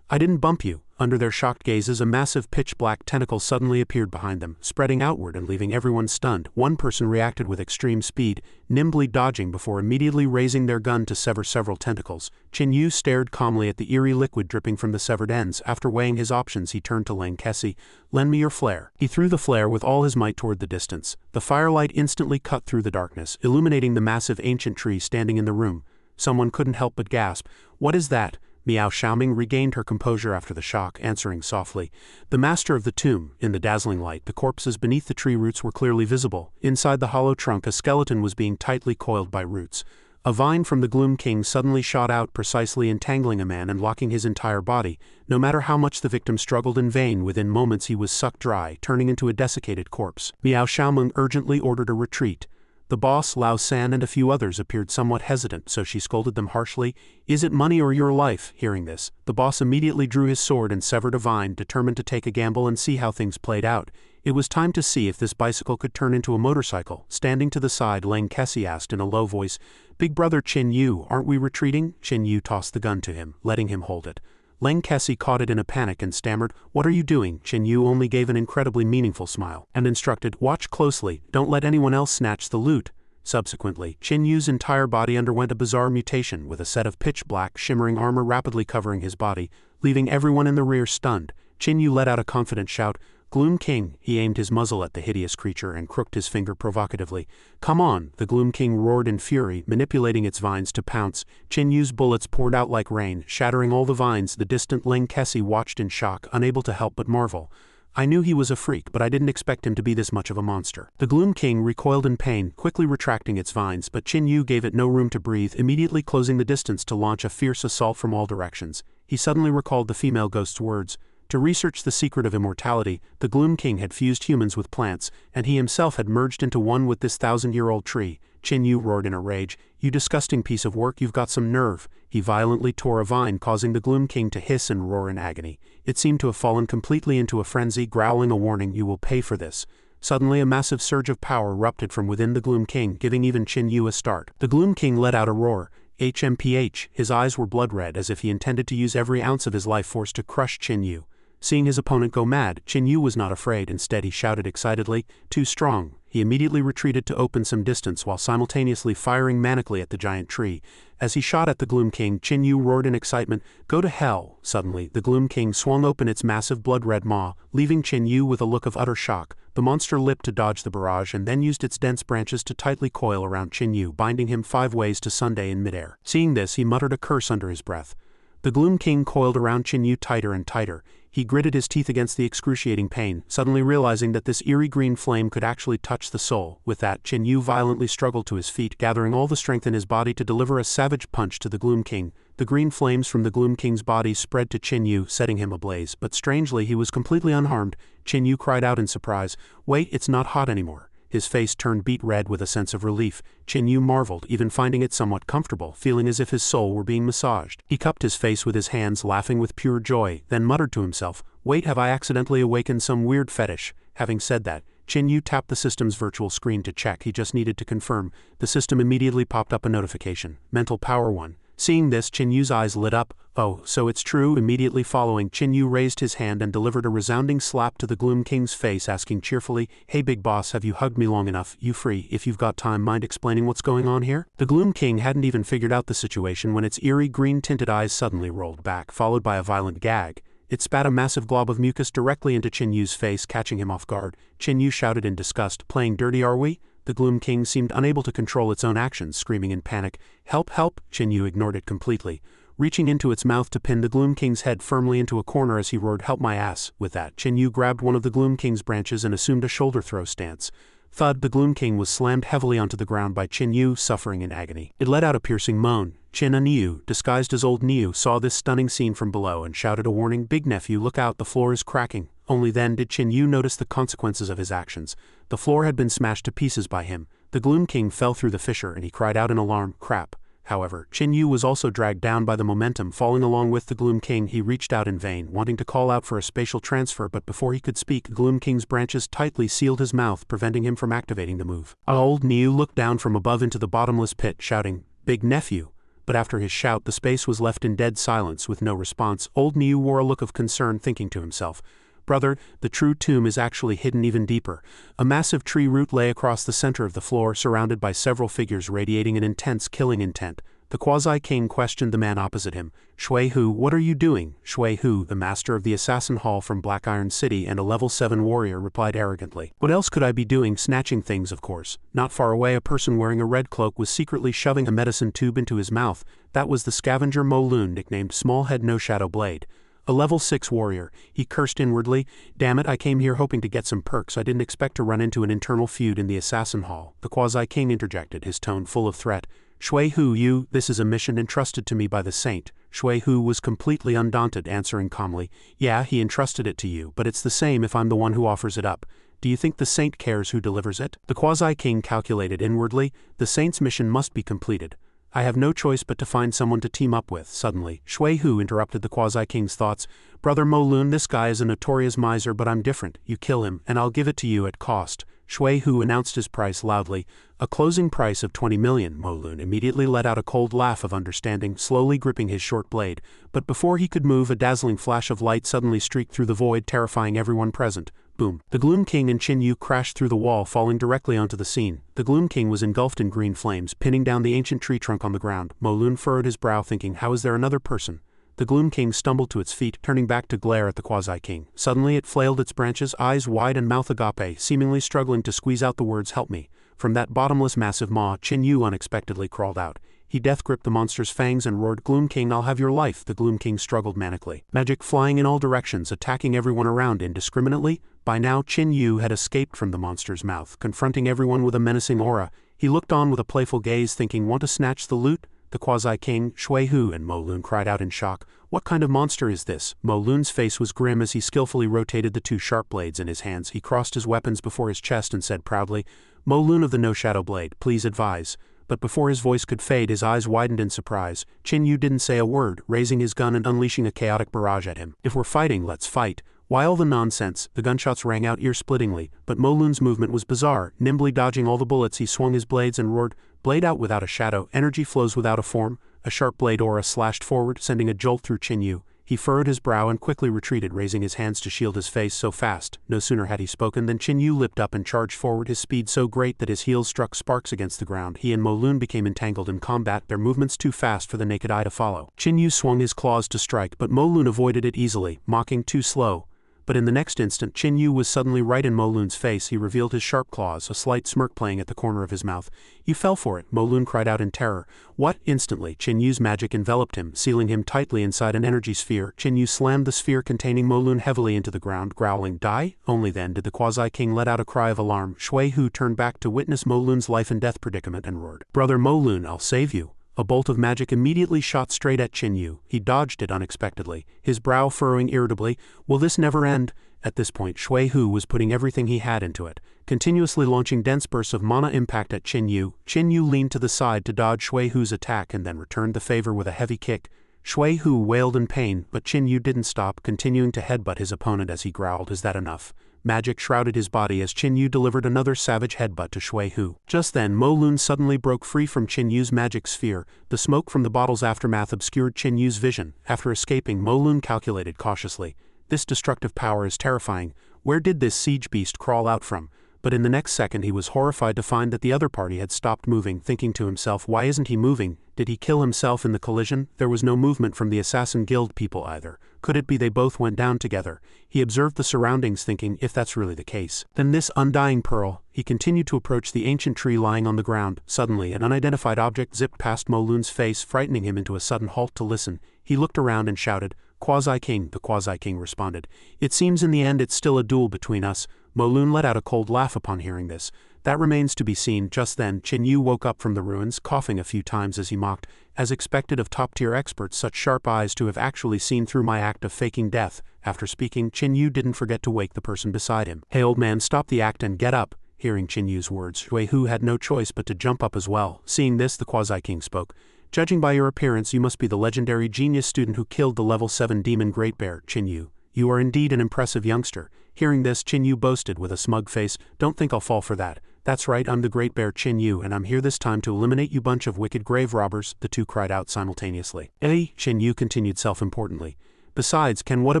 "I didn't bump you." Under their shocked gazes, a massive pitch-black tentacle suddenly appeared behind them, spreading outward and leaving everyone stunned. One person reacted with extreme speed, nimbly dodging before immediately raising their gun to sever several tentacles. Qin Yu stared calmly at the eerie liquid dripping from the severed ends. After weighing his options, he turned to Ling Kesi. "Lend me your flare." He threw the flare with all his might toward the distance. The firelight instantly cut through the darkness, illuminating the massive ancient tree standing in the room. Someone couldn't help but gasp. "What is that?" Miao Xiaoming regained her composure after the shock, answering softly. "The master of the tomb." In the dazzling light, the corpses beneath the tree roots were clearly visible. Inside the hollow trunk, a skeleton was being tightly coiled by roots. A vine from the Gloom King suddenly shot out, precisely entangling a man and locking his entire body. No matter how much the victim struggled in vain, within moments he was sucked dry, turning into a desiccated corpse. Miao Xiaomeng urgently ordered a retreat. The boss, Lao San, and a few others appeared somewhat hesitant, so she scolded them harshly. "Is it money or your life?" Hearing this, the boss immediately drew his sword and severed a vine, determined to take a gamble and see how things played out. It was time to see if this bicycle could turn into a motorcycle. Standing to the side, Ling Kesi asked in a low voice, "Big brother Qin Yu, aren't we retreating?" Qin Yu tossed the gun to him, letting him hold it. Ling Kesi caught it in a panic and stammered, "What are you doing?" Qin Yu only gave an incredibly meaningful smile, and instructed, "Watch closely, don't let anyone else snatch the loot." Subsequently, Qin Yu's entire body underwent a bizarre mutation, with a set of pitch-black, shimmering armor rapidly covering his body, leaving everyone in the rear stunned. Qin Yu let out a confident shout, "Gloom King!" He aimed his muzzle at the hideous creature and crooked his finger provocatively. "Come on!" The Gloom King roared in fury, manipulating its vines to pounce. Qin Yu's bullets poured out like rain, shattering all the vines. The distant Ling Kesi watched in shock, unable to help but marvel. "I knew he was a freak, but I didn't expect him to be this much of a monster." The Gloom King recoiled in pain, quickly retracting its vines, but Qin Yu gave it no room to breathe, immediately closing the distance to launch a fierce assault from all directions. He suddenly recalled the female ghost's words. To research the secret of immortality, the Gloom King had fused humans with plants, and he himself had merged into one with this 1,000-year-old tree. Qin Yu roared in a rage, "You disgusting piece of work, you've got some nerve." He violently tore a vine, causing the Gloom King to hiss and roar in agony. It seemed to have fallen completely into a frenzy, growling a warning, "You will pay for this." Suddenly a massive surge of power erupted from within the Gloom King, giving even Qin Yu a start. The Gloom King let out a roar. HMPH, his eyes were blood red as if he intended to use every ounce of his life force to crush Qin Yu. Seeing his opponent go mad, Qin Yu was not afraid. Instead he shouted excitedly, "Too strong." He immediately retreated to open some distance while simultaneously firing manically at the giant tree. As he shot at the Gloom King, Qin Yu roared in excitement, "Go to hell!" Suddenly, the Gloom King swung open its massive blood-red maw, leaving Qin Yu with a look of utter shock. The monster leapt to dodge the barrage and then used its dense branches to tightly coil around Qin Yu, binding him 5 ways to Sunday in midair. Seeing this, he muttered a curse under his breath. The Gloom King coiled around Qin Yu tighter and tighter. He gritted his teeth against the excruciating pain, suddenly realizing that this eerie green flame could actually touch the soul. With that, Qin Yu violently struggled to his feet, gathering all the strength in his body to deliver a savage punch to the Gloom King. The green flames from the Gloom King's body spread to Qin Yu, setting him ablaze, but strangely he was completely unharmed. Qin Yu cried out in surprise, "Wait, it's not hot anymore." His face turned beet red with a sense of relief. Qin Yu marveled, even finding it somewhat comfortable, feeling as if his soul were being massaged. He cupped his face with his hands, laughing with pure joy, then muttered to himself, "Wait, have I accidentally awakened some weird fetish?" Having said that, Qin Yu tapped the system's virtual screen to check. He just needed to confirm. The system immediately popped up a notification. Mental Power 1. Seeing this, Qin Yu's eyes lit up. "Oh, so it's true." Immediately following, Qin Yu raised his hand and delivered a resounding slap to the Gloom King's face, asking cheerfully, "Hey big boss, have you hugged me long enough? You free? If you've got time, mind explaining what's going on here?" The Gloom King hadn't even figured out the situation when its eerie green-tinted eyes suddenly rolled back, followed by a violent gag. It spat a massive glob of mucus directly into Qin Yu's face, catching him off guard. Qin Yu shouted in disgust, "Playing dirty are we?" The Gloom King seemed unable to control its own actions, screaming in panic, "Help, help!" Qin Yu ignored it completely, reaching into its mouth to pin the Gloom King's head firmly into a corner as he roared, "Help my ass!" With that, Qin Yu grabbed one of the Gloom King's branches and assumed a shoulder throw stance. Thud, the Gloom King was slammed heavily onto the ground by Qin Yu, suffering in agony. It let out a piercing moan. Qin Yu, disguised as old Niu, saw this stunning scene from below and shouted a warning, "Big nephew, look out, the floor is cracking." Only then did Qin Yu notice the consequences of his actions. The floor had been smashed to pieces by him. The Gloom King fell through the fissure and he cried out in alarm, "Crap." However, Qin Yu was also dragged down by the momentum, falling along with the Gloom King. He reached out in vain, wanting to call out for a spatial transfer, but before he could speak, Gloom King's branches tightly sealed his mouth, preventing him from activating the move. Old Niu looked down from above into the bottomless pit, shouting, "Big nephew." But after his shout, the space was left in dead silence with no response. Old Niu wore a look of concern, thinking to himself, "Brother, the true tomb is actually hidden even deeper." A massive tree root lay across the center of the floor, surrounded by several figures radiating an intense killing intent. The Quasi-King questioned the man opposite him. "Shui Hu, what are you doing?" Shui Hu, the master of the Assassin Hall from Black Iron City and a level 7 warrior, replied arrogantly. "What else could I be doing? Snatching things, of course." Not far away, a person wearing a red cloak was secretly shoving a medicine tube into his mouth. That was the scavenger Mo Lun, nicknamed Smallhead No Shadow Blade. A level 6 warrior, he cursed inwardly, "Damn it, I came here hoping to get some perks. I didn't expect to run into an internal feud in the Assassin Hall." The Quasi-King interjected, his tone full of threat. "Shui Hu, this is a mission entrusted to me by the Saint." Shui Hu was completely undaunted, answering calmly, "Yeah, he entrusted it to you, but it's the same if I'm the one who offers it up. Do you think the Saint cares who delivers it?" The Quasi-King calculated inwardly, "The Saint's mission must be completed. I have no choice but to find someone to team up with." Suddenly, Shui Hu interrupted the Quasi-King's thoughts. "Brother Mo Lun, this guy is a notorious miser, but I'm different. You kill him, and I'll give it to you at cost." Shui Hu announced his price loudly, a closing price of 20 million. Mo Lun immediately let out a cold laugh of understanding, slowly gripping his short blade. But before he could move, a dazzling flash of light suddenly streaked through the void, terrifying everyone present. Boom. The Gloom King and Qin Yu crashed through the wall, falling directly onto the scene. The Gloom King was engulfed in green flames, pinning down the ancient tree trunk on the ground. Mo Lun furrowed his brow, thinking, how is there another person? The Gloom King stumbled to its feet, turning back to glare at the Quasi-King. Suddenly it flailed its branches, eyes wide and mouth agape, seemingly struggling to squeeze out the words, "Help me." From that bottomless massive maw, Qin Yu unexpectedly crawled out. He death-gripped the monster's fangs and roared, "Gloom King, I'll have your life." The Gloom King struggled manically, magic flying in all directions, attacking everyone around indiscriminately. By now, Qin Yu had escaped from the monster's mouth, confronting everyone with a menacing aura. He looked on with a playful gaze, thinking, want to snatch the loot? The Quasi-King, Shui Hu, and Mo Lun cried out in shock. What kind of monster is this? Mo Lun's face was grim as he skillfully rotated the two sharp blades in his hands. He crossed his weapons before his chest and said proudly, "Mo Lun of the No Shadow Blade, please advise." But before his voice could fade, his eyes widened in surprise. Qin Yu didn't say a word, raising his gun and unleashing a chaotic barrage at him. "If we're fighting, let's fight. Why all the nonsense?" The gunshots rang out ear-splittingly, but Mo Lun's movement was bizarre. Nimbly dodging all the bullets, he swung his blades and roared, "Blade out without a shadow, energy flows without a form." A sharp blade aura slashed forward, sending a jolt through Qin Yu. He furrowed his brow and quickly retreated, raising his hands to shield his face so fast. No sooner had he spoken than Qin Yu leapt up and charged forward, his speed so great that his heels struck sparks against the ground. He and Mo Lun became entangled in combat, their movements too fast for the naked eye to follow. Qin Yu swung his claws to strike, but Mo Lun avoided it easily, mocking, "Too slow." But in the next instant Qin Yu was suddenly right in Mo Lun's face. He revealed his sharp claws, a slight smirk playing at the corner of his mouth. "You fell for it," Mo Lun cried out in terror. "What?" Instantly, Qin Yu's magic enveloped him, sealing him tightly inside an energy sphere. Qin Yu slammed the sphere containing Mo Lun heavily into the ground, growling, "Die?" Only then did the Quasi-King let out a cry of alarm. Shui Hu turned back to witness Mo Lun's life and death predicament and roared, "Brother Mo Lun, I'll save you." A bolt of magic immediately shot straight at Qin Yu. He dodged it unexpectedly, his brow furrowing irritably. Will this never end? At this point Shui Hu was putting everything he had into it, continuously launching dense bursts of mana impact at Qin Yu. Qin Yu leaned to the side to dodge Shui Hu's attack and then returned the favor with a heavy kick. Shui Hu wailed in pain, but Qin Yu didn't stop, continuing to headbutt his opponent as he growled, "Is that enough?" Magic shrouded his body as Qin Yu delivered another savage headbutt to Shui Hu. Just then Mo Lun suddenly broke free from Qin Yu's magic sphere. The smoke from the bottle's aftermath obscured Qin Yu's vision. After escaping, Mo Lun calculated cautiously, "This destructive power is terrifying. Where did this siege beast crawl out from?" But in the next second he was horrified to find that the other party had stopped moving, thinking to himself, "Why isn't he moving? Did he kill himself in the collision?" There was no movement from the Assassin Guild people either. Could it be they both went down together? He observed the surroundings, thinking, if that's really the case, then this undying pearl. He continued to approach the ancient tree lying on the ground. Suddenly an unidentified object zipped past Mo Lun's face, frightening him into a sudden halt to listen. He looked around and shouted, "Quasi-King." The Quasi-King responded, "It seems in the end it's still a duel between us." Mo Lun let out a cold laugh upon hearing this. "That remains to be seen." Just then Qin Yu woke up from the ruins, coughing a few times as he mocked, "As expected of top-tier experts, such sharp eyes to have actually seen through my act of faking death." After speaking, Qin Yu didn't forget to wake the person beside him. "Hey old man, stop the act and get up." Hearing Qin Yu's words, Shui Hu had no choice but to jump up as well. Seeing this, the Quasi-King spoke, "Judging by your appearance, you must be the legendary genius student who killed the level 7 demon Great Bear, Qin Yu. You are indeed an impressive youngster." Hearing this, Qin Yu boasted with a smug face, "Don't think I'll fall for that. That's right, I'm the Great Bear Qin Yu, and I'm here this time to eliminate you bunch of wicked grave robbers." The two cried out simultaneously. "Eh?" Qin Yu continued self-importantly. "Besides, can what a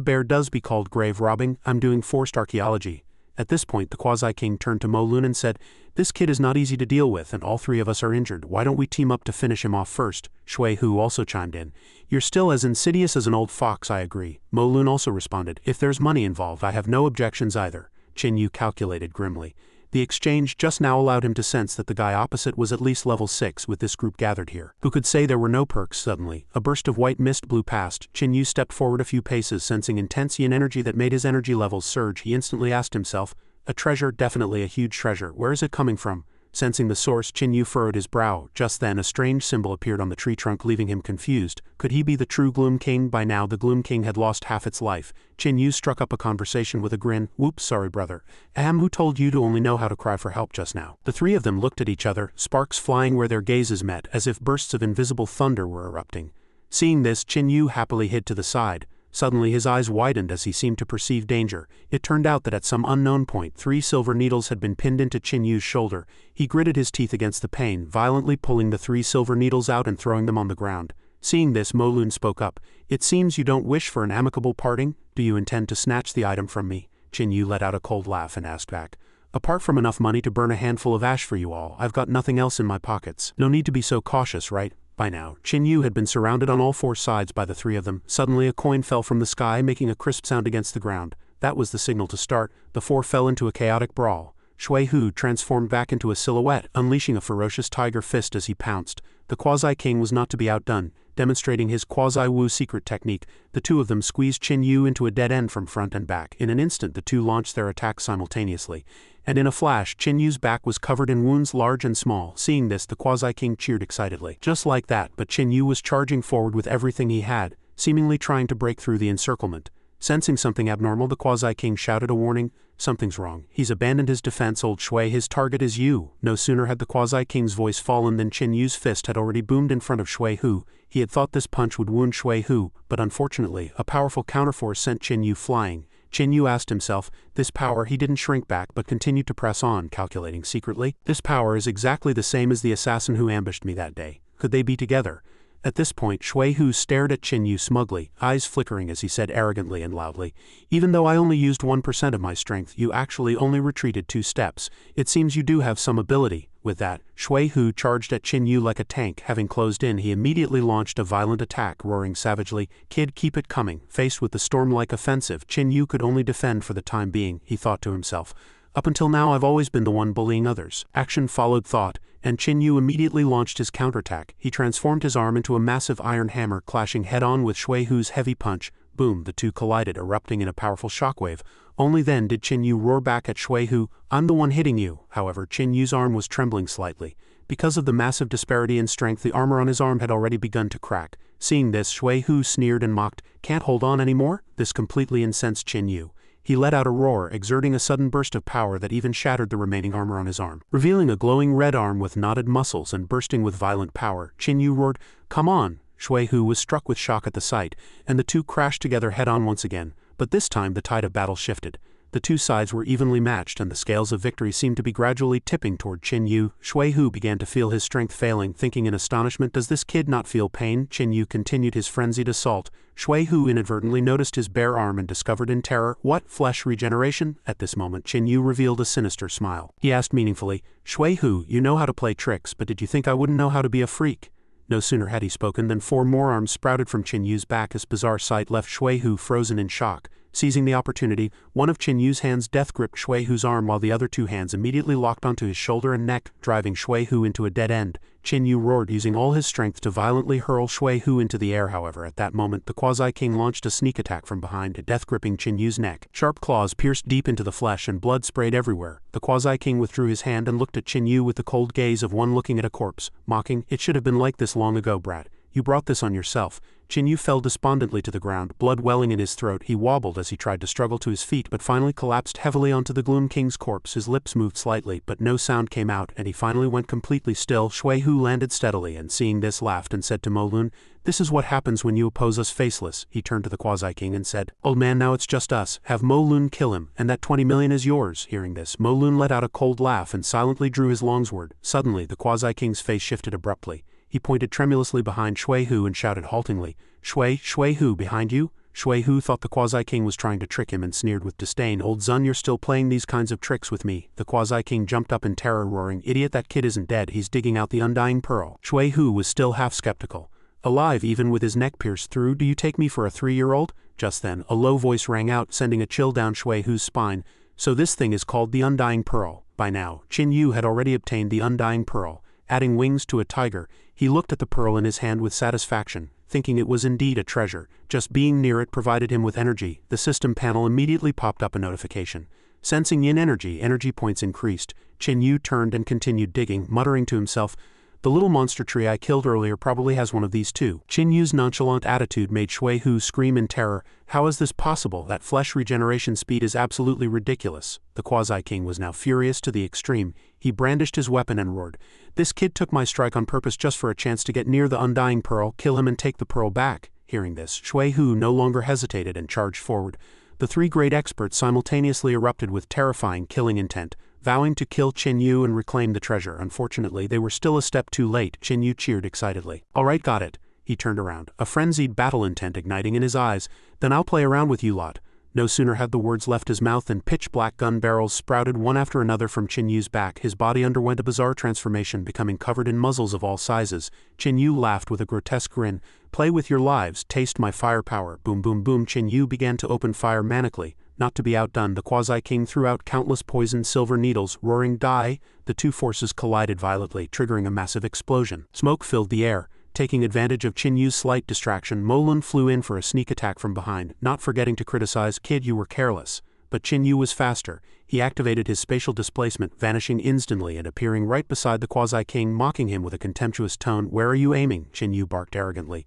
bear does be called grave robbing? I'm doing forced archaeology." At this point the Quasi-King turned to Mo Lun and said, "This kid is not easy to deal with and all three of us are injured. Why don't we team up to finish him off first?" Shui Hu also chimed in, "You're still as insidious as an old fox, I agree." Mo Lun also responded, "If there's money involved, I have no objections either." Qin Yu calculated grimly. The exchange just now allowed him to sense that the guy opposite was at least level 6 with this group gathered here. Who could say there were no perks? Suddenly, a burst of white mist blew past. Qin Yu stepped forward a few paces, sensing intense yin energy that made his energy levels surge. He instantly asked himself, "A treasure, definitely a huge treasure. Where is it coming from?" Sensing the source, Qin Yu furrowed his brow. Just then a strange symbol appeared on the tree trunk, leaving him confused. Could he be the true Gloom King? By now the Gloom King had lost half its life. Qin Yu struck up a conversation with a grin. "Whoops, sorry brother. Who told you to only know how to cry for help just now?" The three of them looked at each other, sparks flying where their gazes met, as if bursts of invisible thunder were erupting. Seeing this, Qin Yu happily hid to the side. Suddenly his eyes widened as he seemed to perceive danger. It turned out that at some unknown point 3 silver needles had been pinned into Qin Yu's shoulder. He gritted his teeth against the pain, violently pulling the 3 silver needles out and throwing them on the ground. Seeing this, Mo Lun spoke up, "It seems you don't wish for an amicable parting. Do you intend to snatch the item from me?" Qin Yu let out a cold laugh and asked back, "Apart from enough money to burn a handful of ash for you all, I've got nothing else in my pockets." No need to be so cautious, right? By now, Qin Yu had been surrounded on all 4 sides by the 3 of them. Suddenly a coin fell from the sky, making a crisp sound against the ground. That was the signal to start. The 4 fell into a chaotic brawl. Shui Hu transformed back into a silhouette, unleashing a ferocious tiger fist as he pounced. The Quasi-King was not to be outdone. Demonstrating his Quasi-Wu secret technique, the 2 of them squeezed Qin Yu into a dead end from front and back. In an instant the 2 launched their attacks simultaneously, and in a flash Qin Yu's back was covered in wounds large and small. Seeing this, the Quasi-King cheered excitedly. Just like that, but Qin Yu was charging forward with everything he had, seemingly trying to break through the encirclement. Sensing something abnormal, the Quasi-King shouted a warning, "Something's wrong. He's abandoned his defense, old Shui. His target is you." No sooner had the Quasi-King's voice fallen than Qin Yu's fist had already boomed in front of Shui Hu. He had thought this punch would wound Shui Hu, but unfortunately, a powerful counterforce sent Qin Yu flying. Qin Yu asked himself, this power? He didn't shrink back but continued to press on, calculating secretly. This power is exactly the same as the assassin who ambushed me that day. Could they be together? At this point, Shui Hu stared at Qin Yu smugly, eyes flickering as he said arrogantly and loudly, "Even though I only used 1% of my strength, you actually only retreated 2 steps. It seems you do have some ability." With that, Shui Hu charged at Qin Yu like a tank. Having closed in, he immediately launched a violent attack, roaring savagely, "Kid, keep it coming." Faced with the storm-like offensive, Qin Yu could only defend for the time being, he thought to himself. Up until now I've always been the one bullying others. Action followed thought, and Qin Yu immediately launched his counterattack. He transformed his arm into a massive iron hammer, clashing head-on with Shui Hu's heavy punch. Boom, the two collided, erupting in a powerful shockwave. Only then did Qin Yu roar back at Shui Hu, "I'm the one hitting you." However, Qin Yu's arm was trembling slightly. Because of the massive disparity in strength, the armor on his arm had already begun to crack. Seeing this, Shui Hu sneered and mocked, "Can't hold on anymore?" This completely incensed Qin Yu. He let out a roar, exerting a sudden burst of power that even shattered the remaining armor on his arm. Revealing a glowing red arm with knotted muscles and bursting with violent power, Qin Yu roared, "Come on!" Shui Hu was struck with shock at the sight, and the two crashed together head-on once again, but this time the tide of battle shifted. The two sides were evenly matched and the scales of victory seemed to be gradually tipping toward Qin Yu. Shui Hu began to feel his strength failing, thinking in astonishment, "Does this kid not feel pain?" Qin Yu continued his frenzied assault. Shui Hu inadvertently noticed his bare arm and discovered in terror, "What, flesh regeneration?" At this moment Qin Yu revealed a sinister smile. He asked meaningfully, "Shui Hu, you know how to play tricks, but did you think I wouldn't know how to be a freak?" No sooner had he spoken than 4 more arms sprouted from Qin Yu's back. This bizarre sight left Shui Hu frozen in shock. Seizing the opportunity, one of Qin Yu's hands death-gripped Shui Hu's arm while the other 2 hands immediately locked onto his shoulder and neck, driving Shui Hu into a dead end. Qin Yu roared, using all his strength to violently hurl Shui Hu into the air. However, at that moment, the Quasi-King launched a sneak attack from behind, death-gripping Qin Yu's neck. Sharp claws pierced deep into the flesh and blood sprayed everywhere. The Quasi-King withdrew his hand and looked at Qin Yu with the cold gaze of one looking at a corpse, mocking, "It should have been like this long ago, brat. You brought this on yourself." Qin Yu fell despondently to the ground, blood welling in his throat. He wobbled as he tried to struggle to his feet but finally collapsed heavily onto the Gloom King's corpse. His lips moved slightly, but no sound came out, and he finally went completely still. Shui Hu landed steadily and seeing this laughed and said to Mo Lun, "This is what happens when you oppose us, Faceless." He turned to the Quasi-King and said, "Old man, now it's just us. Have Mo Lun kill him, and that 20 million is yours." Hearing this, Mo Lun let out a cold laugh and silently drew his longsword. Suddenly, the Quasi-King's face shifted abruptly. He pointed tremulously behind Shui Hu and shouted haltingly, Shui Hu, behind you?" Shui Hu thought the Quasi-King was trying to trick him and sneered with disdain, "Old Zun, you're still playing these kinds of tricks with me." The Quasi-King jumped up in terror, roaring, "Idiot, that kid isn't dead, he's digging out the undying pearl." Shui Hu was still half skeptical. "Alive, even with his neck pierced through? Do you take me for a 3-year-old? Just then, a low voice rang out, sending a chill down Shui Hu's spine. "So this thing is called the Undying Pearl." By now, Qin Yu had already obtained the Undying Pearl. Adding wings to a tiger, he looked at the pearl in his hand with satisfaction, thinking it was indeed a treasure. Just being near it provided him with energy. The system panel immediately popped up a notification. Sensing yin energy points increased. Qin Yu turned and continued digging, muttering to himself, "The little monster tree I killed earlier probably has one of these too." Qin Yu's nonchalant attitude made Shui Hu scream in terror. "How is this possible? That flesh regeneration speed is absolutely ridiculous." The Quasi-King was now furious to the extreme. He brandished his weapon and roared, "This kid took my strike on purpose just for a chance to get near the Undying Pearl. Kill him and take the pearl back." Hearing this, Shui Hu no longer hesitated and charged forward. The 3 great experts simultaneously erupted with terrifying killing intent, vowing to kill Qin Yu and reclaim the treasure. Unfortunately, they were still a step too late. Qin Yu cheered excitedly. "All right, got it." He turned around, a frenzied battle intent igniting in his eyes. "Then I'll play around with you lot." No sooner had the words left his mouth than pitch-black gun barrels sprouted one after another from Qin Yu's back. His body underwent a bizarre transformation, becoming covered in muzzles of all sizes. Qin Yu laughed with a grotesque grin. "Play with your lives, taste my firepower." Boom boom boom. Qin Yu began to open fire manically. Not to be outdone, the Quasi-King threw out countless poisoned silver needles, roaring, "Die!" The two forces collided violently, triggering a massive explosion. Smoke filled the air. Taking advantage of Qin Yu's slight distraction, Mo Lun flew in for a sneak attack from behind, not forgetting to criticize, "Kid, you were careless." But Qin Yu was faster. He activated his spatial displacement, vanishing instantly and appearing right beside the Quasi-King, mocking him with a contemptuous tone. "Where are you aiming?" Qin Yu barked arrogantly.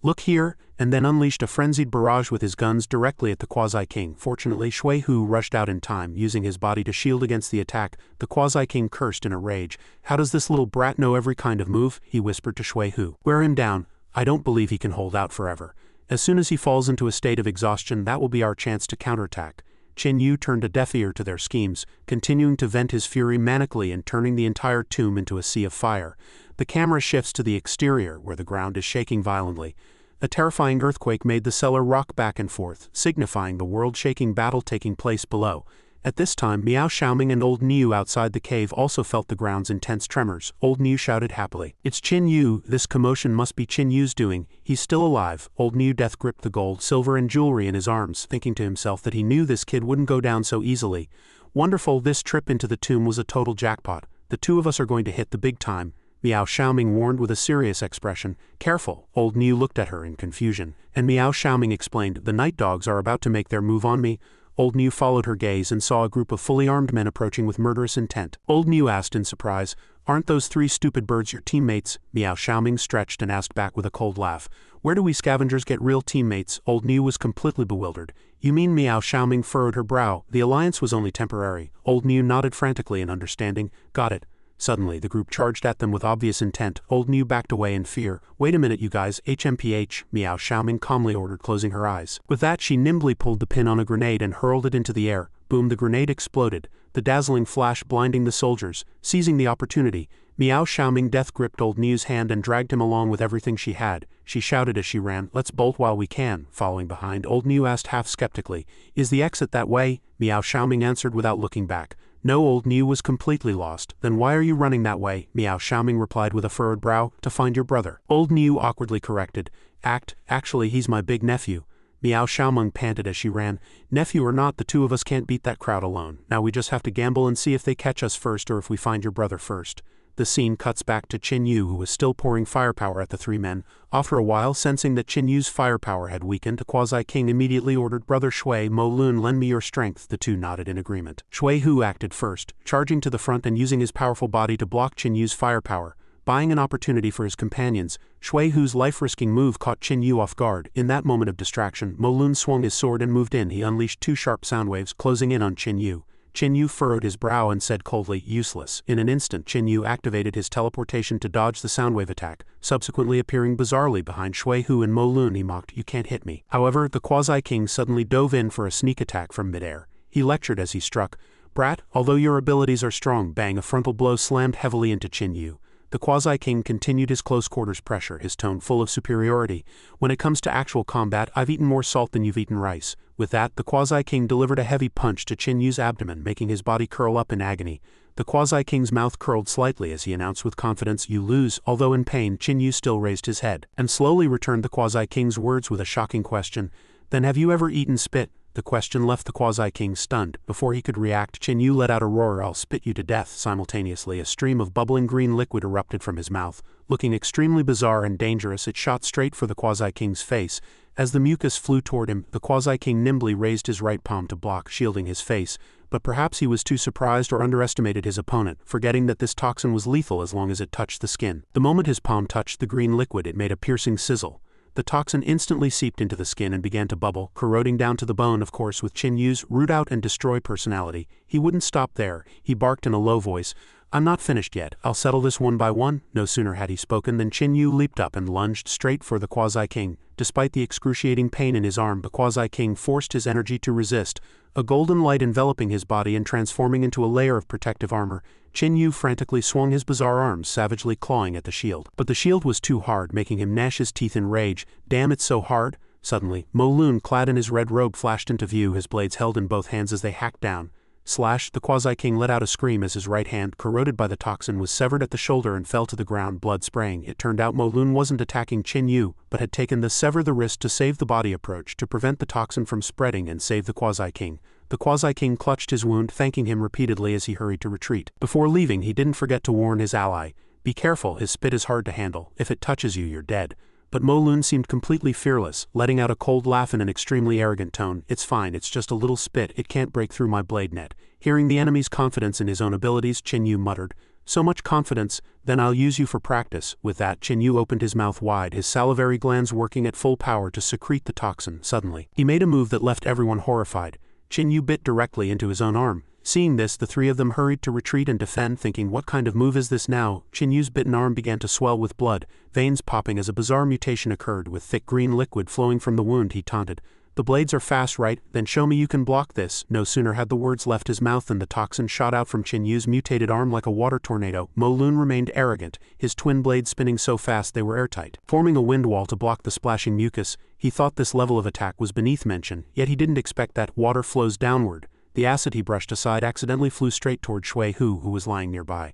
"Look here," and then unleashed a frenzied barrage with his guns directly at the Quasi-King. Fortunately, Shui Hu rushed out in time, using his body to shield against the attack. The Quasi-King cursed in a rage. "How does this little brat know every kind of move?" he whispered to Shui Hu. "Wear him down. I don't believe he can hold out forever. As soon as he falls into a state of exhaustion, that will be our chance to counterattack." Qin Yu turned a deaf ear to their schemes, continuing to vent his fury manically and turning the entire tomb into a sea of fire. The camera shifts to the exterior, where the ground is shaking violently. A terrifying earthquake made the cellar rock back and forth, signifying the world-shaking battle taking place below. At this time, Miao Xiaoming and Old Niu outside the cave also felt the ground's intense tremors. Old Niu shouted happily, "It's Qin Yu, this commotion must be Qin Yu's doing, he's still alive." Old Niu death gripped the gold, silver and jewelry in his arms, thinking to himself that he knew this kid wouldn't go down so easily. Wonderful, this trip into the tomb was a total jackpot. The two of us are going to hit the big time, Miao Xiaoming warned with a serious expression. Careful, Old Niu looked at her in confusion, and Miao Xiaoming explained, the night dogs are about to make their move on me. Old Niu followed her gaze and saw a group of fully armed men approaching with murderous intent. Old Niu asked in surprise, "Aren't those three stupid birds your teammates?" Miao Xiaoming stretched and asked back with a cold laugh. "Where do we scavengers get real teammates?" Old Niu was completely bewildered. "You mean?" Miao Xiaoming furrowed her brow. "The alliance was only temporary." Old Niu nodded frantically in understanding. "Got it." Suddenly, the group charged at them with obvious intent. Old Niu backed away in fear. "Wait a minute, you guys, HMPH, Miao Xiaoming calmly ordered, closing her eyes. With that, she nimbly pulled the pin on a grenade and hurled it into the air. Boom, the grenade exploded, the dazzling flash blinding the soldiers. Seizing the opportunity, Miao Xiaoming death gripped Old Niu's hand and dragged him along with everything she had. She shouted as she ran, "Let's bolt while we can." Following behind, Old Niu asked half skeptically, "Is the exit that way?" Miao Xiaoming answered without looking back. No, Old Niu was completely lost. "Then why are you running that way?" Miao Xiaoming replied with a furrowed brow. "To find your brother." Old Niu awkwardly corrected. Actually he's my big nephew." Miao Xiaoming panted as she ran. "Nephew or not, the two of us can't beat that crowd alone. Now we just have to gamble and see if they catch us first or if we find your brother first." The scene cuts back to Qin Yu, who was still pouring firepower at the three men. After a while, sensing that Qin Yu's firepower had weakened, the Quasi-King immediately ordered, "Brother Shui, Mo Lun, lend me your strength." The two nodded in agreement. Shui Hu acted first, charging to the front and using his powerful body to block Qin Yu's firepower. Buying an opportunity for his companions, Shui Hu's life-risking move caught Qin Yu off guard. In that moment of distraction, Mo Lun swung his sword and moved in. He unleashed two sharp sound waves, closing in on Qin Yu. Qin Yu furrowed his brow and said coldly, "Useless." In an instant, Qin Yu activated his teleportation to dodge the soundwave attack, subsequently appearing bizarrely behind Shui Hu and Mo Lun. He mocked, "You can't hit me." However, the Quasi-King suddenly dove in for a sneak attack from midair. He lectured as he struck, "Brat, although your abilities are strong," bang, a frontal blow slammed heavily into Qin Yu. The Quasi-King continued his close-quarters pressure, his tone full of superiority. "When it comes to actual combat, I've eaten more salt than you've eaten rice." With that, the Quasi-King delivered a heavy punch to Qin Yu's abdomen, making his body curl up in agony. The Quasi-King's mouth curled slightly as he announced with confidence, "You lose." Although in pain, Qin Yu still raised his head, and slowly returned the Quasi-King's words with a shocking question. "Then have you ever eaten spit?" The question left the Quasi-King stunned. Before he could react, Qin Yu let out a roar, "I'll spit you to death." Simultaneously, a stream of bubbling green liquid erupted from his mouth. Looking extremely bizarre and dangerous, it shot straight for the Quasi-King's face. As the mucus flew toward him, the Quasi-King nimbly raised his right palm to block, shielding his face. But perhaps he was too surprised or underestimated his opponent, forgetting that this toxin was lethal as long as it touched the skin. The moment his palm touched the green liquid, it made a piercing sizzle. The toxin instantly seeped into the skin and began to bubble, corroding down to the bone. Of course, with Qin Yu's root out and destroy personality, he wouldn't stop there. He barked in a low voice, "I'm not finished yet. I'll settle this one by one." No sooner had he spoken than Qin Yu leaped up and lunged straight for the Quasi-King. Despite the excruciating pain in his arm, the Quasi-King forced his energy to resist, a golden light enveloping his body and transforming into a layer of protective armor. Qin Yu frantically swung his bizarre arms, savagely clawing at the shield. But the shield was too hard, making him gnash his teeth in rage. "Damn, it's so hard." Suddenly, Mo Lun, clad in his red robe, flashed into view, his blades held in both hands as they hacked down. Slash! The Quasi-King let out a scream as his right hand, corroded by the toxin, was severed at the shoulder and fell to the ground, blood spraying. It turned out Mo Lun wasn't attacking Qin Yu, but had taken the sever the wrist to save the body approach to prevent the toxin from spreading and save the Quasi-King. The Quasi-King clutched his wound, thanking him repeatedly as he hurried to retreat. Before leaving, he didn't forget to warn his ally, "Be careful, his spit is hard to handle. If it touches you, you're dead." But Mo Lun seemed completely fearless, letting out a cold laugh in an extremely arrogant tone. "It's fine, it's just a little spit, it can't break through my blade net." Hearing the enemy's confidence in his own abilities, Qin Yu muttered, "So much confidence, then I'll use you for practice." With that, Qin Yu opened his mouth wide, his salivary glands working at full power to secrete the toxin. Suddenly, he made a move that left everyone horrified. Qin Yu bit directly into his own arm. Seeing this, the three of them hurried to retreat and defend, thinking, what kind of move is this now? Qin Yu's bitten arm began to swell with blood, veins popping as a bizarre mutation occurred. With thick green liquid flowing from the wound, he taunted, The blades are fast, right? Then show me you can block this. No sooner had the words left his mouth than the toxin shot out from Qin Yu's mutated arm like a water tornado. Mo Lun remained arrogant, his twin blades spinning so fast they were airtight, forming a wind wall to block the splashing mucus. He thought this level of attack was beneath mention, yet he didn't expect that. Water flows downward. The acid he brushed aside accidentally flew straight toward Shui Hu, who was lying nearby.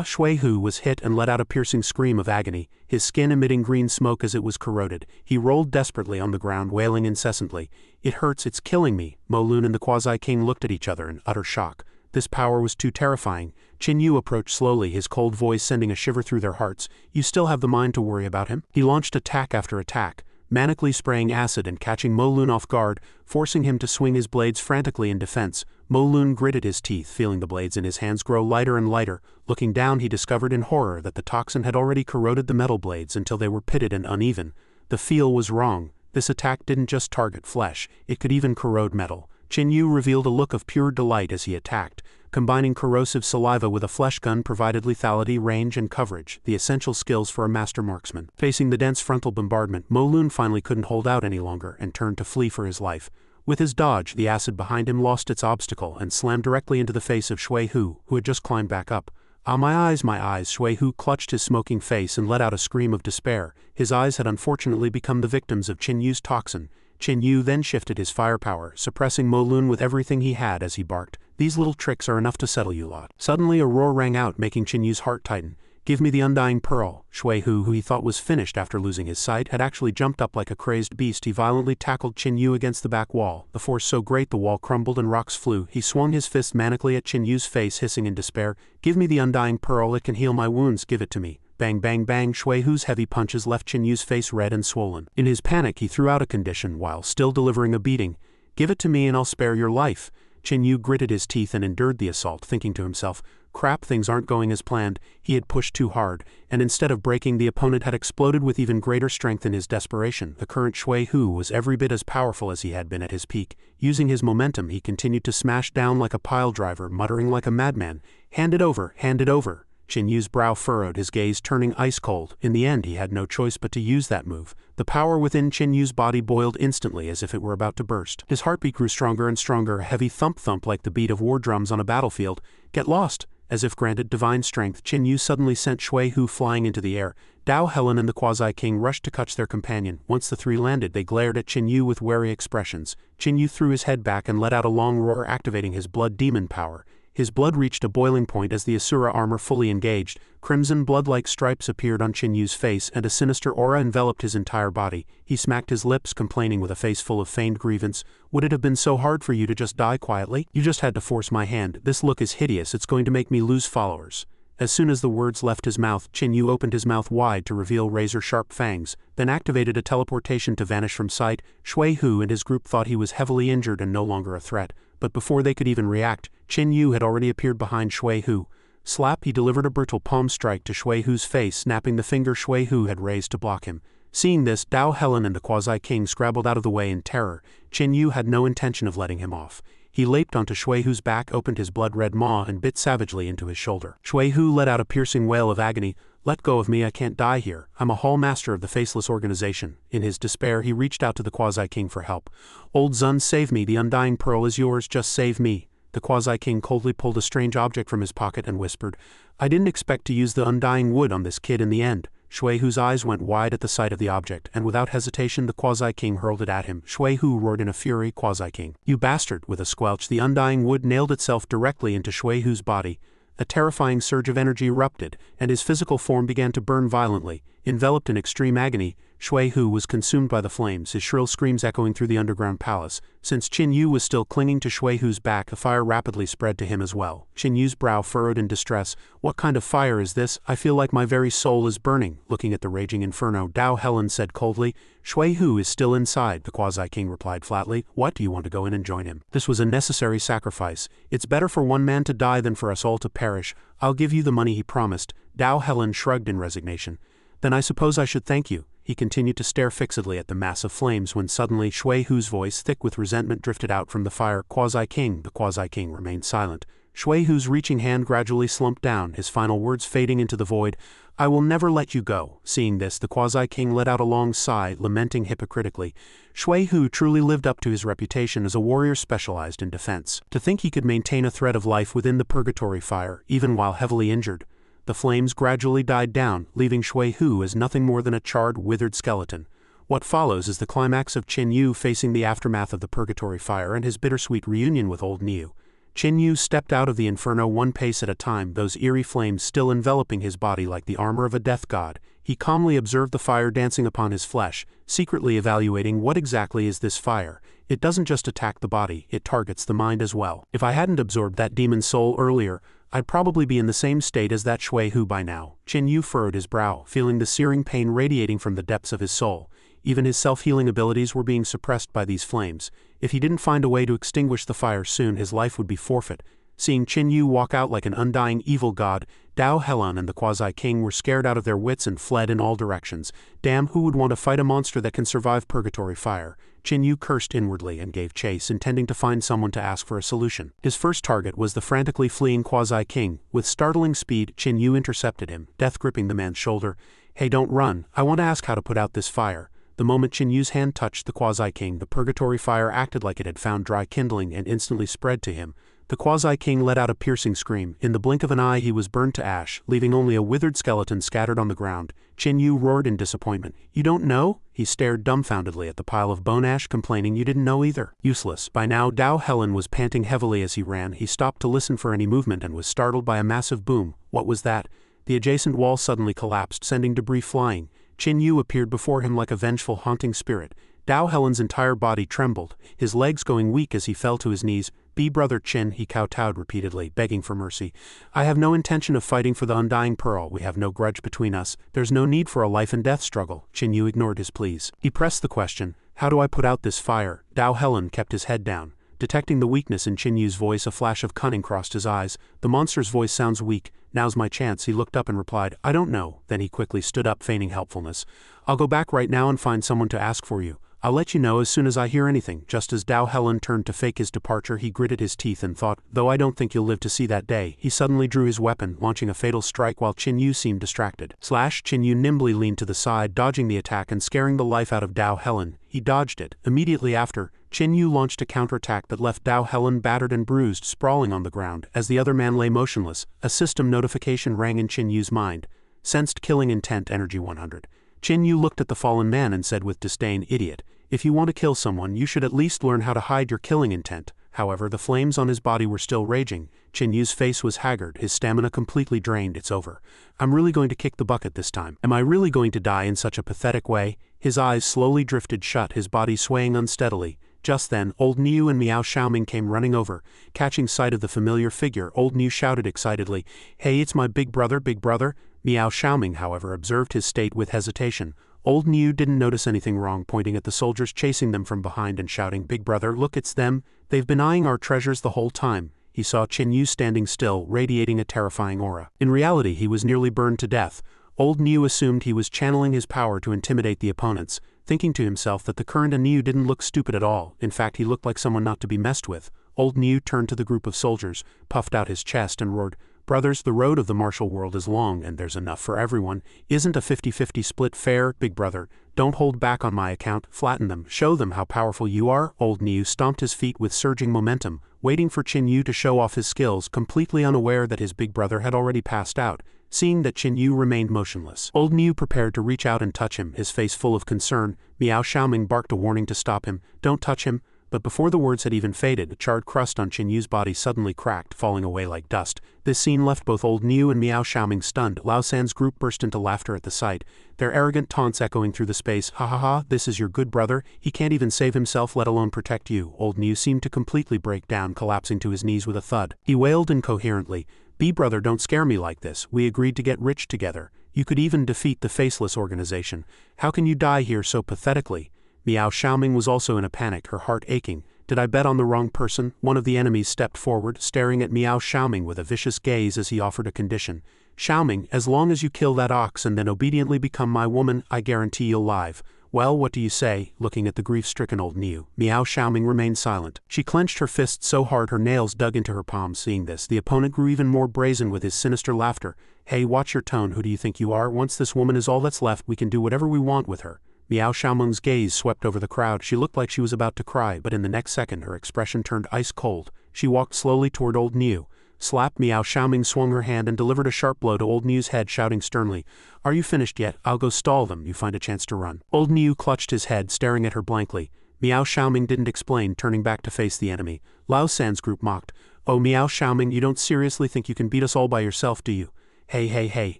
Shui Hu was hit and let out a piercing scream of agony, his skin emitting green smoke as it was corroded. He rolled desperately on the ground, wailing incessantly. It hurts, it's killing me. Mo Lun and the Quasi-King looked at each other in utter shock. This power was too terrifying. Qin Yu approached slowly, his cold voice sending a shiver through their hearts. You still have the mind to worry about him? He launched attack after attack, manically spraying acid and catching Mo Lun off guard, forcing him to swing his blades frantically in defense. Mo Lun gritted his teeth, feeling the blades in his hands grow lighter and lighter. Looking down, he discovered in horror that the toxin had already corroded the metal blades until they were pitted and uneven. The feel was wrong. This attack didn't just target flesh, it could even corrode metal. Qin Yu revealed a look of pure delight as he attacked. Combining corrosive saliva with a flesh gun provided lethality, range, and coverage, the essential skills for a master marksman. Facing the dense frontal bombardment, Mo Lun finally couldn't hold out any longer and turned to flee for his life. With his dodge, the acid behind him lost its obstacle and slammed directly into the face of Shui Hu, who had just climbed back up. My eyes, my eyes. Shui Hu clutched his smoking face and let out a scream of despair. His eyes had unfortunately become the victims of Qin Yu's toxin. Qin Yu then shifted his firepower, suppressing Mo Lun with everything he had as he barked. These little tricks are enough to settle you lot. Suddenly a roar rang out, making Qin Yu's heart tighten. Give me the undying pearl. Shui Hu, who he thought was finished after losing his sight, had actually jumped up like a crazed beast. He violently tackled Qin Yu against the back wall. The force so great the wall crumbled and rocks flew. He swung his fist manically at Qin Yu's face, hissing in despair. Give me the undying pearl, it can heal my wounds, give it to me. Bang bang bang. Shui Hu's heavy punches left Qin Yu's face red and swollen. In his panic he threw out a condition while still delivering a beating. Give it to me and I'll spare your life. Qin Yu gritted his teeth and endured the assault, thinking to himself, crap, things aren't going as planned. He had pushed too hard, and instead of breaking, the opponent had exploded with even greater strength in his desperation. The current Shui Hu was every bit as powerful as he had been at his peak. Using his momentum, he continued to smash down like a pile driver, muttering like a madman, hand it over, hand it over. Qin Yu's brow furrowed, his gaze turning ice cold. In the end, he had no choice but to use that move. The power within Qin Yu's body boiled instantly as if it were about to burst. His heartbeat grew stronger and stronger, a heavy thump-thump like the beat of war drums on a battlefield. Get lost! As if granted divine strength, Qin Yu suddenly sent Shui Hu flying into the air. Dao Helen and the Quasi-King rushed to catch their companion. Once the three landed, they glared at Qin Yu with wary expressions. Qin Yu threw his head back and let out a long roar, activating his blood demon power. His blood reached a boiling point as the Asura armor fully engaged. Crimson blood-like stripes appeared on Qin Yu's face, and a sinister aura enveloped his entire body. He smacked his lips, complaining with a face full of feigned grievance. Would it have been so hard for you to just die quietly? You just had to force my hand. This look is hideous, it's going to make me lose followers. As soon as the words left his mouth, Qin Yu opened his mouth wide to reveal razor-sharp fangs, then activated a teleportation to vanish from sight. Shui Hu and his group thought he was heavily injured and no longer a threat, but before they could even react, Qin Yu had already appeared behind Shui Hu. Slap! He delivered a brutal palm strike to Shui Hu's face, snapping the finger Shui Hu had raised to block him. Seeing this, Dao Helen and the Quasi-King scrabbled out of the way in terror. Qin Yu had no intention of letting him off. He leaped onto Shui Hu's back, opened his blood-red maw, and bit savagely into his shoulder. Shui Hu let out a piercing wail of agony. Let go of me, I can't die here. I'm a hall master of the Faceless organization. In his despair, he reached out to the Quasi-King for help. Old Zun, save me, the undying pearl is yours, just save me. The Quasi-King coldly pulled a strange object from his pocket and whispered, I didn't expect to use the undying wood on this kid in the end. Shui Hu's eyes went wide at the sight of the object, and without hesitation the Quasi-King hurled it at him. Shui Hu roared in a fury. Quasi-King, you bastard! With a squelch, the undying wood nailed itself directly into Shui Hu's body. A terrifying surge of energy erupted, and his physical form began to burn violently. Enveloped in extreme agony, Shui Hu was consumed by the flames, his shrill screams echoing through the underground palace. Since Qin Yu was still clinging to Shui Hu's back, the fire rapidly spread to him as well. Qin Yu's brow furrowed in distress. What kind of fire is this? I feel like my very soul is burning. Looking at the raging inferno, Dao Helen said coldly, Shui Hu is still inside. The Quasi-King replied flatly. What, do you want to go in and join him? This was a necessary sacrifice. It's better for one man to die than for us all to perish. I'll give you the money he promised. Dao Helen shrugged in resignation. Then I suppose I should thank you. He continued to stare fixedly at the mass of flames when suddenly Shui Hu's voice, thick with resentment, drifted out from the fire. Quasi-King. The Quasi-King remained silent. Shui Hu's reaching hand gradually slumped down, his final words fading into the void. I will never let you go. Seeing this, the Quasi-King let out a long sigh, lamenting hypocritically. Shui Hu truly lived up to his reputation as a warrior specialized in defense. To think he could maintain a thread of life within the purgatory fire, even while heavily injured. The flames gradually died down, leaving Shui Hu as nothing more than a charred, withered skeleton. What follows is the climax of Qin Yu facing the aftermath of the purgatory fire and his bittersweet reunion with old Niu. Qin Yu stepped out of the inferno one pace at a time, those eerie flames still enveloping his body like the armor of a death god. He calmly observed the fire dancing upon his flesh, secretly evaluating what exactly is this fire. It doesn't just attack the body, it targets the mind as well. If I hadn't absorbed that demon soul earlier, I'd probably be in the same state as that Shui Hu by now. Qin Yu furrowed his brow, feeling the searing pain radiating from the depths of his soul. Even his self-healing abilities were being suppressed by these flames. If he didn't find a way to extinguish the fire soon, his life would be forfeit. Seeing Qin Yu walk out like an undying evil god, Dao Helan and the Quasi-King were scared out of their wits and fled in all directions. Damn, who would want to fight a monster that can survive purgatory fire? Qin Yu cursed inwardly and gave chase, intending to find someone to ask for a solution. His first target was the frantically fleeing Quasi-King. With startling speed, Qin Yu intercepted him, death gripping the man's shoulder. Hey, don't run. I want to ask how to put out this fire. The moment Qin Yu's hand touched the Quasi-King, the purgatory fire acted like it had found dry kindling and instantly spread to him. The Quasi-King let out a piercing scream. In the blink of an eye he was burned to ash, leaving only a withered skeleton scattered on the ground. Qin Yu roared in disappointment. You don't know? He stared dumbfoundedly at the pile of bone ash, complaining you didn't know either. Useless. By now Dao Helan was panting heavily as he ran. He stopped to listen for any movement and was startled by a massive boom. What was that? The adjacent wall suddenly collapsed, sending debris flying. Qin Yu appeared before him like a vengeful, haunting spirit. Dao Helan's entire body trembled, his legs going weak as he fell to his knees. Be brother Qin, he kowtowed repeatedly, begging for mercy. I have no intention of fighting for the undying pearl. We have no grudge between us. There's no need for a life and death struggle. Qin Yu ignored his pleas. He pressed the question, how do I put out this fire? Dao Helan kept his head down. Detecting the weakness in Qin Yu's voice, a flash of cunning crossed his eyes. The monster's voice sounds weak. Now's my chance. He looked up and replied, I don't know. Then he quickly stood up, feigning helpfulness. I'll go back right now and find someone to ask for you. I'll let you know as soon as I hear anything. Just as Dao Helan turned to fake his departure, he gritted his teeth and thought, though I don't think you'll live to see that day. He suddenly drew his weapon, launching a fatal strike while Qin Yu seemed distracted. Qin Yu nimbly leaned to the side, dodging the attack and scaring the life out of Dao Helan. He dodged it. Immediately after, Qin Yu launched a counterattack that left Dao Helan battered and bruised, sprawling on the ground. As the other man lay motionless, a system notification rang in Qin Yu's mind. Sensed killing intent, energy 100. Qin Yu looked at the fallen man and said with disdain, Idiot. If you want to kill someone, you should at least learn how to hide your killing intent. However, the flames on his body were still raging. Qin Yu's face was haggard, his stamina completely drained. It's over. I'm really going to kick the bucket this time. Am I really going to die in such a pathetic way? His eyes slowly drifted shut, his body swaying unsteadily. Just then, old Niu and Miao Xiaoming came running over. Catching sight of the familiar figure, old Niu shouted excitedly, Hey, it's my big brother, big brother. Miao Xiaoming, however, observed his state with hesitation. Old Niu didn't notice anything wrong, pointing at the soldiers chasing them from behind and shouting, Big brother, look, it's them. They've been eyeing our treasures the whole time. He saw Qin Yu standing still, radiating a terrifying aura. In reality, he was nearly burned to death. Old Niu assumed he was channeling his power to intimidate the opponents, thinking to himself that the current Niu didn't look stupid at all. In fact, he looked like someone not to be messed with. Old Niu turned to the group of soldiers, puffed out his chest and roared, Brothers, the road of the martial world is long and there's enough for everyone. Isn't a 50-50 split fair, big brother? Don't hold back on my account, flatten them, show them how powerful you are. Old Niu stomped his feet with surging momentum, waiting for Qin Yu to show off his skills, completely unaware that his big brother had already passed out. Seeing that Qin Yu remained motionless, old Niu prepared to reach out and touch him, his face full of concern. Miao Xiaoming barked a warning to stop him, Don't touch him. But before the words had even faded, the charred crust on Qin Yu's body suddenly cracked, falling away like dust. This scene left both old Niu and Miao Xiaoming stunned. Lao San's group burst into laughter at the sight, their arrogant taunts echoing through the space. Ha ha ha, this is your good brother, he can't even save himself, let alone protect you. Old Niu seemed to completely break down, collapsing to his knees with a thud. He wailed incoherently, B brother, don't scare me like this, we agreed to get rich together. You could even defeat the Faceless organization. How can you die here so pathetically? Miao Xiaoming was also in a panic, her heart aching. Did I bet on the wrong person? One of the enemies stepped forward, staring at Miao Xiaoming with a vicious gaze as he offered a condition. Xiaoming, as long as you kill that ox and then obediently become my woman, I guarantee you'll live. Well, what do you say? Looking at the grief-stricken old Niu, Miao Xiaoming remained silent. She clenched her fists so hard her nails dug into her palms. Seeing this, the opponent grew even more brazen with his sinister laughter. Hey, watch your tone, who do you think you are? Once this woman is all that's left, we can do whatever we want with her. Miao Xiaoming's gaze swept over the crowd. She looked like she was about to cry, but in the next second her expression turned ice cold. She walked slowly toward old Niu. Slap! Miao Xiaoming swung her hand and delivered a sharp blow to old Niu's head, shouting sternly, "Are you finished yet? I'll go stall them, you find a chance to run." Old Niu clutched his head, staring at her blankly. Miao Xiaoming didn't explain, turning back to face the enemy. Lao San's group mocked. "Oh, Miao Xiaoming, you don't seriously think you can beat us all by yourself, do you?" Hey.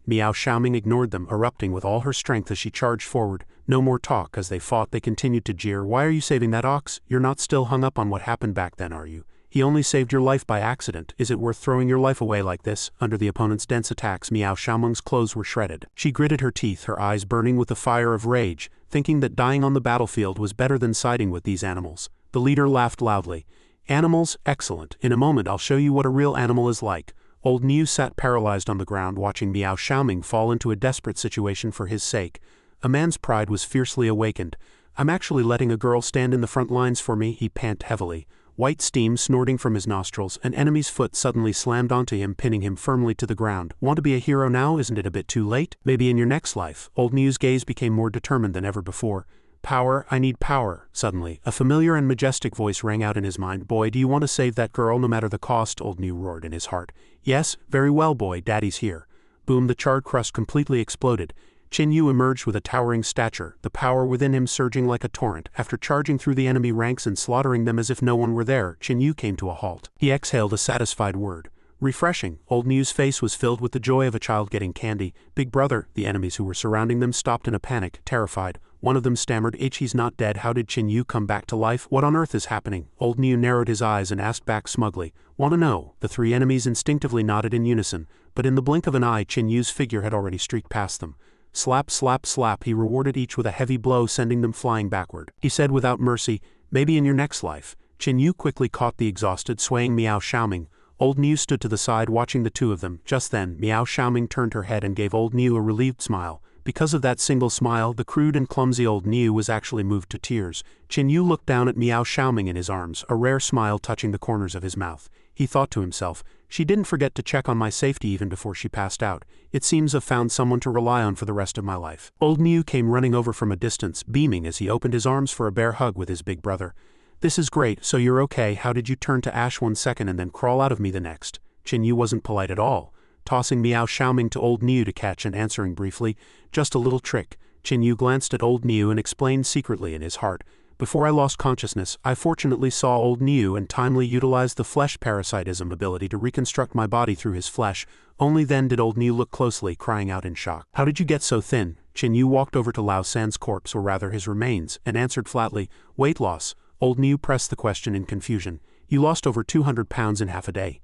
Miao Xiaoming ignored them, erupting with all her strength as she charged forward. No more talk. As they fought, they continued to jeer. "Why are you saving that ox? You're not still hung up on what happened back then, are you? He only saved your life by accident. Is it worth throwing your life away like this?" Under the opponent's dense attacks, Miao Xiaoming's clothes were shredded. She gritted her teeth, her eyes burning with the fire of rage, thinking that dying on the battlefield was better than siding with these animals. The leader laughed loudly. "Animals? Excellent. In a moment I'll show you what a real animal is like." Old Niu sat paralyzed on the ground, watching Miao Xiaoming fall into a desperate situation for his sake. A man's pride was fiercely awakened. "I'm actually letting a girl stand in the front lines for me," he panted heavily. White steam snorting from his nostrils, an enemy's foot suddenly slammed onto him, pinning him firmly to the ground. "Want to be a hero now? Isn't it a bit too late? Maybe in your next life." Old Niu's gaze became more determined than ever before. "Power, I need power." Suddenly, a familiar and majestic voice rang out in his mind. "Boy, do you want to save that girl no matter the cost?" Old Niu roared in his heart. "Yes, very well, boy, daddy's here." Boom! The charred crust completely exploded. Qin Yu emerged with a towering stature, the power within him surging like a torrent. After charging through the enemy ranks and slaughtering them as if no one were there, Qin Yu came to a halt. He exhaled a satisfied word. Refreshing. Old Niu's face was filled with the joy of a child getting candy. "Big brother." The enemies who were surrounding them stopped in a panic, terrified. One of them stammered, "He's not dead. How did Qin Yu come back to life? What on earth is happening?" Old Niu narrowed his eyes and asked back smugly, "Want to know?" The three enemies instinctively nodded in unison, but in the blink of an eye Qin Yu's figure had already streaked past them. Slap, slap, slap, he rewarded each with a heavy blow, sending them flying backward. He said without mercy, "Maybe in your next life." Qin Yu quickly caught the exhausted, swaying Miao Xiaoming. Old Niu stood to the side watching the two of them. Just then, Miao Xiaoming turned her head and gave Old Niu a relieved smile. Because of that single smile, the crude and clumsy Old Niu was actually moved to tears. Qin Yu looked down at Miao Xiaoming in his arms, a rare smile touching the corners of his mouth. He thought to himself, "She didn't forget to check on my safety even before she passed out. It seems I've found someone to rely on for the rest of my life." Old Niu came running over from a distance, beaming as he opened his arms for a bear hug with his big brother. "This is great, so you're okay. How did you turn to ash 1 second and then crawl out of me the next?" Qin Yu wasn't polite at all, tossing Miao Xiaoming to Old Niu to catch and answering briefly, "Just a little trick." Qin Yu glanced at Old Niu and explained secretly in his heart, "Before I lost consciousness, I fortunately saw Old Niu and timely utilized the flesh parasitism ability to reconstruct my body through his flesh. Only then did Old Niu look closely, crying out in shock. "How did you get so thin?" Qin Yu walked over to Lao San's corpse, or rather his remains, and answered flatly, "Weight loss." Old Niu pressed the question in confusion. "You lost over 200 pounds in half a day."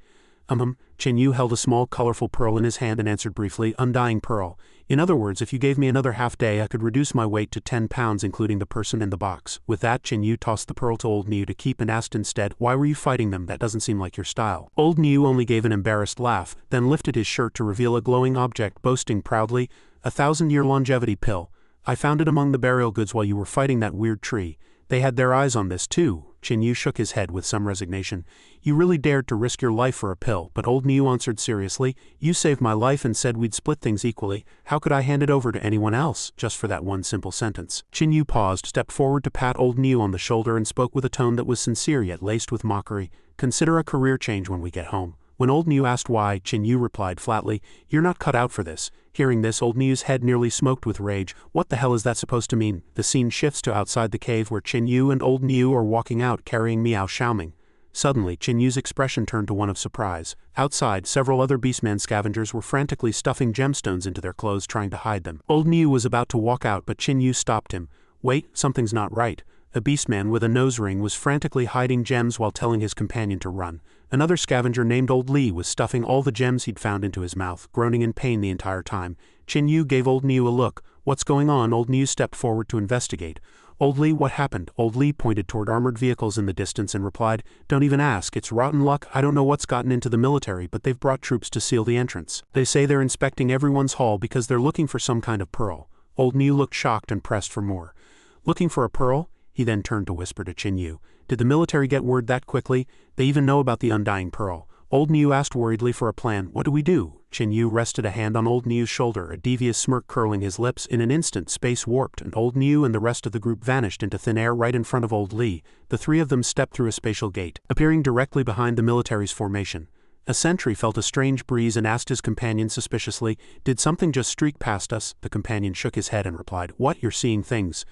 Qin Yu held a small colorful pearl in his hand and answered briefly, "Undying pearl. In other words, if you gave me another half day I could reduce my weight to 10 pounds including the person in the box." With that, Qin Yu tossed the pearl to Old Niu to keep and asked instead, "Why were you fighting them? That doesn't seem like your style." Old Niu only gave an embarrassed laugh, then lifted his shirt to reveal a glowing object, boasting proudly, "A 1,000-year longevity pill. I found it among the burial goods while you were fighting that weird tree. They had their eyes on this too." Qin Yu shook his head with some resignation. "You really dared to risk your life for a pill," but Old Niu answered seriously, "You saved my life and said we'd split things equally. How could I hand it over to anyone else, just for that one simple sentence?" Qin Yu paused, stepped forward to pat Old Niu on the shoulder and spoke with a tone that was sincere yet laced with mockery. "Consider a career change when we get home." When Old Niu asked why, Qin Yu replied flatly, "You're not cut out for this." Hearing this, Old Niu's head nearly smoked with rage. What the hell is that supposed to mean? The scene shifts to outside the cave where Qin Yu and Old Niu are walking out carrying Miao Xiaoming. Suddenly, Qin Yu's expression turned to one of surprise. Outside, several other Beastman scavengers were frantically stuffing gemstones into their clothes trying to hide them. Old Niu was about to walk out but Qin Yu stopped him. "Wait, something's not right." A Beastman with a nose ring was frantically hiding gems while telling his companion to run. Another scavenger named Old Li was stuffing all the gems he'd found into his mouth, groaning in pain the entire time. Qin Yu gave Old Niu a look. "What's going on?" Old Niu stepped forward to investigate. "Old Li, what happened?" Old Li pointed toward armored vehicles in the distance and replied, "Don't even ask, it's rotten luck. I don't know what's gotten into the military, but they've brought troops to seal the entrance. They say they're inspecting everyone's hall because they're looking for some kind of pearl." Old Niu looked shocked and pressed for more. Looking for a pearl? He then turned to whisper to Qin Yu. Did the military get word that quickly? They even know about the undying pearl. Old Niu asked worriedly for a plan. What do we do? Qin Yu rested a hand on Old Niu's shoulder, a devious smirk curling his lips. In an instant, space warped, and Old Niu and the rest of the group vanished into thin air right in front of Old Li. The three of them stepped through a spatial gate, appearing directly behind the military's formation. A sentry felt a strange breeze and asked his companion suspiciously, "Did something just streak past us?" The companion shook his head and replied, "What? You're seeing things."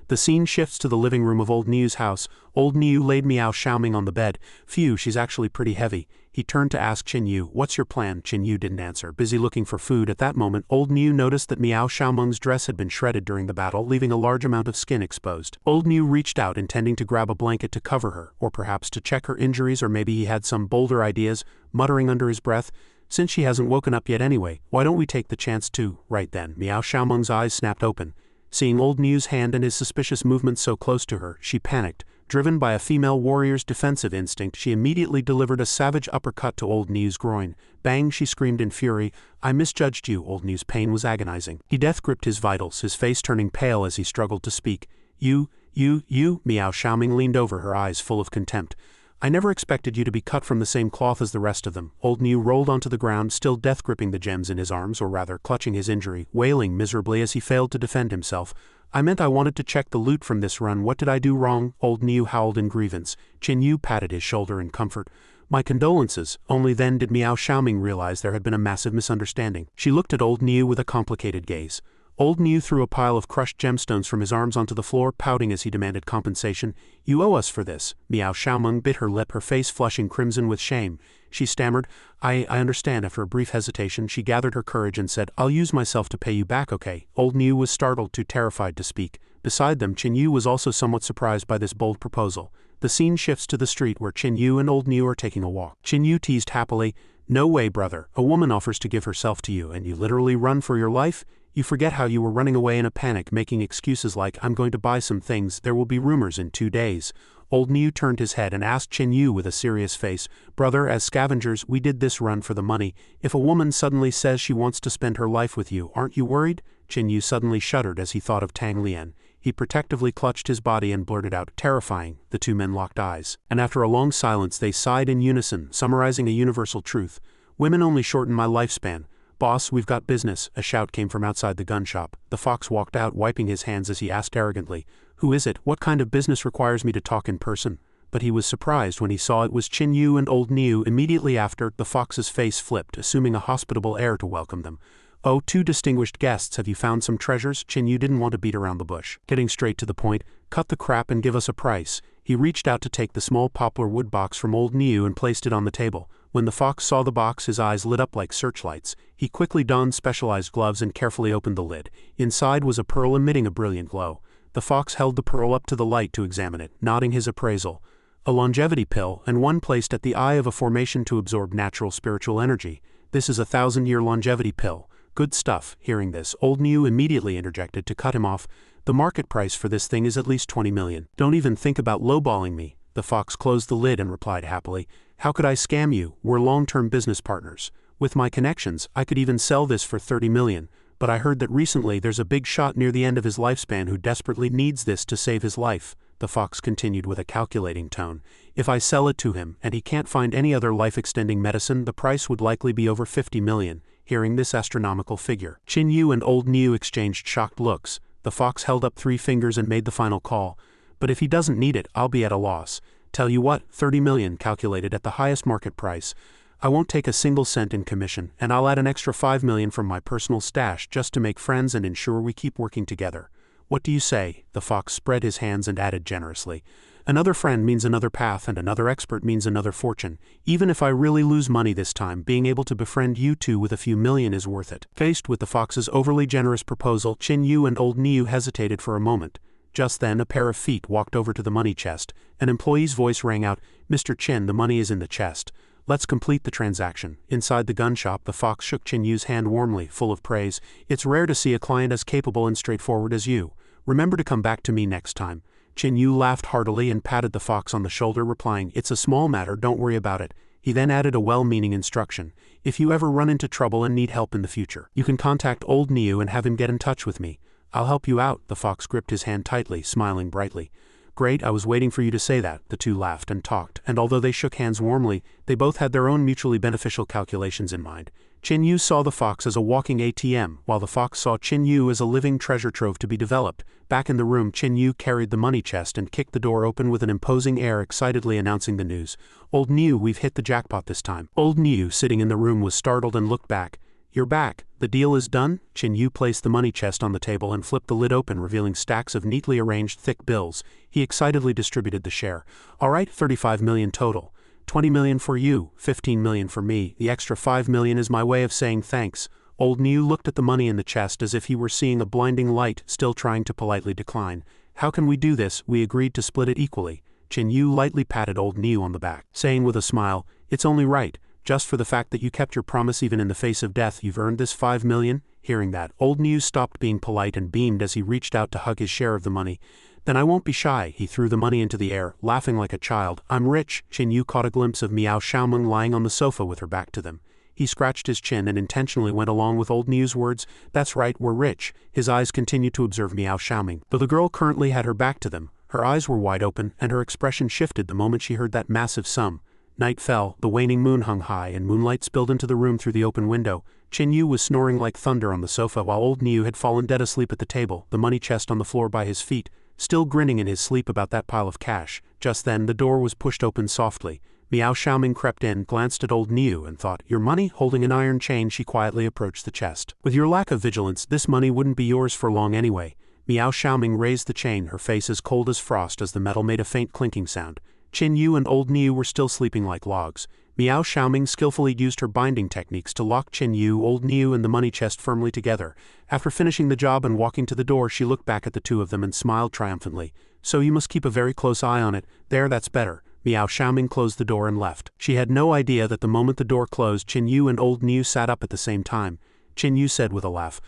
The scene shifts to the living room of Old Niu's house. Old Niu laid Miao Xiaoming on the bed. Phew, she's actually pretty heavy. He turned to ask Qin Yu, "What's your plan?" Qin Yu didn't answer, busy looking for food. At that moment, Old Niu noticed that Miao Xiaomeng's dress had been shredded during the battle, leaving a large amount of skin exposed. Old Niu reached out, intending to grab a blanket to cover her, or perhaps to check her injuries, or maybe he had some bolder ideas, muttering under his breath, "Since she hasn't woken up yet anyway, why don't we take the chance to?" Right then, Miao Xiaomeng's eyes snapped open. Seeing Old Niu's hand and his suspicious movements so close to her, she panicked. Driven by a female warrior's defensive instinct, she immediately delivered a savage uppercut to Old Niu's groin. Bang, she screamed in fury. "I misjudged you." Old Niu's pain was agonizing. He death-gripped his vitals, his face turning pale as he struggled to speak. You, Miao Xiaoming leaned over, her eyes full of contempt. "I never expected you to be cut from the same cloth as the rest of them." Old Niu rolled onto the ground, still death-gripping the gems in his arms, or rather clutching his injury, wailing miserably as he failed to defend himself. "I meant I wanted to check the loot from this run. What did I do wrong?" Old Niu howled in grievance. Qin Yu patted his shoulder in comfort. "My condolences." Only then did Miao Xiaoming realize there had been a massive misunderstanding. She looked at Old Niu with a complicated gaze. Old Niu threw a pile of crushed gemstones from his arms onto the floor, pouting as he demanded compensation. "You owe us for this." Miao Xiaomeng bit her lip, her face flushing crimson with shame. She stammered, I understand." After a brief hesitation, she gathered her courage and said, "I'll use myself to pay you back, okay?" Old Niu was startled, too terrified to speak. Beside them, Qin Yu was also somewhat surprised by this bold proposal. The scene shifts to the street where Qin Yu and Old Niu are taking a walk. Qin Yu teased happily, "No way, brother. A woman offers to give herself to you, and you literally run for your life? You forget how you were running away in a panic, making excuses like, 'I'm going to buy some things, there will be rumors in 2 days. Old Niu turned his head and asked Qin Yu with a serious face, "Brother, as scavengers, we did this run for the money. If a woman suddenly says she wants to spend her life with you, aren't you worried?" Qin Yu suddenly shuddered as he thought of Tang Lian. He protectively clutched his body and blurted out, "Terrifying." The two men locked eyes, and after a long silence they sighed in unison, summarizing a universal truth. "Women only shorten my lifespan. Boss, we've got business." A shout came from outside the gun shop. The fox walked out, wiping his hands as he asked arrogantly, "Who is it? What kind of business requires me to talk in person?" But he was surprised when he saw it was Qin Yu and Old Niu. Immediately after, the fox's face flipped, assuming a hospitable air to welcome them. "Oh, 2 distinguished guests, have you found some treasures?" Qin Yu didn't want to beat around the bush. Getting straight to the point, "Cut the crap and give us a price." He reached out to take the small poplar wood box from Old Niu and placed it on the table. When the fox saw the box, his eyes lit up like searchlights. He quickly donned specialized gloves and carefully opened the lid. Inside was a pearl emitting a brilliant glow. The fox held the pearl up to the light to examine it, nodding his appraisal. "A longevity pill, and one placed at the eye of a formation to absorb natural spiritual energy. This is a 1,000-year longevity pill. Good stuff." Hearing this, Old Niu immediately interjected to cut him off. "The market price for this thing is at least 20 million. Don't even think about lowballing me." The fox closed the lid and replied happily, "How could I scam you? We're long-term business partners. With my connections, I could even sell this for 30 million. But I heard that recently there's a big shot near the end of his lifespan who desperately needs this to save his life." The fox continued with a calculating tone, "If I sell it to him, and he can't find any other life-extending medicine, the price would likely be over 50 million. Hearing this astronomical figure, Qin Yu and Old Niu exchanged shocked looks. The fox held up 3 fingers and made the final call. "But if he doesn't need it, I'll be at a loss. Tell you what, 30 million calculated at the highest market price. I won't take a single cent in commission, and I'll add an extra 5 million from my personal stash just to make friends and ensure we keep working together. What do you say?" The fox spread his hands and added generously, "Another friend means another path, and another expert means another fortune. Even if I really lose money this time, being able to befriend you two with a few million is worth it." Faced with the fox's overly generous proposal, Qin Yu and Old Niu hesitated for a moment. Just then, a pair of feet walked over to the money chest. An employee's voice rang out, "Mr. Qin, the money is in the chest. Let's complete the transaction." Inside the gun shop, the fox shook Qin Yu's hand warmly, full of praise. "It's rare to see a client as capable and straightforward as you. Remember to come back to me next time." Qin Yu laughed heartily and patted the fox on the shoulder, replying, "It's a small matter, don't worry about it." He then added a well-meaning instruction. "If you ever run into trouble and need help in the future, you can contact Old Niu and have him get in touch with me. I'll help you out, the fox gripped his hand tightly, smiling brightly. Great, I was waiting for you to say that, the two laughed and talked, and although they shook hands warmly, they both had their own mutually beneficial calculations in mind. Chin Yu saw the fox as a walking ATM, while the fox saw Chin Yu as a living treasure trove to be developed. Back in the room, Chin Yu carried the money chest and kicked the door open with an imposing air, excitedly announcing the news. Old Niu, we've hit the jackpot this time. Old Niu, sitting in the room, was startled and looked back. You're back. The deal is done? Chin Yu placed the money chest on the table and flipped the lid open, revealing stacks of neatly arranged thick bills. He excitedly distributed the share. All right, 35 million total. 20 million for you, 15 million for me. The extra 5 million is my way of saying thanks. Old Niu looked at the money in the chest as if he were seeing a blinding light, still trying to politely decline. How can we do this? We agreed to split it equally. Chin Yu lightly patted Old Niu on the back, saying with a smile, it's only right. Just for the fact that you kept your promise even in the face of death, you've earned this 5 million. Hearing that, Old Niu stopped being polite and beamed as he reached out to hug his share of the money. Then I won't be shy. He threw the money into the air, laughing like a child. I'm rich. Chin Yu caught a glimpse of Miao Xiaomeng lying on the sofa with her back to them. He scratched his chin and intentionally went along with Old Niu's words. That's right, we're rich. His eyes continued to observe Miao Xiaomeng, though the girl currently had her back to them. Her eyes were wide open, and her expression shifted the moment she heard that massive sum. Night fell, the waning moon hung high, and moonlight spilled into the room through the open window. Chin Yu was snoring like thunder on the sofa while Old Niu had fallen dead asleep at the table, the money chest on the floor by his feet, still grinning in his sleep about that pile of cash. Just then, the door was pushed open softly. Miao Xiaomeng crept in, glanced at Old Niu, and thought, your money? Holding an iron chain, she quietly approached the chest. With your lack of vigilance, this money wouldn't be yours for long anyway. Miao Xiaomeng raised the chain, her face as cold as frost as the metal made a faint clinking sound. Chin Yu and Old Niu were still sleeping like logs. Miao Xiaomeng skillfully used her binding techniques to lock Chin Yu, Old Niu, and the money chest firmly together. After finishing the job and walking to the door, she looked back at the two of them and smiled triumphantly. So you must keep a very close eye on it. There, that's better. Miao Xiaomeng closed the door and left. She had no idea that the moment the door closed, Chin Yu and Old Niu sat up at the same time. Chin Yu said with a laugh,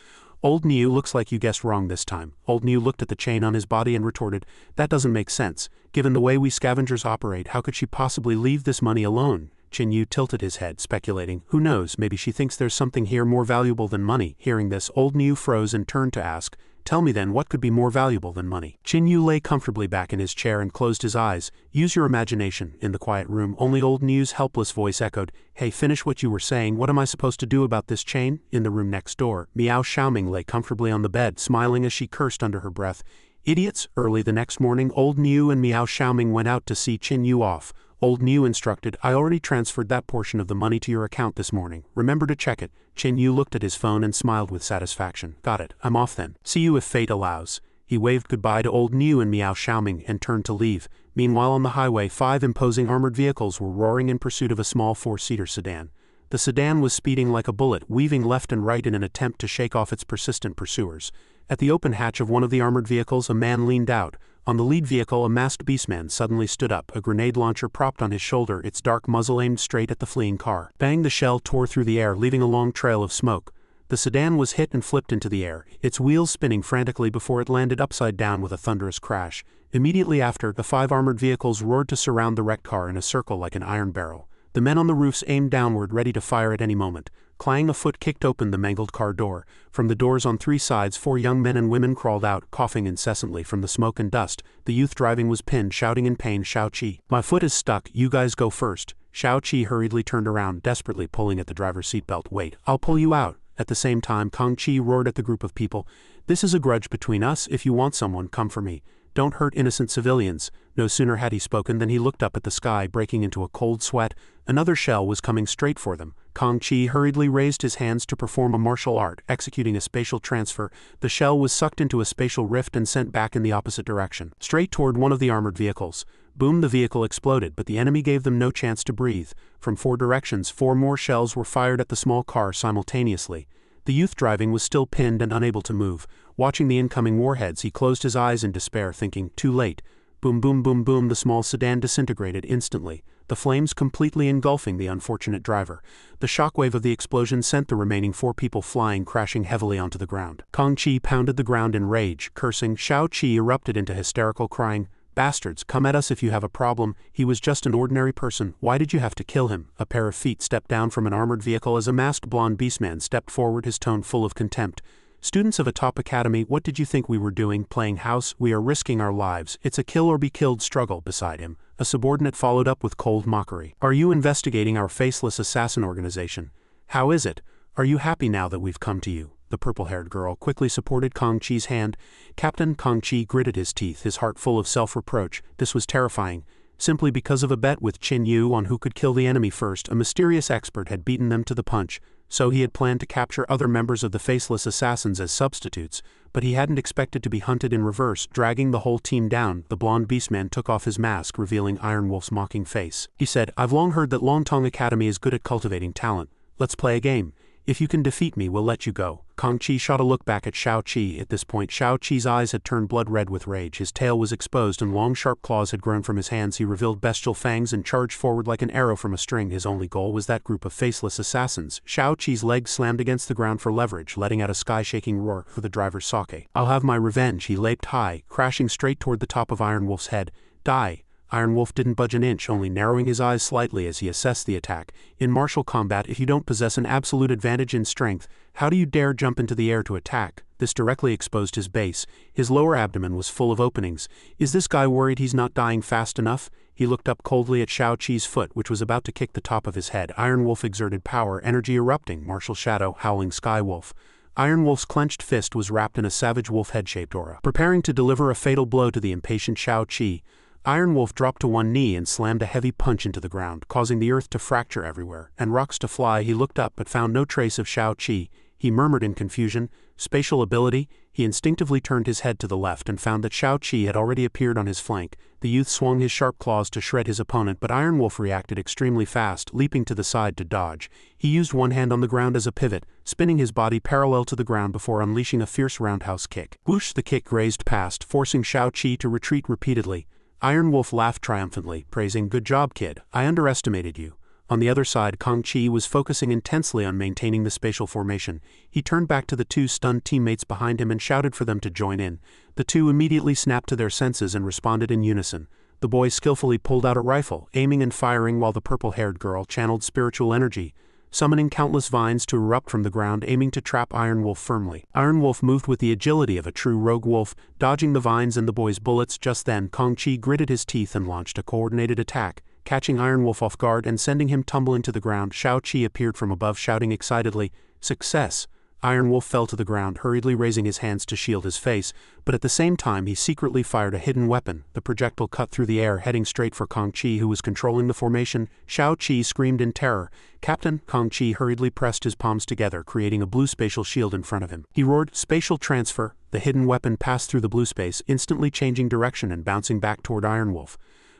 Old Niu, looks like you guessed wrong this time. Old Niu looked at the chain on his body and retorted, that doesn't make sense. Given the way we scavengers operate, how could she possibly leave this money alone? Chin Yu tilted his head, speculating, who knows, maybe she thinks there's something here more valuable than money. Hearing this, Old Niu froze and turned to ask, tell me then, what could be more valuable than money? Chin Yu lay comfortably back in his chair and closed his eyes. Use your imagination. In the quiet room, only Old Niu's helpless voice echoed, hey, finish what you were saying. What am I supposed to do about this chain? In the room next door, Miao Xiaomeng lay comfortably on the bed, smiling as she cursed under her breath. Idiots! Early the next morning, Old Niu and Miao Xiaomeng went out to see Chin Yu off. Old Niu instructed, I already transferred that portion of the money to your account this morning. Remember to check it. Chin Yu looked at his phone and smiled with satisfaction. Got it. I'm off then. See you if fate allows. He waved goodbye to Old Niu and Miao Xiaomeng and turned to leave. Meanwhile on the highway, 5 imposing armored vehicles were roaring in pursuit of a small 4-seater sedan. The sedan was speeding like a bullet, weaving left and right in an attempt to shake off its persistent pursuers. At the open hatch of one of the armored vehicles, a man leaned out. On the lead vehicle, a masked beastman suddenly stood up, a grenade launcher propped on his shoulder, its dark muzzle aimed straight at the fleeing car. Bang! The shell tore through the air, leaving a long trail of smoke. The sedan was hit and flipped into the air, its wheels spinning frantically before it landed upside down with a thunderous crash. Immediately after, the 5 armored vehicles roared to surround the wrecked car in a circle like an iron barrel. The men on the roofs aimed downward, ready to fire at any moment. Clang, a foot kicked open the mangled car door. From the doors on 3 sides, 4 young men and women crawled out, coughing incessantly from the smoke and dust. The youth driving was pinned, shouting in pain, Shao Qi, my foot is stuck, you guys go first. Shao Qi hurriedly turned around, desperately pulling at the driver's seatbelt. Wait, I'll pull you out. At the same time, Kang Qi roared at the group of people. This is a grudge between us. If you want someone, come for me. Don't hurt innocent civilians. No sooner had he spoken than he looked up at the sky, breaking into a cold sweat. Another shell was coming straight for them. Kang Qi hurriedly raised his hands to perform a martial art, executing a spatial transfer. The shell was sucked into a spatial rift and sent back in the opposite direction, straight toward one of the armored vehicles. Boom! The vehicle exploded, but the enemy gave them no chance to breathe. From 4 directions, 4 more shells were fired at the small car simultaneously. The youth driving was still pinned and unable to move. Watching the incoming warheads, he closed his eyes in despair, thinking, too late. Boom, boom, boom, boom, the small sedan disintegrated instantly, the flames completely engulfing the unfortunate driver. The shockwave of the explosion sent the remaining 4 people flying, crashing heavily onto the ground. Kang Qi pounded the ground in rage, cursing. Shao Qi erupted into hysterical crying, bastards, come at us if you have a problem. He was just an ordinary person. Why did you have to kill him? A pair of feet stepped down from an armored vehicle as a masked blonde beastman stepped forward, his tone full of contempt. Students of a top academy, what did you think we were doing, playing house? We are risking our lives. It's a kill or be killed struggle. Beside him, a subordinate followed up with cold mockery. Are you investigating our faceless assassin organization? How is it? Are you happy now that we've come to you? The purple-haired girl quickly supported Kang Chi's hand. Captain. Kang Chi gritted his teeth, his heart full of self-reproach. This was terrifying. Simply because of a bet with Qin Yu on who could kill the enemy first, a mysterious expert had beaten them to the punch. So he had planned to capture other members of the faceless assassins as substitutes, but he hadn't expected to be hunted in reverse, dragging the whole team down. The blonde beastman took off his mask, revealing Iron Wolf's mocking face. He said, I've long heard that Longteng Academy is good at cultivating talent. Let's play a game. If you can defeat me, we'll let you go. Kang Chi shot a look back at Shao Chi. At this point, Shao Chi's eyes had turned blood red with rage. His tail was exposed and long sharp claws had grown from his hands. He revealed bestial fangs and charged forward like an arrow from a string. His only goal was that group of faceless assassins. Shao Chi's legs slammed against the ground for leverage, letting out a sky-shaking roar for the driver's sake. I'll have my revenge. He leaped high, crashing straight toward the top of Iron Wolf's head. Die! Iron Wolf didn't budge an inch, only narrowing his eyes slightly as he assessed the attack. In martial combat, if you don't possess an absolute advantage in strength, how do you dare jump into the air to attack? This directly exposed his base. His lower abdomen was full of openings. Is this guy worried he's not dying fast enough? He looked up coldly at Shao Chi's foot, which was about to kick the top of his head. Iron Wolf exerted power, energy erupting, martial shadow, howling sky wolf. Iron Wolf's clenched fist was wrapped in a savage wolf head-shaped aura. Preparing to deliver a fatal blow to the impatient Shao Chi, Iron Wolf dropped to one knee and slammed a heavy punch into the ground, causing the earth to fracture everywhere, and rocks to fly. He looked up but found no trace of Shao Chi. He murmured in confusion, spatial ability. He instinctively turned his head to the left and found that Shao Chi had already appeared on his flank. The youth swung his sharp claws to shred his opponent, but Iron Wolf reacted extremely fast, leaping to the side to dodge. He used one hand on the ground as a pivot, spinning his body parallel to the ground before unleashing a fierce roundhouse kick. Whoosh! The kick grazed past, forcing Shao Chi to retreat repeatedly. Iron Wolf laughed triumphantly, praising, good job, kid. I underestimated you. On the other side, Kang Chi was focusing intensely on maintaining the spatial formation. He turned back to the two stunned teammates behind him and shouted for them to join in. The two immediately snapped to their senses and responded in unison. The boy skillfully pulled out a rifle, aiming and firing while the purple-haired girl channeled spiritual energy, summoning countless vines to erupt from the ground, aiming to trap Iron Wolf firmly. Iron Wolf moved with the agility of a true rogue wolf, dodging the vines and the boy's bullets. Just then, Kang Chi gritted his teeth and launched a coordinated attack, catching Iron Wolf off guard and sending him tumbling to the ground. Shao Chi appeared from above, shouting excitedly, "Success!" Iron Wolf fell to the ground, hurriedly raising his hands to shield his face, but at the same time he secretly fired a hidden weapon. The projectile cut through the air, heading straight for Kang Chi, who was controlling the formation. Shao Chi screamed in terror. Captain! Kang Chi hurriedly pressed his palms together, creating a blue spatial shield in front of him. He roared, "Spatial transfer!" The hidden weapon passed through the blue space, instantly changing direction and bouncing back toward Iron Wolf.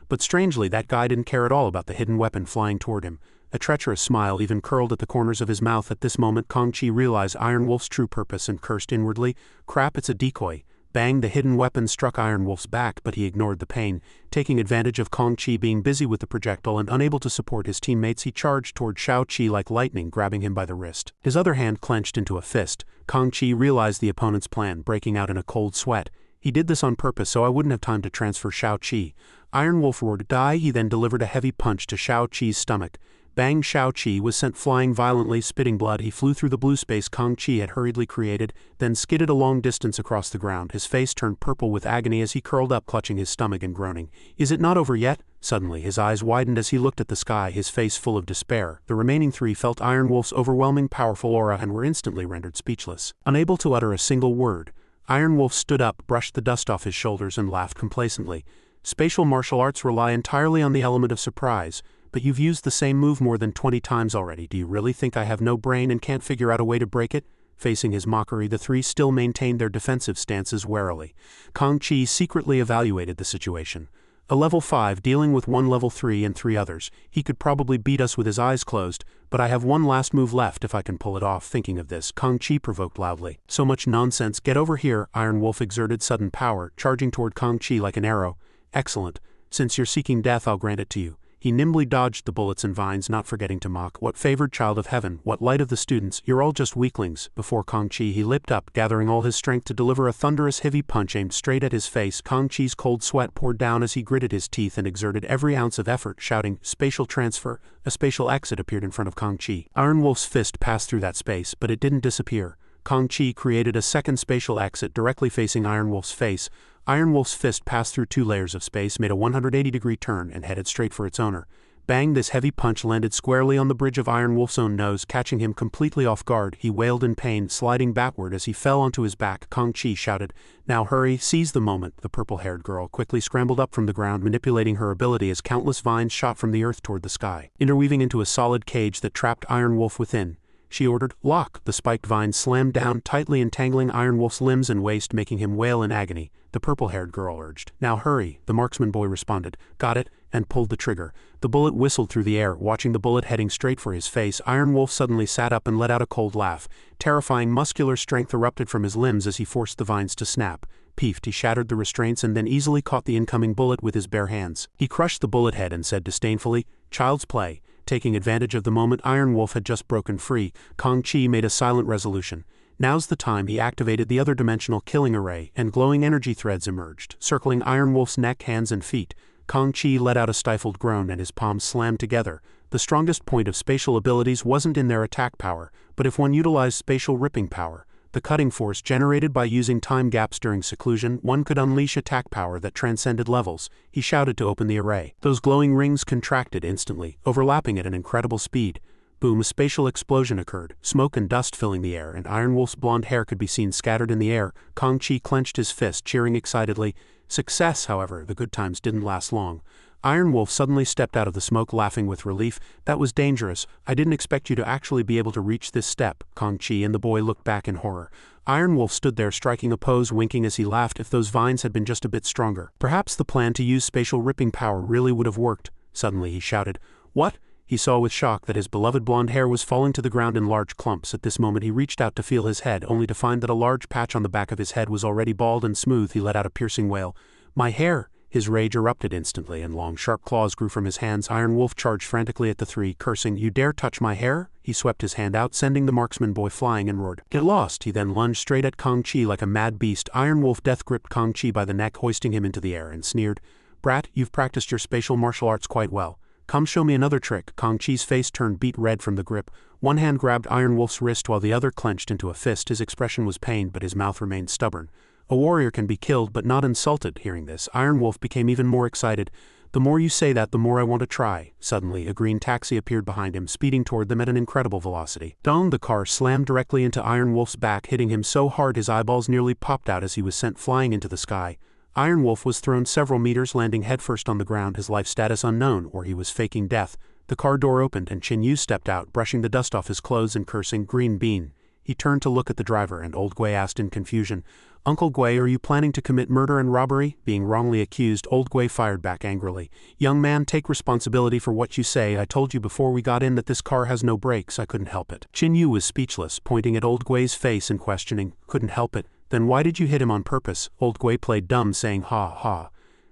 But strangely, that guy didn't care at all about the hidden weapon flying toward him. A treacherous smile even curled at the corners of his mouth. At this moment, Kang Chi realized Iron Wolf's true purpose and cursed inwardly, "Crap, it's a decoy." Bang! The hidden weapon struck Iron Wolf's back, but he ignored the pain. Taking advantage of Kang Chi being busy with the projectile and unable to support his teammates, he charged toward Shao Chi like lightning, grabbing him by the wrist. His other hand clenched into a fist. Kang Chi realized the opponent's plan, breaking out in a cold sweat. He did this on purpose so I wouldn't have time to transfer Shao Chi. Iron Wolf roared, "Die!" He then delivered a heavy punch to Shao Chi's stomach. Bang! Shao Chi was sent flying violently, spitting blood. He flew through the blue space Kang Chi had hurriedly created, then skidded a long distance across the ground. His face turned purple with agony as he curled up, clutching his stomach and groaning. Is it not over yet? Suddenly his eyes widened as he looked at the sky, his face full of despair. The remaining three felt Iron Wolf's overwhelming powerful aura and were instantly rendered speechless. Unable to utter a single word, Iron Wolf stood up, brushed the dust off his shoulders and laughed complacently. Spatial martial arts rely entirely on the element of surprise. But you've used the same move more than 20 times already. Do you really think I have no brain and can't figure out a way to break it? Facing his mockery, the three still maintained their defensive stances warily. Kang Chi secretly evaluated the situation. A level 5 dealing with one level 3 and 3 others. He could probably beat us with his eyes closed, but I have one last move left if I can pull it off. Thinking of this, Kang Chi provoked loudly. So much nonsense, get over here. Iron Wolf exerted sudden power, charging toward Kang Chi like an arrow. Excellent. Since you're seeking death, I'll grant it to you. He nimbly dodged the bullets and vines, not forgetting to mock, "What favored child of heaven, what light of the students, you're all just weaklings." Before Kang Chi, he leaped up, gathering all his strength to deliver a thunderous heavy punch aimed straight at his face. Kang Chi's cold sweat poured down as he gritted his teeth and exerted every ounce of effort, shouting, "Spatial transfer!" A spatial exit appeared in front of Kang Chi. Iron Wolf's fist passed through that space, but it didn't disappear. Kong Chi created a second spatial exit directly facing Iron Wolf's face. Iron Wolf's fist passed through 2 layers of space, made a 180-degree turn, and headed straight for its owner. Bang! This heavy punch landed squarely on the bridge of Iron Wolf's own nose, catching him completely off guard. He wailed in pain, sliding backward as he fell onto his back. Kong Chi shouted, "Now hurry, seize the moment." The purple-haired girl quickly scrambled up from the ground, manipulating her ability as countless vines shot from the earth toward the sky, interweaving into a solid cage that trapped Iron Wolf within. She ordered, "Lock!" The spiked vines slammed down, tightly entangling Iron Wolf's limbs and waist, making him wail in agony. The purple-haired girl urged, "Now hurry." The marksman boy responded, "Got it," and pulled the trigger. The bullet whistled through the air. Watching the bullet heading straight for his face, Iron Wolf suddenly sat up and let out a cold laugh. Terrifying muscular strength erupted from his limbs as he forced the vines to snap. Peeved, he shattered the restraints and then easily caught the incoming bullet with his bare hands. He crushed the bullet head and said disdainfully, "Child's play." Taking advantage of the moment Iron Wolf had just broken free, Kong Chi made a silent resolution. Now's the time. He activated the other dimensional killing array, and glowing energy threads emerged, circling Iron Wolf's neck, hands, and feet. Kong Chi let out a stifled groan and his palms slammed together. The strongest point of spatial abilities wasn't in their attack power, but if one utilized spatial ripping power, the cutting force generated by using time gaps during seclusion, one could unleash attack power that transcended levels. He shouted to open the array. Those glowing rings contracted instantly, overlapping at an incredible speed. Boom! A spatial explosion occurred, smoke and dust filling the air, and Iron Wolf's blonde hair could be seen scattered in the air. Kong Chi clenched his fist, cheering excitedly. Success, however, the good times didn't last long. Iron Wolf suddenly stepped out of the smoke, laughing with relief. "That was dangerous. I didn't expect you to actually be able to reach this step." Kong Chi and the boy looked back in horror. Iron Wolf stood there striking a pose, winking as he laughed. If those vines had been just a bit stronger, perhaps the plan to use spatial ripping power really would have worked. Suddenly he shouted, "What?" He saw with shock that his beloved blonde hair was falling to the ground in large clumps. At this moment he reached out to feel his head, only to find that a large patch on the back of his head was already bald and smooth. He let out a piercing wail. "My hair!" His rage erupted instantly, and long, sharp claws grew from his hands. Iron Wolf charged frantically at the three, cursing, "You dare touch my hair?" He swept his hand out, sending the marksman boy flying, and roared, "Get lost!" He then lunged straight at Kong Chi like a mad beast. Iron Wolf death-gripped Kong Chi by the neck, hoisting him into the air, and sneered, "Brat, you've practiced your spatial martial arts quite well. Come show me another trick." Kong Chi's face turned beet red from the grip. One hand grabbed Iron Wolf's wrist while the other clenched into a fist. His expression was pained, but his mouth remained stubborn. A warrior can be killed but not insulted. Hearing this, Iron Wolf became even more excited. "The more you say that, the more I want to try." Suddenly, a green taxi appeared behind him, speeding toward them at an incredible velocity. Dong! The car slammed directly into Iron Wolf's back, hitting him so hard his eyeballs nearly popped out as he was sent flying into the sky. Iron Wolf was thrown several meters, landing headfirst on the ground, his life status unknown, or he was faking death. The car door opened and Chin Yu stepped out, brushing the dust off his clothes and cursing, "Green bean." He turned to look at the driver, and Old Gui asked in confusion, "Uncle Gui, are you planning to commit murder and robbery?" Being wrongly accused, Old Gui fired back angrily. "Young man, take responsibility for what you say. I told you before we got in that this car has no brakes. I couldn't help it." Chin Yu was speechless, pointing at Old Gui's face and questioning, "Couldn't help it? Then why did you hit him on purpose?" Old Gui played dumb, saying, "Ha ha."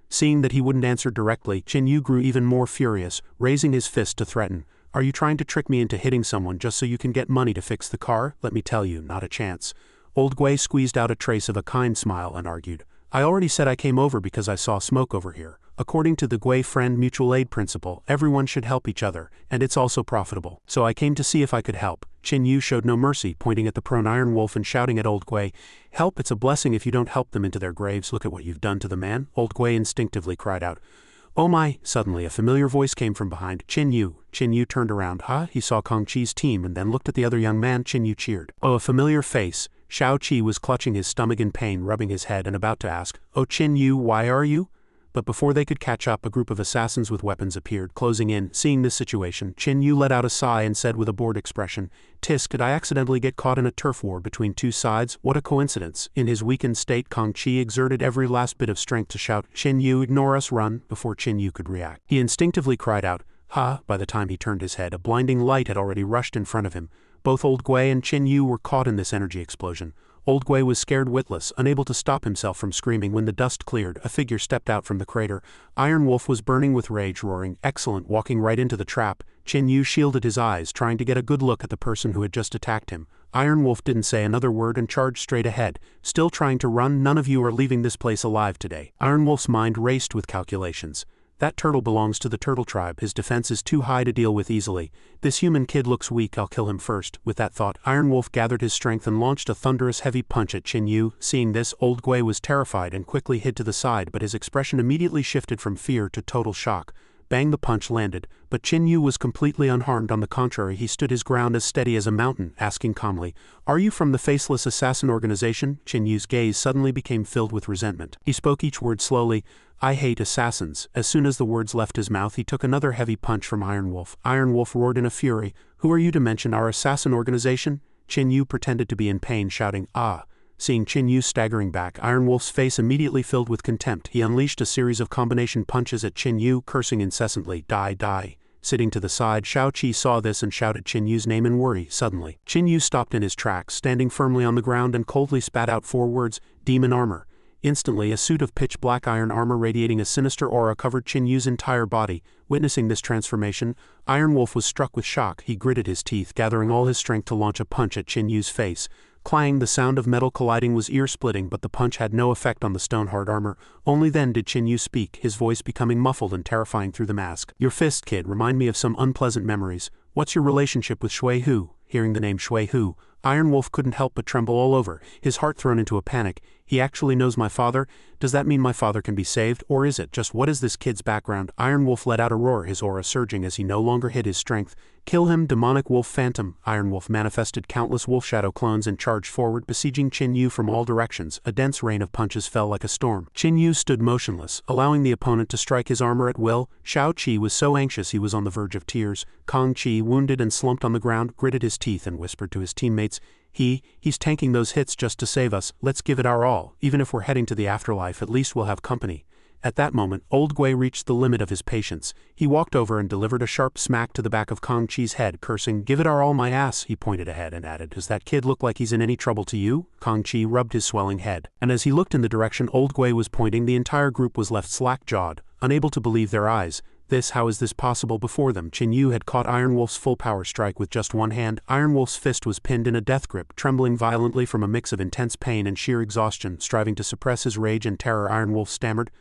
Seeing that he wouldn't answer directly, Chin Yu grew even more furious, raising his fist to threaten. "Are you trying to trick me into hitting someone just so you can get money to fix the car? Let me tell you, not a chance." Old Gui squeezed out a trace of a kind smile and argued, "I already said I came over because I saw smoke over here. According to the Gui friend mutual aid principle, everyone should help each other, and it's also profitable. So I came to see if I could help." Chin Yu showed no mercy, pointing at the prone Iron Wolf and shouting at Old Gui, "Help? It's a blessing if you don't help them into their graves. Look at what you've done to the man." Old Gui instinctively cried out, "Oh my!" Suddenly a familiar voice came from behind. "Chin Yu." Chin Yu turned around. "Huh?" He saw Kong Chi's team and then looked at the other young man. Chin Yu cheered. "Oh, a familiar face." Shao Chi was clutching his stomach in pain, rubbing his head and about to ask, "Oh Chin Yu, why are you?" But before they could catch up, a group of assassins with weapons appeared, closing in. Seeing this situation, Chin Yu let out a sigh and said with a bored expression, "Tis, could I accidentally get caught in a turf war between two sides? What a coincidence." In his weakened state, Kong Chi exerted every last bit of strength to shout, "Chin Yu, ignore us, run," before Chin Yu could react. He instinctively cried out, "Ha!" By the time he turned his head, a blinding light had already rushed in front of him. Both Old Gui and Chin Yu were caught in this energy explosion. Old Gui was scared witless, unable to stop himself from screaming. When the dust cleared, a figure stepped out from the crater. Iron Wolf was burning with rage, roaring, "Excellent," walking right into the trap. Chin Yu shielded his eyes, trying to get a good look at the person who had just attacked him. Iron Wolf didn't say another word and charged straight ahead. "Still trying to run? None of you are leaving this place alive today." Iron Wolf's mind raced with calculations. That turtle belongs to the turtle tribe. His defense is too high to deal with easily. This human kid looks weak, I'll kill him first. With that thought, Iron Wolf gathered his strength and launched a thunderous heavy punch at Qin Yu. Seeing this, Old Gui was terrified and quickly hid to the side, but his expression immediately shifted from fear to total shock. Bang, the punch landed, but Qin Yu was completely unharmed. On the contrary, he stood his ground as steady as a mountain, asking calmly, "Are you from the Faceless assassin organization?" Qin Yu's gaze suddenly became filled with resentment. He spoke each word slowly. "I hate assassins." As soon as the words left his mouth, he took another heavy punch from Iron Wolf. Iron Wolf roared in a fury, "Who are you to mention our assassin organization?" Qin Yu pretended to be in pain, shouting, "Ah!" Seeing Qin Yu staggering back, Iron Wolf's face immediately filled with contempt. He unleashed a series of combination punches at Qin Yu, cursing incessantly, "Die, die." Sitting to the side, Shao Qi saw this and shouted Qin Yu's name in worry. Suddenly, Qin Yu stopped in his tracks, standing firmly on the ground, and coldly spat out 4 words, "Demon armor." Instantly, a suit of pitch-black iron armor radiating a sinister aura covered Qin Yu's entire body. Witnessing this transformation, Iron Wolf was struck with shock. He gritted his teeth, gathering all his strength to launch a punch at Qin Yu's face. Clang, the sound of metal colliding was ear-splitting, but the punch had no effect on the stone-hard armor. Only then did Qin Yu speak, his voice becoming muffled and terrifying through the mask. "Your fist, kid, remind me of some unpleasant memories. What's your relationship with Shui Hu?" Hearing the name Shui Hu, Iron Wolf couldn't help but tremble all over, his heart thrown into a panic. "He actually knows my father? Does that mean my father can be saved, or is it just what is this kid's background?" Iron Wolf let out a roar, his aura surging as he no longer hid his strength. "Kill him, demonic wolf phantom!" Iron Wolf manifested countless wolf shadow clones and charged forward, besieging Qin Yu from all directions. A dense rain of punches fell like a storm. Qin Yu stood motionless, allowing the opponent to strike his armor at will. Shao Qi was so anxious he was on the verge of tears. Kong Qi, wounded and slumped on the ground, gritted his teeth and whispered to his teammates, He's tanking those hits just to save us. Let's give it our all. Even if we're heading to the afterlife, at least we'll have company." At that moment, Old Gui reached the limit of his patience. He walked over and delivered a sharp smack to the back of Kong Chi's head, cursing, "Give it our all, my ass." He pointed ahead and added, "Does that kid look like he's in any trouble to you?" Kong Chi rubbed his swelling head, and as he looked in the direction Old Gui was pointing, the entire group was left slack-jawed, unable to believe their eyes. How is this possible before them? Qin Yu had caught Iron Wolf's full power strike with just one hand. Iron Wolf's fist was pinned in a death grip, trembling violently from a mix of intense pain and sheer exhaustion. Striving to suppress his rage and terror, Iron Wolf stammered,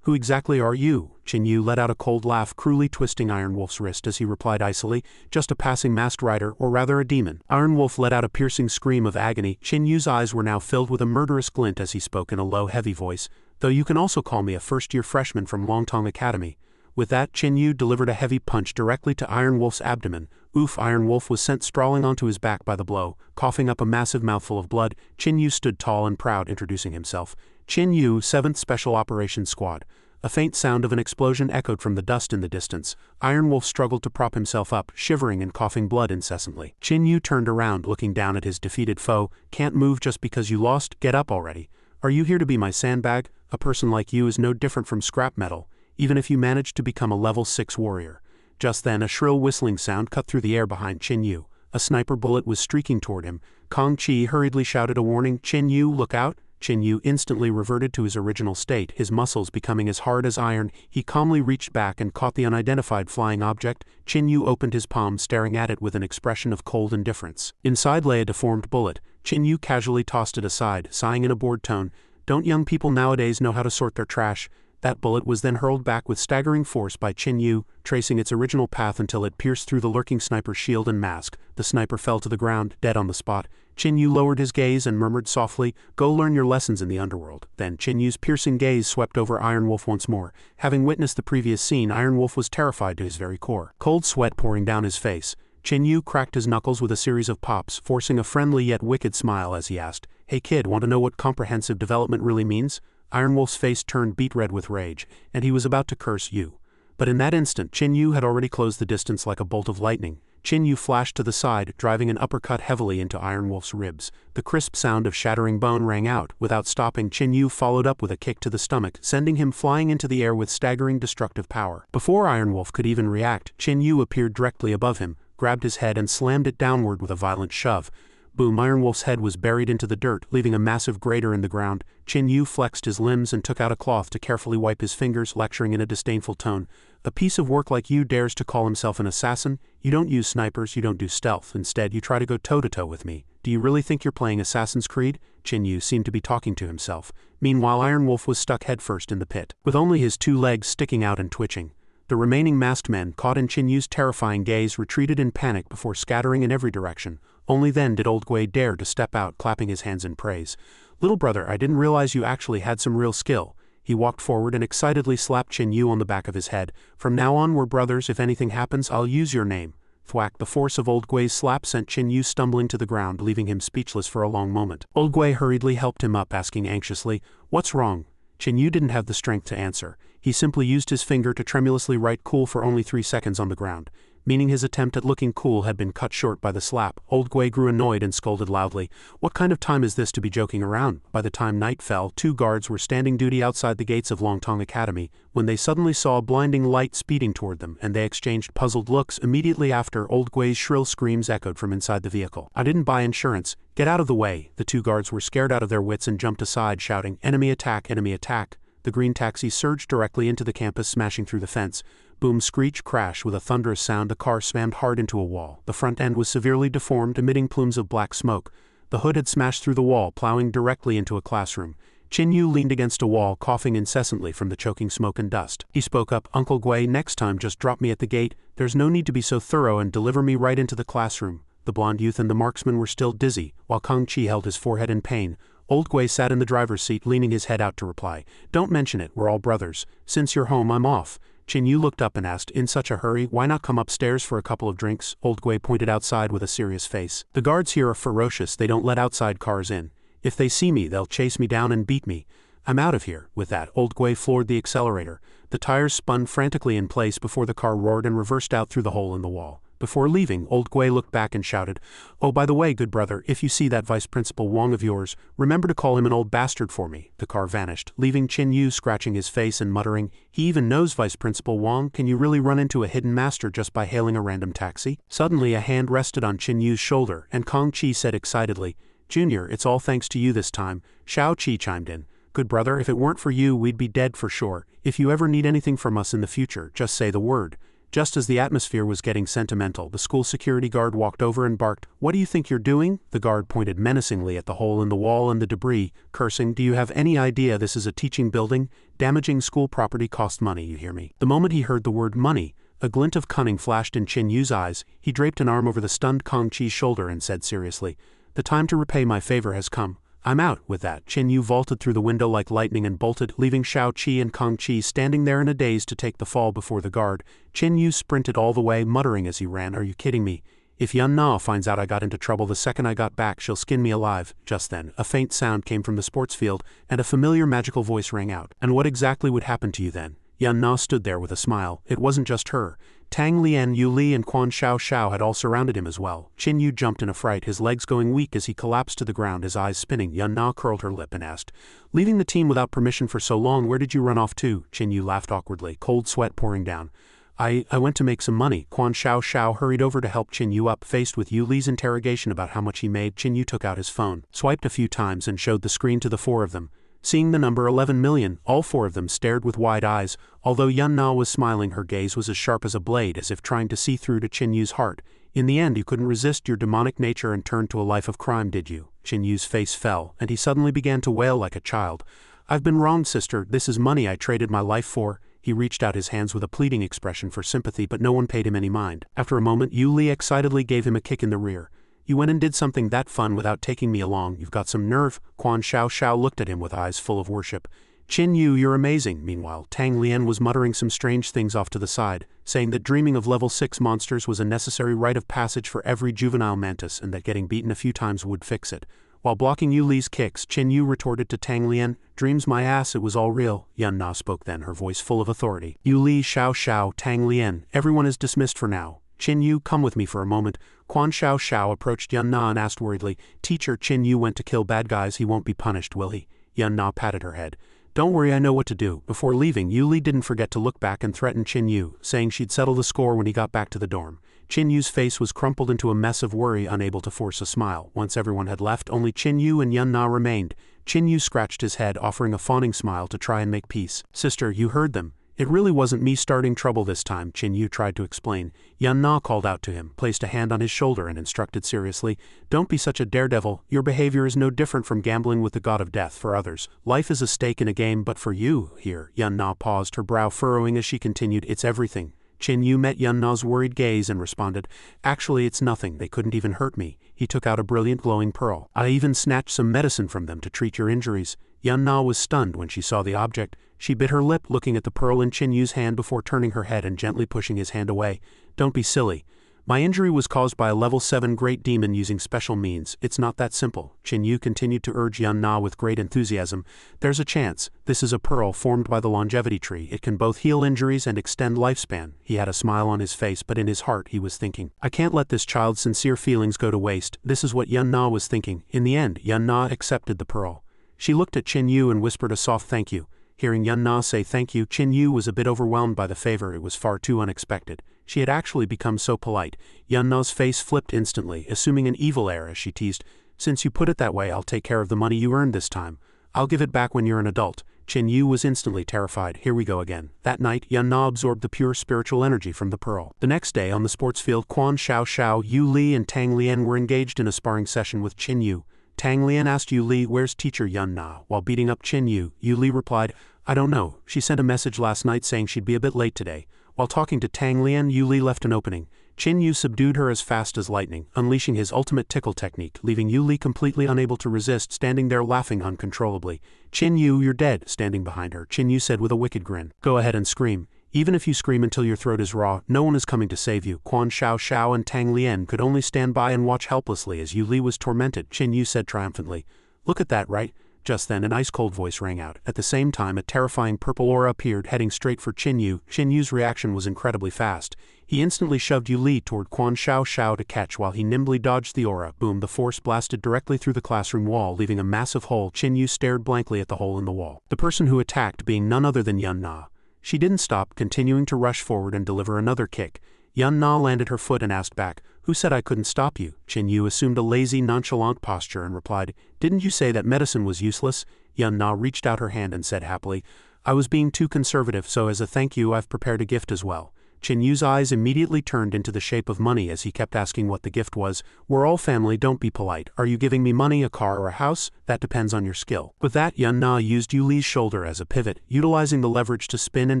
Who exactly are you?" Qin Yu let out a cold laugh, cruelly twisting Iron Wolf's wrist as he replied icily, "Just a passing masked rider, or rather a demon." Iron Wolf let out a piercing scream of agony. Qin Yu's eyes were now filled with a murderous glint as he spoke in a low, heavy voice, "Though you can also call me a first-year freshman from Longteng Academy." With that, Qin Yu delivered a heavy punch directly to Iron Wolf's abdomen. Oof! Iron Wolf was sent sprawling onto his back by the blow. Coughing up a massive mouthful of blood, Qin Yu stood tall and proud, introducing himself. "Qin Yu, 7th Special Operations Squad." A faint sound of an explosion echoed from the dust in the distance. Iron Wolf struggled to prop himself up, shivering and coughing blood incessantly. Qin Yu turned around, looking down at his defeated foe. "Can't move just because you lost? Get up already. Are you here to be my sandbag? A person like you is no different from scrap metal, even if you managed to become a level 6 warrior." Just then, a shrill whistling sound cut through the air behind Qin Yu. A sniper bullet was streaking toward him. Kong Chi hurriedly shouted a warning, "Qin Yu, look out!" Qin Yu instantly reverted to his original state, his muscles becoming as hard as iron. He calmly reached back and caught the unidentified flying object. Qin Yu opened his palm, staring at it with an expression of cold indifference. Inside lay a deformed bullet. Qin Yu casually tossed it aside, sighing in a bored tone, "Don't young people nowadays know how to sort their trash?" That bullet was then hurled back with staggering force by Qin Yu, tracing its original path until it pierced through the lurking sniper's shield and mask. The sniper fell to the ground, dead on the spot. Qin Yu lowered his gaze and murmured softly, "Go learn your lessons in the underworld." Then Qin Yu's piercing gaze swept over Iron Wolf once more. Having witnessed the previous scene, Iron Wolf was terrified to his very core, cold sweat pouring down his face. Qin Yu cracked his knuckles with a series of pops, forcing a friendly yet wicked smile as he asked, "Hey kid, want to know what comprehensive development really means?" Iron Wolf's face turned beet red with rage, and he was about to curse Yu. But in that instant, Qin Yu had already closed the distance like a bolt of lightning. Qin Yu flashed to the side, driving an uppercut heavily into Iron Wolf's ribs. The crisp sound of shattering bone rang out. Without stopping, Qin Yu followed up with a kick to the stomach, sending him flying into the air with staggering destructive power. Before Iron Wolf could even react, Qin Yu appeared directly above him, grabbed his head and slammed it downward with a violent shove. Boom! Iron Wolf's head was buried into the dirt, leaving a massive crater in the ground. Qin Yu flexed his limbs and took out a cloth to carefully wipe his fingers, lecturing in a disdainful tone. A piece of work like you dares to call himself an assassin? You don't use snipers, you don't do stealth. Instead, you try to go toe-to-toe with me. Do you really think you're playing Assassin's Creed? Qin Yu seemed to be talking to himself. Meanwhile, Iron Wolf was stuck headfirst in the pit, with only his 2 legs sticking out and twitching. The remaining masked men, caught in Qin Yu's terrifying gaze, retreated in panic before scattering in every direction. Only then did Old Gui dare to step out, clapping his hands in praise. Little brother, I didn't realize you actually had some real skill. He walked forward and excitedly slapped Qin Yu on the back of his head. From now on we're brothers. If anything happens, I'll use your name. Thwack! The force of Old Gui's slap sent Qin Yu stumbling to the ground, leaving him speechless for a long moment. Old Gui hurriedly helped him up, asking anxiously, "What's wrong?" Qin Yu didn't have the strength to answer. He simply used his finger to tremulously write cool for only 3 seconds on the ground. Meaning his attempt at looking cool had been cut short by the slap. Old Gui grew annoyed and scolded loudly. What kind of time is this to be joking around? By the time night fell, 2 guards were standing duty outside the gates of Longteng Academy, when they suddenly saw a blinding light speeding toward them, and they exchanged puzzled looks. Immediately after, Old Gui's shrill screams echoed from inside the vehicle. I didn't buy insurance. Get out of the way. The 2 guards were scared out of their wits and jumped aside, shouting, "Enemy attack, enemy attack." The green taxi surged directly into the campus, smashing through the fence. Boom! Screech! Crash! With a thunderous sound, the car slammed hard into a wall. The front end was severely deformed, emitting plumes of black smoke. The hood had smashed through the wall, plowing directly into a classroom. Qin Yu leaned against a wall, coughing incessantly from the choking smoke and dust. He spoke up, "Uncle Gui, next time just drop me at the gate. There's no need to be so thorough, and deliver me right into the classroom." The blonde youth and the marksman were still dizzy, while Kang Chi held his forehead in pain. Old Gui sat in the driver's seat, leaning his head out to reply. "Don't mention it, we're all brothers. Since you're home, I'm off." Qin Yu looked up and asked, "In such a hurry, why not come upstairs for a couple of drinks?" Old Gui pointed outside with a serious face. "The guards here are ferocious, they don't let outside cars in. If they see me, they'll chase me down and beat me. I'm out of here." With that, Old Gui floored the accelerator. The tires spun frantically in place before the car roared and reversed out through the hole in the wall. Before leaving, Old Gui looked back and shouted, "Oh, by the way, good brother, if you see that Vice Principal Wong of yours, remember to call him an old bastard for me." The car vanished, leaving Qin Yu scratching his face and muttering, "He even knows Vice Principal Wong. Can you really run into a hidden master just by hailing a random taxi?" Suddenly a hand rested on Qin Yu's shoulder, and Kang Chi said excitedly, "Junior, it's all thanks to you this time." Shao Chi chimed in, "Good brother, if it weren't for you, we'd be dead for sure. If you ever need anything from us in the future, just say the word." Just as the atmosphere was getting sentimental, the school security guard walked over and barked, "What do you think you're doing?" The guard pointed menacingly at the hole in the wall and the debris, cursing, "Do you have any idea this is a teaching building? Damaging school property costs money, you hear me?" The moment he heard the word money, a glint of cunning flashed in Qin Yu's eyes. He draped an arm over the stunned Kang Chi's shoulder and said seriously, "The time to repay my favor has come. I'm out." With that, Qin Yu vaulted through the window like lightning and bolted, leaving Shao Chi and Kang Chi standing there in a daze to take the fall before the guard. Qin Yu sprinted all the way, muttering as he ran, "Are you kidding me? If Yun Na finds out I got into trouble the second I got back, she'll skin me alive." Just then, a faint sound came from the sports field, and a familiar magical voice rang out. "And what exactly would happen to you then?" Yun Na stood there with a smile. It wasn't just her. Tang Lian, Yu Li, and Quan Shao Shao had all surrounded him as well. Qin Yu jumped in a fright, his legs going weak as he collapsed to the ground, his eyes spinning. Yun Na curled her lip and asked, "Leaving the team without permission for so long, where did you run off to?" Qin Yu laughed awkwardly, cold sweat pouring down. I went to make some money." Quan Shao Shao hurried over to help Qin Yu up. Faced with Yu Li's interrogation about how much he made, Qin Yu took out his phone, swiped a few times and showed the screen to the 4 of them. Seeing the number 11 million, all 4 of them stared with wide eyes. Although Yun Na was smiling, her gaze was as sharp as a blade, as if trying to see through to Qin Yu's heart. "In the end, you couldn't resist your demonic nature and turned to a life of crime, did you?" Qin Yu's face fell, and he suddenly began to wail like a child. "I've been wronged, sister. This is money I traded my life for." He reached out his hands with a pleading expression for sympathy, but no one paid him any mind. After a moment, Yu Li excitedly gave him a kick in the rear. "You went and did something that fun without taking me along. You've got some nerve." Quan Shao Shao looked at him with eyes full of worship. "Qin Yu, you're amazing." Meanwhile, Tang Lian was muttering some strange things off to the side, saying that dreaming of level 6 monsters was a necessary rite of passage for every juvenile mantis and that getting beaten a few times would fix it. While blocking Yu Li's kicks, Qin Yu retorted to Tang Lian, "Dreams my ass, it was all real." Yun Na spoke then, her voice full of authority. "Yu Li, Shao Shao, Tang Lian, everyone is dismissed for now. Qin Yu, come with me for a moment." Quan Shao Shao approached Yun Na and asked worriedly, "Teacher, Qin Yu went to kill bad guys, he won't be punished, will he?" Yun Na patted her head. "Don't worry, I know what to do." Before leaving, Yu Li didn't forget to look back and threaten Qin Yu, saying she'd settle the score when he got back to the dorm. Chin Yu's face was crumpled into a mess of worry, unable to force a smile. Once everyone had left, only Chin Yu and Yun Na remained. Chin Yu scratched his head, offering a fawning smile to try and make peace. Sister, you heard them. It really wasn't me starting trouble this time, Chin Yu tried to explain. Yun Na called out to him, placed a hand on his shoulder and instructed seriously, "Don't be such a daredevil. Your behavior is no different from gambling with the god of death for others. Life is a stake in a game, but for you, here." Yun Na paused, her brow furrowing as she continued, "It's everything." Chin Yu met Yun Na's worried gaze and responded, "Actually, it's nothing. They couldn't even hurt me." He took out a brilliant glowing pearl. "I even snatched some medicine from them to treat your injuries." Yun Na was stunned when she saw the object. She bit her lip, looking at the pearl in Chin Yu's hand before turning her head and gently pushing his hand away. "Don't be silly. My injury was caused by a level 7 great demon using special means. It's not that simple." Chin Yu continued to urge Yun Na with great enthusiasm. "There's a chance. This is a pearl formed by the longevity tree. It can both heal injuries and extend lifespan." He had a smile on his face, but in his heart he was thinking, "I can't let this child's sincere feelings go to waste." This is what Yun Na was thinking. In the end, Yun Na accepted the pearl. She looked at Chin Yu and whispered a soft thank you. Hearing Yun Na say thank you, Chin Yu was a bit overwhelmed by the favor. It was far too unexpected. She had actually become so polite. Yun Na's face flipped instantly, assuming an evil air as she teased, "Since you put it that way, I'll take care of the money you earned this time. I'll give it back when you're an adult." Chin Yu was instantly terrified. Here we go again. That night, Yun Na absorbed the pure spiritual energy from the pearl. The next day, on the sports field, Quan Xiao Xiao, Yu Li and Tang Lian were engaged in a sparring session with Chin Yu. Tang Lian asked Yu Li, "Where's teacher Yun Na?" While beating up Chin Yu, Yu Li replied, "I don't know. She sent a message last night saying she'd be a bit late today." While talking to Tang Lian, Yu Li left an opening. Chin Yu subdued her as fast as lightning, unleashing his ultimate tickle technique, leaving Yu Li completely unable to resist, standing there laughing uncontrollably. "Chin Yu, you're dead." Standing behind her, Chin Yu said with a wicked grin, "Go ahead and scream. Even if you scream until your throat is raw, no one is coming to save you." Quan Xiao Xiao and Tang Lian could only stand by and watch helplessly as Yu Li was tormented. Chin Yu said triumphantly, "Look at that, right?" Just then an ice-cold voice rang out. At the same time, a terrifying purple aura appeared, heading straight for Chin Yu. Chin Yu's reaction was incredibly fast. He instantly shoved Yu Li toward Quan Xiao Xiao to catch while he nimbly dodged the aura. Boom, the force blasted directly through the classroom wall, leaving a massive hole. Chin Yu stared blankly at the hole in the wall. The person who attacked being none other than Yun Na. She didn't stop, continuing to rush forward and deliver another kick. Yun Na landed her foot and asked back, "Who said I couldn't stop you?" Chin Yu assumed a lazy, nonchalant posture and replied, "Didn't you say that medicine was useless?" Yun Na reached out her hand and said happily, "I was being too conservative, so as a thank you I've prepared a gift as well." Chin Yu's eyes immediately turned into the shape of money as he kept asking what the gift was. "We're all family, don't be polite. Are you giving me money, a car, or a house? That depends on your skill." With that, Yun Na used Yu Li's shoulder as a pivot, utilizing the leverage to spin and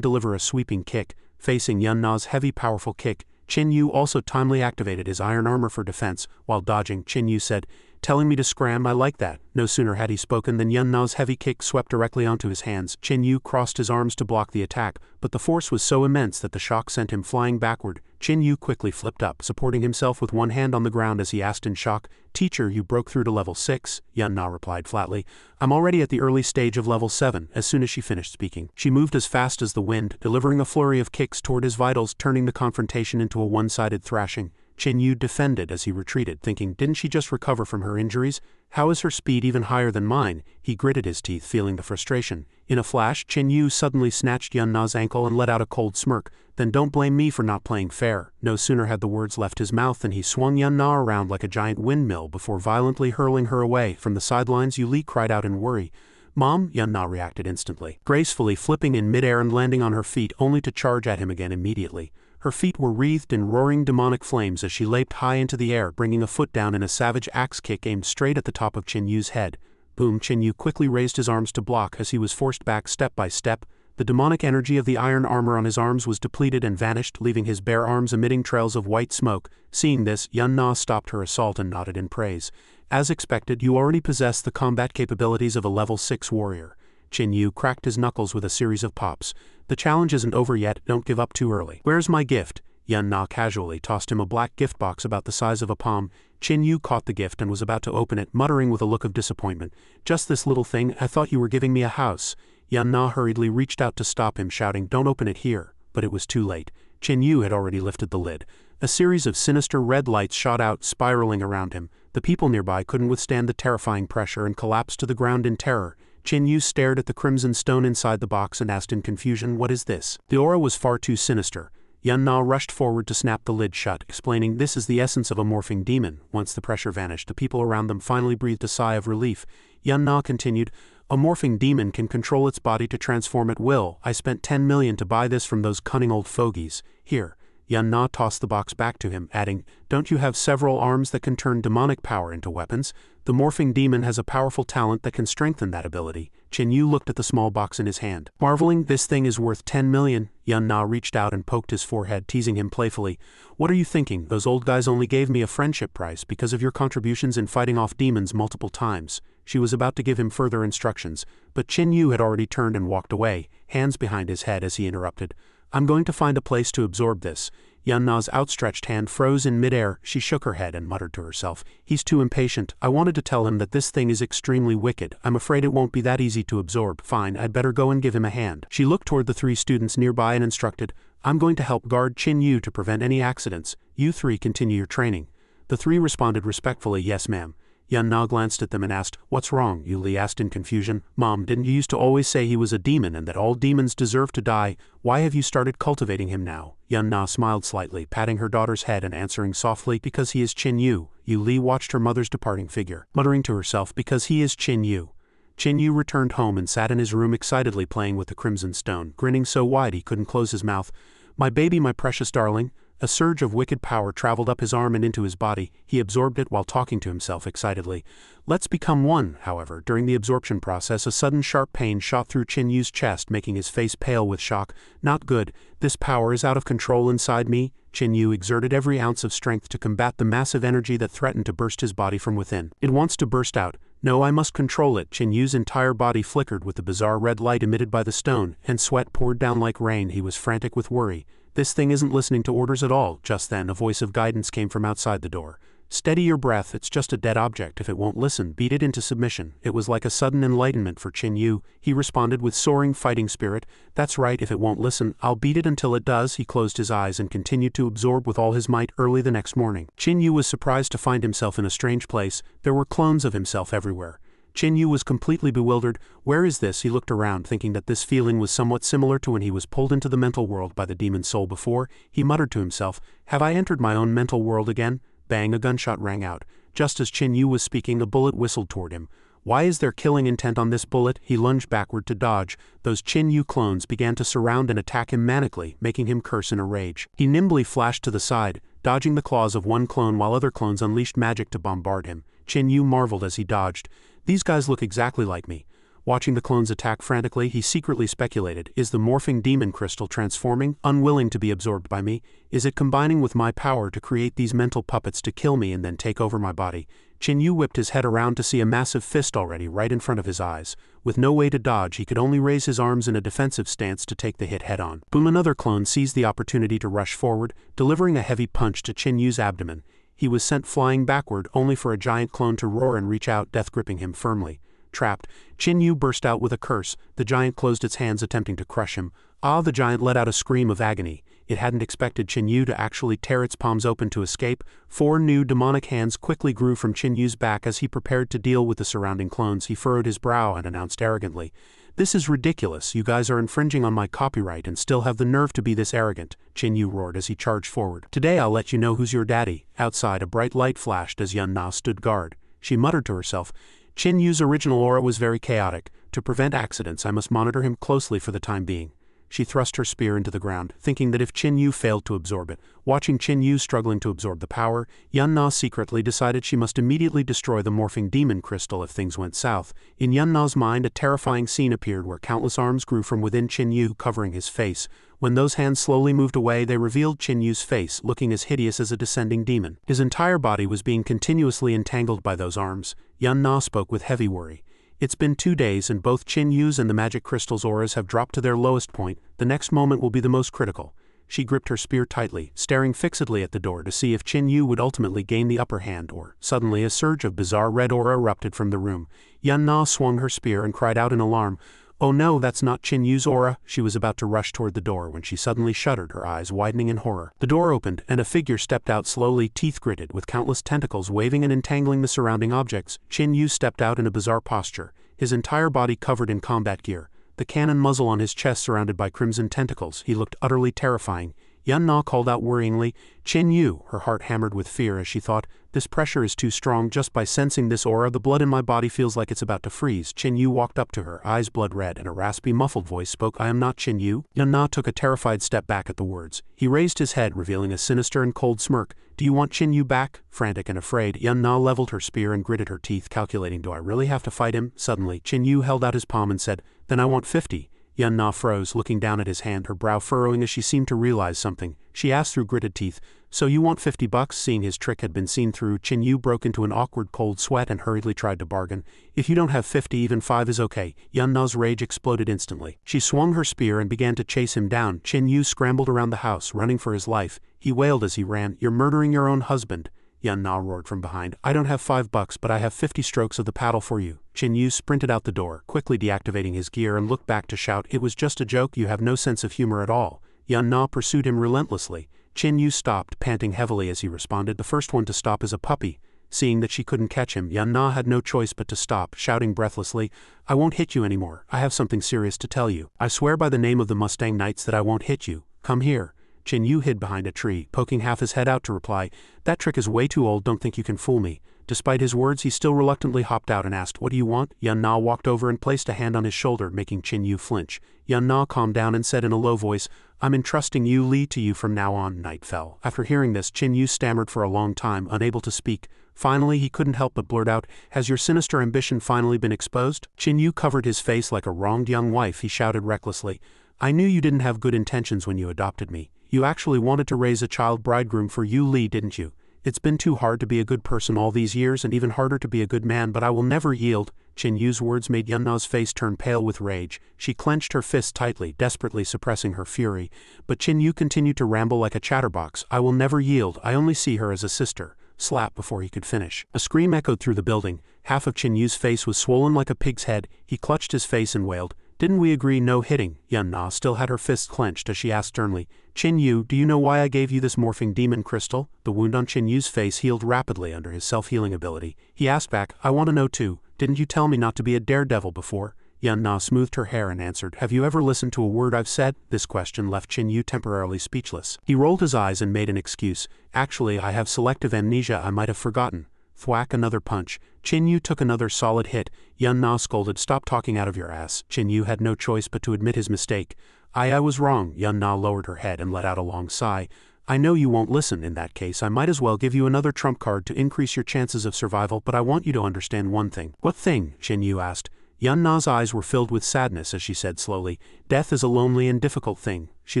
deliver a sweeping kick. Facing Yun Na's heavy, powerful kick, Chin Yu also timely activated his iron armor for defense. While dodging, Chin Yu said, "Telling me to scram, I like that." No sooner had he spoken than Yun Na's heavy kick swept directly onto his hands. Chin Yu crossed his arms to block the attack, but the force was so immense that the shock sent him flying backward. Chin Yu quickly flipped up, supporting himself with one hand on the ground as he asked in shock, "Teacher, you broke through to level 6. Yun Na replied flatly, "I'm already at the early stage of level 7. As soon as she finished speaking, she moved as fast as the wind, delivering a flurry of kicks toward his vitals, turning the confrontation into a one-sided thrashing. Chin Yu defended as he retreated, thinking, didn't she just recover from her injuries? How is her speed even higher than mine? He gritted his teeth, feeling the frustration. In a flash, Chin Yu suddenly snatched Yun Na's ankle and let out a cold smirk. "Then don't blame me for not playing fair." No sooner had the words left his mouth than he swung Yun Na around like a giant windmill before violently hurling her away. From the sidelines, Yu Li cried out in worry. "Mom?" Yun Na reacted instantly, gracefully flipping in midair and landing on her feet only to charge at him again immediately. Her feet were wreathed in roaring demonic flames as she leaped high into the air, bringing a foot down in a savage axe kick aimed straight at the top of Chin Yu's head. Boom! Chin Yu quickly raised his arms to block as he was forced back step by step. The demonic energy of the iron armor on his arms was depleted and vanished, leaving his bare arms emitting trails of white smoke. Seeing this, Yun Na stopped her assault and nodded in praise. "As expected, you already possess the combat capabilities of a level 6 warrior." Chin Yu cracked his knuckles with a series of pops. "The challenge isn't over yet, don't give up too early." "Where's my gift?" Yun Na casually tossed him a black gift box about the size of a palm. Chin Yu caught the gift and was about to open it, muttering with a look of disappointment. "Just this little thing? I thought you were giving me a house." Yun Na hurriedly reached out to stop him, shouting, "Don't open it here." But it was too late. Chin Yu had already lifted the lid. A series of sinister red lights shot out, spiraling around him. The people nearby couldn't withstand the terrifying pressure and collapsed to the ground in terror. Chin Yu stared at the crimson stone inside the box and asked in confusion, "What is this?" The aura was far too sinister. Yun Na rushed forward to snap the lid shut, explaining, "This is the essence of a morphing demon." Once the pressure vanished, the people around them finally breathed a sigh of relief. Yun Na continued, "A morphing demon can control its body to transform at will. I spent 10 million to buy this from those cunning old fogies. Here." Yun Na tossed the box back to him, adding, "Don't you have several arms that can turn demonic power into weapons? The morphing demon has a powerful talent that can strengthen that ability." Chen Yu looked at the small box in his hand, marveling, "This thing is worth 10 million. Yun Na reached out and poked his forehead, teasing him playfully. "What are you thinking? Those old guys only gave me a friendship price because of your contributions in fighting off demons multiple times." She was about to give him further instructions, but Chen Yu had already turned and walked away, hands behind his head as he interrupted. "I'm going to find a place to absorb this." Yun Na's outstretched hand froze in midair. She shook her head and muttered to herself, "He's too impatient. I wanted to tell him that this thing is extremely wicked. I'm afraid it won't be that easy to absorb. Fine, I'd better go and give him a hand." She looked toward the 3 students nearby and instructed, "I'm going to help guard Chen Yu to prevent any accidents. You 3 continue your training." The 3 responded respectfully, "Yes, ma'am." Yun Na glanced at them and asked, "What's wrong?" Yu Li asked in confusion. "Mom, didn't you used to always say he was a demon and that all demons deserve to die? Why have you started cultivating him now?" Yun Na smiled slightly, patting her daughter's head and answering softly, "Because he is Chen Yu." Yu Li watched her mother's departing figure, muttering to herself, "Because he is Chen Yu." Chen Yu returned home and sat in his room excitedly playing with the crimson stone, grinning so wide he couldn't close his mouth. "My baby, my precious darling." A surge of wicked power traveled up his arm and into his body. He absorbed it while talking to himself excitedly. "Let's become one." However, during the absorption process, a sudden sharp pain shot through Chen Yu's chest, making his face pale with shock. "Not good. This power is out of control inside me." Chen Yu exerted every ounce of strength to combat the massive energy that threatened to burst his body from within. "It wants to burst out. No, I must control it." Chen Yu's entire body flickered with the bizarre red light emitted by the stone, and sweat poured down like rain. He was frantic with worry. "This thing isn't listening to orders at all." Just then, a voice of guidance came from outside the door. "Steady your breath. It's just a dead object. If it won't listen, beat it into submission." It was like a sudden enlightenment for Chen Yu. He responded with soaring fighting spirit, "That's right, if it won't listen, I'll beat it until it does." He closed his eyes and continued to absorb with all his might. Early the next morning, Chen Yu was surprised to find himself in a strange place. There were clones of himself everywhere. Chen Yu was completely bewildered. "Where is this?" He looked around, thinking that this feeling was somewhat similar to when he was pulled into the mental world by the demon soul before. He muttered to himself, "Have I entered my own mental world again?" Bang, a gunshot rang out. Just as Chen Yu was speaking, a bullet whistled toward him. "Why is there killing intent on this bullet?" He lunged backward to dodge. Those Chen Yu clones began to surround and attack him manically, making him curse in a rage. He nimbly flashed to the side, dodging the claws of one clone while other clones unleashed magic to bombard him. Chen Yu marveled as he dodged. "These guys look exactly like me." Watching the clones attack frantically, he secretly speculated, "Is the morphing demon crystal transforming, unwilling to be absorbed by me? Is it combining with my power to create these mental puppets to kill me and then take over my body?" Chen Yu whipped his head around to see a massive fist already right in front of his eyes. With no way to dodge, he could only raise his arms in a defensive stance to take the hit head-on. Boom! Another clone seized the opportunity to rush forward, delivering a heavy punch to Chen Yu's abdomen. He was sent flying backward, only for a giant clone to roar and reach out, death gripping him firmly. Trapped, Chen Yu burst out with a curse. The giant closed its hands, attempting to crush him. "Ah!" The giant let out a scream of agony. It hadn't expected Chen Yu to actually tear its palms open to escape. 4 new demonic hands quickly grew from Chen Yu's back as he prepared to deal with the surrounding clones. He furrowed his brow and announced arrogantly, "This is ridiculous. You guys are infringing on my copyright and still have the nerve to be this arrogant." Chen Yu roared as he charged forward. "Today I'll let you know who's your daddy." Outside, a bright light flashed as Yun Na stood guard. She muttered to herself, "Chen Yu's original aura was very chaotic. To prevent accidents, I must monitor him closely for the time being." She thrust her spear into the ground, thinking that if Chen Yu failed to absorb it, watching Chen Yu struggling to absorb the power, Yun Na secretly decided she must immediately destroy the morphing demon crystal if things went south. In Yun Na's mind, a terrifying scene appeared where countless arms grew from within Chen Yu, covering his face. When those hands slowly moved away, they revealed Chen Yu's face, looking as hideous as a descending demon. His entire body was being continuously entangled by those arms. Yun Na spoke with heavy worry. "It's been 2 days and both Chen Yu's and the magic crystal's auras have dropped to their lowest point. The next moment will be the most critical." She gripped her spear tightly, staring fixedly at the door to see if Chen Yu would ultimately gain the upper hand or... Suddenly a surge of bizarre red aura erupted from the room. Yun Na swung her spear and cried out in alarm, "Oh no, that's not Chen Yu's aura." She was about to rush toward the door when she suddenly shuddered, her eyes widening in horror. The door opened, and a figure stepped out slowly, teeth gritted, with countless tentacles waving and entangling the surrounding objects. Chen Yu stepped out in a bizarre posture, his entire body covered in combat gear, the cannon muzzle on his chest surrounded by crimson tentacles. He looked utterly terrifying. Yun Na called out worryingly. Chen Yu, her heart hammered with fear as she thought, this pressure is too strong. Just by sensing this aura, the blood in my body feels like it's about to freeze. Chen Yu walked up to her, eyes blood red, and a raspy, muffled voice spoke. I am not Chen Yu. Yun Na took a terrified step back at the words. He raised his head, revealing a sinister and cold smirk. Do you want Chen Yu back? Frantic and afraid, Yun Na leveled her spear and gritted her teeth, calculating, do I really have to fight him? Suddenly, Chen Yu held out his palm and said, then I want 50. Yun Na froze, looking down at his hand, her brow furrowing as she seemed to realize something. She asked through gritted teeth, so you want $50? Seeing his trick had been seen through, Chen Yu broke into an awkward cold sweat and hurriedly tried to bargain. If you don't have 50, even 5 is okay. Yun Na's rage exploded instantly. She swung her spear and began to chase him down. Chen Yu scrambled around the house, running for his life. He wailed as he ran, you're murdering your own husband. Yun Na roared from behind. I don't have $5, but I have 50 strokes of the paddle for you. Chen Yu sprinted out the door, quickly deactivating his gear and looked back to shout, it was just a joke, you have no sense of humor at all. Yun Na pursued him relentlessly. Chen Yu stopped, panting heavily as he responded. The first one to stop is a puppy. Seeing that she couldn't catch him, Yun Na had no choice but to stop, shouting breathlessly, I won't hit you anymore. I have something serious to tell you. I swear by the name of the Mustang Knights that I won't hit you. Come here. Chen Yu hid behind a tree, poking half his head out to reply, that trick is way too old, don't think you can fool me. Despite his words, he still reluctantly hopped out and asked, what do you want? Yun Na walked over and placed a hand on his shoulder, making Chen Yu flinch. Yun Na calmed down and said in a low voice, I'm entrusting Yu Li to you from now on. Night fell. After hearing this, Chen Yu stammered for a long time, unable to speak. Finally, he couldn't help but blurt out, has your sinister ambition finally been exposed? Chen Yu covered his face like a wronged young wife. He shouted recklessly, I knew you didn't have good intentions when you adopted me. You actually wanted to raise a child bridegroom for Yu Li, didn't you? It's been too hard to be a good person all these years and even harder to be a good man, but I will never yield. Chen Yu's words made Yun Na's face turn pale with rage. She clenched her fists tightly, desperately suppressing her fury. But Chen Yu continued to ramble like a chatterbox. I will never yield. I only see her as a sister. Slap before he could finish. A scream echoed through the building. Half of Chen Yu's face was swollen like a pig's head. He clutched his face and wailed. Didn't we agree no hitting? Yun Na still had her fists clenched as she asked sternly, Chen Yu, do you know why I gave you this morphing demon crystal? The wound on Chen Yu's face healed rapidly under his self-healing ability. He asked back, I want to know too. Didn't you tell me not to be a daredevil before? Yun Na smoothed her hair and answered, have you ever listened to a word I've said? This question left Chen Yu temporarily speechless. He rolled his eyes and made an excuse. Actually, I have selective amnesia, I might have forgotten. Thwack, another punch. Chen Yu took another solid hit. Yun Na scolded, stop talking out of your ass. Chen Yu had no choice but to admit his mistake. I was wrong. Yun Na lowered her head and let out a long sigh. I know you won't listen. In that case, I might as well give you another trump card to increase your chances of survival, but I want you to understand one thing. What thing? Chen Yu asked. Yun Na's eyes were filled with sadness as she said slowly, death is a lonely and difficult thing. She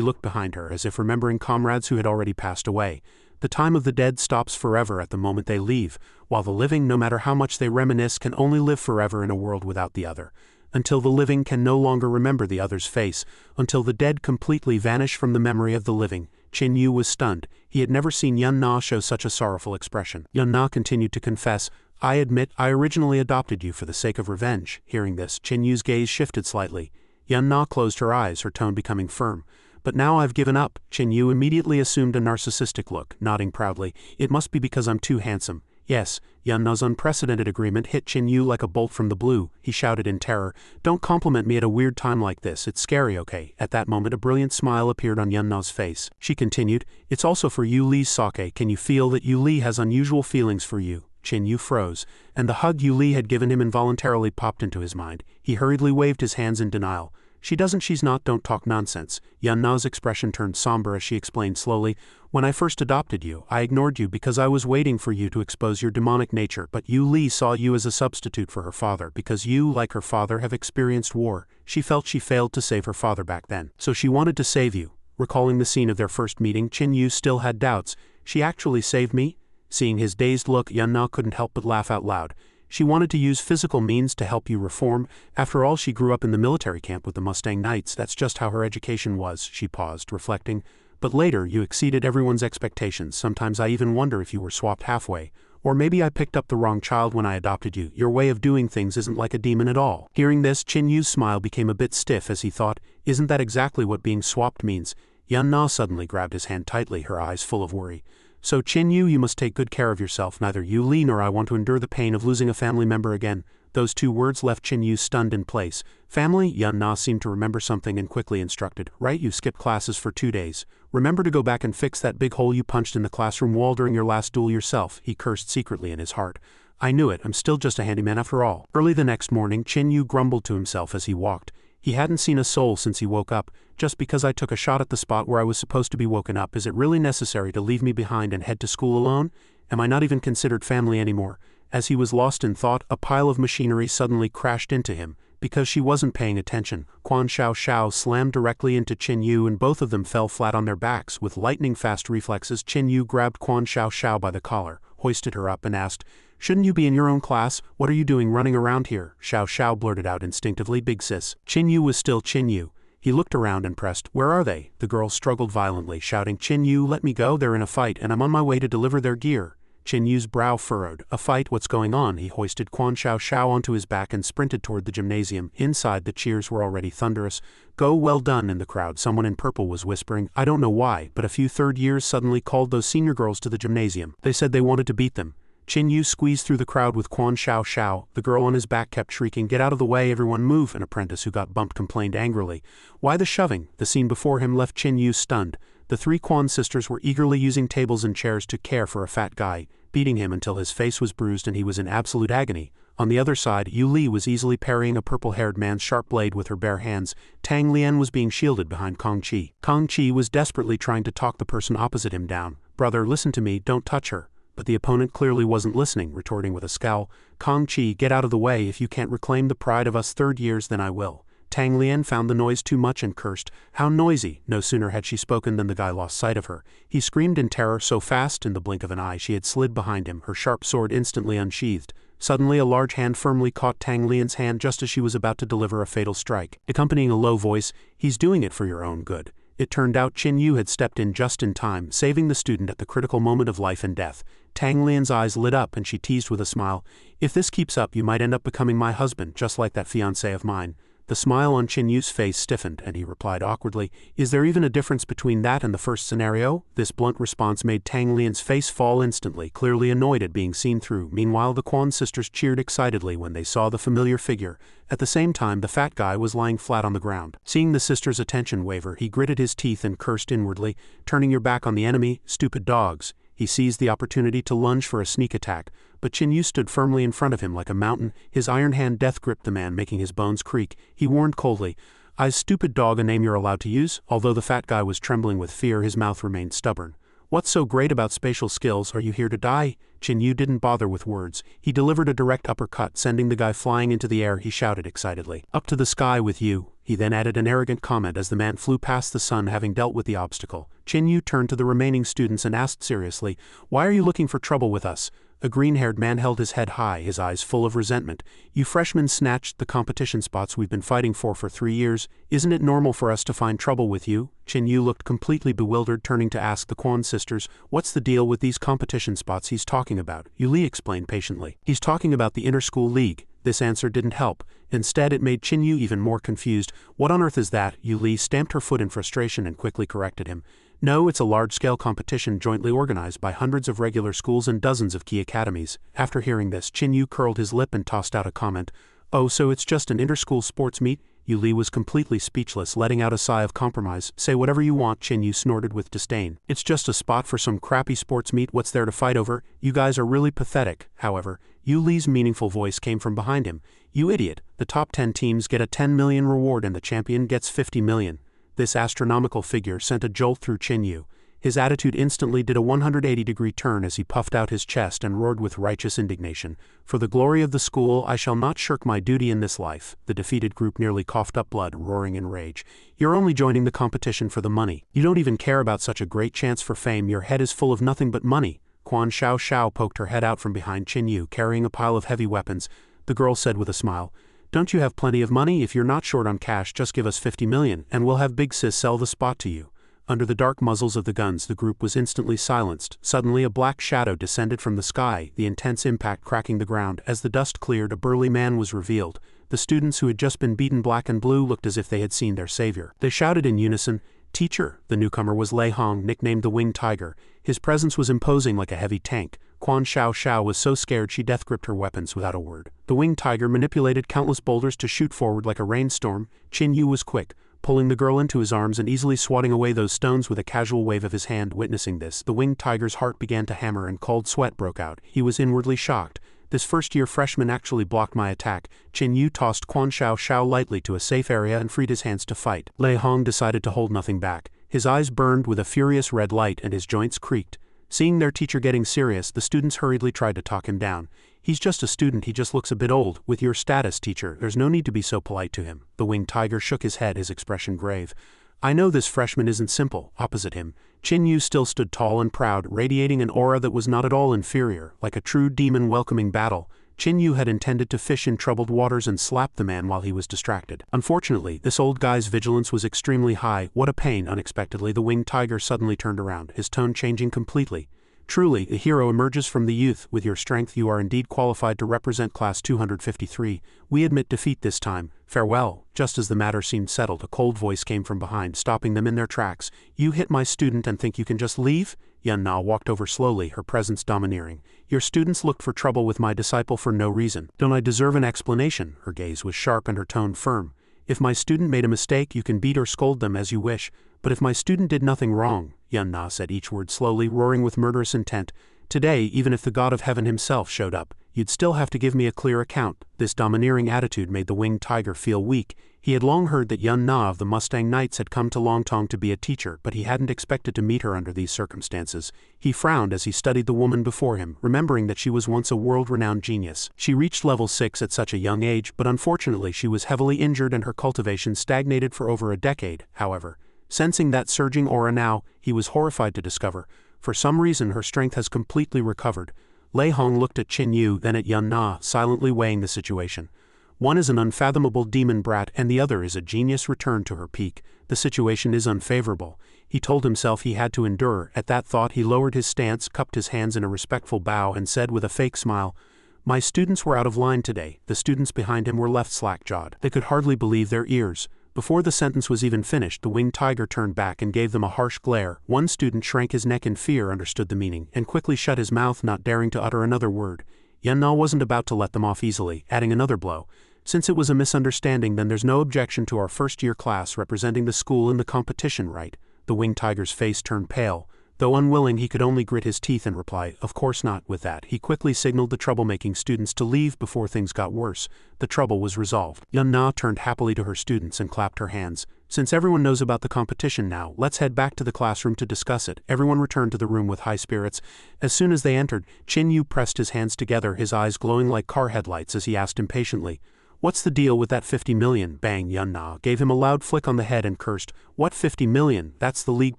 looked behind her as if remembering comrades who had already passed away. The time of the dead stops forever at the moment they leave, while the living, no matter how much they reminisce, can only live forever in a world without the other. Until the living can no longer remember the other's face, until the dead completely vanish from the memory of the living. Chen Yu was stunned. He had never seen Yun Na show such a sorrowful expression. Yun Na continued to confess, I admit I originally adopted you for the sake of revenge. Hearing this, Chen Yu's gaze shifted slightly. Yun Na closed her eyes, her tone becoming firm. But now I've given up. Chen Yu immediately assumed a narcissistic look, nodding proudly. It must be because I'm too handsome. Yes. Yun Na's unprecedented agreement hit Chen Yu like a bolt from the blue. He shouted in terror, don't compliment me at a weird time like this, it's scary, okay? At that moment a brilliant smile appeared on Yun Na's face. She continued, it's also for Yu Li's sake. Can you feel that Yu Li has unusual feelings for you? Chen Yu froze, and the hug Yu Li had given him involuntarily popped into his mind. He hurriedly waved his hands in denial. She doesn't, she's not, don't talk nonsense. Yun Na's expression turned somber as she explained slowly, when I first adopted you, I ignored you because I was waiting for you to expose your demonic nature, but Yu Li saw you as a substitute for her father because you, like her father, have experienced war. She felt she failed to save her father back then, so she wanted to save you. Recalling the scene of their first meeting, Chen Yu still had doubts. She actually saved me? Seeing his dazed look, Yun Na couldn't help but laugh out loud. She wanted to use physical means to help you reform. After all, she grew up in the military camp with the Mustang Knights. That's just how her education was. She paused, reflecting. But later, you exceeded everyone's expectations. Sometimes I even wonder if you were swapped halfway. Or maybe I picked up the wrong child when I adopted you. Your way of doing things isn't like a demon at all. Hearing this, Chen Yu's smile became a bit stiff as he thought, isn't that exactly what being swapped means? Yun Na suddenly grabbed his hand tightly, her eyes full of worry. So Chin Yu, you must take good care of yourself. Neither you Li nor I want to endure the pain of losing a family member again. Those 2 words left Chin Yu stunned in place. Family? Yun Na seemed to remember something and quickly instructed. Right, you skipped classes for 2 days. Remember to go back and fix that big hole you punched in the classroom wall during your last duel yourself, he cursed secretly in his heart. I knew it, I'm still just a handyman after all. Early the next morning, Chin Yu grumbled to himself as he walked. He hadn't seen a soul since he woke up. Just because I took a shot at the spot where I was supposed to be woken up, is it really necessary to leave me behind and head to school alone? Am I not even considered family anymore? As he was lost in thought, a pile of machinery suddenly crashed into him. Because she wasn't paying attention, Quan Xiao Xiao slammed directly into Chin Yu and both of them fell flat on their backs. With lightning-fast reflexes, Chin Yu grabbed Quan Xiao Xiao by the collar, hoisted her up and asked, "Shouldn't you be in your own class? What are you doing running around here?" Xiao Xiao blurted out instinctively, "Big sis." Chin Yu was still Chin Yu. He looked around and pressed, "Where are they?" The girl struggled violently, shouting, "Chin Yu, let me go, they're in a fight and I'm on my way to deliver their gear." Chin Yu's brow furrowed. "A fight? What's going on?" He hoisted Quan Xiao Xiao onto his back and sprinted toward the gymnasium. Inside, the cheers were already thunderous. "Go, well done." In the crowd, someone in purple was whispering. I don't know why, but a few third years suddenly called those senior girls to the gymnasium. They said they wanted to beat them. Chin Yu squeezed through the crowd with Quan Xiao Xiao. The girl on his back kept shrieking, "Get out of the way, everyone move." An apprentice who got bumped complained angrily. "Why the shoving?" The scene before him left Chin Yu stunned. The 3 Quan sisters were eagerly using tables and chairs to care for a fat guy, beating him until his face was bruised and he was in absolute agony. On the other side, Yu Li was easily parrying a purple-haired man's sharp blade with her bare hands. Tang Lian was being shielded behind Kong Qi. Kong Qi was desperately trying to talk the person opposite him down. "Brother, listen to me, don't touch her." But the opponent clearly wasn't listening, retorting with a scowl, "Kong Qi, get out of the way. If you can't reclaim the pride of us third years, then I will." Tang Lian found the noise too much and cursed, "How noisy!" No sooner had she spoken than the guy lost sight of her. He screamed in terror so fast, in the blink of an eye, she had slid behind him, her sharp sword instantly unsheathed. Suddenly a large hand firmly caught Tang Lian's hand just as she was about to deliver a fatal strike, accompanying a low voice, "He's doing it for your own good." It turned out Chin Yu had stepped in just in time, saving the student at the critical moment of life and death. Tang Lian's eyes lit up and she teased with a smile, "If this keeps up, you might end up becoming my husband, just like that fiancé of mine." The smile on Chin Yu's face stiffened, and he replied awkwardly, "Is there even a difference between that and the first scenario?" This blunt response made Tang Lian's face fall instantly, clearly annoyed at being seen through. Meanwhile, the Quan sisters cheered excitedly when they saw the familiar figure. At the same time, the fat guy was lying flat on the ground. Seeing the sisters' attention waver, he gritted his teeth and cursed inwardly, "Turning your back on the enemy, stupid dogs." He seized the opportunity to lunge for a sneak attack, but Chin Yu stood firmly in front of him like a mountain. His iron hand death-gripped the man, making his bones creak. He warned coldly, "I's stupid dog, a name you're allowed to use?" Although the fat guy was trembling with fear, his mouth remained stubborn. "What's so great about spatial skills? Are you here to die?" Chin Yu didn't bother with words. He delivered a direct uppercut, sending the guy flying into the air. He shouted excitedly, "Up to the sky with you." He then added an arrogant comment as the man flew past the sun, having dealt with the obstacle. Chin Yu turned to the remaining students and asked seriously, "Why are you looking for trouble with us?" A green-haired man held his head high, his eyes full of resentment. "You freshmen snatched the competition spots we've been fighting for 3 years. Isn't it normal for us to find trouble with you?" Chin Yu looked completely bewildered, turning to ask the Quan sisters, "What's the deal with these competition spots he's talking about?" Yu Li explained patiently, "He's talking about the inter-school league." This answer didn't help. Instead, it made Chin Yu even more confused. "What on earth is that?" Yu Li stamped her foot in frustration and quickly corrected him. "No, it's a large-scale competition jointly organized by hundreds of regular schools and dozens of key academies." After hearing this, Chin Yu curled his lip and tossed out a comment, "Oh, so it's just an inter-school sports meet?" Yu Li was completely speechless, letting out a sigh of compromise. "Say whatever you want," Chin Yu snorted with disdain. "It's just a spot for some crappy sports meet. What's there to fight over? You guys are really pathetic." However, Yu Li's meaningful voice came from behind him. "You idiot, the top 10 teams get a 10 million reward and the champion gets 50 million. This astronomical figure sent a jolt through Chin Yu. His attitude instantly did a 180-degree turn as he puffed out his chest and roared with righteous indignation, "For the glory of the school, I shall not shirk my duty in this life." The defeated group nearly coughed up blood, roaring in rage. "You're only joining the competition for the money. You don't even care about such a great chance for fame. Your head is full of nothing but money." Quan Xiao Xiao poked her head out from behind Chin Yu, carrying a pile of heavy weapons. The girl said with a smile, "Don't you have plenty of money? If you're not short on cash, just give us 50 million, and we'll have Big Sis sell the spot to you." Under the dark muzzles of the guns, the group was instantly silenced. Suddenly a black shadow descended from the sky, the intense impact cracking the ground. As the dust cleared, a burly man was revealed. The students who had just been beaten black and blue looked as if they had seen their savior. They shouted in unison, Teacher, the newcomer was Lei Hong, nicknamed the Winged Tiger. His presence was imposing like a heavy tank. Quan Xiao Xiao was so scared she death-gripped her weapons without a word. The Winged Tiger manipulated countless boulders to shoot forward like a rainstorm. Qin Yu was quick, pulling the girl into his arms and easily swatting away those stones with a casual wave of his hand. Witnessing this, the Winged Tiger's heart began to hammer and cold sweat broke out. He was inwardly shocked. This first-year freshman actually blocked my attack. Qin Yu tossed Quan Xiao Xiao lightly to a safe area and freed his hands to fight. Lei Hong decided to hold nothing back. His eyes burned with a furious red light and his joints creaked. Seeing their teacher getting serious, the students hurriedly tried to talk him down. He's just a student, he just looks a bit old. With your status, teacher, there's no need to be so polite to him. The Winged Tiger shook his head, his expression grave. I know this freshman isn't simple. Opposite him, Qin Yu still stood tall and proud, radiating an aura that was not at all inferior, like a true demon welcoming battle. Qin Yu had intended to fish in troubled waters and slap the man while he was distracted. Unfortunately, this old guy's vigilance was extremely high. What a pain! Unexpectedly, the Winged Tiger suddenly turned around, his tone changing completely. Truly, a hero emerges from the youth. With your strength you are indeed qualified to represent Class 253. We admit defeat this time. Farewell. Just as the matter seemed settled, a cold voice came from behind, stopping them in their tracks. You hit my student and think you can just leave? Yun Na walked over slowly, her presence domineering. Your students looked for trouble with my disciple for no reason. Don't I deserve an explanation? Her gaze was sharp and her tone firm. If my student made a mistake, you can beat or scold them as you wish. But if my student did nothing wrong, Yun Na said each word slowly, roaring with murderous intent, today, even if the God of Heaven himself showed up, you'd still have to give me a clear account. This domineering attitude made the Winged Tiger feel weak. He had long heard that Yun Na of the Mustang Knights had come to Longteng to be a teacher, but he hadn't expected to meet her under these circumstances. He frowned as he studied the woman before him, remembering that she was once a world-renowned genius. She reached level 6 at such a young age, but unfortunately she was heavily injured and her cultivation stagnated for over a decade. However, sensing that surging aura now, he was horrified to discover, for some reason her strength has completely recovered. Lei Hong looked at Qin Yu, then at Yun Na, silently weighing the situation. One is an unfathomable demon brat and the other is a genius returned to her peak. The situation is unfavorable. He told himself he had to endure. At that thought he lowered his stance, cupped his hands in a respectful bow and said with a fake smile, My students were out of line today. The students behind him were left slack-jawed. They could hardly believe their ears. Before the sentence was even finished, the Winged Tiger turned back and gave them a harsh glare. One student shrank his neck in fear, understood the meaning, and quickly shut his mouth, not daring to utter another word. Yun Na wasn't about to let them off easily, adding another blow. Since it was a misunderstanding, then there's no objection to our first-year class representing the school in the competition, right? The Winged Tiger's face turned pale. Though unwilling, he could only grit his teeth and reply, Of course not. With that, he quickly signaled the troublemaking students to leave before things got worse. The trouble was resolved. Yun Na turned happily to her students and clapped her hands. Since everyone knows about the competition now, let's head back to the classroom to discuss it. Everyone returned to the room with high spirits. As soon as they entered, Qin Yu pressed his hands together, his eyes glowing like car headlights as he asked impatiently, What's the deal with that 50 million? Bang! Yun Na gave him a loud flick on the head and cursed, What 50 million? That's the league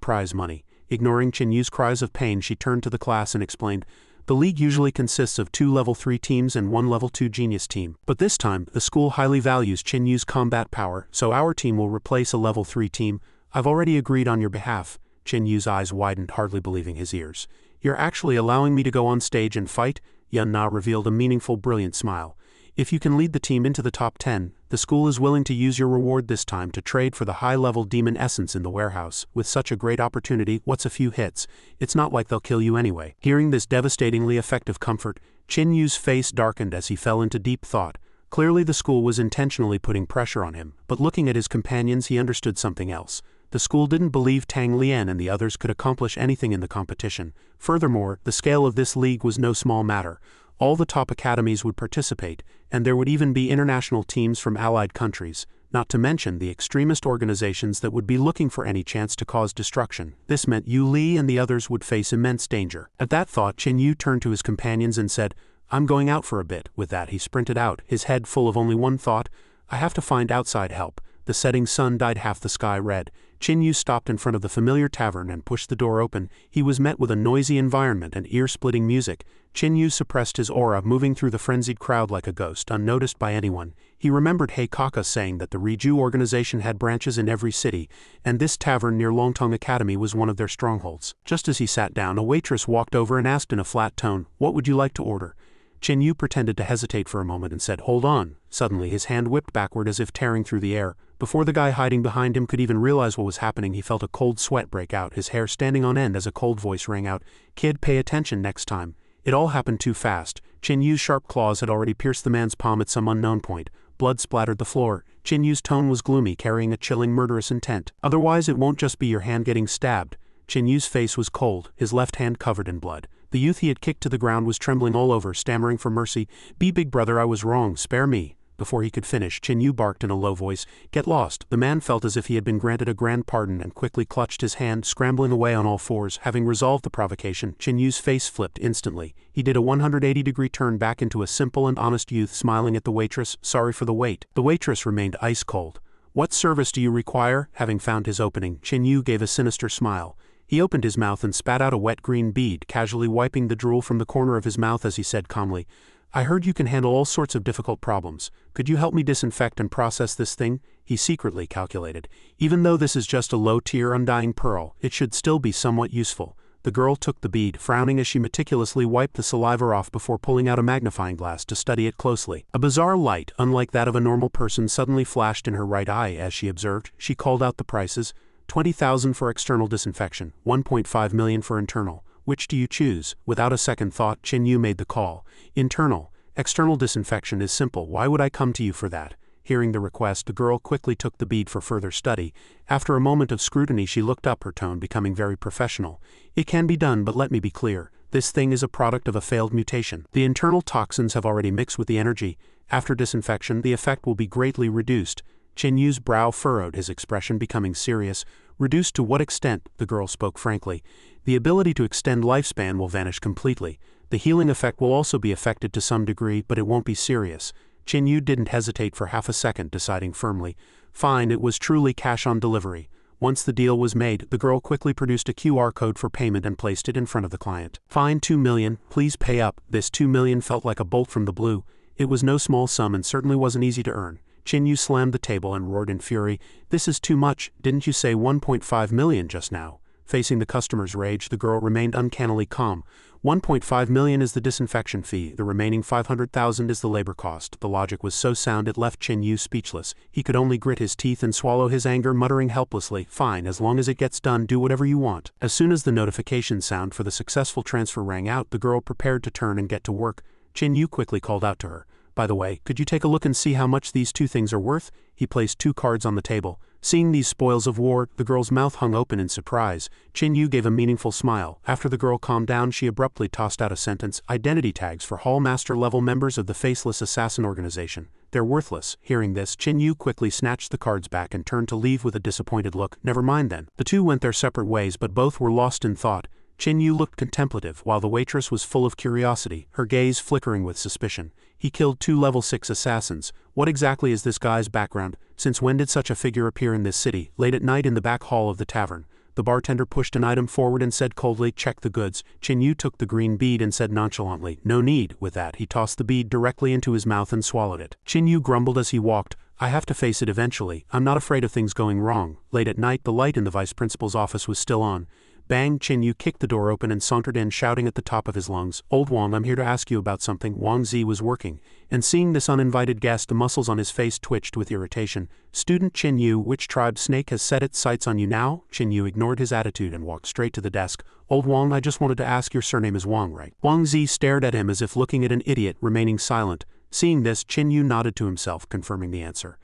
prize money. Ignoring Qin Yu's cries of pain, she turned to the class and explained, The league usually consists of 2 level 3 teams and 1 level 2 genius team. But this time, the school highly values Qin Yu's combat power, so our team will replace a level 3 team. I've already agreed on your behalf. Qin Yu's eyes widened, hardly believing his ears. You're actually allowing me to go on stage and fight? Yun Na revealed a meaningful, brilliant smile. If you can lead the team into the top 10, the school is willing to use your reward this time to trade for the high-level demon essence in the warehouse. With such a great opportunity, what's a few hits? It's not like they'll kill you anyway. Hearing this devastatingly effective comfort, Qin Yu's face darkened as he fell into deep thought. Clearly the school was intentionally putting pressure on him, but looking at his companions he understood something else. The school didn't believe Tang Lian and the others could accomplish anything in the competition. Furthermore, the scale of this league was no small matter. All the top academies would participate, and there would even be international teams from allied countries, not to mention the extremist organizations that would be looking for any chance to cause destruction. This meant Yu Li and the others would face immense danger. At that thought, Qin Yu turned to his companions and said, I'm going out for a bit. With that he sprinted out, his head full of only one thought, I have to find outside help. The setting sun dyed half the sky red. Qin Yu stopped in front of the familiar tavern and pushed the door open. He was met with a noisy environment and ear-splitting music. Qin Yu suppressed his aura, moving through the frenzied crowd like a ghost, unnoticed by anyone. He remembered Heikaka saying that the Riju organization had branches in every city, and this tavern near Longteng Academy was one of their strongholds. Just as he sat down, a waitress walked over and asked in a flat tone, What would you like to order? Qin Yu pretended to hesitate for a moment and said, Hold on. Suddenly his hand whipped backward as if tearing through the air. Before the guy hiding behind him could even realize what was happening, he felt a cold sweat break out, his hair standing on end as a cold voice rang out, "Kid, pay attention next time." It all happened too fast. Chin Yu's sharp claws had already pierced the man's palm at some unknown point. Blood splattered the floor. Chin Yu's tone was gloomy, carrying a chilling, murderous intent. "Otherwise it won't just be your hand getting stabbed." Chin Yu's face was cold, his left hand covered in blood. The youth he had kicked to the ground was trembling all over, stammering for mercy. "Be big brother, I was wrong, spare me." Before he could finish, Chin Yu barked in a low voice, "Get lost." The man felt as if he had been granted a grand pardon and quickly clutched his hand, scrambling away on all fours. Having resolved the provocation, Chin Yu's face flipped instantly. He did a 180-degree turn back into a simple and honest youth, smiling at the waitress, sorry for the wait. The waitress remained ice cold. "What service do you require?" Having found his opening, Chin Yu gave a sinister smile. He opened his mouth and spat out a wet green bead, casually wiping the drool from the corner of his mouth as he said calmly, "I heard you can handle all sorts of difficult problems. Could you help me disinfect and process this thing?" He secretly calculated. Even though this is just a low-tier undying pearl, it should still be somewhat useful. The girl took the bead, frowning as she meticulously wiped the saliva off before pulling out a magnifying glass to study it closely. A bizarre light, unlike that of a normal person, suddenly flashed in her right eye as she observed. She called out the prices. 20,000 for external disinfection, 1.5 million for internal. Which do you choose? Without a second thought, Chin Yu made the call. Internal. External disinfection is simple. Why would I come to you for that? Hearing the request, the girl quickly took the bead for further study. After a moment of scrutiny, she looked up, her tone becoming very professional. "It can be done, but let me be clear. This thing is a product of a failed mutation. The internal toxins have already mixed with the energy. After disinfection, the effect will be greatly reduced." Chin Yu's brow furrowed, his expression becoming serious. "Reduced to what extent?" The girl spoke frankly. "The ability to extend lifespan will vanish completely. The healing effect will also be affected to some degree, but it won't be serious." Chin Yu didn't hesitate for half a second, deciding firmly. Fine, it was truly cash on delivery. Once the deal was made, the girl quickly produced a QR code for payment and placed it in front of the client. "Fine, 2 million, please pay up." This 2 million felt like a bolt from the blue. It was no small sum and certainly wasn't easy to earn. Chin Yu slammed the table and roared in fury, "This is too much. Didn't you say 1.5 million just now?" Facing the customer's rage, the girl remained uncannily calm. 1.5 million is the disinfection fee, the remaining 500,000 is the labor cost. The logic was so sound it left Chin Yu speechless. He could only grit his teeth and swallow his anger, muttering helplessly, "Fine, as long as it gets done, do whatever you want." As soon as the notification sound for the successful transfer rang out, the girl prepared to turn and get to work. Chin Yu quickly called out to her, "By the way, could you take a look and see how much these two things are worth?" He placed 2 cards on the table. Seeing these spoils of war, the girl's mouth hung open in surprise. Chin Yu gave a meaningful smile. After the girl calmed down, she abruptly tossed out a sentence, "Identity tags for Hall Master-level members of the Faceless assassin organization. They're worthless." Hearing this, Chin Yu quickly snatched the cards back and turned to leave with a disappointed look. "Never mind then." The two went their separate ways, but both were lost in thought. Chin Yu looked contemplative, while the waitress was full of curiosity, her gaze flickering with suspicion. "He killed 2 level 6 assassins. What exactly is this guy's background? Since when did such a figure appear in this city?" Late at night in the back hall of the tavern, the bartender pushed an item forward and said coldly, "Check the goods." Chin Yu took the green bead and said nonchalantly, "No need." With that, he tossed the bead directly into his mouth and swallowed it. Chin Yu grumbled as he walked, "I have to face it eventually. I'm not afraid of things going wrong." Late at night, the light in the vice principal's office was still on. Bang! Chin Yu kicked the door open and sauntered in, shouting at the top of his lungs, "Old Wang, I'm here to ask you about something." Wang Zi was working, and seeing this uninvited guest, the muscles on his face twitched with irritation. "Student Chin Yu, which tribe snake has set its sights on you now?" Chin Yu ignored his attitude and walked straight to the desk. "Old Wang, I just wanted to ask, your surname is Wang, right?" Wang Zi stared at him as if looking at an idiot, remaining silent. Seeing this, Chin Yu nodded to himself, confirming the answer.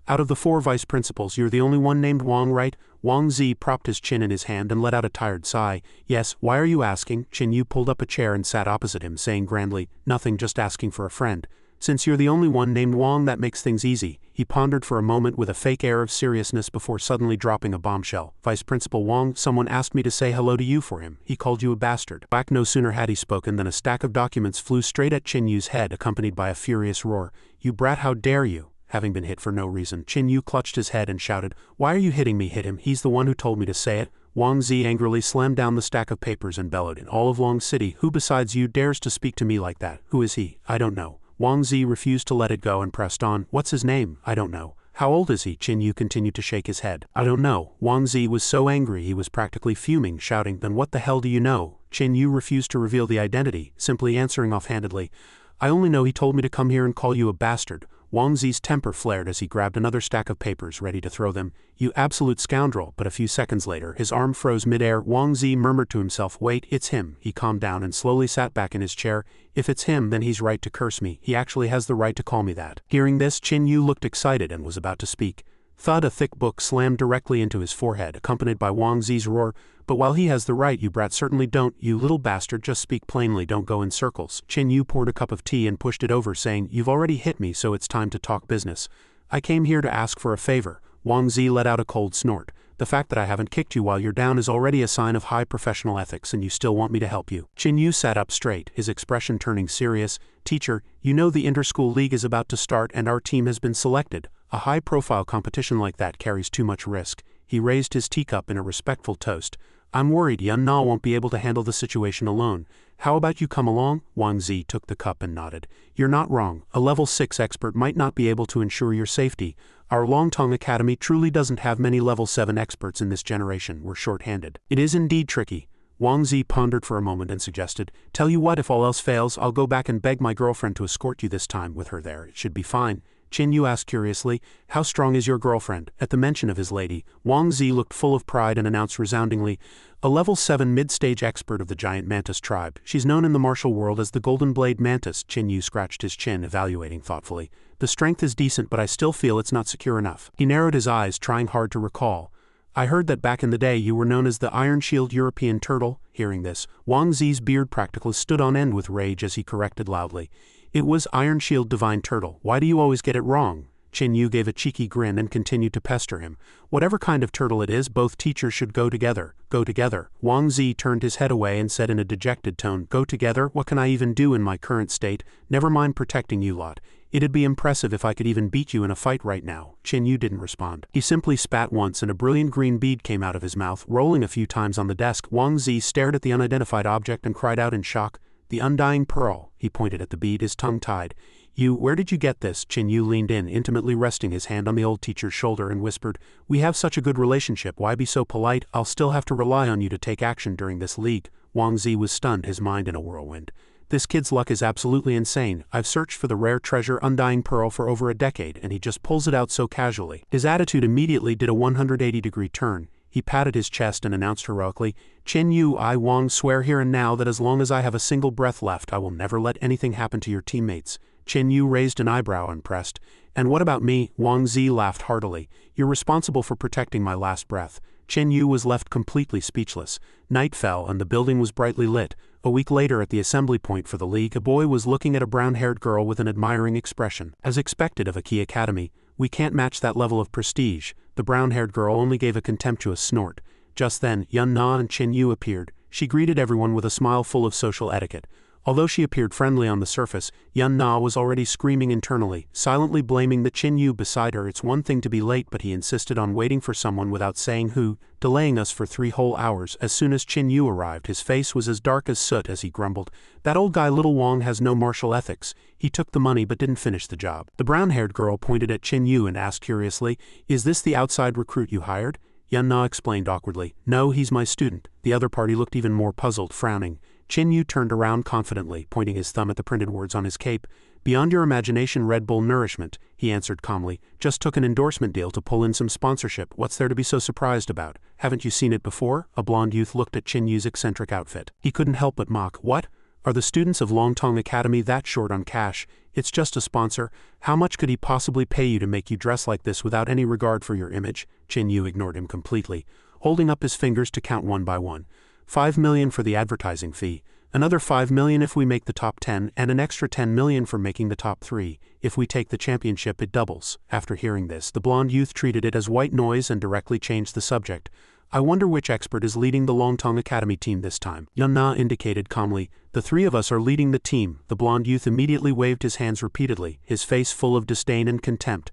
"Out of the 4 vice principals, you're the only one named Wang, right?" Wang Zi propped his chin in his hand and let out a tired sigh. "Yes, why are you asking?" Chin Yu pulled up a chair and sat opposite him, saying grandly, "Nothing, just asking for a friend." "Since you're the only one named Wang, that makes things easy." He pondered for a moment with a fake air of seriousness before suddenly dropping a bombshell. "Vice Principal Wang, someone asked me to say hello to you for him. He called you a bastard." Back no sooner had he spoken than a stack of documents flew straight at Chin Yu's head, accompanied by a furious roar. "You brat, how dare you!" Having been hit for no reason, Chin Yu clutched his head and shouted, "Why are you hitting me?" "Hit him, he's the one who told me to say it." Wang Zi angrily slammed down the stack of papers and bellowed, "In all of Long City, who besides you dares to speak to me like that? Who is he?" "I don't know." Wang Zi refused to let it go and pressed on, "What's his name?" "I don't know." "How old is he?" Chin Yu continued to shake his head. "I don't know." Wang Zi was so angry he was practically fuming, shouting, "Then what the hell do you know?" Chin Yu refused to reveal the identity, simply answering offhandedly, "I only know he told me to come here and call you a bastard." Wang Zi's temper flared as he grabbed another stack of papers, ready to throw them. "You absolute scoundrel," but a few seconds later, his arm froze midair. Wang Zi murmured to himself, "Wait, it's him." He calmed down and slowly sat back in his chair. "If it's him, then he's right to curse me. He actually has the right to call me that." Hearing this, Qin Yu looked excited and was about to speak. Thud, a thick book slammed directly into his forehead, accompanied by Wang Zi's roar. "But while he has the right, you brat certainly don't. You little bastard, just speak plainly, don't go in circles." Qin Yu poured a cup of tea and pushed it over, saying, "You've already hit me, so it's time to talk business. I came here to ask for a favor." Wang Zi let out a cold snort. "The fact that I haven't kicked you while you're down is already a sign of high professional ethics, and you still want me to help you." Qin Yu sat up straight, his expression turning serious. "Teacher, you know the inter-school league is about to start and our team has been selected. A high-profile competition like that carries too much risk." He raised his teacup in a respectful toast. "I'm worried Yun Na won't be able to handle the situation alone. How about you come along?" Wang Zi took the cup and nodded. "You're not wrong. A level 6 expert might not be able to ensure your safety. Our Longteng Academy truly doesn't have many level 7 experts in this generation. We're short-handed." "It is indeed tricky." Wang Zi pondered for a moment and suggested, "Tell you what, if all else fails, I'll go back and beg my girlfriend to escort you this time. With her there, it should be fine." Qin Yu asked curiously, "How strong is your girlfriend?" At the mention of his lady, Wang Zi looked full of pride and announced resoundingly, "A level 7 mid-stage expert of the giant mantis tribe. She's known in the martial world as the Golden Blade Mantis." Qin Yu scratched his chin, evaluating thoughtfully. "The strength is decent, but I still feel it's not secure enough." He narrowed his eyes, trying hard to recall. "I heard that back in the day you were known as the Iron Shield European Turtle." Hearing this, Wang Zi's beard practically stood on end with rage as he corrected loudly, "It was Iron Shield Divine Turtle. Why do you always get it wrong?" Qin Yu gave a cheeky grin and continued to pester him. "Whatever kind of turtle it is, both teachers should go together. Go together." Wang Zi turned his head away and said in a dejected tone, "Go together? What can I even do in my current state? Never mind protecting you lot. It'd be impressive if I could even beat you in a fight right now." Qin Yu didn't respond. He simply spat once and a brilliant green bead came out of his mouth, rolling a few times on the desk. Wang Zi stared at the unidentified object and cried out in shock, "The undying pearl." He pointed at the bead, his tongue tied. Where did you get this?" Qin Yu leaned in, intimately resting his hand on the old teacher's shoulder and whispered, "We have such a good relationship, why be so polite? I'll still have to rely on you to take action during this league." Wang Zi was stunned, his mind in a whirlwind. "This kid's luck is absolutely insane. I've searched for the rare treasure Undying Pearl for over a decade, and he just pulls it out so casually." His attitude immediately did a 180-degree turn. He patted his chest and announced heroically, "Qin Yu, I Wang swear here and now that as long as I have a single breath left, I will never let anything happen to your teammates." Qin Yu raised an eyebrow, impressed. "And what about me?" Wang Zi laughed heartily. "You're responsible for protecting my last breath." Qin Yu was left completely speechless. Night fell and the building was brightly lit. A week later at the assembly point for the league, a boy was looking at a brown-haired girl with an admiring expression. As expected of a key academy, "We can't match that level of prestige." The brown-haired girl only gave a contemptuous snort. Just then, Yun Na and Qin Yu appeared. She greeted everyone with a smile full of social etiquette. Although she appeared friendly on the surface, Yun Na was already screaming internally, silently blaming the Qin Yu beside her. It's one thing to be late, but he insisted on waiting for someone without saying who, delaying us for 3 whole hours. As soon as Qin Yu arrived, his face was as dark as soot as he grumbled, "That old guy Little Wang has no martial ethics. He took the money but didn't finish the job." The brown-haired girl pointed at Qin Yu and asked curiously, "Is this the outside recruit you hired?" Yun Na explained awkwardly, "No, he's my student." The other party looked even more puzzled, frowning. Qin Yu turned around confidently, pointing his thumb at the printed words on his cape. "Beyond your imagination, Red Bull Nourishment," he answered calmly. "Just took an endorsement deal to pull in some sponsorship. What's there to be so surprised about? Haven't you seen it before?" A blonde youth looked at Qin Yu's eccentric outfit. He couldn't help but mock. "What? Are the students of Longteng Academy that short on cash? It's just a sponsor. How much could he possibly pay you to make you dress like this without any regard for your image?" Qin Yu ignored him completely, holding up his fingers to count one by one. 5 million for the advertising fee, another 5 million if we make the top 10, and an extra 10 million for making the top 3. If we take the championship, it doubles." After hearing this, the blonde youth treated it as white noise and directly changed the subject. "I wonder which expert is leading the Longteng Academy team this time." Yun Na indicated calmly, "The 3 of us are leading the team." The blonde youth immediately waved his hands repeatedly, his face full of disdain and contempt.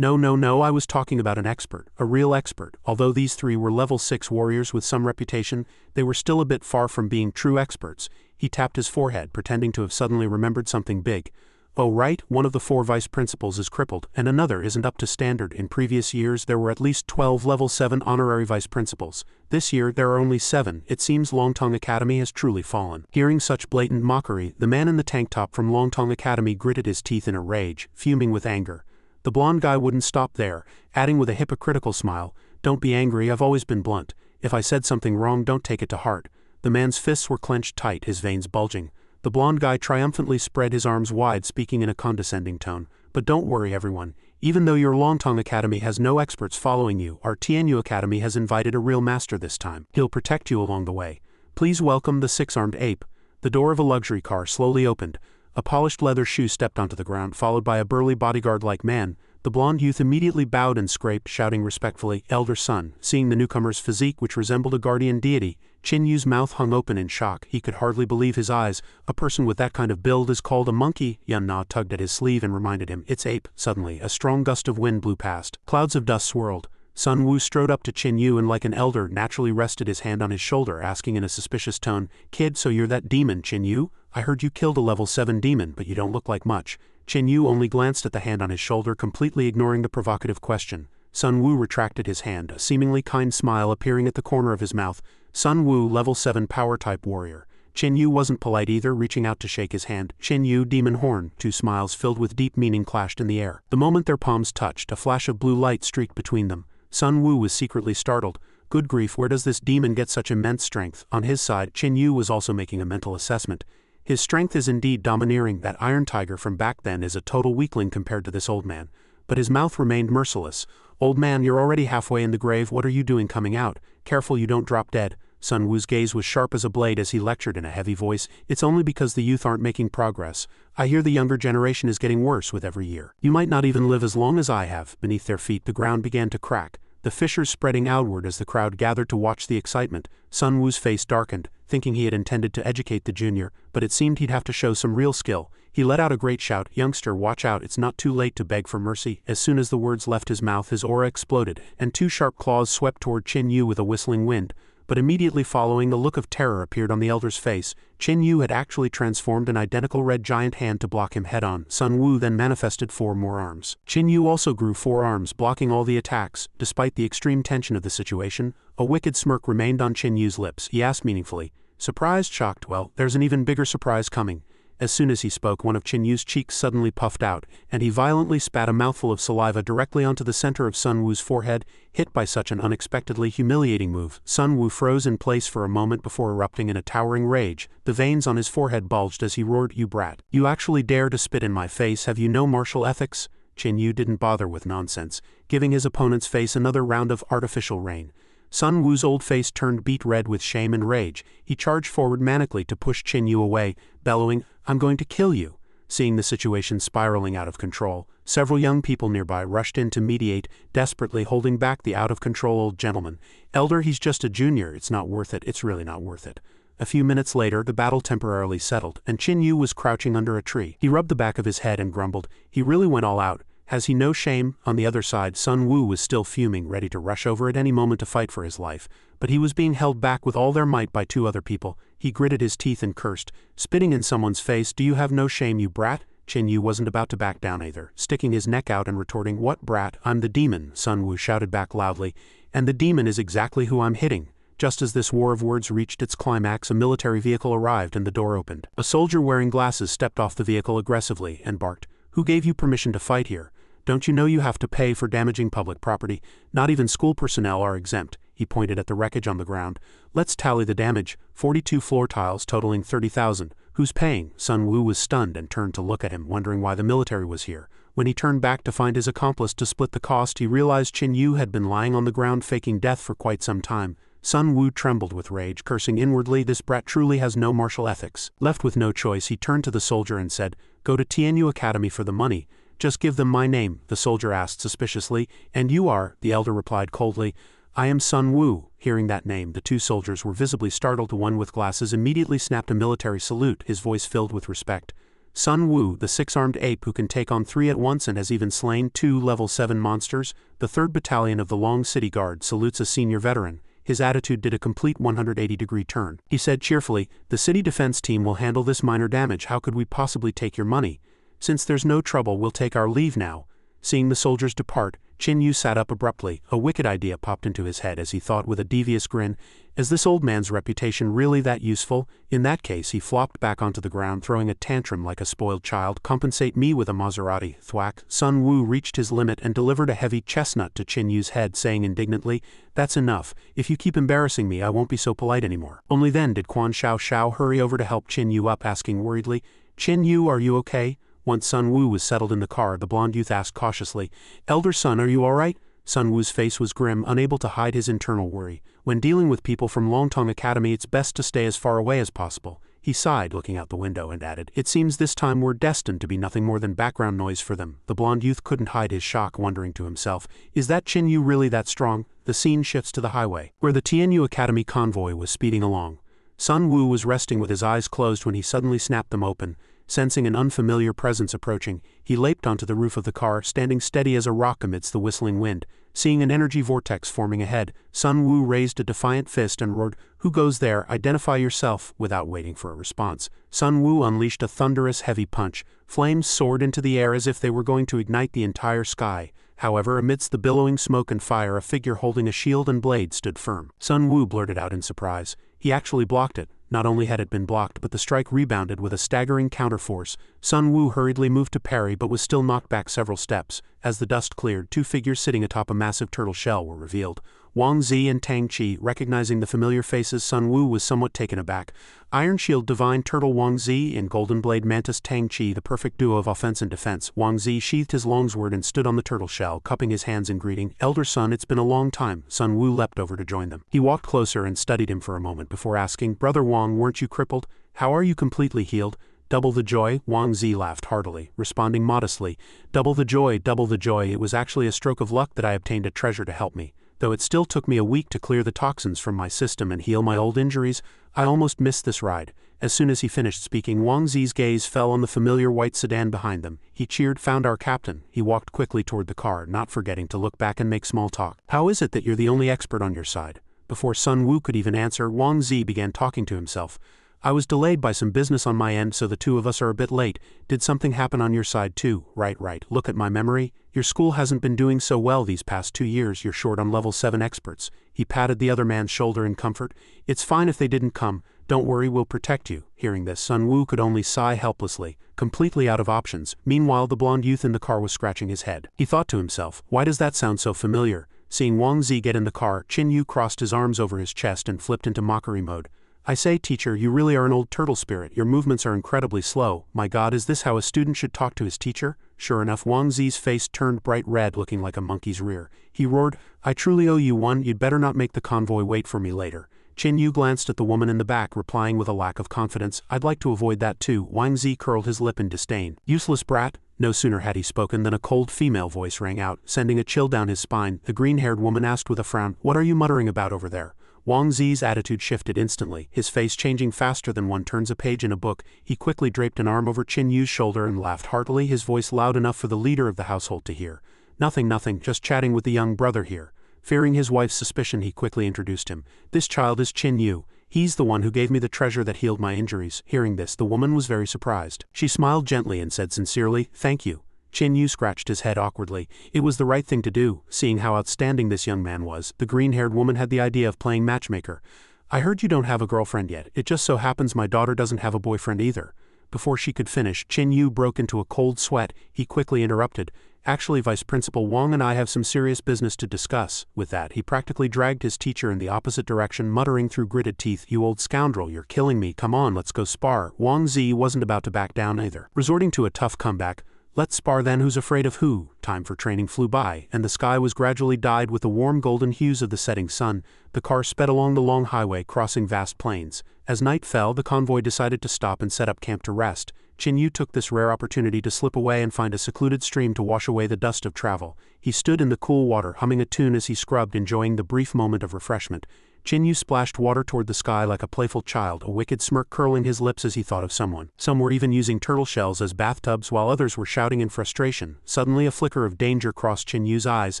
No, I was talking about an expert, a real expert." Although these 3 were level 6 warriors with some reputation, they were still a bit far from being true experts. He tapped his forehead, pretending to have suddenly remembered something big. Oh right, one of the 4 vice principals is crippled, and another isn't up to standard. In previous years there were at least 12 level 7 honorary vice principals. This year there are only 7. It seems Longteng Academy has truly fallen. Hearing such blatant mockery, the man in the tank top from Longteng Academy gritted his teeth in a rage, fuming with anger. The blonde guy wouldn't stop there, adding with a hypocritical smile, "Don't be angry, I've always been blunt. If I said something wrong, don't take it to heart." The man's fists were clenched tight, his veins bulging. The blonde guy triumphantly spread his arms wide, speaking in a condescending tone. "But don't worry everyone. Even though your Longteng Academy has no experts following you, our TNU Academy has invited a real master this time. He'll protect you along the way. Please welcome the 6-armed ape." The door of a luxury car slowly opened. A polished leather shoe stepped onto the ground, followed by a burly bodyguard-like man. The blonde youth immediately bowed and scraped, shouting respectfully, "Elder son." Seeing the newcomer's physique, which resembled a guardian deity, Chin Yu's mouth hung open in shock. He could hardly believe his eyes. A person with that kind of build is called a monkey. Yun Na tugged at his sleeve and reminded him, "It's ape." Suddenly, a strong gust of wind blew past. Clouds of dust swirled. Sun Wu strode up to Chin Yu and like an elder naturally rested his hand on his shoulder, asking in a suspicious tone, "Kid, so you're that demon, Chin Yu? I heard you killed a level 7 demon, but you don't look like much." Chin Yu only glanced at the hand on his shoulder, completely ignoring the provocative question. Sun Wu retracted his hand, a seemingly kind smile appearing at the corner of his mouth. Sun Wu, level 7 power-type warrior. Chin Yu wasn't polite either, reaching out to shake his hand. Chin Yu, demon horn. 2 smiles filled with deep meaning clashed in the air. The moment their palms touched, a flash of blue light streaked between them. Sun Wu was secretly startled. Good grief, where does this demon get such immense strength? On his side, Chin Yu was also making a mental assessment. His strength is indeed domineering. That iron tiger from back then is a total weakling compared to this old man. But his mouth remained merciless. "Old man, you're already halfway in the grave. What are you doing coming out? Careful you don't drop dead." Sun Wu's gaze was sharp as a blade as he lectured in a heavy voice. "It's only because the youth aren't making progress. I hear the younger generation is getting worse with every year. You might not even live as long as I have." Beneath their feet the ground began to crack, the fissures spreading outward as the crowd gathered to watch the excitement. Sun Wu's face darkened, thinking he had intended to educate the junior, but it seemed he'd have to show some real skill. He let out a great shout, "Youngster, watch out, it's not too late to beg for mercy." As soon as the words left his mouth, his aura exploded, and 2 sharp claws swept toward Chin Yu with a whistling wind. But immediately following, a look of terror appeared on the elder's face. Chin Yu had actually transformed an identical red giant hand to block him head-on. Sun Wu then manifested 4 more arms. Chin Yu also grew 4 arms, blocking all the attacks. Despite the extreme tension of the situation, a wicked smirk remained on Chin Yu's lips. He asked meaningfully, "Surprised, shocked? Well, there's an even bigger surprise coming." As soon as he spoke, one of Chin Yu's cheeks suddenly puffed out, and he violently spat a mouthful of saliva directly onto the center of Sun Wu's forehead. Hit by such an unexpectedly humiliating move, Sun Wu froze in place for a moment before erupting in a towering rage. The veins on his forehead bulged as he roared, "You brat! You actually dare to spit in my face? Have you no martial ethics?" Chin Yu didn't bother with nonsense, giving his opponent's face another round of artificial rain. Sun Wu's old face turned beet red with shame and rage. He charged forward manically to push Chin Yu away, bellowing, "I'm going to kill you." Seeing the situation spiraling out of control, several young people nearby rushed in to mediate, desperately holding back the out-of-control old gentleman. "Elder, he's just a junior. It's not worth it. It's really not worth it." A few minutes later, the battle temporarily settled, and Chin Yu was crouching under a tree. He rubbed the back of his head and grumbled, "He really went all out. Has he no shame?" On the other side, Sun Wu was still fuming, ready to rush over at any moment to fight for his life, but he was being held back with all their might by 2 other people. He gritted his teeth and cursed, spitting in someone's face, "Do you have no shame, you brat?" Chin Yu wasn't about to back down either, sticking his neck out and retorting, "What brat? I'm the demon," Sun Wu shouted back loudly, "and the demon is exactly who I'm hitting." Just as this war of words reached its climax, a military vehicle arrived and the door opened. A soldier wearing glasses stepped off the vehicle aggressively and barked, "Who gave you permission to fight here? Don't you know you have to pay for damaging public property? Not even school personnel are exempt." He pointed at the wreckage on the ground. "Let's tally the damage. 42 floor tiles totaling 30,000. Who's paying?" Sun Wu was stunned and turned to look at him, wondering why the military was here. When he turned back to find his accomplice to split the cost, he realized Chin Yu had been lying on the ground faking death for quite some time. Sun Wu trembled with rage, cursing inwardly, "This brat truly has no martial ethics." Left with no choice, he turned to the soldier and said, "Go to TNU Academy for the money. Just give them my name," the soldier asked suspiciously. "And you are?" the elder replied coldly. "I am Sun Wu." Hearing that name, the 2 soldiers were visibly startled. The one with glasses immediately snapped a military salute, his voice filled with respect. "Sun Wu, the 6-armed ape who can take on 3 at once and has even slain 2 level 7 monsters, the 3rd Battalion of the Long City Guard, salutes a senior veteran." His attitude did a complete 180-degree turn. He said cheerfully, "The city defense team will handle this minor damage. How could we possibly take your money?" Since there's no trouble, we'll take our leave now." Seeing the soldiers depart, Chin Yu sat up abruptly. A wicked idea popped into his head as he thought with a devious grin, "Is this old man's reputation really that useful? In that case," he flopped back onto the ground, throwing a tantrum like a spoiled child. "Compensate me with a Maserati." Thwack. Sun Wu reached his limit and delivered a heavy chestnut to Chin Yu's head, saying indignantly, "That's enough. If you keep embarrassing me, I won't be so polite anymore." Only then did Quan Xiao hurry over to help Chin Yu up, asking worriedly, "Chin Yu, are you okay?" Once Sun Wu was settled in the car, the blonde youth asked cautiously, "Elder son, are you all right?" Sun Wu's face was grim, unable to hide his internal worry. When dealing with people from Longteng Academy, it's best to stay as far away as possible. He sighed, looking out the window, and added, "It seems this time we're destined to be nothing more than background noise for them." The blonde youth couldn't hide his shock, wondering to himself, "Is that Chin Yu really that strong?" The scene shifts to the highway, where the TNU Academy convoy was speeding along. Sun Wu was resting with his eyes closed when he suddenly snapped them open. Sensing an unfamiliar presence approaching, he leaped onto the roof of the car, standing steady as a rock amidst the whistling wind. Seeing an energy vortex forming ahead, Sun Wu raised a defiant fist and roared, "Who goes there? Identify yourself." Without waiting for a response, Sun Wu unleashed a thunderous heavy punch. Flames soared into the air as if they were going to ignite the entire sky. However, amidst the billowing smoke and fire, a figure holding a shield and blade stood firm. Sun Wu blurted out in surprise. He actually blocked it. Not only had it been blocked, but the strike rebounded with a staggering counterforce. Sun Wu hurriedly moved to parry, but was still knocked back several steps. As the dust cleared, two figures sitting atop a massive turtle shell were revealed. Wang Zi and Tang Qi. Recognizing the familiar faces, Sun Wu was somewhat taken aback. Iron Shield Divine Turtle Wang Zi and Golden Blade Mantis Tang Qi, the perfect duo of offense and defense. Wang Zi sheathed his longsword and stood on the turtle shell, cupping his hands in greeting. "Elder son, it's been a long time." Sun Wu leapt over to join them. He walked closer and studied him for a moment before asking, "Brother Wang, weren't you crippled? How are you completely healed?" "Double the joy," Wang Zi laughed heartily, responding modestly. "Double the joy, double the joy. It was actually a stroke of luck that I obtained a treasure to help me. Though it still took me a week to clear the toxins from my system and heal my old injuries, I almost missed this ride." As soon as he finished speaking, Wang Zi's gaze fell on the familiar white sedan behind them. He cheered, "Found our captain." He walked quickly toward the car, not forgetting to look back and make small talk. "How is it that you're the only expert on your side?" Before Sun Wu could even answer, Wang Zi began talking to himself. "I was delayed by some business on my end, so the two of us are a bit late. Did something happen on your side too?" Right. Look at my memory. Your school hasn't been doing so well these past 2 years. You're short on level 7 experts." He patted the other man's shoulder in comfort. "It's fine if they didn't come. Don't worry, we'll protect you." Hearing this, Sun Wu could only sigh helplessly, completely out of options. Meanwhile, the blonde youth in the car was scratching his head. He thought to himself, "Why does that sound so familiar?" Seeing Wang Zi get in the car, Chin Yu crossed his arms over his chest and flipped into mockery mode. "I say, teacher, you really are an old turtle spirit. Your movements are incredibly slow. My God, is this how a student should talk to his teacher?" Sure enough, Wang Zi's face turned bright red, looking like a monkey's rear. He roared, "I truly owe you one. You'd better not make the convoy wait for me later." Chin Yu glanced at the woman in the back, replying with a lack of confidence, "I'd like to avoid that too." Wang Zi curled his lip in disdain. "Useless brat." No sooner had he spoken than a cold female voice rang out, sending a chill down his spine. The green-haired woman asked with a frown, "What are you muttering about over there?" Wang Zi's attitude shifted instantly, his face changing faster than one turns a page in a book. He quickly draped an arm over Chin Yu's shoulder and laughed heartily, his voice loud enough for the leader of the household to hear. Nothing, just chatting with the young brother here." Fearing his wife's suspicion, he quickly introduced him. "This child is Chin Yu. He's the one who gave me the treasure that healed my injuries." Hearing this, the woman was very surprised. She smiled gently and said sincerely, "Thank you." Chin Yu scratched his head awkwardly. It was the right thing to do, seeing how outstanding this young man was. The green-haired woman had the idea of playing matchmaker. "I heard you don't have a girlfriend yet. It just so happens my daughter doesn't have a boyfriend either." Before she could finish, Chin Yu broke into a cold sweat. He quickly interrupted, "Actually, Vice Principal Wang and I have some serious business to discuss." With that, he practically dragged his teacher in the opposite direction, muttering through gritted teeth, "You old scoundrel, you're killing me. Come on, let's go spar." Wang Zi wasn't about to back down either. Resorting to a tough comeback, "Let's spar then, who's afraid of who?" Time for training flew by, and the sky was gradually dyed with the warm golden hues of the setting sun. The car sped along the long highway, crossing vast plains. As night fell, the convoy decided to stop and set up camp to rest. Chin Yu took this rare opportunity to slip away and find a secluded stream to wash away the dust of travel. He stood in the cool water, humming a tune as he scrubbed, enjoying the brief moment of refreshment. Chin Yu splashed water toward the sky like a playful child, a wicked smirk curling his lips as he thought of someone. Some were even using turtle shells as bathtubs, while others were shouting in frustration. Suddenly a flicker of danger crossed Chin Yu's eyes.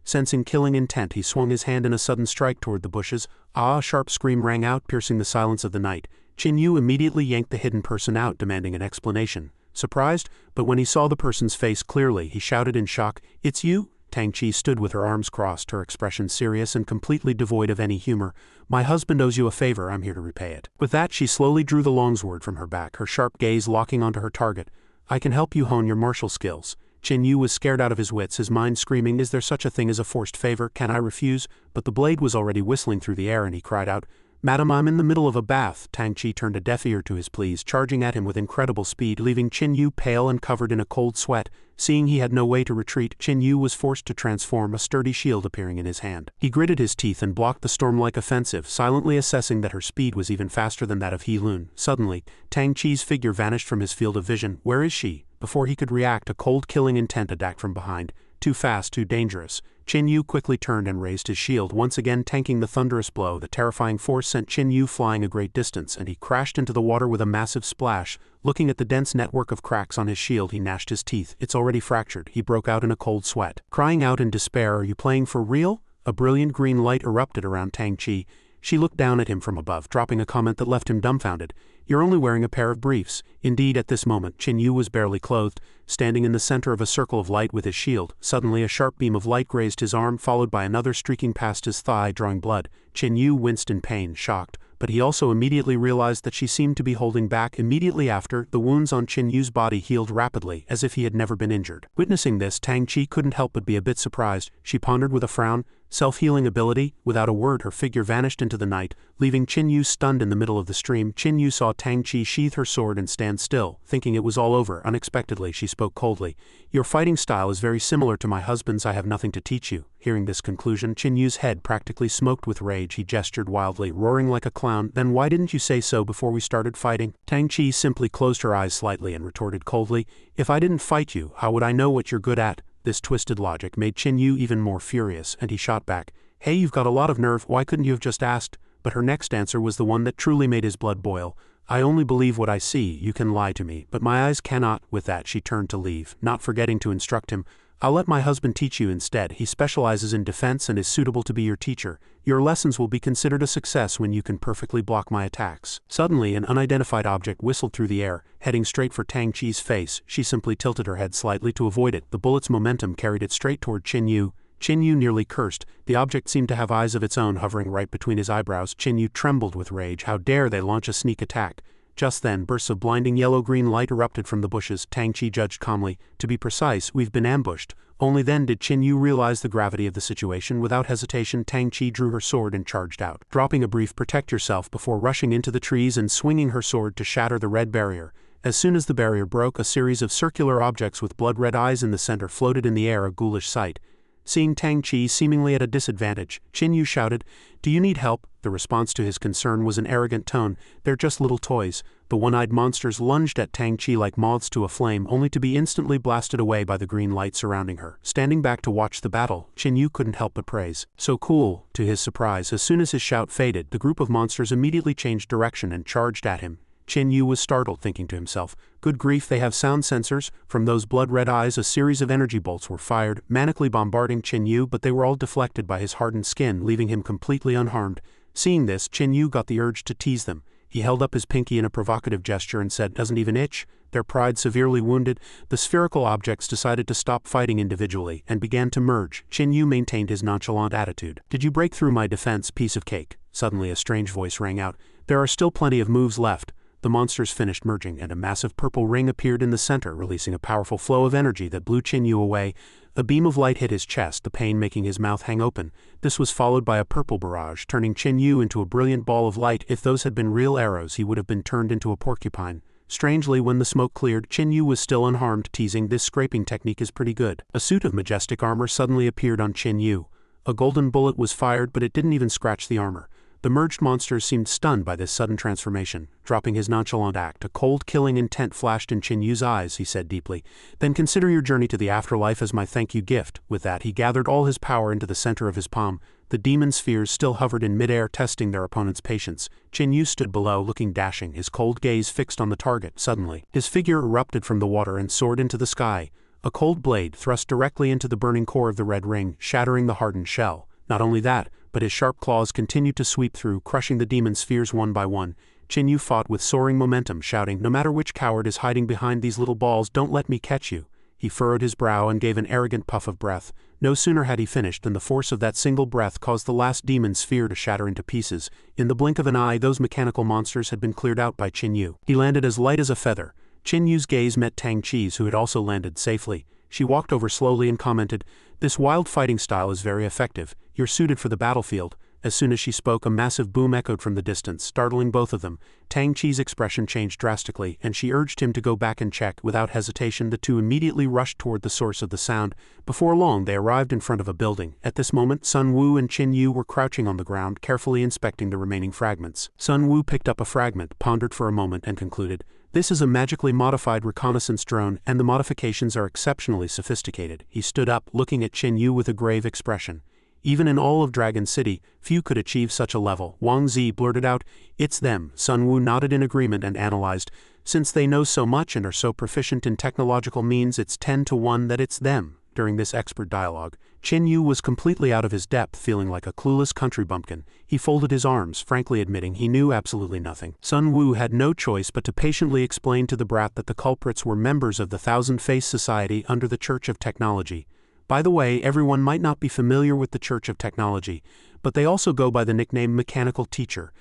Sensing killing intent, he swung his hand in a sudden strike toward the bushes. A sharp scream rang out, piercing the silence of the night. Chin Yu immediately yanked the hidden person out, demanding an explanation. surprised, but when he saw the person's face clearly, he shouted in shock, "It's you?" Tang Chi stood with her arms crossed, her expression serious and completely devoid of any humor. "My husband owes you a favor, I'm here to repay it." With that, she slowly drew the longsword from her back, her sharp gaze locking onto her target. "I can help you hone your martial skills." Chen Yu was scared out of his wits, his mind screaming, "Is there such a thing as a forced favor? Can I refuse?" But the blade was already whistling through the air and he cried out, "Madam, I'm in the middle of a bath." Tang Chi turned a deaf ear to his pleas, charging at him with incredible speed, leaving Chen Yu pale and covered in a cold sweat. Seeing he had no way to retreat, Chen Yu was forced to transform, a sturdy shield appearing in his hand. He gritted his teeth and blocked the storm-like offensive, silently assessing that her speed was even faster than that of He Lun. Suddenly, Tang Chi's figure vanished from his field of vision. "Where is she?" Before he could react, a cold killing intent attacked from behind. Too fast, too dangerous. Chen Yu quickly turned and raised his shield, once again tanking the thunderous blow. The terrifying force sent Chen Yu flying a great distance, and he crashed into the water with a massive splash. Looking at the dense network of cracks on his shield, he gnashed his teeth. "It's already fractured." He broke out in a cold sweat. Crying out in despair, "Are you playing for real?" A brilliant green light erupted around Tang Chi. She looked down at him from above, dropping a comment that left him dumbfounded. "You're only wearing a pair of briefs." Indeed, at this moment, Chen Yu was barely clothed, standing in the center of a circle of light with his shield. Suddenly, a sharp beam of light grazed his arm, followed by another streaking past his thigh, drawing blood. Chen Yu winced in pain, shocked, but he also immediately realized that she seemed to be holding back. Immediately after, the wounds on Chen Yu's body healed rapidly, as if he had never been injured. Witnessing this, Tang Chi couldn't help but be a bit surprised. She pondered with a frown. Self-healing ability. Without a word, her figure vanished into the night, leaving Chen Yu stunned in the middle of the stream. Chen Yu saw Tang Chi sheath her sword and stand still, thinking it was all over. Unexpectedly, she spoke coldly. "Your fighting style is very similar to my husband's. I have nothing to teach you." Hearing this conclusion, Chen Yu's head practically smoked with rage. He gestured wildly, roaring like a clown. "Then why didn't you say so before we started fighting?" Tang Chi simply closed her eyes slightly and retorted coldly, "If I didn't fight you, how would I know what you're good at?" This twisted logic made Chen Yu even more furious, and he shot back, "Hey, you've got a lot of nerve, why couldn't you have just asked?" But her next answer was the one that truly made his blood boil. "I only believe what I see. You can lie to me, but my eyes cannot." With that, she turned to leave, not forgetting to instruct him, "I'll let my husband teach you instead. He specializes in defense and is suitable to be your teacher. Your lessons will be considered a success when you can perfectly block my attacks." Suddenly, an unidentified object whistled through the air, heading straight for Tang Chi's face. She simply tilted her head slightly to avoid it. The bullet's momentum carried it straight toward Chen Yu. Chen Yu nearly cursed. The object seemed to have eyes of its own hovering right between his eyebrows. Chen Yu trembled with rage. How dare they launch a sneak attack? Just then, bursts of blinding yellow-green light erupted from the bushes. Tang Chi judged calmly, "To be precise, we've been ambushed." Only then did Chen Yu realize the gravity of the situation. Without hesitation, Tang Chi drew her sword and charged out, dropping a brief "protect yourself" before rushing into the trees and swinging her sword to shatter the red barrier. As soon as the barrier broke, a series of circular objects with blood-red eyes in the center floated in the air, a ghoulish sight. Seeing Tang Chi seemingly at a disadvantage, Chen Yu shouted, "Do you need help?" The response to his concern was an arrogant tone, "They're just little toys." The one-eyed monsters lunged at Tang Chi like moths to a flame, only to be instantly blasted away by the green light surrounding her. Standing back to watch the battle, Chen Yu couldn't help but praise. "So cool." To his surprise, as soon as his shout faded, the group of monsters immediately changed direction and charged at him. Chen Yu was startled, thinking to himself, "Good grief, they have sound sensors." From those blood-red eyes, a series of energy bolts were fired, manically bombarding Chen Yu, but they were all deflected by his hardened skin, leaving him completely unharmed. Seeing this, Chen Yu got the urge to tease them. He held up his pinky in a provocative gesture and said, "Doesn't even itch?" Their pride severely wounded, the spherical objects decided to stop fighting individually and began to merge. Chen Yu maintained his nonchalant attitude. "Did you break through my defense, piece of cake?" Suddenly a strange voice rang out. "There are still plenty of moves left." The monsters finished merging, and a massive purple ring appeared in the center, releasing a powerful flow of energy that blew Chen Yu away. A beam of light hit his chest, the pain making his mouth hang open. This was followed by a purple barrage, turning Chen Yu into a brilliant ball of light. If those had been real arrows, he would have been turned into a porcupine. Strangely, when the smoke cleared, Chen Yu was still unharmed, teasing, "This scraping technique is pretty good." A suit of majestic armor suddenly appeared on Chen Yu. A golden bullet was fired, but it didn't even scratch the armor. The merged monsters seemed stunned by this sudden transformation. Dropping his nonchalant act, a cold, killing intent flashed in Chen Yu's eyes. He said deeply, "Then consider your journey to the afterlife as my thank you gift." With that, he gathered all his power into the center of his palm. The demon spheres still hovered in midair, testing their opponent's patience. Chen Yu stood below, looking dashing, his cold gaze fixed on the target. Suddenly, his figure erupted from the water and soared into the sky. A cold blade thrust directly into the burning core of the red ring, shattering the hardened shell. Not only that, but his sharp claws continued to sweep through, crushing the demon spheres one by one. Chen Yu fought with soaring momentum, shouting, "No matter which coward is hiding behind these little balls, don't let me catch you." He furrowed his brow and gave an arrogant puff of breath. No sooner had he finished than the force of that single breath caused the last demon sphere to shatter into pieces. In the blink of an eye, those mechanical monsters had been cleared out by Chen Yu. He landed as light as a feather. Chen Yu's gaze met Tang Chi's, who had also landed safely. She walked over slowly and commented, "This wild fighting style is very effective. You're suited for the battlefield." As soon as she spoke, a massive boom echoed from the distance, startling both of them. Tang Chi's expression changed drastically, and she urged him to go back and check. Without hesitation, the two immediately rushed toward the source of the sound. Before long, they arrived in front of a building. At this moment, Sun Wu and Chen Yu were crouching on the ground, carefully inspecting the remaining fragments. Sun Wu picked up a fragment, pondered for a moment, and concluded, "This is a magically modified reconnaissance drone, and the modifications are exceptionally sophisticated." He stood up, looking at Chen Yu with a grave expression. Even in all of Dragon City, few could achieve such a level. Wang Zi blurted out, "It's them." Sun Wu nodded in agreement and analyzed, "Since they know so much and are so proficient in technological means, it's 10 to 1 that it's them." During this expert dialogue, Chen Yu was completely out of his depth, feeling like a clueless country bumpkin. He folded his arms, frankly admitting he knew absolutely nothing. Sun Wu had no choice but to patiently explain to the brat that the culprits were members of the Thousand Face Society under the Church of Technology. By the way, everyone might not be familiar with the Church of Technology, but they also go by the nickname Mechanical Teacher.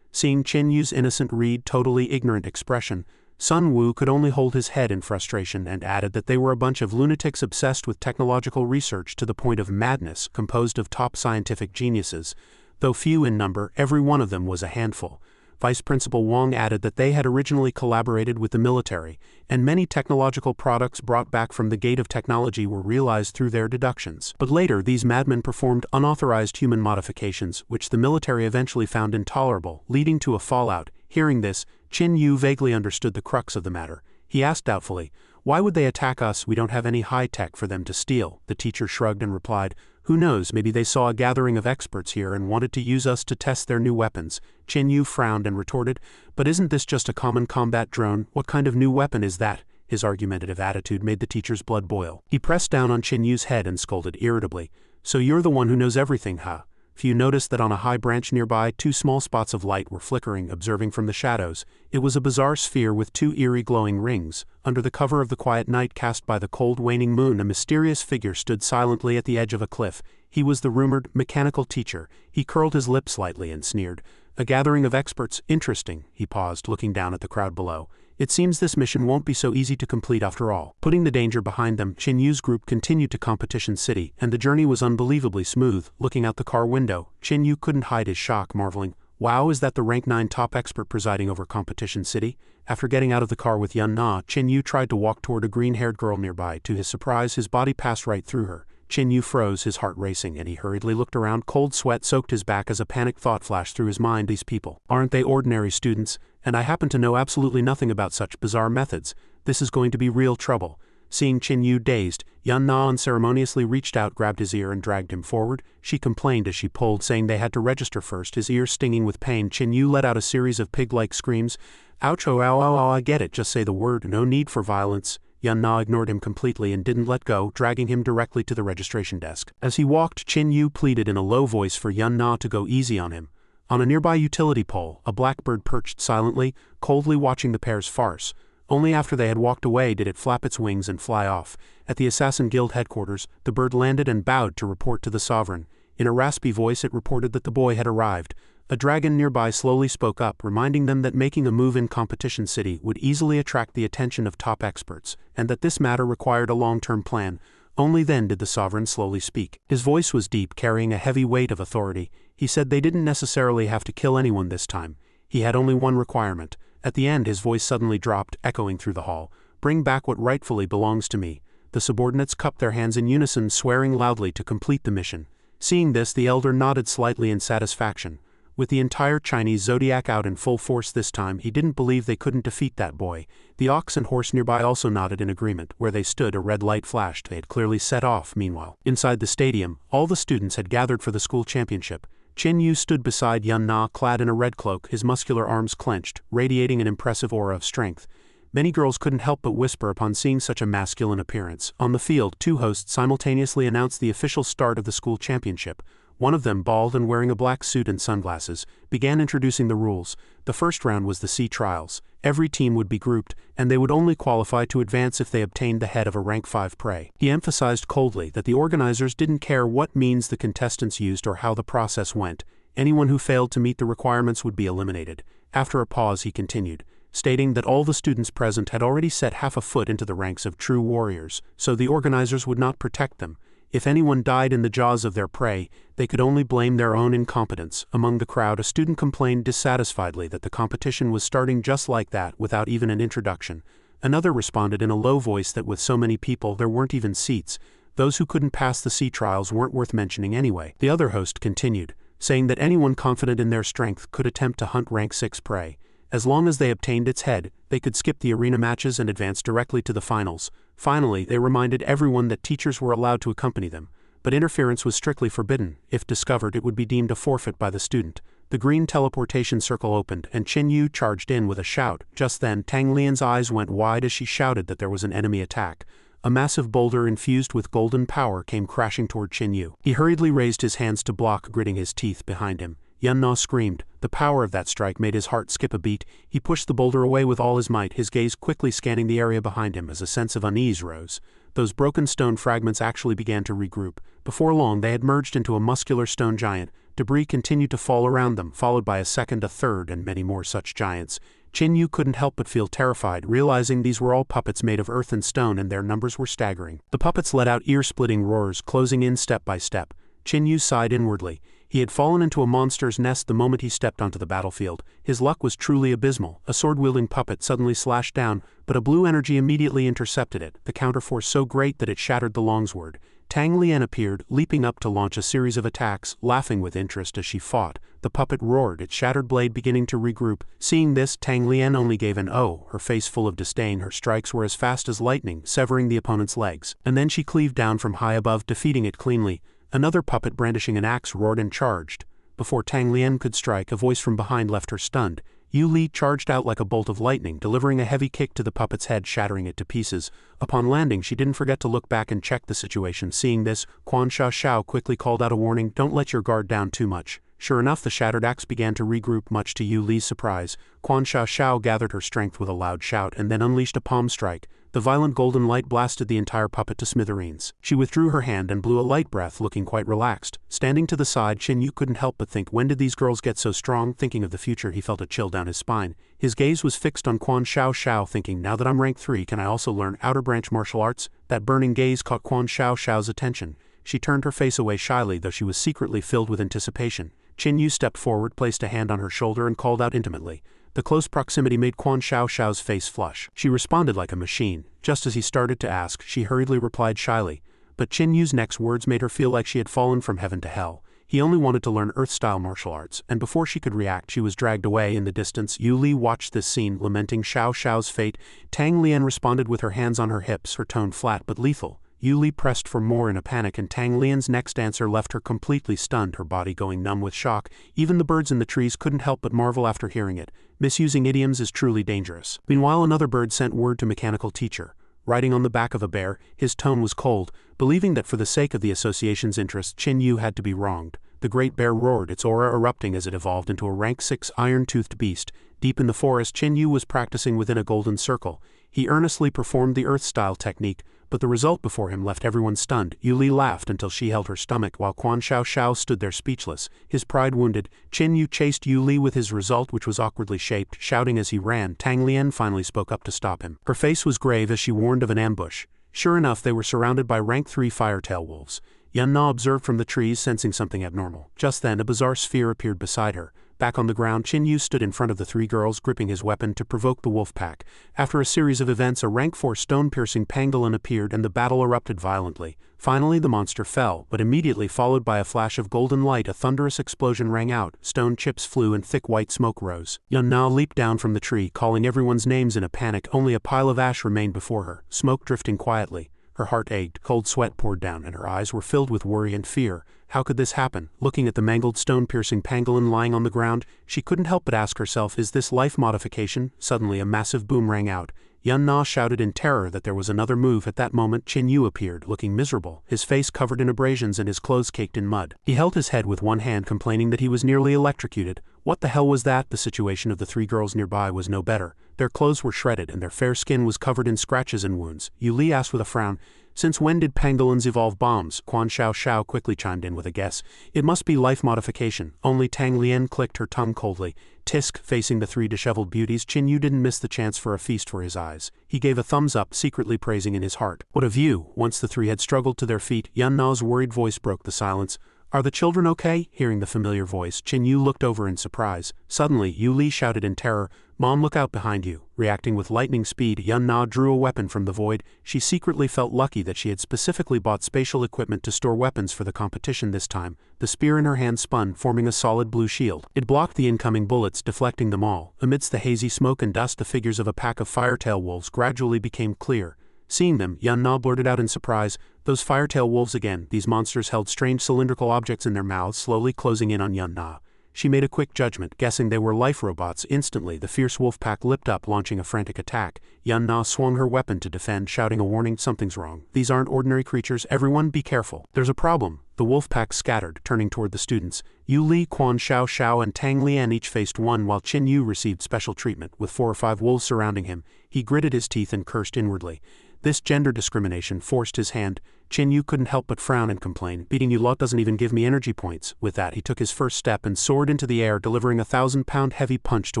Seeing Chen Yu's innocent totally ignorant expression, Sun Wu could only hold his head in frustration and added that they were a bunch of lunatics obsessed with technological research to the point of madness, composed of top scientific geniuses. Though few in number, every one of them was a handful. Vice Principal Wang added that they had originally collaborated with the military, and many technological products brought back from the Gate of Technology were realized through their deductions. But later, these madmen performed unauthorized human modifications, which the military eventually found intolerable, leading to a fallout. Hearing this, Chen Yu vaguely understood the crux of the matter. He asked doubtfully, "Why would they attack us? We don't have any high-tech for them to steal." The teacher shrugged and replied, "Who knows, maybe they saw a gathering of experts here and wanted to use us to test their new weapons." Chen Yu frowned and retorted, "But isn't this just a common combat drone? What kind of new weapon is that?" His argumentative attitude made the teacher's blood boil. He pressed down on Chen Yu's head and scolded irritably, "So you're the one who knows everything, huh?" Few noticed that on a high branch nearby, two small spots of light were flickering, observing from the shadows. It was a bizarre sphere with two eerie glowing rings. Under the cover of the quiet night cast by the cold waning moon, a mysterious figure stood silently at the edge of a cliff. He was the rumored Mechanical Teacher. He curled his lip slightly and sneered. "A gathering of experts, interesting." He paused, looking down at the crowd below. "It seems this mission won't be so easy to complete after all." Putting the danger behind them, Chen Yu's group continued to Competition City, and the journey was unbelievably smooth. Looking out the car window, Chen Yu couldn't hide his shock, marveling, "Wow, is that the rank 9 top expert presiding over Competition City?" After getting out of the car with Yun Na, Chen Yu tried to walk toward a green-haired girl nearby. To his surprise, his body passed right through her. Chen Yu froze, his heart racing, and he hurriedly looked around. Cold sweat soaked his back as a panicked thought flashed through his mind. These people, aren't they ordinary students? And I happen to know absolutely nothing about such bizarre methods. This is going to be real trouble. Seeing Chen Yu dazed, Yun Na unceremoniously reached out, grabbed his ear and dragged him forward. She complained as she pulled, saying they had to register first, his ear stinging with pain. Chen Yu let out a series of pig-like screams. "Ouch, oh, ow, ow, ow, I get it, just say the word, no need for violence." Yun Na ignored him completely and didn't let go, dragging him directly to the registration desk. As he walked, Chen Yu pleaded in a low voice for Yun Na to go easy on him. On a nearby utility pole, a blackbird perched silently, coldly watching the pair's farce. Only after they had walked away did it flap its wings and fly off. At the Assassin Guild headquarters, the bird landed and bowed to report to the Sovereign. In a raspy voice it reported that the boy had arrived. A dragon nearby slowly spoke up, reminding them that making a move in Competition City would easily attract the attention of top experts, and that this matter required a long-term plan. Only then did the Sovereign slowly speak. His voice was deep, carrying a heavy weight of authority. He said they didn't necessarily have to kill anyone this time. He had only one requirement. At the end his voice suddenly dropped, echoing through the hall. "Bring back what rightfully belongs to me." The subordinates cupped their hands in unison, swearing loudly to complete the mission. Seeing this, the elder nodded slightly in satisfaction. With the entire Chinese zodiac out in full force this time, he didn't believe they couldn't defeat that boy. The ox and horse nearby also nodded in agreement. Where they stood, a red light flashed. They had clearly set off. Meanwhile, inside the stadium, all the students had gathered for the school championship. Chen Yu stood beside Yun Na, clad in a red cloak, his muscular arms clenched, radiating an impressive aura of strength. Many girls couldn't help but whisper upon seeing such a masculine appearance. On the field, two hosts simultaneously announced the official start of the school championship. One of them, bald and wearing a black suit and sunglasses, began introducing the rules. The first round was the sea trials. Every team would be grouped, and they would only qualify to advance if they obtained the head of a rank 5 prey. He emphasized coldly that the organizers didn't care what means the contestants used or how the process went. Anyone who failed to meet the requirements would be eliminated. After a pause, he continued, stating that all the students present had already set half a foot into the ranks of true warriors, so the organizers would not protect them. If anyone died in the jaws of their prey, they could only blame their own incompetence. Among the crowd, a student complained dissatisfiedly that the competition was starting just like that, without even an introduction. Another responded in a low voice that with so many people there weren't even seats. Those who couldn't pass the sea trials weren't worth mentioning anyway. The other host continued, saying that anyone confident in their strength could attempt to hunt rank 6 prey. As long as they obtained its head, they could skip the arena matches and advance directly to the finals. Finally, they reminded everyone that teachers were allowed to accompany them, but interference was strictly forbidden. If discovered, it would be deemed a forfeit by the student. The green teleportation circle opened, and Qin Yu charged in with a shout. Just then, Tang Lian's eyes went wide as she shouted that there was an enemy attack. A massive boulder infused with golden power came crashing toward Qin Yu. He hurriedly raised his hands to block, gritting his teeth behind him. Yun Na screamed. The power of that strike made his heart skip a beat. He pushed the boulder away with all his might, his gaze quickly scanning the area behind him as a sense of unease rose. Those broken stone fragments actually began to regroup. Before long, they had merged into a muscular stone giant. Debris continued to fall around them, followed by a second, a third, and many more such giants. Qin Yu couldn't help but feel terrified, realizing these were all puppets made of earth and stone, and their numbers were staggering. The puppets let out ear-splitting roars, closing in step by step. Qin Yu sighed inwardly. He had fallen into a monster's nest the moment he stepped onto the battlefield. His luck was truly abysmal. A sword-wielding puppet suddenly slashed down, but a blue energy immediately intercepted it, the counterforce so great that it shattered the longsword. Tang Lian appeared, leaping up to launch a series of attacks, laughing with interest as she fought. The puppet roared, its shattered blade beginning to regroup. Seeing this, Tang Lian only gave an "oh," her face full of disdain. Her strikes were as fast as lightning, severing the opponent's legs. And then she cleaved down from high above, defeating it cleanly. Another puppet brandishing an axe roared and charged. Before Tang Lian could strike, a voice from behind left her stunned. Yu Li charged out like a bolt of lightning, delivering a heavy kick to the puppet's head, shattering it to pieces. Upon landing, she didn't forget to look back and check the situation. Seeing this, Quan Sha Shao quickly called out a warning, "Don't let your guard down too much." Sure enough, the shattered axe began to regroup, much to Yu Li's surprise. Quan Sha Shao gathered her strength with a loud shout and then unleashed a palm strike. The violent golden light blasted the entire puppet to smithereens. She withdrew her hand and blew a light breath, looking quite relaxed. Standing to the side, Qin Yu couldn't help but think, when did these girls get so strong? Thinking of the future, he felt a chill down his spine. His gaze was fixed on Quan Shao Shao, thinking, now that I'm rank 3, can I also learn outer branch martial arts? That burning gaze caught Quan Shao Shao's attention. She turned her face away shyly, though she was secretly filled with anticipation. Qin Yu stepped forward, placed a hand on her shoulder, and called out intimately. The close proximity made Quan Shao Shao's face flush. She responded like a machine. Just as he started to ask, she hurriedly replied shyly. But Qin Yu's next words made her feel like she had fallen from heaven to hell. He only wanted to learn Earth-style martial arts, and before she could react, she was dragged away. In the distance, Yu Li watched this scene, lamenting Shao Shao's fate. Tang Lian responded with her hands on her hips, her tone flat but lethal. Yu Li pressed for more in a panic, and Tang Lian's next answer left her completely stunned, her body going numb with shock. Even the birds in the trees couldn't help but marvel after hearing it. Misusing idioms is truly dangerous. Meanwhile, another bird sent word to mechanical teacher. Riding on the back of a bear, his tone was cold, believing that for the sake of the association's interests, Qin Yu had to be wronged. The great bear roared, its aura erupting as it evolved into a rank 6 iron-toothed beast. Deep in the forest, Qin Yu was practicing within a golden circle. He earnestly performed the Earth-style technique, but the result before him left everyone stunned. Yu Li laughed until she held her stomach, while Quan Shao Shao stood there speechless, his pride wounded. Qin Yu chased Yu Li with his result, which was awkwardly shaped, shouting as he ran. Tang Lian finally spoke up to stop him. Her face was grave as she warned of an ambush. Sure enough, they were surrounded by rank 3 firetail wolves. Yun Na observed from the trees, sensing something abnormal. Just then, a bizarre sphere appeared beside her. Back on the ground, Qin Yu stood in front of the 3 girls, gripping his weapon to provoke the wolf pack. After a series of events, a rank 4 stone-piercing pangolin appeared and the battle erupted violently. Finally, the monster fell, but immediately followed by a flash of golden light, a thunderous explosion rang out, stone chips flew and thick white smoke rose. Yun Na leaped down from the tree, calling everyone's names in a panic. Only a pile of ash remained before her, smoke drifting quietly. Her heart ached, cold sweat poured down, and her eyes were filled with worry and fear. How could this happen? Looking at the mangled stone-piercing pangolin lying on the ground, she couldn't help but ask herself, is this life modification? Suddenly a massive boom rang out. Yun Na shouted in terror that there was another move. At that moment Chen Yu appeared, looking miserable, his face covered in abrasions and his clothes caked in mud. He held his head with one hand, complaining that he was nearly electrocuted. What the hell was that? The situation of the three girls nearby was no better. Their clothes were shredded and their fair skin was covered in scratches and wounds. Yu Li asked with a frown, "Since when did pangolins evolve bombs?" Quan Xiao Xiao quickly chimed in with a guess. "It must be life modification." Only Tang Lian clicked her tongue coldly. Tisk, facing the three disheveled beauties, Chen Yu didn't miss the chance for a feast for his eyes. He gave a thumbs up, secretly praising in his heart. "What a view!" Once the three had struggled to their feet, Yun Na's worried voice broke the silence. "Are the children okay?" Hearing the familiar voice, Chen Yu looked over in surprise. Suddenly, Yu Li shouted in terror, "Mom, look out behind you." Reacting with lightning speed, Yun Na drew a weapon from the void. She secretly felt lucky that she had specifically bought spatial equipment to store weapons for the competition this time. The spear in her hand spun, forming a solid blue shield. It blocked the incoming bullets, deflecting them all. Amidst the hazy smoke and dust, the figures of a pack of firetail wolves gradually became clear. Seeing them, Yun Na blurted out in surprise, "Those firetail wolves again." These monsters held strange cylindrical objects in their mouths, slowly closing in on Yun Na. She made a quick judgment, guessing they were life robots. Instantly, the fierce wolf pack leapt up, launching a frantic attack. Yun Na swung her weapon to defend, shouting a warning, "Something's wrong. These aren't ordinary creatures. Everyone, be careful. There's a problem." The wolf pack scattered, turning toward the students. Yu Li, Quan Xiao Xiao, and Tang Lian each faced one, while Chen Yu received special treatment. With 4 or 5 wolves surrounding him, he gritted his teeth and cursed inwardly. This gender discrimination forced his hand. Chen Yu couldn't help but frown and complain. "Beating you lot doesn't even give me energy points." With that, he took his first step and soared into the air, delivering a 1,000-pound heavy punch to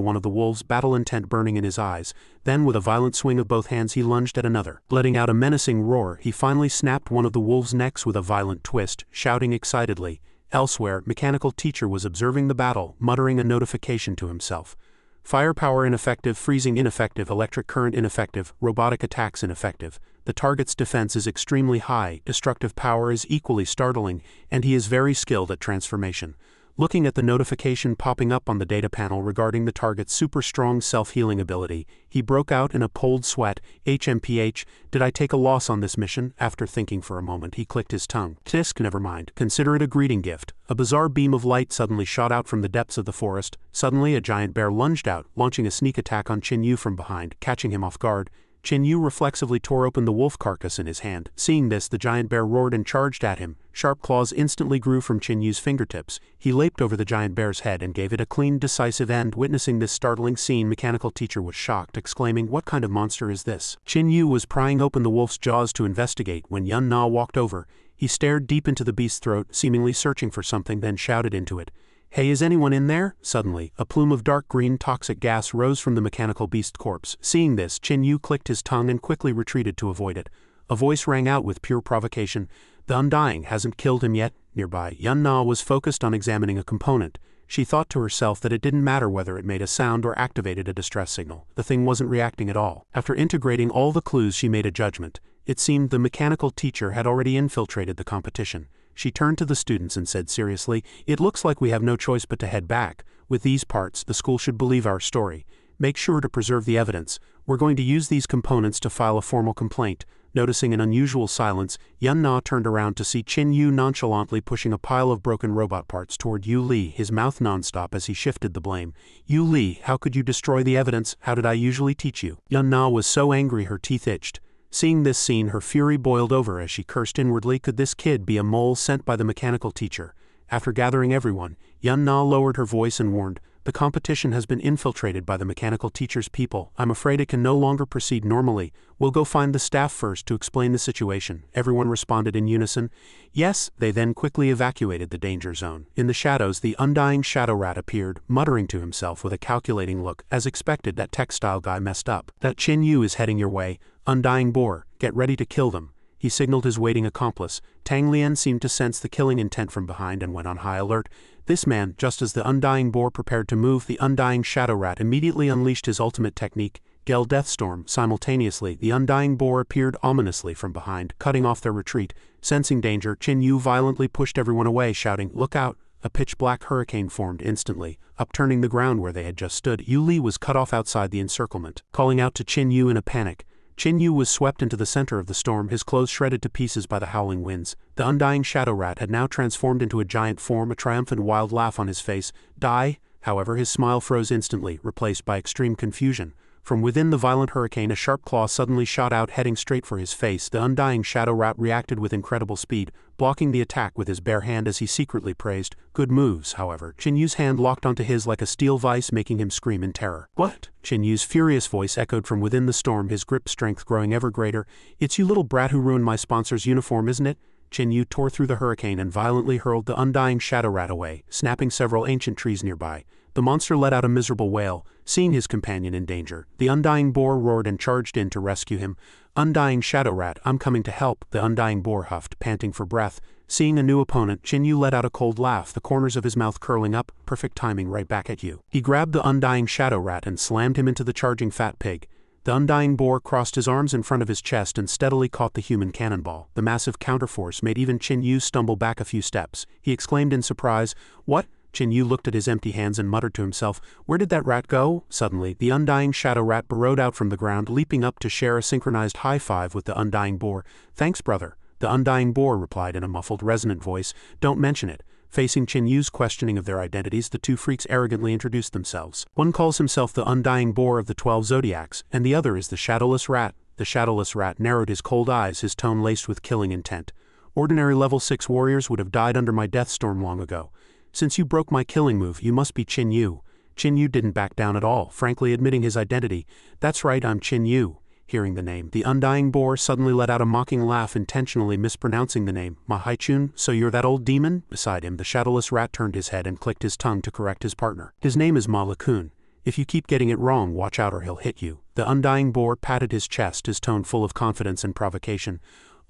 one of the wolves, battle intent burning in his eyes. Then, with a violent swing of both hands, he lunged at another. Letting out a menacing roar, he finally snapped one of the wolves' necks with a violent twist, shouting excitedly. Elsewhere, Mechanical Teacher was observing the battle, muttering a notification to himself. Firepower ineffective, freezing ineffective, electric current ineffective, robotic attacks ineffective. The target's defense is extremely high, destructive power is equally startling, and he is very skilled at transformation. Looking at the notification popping up on the data panel regarding the target's super strong self-healing ability, he broke out in a cold sweat. HMPH, did I take a loss on this mission? After thinking for a moment, he clicked his tongue. Tisk, never mind. Consider it a greeting gift. A bizarre beam of light suddenly shot out from the depths of the forest. Suddenly, a giant bear lunged out, launching a sneak attack on Chen Yu from behind, catching him off guard. Chen Yu reflexively tore open the wolf carcass in his hand. Seeing this, the giant bear roared and charged at him. Sharp claws instantly grew from Chen Yu's fingertips. He leaped over the giant bear's head and gave it a clean, decisive end. Witnessing this startling scene, Mechanical Teacher was shocked, exclaiming, "What kind of monster is this?" Chen Yu was prying open the wolf's jaws to investigate when Yun Na walked over. He stared deep into the beast's throat, seemingly searching for something, then shouted into it, "Hey, is anyone in there?" Suddenly, a plume of dark green toxic gas rose from the mechanical beast corpse. Seeing this, Chen Yu clicked his tongue and quickly retreated to avoid it. A voice rang out with pure provocation, "The Undying hasn't killed him yet." Nearby, Yun Na was focused on examining a component. She thought to herself that it didn't matter whether it made a sound or activated a distress signal. The thing wasn't reacting at all. After integrating all the clues, she made a judgment. It seemed the Mechanical Teacher had already infiltrated the competition. She turned to the students and said seriously, "It looks like we have no choice but to head back. With these parts, the school should believe our story. Make sure to preserve the evidence. We're going to use these components to file a formal complaint." Noticing an unusual silence, Yun Na turned around to see Chen Yu nonchalantly pushing a pile of broken robot parts toward Yu Li, his mouth nonstop as he shifted the blame. "Yu Li, how could you destroy the evidence? How did I usually teach you?" Yun Na was so angry her teeth itched. Seeing this scene, her fury boiled over as she cursed inwardly. Could this kid be a mole sent by the Mechanical Teacher? After gathering everyone, Yun Na lowered her voice and warned, "The competition has been infiltrated by the Mechanical Teacher's people. I'm afraid it can no longer proceed normally. We'll go find the staff first to explain the situation." Everyone responded in unison, "Yes." They then quickly evacuated the danger zone. In the shadows, the Undying Shadow Rat appeared, muttering to himself with a calculating look. As expected, that textile guy messed up. "That Chen Yu is heading your way. Undying Boar, get ready to kill them." He signaled his waiting accomplice. Tang Lian seemed to sense the killing intent from behind and went on high alert. This man, just as the Undying Boar prepared to move, the Undying Shadow Rat immediately unleashed his ultimate technique, Gel Deathstorm. Simultaneously, the Undying Boar appeared ominously from behind, cutting off their retreat. Sensing danger, Chen Yu violently pushed everyone away, shouting, "Look out!" A pitch-black hurricane formed instantly, upturning the ground where they had just stood. Yu Li was cut off outside the encirclement. Calling out to Chen Yu in a panic, Chen Yu was swept into the center of the storm, his clothes shredded to pieces by the howling winds. The Undying Shadow Rat had now transformed into a giant form, a triumphant wild laugh on his face. "Die?" However, his smile froze instantly, replaced by extreme confusion. From within the violent hurricane, a sharp claw suddenly shot out, heading straight for his face. The undying shadow rat reacted with incredible speed, blocking the attack with his bare hand as he secretly praised. Good moves, however. Qin Yu's hand locked onto his like a steel vice, making him scream in terror. What? Qin Yu's furious voice echoed from within the storm, his grip strength growing ever greater. It's you little brat who ruined my sponsor's uniform, isn't it? Qin Yu tore through the hurricane and violently hurled the undying shadow rat away, snapping several ancient trees nearby. The monster let out a miserable wail, seeing his companion in danger. The undying boar roared and charged in to rescue him. Undying shadow rat, I'm coming to help, the undying boar huffed, panting for breath. Seeing a new opponent, Qin Yu let out a cold laugh, the corners of his mouth curling up, perfect timing, right back at you. He grabbed the undying shadow rat and slammed him into the charging fat pig. The undying boar crossed his arms in front of his chest and steadily caught the human cannonball. The massive counterforce made even Qin Yu stumble back a few steps. He exclaimed in surprise, "What?" Qin Yu looked at his empty hands and muttered to himself, "Where did that rat go?" Suddenly, the undying shadow rat burrowed out from the ground, leaping up to share a synchronized high five with the undying boar. "Thanks, brother." The undying boar replied in a muffled, resonant voice, "Don't mention it." Facing Qin Yu's questioning of their identities, the two freaks arrogantly introduced themselves. One calls himself the undying boar of the 12 zodiacs, and the other is the shadowless rat. The shadowless rat narrowed his cold eyes, his tone laced with killing intent. "Ordinary level 6 warriors would have died under my death storm long ago. Since you broke my killing move, you must be Qin Yu." Qin Yu didn't back down at all, frankly admitting his identity. "That's right, I'm Qin Yu." Hearing the name, the undying boar suddenly let out a mocking laugh, intentionally mispronouncing the name. "Mahaichun, so you're that old demon?" Beside him, the shadowless rat turned his head and clicked his tongue to correct his partner. "His name is Ma-La-Kun. If you keep getting it wrong, watch out or he'll hit you." The undying boar patted his chest, his tone full of confidence and provocation.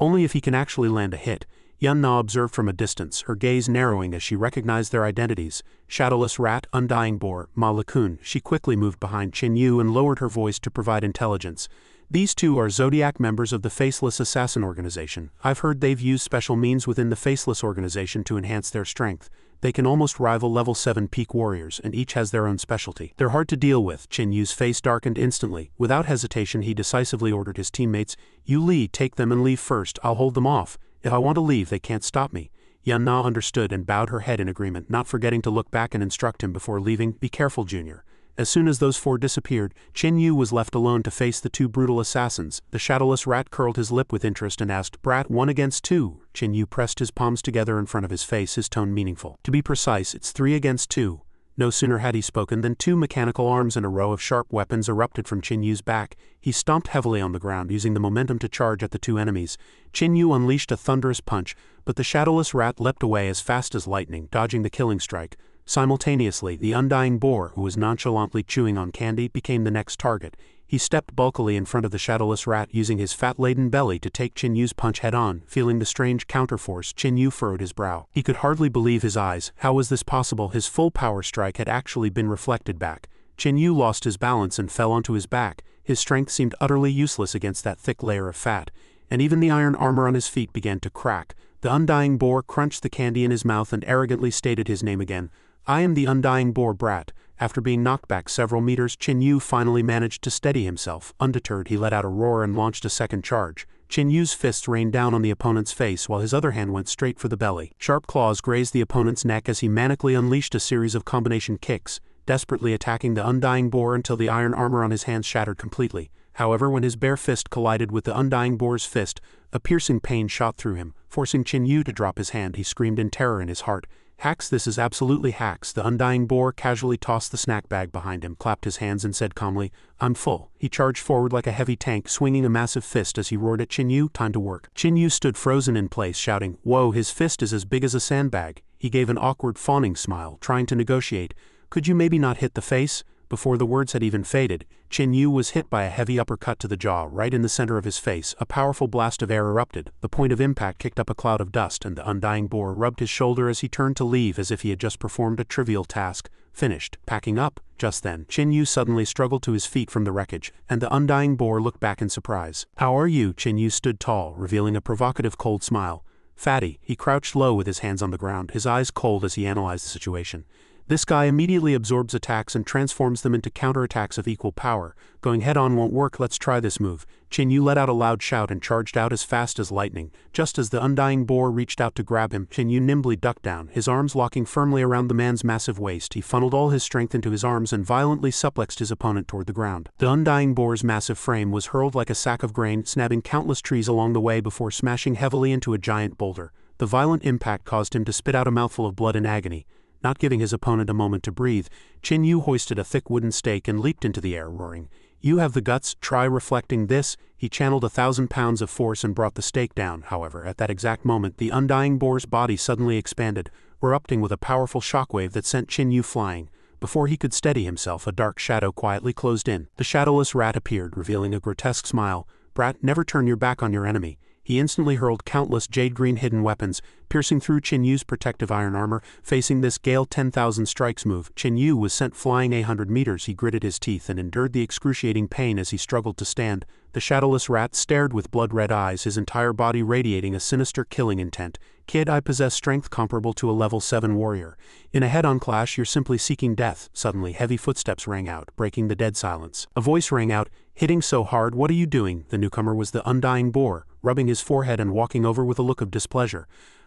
"Only if he can actually land a hit." Yan Na observed from a distance, her gaze narrowing as she recognized their identities. Shadowless rat, undying boar, Ma-La-Kun. She quickly moved behind Qin Yu and lowered her voice to provide intelligence. "These two are Zodiac members of the Faceless Assassin Organization. I've heard they've used special means within the Faceless Organization to enhance their strength. They can almost rival level 7 peak warriors, and each has their own specialty. They're hard to deal with." Qin Yu's face darkened instantly. Without hesitation, he decisively ordered his teammates, "You Li, take them and leave first. I'll hold them off. If I want to leave, they can't stop me." Yan Na understood and bowed her head in agreement, not forgetting to look back and instruct him before leaving, "Be careful, Junior." As soon as those four disappeared, Qin Yu was left alone to face the two brutal assassins. The shadowless rat curled his lip with interest and asked, "Brat, 1 against 2? Qin Yu pressed his palms together in front of his face, his tone meaningful. "To be precise, it's 3 against 2. No sooner had he spoken than 2 mechanical arms and a row of sharp weapons erupted from Qin Yu's back. He stomped heavily on the ground, using the momentum to charge at the 2 enemies. Qin Yu unleashed a thunderous punch, but the shadowless rat leapt away as fast as lightning, dodging the killing strike. Simultaneously, the undying boar, who was nonchalantly chewing on candy, became the next target. He stepped bulkily in front of the shadowless rat, using his fat-laden belly to take Qin Yu's punch head-on. Feeling the strange counterforce, Qin Yu furrowed his brow. He could hardly believe his eyes. How was this possible? His full power strike had actually been reflected back. Qin Yu lost his balance and fell onto his back. His strength seemed utterly useless against that thick layer of fat, and even the iron armor on his feet began to crack. The undying boar crunched the candy in his mouth and arrogantly stated his name again. "I am the undying boar, brat." After being knocked back several meters, Qin Yu finally managed to steady himself. Undeterred, he let out a roar and launched a second charge. Qin Yu's fists rained down on the opponent's face while his other hand went straight for the belly. Sharp claws grazed the opponent's neck as he manically unleashed a series of combination kicks, desperately attacking the undying boar until the iron armor on his hands shattered completely. However, when his bare fist collided with the undying boar's fist, a piercing pain shot through him. Forcing Qin Yu to drop his hand, he screamed in terror in his heart. "Hacks, this is absolutely hacks." The undying boar casually tossed the snack bag behind him, clapped his hands and said calmly, "I'm full." He charged forward like a heavy tank, swinging a massive fist as he roared at Qin Yu, "Time to work." Qin Yu stood frozen in place, shouting, "Whoa, his fist is as big as a sandbag." He gave an awkward fawning smile, trying to negotiate. "Could you maybe not hit the face?" Before the words had even faded, Qin Yu was hit by a heavy uppercut to the jaw, right in the center of his face. A powerful blast of air erupted. The point of impact kicked up a cloud of dust, and the undying boar rubbed his shoulder as he turned to leave, as if he had just performed a trivial task. Finished. Packing up. Just then, Qin Yu suddenly struggled to his feet from the wreckage, and the undying boar looked back in surprise. "How are you?" Qin Yu stood tall, revealing a provocative cold smile. "Fatty." He crouched low with his hands on the ground, his eyes cold as he analyzed the situation. This guy immediately absorbs attacks and transforms them into counterattacks of equal power. Going head-on won't work, let's try this move. Chin Yu let out a loud shout and charged out as fast as lightning. Just as the undying boar reached out to grab him, Chin Yu nimbly ducked down, his arms locking firmly around the man's massive waist. He funneled all his strength into his arms and violently suplexed his opponent toward the ground. The undying boar's massive frame was hurled like a sack of grain, snapping countless trees along the way before smashing heavily into a giant boulder. The violent impact caused him to spit out a mouthful of blood in agony. Not giving his opponent a moment to breathe, Chin Yu hoisted a thick wooden stake and leaped into the air, roaring, "You have the guts, try reflecting this." He channeled 1,000 pounds of force and brought the stake down. However, at that exact moment, the undying boar's body suddenly expanded, erupting with a powerful shockwave that sent Chin Yu flying. Before he could steady himself, a dark shadow quietly closed in. The shadowless rat appeared, revealing a grotesque smile. "Brat, never turn your back on your enemy." He instantly hurled countless jade-green hidden weapons, piercing through Chin Yu's protective iron armor. Facing this Gale 10,000 strikes move, Chin Yu was sent flying 100 meters. He gritted his teeth and endured the excruciating pain as he struggled to stand. The shadowless rat stared with blood-red eyes, his entire body radiating a sinister killing intent. "Kid, I possess strength comparable to a level 7 warrior. In a head-on clash, you're simply seeking death." Suddenly, heavy footsteps rang out, breaking the dead silence. A voice rang out, "Hitting so hard, what are you doing?" The newcomer was the undying boar, rubbing his forehead and walking over with a look of displeasure.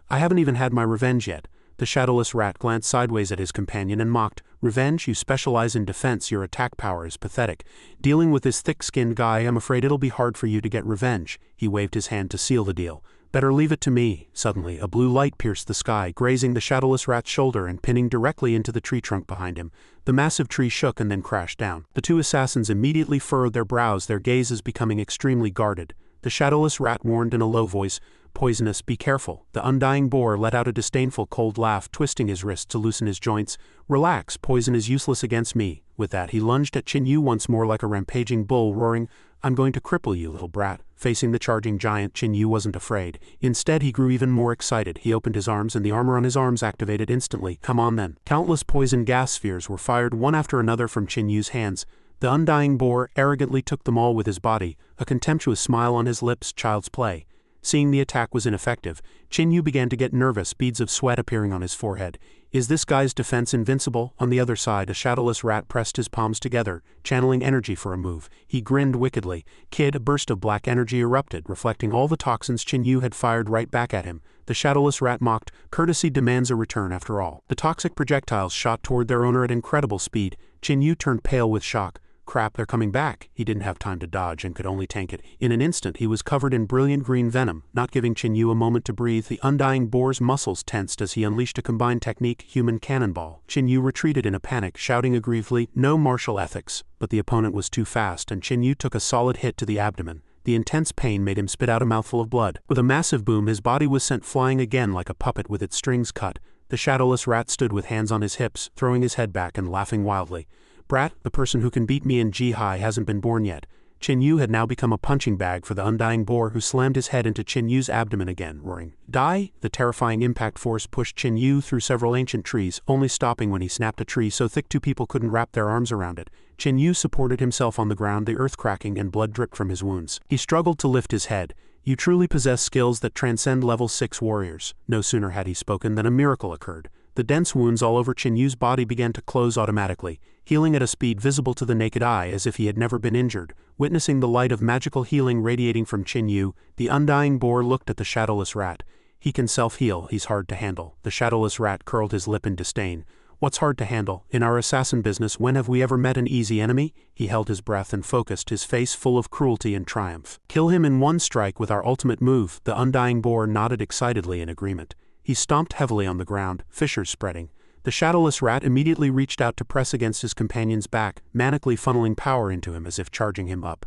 "I haven't even had my revenge yet." The shadowless rat glanced sideways at his companion and mocked, "Revenge? You specialize in defense, your attack power is pathetic. Dealing with this thick-skinned guy, I'm afraid it'll be hard for you to get revenge." He waved his hand to seal the deal. "Better leave it to me." Suddenly, a blue light pierced the sky, grazing the shadowless rat's shoulder and pinning directly into the tree trunk behind him. The massive tree shook and then crashed down. The two assassins immediately furrowed their brows, their gazes becoming extremely guarded. The shadowless rat warned in a low voice, "Poisonous, be careful." The undying boar let out a disdainful cold laugh, twisting his wrists to loosen his joints. "Relax, poison is useless against me." With that, he lunged at Chin Yu once more like a rampaging bull, roaring, "I'm going to cripple you, little brat." Facing the charging giant, Chin Yu wasn't afraid. Instead, he grew even more excited. He opened his arms and the armor on his arms activated instantly. "Come on then." Countless poison gas spheres were fired one after another from Chin Yu's hands. The undying boar arrogantly took them all with his body, a contemptuous smile on his lips, child's play. Seeing the attack was ineffective, Chin Yu began to get nervous, beads of sweat appearing on his forehead. Is this guy's defense invincible? On the other side, a shadowless rat pressed his palms together, channeling energy for a move. He grinned wickedly. "Kid," a burst of black energy erupted, reflecting all the toxins Chin Yu had fired right back at him. The shadowless rat mocked, "Courtesy demands a return after all." The toxic projectiles shot toward their owner at incredible speed. Chin Yu turned pale with shock. Crap, they're coming back. He didn't have time to dodge and could only tank it. In an instant, he was covered in brilliant green venom, not giving Chin Yu a moment to breathe. The undying boar's muscles tensed as he unleashed a combined technique, human cannonball. Chin Yu retreated in a panic, shouting aggrievedly, "No martial ethics." But the opponent was too fast, and Chin Yu took a solid hit to the abdomen. The intense pain made him spit out a mouthful of blood. With a massive boom, his body was sent flying again like a puppet with its strings cut. The shadowless rat stood with hands on his hips, throwing his head back and laughing wildly. "Brat, the person who can beat me in Ji-High hasn't been born yet." Chin Yu had now become a punching bag for the undying boar, who slammed his head into Chin Yu's abdomen again, roaring, "Die!" The terrifying impact force pushed Chin Yu through several ancient trees, only stopping when he snapped a tree so thick two people couldn't wrap their arms around it. Chin Yu supported himself on the ground, the earth cracking and blood dripped from his wounds. He struggled to lift his head. "You truly possess skills that transcend level 6 warriors." No sooner had he spoken than a miracle occurred. The dense wounds all over Chin Yu's body began to close automatically, healing at a speed visible to the naked eye as if he had never been injured. Witnessing the light of magical healing radiating from Chin Yu, the undying boar looked at the shadowless rat. "He can self-heal, he's hard to handle." The shadowless rat curled his lip in disdain. "What's hard to handle? In our assassin business, when have we ever met an easy enemy?" He held his breath and focused, his face full of cruelty and triumph. "Kill him in one strike with our ultimate move." The undying boar nodded excitedly in agreement. He stomped heavily on the ground, fissures spreading. The shadowless rat immediately reached out to press against his companion's back, manically funneling power into him as if charging him up.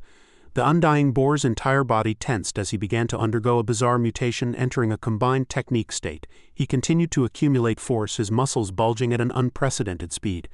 The undying boar's entire body tensed as he began to undergo a bizarre mutation, entering a combined technique state. He continued to accumulate force, his muscles bulging at an unprecedented speed.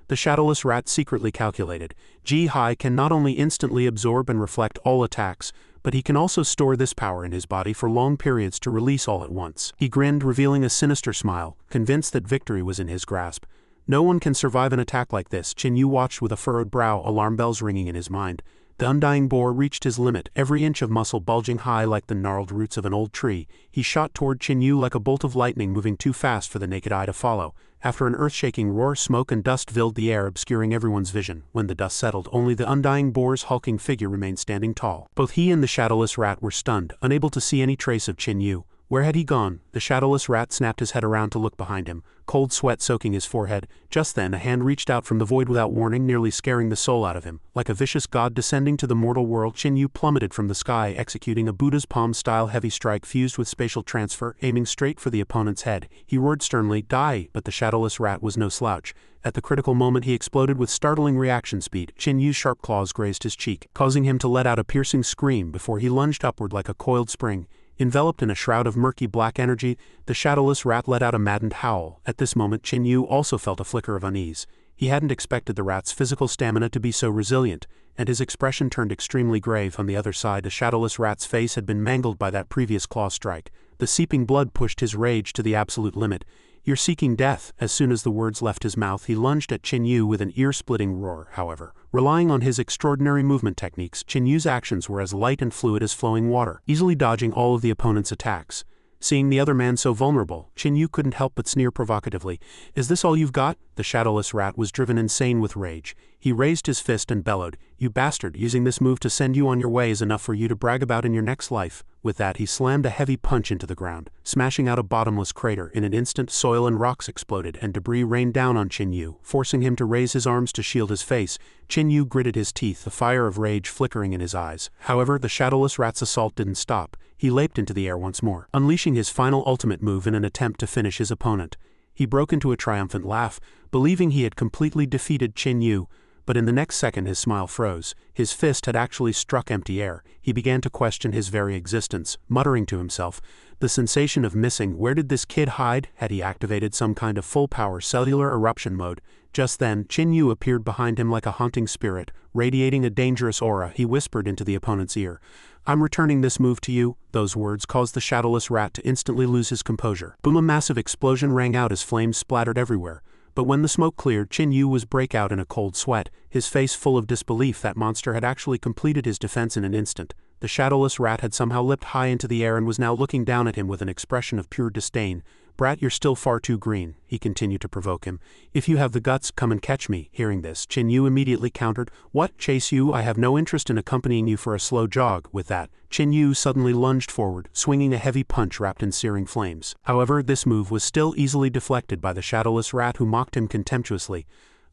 The shadowless rat secretly calculated. Ji-High can not only instantly absorb and reflect all attacks, but he can also store this power in his body for long periods to release all at once. He grinned, revealing a sinister smile, convinced that victory was in his grasp. No one can survive an attack like this. Chin Yu watched with a furrowed brow, alarm bells ringing in his mind. The undying boar reached his limit, every inch of muscle bulging high like the gnarled roots of an old tree. He shot toward Chin-Yu like a bolt of lightning, moving too fast for the naked eye to follow. After an earth-shaking roar, smoke and dust filled the air, obscuring everyone's vision. When the dust settled, only the undying boar's hulking figure remained standing tall. Both he and the shadowless rat were stunned, unable to see any trace of Chin-Yu. Where had he gone? The shadowless rat snapped his head around to look behind him, cold sweat soaking his forehead. Just then a hand reached out from the void without warning, nearly scaring the soul out of him. Like a vicious god descending to the mortal world, Chin-Yu plummeted from the sky, executing a Buddha's palm-style heavy strike fused with spatial transfer, aiming straight for the opponent's head. He roared sternly, "Die!" But the shadowless rat was no slouch. At the critical moment he exploded with startling reaction speed. Chin-Yu's sharp claws grazed his cheek, causing him to let out a piercing scream before he lunged upward like a coiled spring. Enveloped in a shroud of murky black energy, the shadowless rat let out a maddened howl. At this moment Chin-Yu also felt a flicker of unease. He hadn't expected the rat's physical stamina to be so resilient, and his expression turned extremely grave. On the other side, the shadowless rat's face had been mangled by that previous claw strike. The seeping blood pushed his rage to the absolute limit. "You're seeking death." As soon as the words left his mouth, he lunged at Chin-Yu with an ear-splitting roar. However, relying on his extraordinary movement techniques, Chin-Yu's actions were as light and fluid as flowing water, easily dodging all of the opponent's attacks. Seeing the other man so vulnerable, Chin-Yu couldn't help but sneer provocatively. "Is this all you've got?" The shadowless rat was driven insane with rage. He raised his fist and bellowed, "You bastard, using this move to send you on your way is enough for you to brag about in your next life." With that he slammed a heavy punch into the ground, smashing out a bottomless crater. In an instant soil and rocks exploded and debris rained down on Chin-Yu, forcing him to raise his arms to shield his face. Chin-Yu gritted his teeth, the fire of rage flickering in his eyes. However, the shadowless rat's assault didn't stop. He leaped into the air once more, unleashing his final ultimate move in an attempt to finish his opponent. He broke into a triumphant laugh, believing he had completely defeated Chin-Yu, but in the next second his smile froze. His fist had actually struck empty air. He began to question his very existence, muttering to himself, "The sensation of missing, where did this kid hide?" Had he activated some kind of full-power cellular eruption mode? Just then, Chin-Yu appeared behind him like a haunting spirit, radiating a dangerous aura. He whispered into the opponent's ear, "I'm returning this move to you." Those words caused the shadowless rat to instantly lose his composure. Boom! A massive explosion rang out as flames splattered everywhere. But when the smoke cleared, Chin-Yu was break out in a cold sweat, his face full of disbelief that monster had actually completed his defense in an instant. The shadowless rat had somehow leapt high into the air and was now looking down at him with an expression of pure disdain. "Brat, you're still far too green," he continued to provoke him. "If you have the guts, come and catch me." Hearing this, Chin-Yu immediately countered, "What, chase you? I have no interest in accompanying you for a slow jog." With that, Chin-Yu suddenly lunged forward, swinging a heavy punch wrapped in searing flames. However, this move was still easily deflected by the shadowless rat, who mocked him contemptuously.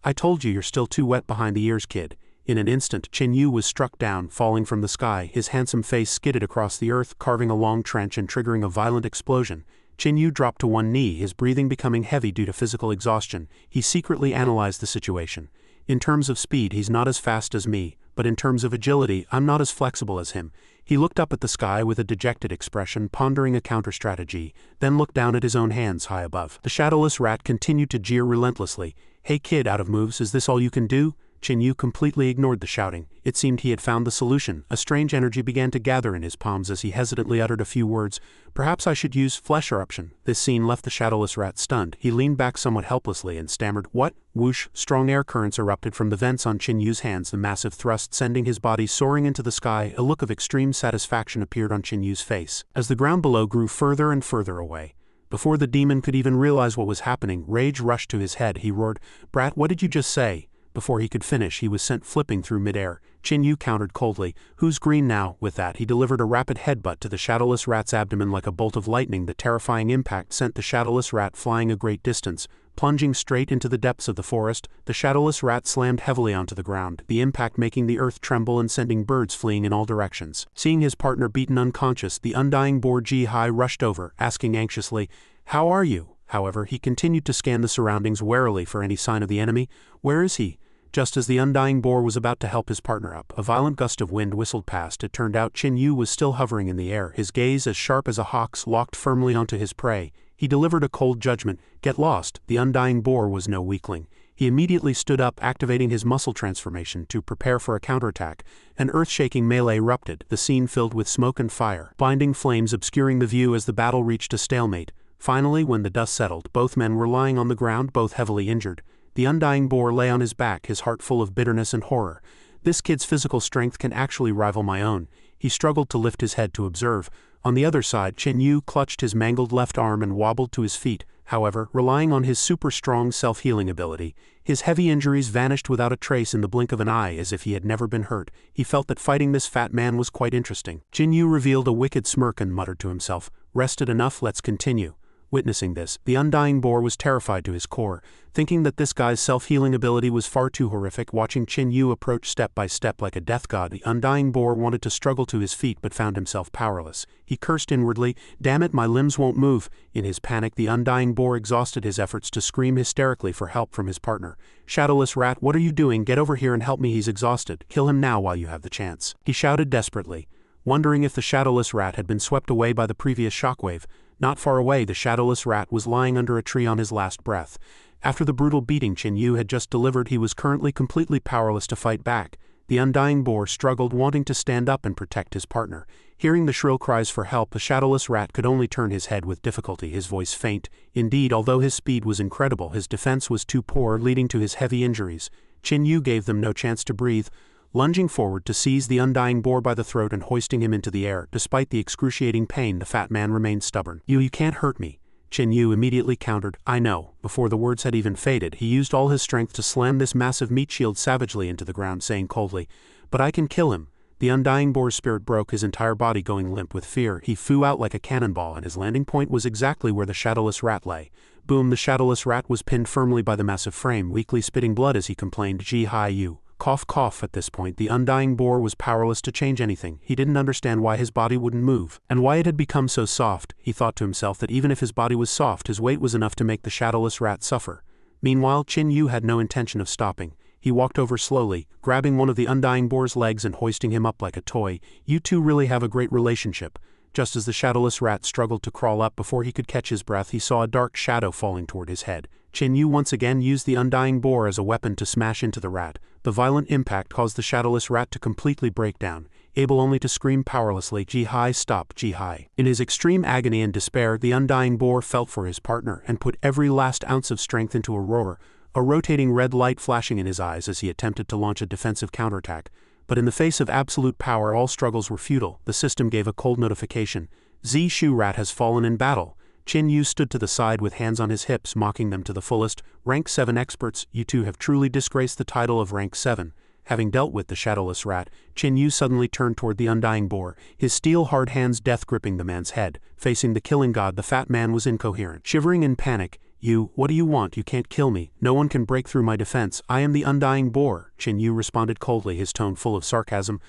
"I told you you're still too wet behind the ears, kid." In an instant, Chin-Yu was struck down, falling from the sky. His handsome face skidded across the earth, carving a long trench and triggering a violent explosion. Chin-Yu dropped to one knee, his breathing becoming heavy due to physical exhaustion. He secretly analyzed the situation. "In terms of speed, he's not as fast as me, but in terms of agility, I'm not as flexible as him." He looked up at the sky with a dejected expression, pondering a counter-strategy, then looked down at his own hands high above. The shadowless rat continued to jeer relentlessly. "Hey kid, out of moves, is this all you can do?" Chin-Yu completely ignored the shouting. It seemed he had found the solution. A strange energy began to gather in his palms as he hesitantly uttered a few words. "Perhaps I should use flesh eruption." This scene left the shadowless rat stunned. He leaned back somewhat helplessly and stammered, "What?" Whoosh! Strong air currents erupted from the vents on Chin-Yu's hands, the massive thrust sending his body soaring into the sky. A look of extreme satisfaction appeared on Chin-Yu's face, as the ground below grew further and further away. Before the demon could even realize what was happening, rage rushed to his head. He roared, "Brat, what did you just say?" Before he could finish, he was sent flipping through midair. Chin-Yu countered coldly, "Who's green now?" With that, he delivered a rapid headbutt to the shadowless rat's abdomen like a bolt of lightning. The terrifying impact sent the shadowless rat flying a great distance. Plunging straight into the depths of the forest, the shadowless rat slammed heavily onto the ground, the impact making the earth tremble and sending birds fleeing in all directions. Seeing his partner beaten unconscious, the undying boar Ji-Hai rushed over, asking anxiously, "How are you?" However, he continued to scan the surroundings warily for any sign of the enemy. "Where is he?" Just as the undying boar was about to help his partner up, a violent gust of wind whistled past. It turned out Chin-Yu was still hovering in the air, his gaze as sharp as a hawk's, locked firmly onto his prey. He delivered a cold judgment, "Get lost." The undying boar was no weakling. He immediately stood up, activating his muscle transformation to prepare for a counterattack. An earth-shaking melee erupted, the scene filled with smoke and fire, blinding flames obscuring the view as the battle reached a stalemate. Finally, when the dust settled, both men were lying on the ground, both heavily injured. The undying boar lay on his back, his heart full of bitterness and horror. This kid's physical strength can actually rival my own. He struggled to lift his head to observe. On the other side, Chen Yu clutched his mangled left arm and wobbled to his feet. However, relying on his super-strong self-healing ability, his heavy injuries vanished without a trace in the blink of an eye, as if he had never been hurt. He felt that fighting this fat man was quite interesting. Chen Yu revealed a wicked smirk and muttered to himself, "Rested enough, let's continue." Witnessing this, the undying boar was terrified to his core, thinking that this guy's self-healing ability was far too horrific. Watching Chen Yu approach step by step like a death god, the undying boar wanted to struggle to his feet but found himself powerless. He cursed inwardly, "Damn it, my limbs won't move." In his panic, the undying boar exhausted his efforts to scream hysterically for help from his partner. "Shadowless rat, what are you doing? Get over here and help me, he's exhausted. Kill him now while you have the chance," he shouted desperately. Wondering if the shadowless rat had been swept away by the previous shockwave. Not far away, the shadowless rat was lying under a tree on his last breath. After the brutal beating Chen Yu had just delivered, he was currently completely powerless to fight back. The undying boar struggled, wanting to stand up and protect his partner. Hearing the shrill cries for help, the shadowless rat could only turn his head with difficulty, his voice faint. Indeed, although his speed was incredible, his defense was too poor, leading to his heavy injuries. Chen Yu gave them no chance to breathe. Lunging forward to seize the undying boar by the throat and hoisting him into the air, despite the excruciating pain, the fat man remained stubborn. You can't hurt me." Chen Yu immediately countered, "I know." Before the words had even faded, he used all his strength to slam this massive meat shield savagely into the ground, saying coldly, "But I can kill him." The undying boar's spirit broke, his entire body going limp with fear. He flew out like a cannonball, and his landing point was exactly where the shadowless rat lay. Boom! The shadowless rat was pinned firmly by the massive frame, weakly spitting blood as he complained, "Ji Hai Yu." Cough, cough. At this point, the undying boar was powerless to change anything. He didn't understand why his body wouldn't move, and why it had become so soft. He thought to himself that even if his body was soft, his weight was enough to make the shadowless rat suffer. Meanwhile, Chen Yu had no intention of stopping. He walked over slowly, grabbing one of the undying boar's legs and hoisting him up like a toy. "You two really have a great relationship." Just as the shadowless rat struggled to crawl up before he could catch his breath, he saw a dark shadow falling toward his head. Chen Yu once again used the undying boar as a weapon to smash into the rat. The violent impact caused the shadowless rat to completely break down, able only to scream powerlessly, "Ji Hai, stop, Ji Hai." In his extreme agony and despair, the undying boar felt for his partner and put every last ounce of strength into a roar, a rotating red light flashing in his eyes as he attempted to launch a defensive counterattack. But in the face of absolute power, all struggles were futile. The system gave a cold notification. "Z Shu Rat has fallen in battle." Chen Yu stood to the side with hands on his hips, mocking them to the fullest. "Rank 7 experts, you two have truly disgraced the title of Rank 7. Having dealt with the shadowless rat, Chen Yu suddenly turned toward the undying boar, his steel-hard hands death-gripping the man's head. Facing the killing god, the fat man was incoherent. Shivering in panic, What do you want? You can't kill me. No one can break through my defense. I am the undying boar," Chen Yu responded coldly, his tone full of sarcasm.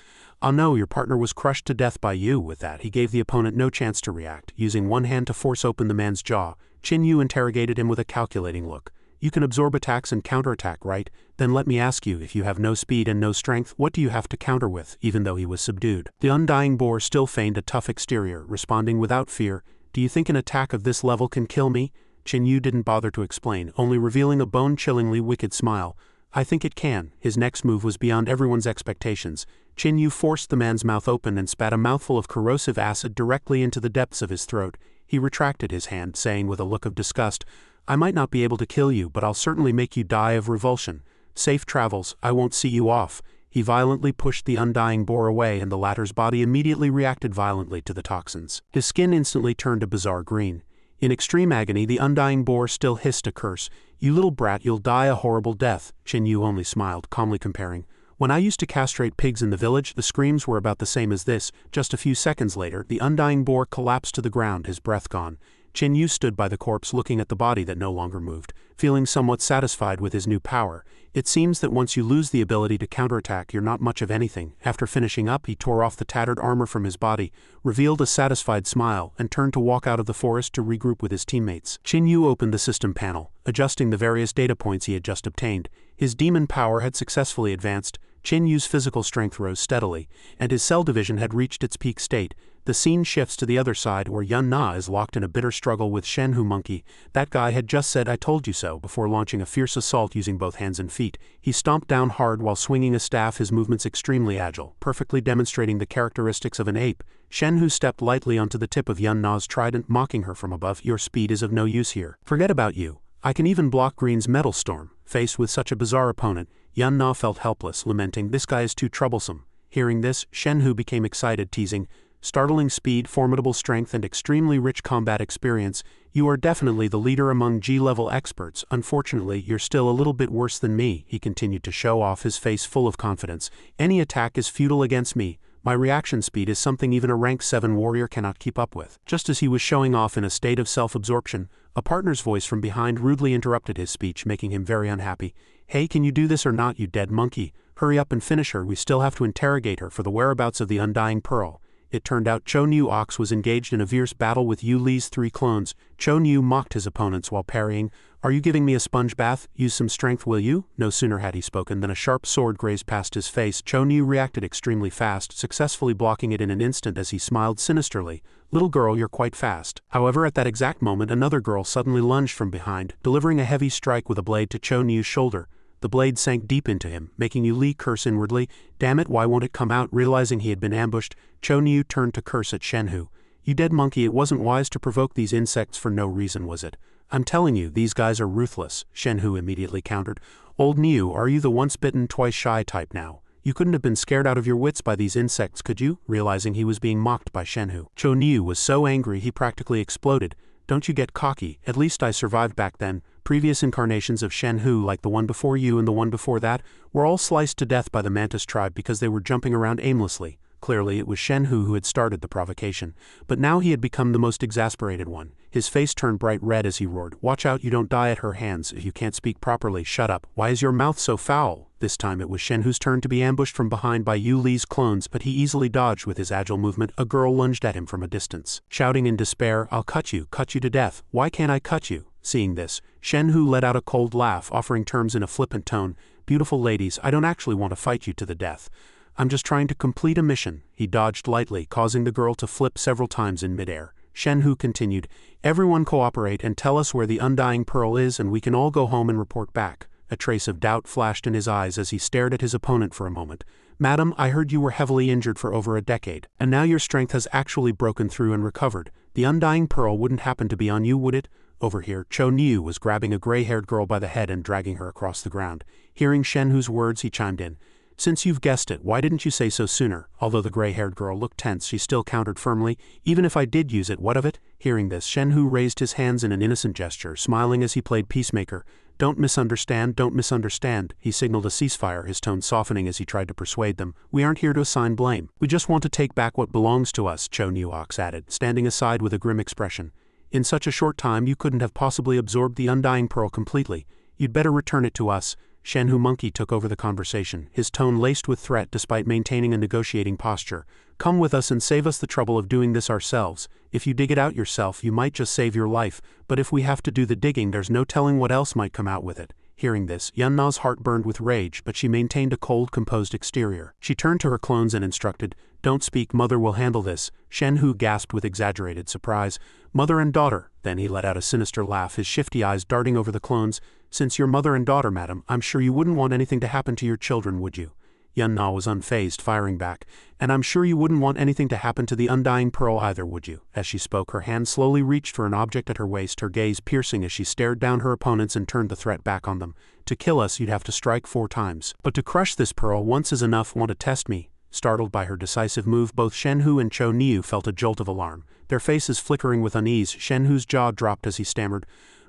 "Ah no, your partner was crushed to death by you." With that, he gave the opponent no chance to react. Using one hand to force open the man's jaw, Chen Yu interrogated him with a calculating look. "You can absorb attacks and counterattack, right? Then let me ask you, if you have no speed and no strength, what do you have to counter with?" Even though he was subdued, the undying boar still feigned a tough exterior, responding without fear, "Do you think an attack of this level can kill me?" Chen Yu didn't bother to explain, only revealing a bone-chillingly wicked smile. "I think it can." His next move was beyond everyone's expectations. Chen Yu forced the man's mouth open and spat a mouthful of corrosive acid directly into the depths of his throat. He retracted his hand, saying with a look of disgust, "I might not be able to kill you, but I'll certainly make you die of revulsion. Safe travels, I won't see you off." He violently pushed the undying boar away, and the latter's body immediately reacted violently to the toxins. His skin instantly turned a bizarre green. In extreme agony, the undying boar still hissed a curse. "You little brat, you'll die a horrible death." Chen Yu only smiled, calmly comparing, "When I used to castrate pigs in the village, the screams were about the same as this." Just a few seconds later, the undying boar collapsed to the ground, his breath gone. Chen Yu stood by the corpse, looking at the body that no longer moved, feeling somewhat satisfied with his new power. It seems that once you lose the ability to counterattack, you're not much of anything. After finishing up, he tore off the tattered armor from his body, revealed a satisfied smile, and turned to walk out of the forest to regroup with his teammates. Chen Yu opened the system panel, adjusting the various data points he had just obtained. His demon power had successfully advanced, Chen Yu's physical strength rose steadily, and his cell division had reached its peak state. The scene shifts to the other side, where Yun Na is locked in a bitter struggle with Shen Hu Monkey. That guy had just said "I told you so" before launching a fierce assault using both hands and feet. He stomped down hard while swinging a staff, his movements extremely agile, perfectly demonstrating the characteristics of an ape. Shen Hu stepped lightly onto the tip of Yun Na's trident, mocking her from above. "Your speed is of no use here. Forget about you. I can even block Green's metal storm." Faced with such a bizarre opponent, Yun Na felt helpless, lamenting, "This guy is too troublesome." Hearing this, Shenhu became excited, teasing, "Startling speed, formidable strength, and extremely rich combat experience. You are definitely the leader among G-level experts. Unfortunately, you're still a little bit worse than me," he continued to show off, his face full of confidence. "Any attack is futile against me. My reaction speed is something even a rank 7 warrior cannot keep up with." Just as he was showing off in a state of self-absorption, a partner's voice from behind rudely interrupted his speech, making him very unhappy. "Hey, can you do this or not, you dead monkey? Hurry up and finish her. We still have to interrogate her for the whereabouts of the Undying Pearl." It turned out Cho Nu-Ox was engaged in a fierce battle with Yu Li's 3 clones. Cho Nu mocked his opponents while parrying. "Are you giving me a sponge bath? Use some strength, will you?" No sooner had he spoken than a sharp sword grazed past his face. Cho Nu reacted extremely fast, successfully blocking it in an instant as he smiled sinisterly. "Little girl, you're quite fast." However, at that exact moment, another girl suddenly lunged from behind, delivering a heavy strike with a blade to Cho Nu's shoulder. The blade sank deep into him, making Yu Li curse inwardly. "Damn it, why won't it come out?" Realizing he had been ambushed, Cho Nu turned to curse at Shenhu. "You dead monkey, it wasn't wise to provoke these insects for no reason, was it? I'm telling you, these guys are ruthless," Shenhu immediately countered. "Old Niu, are you the once-bitten, twice-shy type now? You couldn't have been scared out of your wits by these insects, could you?" Realizing he was being mocked by Shenhu, Cho Nu was so angry he practically exploded. "Don't you get cocky, at least I survived back then. Previous incarnations of Shenhu, like the one before you and the one before that, were all sliced to death by the Mantis tribe because they were jumping around aimlessly." Clearly, it was Shenhu who had started the provocation, but now he had become the most exasperated one. His face turned bright red as he roared, "Watch out you don't die at her hands. If you can't speak properly, shut up. Why is your mouth so foul?" This time it was Shenhu's turn to be ambushed from behind by Yu Li's clones, but he easily dodged with his agile movement. A girl lunged at him from a distance. Shouting in despair, I'll cut you to death. Why can't I cut you?" Seeing this, Shenhu let out a cold laugh, offering terms in a flippant tone. "Beautiful ladies, I don't actually want to fight you to the death. I'm just trying to complete a mission." He dodged lightly, causing the girl to flip several times in midair. Shenhu continued, "Everyone cooperate and tell us where the Undying Pearl is and we can all go home and report back." A trace of doubt flashed in his eyes as he stared at his opponent for a moment. "Madam, I heard you were heavily injured for over a decade, and now your strength has actually broken through and recovered. The Undying Pearl wouldn't happen to be on you, would it?" Over here, Cho Nu was grabbing a gray-haired girl by the head and dragging her across the ground. Hearing Shenhu's words, he chimed in, "Since you've guessed it, why didn't you say so sooner?" Although the gray-haired girl looked tense, she still countered firmly, "Even if I did use it, what of it?" Hearing this, Shenhu raised his hands in an innocent gesture, smiling as he played peacemaker. Don't misunderstand," he signaled a ceasefire, his tone softening as he tried to persuade them. "We aren't here to assign blame. We just want to take back what belongs to us," Cho Nu-Ox added, standing aside with a grim expression. "In such a short time you couldn't have possibly absorbed the Undying Pearl completely. You'd better return it to us." Shenhu Monkey took over the conversation, his tone laced with threat despite maintaining a negotiating posture. "Come with us and save us the trouble of doing this ourselves. If you dig it out yourself, you might just save your life, but if we have to do the digging, there's no telling what else might come out with it." Hearing this, Yun Na's heart burned with rage, but she maintained a cold, composed exterior. She turned to her clones and instructed, "Don't speak, Mother will handle this." Shenhu gasped with exaggerated surprise. "Mother and daughter?" Then he let out a sinister laugh, his shifty eyes darting over the clones. "Since you're mother and daughter, madam, I'm sure you wouldn't want anything to happen to your children, would you?" Yun Na was unfazed, firing back. "And I'm sure you wouldn't want anything to happen to the Undying Pearl either, would you?" As she spoke, her hand slowly reached for an object at her waist, her gaze piercing as she stared down her opponents and turned the threat back on them. "To kill us, you'd have to strike 4 times. But to crush this pearl once is enough. Want to test me?" Startled by her decisive move, both Shenhu and Cho Nu felt a jolt of alarm. Their faces flickering with unease, Shenhu's jaw dropped as he stammered,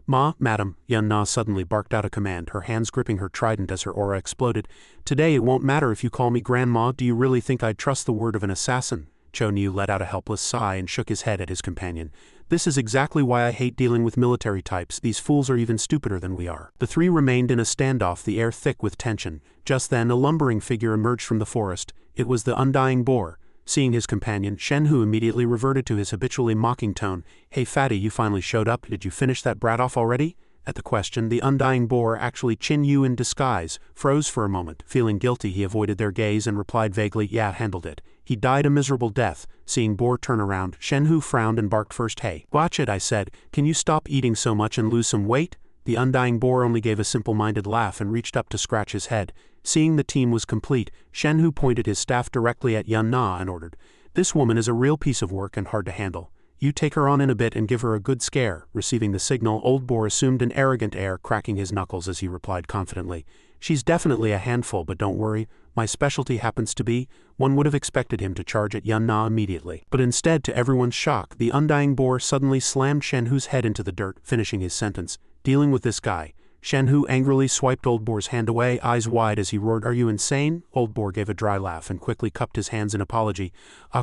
Madam," Yun Na suddenly barked out a command, her hands gripping her trident as her aura exploded. "Today it won't matter if you call me Grandma. Do you really think I'd trust the word of an assassin?" Cho Nu let out a helpless sigh and shook his head at his companion. "This is exactly why I hate dealing with military types. These fools are even stupider than we are." The three remained in a standoff, the air thick with tension. Just then a lumbering figure emerged from the forest. It was the Undying Boar. Seeing his companion, Shenhu immediately reverted to his habitually mocking tone. "Hey fatty, you finally showed up. Did you finish that brat off already?" At the question, the Undying Boar, actually Chin Yu in disguise, froze for a moment. Feeling guilty, he avoided their gaze and replied vaguely, "Yeah, handled it. He died a miserable death." Seeing Boar turn around, Shenhu frowned and barked first. "Hey, watch it," I said. "Can you stop eating so much and lose some weight?" The Undying Boar only gave a simple-minded laugh and reached up to scratch his head. Seeing the team was complete, Shenhu pointed his staff directly at Yun Na and ordered, "This woman is a real piece of work and hard to handle." You take her on in a bit and give her a good scare. Receiving the signal, Old Boar assumed an arrogant air, cracking his knuckles as he replied confidently. She's definitely a handful, but don't worry. My specialty happens to be, one would have expected him to charge at Yun Na immediately. But instead, to everyone's shock, the undying boar suddenly slammed Shenhu's head into the dirt, finishing his sentence. Dealing with this guy. Shenhu angrily swiped Old Boar's hand away, eyes wide as he roared, "Are you insane?" Old Boar gave a dry laugh and quickly cupped his hands in apology.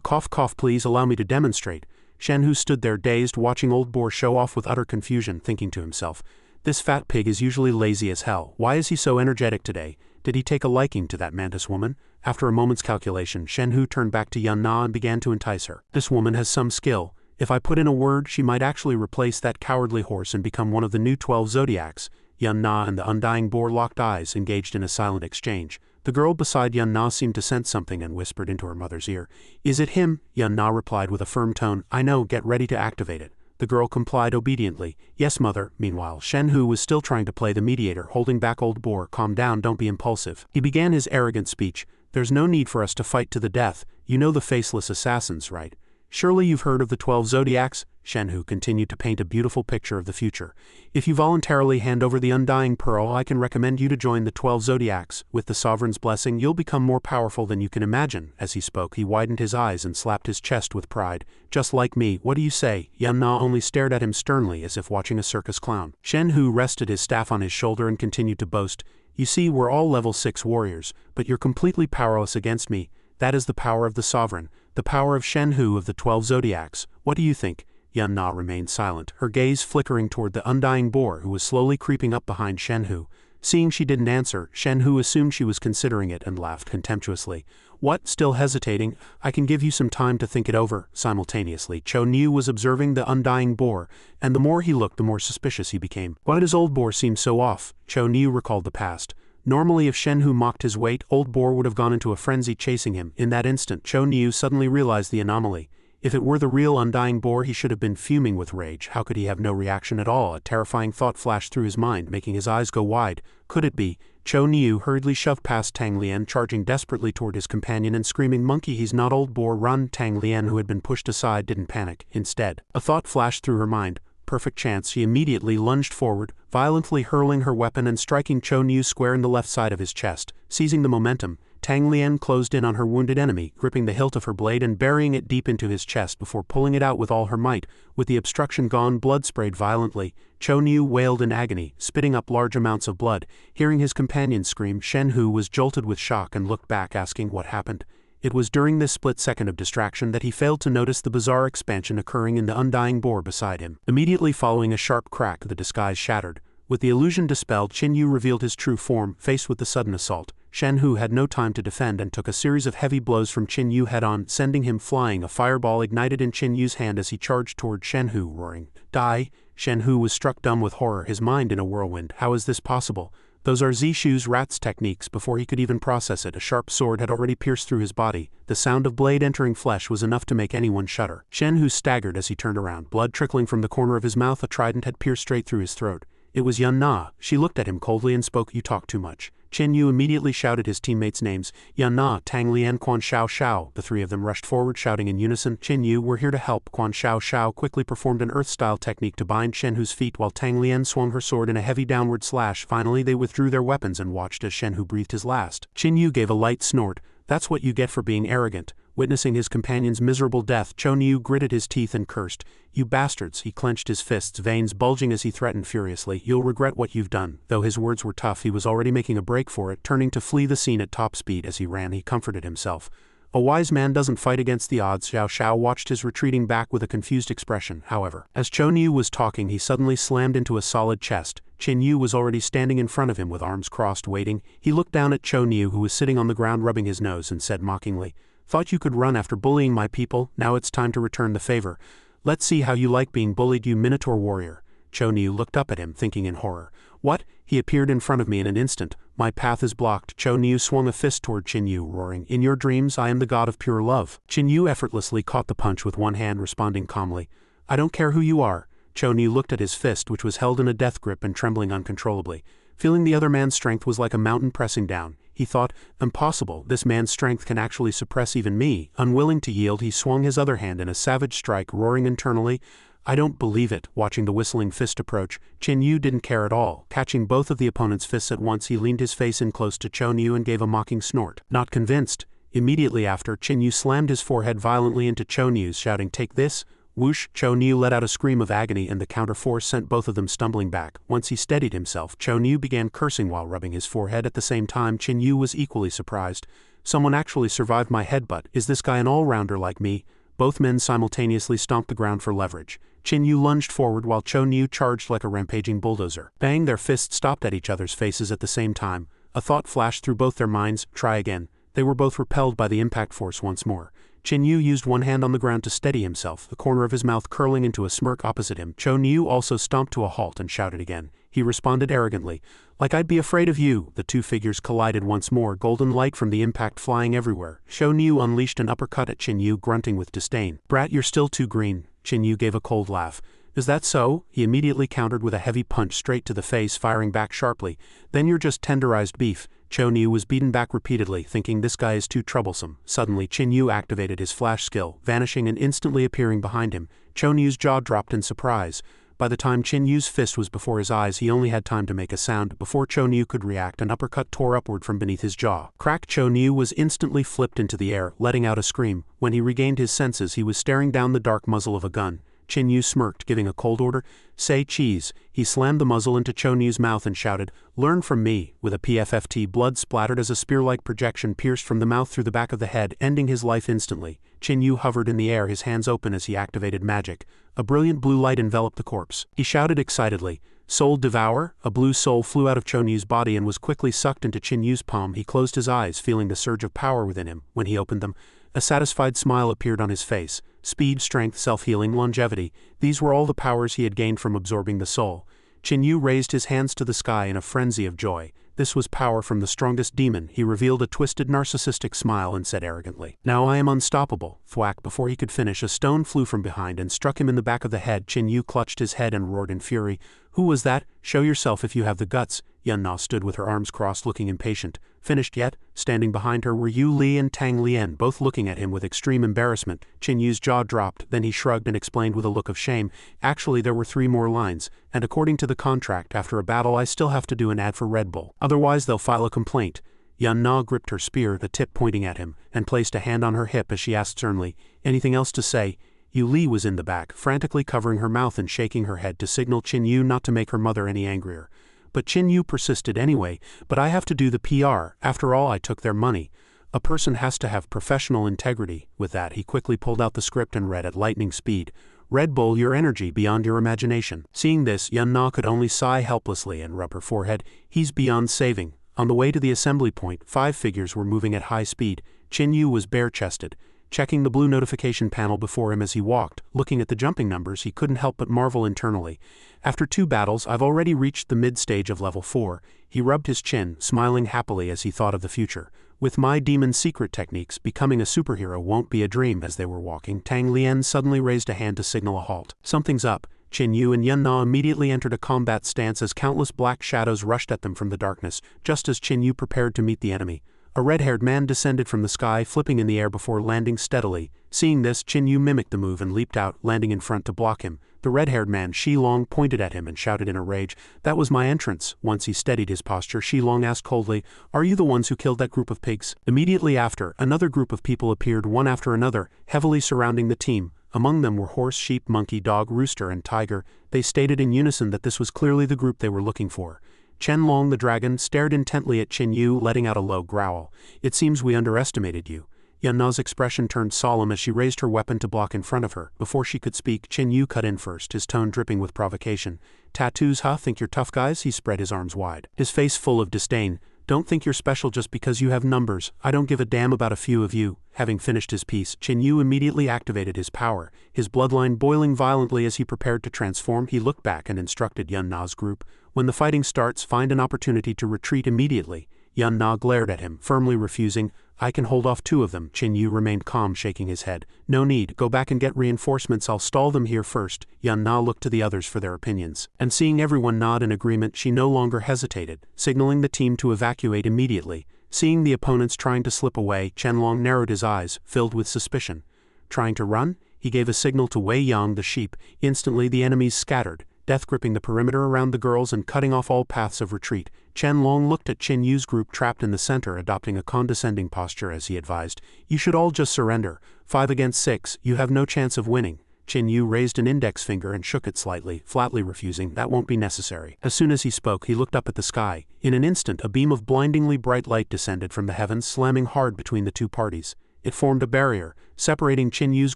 Cough cough, please allow me to demonstrate." Shenhu stood there dazed, watching Old Boar show off with utter confusion, thinking to himself, "This fat pig is usually lazy as hell. Why is he so energetic today? Did he take a liking to that mantis woman?" After a moment's calculation, Shenhu turned back to Yun Na and began to entice her. "This woman has some skill. If I put in a word, she might actually replace that cowardly horse and become one of the new 12 zodiacs." Yun Na and the undying boar locked eyes, engaged in a silent exchange. The girl beside Yun Na seemed to sense something and whispered into her mother's ear. "Is it him?" Yun Na replied with a firm tone. "I know, get ready to activate it." The girl complied obediently. "Yes, mother." Meanwhile, Shenhu was still trying to play the mediator, holding back Old Boar. "Calm down, don't be impulsive." He began his arrogant speech. "There's no need for us to fight to the death. You know the faceless assassins, right? Surely you've heard of the 12 zodiacs?" Shenhu continued to paint a beautiful picture of the future. "If you voluntarily hand over the undying pearl, I can recommend you to join the 12 zodiacs. With the sovereign's blessing, you'll become more powerful than you can imagine." As he spoke, he widened his eyes and slapped his chest with pride. "Just like me, what do you say?" Yun Na only stared at him sternly, as if watching a circus clown. Shenhu rested his staff on his shoulder and continued to boast. "You see, we're all level 6 warriors, but you're completely powerless against me. That is the power of the sovereign, the power of Shenhu of the 12 zodiacs. What do you think?" Yun Na remained silent, her gaze flickering toward the undying boar who was slowly creeping up behind Shenhu. Seeing she didn't answer, Shenhu assumed she was considering it and laughed contemptuously. "What, still hesitating? I can give you some time to think it over." Simultaneously, Cho Niu was observing the undying boar, and the more he looked, the more suspicious he became. Why does Old Boar seem so off? Cho Niu recalled the past. Normally, if Shenhu mocked his weight, Old Boar would have gone into a frenzy chasing him. In that instant, Cho Niu suddenly realized the anomaly. If it were the real undying boar, he should have been fuming with rage. How could he have no reaction at all? A terrifying thought flashed through his mind, making his eyes go wide. Could it be? Cho Niu hurriedly shoved past Tang Lian, charging desperately toward his companion and screaming, "Monkey, he's not Old Boar, run!" Tang Lian, who had been pushed aside, didn't panic. Instead, a thought flashed through her mind. Perfect chance, she immediately lunged forward, violently hurling her weapon and striking Cho Niu square in the left side of his chest. Seizing the momentum, Tang Lian closed in on her wounded enemy, gripping the hilt of her blade and burying it deep into his chest before pulling it out with all her might. With the obstruction gone, blood sprayed violently. Cho Niu wailed in agony, spitting up large amounts of blood. Hearing his companion scream, Shenhu was jolted with shock and looked back, asking what happened. It was during this split second of distraction that he failed to notice the bizarre expansion occurring in the undying boar beside him. Immediately following a sharp crack, the disguise shattered. With the illusion dispelled, Qin revealed his true form. Faced with the sudden assault, Shenhu had no time to defend and took a series of heavy blows from Qin head-on, sending him flying. A fireball ignited in Qin hand as he charged toward Shenhu, roaring, "Die!" Shenhu was struck dumb with horror, his mind in a whirlwind. How is this possible? Those are Zishu's rat's techniques. Before he could even process it, a sharp sword had already pierced through his body. The sound of blade entering flesh was enough to make anyone shudder. Shenhu staggered as he turned around, blood trickling from the corner of his mouth. A trident had pierced straight through his throat. It was Yun Na. She looked at him coldly and spoke, "You talk too much." Qin immediately shouted his teammates' names. Yun Na, Tang Lian, Quan Shao Shao. The three of them rushed forward, shouting in unison, "Qin, we're here to help." Quan Shao Shao quickly performed an earth-style technique to bind Shenhu's feet while Tang Lian swung her sword in a heavy downward slash. Finally, they withdrew their weapons and watched as Shenhu breathed his last. Qin gave a light snort. "That's what you get for being arrogant." Witnessing his companion's miserable death, Cho Niu gritted his teeth and cursed. "You bastards!" He clenched his fists, veins bulging as he threatened furiously, "You'll regret what you've done." Though his words were tough, he was already making a break for it. Turning to flee the scene at top speed, as he ran, he comforted himself. A wise man doesn't fight against the odds. Xiao Shao watched his retreating back with a confused expression. However, as Cho Niu was talking, he suddenly slammed into a solid chest. Qin was already standing in front of him with arms crossed, waiting. He looked down at Cho Niu, who was sitting on the ground rubbing his nose, and said mockingly, "Thought you could run after bullying my people? Now it's time to return the favor. Let's see how you like being bullied, you Minotaur warrior." Cho Niu looked up at him, thinking in horror. "What?" He appeared in front of me in an instant. "My path is blocked." Cho Niu swung a fist toward Qin, roaring, "In your dreams, I am the god of pure love." Qin effortlessly caught the punch with one hand, responding calmly, "I don't care who you are." Cho Niu looked at his fist, which was held in a death grip and trembling uncontrollably. Feeling the other man's strength was like a mountain pressing down, he he thought. Impossible, this man's strength can actually suppress even me. Unwilling to yield, he swung his other hand in a savage strike, roaring internally, I don't believe it. Watching the whistling fist approach, Chen Yu didn't care at all. Catching both of the opponent's fists at once, he leaned his face in close to Chen Yu and gave a mocking snort. Not convinced. Immediately after, Chen Yu slammed his forehead violently into Chen Yu's, shouting, take this. Whoosh! Chen Yu let out a scream of agony, and the counter-force sent both of them stumbling back. Once he steadied himself, Chen Yu began cursing while rubbing his forehead. At the same time, Chen Yu was equally surprised. Someone actually survived my headbutt. Is this guy an all-rounder like me? Both men simultaneously stomped the ground for leverage. Chen Yu lunged forward while Chen Yu charged like a rampaging bulldozer. Bang! Their fists stopped at each other's faces at the same time. A thought flashed through both their minds, try again. They were both repelled by the impact force once more. Chen Yu used one hand on the ground to steady himself, the corner of his mouth curling into a smirk opposite him. Chen Yu also stomped to a halt and shouted again. He responded arrogantly, like I'd be afraid of you. The two figures collided once more, golden light from the impact flying everywhere. Chen Yu unleashed an uppercut at Chen Yu, grunting with disdain. Brat, you're still too green. Chen Yu gave a cold laugh. Is that so? He immediately countered with a heavy punch straight to the face, firing back sharply. Then you're just tenderized beef. Chen Yu was beaten back repeatedly, thinking this guy is too troublesome. Suddenly, Chen Yu activated his flash skill, vanishing and instantly appearing behind him. Chen Yu's jaw dropped in surprise. By the time Chen Yu's fist was before his eyes, he only had time to make a sound. Before Chen Yu could react, an uppercut tore upward from beneath his jaw. Crack! Chen Yu was instantly flipped into the air, letting out a scream. When he regained his senses, he was staring down the dark muzzle of a gun. Chen Yu smirked, giving a cold order. Say cheese. He slammed the muzzle into Chen Yu's mouth and shouted, learn from me. With a PFFT, blood splattered as a spear-like projection pierced from the mouth through the back of the head, ending his life instantly. Chen Yu hovered in the air, his hands open as he activated magic. A brilliant blue light enveloped the corpse. He shouted excitedly, Soul devour? A blue soul flew out of Chen Yu's body and was quickly sucked into Chen Yu's palm. He closed his eyes, feeling the surge of power within him. When he opened them, a satisfied smile appeared on his face. Speed, strength, self-healing, longevity, these were all the powers he had gained from absorbing the soul. Chen Yu raised his hands to the sky in a frenzy of joy. This was power from the strongest demon. He revealed a twisted narcissistic smile and said arrogantly, now I am unstoppable. Thwack! Before he could finish, a stone flew from behind and struck him in the back of the head. Chen Yu clutched his head and roared in fury. Who was that? Show yourself if you have the guts. Yan Na stood with her arms crossed, looking impatient. Finished yet? Standing behind her were Yu Li and Tang Lian, both looking at him with extreme embarrassment. Chen Yu's jaw dropped, then he shrugged and explained with a look of shame. Actually, there were 3 more lines, and according to the contract, after a battle I still have to do an ad for Red Bull. Otherwise they'll file a complaint. Yan Na gripped her spear, the tip pointing at him, and placed a hand on her hip as she asked sternly, anything else to say? Yu Li was in the back, frantically covering her mouth and shaking her head to signal Chen Yu not to make her mother any angrier. But Chen Yu persisted anyway. But I have to do the PR. After all, I took their money. A person has to have professional integrity. With that, he quickly pulled out the script and read at lightning speed. Red Bull, your energy beyond your imagination. Seeing this, Yan Na could only sigh helplessly and rub her forehead. He's beyond saving. On the way to the assembly point, 5 figures were moving at high speed. Chen Yu was bare-chested. Checking the blue notification panel before him as he walked, looking at the jumping numbers, he couldn't help but marvel internally. After 2 battles, I've already reached the mid-stage of level 4. He rubbed his chin, smiling happily as he thought of the future. With my demon secret techniques, becoming a superhero won't be a dream. As they were walking, Tang Lian suddenly raised a hand to signal a halt. Something's up. Chen Yu and Yan Na immediately entered a combat stance as countless black shadows rushed at them from the darkness, just as Chen Yu prepared to meet the enemy. A red-haired man descended from the sky, flipping in the air before landing steadily. Seeing this, Chen Yu mimicked the move and leaped out, landing in front to block him. The red-haired man, Shilong, pointed at him and shouted in a rage, that was my entrance. Once he steadied his posture, Shilong asked coldly, are you the ones who killed that group of pigs? Immediately after, another group of people appeared one after another, heavily surrounding the team. Among them were horse, sheep, monkey, dog, rooster, and tiger. They stated in unison that this was clearly the group they were looking for. Chen Long the dragon stared intently at Chen Yu, letting out a low growl. It seems we underestimated you. Yan Na's expression turned solemn as she raised her weapon to block in front of her. Before she could speak, Chen Yu cut in first, his tone dripping with provocation. Tattoos, huh? Think you're tough guys? He spread his arms wide, his face full of disdain. Don't think you're special just because you have numbers. I don't give a damn about a few of you. Having finished his piece, Chen Yu immediately activated his power, his bloodline boiling violently as he prepared to transform. He looked back and instructed Yan Na's group, when the fighting starts, find an opportunity to retreat immediately. Yan Na glared at him, firmly refusing. I can hold off 2 of them. Chen Yu remained calm, shaking his head. No need, go back and get reinforcements. I'll stall them here first. Yan Na looked to the others for their opinions, and seeing everyone nod in agreement, she no longer hesitated, signaling the team to evacuate immediately. Seeing the opponents trying to slip away, Qianlong narrowed his eyes, filled with suspicion. Trying to run? He gave a signal to Wei Yang the sheep. Instantly the enemies scattered, death gripping the perimeter around the girls and cutting off all paths of retreat. Qianlong looked at Qin Yu's group trapped in the center, adopting a condescending posture as he advised, "You should all just surrender. 5 against 6, you have no chance of winning." Qin Yu raised an index finger and shook it slightly, flatly refusing, "That won't be necessary." As soon as he spoke, he looked up at the sky. In an instant, a beam of blindingly bright light descended from the heavens, slamming hard between the two parties. It formed a barrier, separating Qin Yu's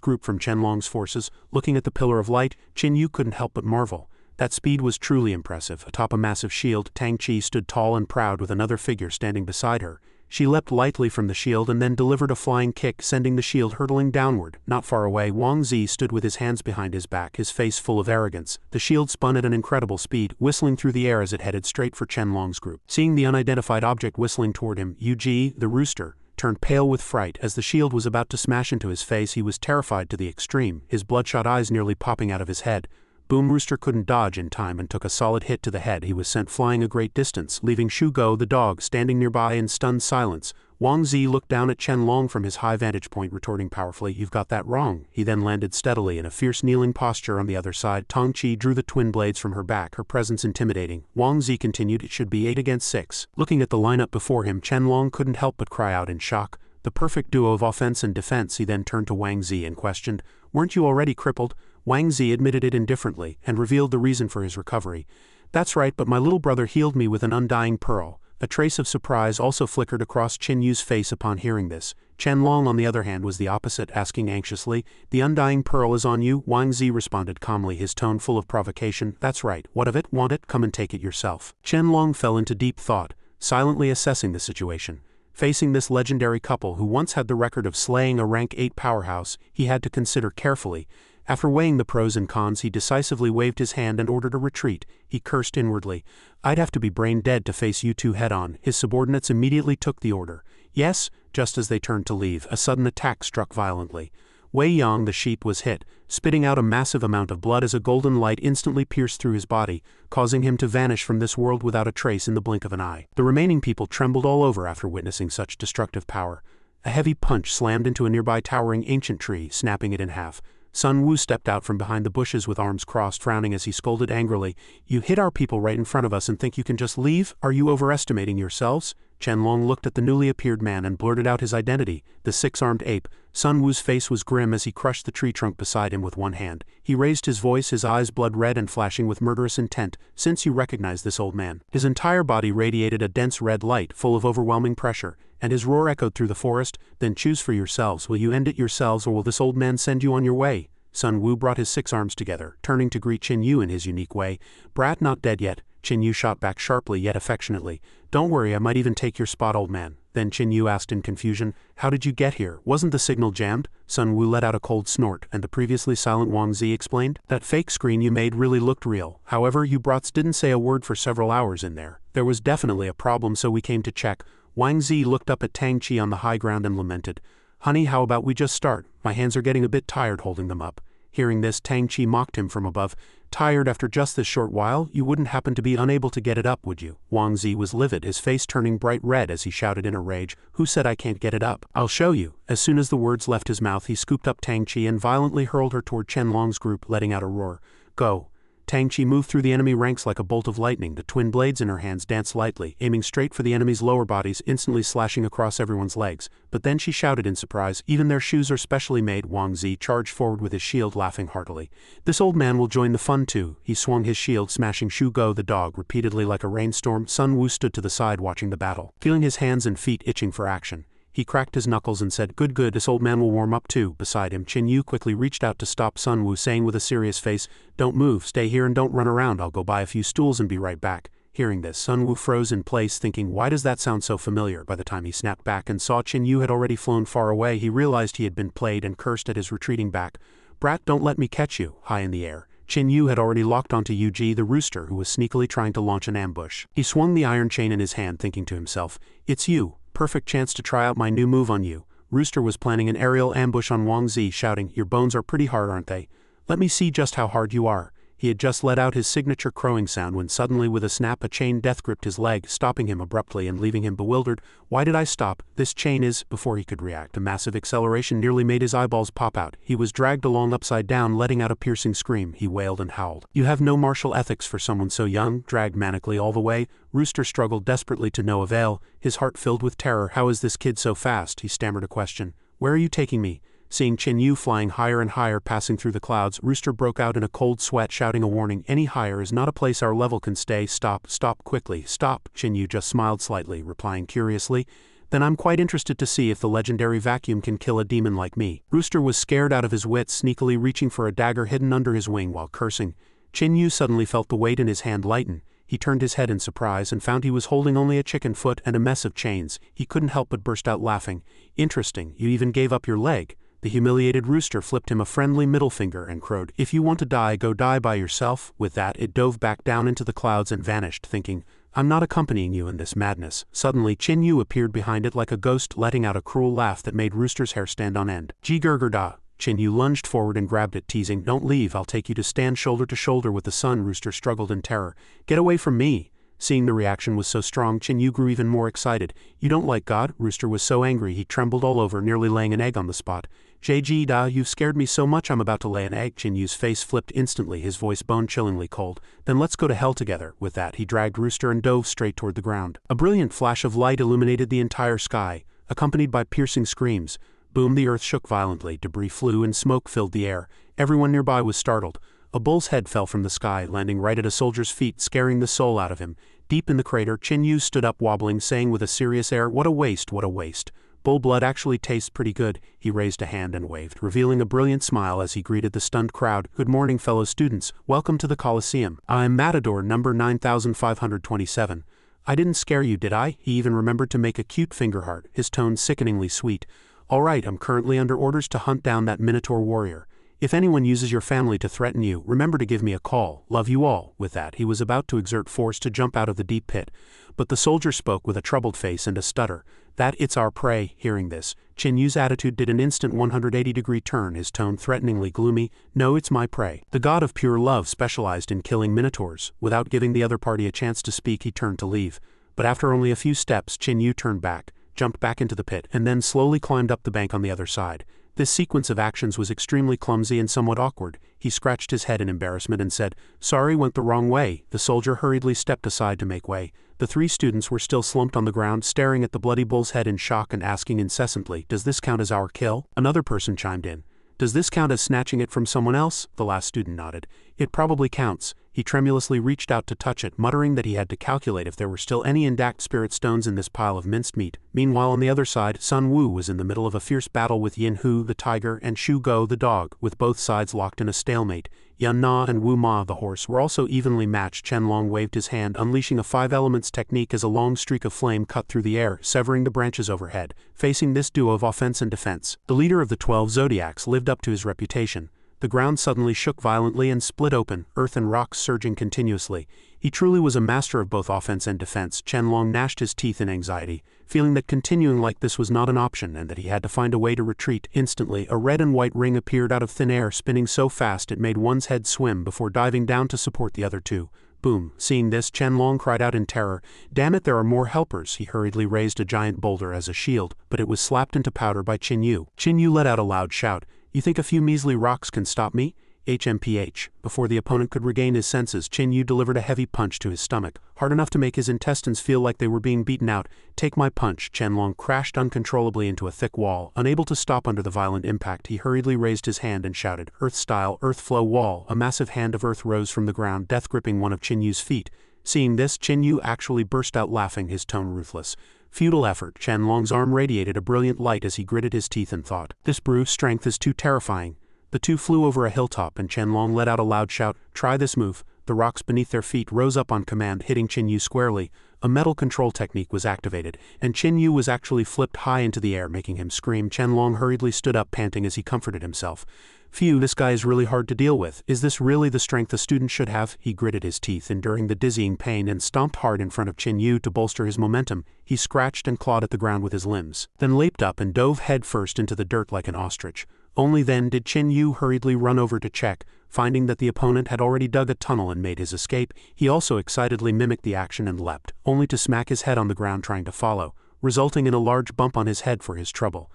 group from Qianlong's forces. Looking at the pillar of light, Qin Yu couldn't help but marvel. That speed was truly impressive. Atop a massive shield, Tang Qi stood tall and proud with another figure standing beside her. She leapt lightly from the shield and then delivered a flying kick, sending the shield hurtling downward. Not far away, Wang Zi stood with his hands behind his back, his face full of arrogance. The shield spun at an incredible speed, whistling through the air as it headed straight for Qianlong's group. Seeing the unidentified object whistling toward him, Yu Ji, the rooster, turned pale with fright. As the shield was about to smash into his face, he was terrified to the extreme, his bloodshot eyes nearly popping out of his head. Boom Rooster couldn't dodge in time and took a solid hit to the head. He was sent flying a great distance, leaving Shu Go, the dog, standing nearby in stunned silence. Wang Zi looked down at Qianlong from his high vantage point, retorting powerfully, "You've got that wrong." He then landed steadily in a fierce kneeling posture on the other side. Tang Qi drew the twin blades from her back, her presence intimidating. Wang Zi continued, "It should be 8 against 6. Looking at the lineup before him, Qianlong couldn't help but cry out in shock. The perfect duo of offense and defense. He then turned to Wang Zi and questioned, "Weren't you already crippled?" Wang Zi admitted it indifferently, and revealed the reason for his recovery. "That's right, but my little brother healed me with an undying pearl." A trace of surprise also flickered across Qin Yu's face upon hearing this. Qianlong, on the other hand, was the opposite, asking anxiously, "The undying pearl is on you?" Wang Zi responded calmly, his tone full of provocation, "That's right. What of it? Want it? Come and take it yourself." Qianlong fell into deep thought, silently assessing the situation. Facing this legendary couple who once had the record of slaying a rank 8 powerhouse, he had to consider carefully. After weighing the pros and cons, he decisively waved his hand and ordered a retreat. He cursed inwardly. "I'd have to be brain dead to face you two head-on." His subordinates immediately took the order. "Yes." Just as they turned to leave, a sudden attack struck violently. Wei Yang the sheep was hit, spitting out a massive amount of blood as a golden light instantly pierced through his body, causing him to vanish from this world without a trace in the blink of an eye. The remaining people trembled all over after witnessing such destructive power. A heavy punch slammed into a nearby towering ancient tree, snapping it in half. Sun Wu stepped out from behind the bushes with arms crossed, frowning as he scolded angrily, "You hit our people right in front of us and think you can just leave? Are you overestimating yourselves?" Qianlong looked at the newly appeared man and blurted out his identity, the 6-armed ape. Sun Wu's face was grim as he crushed the tree trunk beside him with one hand. He raised his voice, his eyes blood red and flashing with murderous intent. "Since you recognize this old man." His entire body radiated a dense red light full of overwhelming pressure, and his roar echoed through the forest. "Then choose for yourselves. Will you end it yourselves, or will this old man send you on your way?" Sun Wu brought his 6 arms together, turning to greet Qin Yu in his unique way. "Brat, not dead yet." Qin Yu shot back sharply yet affectionately. "Don't worry, I might even take your spot, old man." Then Qin Yu asked in confusion, "How did you get here? Wasn't the signal jammed?" Sun Wu let out a cold snort, and the previously silent Wang Zi explained, "That fake screen you made really looked real. However, you brats didn't say a word for several hours in there. There was definitely a problem, so we came to check." Wang Zi looked up at Tang Qi on the high ground and lamented, "Honey, how about we just start? My hands are getting a bit tired holding them up." Hearing this, Tang Qi mocked him from above. "Tired after just this short while? You wouldn't happen to be unable to get it up, would you?" Wang Zi was livid, his face turning bright red as he shouted in a rage, "Who said I can't get it up? I'll show you." As soon as the words left his mouth, he scooped up Tang Qi and violently hurled her toward Qianlong's group, letting out a roar. "Go." Tang Qi moved through the enemy ranks like a bolt of lightning. The twin blades in her hands danced lightly, aiming straight for the enemy's lower bodies, instantly slashing across everyone's legs. But then she shouted in surprise, "Even their shoes are specially made." Wang Zi charged forward with his shield, laughing heartily. "This old man will join the fun too." He swung his shield, smashing Shu Go the dog repeatedly like a rainstorm. Sun Wu stood to the side watching the battle, feeling his hands and feet itching for action. He cracked his knuckles and said, "Good, good, this old man will warm up too." Beside him, Qin Yu quickly reached out to stop Sun Wu, saying with a serious face, "Don't move, stay here and don't run around. I'll go buy a few stools and be right back." Hearing this, Sun Wu froze in place, thinking, why does that sound so familiar? By the time he snapped back and saw Qin Yu had already flown far away, he realized he had been played and cursed at his retreating back. "Brat, don't let me catch you." High in the air, Qin Yu had already locked onto Yu Ji the rooster, who was sneakily trying to launch an ambush. He swung the iron chain in his hand, thinking to himself, "It's you. Perfect chance to try out my new move on you." Rooster was planning an aerial ambush on Wang Zi, shouting, "Your bones are pretty hard, aren't they? Let me see just how hard you are." He had just let out his signature crowing sound when suddenly with a snap a chain death gripped his leg, stopping him abruptly and leaving him bewildered. Why did I stop? This chain is… Before he could react, a massive acceleration nearly made his eyeballs pop out. He was dragged along upside down, letting out a piercing scream. He wailed and howled. You have no martial ethics for someone so young. Dragged manically all the way, Rooster struggled desperately to no avail, his heart filled with terror. How is this kid so fast? He stammered a question. Where are you taking me? Seeing Chen Yu flying higher and higher, passing through the clouds, Rooster broke out in a cold sweat, shouting a warning. Any higher is not a place our level can stay. Stop, stop quickly, stop. Chen Yu just smiled slightly, replying curiously, then I'm quite interested to see if the legendary vacuum can kill a demon like me. Rooster was scared out of his wits, sneakily reaching for a dagger hidden under his wing while cursing. Chen Yu suddenly felt the weight in his hand lighten. He turned his head in surprise and found he was holding only a chicken foot and a mess of chains. He couldn't help but burst out laughing. Interesting, you even gave up your leg. The humiliated Rooster flipped him a friendly middle finger and crowed, if you want to die, go die by yourself. With that, it dove back down into the clouds and vanished, thinking, I'm not accompanying you in this madness. Suddenly, Chen Yu appeared behind it like a ghost, letting out a cruel laugh that made Rooster's hair stand on end. Gee gurgur da. Chen Yu lunged forward and grabbed it, teasing, don't leave, I'll take you to stand shoulder to shoulder with the sun. Rooster struggled in terror. Get away from me. Seeing the reaction was so strong, Chen Yu grew even more excited. You don't like God? Rooster was so angry he trembled all over, nearly laying an egg on the spot. JG da, you've scared me so much I'm about to lay an egg. Chen Yu's face flipped instantly, his voice bone-chillingly cold. Then let's go to hell together. With that, he dragged Rooster and dove straight toward the ground. A brilliant flash of light illuminated the entire sky, accompanied by piercing screams. Boom, the earth shook violently, debris flew and smoke filled the air. Everyone nearby was startled. A bull's head fell from the sky, landing right at a soldier's feet, scaring the soul out of him. Deep in the crater, Chen Yu stood up wobbling, saying with a serious air, what a waste, what a waste. Bull blood actually tastes pretty good. He raised a hand and waved, revealing a brilliant smile as he greeted the stunned crowd. Good morning, fellow students. Welcome to the Coliseum. I'm Matador number 9527. I didn't scare you, did I? He even remembered to make a cute finger heart, his tone sickeningly sweet. All right, I'm currently under orders to hunt down that Minotaur warrior. If anyone uses your family to threaten you, remember to give me a call. Love you all. With that, he was about to exert force to jump out of the deep pit, but the soldier spoke with a troubled face and a stutter. That it's our prey. Hearing this, Chen Yu's attitude did an instant 180-degree turn, his tone threateningly gloomy. No, it's my prey. The god of pure love specialized in killing minotaurs. Without giving the other party a chance to speak, he turned to leave. But after only a few steps, Chen Yu turned back, jumped back into the pit, and then slowly climbed up the bank on the other side. This sequence of actions was extremely clumsy and somewhat awkward. He scratched his head in embarrassment and said, Sorry, went the wrong way. The soldier hurriedly stepped aside to make way. The three students were still slumped on the ground, staring at the bloody bull's head in shock and asking incessantly, Does this count as our kill? Another person chimed in. Does this count as snatching it from someone else? The last student nodded. It probably counts. He tremulously reached out to touch it, muttering that he had to calculate if there were still any intact spirit stones in this pile of minced meat. Meanwhile, on the other side, Sun Wu was in the middle of a fierce battle with Yin Hu, the tiger, and Shu Go, the dog, with both sides locked in a stalemate. Yan Na and Wu Ma, the horse, were also evenly matched. Chen Long waved his hand, unleashing a five-elements technique as a long streak of flame cut through the air, severing the branches overhead. Facing this duo of offense and defense, the leader of the 12 zodiacs lived up to his reputation. The ground suddenly shook violently and split open, earth and rocks surging continuously. He truly was a master of both offense and defense. Chen Long gnashed his teeth in anxiety, feeling that continuing like this was not an option and that he had to find a way to retreat. Instantly, a red and white ring appeared out of thin air, spinning so fast it made one's head swim before diving down to support the other two. Boom. Seeing this, Chen Long cried out in terror. Damn it, there are more helpers. He hurriedly raised a giant boulder as a shield, but it was slapped into powder by Chen Yu. Chen Yu let out a loud shout. You think a few measly rocks can stop me? HMPH. Before the opponent could regain his senses, Chen Yu delivered a heavy punch to his stomach, hard enough to make his intestines feel like they were being beaten out. Take my punch. Chen Long crashed uncontrollably into a thick wall. Unable to stop under the violent impact, he hurriedly raised his hand and shouted, Earth-style, earth flow wall. A massive hand of earth rose from the ground, death gripping one of Chen Yu's feet. Seeing this, Chen Yu actually burst out laughing, his tone ruthless. Futile effort. Chen Long's arm radiated a brilliant light as he gritted his teeth and thought, This brute strength is too terrifying. The two flew over a hilltop and Chen Long let out a loud shout, Try this move. The rocks beneath their feet rose up on command, hitting Chen Yu squarely. A metal control technique was activated, and Chen Yu was actually flipped high into the air, making him scream. Chen Long hurriedly stood up, panting as he comforted himself. Phew, this guy is really hard to deal with. Is this really the strength a student should have? He gritted his teeth, enduring the dizzying pain, and stomped hard in front of Chen Yu to bolster his momentum. He scratched and clawed at the ground with his limbs, then leaped up and dove headfirst into the dirt like an ostrich. Only then did Chen Yu hurriedly run over to check. Finding that the opponent had already dug a tunnel and made his escape, he also excitedly mimicked the action and leapt, only to smack his head on the ground trying to follow, resulting in a large bump on his head for his trouble.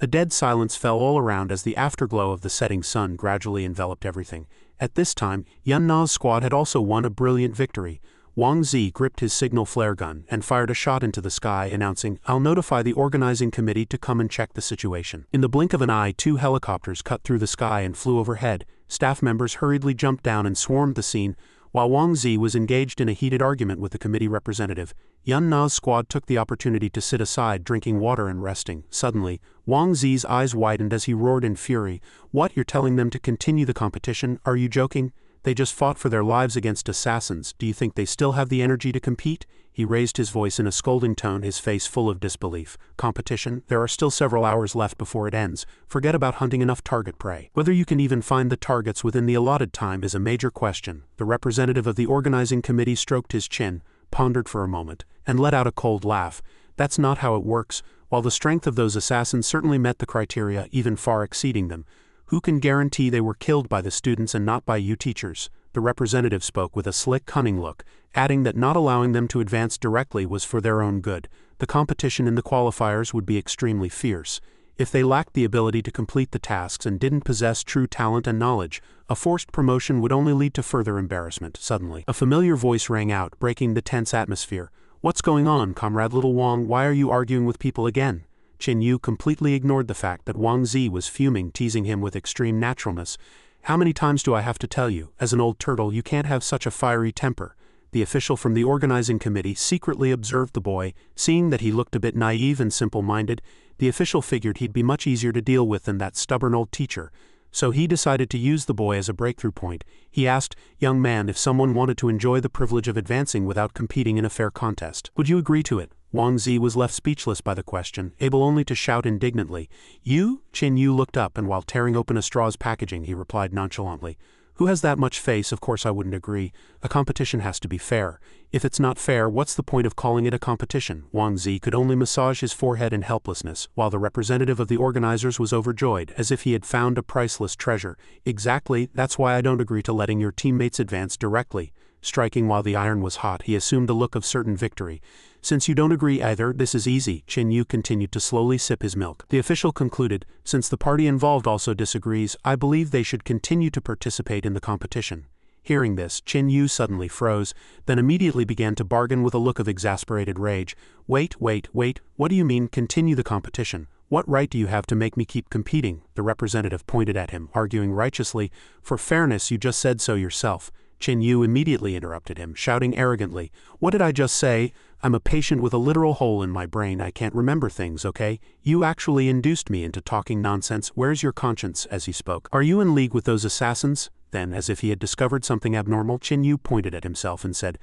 A dead silence fell all around as the afterglow of the setting sun gradually enveloped everything. At this time, Yun Na's squad had also won a brilliant victory. Wang Zi gripped his signal flare gun and fired a shot into the sky, announcing, "I'll notify the organizing committee to come and check the situation." In the blink of an eye, 2 helicopters cut through the sky and flew overhead. Staff members hurriedly jumped down and swarmed the scene. While Wang Zi was engaged in a heated argument with the committee representative, Yun Na's squad took the opportunity to sit aside, drinking water and resting. Suddenly, Wang Zi's eyes widened as he roared in fury. "What, you're telling them to continue the competition? Are you joking? They just fought for their lives against assassins. Do you think they still have the energy to compete?" He raised his voice in a scolding tone, his face full of disbelief. "Competition? There are still several hours left before it ends. Forget about hunting enough target prey. Whether you can even find the targets within the allotted time is a major question." The representative of the organizing committee stroked his chin, pondered for a moment, and let out a cold laugh. "That's not how it works. While the strength of those assassins certainly met the criteria, even far exceeding them, who can guarantee they were killed by the students and not by you teachers?" The representative spoke with a slick, cunning look, adding that not allowing them to advance directly was for their own good. The competition in the qualifiers would be extremely fierce. If they lacked the ability to complete the tasks and didn't possess true talent and knowledge, a forced promotion would only lead to further embarrassment. Suddenly, a familiar voice rang out, breaking the tense atmosphere. "What's going on, Comrade Little Wang? Why are you arguing with people again?" Chen Yu completely ignored the fact that Wang Zi was fuming, teasing him with extreme naturalness. "How many times do I have to tell you? As an old turtle, you can't have such a fiery temper." The official from the organizing committee secretly observed the boy. Seeing that he looked a bit naive and simple-minded, the official figured he'd be much easier to deal with than that stubborn old teacher. So he decided to use the boy as a breakthrough point. He asked, "Young man, if someone wanted to enjoy the privilege of advancing without competing in a fair contest, would you agree to it?" Wang Zi was left speechless by the question, able only to shout indignantly, "You?" Chen Yu looked up, and while tearing open a straw's packaging, he replied nonchalantly, "Who has that much face? Of course I wouldn't agree. A competition has to be fair. If it's not fair, what's the point of calling it a competition?" Wang Zi could only massage his forehead in helplessness, while the representative of the organizers was overjoyed, as if he had found a priceless treasure. "Exactly, that's why I don't agree to letting your teammates advance directly." Striking while the iron was hot, he assumed a look of certain victory. "Since you don't agree either, this is easy." Chen Yu continued to slowly sip his milk. The official concluded, "Since the party involved also disagrees, I believe they should continue to participate in the competition." Hearing this, Chen Yu suddenly froze, then immediately began to bargain with a look of exasperated rage. Wait, what do you mean, continue the competition? What right do you have to make me keep competing?" The representative pointed at him, arguing righteously, "For fairness, you just said so yourself." Chen Yu immediately interrupted him, shouting arrogantly, "What did I just say? I'm a patient with a literal hole in my brain. I can't remember things, okay? You actually induced me into talking nonsense. Where's your conscience?" As he spoke, "Are you in league with those assassins?" Then, as if he had discovered something abnormal, Chen Yu pointed at himself and said,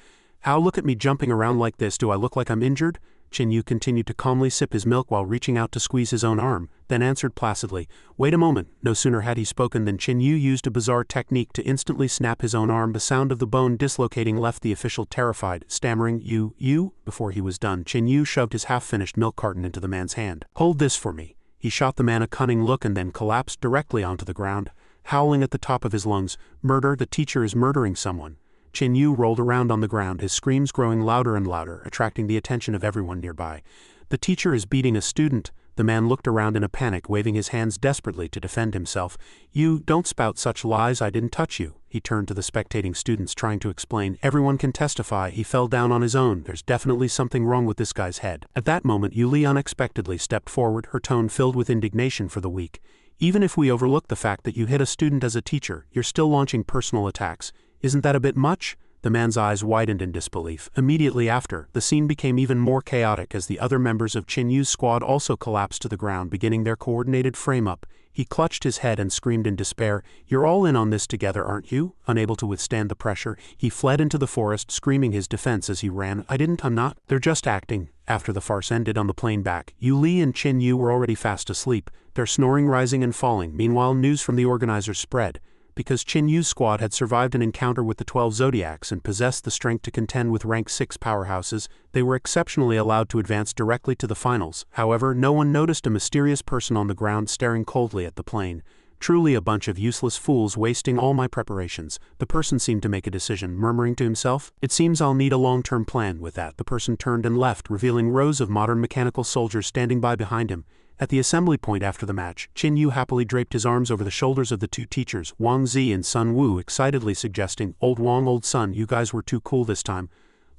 "Ow, look at me jumping around like this. Do I look like I'm injured?" Chen Yu continued to calmly sip his milk while reaching out to squeeze his own arm, then answered placidly, "Wait a moment." No sooner had he spoken than Chen Yu used a bizarre technique to instantly snap his own arm. The sound of the bone dislocating left the official terrified, stammering, You? Before he was done, Chen Yu shoved his half-finished milk carton into the man's hand. "Hold this for me." He shot the man a cunning look and then collapsed directly onto the ground, howling at the top of his lungs, "Murder, the teacher is murdering someone." Chen Yu rolled around on the ground, his screams growing louder and louder, attracting the attention of everyone nearby. "The teacher is beating a student." The man looked around in a panic, waving his hands desperately to defend himself. "You don't spout such lies, I didn't touch you." He turned to the spectating students, trying to explain, "Everyone can testify, he fell down on his own. There's definitely something wrong with this guy's head." At that moment, Yuli unexpectedly stepped forward, her tone filled with indignation for the weak. "Even if we overlook the fact that you hit a student as a teacher, you're still launching personal attacks. Isn't that a bit much?" The man's eyes widened in disbelief. Immediately after, the scene became even more chaotic as the other members of Chen Yu's squad also collapsed to the ground, beginning their coordinated frame-up. He clutched his head and screamed in despair, "You're all in on this together, aren't you?" Unable to withstand the pressure, he fled into the forest, screaming his defense as he ran, I'm not. They're just acting." After the farce ended on the plane back, Yu Li and Chen Yu were already fast asleep, their snoring rising and falling. Meanwhile, news from the organizers spread. Because Chen Yu's squad had survived an encounter with the 12 Zodiacs and possessed the strength to contend with rank 6 powerhouses, they were exceptionally allowed to advance directly to the finals. However, no one noticed a mysterious person on the ground staring coldly at the plane. Truly a bunch of useless fools wasting all my preparations. The person seemed to make a decision, murmuring to himself, "It seems I'll need a long-term plan." With that, the person turned and left, revealing rows of modern mechanical soldiers standing by behind him. At the assembly point after the match, Qin Yu happily draped his arms over the shoulders of the two teachers, Wang Zi and Sun Wu, excitedly suggesting, "Old Wang, old Sun, you guys were too cool this time.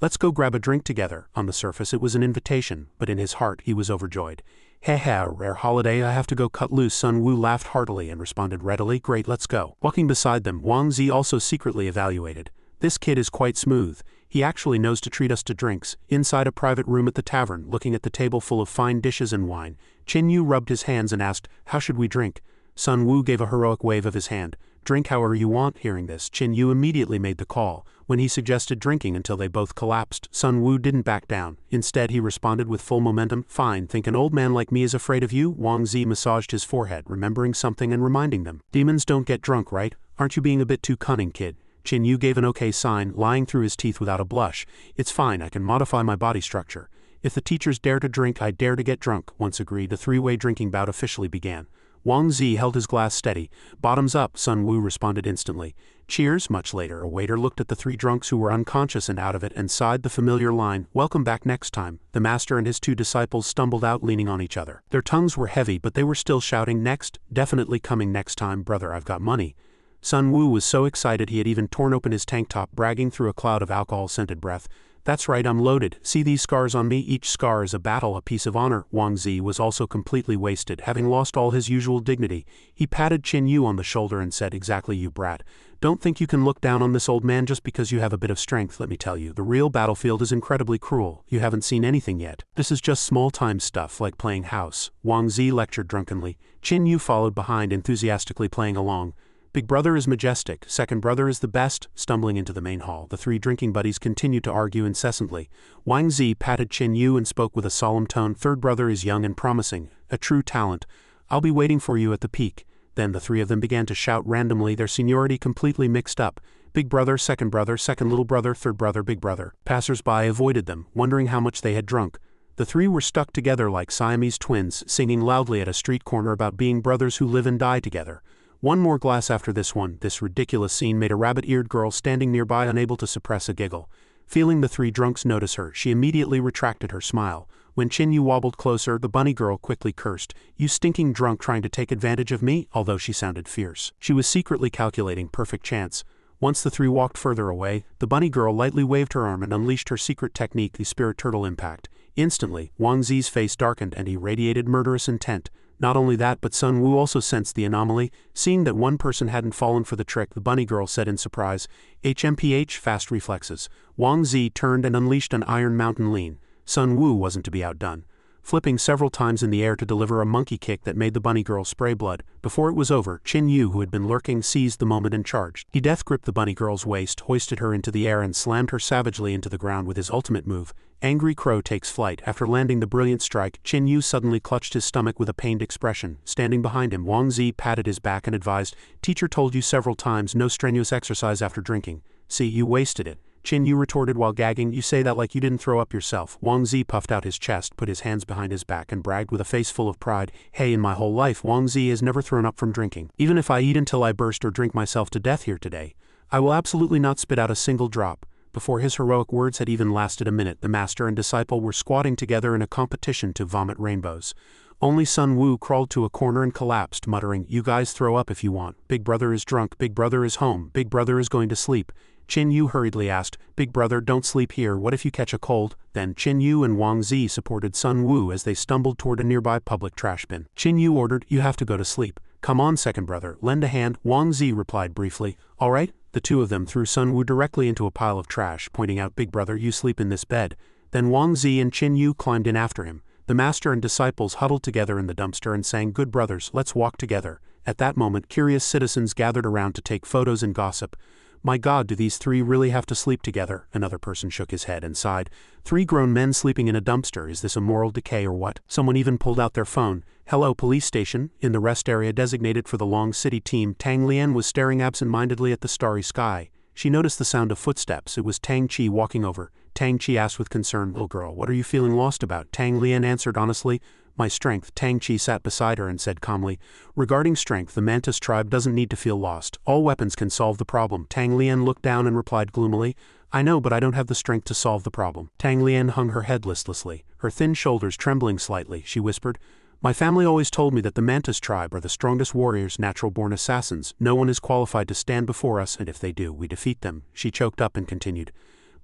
Let's go grab a drink together." On the surface it was an invitation, but in his heart he was overjoyed. "Heh, rare holiday, I have to go cut loose." Sun Wu laughed heartily and responded readily, "Great, let's go." Walking beside them, Wang Zi also secretly evaluated. "This kid is quite smooth. He actually knows to treat us to drinks." Inside a private room at the tavern, looking at the table full of fine dishes and wine, Qin Yu rubbed his hands and asked, "How should we drink?" Sun Wu gave a heroic wave of his hand. "Drink however you want." Hearing this, Qin Yu immediately made the call. When he suggested drinking until they both collapsed, Sun Wu didn't back down. Instead, he responded with full momentum, "Fine, think an old man like me is afraid of you?" Wang Zi massaged his forehead, remembering something and reminding them. "Demons don't get drunk, right? Aren't you being a bit too cunning, kid?" Qin Yu gave an okay sign, lying through his teeth without a blush. "It's fine, I can modify my body structure. If the teachers dare to drink, I dare to get drunk." Once agreed, the three-way drinking bout officially began. Wang Zi held his glass steady. "Bottoms up," Sun Wu responded instantly. "Cheers." Much later, a waiter looked at the three drunks who were unconscious and out of it and sighed the familiar line, "Welcome back next time." The master and his two disciples stumbled out, leaning on each other. Their tongues were heavy, but they were still shouting, "Next, definitely coming next time, brother, I've got money." Sun Wu was so excited he had even torn open his tank top, bragging through a cloud of alcohol-scented breath. "That's right, I'm loaded. See these scars on me? Each scar is a battle, a piece of honor." Wang Zi was also completely wasted, having lost all his usual dignity. He patted Qin Yu on the shoulder and said, "Exactly, you brat. Don't think you can look down on this old man just because you have a bit of strength. Let me tell you, the real battlefield is incredibly cruel. You haven't seen anything yet. This is just small-time stuff like playing house." Wang Zi lectured drunkenly. Qin Yu followed behind, enthusiastically playing along. "Big brother is majestic, second brother is the best." Stumbling into the main hall, the three drinking buddies continued to argue incessantly. Wang Zi patted Qin Yu and spoke with a solemn tone, "Third brother is young and promising, a true talent. I'll be waiting for you at the peak." Then the three of them began to shout randomly, their seniority completely mixed up. "Big brother, second little brother, third brother, big brother." Passers-by avoided them, wondering how much they had drunk. The three were stuck together like Siamese twins, singing loudly at a street corner about being brothers who live and die together. One more glass after this one. This ridiculous scene made a rabbit-eared girl standing nearby unable to suppress a giggle. Feeling the three drunks notice her, she immediately retracted her smile. When Qin Yu wobbled closer, the bunny girl quickly cursed, "You stinking drunk trying to take advantage of me?" Although she sounded fierce, she was secretly calculating perfect chance. Once the three walked further away, the bunny girl lightly waved her arm and unleashed her secret technique, the spirit turtle impact. Instantly, Wang Zi's face darkened and he radiated murderous intent. Not only that, but Sun Wu also sensed the anomaly. Seeing that one person hadn't fallen for the trick, the bunny girl said in surprise, "HMPH, fast reflexes." Wang Zi turned and unleashed an Iron Mountain lean. Sun Wu wasn't to be outdone. Flipping several times in the air to deliver a monkey kick that made the bunny girl spray blood. Before it was over, Qin Yu, who had been lurking, seized the moment and charged. He death-gripped the bunny girl's waist, hoisted her into the air and slammed her savagely into the ground with his ultimate move. Angry Crow takes flight. After landing the brilliant strike, Qin Yu suddenly clutched his stomach with a pained expression. Standing behind him, Wang Zi patted his back and advised, "Teacher told you several times no strenuous exercise after drinking. See, you wasted it." Qin Yu retorted while gagging, "You say that like you didn't throw up yourself." Wang Zi puffed out his chest, put his hands behind his back and bragged with a face full of pride, "Hey, in my whole life, Wang Zi has never thrown up from drinking. Even if I eat until I burst or drink myself to death here today, I will absolutely not spit out a single drop." Before his heroic words had even lasted a minute, the master and disciple were squatting together in a competition to vomit rainbows. Only Sun Wu crawled to a corner and collapsed, muttering, "You guys throw up if you want. Big brother is drunk, big brother is home, big brother is going to sleep." Qin Yu hurriedly asked, "Big brother, don't sleep here, what if you catch a cold?" Then Qin Yu and Wang Zi supported Sun Wu as they stumbled toward a nearby public trash bin. Qin Yu ordered, "You have to go to sleep. Come on, second brother, lend a hand." Wang Zi replied briefly, "All right." The two of them threw Sun Wu directly into a pile of trash, pointing out, "Big brother, you sleep in this bed." Then Wang Zi and Qin Yu climbed in after him. The master and disciples huddled together in the dumpster and sang, "Good brothers, let's walk together." At that moment, curious citizens gathered around to take photos and gossip. "My God, do these three really have to sleep together?" Another person shook his head and sighed. "Three grown men sleeping in a dumpster, is this a moral decay or what?" Someone even pulled out their phone. "Hello, police station." In the rest area designated for the Long City team, Tang Lian was staring absent-mindedly at the starry sky. She noticed the sound of footsteps. It was Tang Chi walking over. Tang Chi asked with concern, "Little girl, what are you feeling lost about?" Tang Lian answered honestly, My strength. Tang Chi sat beside her and said calmly, regarding strength, the Mantis tribe doesn't need to feel lost. All weapons can solve the problem. Tang Lian looked down and replied gloomily, I know, but I don't have the strength to solve the problem. Tang Lian hung her head listlessly, her thin shoulders trembling slightly. She whispered, my family always told me that the Mantis tribe are the strongest warriors, natural-born assassins. No one is qualified to stand before us, and if they do, we defeat them. She choked up and continued,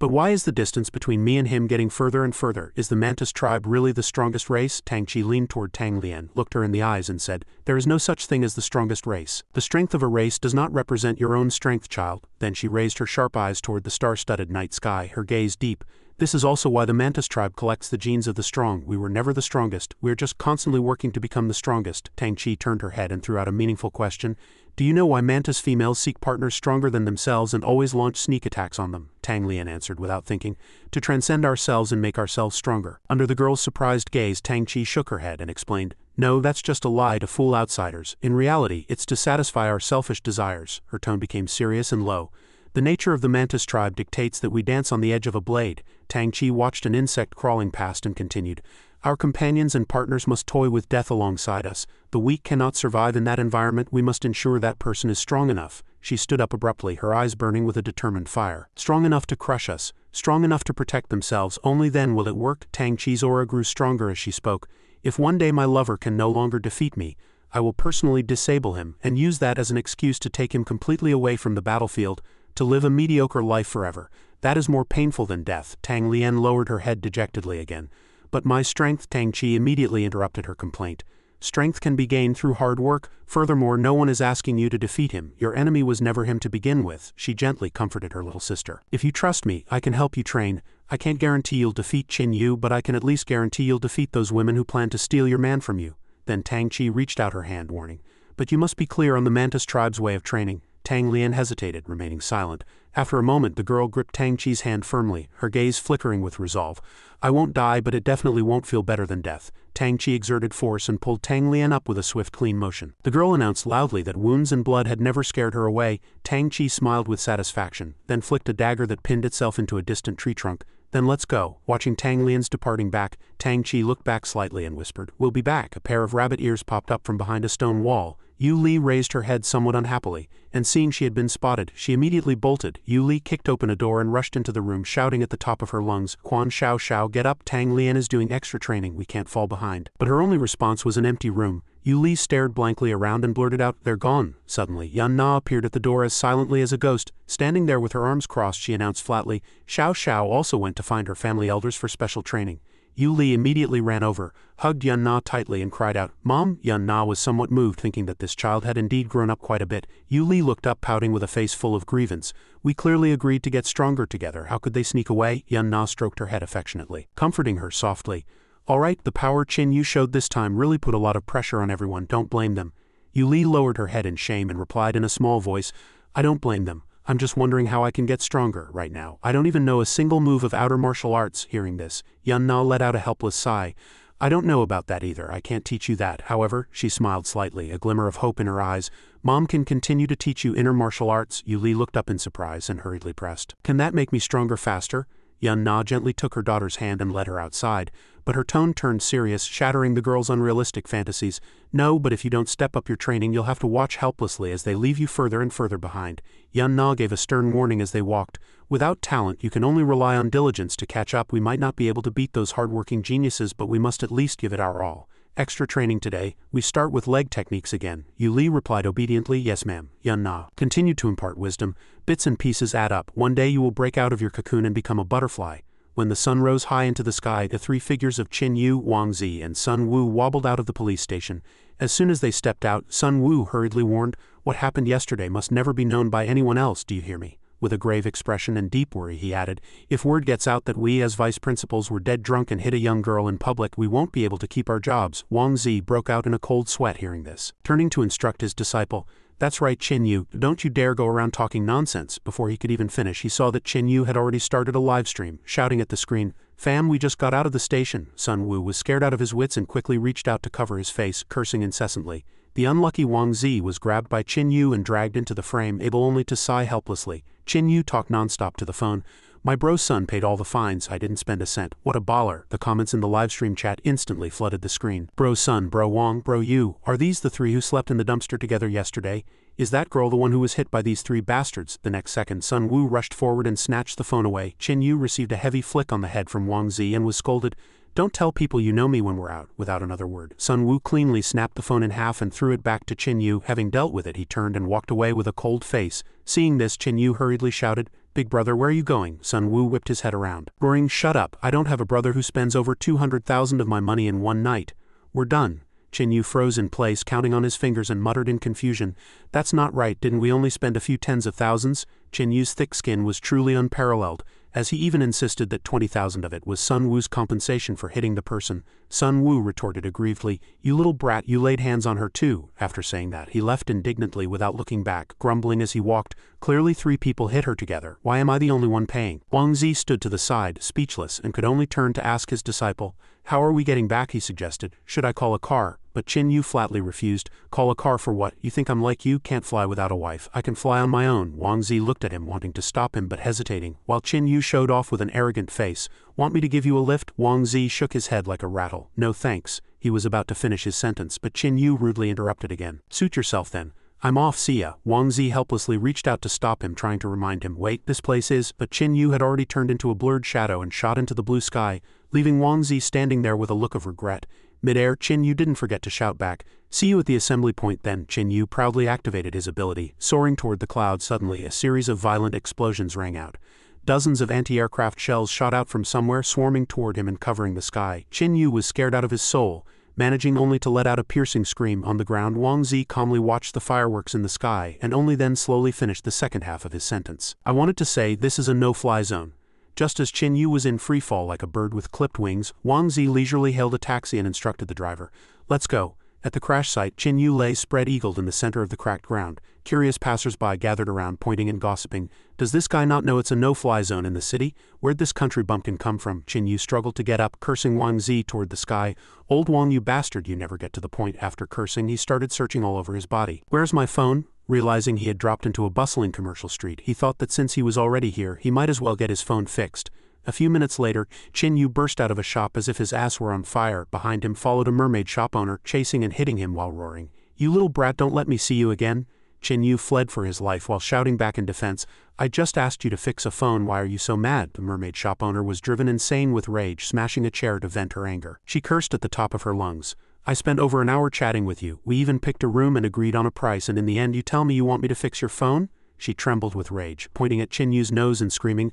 but why is the distance between me and him getting further and further? Is the Mantis tribe really the strongest race? Tang Chi leaned toward Tang Lian, looked her in the eyes and said, there is no such thing as the strongest race. The strength of a race does not represent your own strength, child. Then she raised her sharp eyes toward the star-studded night sky, her gaze deep. This is also why the Mantis tribe collects the genes of the strong. We were never the strongest. We are just constantly working to become the strongest. Tang Chi turned her head and threw out a meaningful question. Do you know why Mantis females seek partners stronger than themselves and always launch sneak attacks on them? Tang Lian answered without thinking. To transcend ourselves and make ourselves stronger. Under the girl's surprised gaze, Tang Chi shook her head and explained, no, that's just a lie to fool outsiders. In reality, it's to satisfy our selfish desires. Her tone became serious and low. The nature of the Mantis tribe dictates that we dance on the edge of a blade. Tang Chi watched an insect crawling past and continued, our companions and partners must toy with death alongside us. The weak cannot survive in that environment. We must ensure that person is strong enough. She stood up abruptly, her eyes burning with a determined fire. Strong enough to crush us, strong enough to protect themselves. Only then will it work. Tang Chi's aura grew stronger as she spoke. If one day my lover can no longer defeat me, I will personally disable him and use that as an excuse to take him completely away from the battlefield, to live a mediocre life forever. That is more painful than death. Tang Lian lowered her head dejectedly again. But my strength, Tang Chi immediately interrupted her complaint. Strength can be gained through hard work. Furthermore, no one is asking you to defeat him. Your enemy was never him to begin with. She gently comforted her little sister. If you trust me, I can help you train. I can't guarantee you'll defeat Qin Yu, but I can at least guarantee you'll defeat those women who plan to steal your man from you. Then Tang Chi reached out her hand, warning. But you must be clear on the Mantis tribe's way of training. Tang Lian hesitated, remaining silent. After a moment, the girl gripped Tang Chi's hand firmly, her gaze flickering with resolve. I won't die, but it definitely won't feel better than death. Tang Chi exerted force and pulled Tang Lian up with a swift, clean motion. The girl announced loudly that wounds and blood had never scared her away. Tang Chi smiled with satisfaction, then flicked a dagger that pinned itself into a distant tree trunk. Then let's go. Watching Tang Lian's departing back, Tang Chi looked back slightly and whispered, we'll be back. A pair of rabbit ears popped up from behind a stone wall. Yu Li raised her head somewhat unhappily, and seeing she had been spotted, she immediately bolted. Yu Li kicked open a door and rushed into the room, shouting at the top of her lungs, Quan Shao Shao, get up, Tang Lian is doing extra training, we can't fall behind. But her only response was an empty room. Yu Li stared blankly around and blurted out, they're gone. Suddenly, Yan Na appeared at the door as silently as a ghost. Standing there with her arms crossed, she announced flatly, Shao Shao also went to find her family elders for special training. Yu Li immediately ran over, hugged Yan Na tightly and cried out, Mom? Yan Na was somewhat moved, thinking that this child had indeed grown up quite a bit. Yu Li looked up, pouting with a face full of grievance. We clearly agreed to get stronger together. How could they sneak away? Yan Na stroked her head affectionately, comforting her softly. All right, the power Qin Yu showed this time really put a lot of pressure on everyone. Don't blame them. Yu Li lowered her head in shame and replied in a small voice, I don't blame them. I'm just wondering how I can get stronger right now. I don't even know a single move of outer martial arts. Hearing this, Yan Na let out a helpless sigh. I don't know about that either. I can't teach you that. However, she smiled slightly, a glimmer of hope in her eyes. Mom can continue to teach you inner martial arts. Yu Li looked up in surprise and hurriedly pressed. Can that make me stronger faster? Yan Na gently took her daughter's hand and led her outside, but her tone turned serious, shattering the girl's unrealistic fantasies. No, but if you don't step up your training, you'll have to watch helplessly as they leave you further and further behind. Yan Na gave a stern warning as they walked. Without talent, you can only rely on diligence to catch up. We might not be able to beat those hardworking geniuses, but we must at least give it our all. Extra training today. We start with leg techniques again. Yu Li replied obediently, yes ma'am. Yan Na continued to impart wisdom. Bits and pieces add up. One day you will break out of your cocoon and become a butterfly. When the sun rose high into the sky, the three figures of Qin Yu, Wang Zi, and Sun Wu wobbled out of the police station. As soon as they stepped out, Sun Wu hurriedly warned, what happened yesterday must never be known by anyone else, do you hear me? With a grave expression and deep worry, he added, if word gets out that we as vice principals were dead drunk and hit a young girl in public, we won't be able to keep our jobs. Wang Zi broke out in a cold sweat hearing this. Turning to instruct his disciple, that's right, Qin Yu, don't you dare go around talking nonsense. Before he could even finish, he saw that Qin Yu had already started a live stream, shouting at the screen, Fam, we just got out of the station. Sun Wu was scared out of his wits and quickly reached out to cover his face, cursing incessantly. The unlucky Wang Zi was grabbed by Qin Yu and dragged into the frame, able only to sigh helplessly. Qin Yu talked nonstop to the phone. My bro's son paid all the fines, I didn't spend a cent. What a baller. The comments in the livestream chat instantly flooded the screen. Bro's son, bro Wong, bro you, are these the three who slept in the dumpster together yesterday? Is that girl the one who was hit by these three bastards? The next second, Sun Wu rushed forward and snatched the phone away. Chin Yu received a heavy flick on the head from Wang Zi and was scolded. Don't tell people you know me when we're out. Without another word, Sun Wu cleanly snapped the phone in half and threw it back to Chin Yu. Having dealt with it, he turned and walked away with a cold face. Seeing this, Chin Yu hurriedly shouted, Big brother, where are you going? Sun Wu whipped his head around, roaring, Shut up, I don't have a brother who spends over 200,000 of my money in one night. We're done. Chin Yu froze in place, counting on his fingers, and muttered in confusion, That's not right, didn't we only spend a few tens of thousands? Chin Yu's thick skin was truly unparalleled, as he even insisted that 20,000 of it was Sun Wu's compensation for hitting the person. Sun Wu retorted aggrievedly, You little brat, you laid hands on her too. After saying that, he left indignantly without looking back, grumbling as he walked, Clearly 3 people hit her together. Why am I the only one paying? Wang Zi stood to the side, speechless, and could only turn to ask his disciple. How are we getting back, he suggested. Should I call a car? But Chin Yu flatly refused. Call a car for what? You think I'm like you? Can't fly without a wife. I can fly on my own. Wang Zi looked at him, wanting to stop him but hesitating, while Chin Yu showed off with an arrogant face. Want me to give you a lift? Wang Zi shook his head like a rattle. No thanks. He was about to finish his sentence, but Chin Yu rudely interrupted again. Suit yourself then. I'm off, see ya. Wang Zi helplessly reached out to stop him, trying to remind him, Wait, this place is… But Chin Yu had already turned into a blurred shadow and shot into the blue sky, leaving Wang Zi standing there with a look of regret. Mid-air, Chin Yu didn't forget to shout back, See you at the assembly point then. Chin Yu proudly activated his ability. Soaring toward the clouds, suddenly a series of violent explosions rang out. Dozens of anti-aircraft shells shot out from somewhere, swarming toward him and covering the sky. Chin Yu was scared out of his soul, managing only to let out a piercing scream. On the ground, Wang Zi calmly watched the fireworks in the sky and only then slowly finished the second half of his sentence. I wanted to say, this is a no-fly zone. Just as Chin Yu was in free fall like a bird with clipped wings, Wang Zi leisurely hailed a taxi and instructed the driver, Let's go. At the crash site, Chin Yu lay spread-eagled in the center of the cracked ground. Curious passers-by gathered around, pointing and gossiping. Does this guy not know it's a no-fly zone in the city? Where'd this country bumpkin come from? Chin Yu struggled to get up, cursing Wang Zi toward the sky. Old Wang, you bastard, you never get to the point. After cursing, he started searching all over his body. Where's my phone? Realizing he had dropped into a bustling commercial street, he thought that since he was already here, he might as well get his phone fixed. A few minutes later, Chin Yu burst out of a shop as if his ass were on fire. Behind him followed a mermaid shop owner, chasing and hitting him while roaring, You little brat, don't let me see you again. Chin Yu fled for his life while shouting back in defense, I just asked you to fix a phone, why are you so mad? The mermaid shop owner was driven insane with rage, smashing a chair to vent her anger. She cursed at the top of her lungs. I spent over an hour chatting with you. We even picked a room and agreed on a price, and in the end you tell me you want me to fix your phone? She trembled with rage, pointing at Chin Yu's nose and screaming,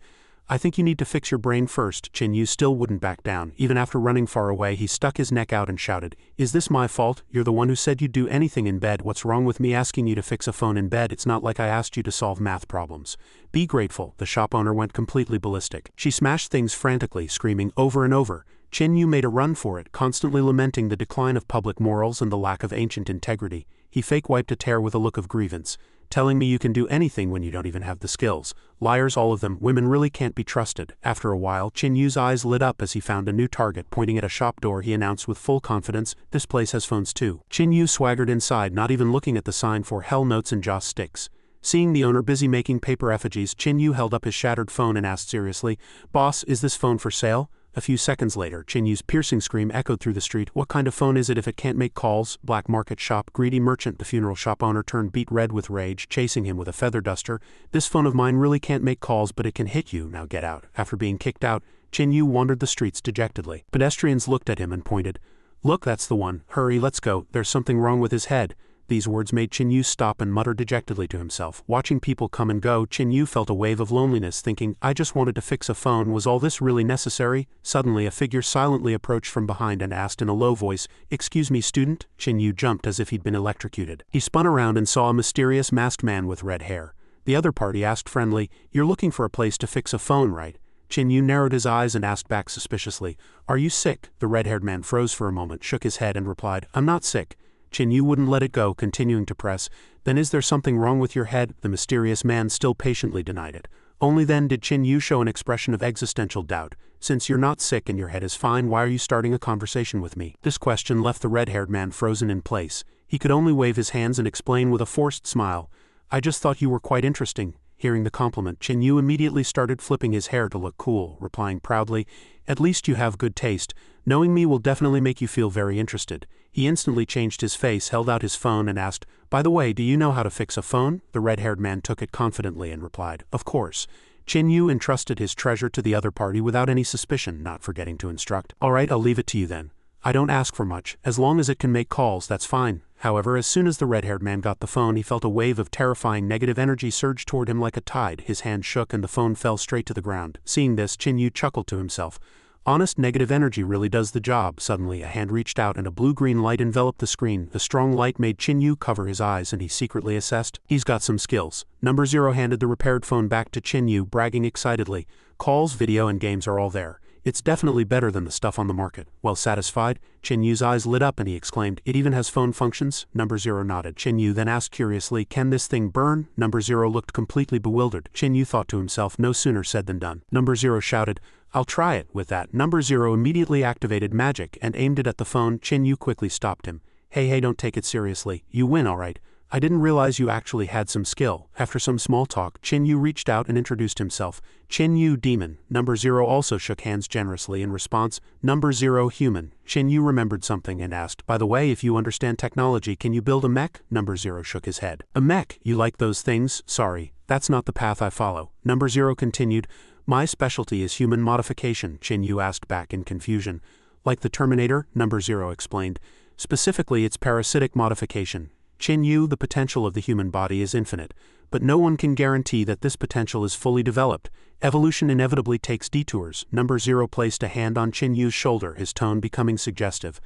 I think you need to fix your brain first. Chin Yu still wouldn't back down. Even after running far away, he stuck his neck out and shouted, Is this my fault? You're the one who said you'd do anything in bed. What's wrong with me asking you to fix a phone in bed? It's not like I asked you to solve math problems. Be grateful. The shop owner went completely ballistic. She smashed things frantically, screaming over and over. Chin Yu made a run for it, constantly lamenting the decline of public morals and the lack of ancient integrity. He fake-wiped a tear with a look of grievance. Telling me you can do anything when you don't even have the skills. Liars, all of them. Women really can't be trusted. After a while, Chin Yu's eyes lit up as he found a new target. Pointing at a shop door, he announced with full confidence, This place has phones too. Chin Yu swaggered inside, not even looking at the sign for Hell Notes and Joss Sticks. Seeing the owner busy making paper effigies, Chin Yu held up his shattered phone and asked seriously, Boss, is this phone for sale? A few seconds later, Chin Yu's piercing scream echoed through the street. What kind of phone is it if it can't make calls? Black market shop, greedy merchant. The funeral shop owner turned beet red with rage, chasing him with a feather duster. This phone of mine really can't make calls, but it can hit you. Now get out. After being kicked out, Chin Yu wandered the streets dejectedly. Pedestrians looked at him and pointed. Look, that's the one. Hurry, let's go. There's something wrong with his head. These words made Chin Yu stop and mutter dejectedly to himself. Watching people come and go, Chin Yu felt a wave of loneliness, thinking, I just wanted to fix a phone. Was all this really necessary? Suddenly, a figure silently approached from behind and asked in a low voice, Excuse me, student? Chin Yu jumped as if he'd been electrocuted. He spun around and saw a mysterious masked man with red hair. The other party asked friendly, You're looking for a place to fix a phone, right? Chin Yu narrowed his eyes and asked back suspiciously, Are you sick? The red-haired man froze for a moment, shook his head and replied, I'm not sick. Chin Yu wouldn't let it go, continuing to press. Then is there something wrong with your head? The mysterious man still patiently denied it. Only then did Chin Yu show an expression of existential doubt. Since you're not sick and your head is fine, why are you starting a conversation with me? This question left the red-haired man frozen in place. He could only wave his hands and explain with a forced smile. I just thought you were quite interesting. Hearing the compliment, Chen Yu immediately started flipping his hair to look cool, replying proudly, "At least you have good taste. Knowing me will definitely make you feel very interested." He instantly changed his face, held out his phone, and asked, "By the way, do you know how to fix a phone?" The red-haired man took it confidently and replied, "Of course." Chen Yu entrusted his treasure to the other party without any suspicion, not forgetting to instruct, "Alright, I'll leave it to you then. I don't ask for much. As long as it can make calls, that's fine." However, as soon as the red-haired man got the phone, he felt a wave of terrifying negative energy surge toward him like a tide. His hand shook and the phone fell straight to the ground. Seeing this, Chen Yu chuckled to himself. Honest negative energy really does the job. Suddenly, a hand reached out and a blue-green light enveloped the screen. The strong light made Chen Yu cover his eyes and he secretly assessed, "He's got some skills." Number 0 handed the repaired phone back to Chen Yu, bragging excitedly, "Calls, video and games are all there. It's definitely better than the stuff on the market." Well satisfied, Chen Yu's eyes lit up and he exclaimed, "It even has phone functions?" Number 0 nodded. Chen Yu then asked curiously, "Can this thing burn?" Number 0 looked completely bewildered. Chen Yu thought to himself, no sooner said than done. Number 0 shouted, "I'll try it." With that, Number 0 immediately activated magic and aimed it at the phone. Chen Yu quickly stopped him. Hey, don't take it seriously. You win, alright. I didn't realize you actually had some skill." After some small talk, Chen Yu reached out and introduced himself. "Chen Yu, demon." Number 0 also shook hands generously in response. Number 0, human. Chen Yu remembered something and asked, "By the way, if you understand technology, can you build a mech?" Number 0 shook his head. "A mech? You like those things? Sorry, that's not the path I follow." Number 0 continued, "My specialty is human modification." Chen Yu asked back in confusion. "Like the Terminator?" Number 0 explained. "Specifically, it's parasitic modification." Chen Yu, the potential of the human body is infinite, but no one can guarantee that this potential is fully developed. Evolution inevitably takes detours. Number 0 placed a hand on Chen Yu's shoulder, his tone becoming suggestive.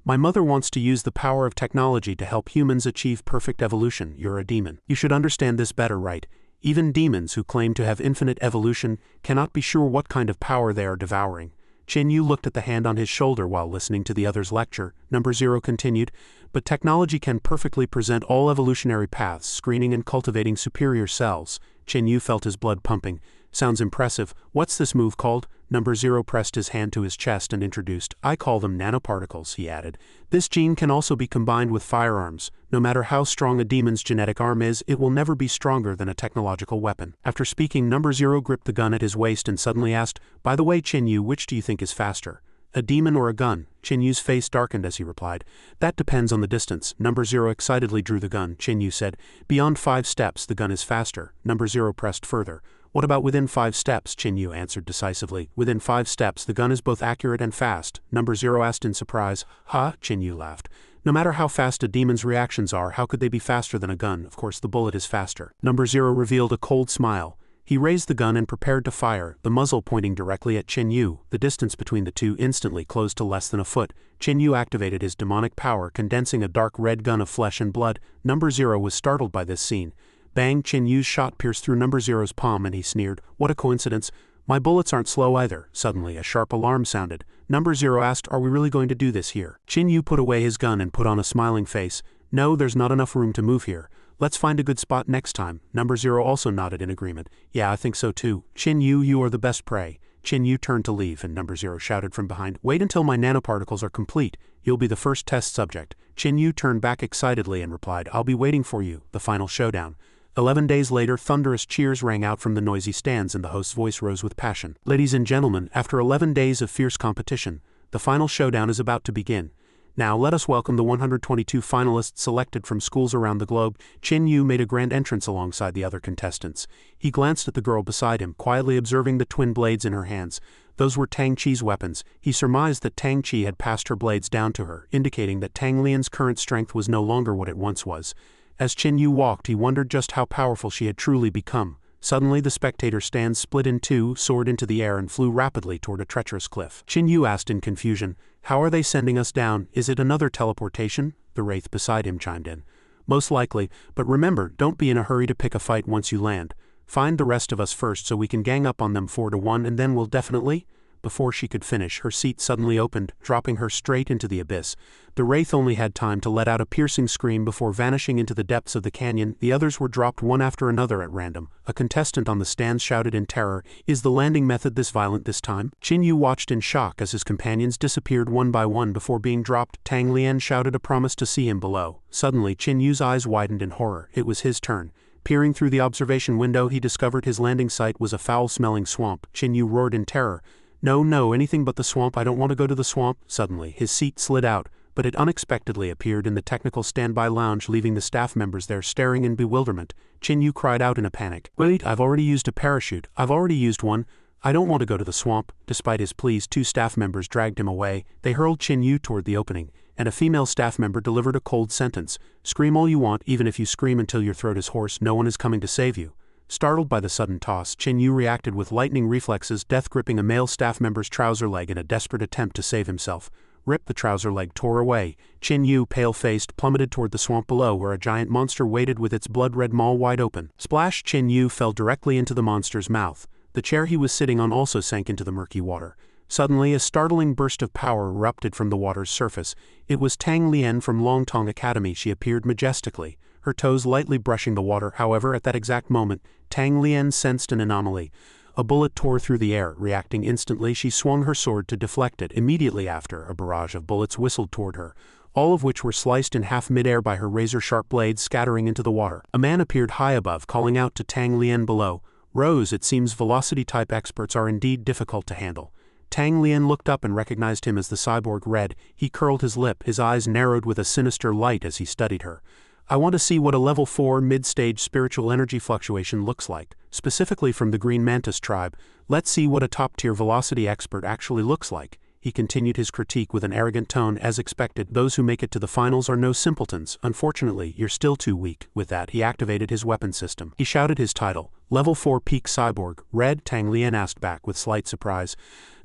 "My mother wants to use the power of technology to help humans achieve perfect evolution. You're a demon. You should understand this better, right? Even demons who claim to have infinite evolution cannot be sure what kind of power they are devouring." Chen Yu looked at the hand on his shoulder while listening to the other's lecture. Number 0 continued, "But technology can perfectly present all evolutionary paths, screening and cultivating superior cells." Chen Yu felt his blood pumping. "Sounds impressive. What's this move called?" Number 0 pressed his hand to his chest and introduced, "I call them nanoparticles," he added. "This gene can also be combined with firearms. No matter how strong a demon's genetic arm is, it will never be stronger than a technological weapon." After speaking, Number 0 gripped the gun at his waist and suddenly asked, "By the way, Chen Yu, which do you think is faster? A demon or a gun?" Chen Yu's face darkened as he replied, "That depends on the distance." Number 0 excitedly drew the gun. Chen Yu said, "Beyond 5 steps, the gun is faster." Number 0 pressed further. "What about within 5 steps?" Chen Yu answered decisively. "Within 5 steps, the gun is both accurate and fast." Number 0 asked in surprise. "Huh?" Chen Yu laughed. "No matter how fast a demon's reactions are, how could they be faster than a gun? Of course the bullet is faster." Number 0 revealed a cold smile. He raised the gun and prepared to fire, the muzzle pointing directly at Chen Yu. The distance between the two instantly closed to less than a foot. Chen Yu activated his demonic power, condensing a dark red gun of flesh and blood. Number 0 was startled by this scene. Bang! Chen Yu's shot pierced through Number 0's palm and he sneered, "What a coincidence. My bullets aren't slow either." Suddenly, a sharp alarm sounded. Number 0 asked, "Are we really going to do this here?" Chen Yu put away his gun and put on a smiling face. "No, there's not enough room to move here. Let's find a good spot next time." Number 0 also nodded in agreement. "Yeah, I think so too. Chen Yu, you are the best prey." Chen Yu turned to leave and Number 0 shouted from behind, "Wait until my nanoparticles are complete. You'll be the first test subject." Chen Yu turned back excitedly and replied, "I'll be waiting for you." The final showdown. 11 days later, thunderous cheers rang out from the noisy stands and the host's voice rose with passion. "Ladies and gentlemen, after 11 days of fierce competition, the final showdown is about to begin. Now let us welcome the 122 finalists selected from schools around the globe." Chen Yu made a grand entrance alongside the other contestants. He glanced at the girl beside him, quietly observing the twin blades in her hands. Those were Tang Chi's weapons. He surmised that Tang Chi had passed her blades down to her, indicating that Tang Lian's current strength was no longer what it once was. As Chen Yu walked, he wondered just how powerful she had truly become. Suddenly, the spectator stand split in two, soared into the air and flew rapidly toward a treacherous cliff. Chen Yu asked in confusion, "How are they sending us down? Is it another teleportation?" The wraith beside him chimed in. "Most likely, but remember, don't be in a hurry to pick a fight once you land. Find the rest of us first so we can gang up on them 4-1 and then we'll definitely—" Before she could finish, her seat suddenly opened, dropping her straight into the abyss. The wraith only had time to let out a piercing scream before vanishing into the depths of the canyon. The others were dropped one after another at random. A contestant on the stands shouted in terror, "Is the landing method this violent this time?" Chen Yu watched in shock as his companions disappeared one by one before being dropped. Tang Lian shouted a promise to see him below. Suddenly, Chen Yu's eyes widened in horror. It was his turn. Peering through the observation window, he discovered his landing site was a foul-smelling swamp. Qin Yu roared in terror. No, anything but the swamp. I don't want to go to the swamp. Suddenly, his seat slid out, but it unexpectedly appeared in the technical standby lounge, leaving the staff members there staring in bewilderment. Qin Yu cried out in a panic. Wait, I've already used a parachute. I've already used one. I don't want to go to the swamp. Despite his pleas, 2 staff members dragged him away. They hurled Qin Yu toward the opening, and a female staff member delivered a cold sentence. Scream all you want, even if you scream until your throat is hoarse, no one is coming to save you. Startled by the sudden toss, Qin Yu reacted with lightning reflexes, death gripping a male staff member's trouser leg in a desperate attempt to save himself. Rip, the trouser leg tore away. Qin Yu, pale-faced, plummeted toward the swamp below, where a giant monster waited with its blood-red maw wide open. Splash! Qin Yu fell directly into the monster's mouth. The chair he was sitting on also sank into the murky water. Suddenly, a startling burst of power erupted from the water's surface. It was Tang Lian from Longteng Academy. She appeared majestically, her toes lightly brushing the water. However, at that exact moment, Tang Lian sensed an anomaly. A bullet tore through the air. Reacting instantly, she swung her sword to deflect it. Immediately after, a barrage of bullets whistled toward her, all of which were sliced in half midair by her razor-sharp blades, scattering into the water. A man appeared high above, calling out to Tang Lian below. Rose, it seems velocity-type experts are indeed difficult to handle. Tang Lian looked up and recognized him as the cyborg Red. He curled his lip, his eyes narrowed with a sinister light as he studied her. I want to see what a level 4 mid-stage spiritual energy fluctuation looks like, specifically from the Green Mantis tribe. Let's see what a top-tier velocity expert actually looks like. He continued his critique with an arrogant tone. As expected, those who make it to the finals are no simpletons. Unfortunately, you're still too weak. With that, he activated his weapon system. He shouted his title. Level 4 peak cyborg. Red? Tang Lian asked back with slight surprise.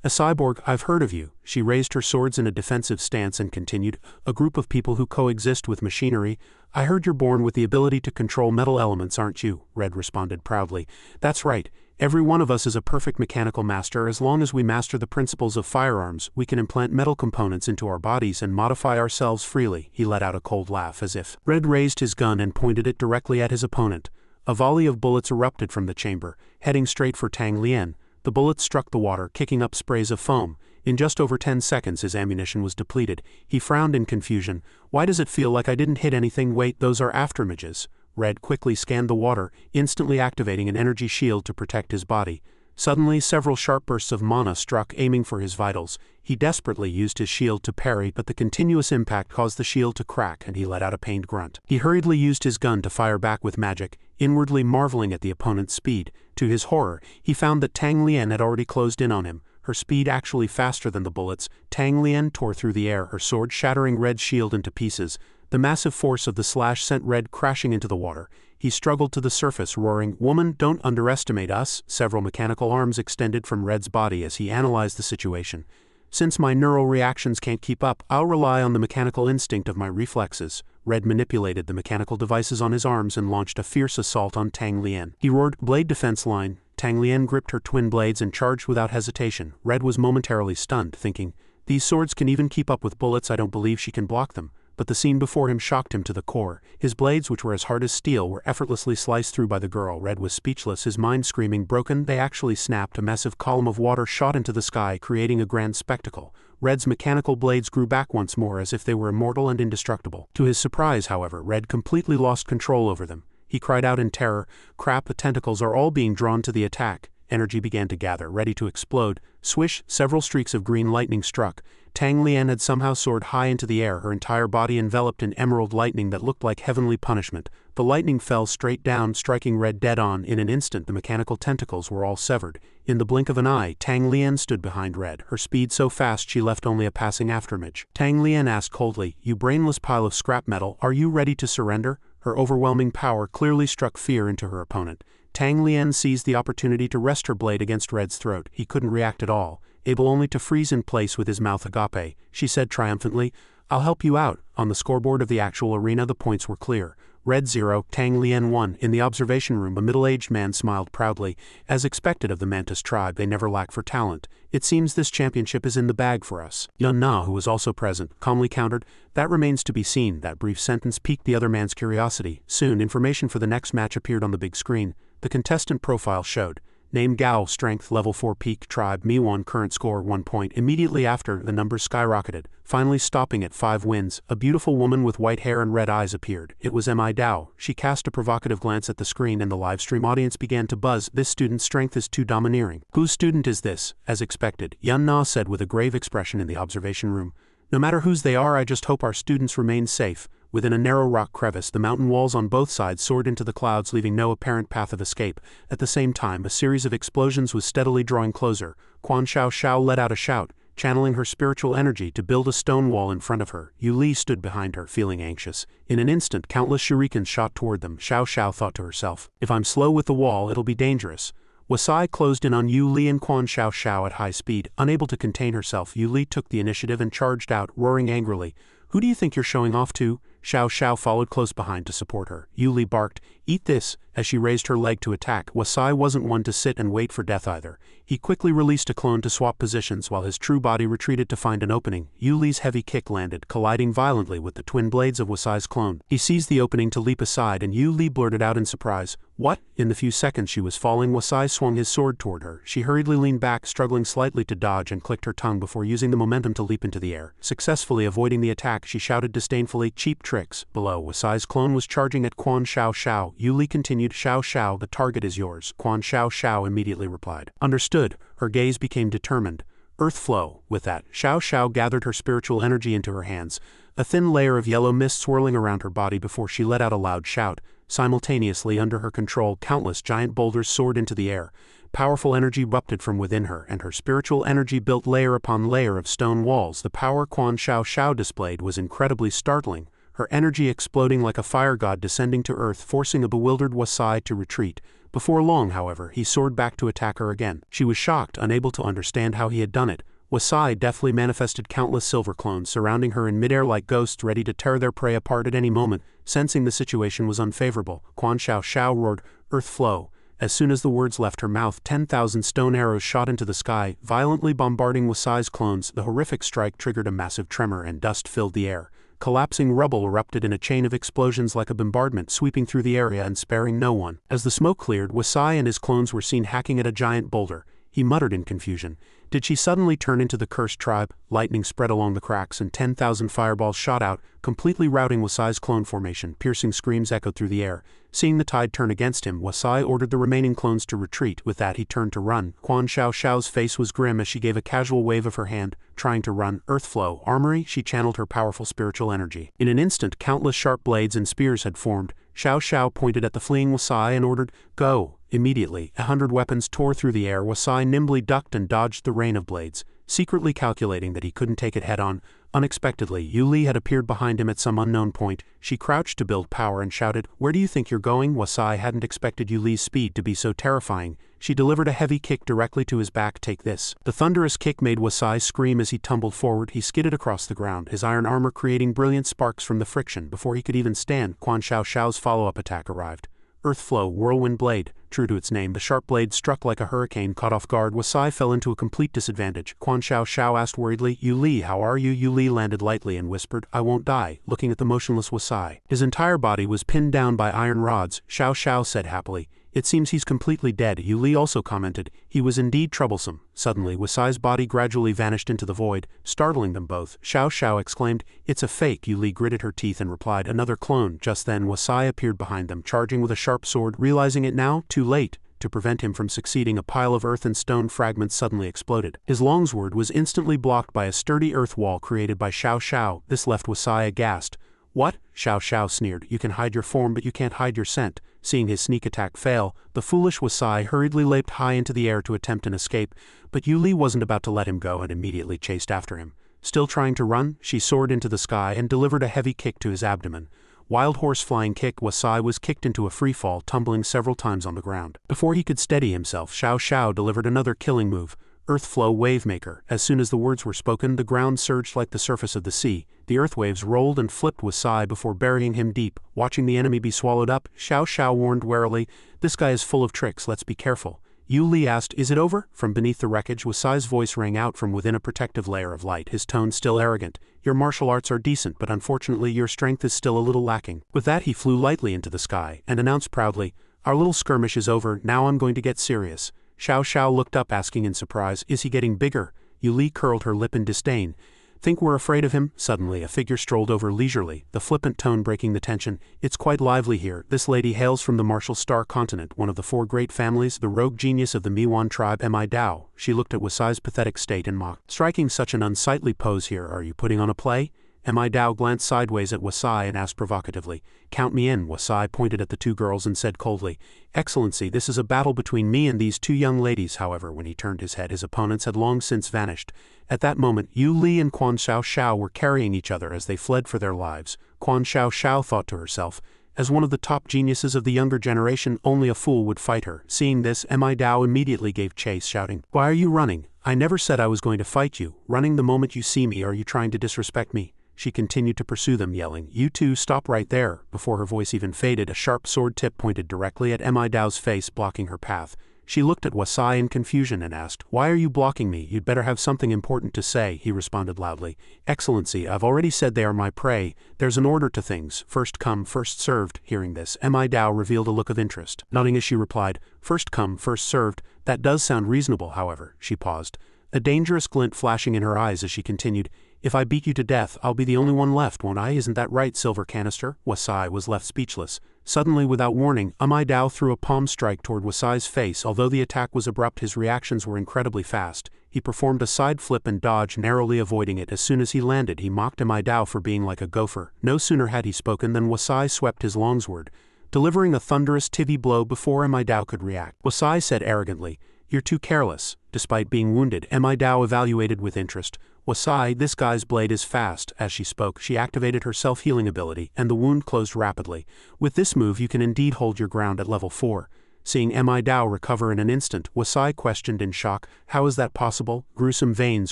A cyborg? I've heard of you. She raised her swords in a defensive stance and continued. A group of people who coexist with machinery. I heard you're born with the ability to control metal elements, aren't you? Red responded proudly. That's right. Every one of us is a perfect mechanical master. As long as we master the principles of firearms, we can implant metal components into our bodies and modify ourselves freely. He let out a cold laugh as if. Red raised his gun and pointed it directly at his opponent. A volley of bullets erupted from the chamber, heading straight for Tang Lian. The bullets struck the water, kicking up sprays of foam. In just over 10 seconds his ammunition was depleted. He frowned in confusion. Why does it feel like I didn't hit anything? Wait, those are afterimages. Red quickly scanned the water, instantly activating an energy shield to protect his body. Suddenly, several sharp bursts of mana struck, aiming for his vitals. He desperately used his shield to parry, but the continuous impact caused the shield to crack, and he let out a pained grunt. He hurriedly used his gun to fire back with magic, inwardly marveling at the opponent's speed. To his horror, he found that Tang Lian had already closed in on him, her speed actually faster than the bullets. Tang Lian tore through the air, her sword shattering Red's shield into pieces. The massive force of the slash sent Red crashing into the water. He struggled to the surface, roaring, "Woman, don't underestimate us." Several mechanical arms extended from Red's body as he analyzed the situation. Since my neural reactions can't keep up, I'll rely on the mechanical instinct of my reflexes. Red manipulated the mechanical devices on his arms and launched a fierce assault on Tang Lian. He roared, "Blade defense line." Tang Lian gripped her twin blades and charged without hesitation. Red was momentarily stunned, thinking, "These swords can even keep up with bullets. I don't believe she can block them." But the scene before him shocked him to the core. His blades, which were as hard as steel, were effortlessly sliced through by the girl. Red was speechless, his mind screaming, "Broken!" They actually snapped. A massive column of water shot into the sky, creating a grand spectacle. Red's mechanical blades grew back once more as if they were immortal and indestructible. To his surprise, however, Red completely lost control over them. He cried out in terror, "Crap, the tentacles are all being drawn to the attack." Energy began to gather, ready to explode. Swish, several streaks of green lightning struck. Tang Lian had somehow soared high into the air, her entire body enveloped in emerald lightning that looked like heavenly punishment. The lightning fell straight down, striking Red dead on. In an instant, the mechanical tentacles were all severed. In the blink of an eye, Tang Lian stood behind Red, her speed so fast she left only a passing afterimage. Tang Lian asked coldly, "You brainless pile of scrap metal, are you ready to surrender?" Her overwhelming power clearly struck fear into her opponent. Tang Lian seized the opportunity to rest her blade against Red's throat. He couldn't react at all, able only to freeze in place with his mouth agape. She said triumphantly, "I'll help you out." On the scoreboard of the actual arena, the points were clear. Red 0, Tang Lian 1. In the observation room, a middle-aged man smiled proudly. As expected of the Mantis tribe, they never lack for talent. "It seems this championship is in the bag for us." Yun Na, who was also present, calmly countered, "That remains to be seen." That brief sentence piqued the other man's curiosity. Soon, information for the next match appeared on the big screen. The contestant profile showed Name Gao, strength level 4 peak, tribe Mi1, current score 1 point. Immediately after, the numbers skyrocketed, finally stopping at 5 wins. A beautiful woman with white hair and red eyes appeared. It was Mi Dao. She cast a provocative glance at the screen and the livestream audience began to buzz. This student's strength is too domineering. Whose student is this? As expected, Yun Na said with a grave expression in the observation room. No matter whose they are, I just hope our students remain safe. Within a narrow rock crevice, the mountain walls on both sides soared into the clouds, leaving no apparent path of escape. At the same time, a series of explosions was steadily drawing closer. Quan Xiao Xiao let out a shout, channeling her spiritual energy to build a stone wall in front of her. Yu Li stood behind her, feeling anxious. In an instant, countless shurikens shot toward them. Xiao Xiao thought to herself, if I'm slow with the wall, it'll be dangerous. Wasai closed in on Yu Li and Quan Xiao Xiao at high speed. Unable to contain herself, Yu Li took the initiative and charged out, roaring angrily. Who do you think you're showing off to? Xiao Xiao followed close behind to support her. Yu Li barked, eat this, as she raised her leg to attack. Wasai wasn't one to sit and wait for death either. He quickly released a clone to swap positions while his true body retreated to find an opening. Yu Li's heavy kick landed, colliding violently with the twin blades of Wasai's clone. He seized the opening to leap aside and Yu Li blurted out in surprise, what? In the few seconds she was falling, Wasai swung his sword toward her. She hurriedly leaned back, struggling slightly to dodge, and clicked her tongue before using the momentum to leap into the air. Successfully avoiding the attack, she shouted disdainfully, cheap tricks. Below, Wasai's clone was charging at Quan Xiao Xiao. Yu Li continued, Xiao Xiao, the target is yours. Quan Xiao Xiao immediately replied. Understood. Her gaze became determined. Earth flow. With that, Xiao Xiao gathered her spiritual energy into her hands, a thin layer of yellow mist swirling around her body before she let out a loud shout. Simultaneously, under her control, countless giant boulders soared into the air. Powerful energy erupted from within her, and her spiritual energy built layer upon layer of stone walls. The power Quan Xiao Xiao displayed was incredibly startling, her energy exploding like a fire god descending to earth, forcing a bewildered Wasai to retreat. Before long, however, he soared back to attack her again. She was shocked, unable to understand how he had done it. Wasai deftly manifested countless silver clones surrounding her in midair like ghosts ready to tear their prey apart at any moment. Sensing the situation was unfavorable, Quan Xiao Xiao roared, Earth flow. As soon as the words left her mouth, 10,000 stone arrows shot into the sky, violently bombarding Wasai's clones. The horrific strike triggered a massive tremor and dust filled the air. Collapsing rubble erupted in a chain of explosions like a bombardment, sweeping through the area and sparing no one. As the smoke cleared, Wasai and his clones were seen hacking at a giant boulder. He muttered in confusion. Did she suddenly turn into the cursed tribe? Lightning spread along the cracks and 10,000 fireballs shot out, completely routing Wasai's clone formation. Piercing screams echoed through the air. Seeing the tide turn against him, Wasai ordered the remaining clones to retreat. With that, he turned to run. Quan Xiao Xiao's face was grim as she gave a casual wave of her hand, trying to run. Earthflow, armory, she channeled her powerful spiritual energy. In an instant, countless sharp blades and spears had formed. Xiao Xiao pointed at the fleeing Wasai and ordered, go. Immediately, 100 weapons tore through the air. Wasai nimbly ducked and dodged the rain of blades, secretly calculating that he couldn't take it head-on. Unexpectedly, Yu Li had appeared behind him at some unknown point. She crouched to build power and shouted, where do you think you're going? Wasai hadn't expected Yu Li's speed to be so terrifying. She delivered a heavy kick directly to his back. Take this. The thunderous kick made Wasai scream as he tumbled forward. He skidded across the ground, his iron armor creating brilliant sparks from the friction. Before he could even stand, Quan Xiao Xiao's follow-up attack arrived. Earthflow, whirlwind blade. True to its name, the sharp blade struck like a hurricane. Caught off guard, Wasai fell into a complete disadvantage. Quan Xiao Xiao asked worriedly, Yu Li, how are you? Yu Li landed lightly and whispered, I won't die, looking at the motionless Wasai. His entire body was pinned down by iron rods. Xiao Xiao said happily, it seems he's completely dead. Yu Li also commented, he was indeed troublesome. Suddenly, Wasai's body gradually vanished into the void, startling them both. Xiao Xiao exclaimed, it's a fake. Yu Li gritted her teeth and replied, another clone. Just then, Wasai appeared behind them, charging with a sharp sword. Realizing it now, too late. To prevent him from succeeding, a pile of earth and stone fragments suddenly exploded. His longsword was instantly blocked by a sturdy earth wall created by Xiao Xiao. This left Wasai aghast. What? Xiao Xiao sneered, you can hide your form but you can't hide your scent. Seeing his sneak attack fail, the foolish Wasai hurriedly leaped high into the air to attempt an escape, but Yu Li wasn't about to let him go and immediately chased after him. Still trying to run, she soared into the sky and delivered a heavy kick to his abdomen. Wild horse flying kick, Wasai was kicked into a free fall, tumbling several times on the ground. Before he could steady himself, Xiao Xiao delivered another killing move, Earthflow Wavemaker. As soon as the words were spoken, the ground surged like the surface of the sea. The earth waves rolled and flipped Wasai before burying him deep. Watching the enemy be swallowed up, Xiao Xiao warned warily, this guy is full of tricks, let's be careful. Yu Li asked, is it over? From beneath the wreckage, Wasai's voice rang out from within a protective layer of light, his tone still arrogant. Your martial arts are decent, but unfortunately your strength is still a little lacking. With that, he flew lightly into the sky and announced proudly, our little skirmish is over, now I'm going to get serious. Xiao Xiao looked up asking in surprise, is he getting bigger? Yu Li curled her lip in disdain. Think we're afraid of him? Suddenly a figure strolled over leisurely, the flippant tone breaking the tension. It's quite lively here. This lady hails from the Martial Star continent, one of the 4 great families, the rogue genius of the Miwan tribe Mi Dao. She looked at Wasai's pathetic state and mocked. Striking such an unsightly pose here, are you putting on a play? Mi Dao glanced sideways at Wasai and asked provocatively. Count me in. Wasai pointed at the 2 girls and said coldly. Excellency, this is a battle between me and these 2 young ladies. However, when he turned his head, his opponents had long since vanished. At that moment, Yu Li and Quan Xiao Xiao were carrying each other as they fled for their lives. Quan Xiao Xiao thought to herself, as one of the top geniuses of the younger generation, only a fool would fight her. Seeing this, Mi Dao immediately gave chase, shouting, Why are you running? I never said I was going to fight you. Running the moment you see me, are you trying to disrespect me? She continued to pursue them, yelling, You 2, stop right there. Before her voice even faded, a sharp sword tip pointed directly at Mi Dao's face, blocking her path. She looked at Wasai in confusion and asked, Why are you blocking me? You'd better have something important to say, he responded loudly. Excellency, I've already said they are my prey. There's an order to things. First come, first served. Hearing this, Mi Dao revealed a look of interest. Nodding as she replied, First come, first served. That does sound reasonable, however. She paused, a dangerous glint flashing in her eyes as she continued, If I beat you to death, I'll be the only one left, won't I? Isn't that right, Silver Canister? Wasai was left speechless. Suddenly, without warning, Mi Dao threw a palm strike toward Wasai's face. Although the attack was abrupt, his reactions were incredibly fast. He performed a side flip and dodge, narrowly avoiding it. As soon as he landed, he mocked Mi Dao for being like a gopher. No sooner had he spoken than Wasai swept his longsword, delivering a thunderous tivy blow before Mi Dao could react. Wasai said arrogantly, You're too careless. Despite being wounded, Mi Dao evaluated with interest. Wasai, this guy's blade is fast. As she spoke, she activated her self-healing ability, and the wound closed rapidly. With this move, you can indeed hold your ground at level 4. Seeing Mi Dao recover in an instant, Wasai questioned in shock, How is that possible? Gruesome veins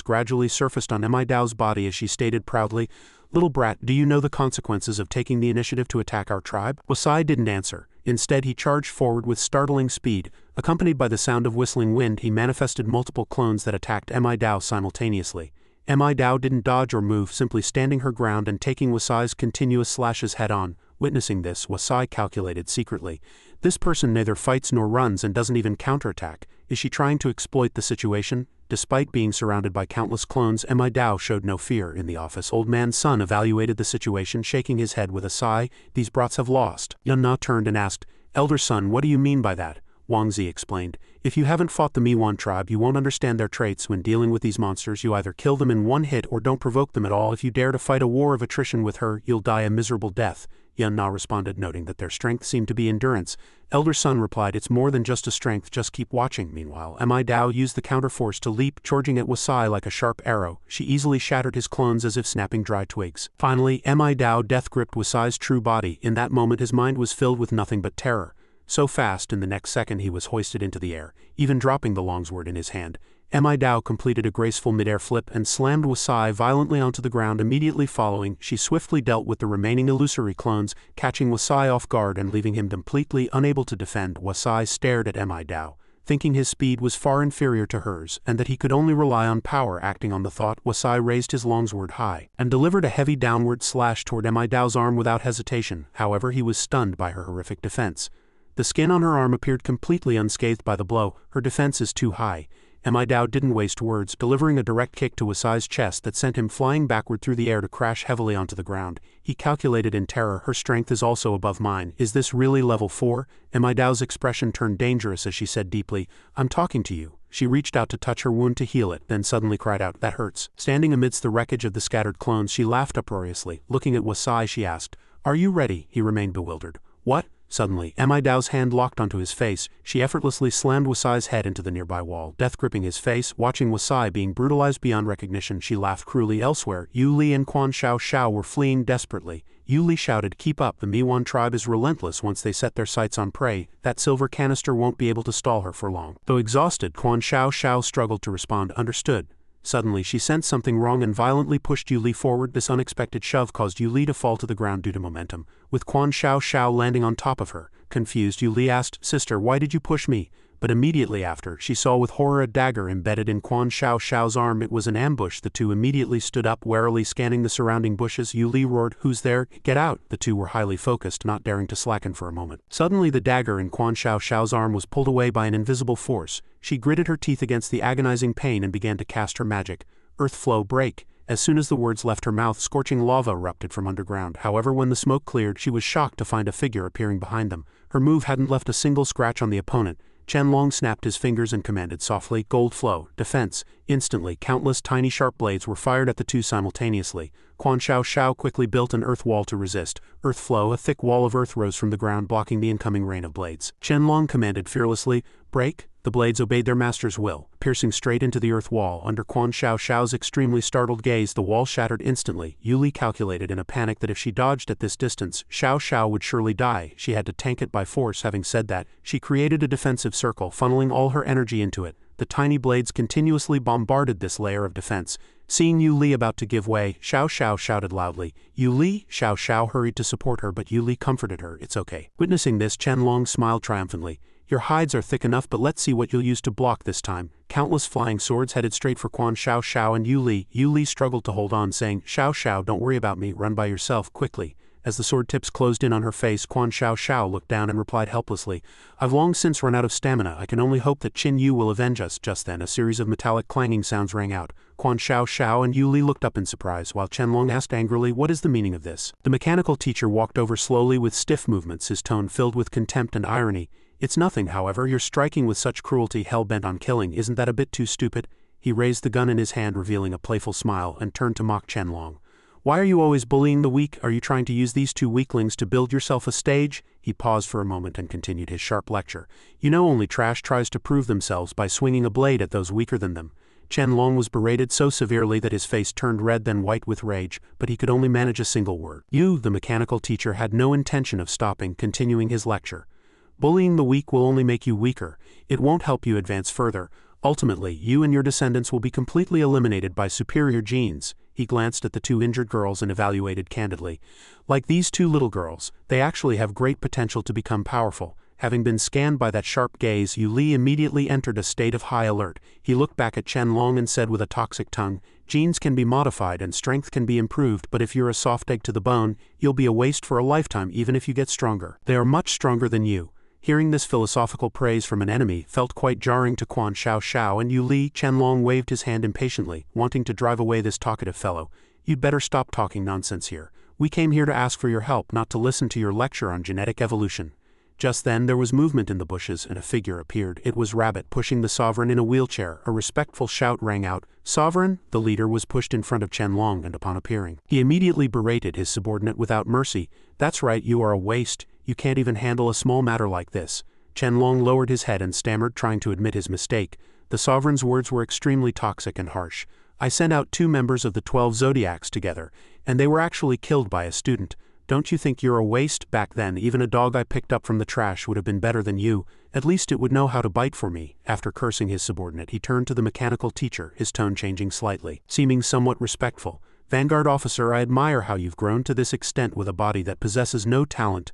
gradually surfaced on Mi Dao's body as she stated proudly, Little brat, do you know the consequences of taking the initiative to attack our tribe? Wasai didn't answer. Instead, he charged forward with startling speed. Accompanied by the sound of whistling wind, he manifested multiple clones that attacked Mi Dao simultaneously. Mi Dao didn't dodge or move, simply standing her ground and taking Wasai's continuous slashes head-on. Witnessing this, Wasai calculated secretly. This person neither fights nor runs and doesn't even counterattack. Is she trying to exploit the situation? Despite being surrounded by countless clones, Mi Dao showed no fear. In the office, Old Man Sun evaluated the situation, shaking his head with a sigh. These brats have lost. Yun Na turned and asked, Elder Sun, what do you mean by that? Wang Zi explained, If you haven't fought the Miwan tribe, you won't understand their traits. When dealing with these monsters, you either kill them in one hit or don't provoke them at all. If you dare to fight a war of attrition with her, you'll die a miserable death. Yun Na responded, noting that their strength seemed to be endurance. Elder Sun replied, It's more than just a strength, just keep watching. Meanwhile, Mi Dao used the counterforce to leap, charging at Wasai like a sharp arrow. She easily shattered his clones as if snapping dry twigs. Finally, Mi Dao death-gripped Wasai's true body. In that moment his mind was filled with nothing but terror. So fast, in the next second he was hoisted into the air, even dropping the longsword in his hand. Mi Dao completed a graceful mid-air flip and slammed Wasai violently onto the ground. Immediately following, she swiftly dealt with the remaining illusory clones, catching Wasai off guard and leaving him completely unable to defend. Wasai stared at Mi Dao, thinking his speed was far inferior to hers, and that he could only rely on power. Acting on the thought, Wasai raised his longsword high, and delivered a heavy downward slash toward Mi Dao's arm without hesitation. However, he was stunned by her horrific defense. The skin on her arm appeared completely unscathed by the blow. Her defense is too high. Mi Dao didn't waste words, delivering a direct kick to Wasai's chest that sent him flying backward through the air to crash heavily onto the ground. He calculated in terror, Her strength is also above mine. Is this really level 4? Mi Dao's expression turned dangerous as she said deeply, I'm talking to you. She reached out to touch her wound to heal it, then suddenly cried out, That hurts. Standing amidst the wreckage of the scattered clones, she laughed uproariously. Looking at Wasai, she asked, Are you ready? He remained bewildered. What? Suddenly, Mi Dao's hand locked onto his face. She effortlessly slammed Wasai's head into the nearby wall, death gripping his face. Watching Wasai being brutalized beyond recognition, she laughed cruelly. Elsewhere, Yu Li and Quan Xiao Xiao were fleeing desperately. Yu Li shouted, Keep up, the Miwan tribe is relentless once they set their sights on prey. That silver canister won't be able to stall her for long. Though exhausted, Quan Xiao Xiao struggled to respond, Understood. Suddenly, she sensed something wrong and violently pushed Yu Li forward. This unexpected shove caused Yu Li to fall to the ground due to momentum, with Quan Xiao Xiao landing on top of her. Confused, Yu Li asked, Sister, why did you push me? but immediately after, she saw with horror a dagger embedded in Quan Xiao Xiao's arm. It was an ambush. The two immediately stood up, warily scanning the surrounding bushes. Yu Li roared, "Who's there? Get out!" The two were highly focused, not daring to slacken for a moment. Suddenly the dagger in Quan Xiao Xiao's arm was pulled away by an invisible force. She gritted her teeth against the agonizing pain and began to cast her magic. Earth flow break. As soon as the words left her mouth, scorching lava erupted from underground. However, when the smoke cleared, she was shocked to find a figure appearing behind them. Her move hadn't left a single scratch on the opponent. Qianlong snapped his fingers and commanded softly, "Gold flow, defense." Instantly, countless tiny sharp blades were fired at the two simultaneously. Quan Xiao Xiao quickly built an earth wall to resist. Earth flow, a thick wall of earth rose from the ground, blocking the incoming rain of blades. Qianlong commanded fearlessly, "Break." The blades obeyed their master's will, piercing straight into the earth wall. Under Quan Xiao Xiao's extremely startled gaze, the wall shattered instantly. Yu Li calculated in a panic that if she dodged at this distance, Xiao Xiao would surely die. She had to tank it by force. Having said that, she created a defensive circle, funneling all her energy into it. The tiny blades continuously bombarded this layer of defense. Seeing Yu Li about to give way, Xiao Xiao shouted loudly, "Yu Li!" Xiao Xiao hurried to support her, but Yu Li comforted her. "It's okay." Witnessing this, Qianlong smiled triumphantly. "Your hides are thick enough, but let's see what you'll use to block this time." Countless flying swords headed straight for Quan Xiao Xiao and Yu Li. Yu Li struggled to hold on, saying, "Xiao Xiao, don't worry about me, run by yourself, quickly." As the sword tips closed in on her face, Quan Xiao Xiao looked down and replied helplessly, "I've long since run out of stamina. I can only hope that Qin Yu will avenge us." Just then, a series of metallic clanging sounds rang out. Quan Xiao Xiao and Yu Li looked up in surprise, while Qianlong asked angrily, "What is the meaning of this?" The mechanical teacher walked over slowly with stiff movements, his tone filled with contempt and irony. "It's nothing, however. You're striking with such cruelty, hell-bent on killing. Isn't that a bit too stupid?" He raised the gun in his hand, revealing a playful smile, and turned to mock Qianlong. "Why are you always bullying the weak? Are you trying to use these two weaklings to build yourself a stage?" He paused for a moment and continued his sharp lecture. "You know only trash tries to prove themselves by swinging a blade at those weaker than them." Qianlong was berated so severely that his face turned red then white with rage, but he could only manage a single word. "You," the mechanical teacher had no intention of stopping, continuing his lecture. "Bullying the weak will only make you weaker. It won't help you advance further. Ultimately, you and your descendants will be completely eliminated by superior genes." He glanced at the two injured girls and evaluated candidly. "Like these two little girls, they actually have great potential to become powerful." Having been scanned by that sharp gaze, Yu Li immediately entered a state of high alert. He looked back at Qianlong and said with a toxic tongue, "Genes can be modified and strength can be improved, but if you're a soft egg to the bone, you'll be a waste for a lifetime even if you get stronger. They are much stronger than you." Hearing this philosophical praise from an enemy felt quite jarring to Quan Xiao Xiao and Yu Li. Qianlong waved his hand impatiently, wanting to drive away this talkative fellow. "You'd better stop talking nonsense here. We came here to ask for your help, not to listen to your lecture on genetic evolution." Just then there was movement in the bushes and a figure appeared. It was Rabbit, pushing the Sovereign in a wheelchair. A respectful shout rang out, "Sovereign!" The leader was pushed in front of Qianlong, and upon appearing, he immediately berated his subordinate without mercy. "That's right, you are a waste. You can't even handle a small matter like this." Qianlong lowered his head and stammered, trying to admit his mistake. The Sovereign's words were extremely toxic and harsh. "I sent out 2 members of the 12 Zodiacs together, and they were actually killed by a student. Don't you think you're a waste? Back then, even a dog I picked up from the trash would have been better than you. At least it would know how to bite for me." After cursing his subordinate, he turned to the mechanical teacher, his tone changing slightly, seeming somewhat respectful. "Vanguard officer, I admire how you've grown to this extent with a body that possesses no talent.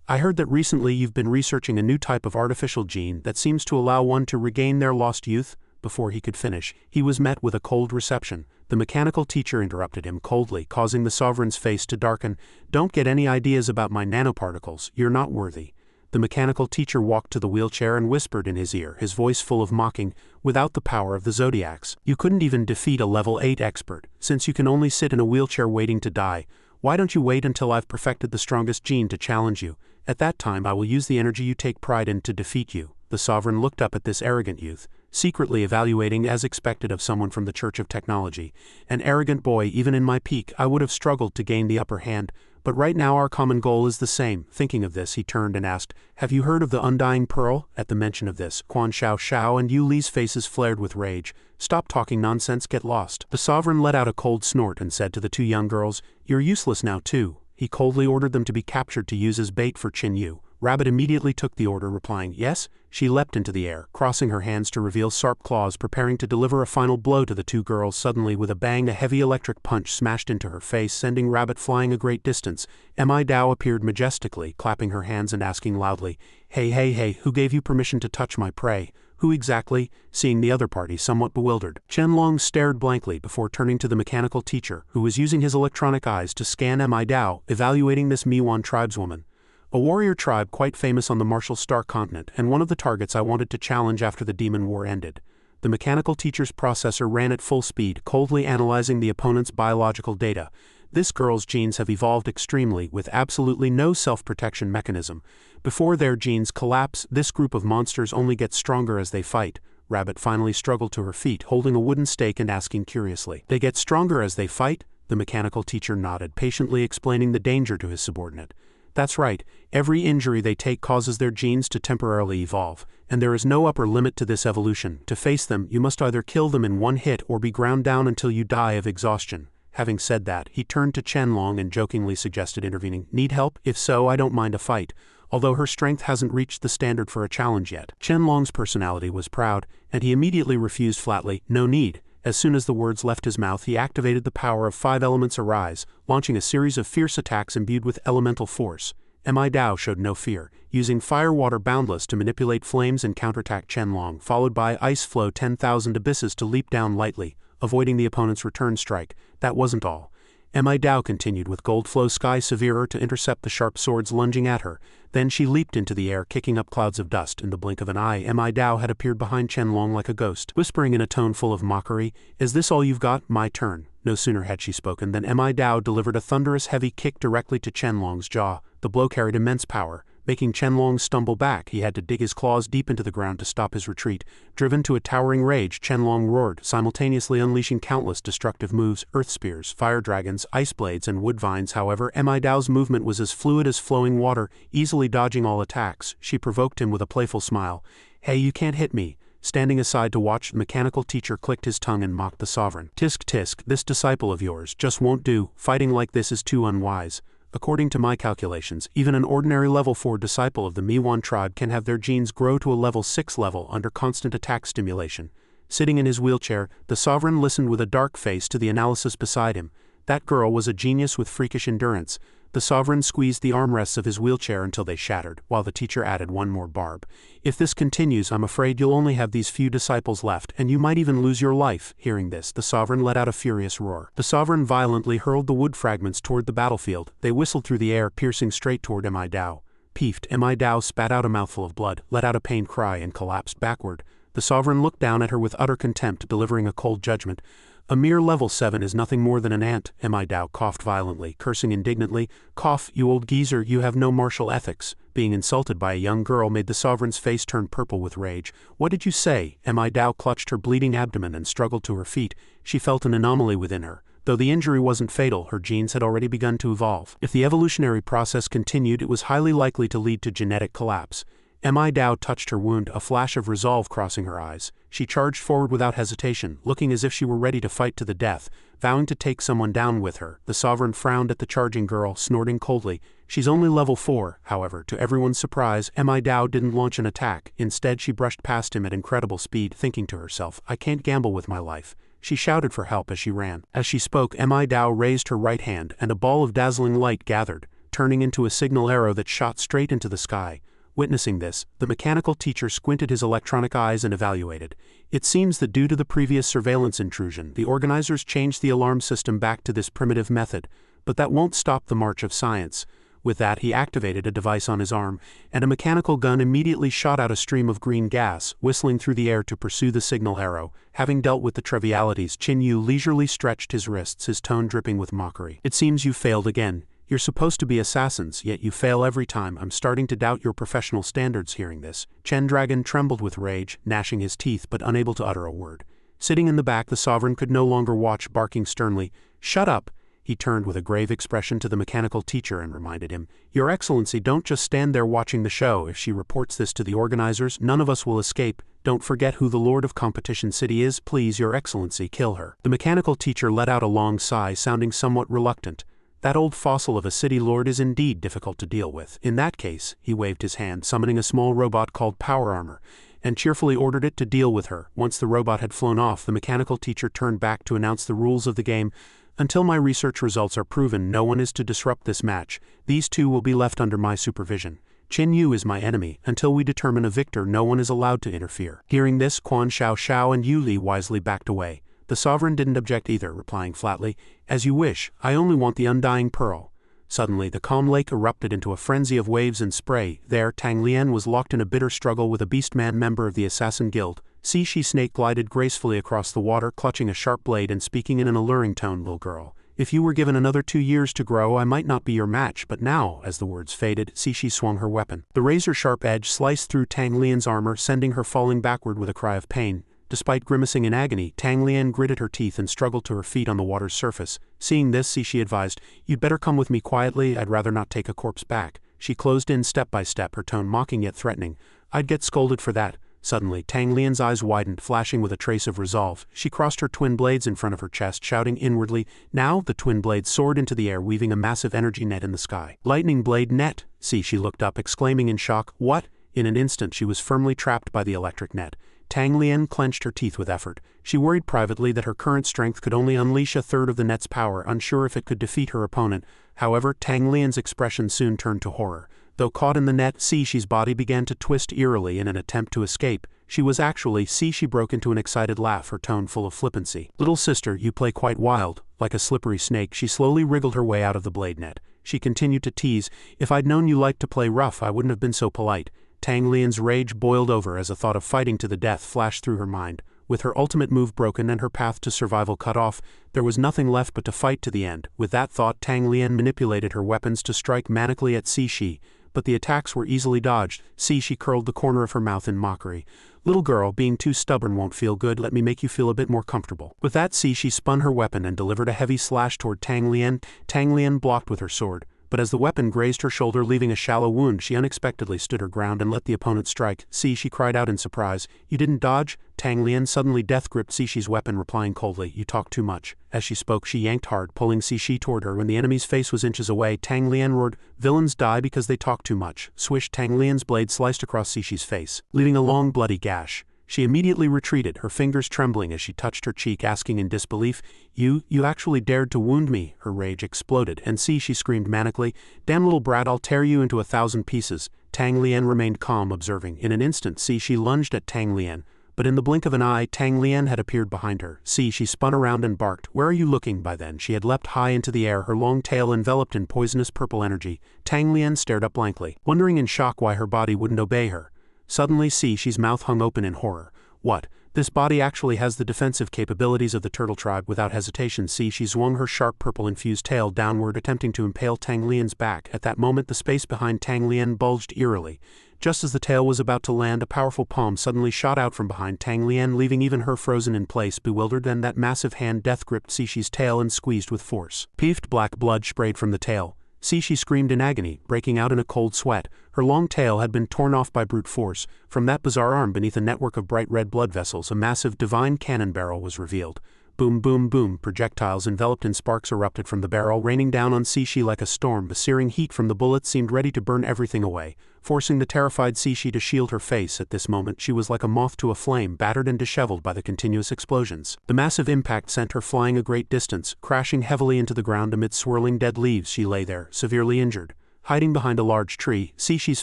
I heard that recently you've been researching a new type of artificial gene that seems to allow one to regain their lost youth." Before he could finish, he was met with a cold reception. The mechanical teacher interrupted him coldly, causing the Sovereign's face to darken. "Don't get any ideas about my nanoparticles. You're not worthy." The mechanical teacher walked to the wheelchair and whispered in his ear, his voice full of mocking, "Without the power of the Zodiacs, you couldn't even defeat a level 8 expert. Since you can only sit in a wheelchair waiting to die, why don't you wait until I've perfected the strongest gene to challenge you? At that time I will use the energy you take pride in to defeat you." The Sovereign looked up at this arrogant youth, secretly evaluating as expected of someone from the Church of Technology. "An arrogant boy. Even in my peak, I would have struggled to gain the upper hand, but right now our common goal is the same." Thinking of this, he turned and asked, "Have you heard of the Undying Pearl?" At the mention of this, Quan Xiao Xiao and Yu Li's faces flared with rage. "Stop talking nonsense, get lost." The Sovereign let out a cold snort and said to the 2 young girls, "You're useless now too." He coldly ordered them to be captured to use as bait for Qin Yu. Rabbit immediately took the order, replying, "Yes." She leapt into the air, crossing her hands to reveal sharp claws, preparing to deliver a final blow to the two girls. Suddenly, with a bang, a heavy electric punch smashed into her face, sending Rabbit flying a great distance. Dao appeared majestically, clapping her hands and asking loudly, "Hey, hey, hey, who gave you permission to touch my prey? Who exactly?" Seeing the other party somewhat bewildered, Qianlong stared blankly before turning to the mechanical teacher, who was using his electronic eyes to scan Dao, evaluating this Miwan tribeswoman. A warrior tribe quite famous on the Martial Star continent, and one of the targets I wanted to challenge after the Demon War ended. The mechanical teacher's processor ran at full speed, coldly analyzing the opponent's biological data. This girl's genes have evolved extremely, with absolutely no self-protection mechanism. Before their genes collapse, this group of monsters only gets stronger as they fight. Rabbit finally struggled to her feet, holding a wooden stake and asking curiously, "They get stronger as they fight?" The mechanical teacher nodded, patiently explaining the danger to his subordinate. "That's right, every injury they take causes their genes to temporarily evolve, and there is no upper limit to this evolution. To face them, you must either kill them in one hit or be ground down until you die of exhaustion." Having said that, he turned to Qianlong and jokingly suggested intervening, "Need help? If so, I don't mind a fight," although her strength hasn't reached the standard for a challenge yet. Qianlong's personality was proud, and he immediately refused flatly, "No need." As soon as the words left his mouth, he activated the power of 5 elements arise, launching a series of fierce attacks imbued with elemental force. Dao showed no fear, using Fire Water Boundless to manipulate flames and counterattack Qianlong, followed by Ice Flow 10,000 Abysses to leap down lightly, avoiding the opponent's return strike. That wasn't all. Dao continued with Gold Flow Sky Severer to intercept the sharp swords lunging at her. Then she leaped into the air, kicking up clouds of dust. In the blink of an eye, Dao had appeared behind Qianlong like a ghost, whispering in a tone full of mockery, "Is this all you've got? My turn." No sooner had she spoken than Dao delivered a thunderous heavy kick directly to Qianlong's jaw. The blow carried immense power. Making Qianlong stumble back, he had to dig his claws deep into the ground to stop his retreat. Driven to a towering rage, Qianlong roared, simultaneously unleashing countless destructive moves: earth spears, fire dragons, ice blades, and wood vines. However, Dao's movement was as fluid as flowing water, easily dodging all attacks. She provoked him with a playful smile. "Hey, you can't hit me." Standing aside to watch, the mechanical teacher clicked his tongue and mocked the sovereign. "Tisk tisk, this disciple of yours just won't do. Fighting like this is too unwise. According to my calculations, even an ordinary level 4 disciple of the Miwan tribe can have their genes grow to a level 6 level under constant attack stimulation." Sitting in his wheelchair, the sovereign listened with a dark face to the analysis beside him. That girl was a genius with freakish endurance. The sovereign squeezed the armrests of his wheelchair until they shattered, while the teacher added one more barb. "If this continues, I'm afraid you'll only have these few disciples left, and you might even lose your life." Hearing this, the sovereign let out a furious roar. The sovereign violently hurled the wood fragments toward the battlefield. They whistled through the air, piercing straight toward Dao. Peeved, Dao spat out a mouthful of blood, let out a pained cry, and collapsed backward. The sovereign looked down at her with utter contempt, delivering a cold judgment. "A mere level 7 is nothing more than an ant." Dao coughed violently, cursing indignantly. "Cough, you old geezer, you have no martial ethics." Being insulted by a young girl made the sovereign's face turn purple with rage. "What did you say?" Dao clutched her bleeding abdomen and struggled to her feet. She felt an anomaly within her. Though the injury wasn't fatal, her genes had already begun to evolve. If the evolutionary process continued, it was highly likely to lead to genetic collapse. Dao touched her wound, a flash of resolve crossing her eyes. She charged forward without hesitation, looking as if she were ready to fight to the death, vowing to take someone down with her. The sovereign frowned at the charging girl, snorting coldly. "She's only level 4, however." To everyone's surprise, Dao didn't launch an attack. Instead, she brushed past him at incredible speed, thinking to herself, "I can't gamble with my life." She shouted for help as she ran. As she spoke, Dao raised her right hand, and a ball of dazzling light gathered, turning into a signal arrow that shot straight into the sky. Witnessing this, the mechanical teacher squinted his electronic eyes and evaluated. It seems that due to the previous surveillance intrusion, the organizers changed the alarm system back to this primitive method, but that won't stop the march of science. With that, he activated a device on his arm, and a mechanical gun immediately shot out a stream of green gas, whistling through the air to pursue the signal arrow. Having dealt with the trivialities, Qin Yu leisurely stretched his wrists, his tone dripping with mockery. "It seems you failed again. You're supposed to be assassins, yet you fail every time. I'm starting to doubt your professional standards." Hearing this, Chen Dragon trembled with rage, gnashing his teeth but unable to utter a word. Sitting in the back, the sovereign could no longer watch, barking sternly, "Shut up!" He turned with a grave expression to the mechanical teacher and reminded him, "Your Excellency, don't just stand there watching the show. If she reports this to the organizers, none of us will escape. Don't forget who the Lord of Competition City is. Please, Your Excellency, kill her." The mechanical teacher let out a long sigh, sounding somewhat reluctant. That old fossil of a city lord is indeed difficult to deal with. In that case, he waved his hand, summoning a small robot called Power Armor, and cheerfully ordered it to deal with her. Once the robot had flown off, the mechanical teacher turned back to announce the rules of the game. Until my research results are proven, no one is to disrupt this match. These two will be left under my supervision. Chen Yu is my enemy. Until we determine a victor, no one is allowed to interfere. Hearing this, Quan Xiao Xiao and Yu Li wisely backed away. The sovereign didn't object either, replying flatly, "As you wish, I only want the undying pearl." Suddenly, the calm lake erupted into a frenzy of waves and spray. There, Tang Lian was locked in a bitter struggle with a beastman member of the Assassin Guild. She Snake glided gracefully across the water, clutching a sharp blade and speaking in an alluring tone, "Little girl, if you were given another 2 years to grow, I might not be your match, but now," as the words faded, She swung her weapon. The razor-sharp edge sliced through Tang Lian's armor, sending her falling backward with a cry of pain. Despite grimacing in agony, Tang Lian gritted her teeth and struggled to her feet on the water's surface. Seeing this, She advised, "You'd better come with me quietly, I'd rather not take a corpse back." She closed in step by step, her tone mocking yet threatening. "I'd get scolded for that." Suddenly, Tang Lian's eyes widened, flashing with a trace of resolve. She crossed her twin blades in front of her chest, shouting inwardly. Now, the twin blades soared into the air, weaving a massive energy net in the sky. "Lightning blade net!" She looked up, exclaiming in shock. "What?" In an instant, she was firmly trapped by the electric net. Tang Lian clenched her teeth with effort. She worried privately that her current strength could only unleash a third of the net's power, unsure if it could defeat her opponent. However, Tang Lian's expression soon turned to horror. Though caught in the net, She's body began to twist eerily in an attempt to escape. She was actually She broke into an excited laugh, her tone full of flippancy. "Little sister, you play quite wild." Like a slippery snake, she slowly wriggled her way out of the blade net. She continued to tease, "If I'd known you liked to play rough, I wouldn't have been so polite." Tang Lian's rage boiled over as a thought of fighting to the death flashed through her mind. With her ultimate move broken and her path to survival cut off, there was nothing left but to fight to the end. With that thought, Tang Lian manipulated her weapons to strike manically at She, but the attacks were easily dodged. She curled the corner of her mouth in mockery. "Little girl, being too stubborn won't feel good, let me make you feel a bit more comfortable." With that, She spun her weapon and delivered a heavy slash toward Tang Lian. Tang Lian blocked with her sword, but as the weapon grazed her shoulder, leaving a shallow wound, she unexpectedly stood her ground and let the opponent strike. She cried out in surprise. "You didn't dodge?" Tang Lian suddenly death-gripped She's weapon, replying coldly, "You talk too much." As she spoke, she yanked hard, pulling She toward her. When the enemy's face was inches away, Tang Lian roared, "Villains die because they talk too much." Swish! Tang Lian's blade sliced across She's face, leaving a long bloody gash. She immediately retreated, her fingers trembling as she touched her cheek, asking in disbelief, You actually dared to wound me." Her rage exploded, and she screamed manically, "Damn little brat, I'll tear you into 1,000 pieces." Tang Lian remained calm, observing. In an instant, she lunged at Tang Lian, but in the blink of an eye, Tang Lian had appeared behind her. She spun around and barked, "Where are you looking?" By then, she had leapt high into the air, her long tail enveloped in poisonous purple energy. Tang Lian stared up blankly, wondering in shock why her body wouldn't obey her. Suddenly, She's mouth hung open in horror. "What? This body actually has the defensive capabilities of the turtle tribe." Without hesitation, she swung her sharp purple-infused tail downward, attempting to impale Tang Lian's back. At that moment, the space behind Tang Lian bulged eerily. Just as the tail was about to land, a powerful palm suddenly shot out from behind Tang Lian, leaving even her frozen in place, bewildered. Then that massive hand death-gripped She's tail and squeezed with force. Peeved black blood sprayed from the tail. She screamed in agony, breaking out in a cold sweat. Her long tail had been torn off by brute force. From that bizarre arm beneath a network of bright red blood vessels, a massive divine cannon barrel was revealed. Boom, boom, boom, projectiles enveloped in sparks erupted from the barrel, raining down on She like a storm. The searing heat from the bullets seemed ready to burn everything away, forcing the terrified She to shield her face. At this moment, she was like a moth to a flame, battered and disheveled by the continuous explosions. The massive impact sent her flying a great distance, crashing heavily into the ground amid swirling dead leaves. She lay there, severely injured. Hiding behind a large tree, She's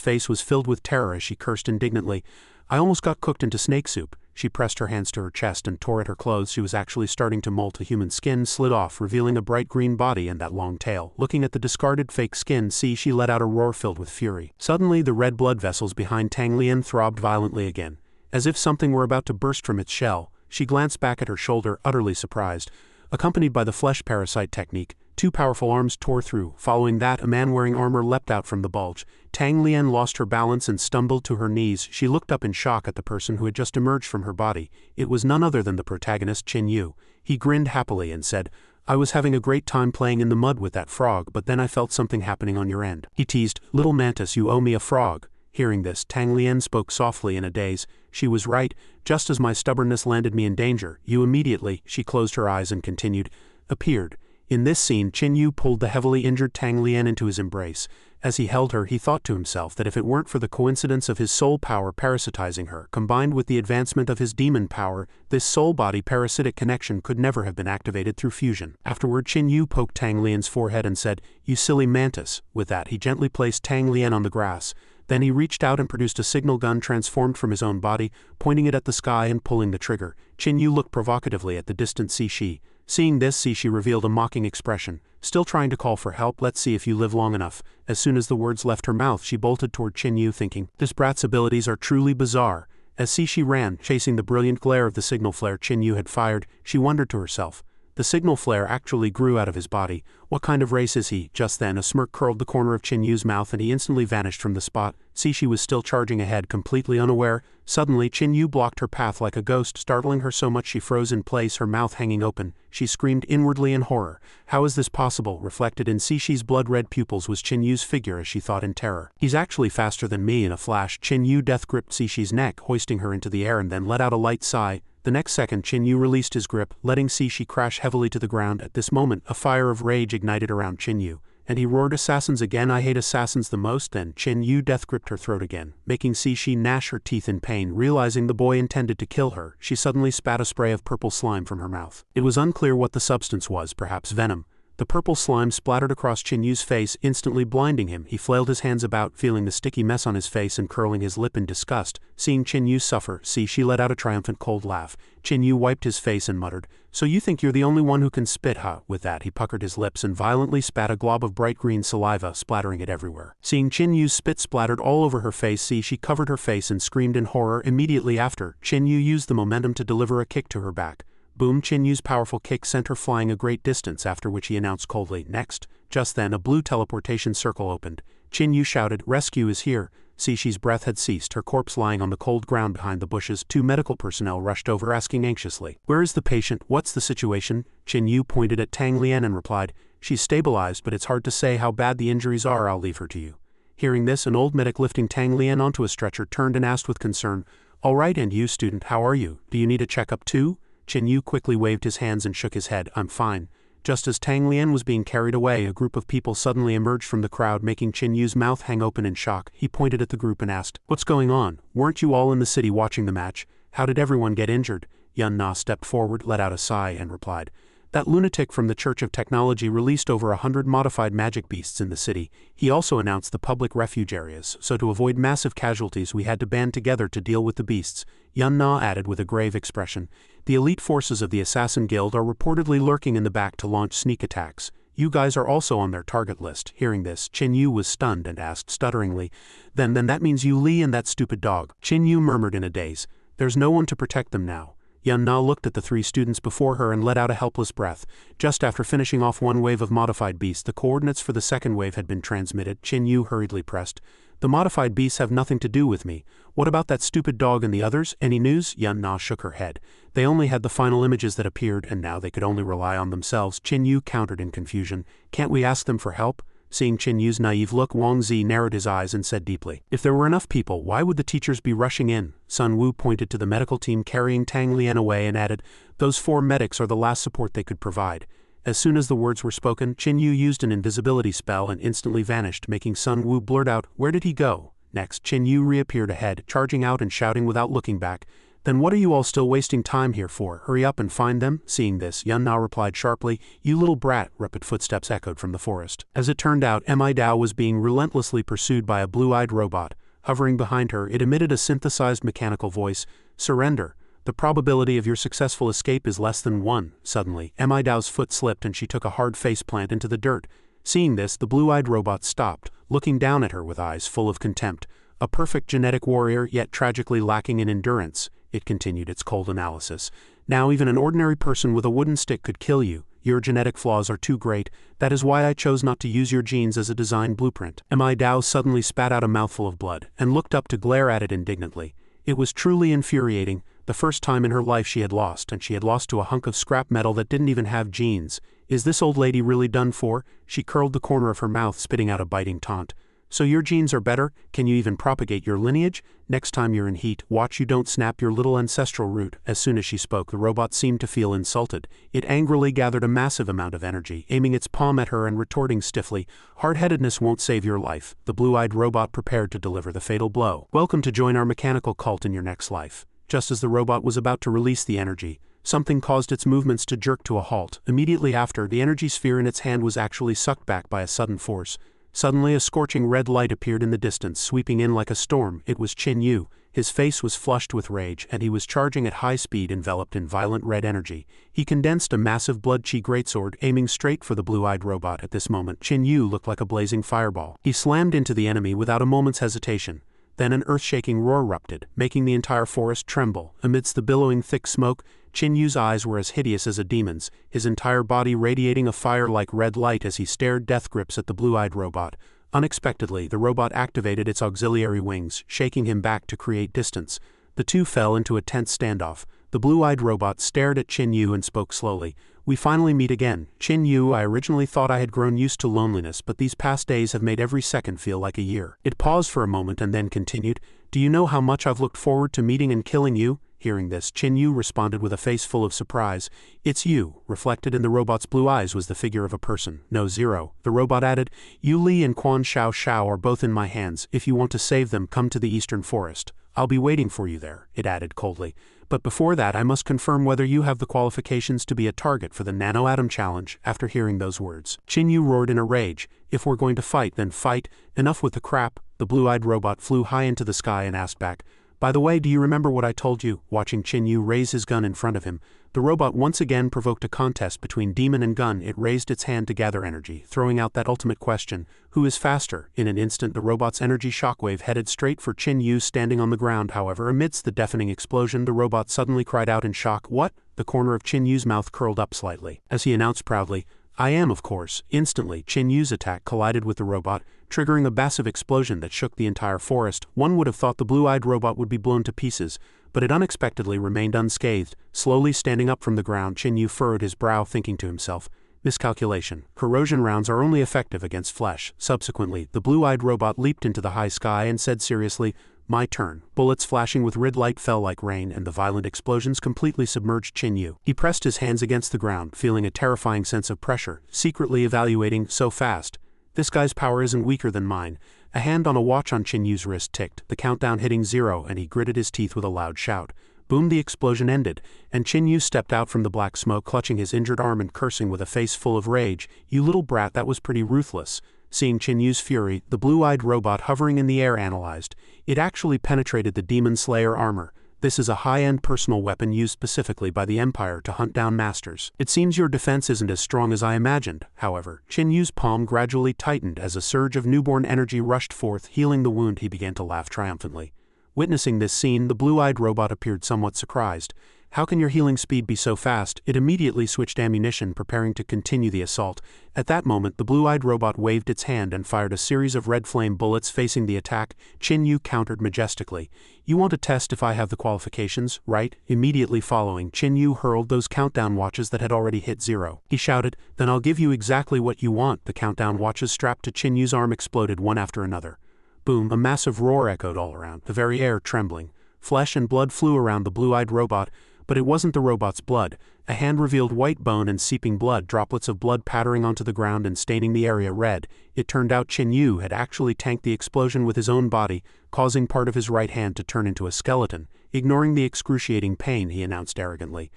face was filled with terror as she cursed indignantly. "I almost got cooked into snake soup." She pressed her hands to her chest and tore at her clothes. She was actually starting to molt. A human skin slid off, revealing a bright green body and that long tail. Looking at the discarded fake skin, she let out a roar filled with fury. Suddenly, the red blood vessels behind Tang Lian throbbed violently again. As if something were about to burst from its shell, she glanced back at her shoulder, utterly surprised. Accompanied by the flesh parasite technique, 2 powerful arms tore through. Following that, a man wearing armor leapt out from the bulge. Tang Lian lost her balance and stumbled to her knees. She looked up in shock at the person who had just emerged from her body. It was none other than the protagonist, Chen Yu. He grinned happily and said, "I was having a great time playing in the mud with that frog, but then I felt something happening on your end." He teased, "Little mantis, you owe me a frog." Hearing this, Tang Lian spoke softly in a daze. She was right. Just as my stubbornness landed me in danger, you immediately, she closed her eyes and continued, appeared. In this scene, Qin Yu pulled the heavily injured Tang Lian into his embrace. As he held her, he thought to himself that if it weren't for the coincidence of his soul power parasitizing her, combined with the advancement of his demon power, this soul-body parasitic connection could never have been activated through fusion. Afterward, Qin Yu poked Tang Lian's forehead and said, "You silly mantis." With that, he gently placed Tang Lian on the grass. Then he reached out and produced a signal gun transformed from his own body, pointing it at the sky and pulling the trigger. Qin Yu looked provocatively at the distant Cixi. Seeing this, Cixi revealed a mocking expression. Still trying to call for help? Let's see if you live long enough. As soon as the words left her mouth, she bolted toward Qin Yu, thinking, this brat's abilities are truly bizarre. As Cixi ran, chasing the brilliant glare of the signal flare Qin Yu had fired, she wondered to herself. The signal flare actually grew out of his body. What kind of race is he? Just then, a smirk curled the corner of Qin Yu's mouth and he instantly vanished from the spot. Cixi was still charging ahead, completely unaware. Suddenly, Qin Yu blocked her path like a ghost, startling her so much she froze in place, her mouth hanging open. She screamed inwardly in horror. How is this possible? Reflected in Cixi's blood-red pupils was Qin Yu's figure as she thought in terror. He's actually faster than me. In a flash, Qin Yu death-gripped Cixi's neck, hoisting her into the air and then let out a light sigh. The next second, Qin Yu released his grip, letting Cixi crash heavily to the ground. At this moment, a fire of rage ignited around Qin Yu, and he roared, "Assassins again! I hate assassins the most!" Then Qin Yu death-gripped her throat again, making Cixi gnash her teeth in pain. Realizing the boy intended to kill her, she suddenly spat a spray of purple slime from her mouth. It was unclear what the substance was, perhaps venom. The purple slime splattered across Qin Yu's face, instantly blinding him. He flailed his hands about, feeling the sticky mess on his face and curling his lip in disgust. Seeing Qin Yu suffer, Cixi let out a triumphant cold laugh. Qin Yu wiped his face and muttered, "So you think you're the only one who can spit, huh?" With that, he puckered his lips and violently spat a glob of bright green saliva, splattering it everywhere. Seeing Qin Yu's spit splattered all over her face, Cixi covered her face and screamed in horror. Immediately after, Qin Yu used the momentum to deliver a kick to her back. Boom! Qin Yu's powerful kick sent her flying a great distance, after which he announced coldly, "Next." Just then, a blue teleportation circle opened. Qin Yu shouted, "Rescue is here." Cixi's breath had ceased, her corpse lying on the cold ground behind the bushes. 2 medical personnel rushed over, asking anxiously, "Where is the patient? What's the situation?" Qin Yu pointed at Tang Lian and replied, "She's stabilized, but it's hard to say how bad the injuries are. I'll leave her to you." Hearing this, an old medic lifting Tang Lian onto a stretcher turned and asked with concern, "All right, and you, student, how are you? Do you need a checkup too?" Qin Yu quickly waved his hands and shook his head. "I'm fine." Just as Tang Lian was being carried away, a group of people suddenly emerged from the crowd, making Qin Yu's mouth hang open in shock. He pointed at the group and asked, "What's going on? Weren't you all in the city watching the match? How did everyone get injured?" Yun Na stepped forward, let out a sigh, and replied, "That lunatic from the Church of Technology released over 100 modified magic beasts in the city. He also announced the public refuge areas, so to avoid massive casualties we had to band together to deal with the beasts." Yun Na added with a grave expression, "The elite forces of the Assassin Guild are reportedly lurking in the back to launch sneak attacks. You guys are also on their target list." Hearing this, Qin Yu was stunned and asked stutteringly, Then that means you, Li, and that stupid dog." Qin Yu murmured in a daze, "There's no one to protect them now." Yun Na looked at the 3 students before her and let out a helpless breath. Just after finishing off one wave of modified beasts, the coordinates for the second wave had been transmitted. Qin Yu hurriedly pressed, "The modified beasts have nothing to do with me. What about that stupid dog and the others? Any news?" Yun Na shook her head. "They only had the final images that appeared, and now they could only rely on themselves." Qin Yu countered in confusion, "Can't we ask them for help?" Seeing Qin Yu's naive look, Wang Zi narrowed his eyes and said deeply, "If there were enough people, why would the teachers be rushing in?" Sun Wu pointed to the medical team carrying Tang Lian away and added, "Those 4 medics are the last support they could provide." As soon as the words were spoken, Qin Yu used an invisibility spell and instantly vanished, making Sun Wu blurt out, "Where did he go?" Next, Qin Yu reappeared ahead, charging out and shouting without looking back, "Then what are you all still wasting time here for? Hurry up and find them." Seeing this, Yun Na replied sharply, "You little brat." Rapid footsteps echoed from the forest. As it turned out, Mi Dao was being relentlessly pursued by a blue-eyed robot. Hovering behind her, it emitted a synthesized mechanical voice, "Surrender. The probability of your successful escape is less than 1. Suddenly, Mi Dao's foot slipped and she took a hard faceplant into the dirt. Seeing this, the blue-eyed robot stopped, looking down at her with eyes full of contempt. "A perfect genetic warrior, yet tragically lacking in endurance," it continued its cold analysis. "Now even an ordinary person with a wooden stick could kill you. Your genetic flaws are too great. That is why I chose not to use your genes as a design blueprint." Mi Dao suddenly spat out a mouthful of blood, and looked up to glare at it indignantly. It was truly infuriating. The first time in her life she had lost, and she had lost to a hunk of scrap metal that didn't even have genes. Is this old lady really done for? She curled the corner of her mouth, spitting out a biting taunt. So your genes are better? Can you even propagate your lineage? Next time you're in heat, watch you don't snap your little ancestral root. As soon as she spoke, the robot seemed to feel insulted. It angrily gathered a massive amount of energy, aiming its palm at her and retorting stiffly, "Hard-headedness won't save your life." The blue-eyed robot prepared to deliver the fatal blow. "Welcome to join our mechanical cult in your next life." Just as the robot was about to release the energy, something caused its movements to jerk to a halt. Immediately after, the energy sphere in its hand was actually sucked back by a sudden force. Suddenly a scorching red light appeared in the distance, sweeping in like a storm. It was Qin Yu. His face was flushed with rage, and he was charging at high speed, enveloped in violent red energy. He condensed a massive blood-chi greatsword, aiming straight for the blue-eyed robot. At this moment, Qin Yu looked like a blazing fireball. He slammed into the enemy without a moment's hesitation. Then an earth-shaking roar erupted, making the entire forest tremble. Amidst the billowing thick smoke, Qin Yu's eyes were as hideous as a demon's, his entire body radiating a fire-like red light as he stared death grips at the blue-eyed robot. Unexpectedly, the robot activated its auxiliary wings, shaking him back to create distance. The two fell into a tense standoff. The blue-eyed robot stared at Qin Yu and spoke slowly. "We finally meet again. Qin Yu, I originally thought I had grown used to loneliness, but these past days have made every second feel like a year." It paused for a moment and then continued, "Do you know how much I've looked forward to meeting and killing you?" Hearing this, Qin Yu responded with a face full of surprise. "It's you." Reflected in the robot's blue eyes was the figure of a person. "No, Zero." The robot added, "Yu Li and Quan Xiao Xiao are both in my hands. If you want to save them, come to the Eastern Forest. I'll be waiting for you there," it added coldly. "But before that, I must confirm whether you have the qualifications to be a target for the Nano-Atom Challenge." After hearing those words, Qin Yu roared in a rage, "If we're going to fight, then fight. Enough with the crap." The blue-eyed robot flew high into the sky and asked back, "By the way, do you remember what I told you?" Watching Qin Yu raise his gun in front of him, the robot once again provoked a contest between demon and gun. It raised its hand to gather energy, throwing out that ultimate question, who is faster? In an instant, the robot's energy shockwave headed straight for Qin Yu standing on the ground. However, amidst the deafening explosion, the robot suddenly cried out in shock, "What?" The corner of Qin Yu's mouth curled up slightly, as he announced proudly, "I am, of course." Instantly, Qin Yu's attack collided with the robot, triggering a massive explosion that shook the entire forest. One would have thought the blue-eyed robot would be blown to pieces, but it unexpectedly remained unscathed. Slowly standing up from the ground, Qin Yu furrowed his brow, thinking to himself, "Miscalculation. Corrosion rounds are only effective against flesh." Subsequently, the blue-eyed robot leaped into the high sky and said seriously, "My turn." Bullets flashing with red light fell like rain, and the violent explosions completely submerged Qin Yu. He pressed his hands against the ground, feeling a terrifying sense of pressure, secretly evaluating, "So fast. This guy's power isn't weaker than mine." A hand on a watch on Qin Yu's wrist ticked, the countdown hitting 0, and he gritted his teeth with a loud shout. Boom! The explosion ended, and Qin Yu stepped out from the black smoke, clutching his injured arm and cursing with a face full of rage. "You little brat, that was pretty ruthless." Seeing Qin Yu's fury, the blue-eyed robot hovering in the air analyzed. It actually penetrated the Demon Slayer armor. This is a high-end personal weapon used specifically by the Empire to hunt down masters. "It seems your defense isn't as strong as I imagined." However, Qin Yu's palm gradually tightened as a surge of newborn energy rushed forth, healing the wound. He began to laugh triumphantly. Witnessing this scene, the blue-eyed robot appeared somewhat surprised. "How can your healing speed be so fast?" It immediately switched ammunition, preparing to continue the assault. At that moment, the blue-eyed robot waved its hand and fired a series of red flame bullets facing the attack. Qin Yu countered majestically. "You want to test if I have the qualifications, right?" Immediately following, Qin Yu hurled those countdown watches that had already hit 0. He shouted, "Then I'll give you exactly what you want." The countdown watches strapped to Qin Yu's arm exploded one after another. Boom! A massive roar echoed all around, the very air trembling. Flesh and blood flew around the blue-eyed robot, but it wasn't the robot's blood. A hand revealed white bone and seeping blood, droplets of blood pattering onto the ground and staining the area red. It turned out Qin Yu had actually tanked the explosion with his own body, causing part of his right hand to turn into a skeleton. Ignoring the excruciating pain, he announced arrogantly,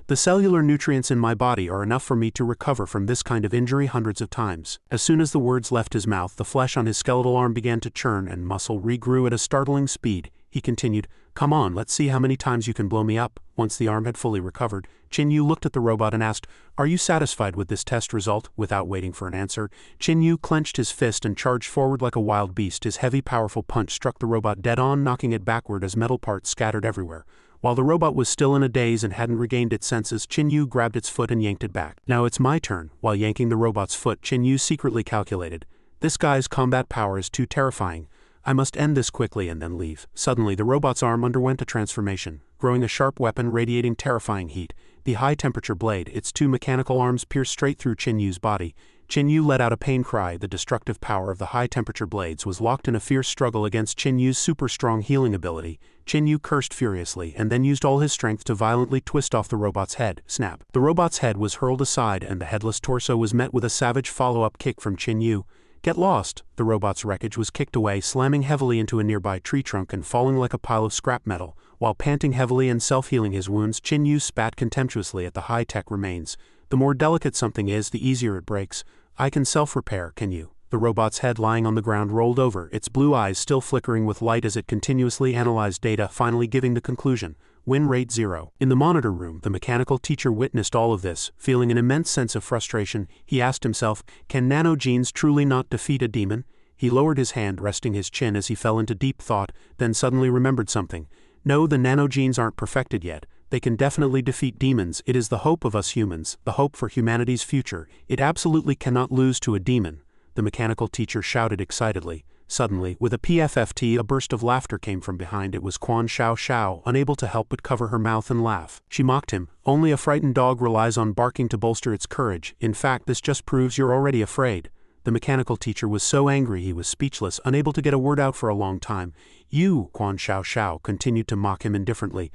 "The cellular nutrients in my body are enough for me to recover from this kind of injury hundreds of times." As soon as the words left his mouth, the flesh on his skeletal arm began to churn and muscle regrew at a startling speed. He continued, "Come on, let's see how many times you can blow me up." Once the arm had fully recovered, Qin Yu looked at the robot and asked, "Are you satisfied with this test result?" Without waiting for an answer, Qin Yu clenched his fist and charged forward like a wild beast. His heavy, powerful punch struck the robot dead on, knocking it backward as metal parts scattered everywhere. While the robot was still in a daze and hadn't regained its senses, Qin Yu grabbed its foot and yanked it back. "Now it's my turn." While yanking the robot's foot, Qin Yu secretly calculated, "This guy's combat power is too terrifying. I must end this quickly and then leave." Suddenly, the robot's arm underwent a transformation, growing a sharp weapon radiating terrifying heat. The high-temperature blade, its two mechanical arms pierced straight through Qin Yu's body. Chin Yu let out a pain cry. The destructive power of the high-temperature blades was locked in a fierce struggle against Chin Yu's super-strong healing ability. Chin Yu cursed furiously and then used all his strength to violently twist off the robot's head. Snap. The robot's head was hurled aside and the headless torso was met with a savage follow-up kick from Chin Yu. Get lost! The robot's wreckage was kicked away, slamming heavily into a nearby tree trunk and falling like a pile of scrap metal. While panting heavily and self-healing his wounds, Chin Yu spat contemptuously at the high-tech remains. The more delicate something is, the easier it breaks. I can self-repair, can you? The robot's head lying on the ground rolled over, its blue eyes still flickering with light as it continuously analyzed data, finally giving the conclusion. Win rate 0. In the monitor room, the mechanical teacher witnessed all of this. Feeling an immense sense of frustration, he asked himself, can nano-genes truly not defeat a demon? He lowered his hand, resting his chin as he fell into deep thought, then suddenly remembered something. No, the nano-genes aren't perfected yet. They can definitely defeat demons. It is the hope of us humans, the hope for humanity's future. It absolutely cannot lose to a demon. The mechanical teacher shouted excitedly. Suddenly, with a PFFT, a burst of laughter came from behind. It was Quan Xiao Xiao, unable to help but cover her mouth and laugh. She mocked him. Only a frightened dog relies on barking to bolster its courage. In fact, this just proves you're already afraid. The mechanical teacher was so angry he was speechless, unable to get a word out for a long time. You, Quan Xiao Xiao, continued to mock him indifferently.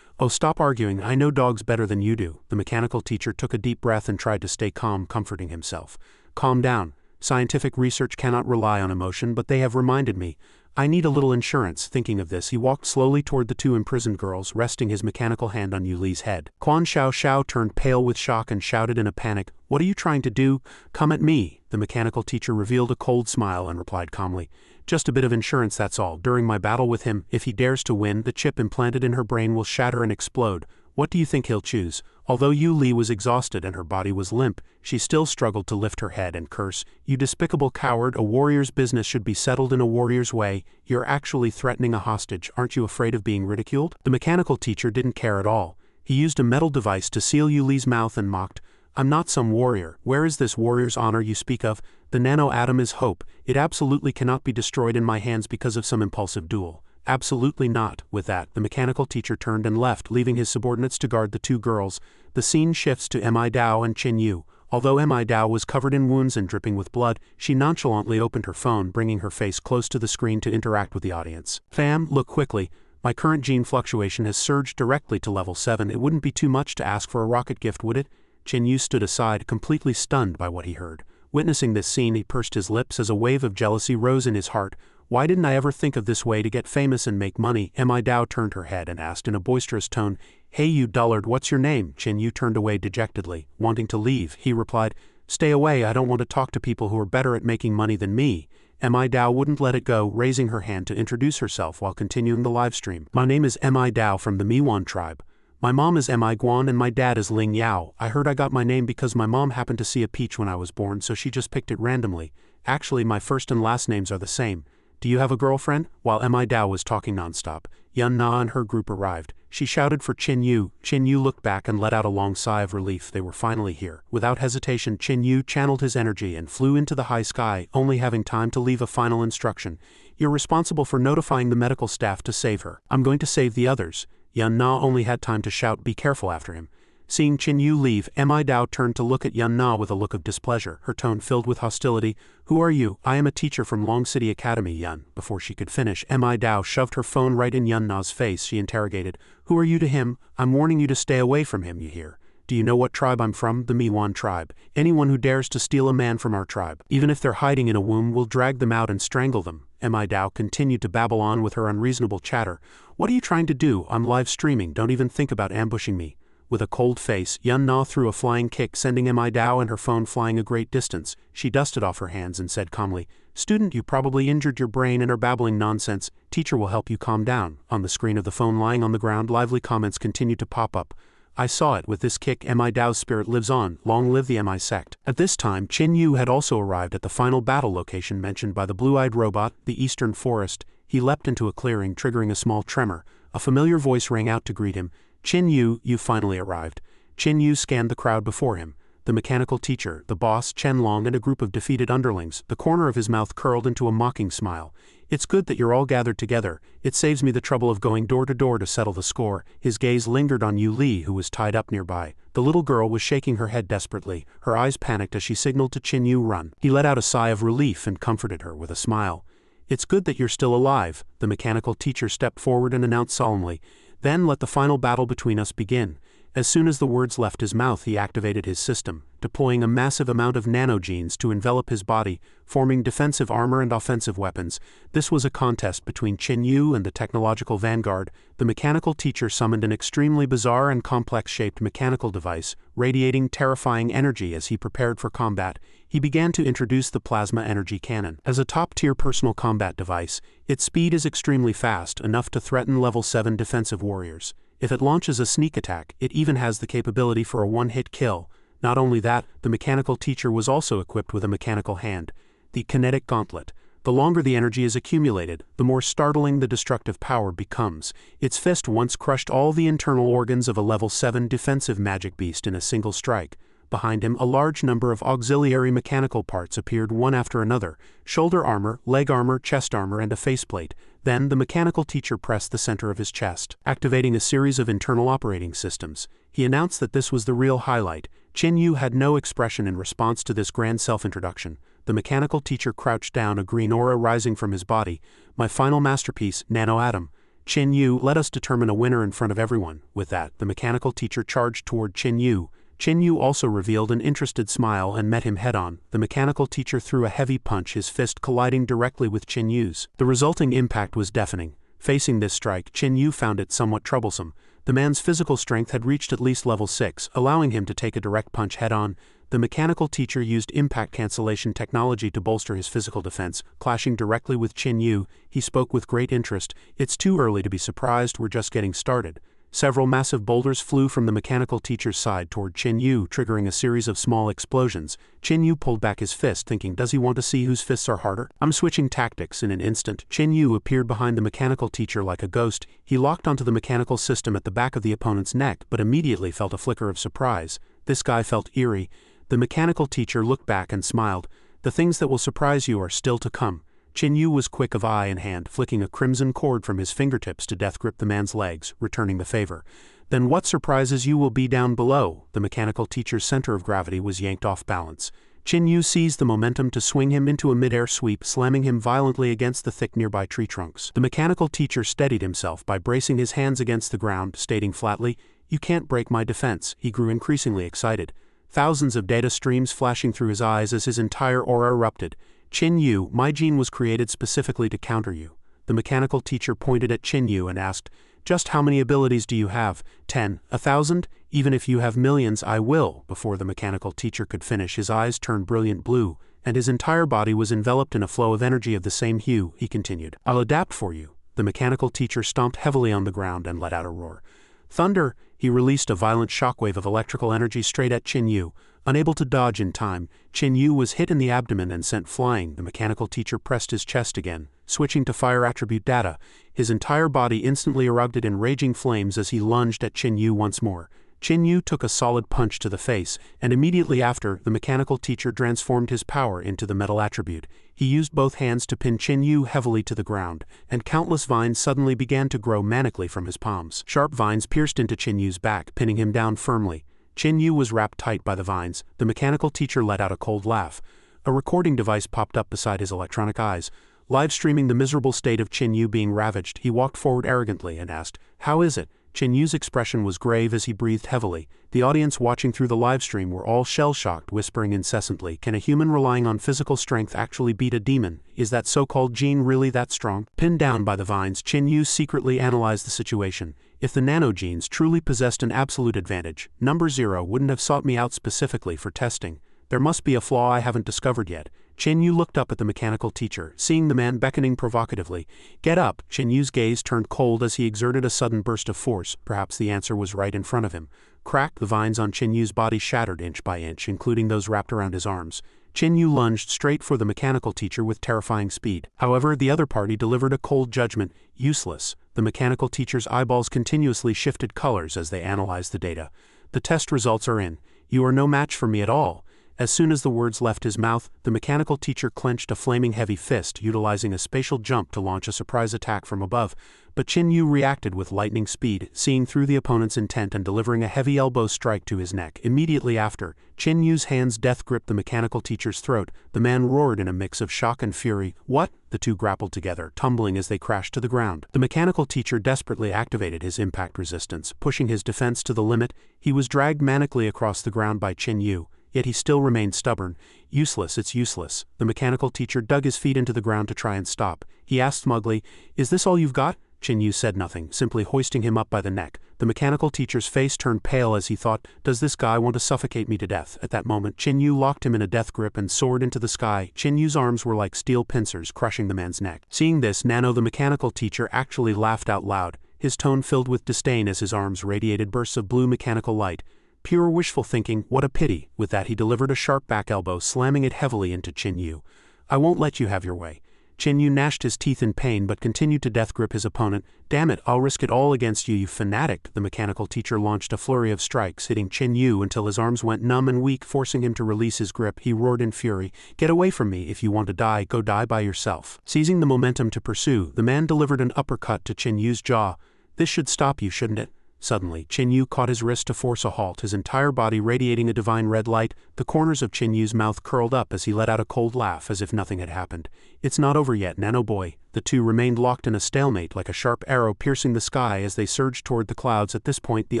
Oh, stop arguing, I know dogs better than you do. The mechanical teacher took a deep breath and tried to stay calm, comforting himself. Calm down. Scientific research cannot rely on emotion, but they have reminded me. I need a little insurance. Thinking of this, he walked slowly toward the two imprisoned girls, resting his mechanical hand on Yuli's head. Quan Xiao Xiao turned pale with shock and shouted in a panic, "What are you trying to do? Come at me." The mechanical teacher revealed a cold smile and replied calmly, "Just a bit of insurance, that's all. During my battle with him, if he dares to win, the chip implanted in her brain will shatter and explode. What do you think he'll choose?" Although Yu Li was exhausted and her body was limp, she still struggled to lift her head and curse, "You despicable coward, a warrior's business should be settled in a warrior's way. You're actually threatening a hostage. Aren't you afraid of being ridiculed?" The mechanical teacher didn't care at all. He used a metal device to seal Yu Li's mouth and mocked, "I'm not some warrior. Where is this warrior's honor you speak of? The nano-atom is hope. It absolutely cannot be destroyed in my hands because of some impulsive duel. Absolutely not." With that, the mechanical teacher turned and left, leaving his subordinates to guard the two girls. The scene shifts to Mi Dao and Qin Yu. Although Mi Dao was covered in wounds and dripping with blood, she nonchalantly opened her phone, bringing her face close to the screen to interact with the audience. "Fam, look quickly. My current gene fluctuation has surged directly to level 7. It wouldn't be too much to ask for a rocket gift, would it?" Qin Yu stood aside, completely stunned by what he heard. Witnessing this scene, he pursed his lips as a wave of jealousy rose in his heart. Why didn't I ever think of this way to get famous and make money? Mi Dao turned her head and asked in a boisterous tone, "Hey you dullard, what's your name?" Qin Yu turned away dejectedly. Wanting to leave, he replied, "Stay away, I don't want to talk to people who are better at making money than me." Mi Dao wouldn't let it go, raising her hand to introduce herself while continuing the live stream. "My name is Mi Dao from the Miwan tribe. My mom is Mi Guan and my dad is Ling Yao. I heard I got my name because my mom happened to see a peach when I was born, so she just picked it randomly. Actually, my first and last names are the same. Do you have a girlfriend?" While Mi Dao was talking nonstop, Yun Na and her group arrived. She shouted for Qin Yu. Qin Yu looked back and let out a long sigh of relief. They were finally here. Without hesitation, Qin Yu channeled his energy and flew into the high sky, only having time to leave a final instruction. "You're responsible for notifying the medical staff to save her. I'm going to save the others." Yun Na only had time to shout, "Be careful," after him. Seeing Qin Yu leave, Mi Dao turned to look at Yun Na with a look of displeasure, her tone filled with hostility. "Who are you?" "I am a teacher from Long City Academy, Yun." Before she could finish, Mi Dao shoved her phone right in Yun Na's face. She interrogated, "Who are you to him? I'm warning you to stay away from him, you hear? Do you know what tribe I'm from? The Miwan tribe. Anyone who dares to steal a man from our tribe, even if they're hiding in a womb, we'll drag them out and strangle them." Mi Dao continued to babble on with her unreasonable chatter. "What are you trying to do? I'm live streaming. Don't even think about ambushing me." With a cold face, Yun Na threw a flying kick, sending Mi Dao and her phone flying a great distance. She dusted off her hands and said calmly, "Student, you probably injured your brain and are babbling nonsense. Teacher will help you calm down." On the screen of the phone lying on the ground, lively comments continued to pop up. "I saw it. With this kick, Mi Dao's spirit lives on. Long live the Mi sect." At this time, Qin Yu had also arrived at the final battle location mentioned by the blue-eyed robot, the Eastern Forest. He leapt into a clearing, triggering a small tremor. A familiar voice rang out to greet him. "Qin Yu, you finally arrived." Qin Yu scanned the crowd before him. the mechanical teacher, the boss, Chen Long, and a group of defeated underlings, the corner of his mouth curled into a mocking smile. It's good that you're all gathered together. It saves me the trouble of going door to door to settle the score. His gaze lingered on Yu Li, who was tied up nearby. The little girl was shaking her head desperately, her eyes panicked as she signaled to Qin Yu run. He let out a sigh of relief and comforted her with a smile. It's good that you're still alive, the mechanical teacher stepped forward and announced solemnly. Then let the final battle between us begin. As soon as the words left his mouth, he activated his system, deploying a massive amount of nanogenes to envelop his body, forming defensive armor and offensive weapons. This was a contest between Qin Yu and the technological vanguard. The mechanical teacher summoned an extremely bizarre and complex-shaped mechanical device, radiating terrifying energy as he prepared for combat. He began to introduce the plasma energy cannon. As a top-tier personal combat device, its speed is extremely fast, enough to threaten level 7 defensive warriors. If it launches a sneak attack, it even has the capability for a one-hit kill. Not only that, the mechanical teacher was also equipped with a mechanical hand, the kinetic gauntlet. The longer the energy is accumulated, the more startling the destructive power becomes. Its fist once crushed all the internal organs of a level 7 defensive magic beast in a single strike. Behind him, a large number of auxiliary mechanical parts appeared one after another: shoulder armor, leg armor, chest armor, and a faceplate. Then the mechanical teacher pressed the center of his chest, activating a series of internal operating systems. He announced that this was the real highlight. Qin Yu had no expression in response to this grand self-introduction. The mechanical teacher crouched down, a green aura rising from his body. My final masterpiece, Nano-Atom. Qin Yu, let us determine a winner in front of everyone. With that, the mechanical teacher charged toward Qin Yu. Qin Yu also revealed an interested smile and met him head-on. The mechanical teacher threw a heavy punch, his fist colliding directly with Qin Yu's. The resulting impact was deafening. Facing this strike, Qin Yu found it somewhat troublesome. The man's physical strength had reached at least level 6, allowing him to take a direct punch head-on. The mechanical teacher used impact cancellation technology to bolster his physical defense, clashing directly with Qin Yu. He spoke with great interest. It's too early to be surprised, we're just getting started. Several massive boulders flew from the mechanical teacher's side toward Qin Yu, triggering a series of small explosions. Qin Yu pulled back his fist, thinking, does he want to see whose fists are harder? I'm switching tactics. In an instant, Qin Yu appeared behind the mechanical teacher like a ghost. He locked onto the mechanical system at the back of the opponent's neck, but immediately felt a flicker of surprise. This guy felt eerie. The mechanical teacher looked back and smiled. The things that will surprise you are still to come. Qin Yu was quick of eye and hand, flicking a crimson cord from his fingertips to death grip the man's legs, returning the favor. Then what surprises you will be down below. The mechanical teacher's center of gravity was yanked off balance. Qin Yu seized the momentum to swing him into a mid-air sweep, slamming him violently against the thick nearby tree trunks. The mechanical teacher steadied himself by bracing his hands against the ground, stating flatly, "You can't break my defense." He grew increasingly excited, thousands of data streams flashing through his eyes as his entire aura erupted. Qin Yu, my gene was created specifically to counter you. The mechanical teacher pointed at Qin Yu and asked, just how many abilities do you have? 10, 1,000? Even if you have millions, I will. Before the mechanical teacher could finish, his eyes turned brilliant blue, and his entire body was enveloped in a flow of energy of the same hue. He continued, I'll adapt for you. The mechanical teacher stomped heavily on the ground and let out a roar. Thunder! He released a violent shockwave of electrical energy straight at Qin Yu. Unable to dodge in time, Qin Yu was hit in the abdomen and sent flying. The mechanical teacher pressed his chest again, switching to fire attribute data. His entire body instantly erupted in raging flames as he lunged at Qin Yu once more. Qin Yu took a solid punch to the face, and immediately after, the mechanical teacher transformed his power into the metal attribute. He used both hands to pin Qin Yu heavily to the ground, and countless vines suddenly began to grow manically from his palms. Sharp vines pierced into Qin Yu's back, pinning him down firmly. Qin Yu was wrapped tight by the vines. The mechanical teacher let out a cold laugh. A recording device popped up beside his electronic eyes. Live streaming the miserable state of Qin Yu being ravaged, he walked forward arrogantly and asked, "How is it?" Qin Yu's expression was grave as he breathed heavily. The audience watching through the livestream were all shell-shocked, whispering incessantly, "Can a human relying on physical strength actually beat a demon? Is that so-called gene really that strong?" Pinned down by the vines, Qin Yu secretly analyzed the situation. If the nanogenes truly possessed an absolute advantage, Number 0 wouldn't have sought me out specifically for testing. There must be a flaw I haven't discovered yet. Qin Yu looked up at the mechanical teacher, seeing the man beckoning provocatively. "Get up!" Qin Yu's gaze turned cold as he exerted a sudden burst of force. Perhaps the answer was right in front of him. Crack! The vines on Qin Yu's body shattered inch by inch, including those wrapped around his arms. Qin Yu lunged straight for the mechanical teacher with terrifying speed. However, the other party delivered a cold judgment. Useless. The mechanical teacher's eyeballs continuously shifted colors as they analyzed the data. The test results are in. You are no match for me at all." As soon as the words left his mouth, the mechanical teacher clenched a flaming heavy fist, utilizing a spatial jump to launch a surprise attack from above. But Qin Yu reacted with lightning speed, seeing through the opponent's intent and delivering a heavy elbow strike to his neck. Immediately after, Qin Yu's hands death gripped the mechanical teacher's throat. The man roared in a mix of shock and fury. "What?" The two grappled together, tumbling as they crashed to the ground. The mechanical teacher desperately activated his impact resistance, pushing his defense to the limit. He was dragged manically across the ground by Qin Yu. Yet he still remained stubborn. "Useless, it's useless." The mechanical teacher dug his feet into the ground to try and stop. He asked smugly, "Is this all you've got?" Qin Yu said nothing, simply hoisting him up by the neck. The mechanical teacher's face turned pale as he thought, "Does this guy want to suffocate me to death?" At that moment, Qin Yu locked him in a death grip and soared into the sky. Qin Yu's arms were like steel pincers, crushing the man's neck. Seeing this, Nano, the mechanical teacher, actually laughed out loud, his tone filled with disdain as his arms radiated bursts of blue mechanical light. Pure wishful thinking, what a pity. With that he delivered a sharp back elbow, slamming it heavily into Qin Yu. "I won't let you have your way." Qin Yu gnashed his teeth in pain but continued to death grip his opponent. "Damn it, I'll risk it all against you, you fanatic." The mechanical teacher launched a flurry of strikes, hitting Qin Yu until his arms went numb and weak, forcing him to release his grip. He roared in fury, "Get away from me. If you want to die, go die by yourself." Seizing the momentum to pursue, the man delivered an uppercut to Qin Yu's jaw. "This should stop you, shouldn't it?" Suddenly, Qin Yu caught his wrist to force a halt, his entire body radiating a divine red light. The corners of Qin Yu's mouth curled up as he let out a cold laugh as if nothing had happened. "It's not over yet, Nano boy." The two remained locked in a stalemate, like a sharp arrow piercing the sky as they surged toward the clouds. At this point, the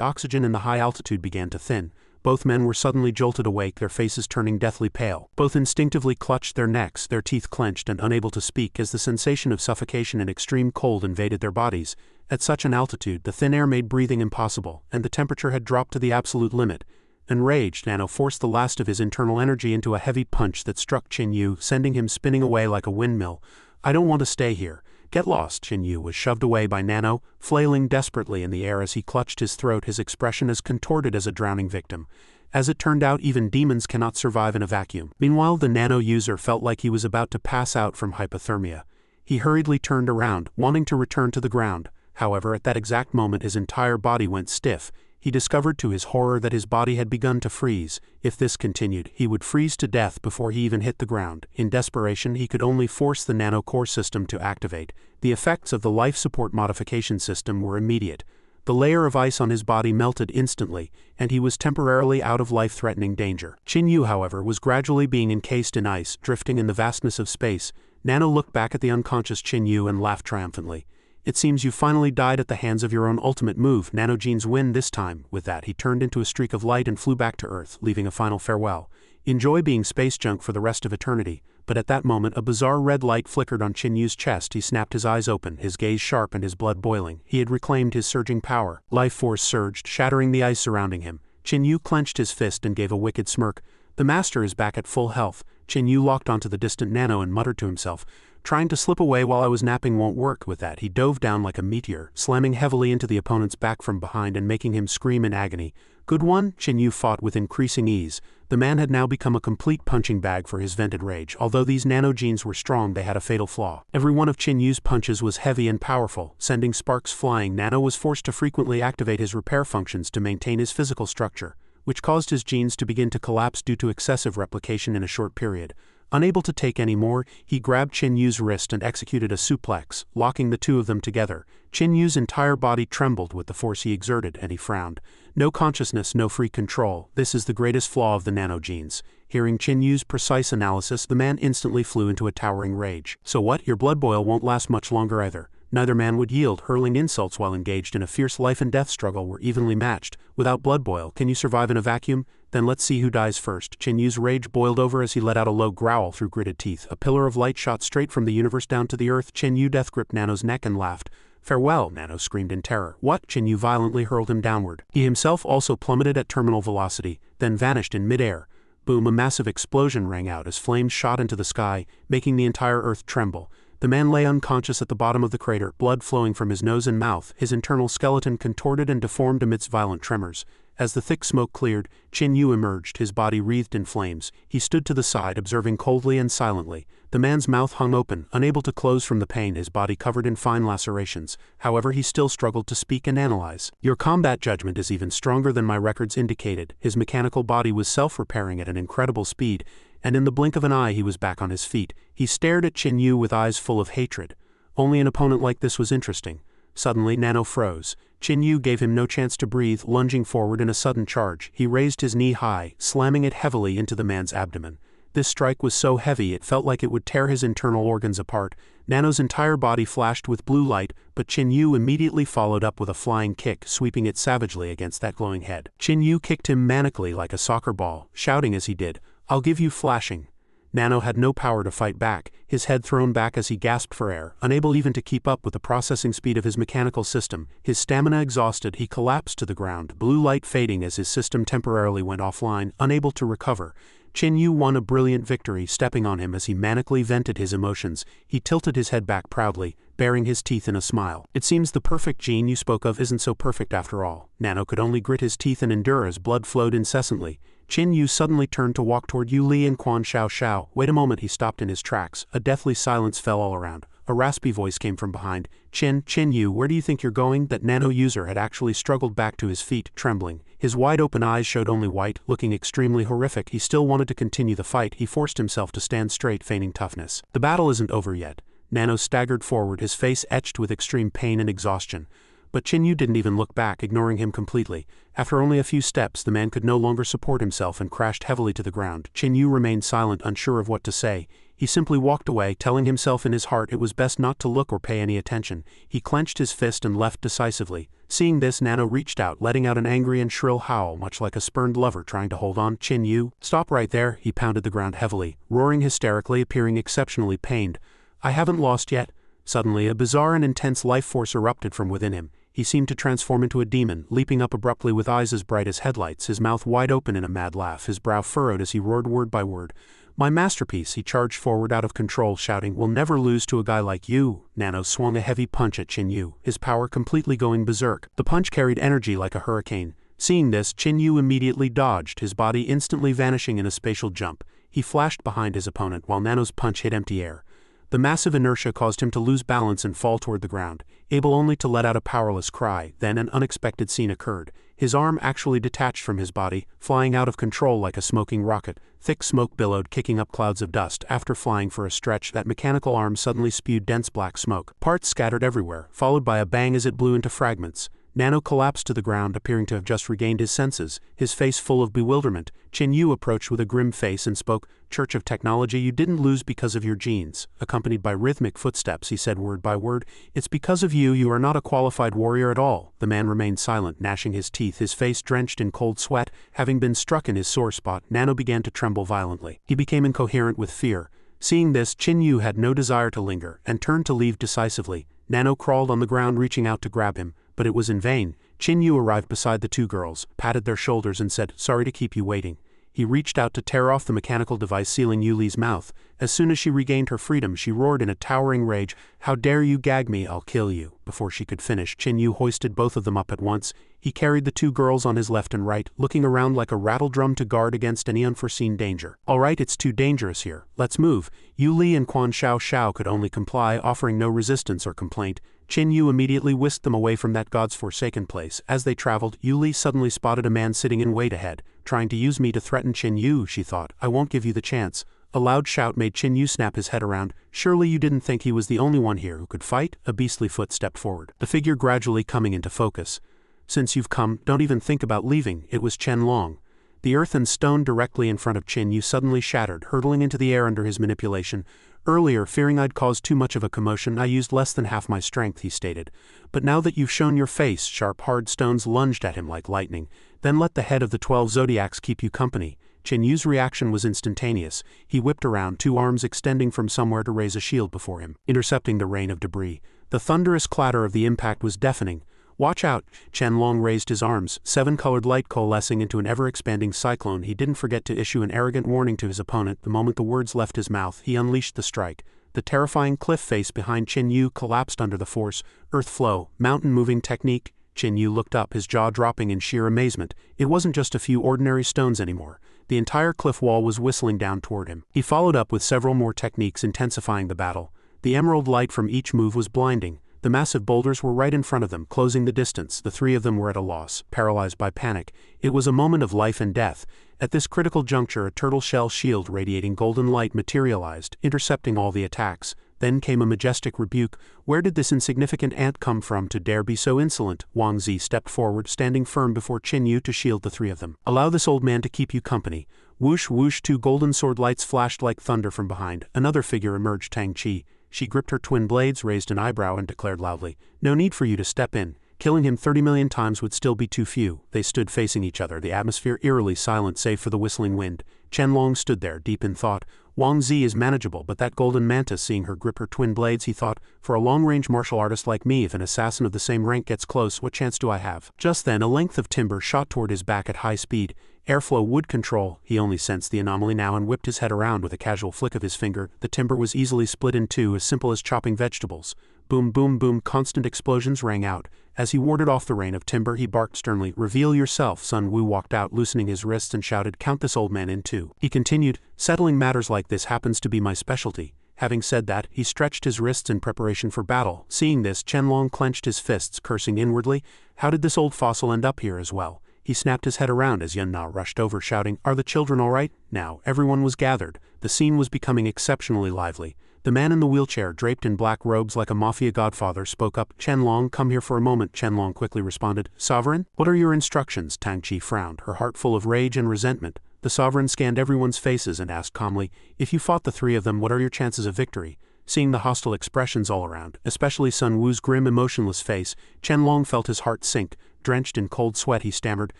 oxygen in the high altitude began to thin. Both men were suddenly jolted awake, their faces turning deathly pale. Both instinctively clutched their necks, their teeth clenched and unable to speak as the sensation of suffocation and extreme cold invaded their bodies. At such an altitude, the thin air made breathing impossible, and the temperature had dropped to the absolute limit. Enraged, Nano forced the last of his internal energy into a heavy punch that struck Qin Yu, sending him spinning away like a windmill. "I don't want to stay here." "Get lost." Qin Yu was shoved away by Nano, flailing desperately in the air as he clutched his throat, his expression as contorted as a drowning victim. As it turned out, even demons cannot survive in a vacuum. Meanwhile, the Nano user felt like he was about to pass out from hypothermia. He hurriedly turned around, wanting to return to the ground. However, at that exact moment his entire body went stiff. He discovered to his horror that his body had begun to freeze. If this continued, he would freeze to death before he even hit the ground. In desperation, he could only force the nano core system to activate. The effects of the life support modification system were immediate. The layer of ice on his body melted instantly, and he was temporarily out of life-threatening danger. Qin Yu, however, was gradually being encased in ice, drifting in the vastness of space. Nano looked back at the unconscious Qin Yu and laughed triumphantly. "It seems you finally died at the hands of your own ultimate move. Nanogenes win this time." With that, he turned into a streak of light and flew back to Earth, leaving a final farewell. Enjoy being space junk for the rest of eternity. But at that moment, a bizarre red light flickered on Qin Yu's chest. He snapped his eyes open, his gaze sharp and his blood boiling. He had reclaimed his surging power. Life force surged, shattering the ice surrounding him. Qin Yu clenched his fist and gave a wicked smirk. "The master is back at full health." Qin Yu locked onto the distant Nano and muttered to himself, "Trying to slip away while I was napping won't work." With that, he dove down like a meteor, slamming heavily into the opponent's back from behind and making him scream in agony. "Good one." Qin Yu fought with increasing ease. The man had now become a complete punching bag for his vented rage. Although these nanogenes were strong, they had a fatal flaw. Every one of Qin Yu's punches was heavy and powerful, sending sparks flying. Nano was forced to frequently activate his repair functions to maintain his physical structure, which caused his genes to begin to collapse due to excessive replication in a short period. Unable to take any more, he grabbed Qin Yu's wrist and executed a suplex, locking the two of them together. Qin Yu's entire body trembled with the force he exerted, and he frowned. No consciousness, no free control. This is the greatest flaw of the nanogenes. Hearing Qin Yu's precise analysis, the man instantly flew into a towering rage. "So what? Your blood boil won't last much longer either." Neither man would yield. Hurling insults while engaged in a fierce life-and-death struggle were evenly matched. "Without blood boil, can you survive in a vacuum? Then let's see who dies first." Qin Yu's rage boiled over as he let out a low growl through gritted teeth. A pillar of light shot straight from the universe down to the earth. Qin Yu death-gripped Nano's neck and laughed. "Farewell," Nano screamed in terror. "What?" Qin Yu violently hurled him downward. He himself also plummeted at terminal velocity, then vanished in mid-air. Boom! A massive explosion rang out as flames shot into the sky, making the entire earth tremble. The man lay unconscious at the bottom of the crater, blood flowing from his nose and mouth, his internal skeleton contorted and deformed amidst violent tremors. As the thick smoke cleared, Chen Yu emerged, his body wreathed in flames. He stood to the side, observing coldly and silently. The man's mouth hung open, unable to close from the pain, his body covered in fine lacerations. However, he still struggled to speak and analyze. "Your combat judgment is even stronger than my records indicated." His mechanical body was self-repairing at an incredible speed, and in the blink of an eye he was back on his feet. He stared at Chen Yu with eyes full of hatred. Only an opponent like this was interesting. Suddenly, Nano froze. Chen Yu gave him no chance to breathe, lunging forward in a sudden charge. He raised his knee high, slamming it heavily into the man's abdomen. This strike was so heavy it felt like it would tear his internal organs apart. Nano's entire body flashed with blue light, but Chen Yu immediately followed up with a flying kick, sweeping it savagely against that glowing head. Chen Yu kicked him manically like a soccer ball, shouting as he did, "I'll give you flashing." Nano had no power to fight back, his head thrown back as he gasped for air, unable even to keep up with the processing speed of his mechanical system. His stamina exhausted, he collapsed to the ground, blue light fading as his system temporarily went offline, unable to recover. Chen Yu won a brilliant victory, stepping on him as he manically vented his emotions. He tilted his head back proudly, baring his teeth in a smile. "It seems the perfect gene you spoke of isn't so perfect after all." Nano could only grit his teeth and endure as blood flowed incessantly. Chen Yu suddenly turned to walk toward Yu Li and Quan Xiao Xiao. Wait a moment, he stopped in his tracks. A deathly silence fell all around. A raspy voice came from behind. Chen Yu, where do you think you're going?" That Nano user had actually struggled back to his feet, trembling. His wide-open eyes showed only white, looking extremely horrific. He still wanted to continue the fight. He forced himself to stand straight, feigning toughness. "The battle isn't over yet." Nano staggered forward, his face etched with extreme pain and exhaustion. But Chen Yu didn't even look back, ignoring him completely. After only a few steps, the man could no longer support himself and crashed heavily to the ground. Chen Yu remained silent, unsure of what to say. He simply walked away, telling himself in his heart it was best not to look or pay any attention. He clenched his fist and left decisively. Seeing this, Nano reached out, letting out an angry and shrill howl, much like a spurned lover trying to hold on. "Chen Yu, stop right there." He pounded the ground heavily, roaring hysterically, appearing exceptionally pained. "I haven't lost yet." Suddenly, a bizarre and intense life force erupted from within him. He seemed to transform into a demon, leaping up abruptly with eyes as bright as headlights, his mouth wide open in a mad laugh, his brow furrowed as he roared word by word. "My masterpiece." He charged forward out of control, shouting, "We'll never lose to a guy like you." Nano swung a heavy punch at Chen Yu, his power completely going berserk. The punch carried energy like a hurricane. Seeing this, Chen Yu immediately dodged, his body instantly vanishing in a spatial jump. He flashed behind his opponent while Nano's punch hit empty air. The massive inertia caused him to lose balance and fall toward the ground, able only to let out a powerless cry. Then an unexpected scene occurred. His arm actually detached from his body, flying out of control like a smoking rocket. Thick smoke billowed, kicking up clouds of dust. After flying for a stretch, that mechanical arm suddenly spewed dense black smoke. Parts scattered everywhere, followed by a bang as it blew into fragments. Nano collapsed to the ground, appearing to have just regained his senses, his face full of bewilderment. Chen Yu approached with a grim face and spoke, "Church of Technology, you didn't lose because of your genes." Accompanied by rhythmic footsteps, he said word by word, "It's because of you. You are not a qualified warrior at all." The man remained silent, gnashing his teeth, his face drenched in cold sweat. Having been struck in his sore spot, Nano began to tremble violently. He became incoherent with fear. Seeing this, Chen Yu had no desire to linger, and turned to leave decisively. Nano crawled on the ground, reaching out to grab him, but it was in vain. Chen Yu arrived beside the two girls, patted their shoulders and said, "Sorry to keep you waiting." He reached out to tear off the mechanical device sealing Yu Li's mouth. As soon as she regained her freedom, she roared in a towering rage, "How dare you gag me, I'll kill you." Before she could finish, Chen Yu hoisted both of them up at once. He carried the two girls on his left and right, looking around like a rattledrum to guard against any unforeseen danger. "All right, it's too dangerous here. Let's move." Yu Li and Quan Xiao Xiao could only comply, offering no resistance or complaint. Chen Yu immediately whisked them away from that god's forsaken place. As they traveled, Yu Li suddenly spotted a man sitting in wait ahead, trying to use me to threaten Chen Yu, she thought. "I won't give you the chance." A loud shout made Chen Yu snap his head around. "Surely you didn't think he was the only one here who could fight?" A beastly foot stepped forward, the figure gradually coming into focus. "Since you've come, don't even think about leaving." It was Chen Long. The earth and stone directly in front of Chen Yu suddenly shattered, hurtling into the air under his manipulation. "Earlier, fearing I'd caused too much of a commotion, I used less than half my strength," he stated. "But now that you've shown your face," sharp hard stones lunged at him like lightning. "Then let the head of the 12 zodiacs keep you company." Chen Yu's reaction was instantaneous. He whipped around, two arms extending from somewhere to raise a shield before him, intercepting the rain of debris. The thunderous clatter of the impact was deafening. "Watch out!" Chen Long raised his arms, seven-colored light coalescing into an ever-expanding cyclone. He didn't forget to issue an arrogant warning to his opponent. The moment the words left his mouth, he unleashed the strike. The terrifying cliff face behind Chen Yu collapsed under the force. Earth flow, mountain moving technique. Chen Yu looked up, his jaw dropping in sheer amazement. It wasn't just a few ordinary stones anymore. The entire cliff wall was whistling down toward him. He followed up with several more techniques, intensifying the battle. The emerald light from each move was blinding. The massive boulders were right in front of them, closing the distance. The three of them were at a loss, paralyzed by panic. It was a moment of life and death. At this critical juncture, a turtle shell shield radiating golden light materialized, intercepting all the attacks. Then came a majestic rebuke. Where did this insignificant ant come from to dare be so insolent? Wang Zi stepped forward, standing firm before Chen Yu to shield the three of them. Allow this old man to keep you company. Whoosh whoosh, two golden sword lights flashed like thunder from behind. Another figure emerged, Tang Chi. She gripped her twin blades, raised an eyebrow, and declared loudly, "No need for you to step in. Killing him 30 million times would still be too few." They stood facing each other, the atmosphere eerily silent save for the whistling wind. Qianlong stood there, deep in thought. Wang Zi is manageable, but that golden mantis, seeing her grip her twin blades, he thought, for a long-range martial artist like me, if an assassin of the same rank gets close, what chance do I have? Just then, a length of timber shot toward his back at high speed. Airflow would control. He only sensed the anomaly now and whipped his head around with a casual flick of his finger. The timber was easily split in two, as simple as chopping vegetables. Boom, boom, boom, constant explosions rang out. As he warded off the rain of timber, he barked sternly, "Reveal yourself." Sun Wu walked out, loosening his wrists, and shouted, "Count this old man in too." He continued, "Settling matters like this happens to be my specialty." Having said that, he stretched his wrists in preparation for battle. Seeing this, Qianlong clenched his fists, cursing inwardly. How did this old fossil end up here as well? He snapped his head around as Yun Na rushed over, shouting, "Are the children all right?" Now, everyone was gathered. The scene was becoming exceptionally lively. The man in the wheelchair, draped in black robes like a mafia godfather, spoke up. "Qianlong, come here for a moment." Qianlong quickly responded, "Sovereign? What are your instructions?" Tang Chi frowned, her heart full of rage and resentment. The sovereign scanned everyone's faces and asked calmly, "If you fought the three of them, what are your chances of victory?" Seeing the hostile expressions all around, especially Sun Wu's grim, emotionless face, Qianlong felt his heart sink. Drenched in cold sweat, he stammered,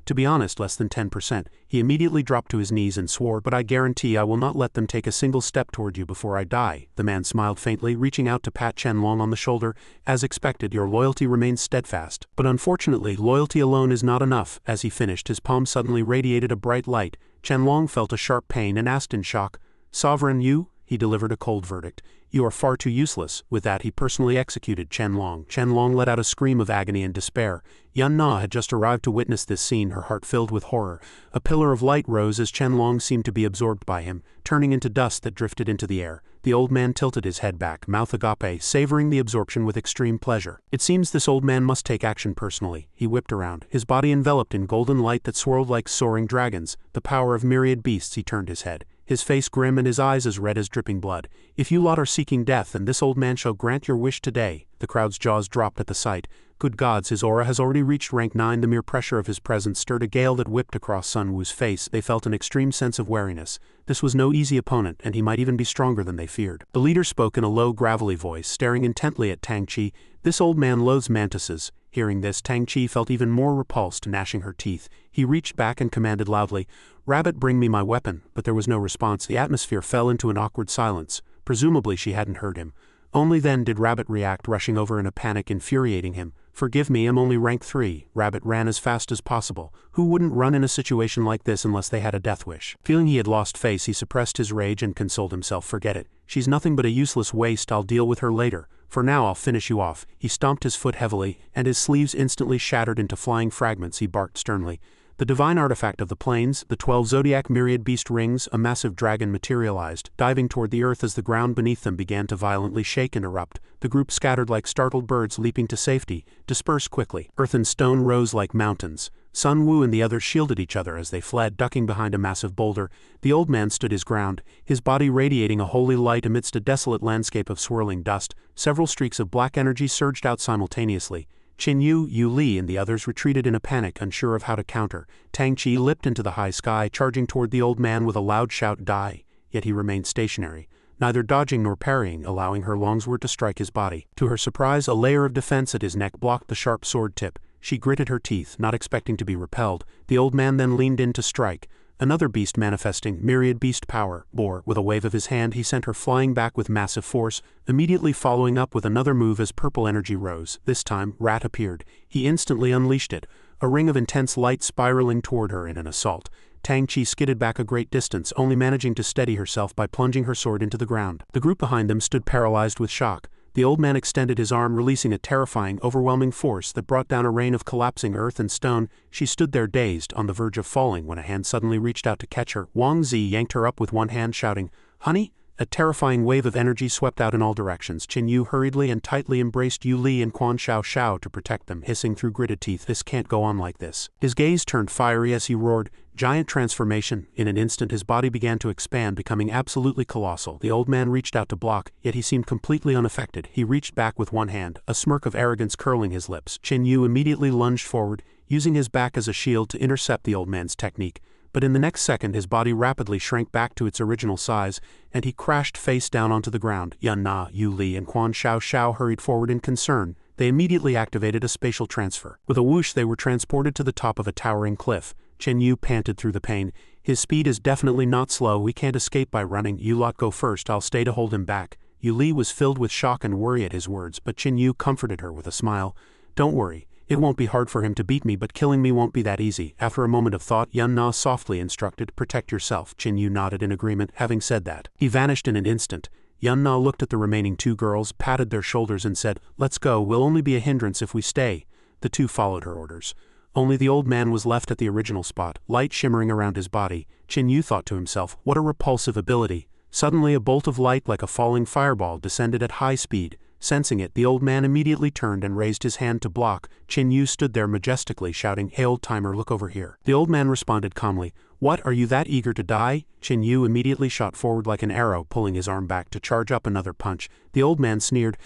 "To be honest, less than 10%. He immediately dropped to his knees and swore, "But I guarantee I will not let them take a single step toward you before I die." The man smiled faintly, reaching out to pat Qianlong on the shoulder. "As expected, your loyalty remains steadfast. But unfortunately, loyalty alone is not enough." As he finished, his palm suddenly radiated a bright light. Qianlong felt a sharp pain and asked in shock, "Sovereign, you?" He delivered a cold verdict. "You are far too useless." With that, he personally executed Qianlong. Qianlong let out a scream of agony and despair. Yun Na had just arrived to witness this scene, her heart filled with horror. A pillar of light rose as Qianlong seemed to be absorbed by him, turning into dust that drifted into the air. The old man tilted his head back, mouth agape, savoring the absorption with extreme pleasure. It seems this old man must take action personally. He whipped around, his body enveloped in golden light that swirled like soaring dragons. The power of myriad beasts. He turned his head, his face grim and his eyes as red as dripping blood. "If you lot are seeking death, then this old man shall grant your wish today." The crowd's jaws dropped at the sight. Good gods, his aura has already reached rank 9. The mere pressure of his presence stirred a gale that whipped across Sun Wu's face. They felt an extreme sense of wariness. This was no easy opponent, and he might even be stronger than they feared. The leader spoke in a low, gravelly voice, staring intently at Tang Chi. "This old man loathes mantises." Hearing this, Tang Chi felt even more repulsed, gnashing her teeth. He reached back and commanded loudly, "Rabbit, bring me my weapon." But there was no response. The atmosphere fell into an awkward silence. Presumably she hadn't heard him. Only then did Rabbit react, rushing over in a panic, infuriating him. "Forgive me, I'm only rank 3. Rabbit ran as fast as possible. Who wouldn't run in a situation like this unless they had a death wish? Feeling he had lost face, he suppressed his rage and consoled himself, "Forget it. She's nothing but a useless waste. I'll deal with her later. For now I'll finish you off." He stomped his foot heavily, and his sleeves instantly shattered into flying fragments. He barked sternly. The divine artifact of the plains, the 12 zodiac myriad beast rings, a massive dragon materialized, diving toward the earth as the ground beneath them began to violently shake and erupt. The group scattered like startled birds leaping to safety, dispersed quickly. Earth and stone rose like mountains. Sun Wu and the others shielded each other as they fled, ducking behind a massive boulder. The old man stood his ground, his body radiating a holy light amidst a desolate landscape of swirling dust. Several streaks of black energy surged out simultaneously. Qin Yu, Yu Li and the others retreated in a panic, unsure of how to counter. Tang Chi leapt into the high sky, charging toward the old man with a loud shout, "Die!" Yet he remained stationary, neither dodging nor parrying, allowing her longsword to strike his body. To her surprise, a layer of defense at his neck blocked the sharp sword tip. She gritted her teeth, not expecting to be repelled. The old man then leaned in to strike. Another beast manifesting myriad beast power bore. With a wave of his hand, he sent her flying back with massive force, immediately following up with another move as purple energy rose. This time, Rat appeared. He instantly unleashed it, a ring of intense light spiraling toward her in an assault. Tang Chi skidded back a great distance, only managing to steady herself by plunging her sword into the ground. The group behind them stood paralyzed with shock. The old man extended his arm, releasing a terrifying, overwhelming force that brought down a rain of collapsing earth and stone. She stood there dazed, on the verge of falling, when a hand suddenly reached out to catch her. Wang Zi yanked her up with one hand, shouting, "Honey!" A terrifying wave of energy swept out in all directions. Qin Yu hurriedly and tightly embraced Yu Li and Quan Xiao Xiao to protect them, hissing through gritted teeth, "This can't go on like this." His gaze turned fiery as he roared, "Giant transformation!" In an instant his body began to expand, becoming absolutely colossal. The old man reached out to block, yet he seemed completely unaffected. He reached back with one hand, a smirk of arrogance curling his lips. Qin Yu immediately lunged forward, using his back as a shield to intercept the old man's technique. But in the next second his body rapidly shrank back to its original size, and he crashed face down onto the ground. Yun Na, Yu Li and Quan Xiao Xiao hurried forward in concern. They immediately activated a spatial transfer. With a whoosh they were transported to the top of a towering cliff. Qin Yu panted through the pain. "His speed is definitely not slow, we can't escape by running. You lot go first, I'll stay to hold him back." Yu Li was filled with shock and worry at his words, but Qin Yu comforted her with a smile. "Don't worry. It won't be hard for him to beat me, but killing me won't be that easy." After a moment of thought, Yun Na softly instructed, "Protect yourself." Qin Yu nodded in agreement. Having said that, he vanished in an instant. Yun Na looked at the remaining two girls, patted their shoulders and said, "Let's go, we'll only be a hindrance if we stay." The two followed her orders. Only the old man was left at the original spot, light shimmering around his body. Qin Yu thought to himself, what a repulsive ability. Suddenly a bolt of light like a falling fireball descended at high speed. Sensing it, the old man immediately turned and raised his hand to block. Qin Yu stood there majestically, shouting, "Hey old-timer, look over here." The old man responded calmly, "What, are you that eager to die?" Qin Yu immediately shot forward like an arrow, pulling his arm back to charge up another punch. The old man sneered,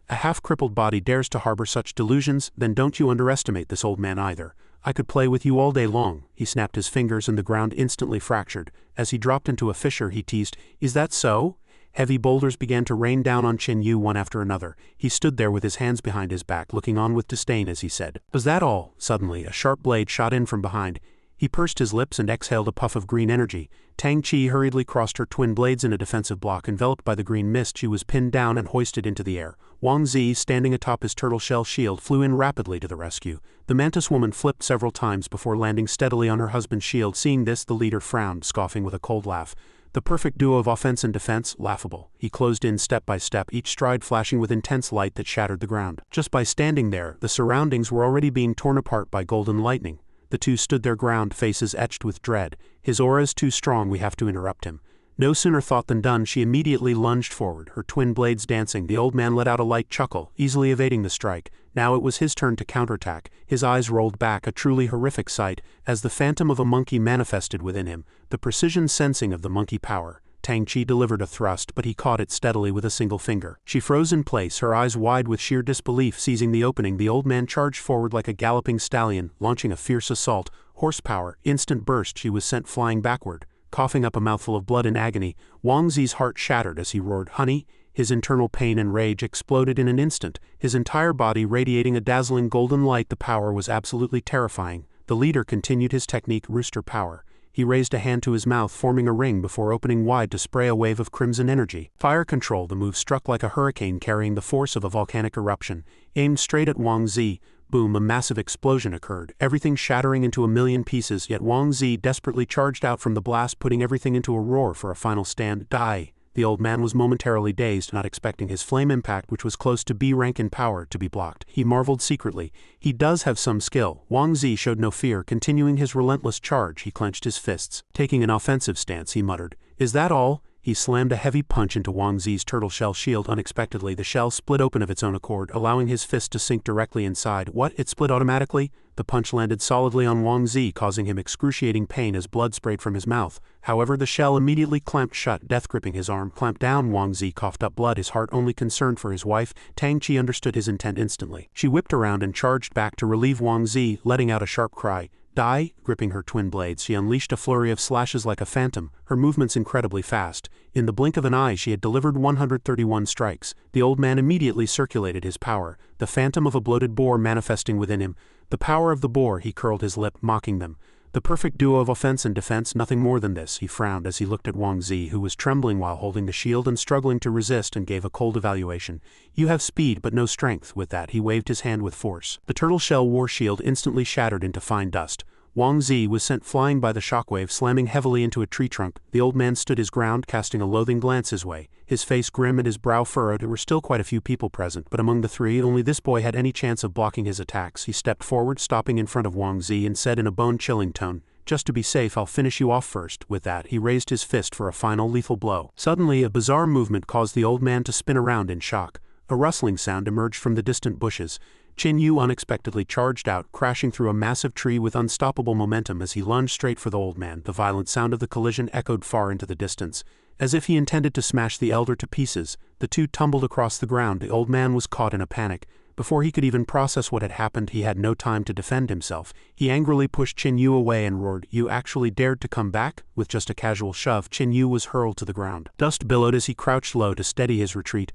"A half-crippled body dares to harbor such delusions? Then don't you underestimate this old man either. I could play with you all day long." He snapped his fingers and the ground instantly fractured. As he dropped into a fissure he teased, "Is that so?" Heavy boulders began to rain down on Qin Yu one after another. He stood there with his hands behind his back, looking on with disdain as he said, "Was that all?" Suddenly, a sharp blade shot in from behind. He pursed his lips and exhaled a puff of green energy. Tang Chi hurriedly crossed her twin blades in a defensive block. Enveloped by the green mist, she was pinned down and hoisted into the air. Wang Zi, standing atop his turtle shell shield, flew in rapidly to the rescue. The mantis woman flipped several times before landing steadily on her husband's shield. Seeing this, the leader frowned, scoffing with a cold laugh. The perfect duo of offense and defense, laughable. He closed in step by step, each stride flashing with intense light that shattered the ground. Just by standing there, the surroundings were already being torn apart by golden lightning. The two stood their ground, faces etched with dread. "His aura is too strong, we have to interrupt him." No sooner thought than done, she immediately lunged forward, her twin blades dancing. The old man let out a light chuckle, easily evading the strike. Now it was his turn to counterattack. His eyes rolled back, a truly horrific sight, as the phantom of a monkey manifested within him, the precision sensing of the monkey power. Tang Chi delivered a thrust, but he caught it steadily with a single finger. She froze in place, her eyes wide with sheer disbelief. Seizing the opening, the old man charged forward like a galloping stallion, launching a fierce assault. Horsepower, instant burst, she was sent flying backward. Coughing up a mouthful of blood in agony, Wang Zi's heart shattered as he roared, "Honey!" His internal pain and rage exploded in an instant, his entire body radiating a dazzling golden light. The power was absolutely terrifying. The leader continued his technique, Rooster Power. He raised a hand to his mouth, forming a ring before opening wide to spray a wave of crimson energy. Fire Control, the move struck like a hurricane carrying the force of a volcanic eruption. Aimed straight at Wang Zi. Boom, a massive explosion occurred, everything shattering into a million pieces, yet Wang Zi desperately charged out from the blast, putting everything into a roar for a final stand. Die! The old man was momentarily dazed, not expecting his flame impact, which was close to B rank in power, to be blocked. He marveled secretly. He does have some skill. Wang Zi showed no fear, continuing his relentless charge. He clenched his fists. Taking an offensive stance, he muttered, "Is that all?" He slammed a heavy punch into Wang Zi's turtle shell shield. Unexpectedly, the shell split open of its own accord, allowing his fist to sink directly inside. What? It split automatically? The punch landed solidly on Wang Zi, causing him excruciating pain as blood sprayed from his mouth. However, the shell immediately clamped shut, death gripping his arm. Clamped down, Wang Zi coughed up blood, his heart only concerned for his wife. Tang Chi understood his intent instantly. She whipped around and charged back to relieve Wang Zi, letting out a sharp cry. Die! Gripping her twin blades, she unleashed a flurry of slashes like a phantom, her movements incredibly fast. In the blink of an eye she had delivered 131 strikes. The old man immediately circulated his power, the phantom of a bloated boar manifesting within him. The power of the boar, he curled his lip, mocking them. The perfect duo of offense and defense, nothing more than this. He frowned as he looked at Wang Zi, who was trembling while holding the shield and struggling to resist, and gave a cold evaluation. "You have speed but no strength." With that he waved his hand with force. The turtle shell war shield instantly shattered into fine dust. Wang Zi was sent flying by the shockwave, slamming heavily into a tree trunk. The old man stood his ground, casting a loathing glance his way, his face grim and his brow furrowed. There were still quite a few people present, but among the three, only this boy had any chance of blocking his attacks. He stepped forward, stopping in front of Wang Zi, and said in a bone-chilling tone, "Just to be safe, I'll finish you off first." With that, he raised his fist for a final lethal blow. Suddenly, a bizarre movement caused the old man to spin around in shock. A rustling sound emerged from the distant bushes. Qin Yu unexpectedly charged out, crashing through a massive tree with unstoppable momentum as he lunged straight for the old man. The violent sound of the collision echoed far into the distance. As if he intended to smash the elder to pieces, the two tumbled across the ground. The old man was caught in a panic. Before he could even process what had happened, he had no time to defend himself. He angrily pushed Qin Yu away and roared, "You actually dared to come back?" With just a casual shove, Qin Yu was hurled to the ground. Dust billowed as he crouched low to steady his retreat.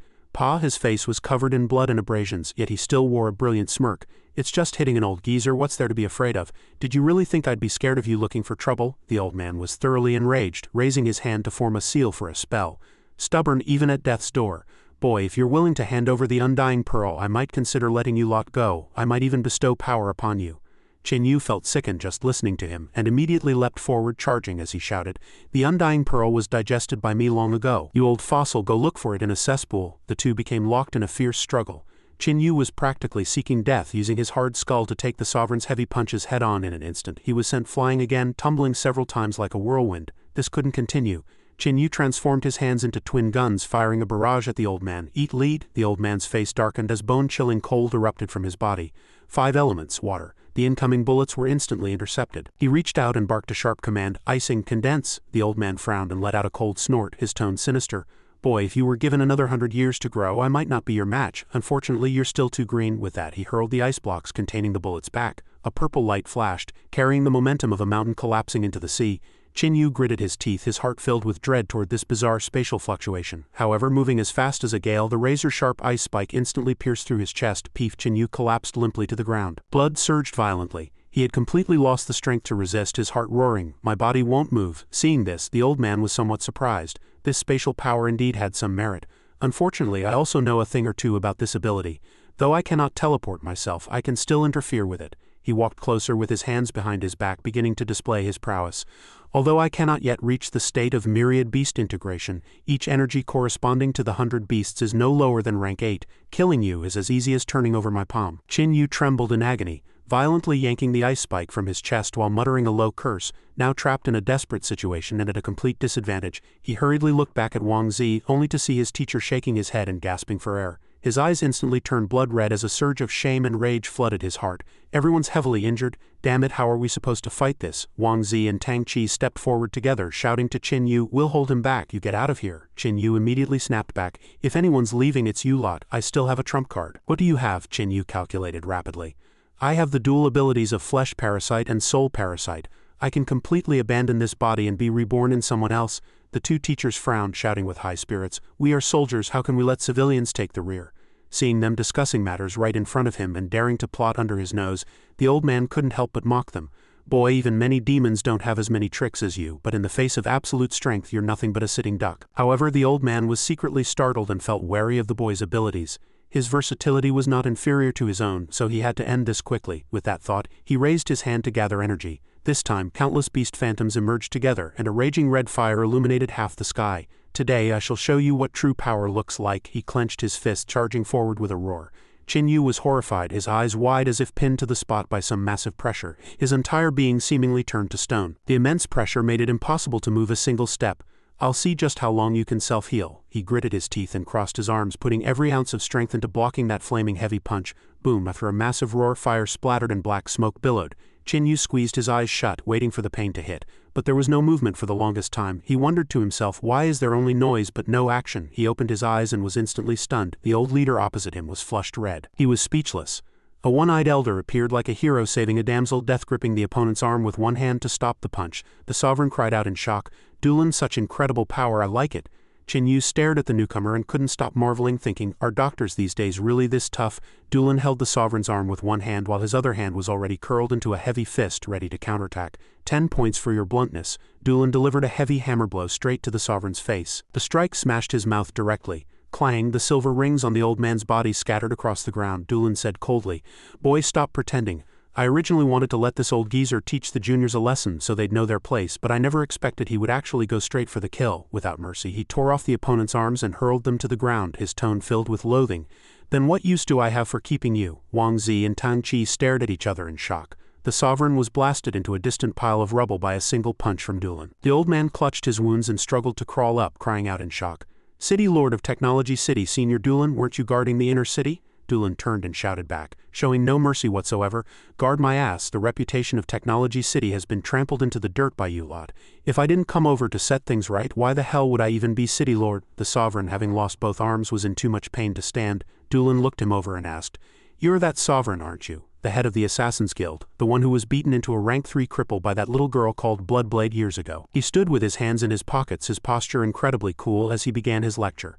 His face was covered in blood and abrasions, yet he still wore a brilliant smirk. "It's just hitting an old geezer, what's there to be afraid of? Did you really think I'd be scared of you looking for trouble?" The old man was thoroughly enraged, raising his hand to form a seal for a spell. "Stubborn even at death's door. Boy, if you're willing to hand over the undying pearl, I might consider letting you lot go. I might even bestow power upon you." Qin Yu felt sickened just listening to him, and immediately leapt forward, charging as he shouted, "The undying pearl was digested by me long ago. You old fossil, go look for it in a cesspool." The two became locked in a fierce struggle. Qin Yu was practically seeking death, using his hard skull to take the sovereign's heavy punches head-on. In an instant, he was sent flying again, tumbling several times like a whirlwind. This couldn't continue. Qin Yu transformed his hands into twin guns, firing a barrage at the old man. "Eat lead." The old man's face darkened as bone-chilling cold erupted from his body. 5 elements, water. The incoming bullets were instantly intercepted. He reached out and barked a sharp command, "Icing, condense." The old man frowned and let out a cold snort, his tone sinister. "Boy, if you were given another 100 years to grow, I might not be your match. Unfortunately, you're still too green." With that, he hurled the ice blocks containing the bullets back. A purple light flashed, carrying the momentum of a mountain collapsing into the sea. Qin Yu gritted his teeth, his heart filled with dread toward this bizarre spatial fluctuation. However, moving as fast as a gale, the razor-sharp ice spike instantly pierced through his chest. Qin Yu collapsed limply to the ground. Blood surged violently. He had completely lost the strength to resist, his heart roaring, "My body won't move." Seeing this, the old man was somewhat surprised. This spatial power indeed had some merit. "Unfortunately, I also know a thing or two about this ability. Though I cannot teleport myself, I can still interfere with it." He walked closer with his hands behind his back, beginning to display his prowess. "Although I cannot yet reach the state of myriad beast integration, each energy corresponding to the 100 beasts is no lower than rank 8. Killing you is as easy as turning over my palm." Qin Yu trembled in agony, violently yanking the ice spike from his chest while muttering a low curse. Now trapped in a desperate situation and at a complete disadvantage, he hurriedly looked back at Wang Zi, only to see his teacher shaking his head and gasping for air. His eyes instantly turned blood red as a surge of shame and rage flooded his heart. "Everyone's heavily injured. Damn it, how are we supposed to fight this?" Wang Zi and Tang Qi stepped forward together, shouting to Qin Yu, "We'll hold him back. You get out of here." Qin Yu immediately snapped back, "If anyone's leaving, it's you lot. I still have a trump card." "What do you have?" Qin Yu calculated rapidly. "I have the dual abilities of Flesh Parasite and Soul Parasite. I can completely abandon this body and be reborn in someone else." The two teachers frowned, shouting with high spirits, "We are soldiers, how can we let civilians take the rear?" Seeing them discussing matters right in front of him and daring to plot under his nose, the old man couldn't help but mock them. "Boy, even many demons don't have as many tricks as you, but in the face of absolute strength you're nothing but a sitting duck." However, the old man was secretly startled and felt wary of the boy's abilities. His versatility was not inferior to his own, so he had to end this quickly. With that thought, he raised his hand to gather energy. This time, countless beast phantoms emerged together, and a raging red fire illuminated half the sky. "Today I shall show you what true power looks like." He clenched his fist, charging forward with a roar. Qin Yu was horrified, his eyes wide as if pinned to the spot by some massive pressure. His entire being seemingly turned to stone. The immense pressure made it impossible to move a single step. "I'll see just how long you can self-heal." He gritted his teeth and crossed his arms, putting every ounce of strength into blocking that flaming heavy punch. Boom! After a massive roar, fire splattered and black smoke billowed. Qin Yu squeezed his eyes shut, waiting for the pain to hit, but there was no movement for the longest time. He wondered to himself, why is there only noise but no action? He opened his eyes and was instantly stunned. The old leader opposite him was flushed red. He was speechless. A one-eyed elder appeared like a hero saving a damsel, death gripping the opponent's arm with one hand to stop the punch. The sovereign cried out in shock, "Duel, such incredible power, I like it." Qin Yu stared at the newcomer and couldn't stop marveling, thinking, are doctors these days really this tough? Duel held the sovereign's arm with one hand while his other hand was already curled into a heavy fist ready to counterattack. 10 points for your bluntness. Duel delivered a heavy hammer blow straight to the sovereign's face. The strike smashed his mouth directly. Clang, the silver rings on the old man's body scattered across the ground. Duel said coldly, "Boy, stop pretending. I originally wanted to let this old geezer teach the juniors a lesson so they'd know their place, but I never expected he would actually go straight for the kill. Without mercy, he tore off the opponent's arms and hurled them to the ground, his tone filled with loathing. Then what use do I have for keeping you? Wang Zi and Tang Qi stared at each other in shock. The sovereign was blasted into a distant pile of rubble by a single punch from Duel. The old man clutched his wounds and struggled to crawl up, crying out in shock. City Lord of Technology City, Senior Duel, weren't you guarding the inner city? Duel turned and shouted back, showing no mercy whatsoever. Guard my ass, the reputation of Technology City has been trampled into the dirt by you lot. If I didn't come over to set things right, why the hell would I even be City Lord? The sovereign, having lost both arms, was in too much pain to stand. Duel looked him over and asked, "You're that sovereign, aren't you? The head of the Assassin's Guild, the one who was beaten into a rank 3 cripple by that little girl called Bloodblade years ago." He stood with his hands in his pockets, his posture incredibly cool as he began his lecture.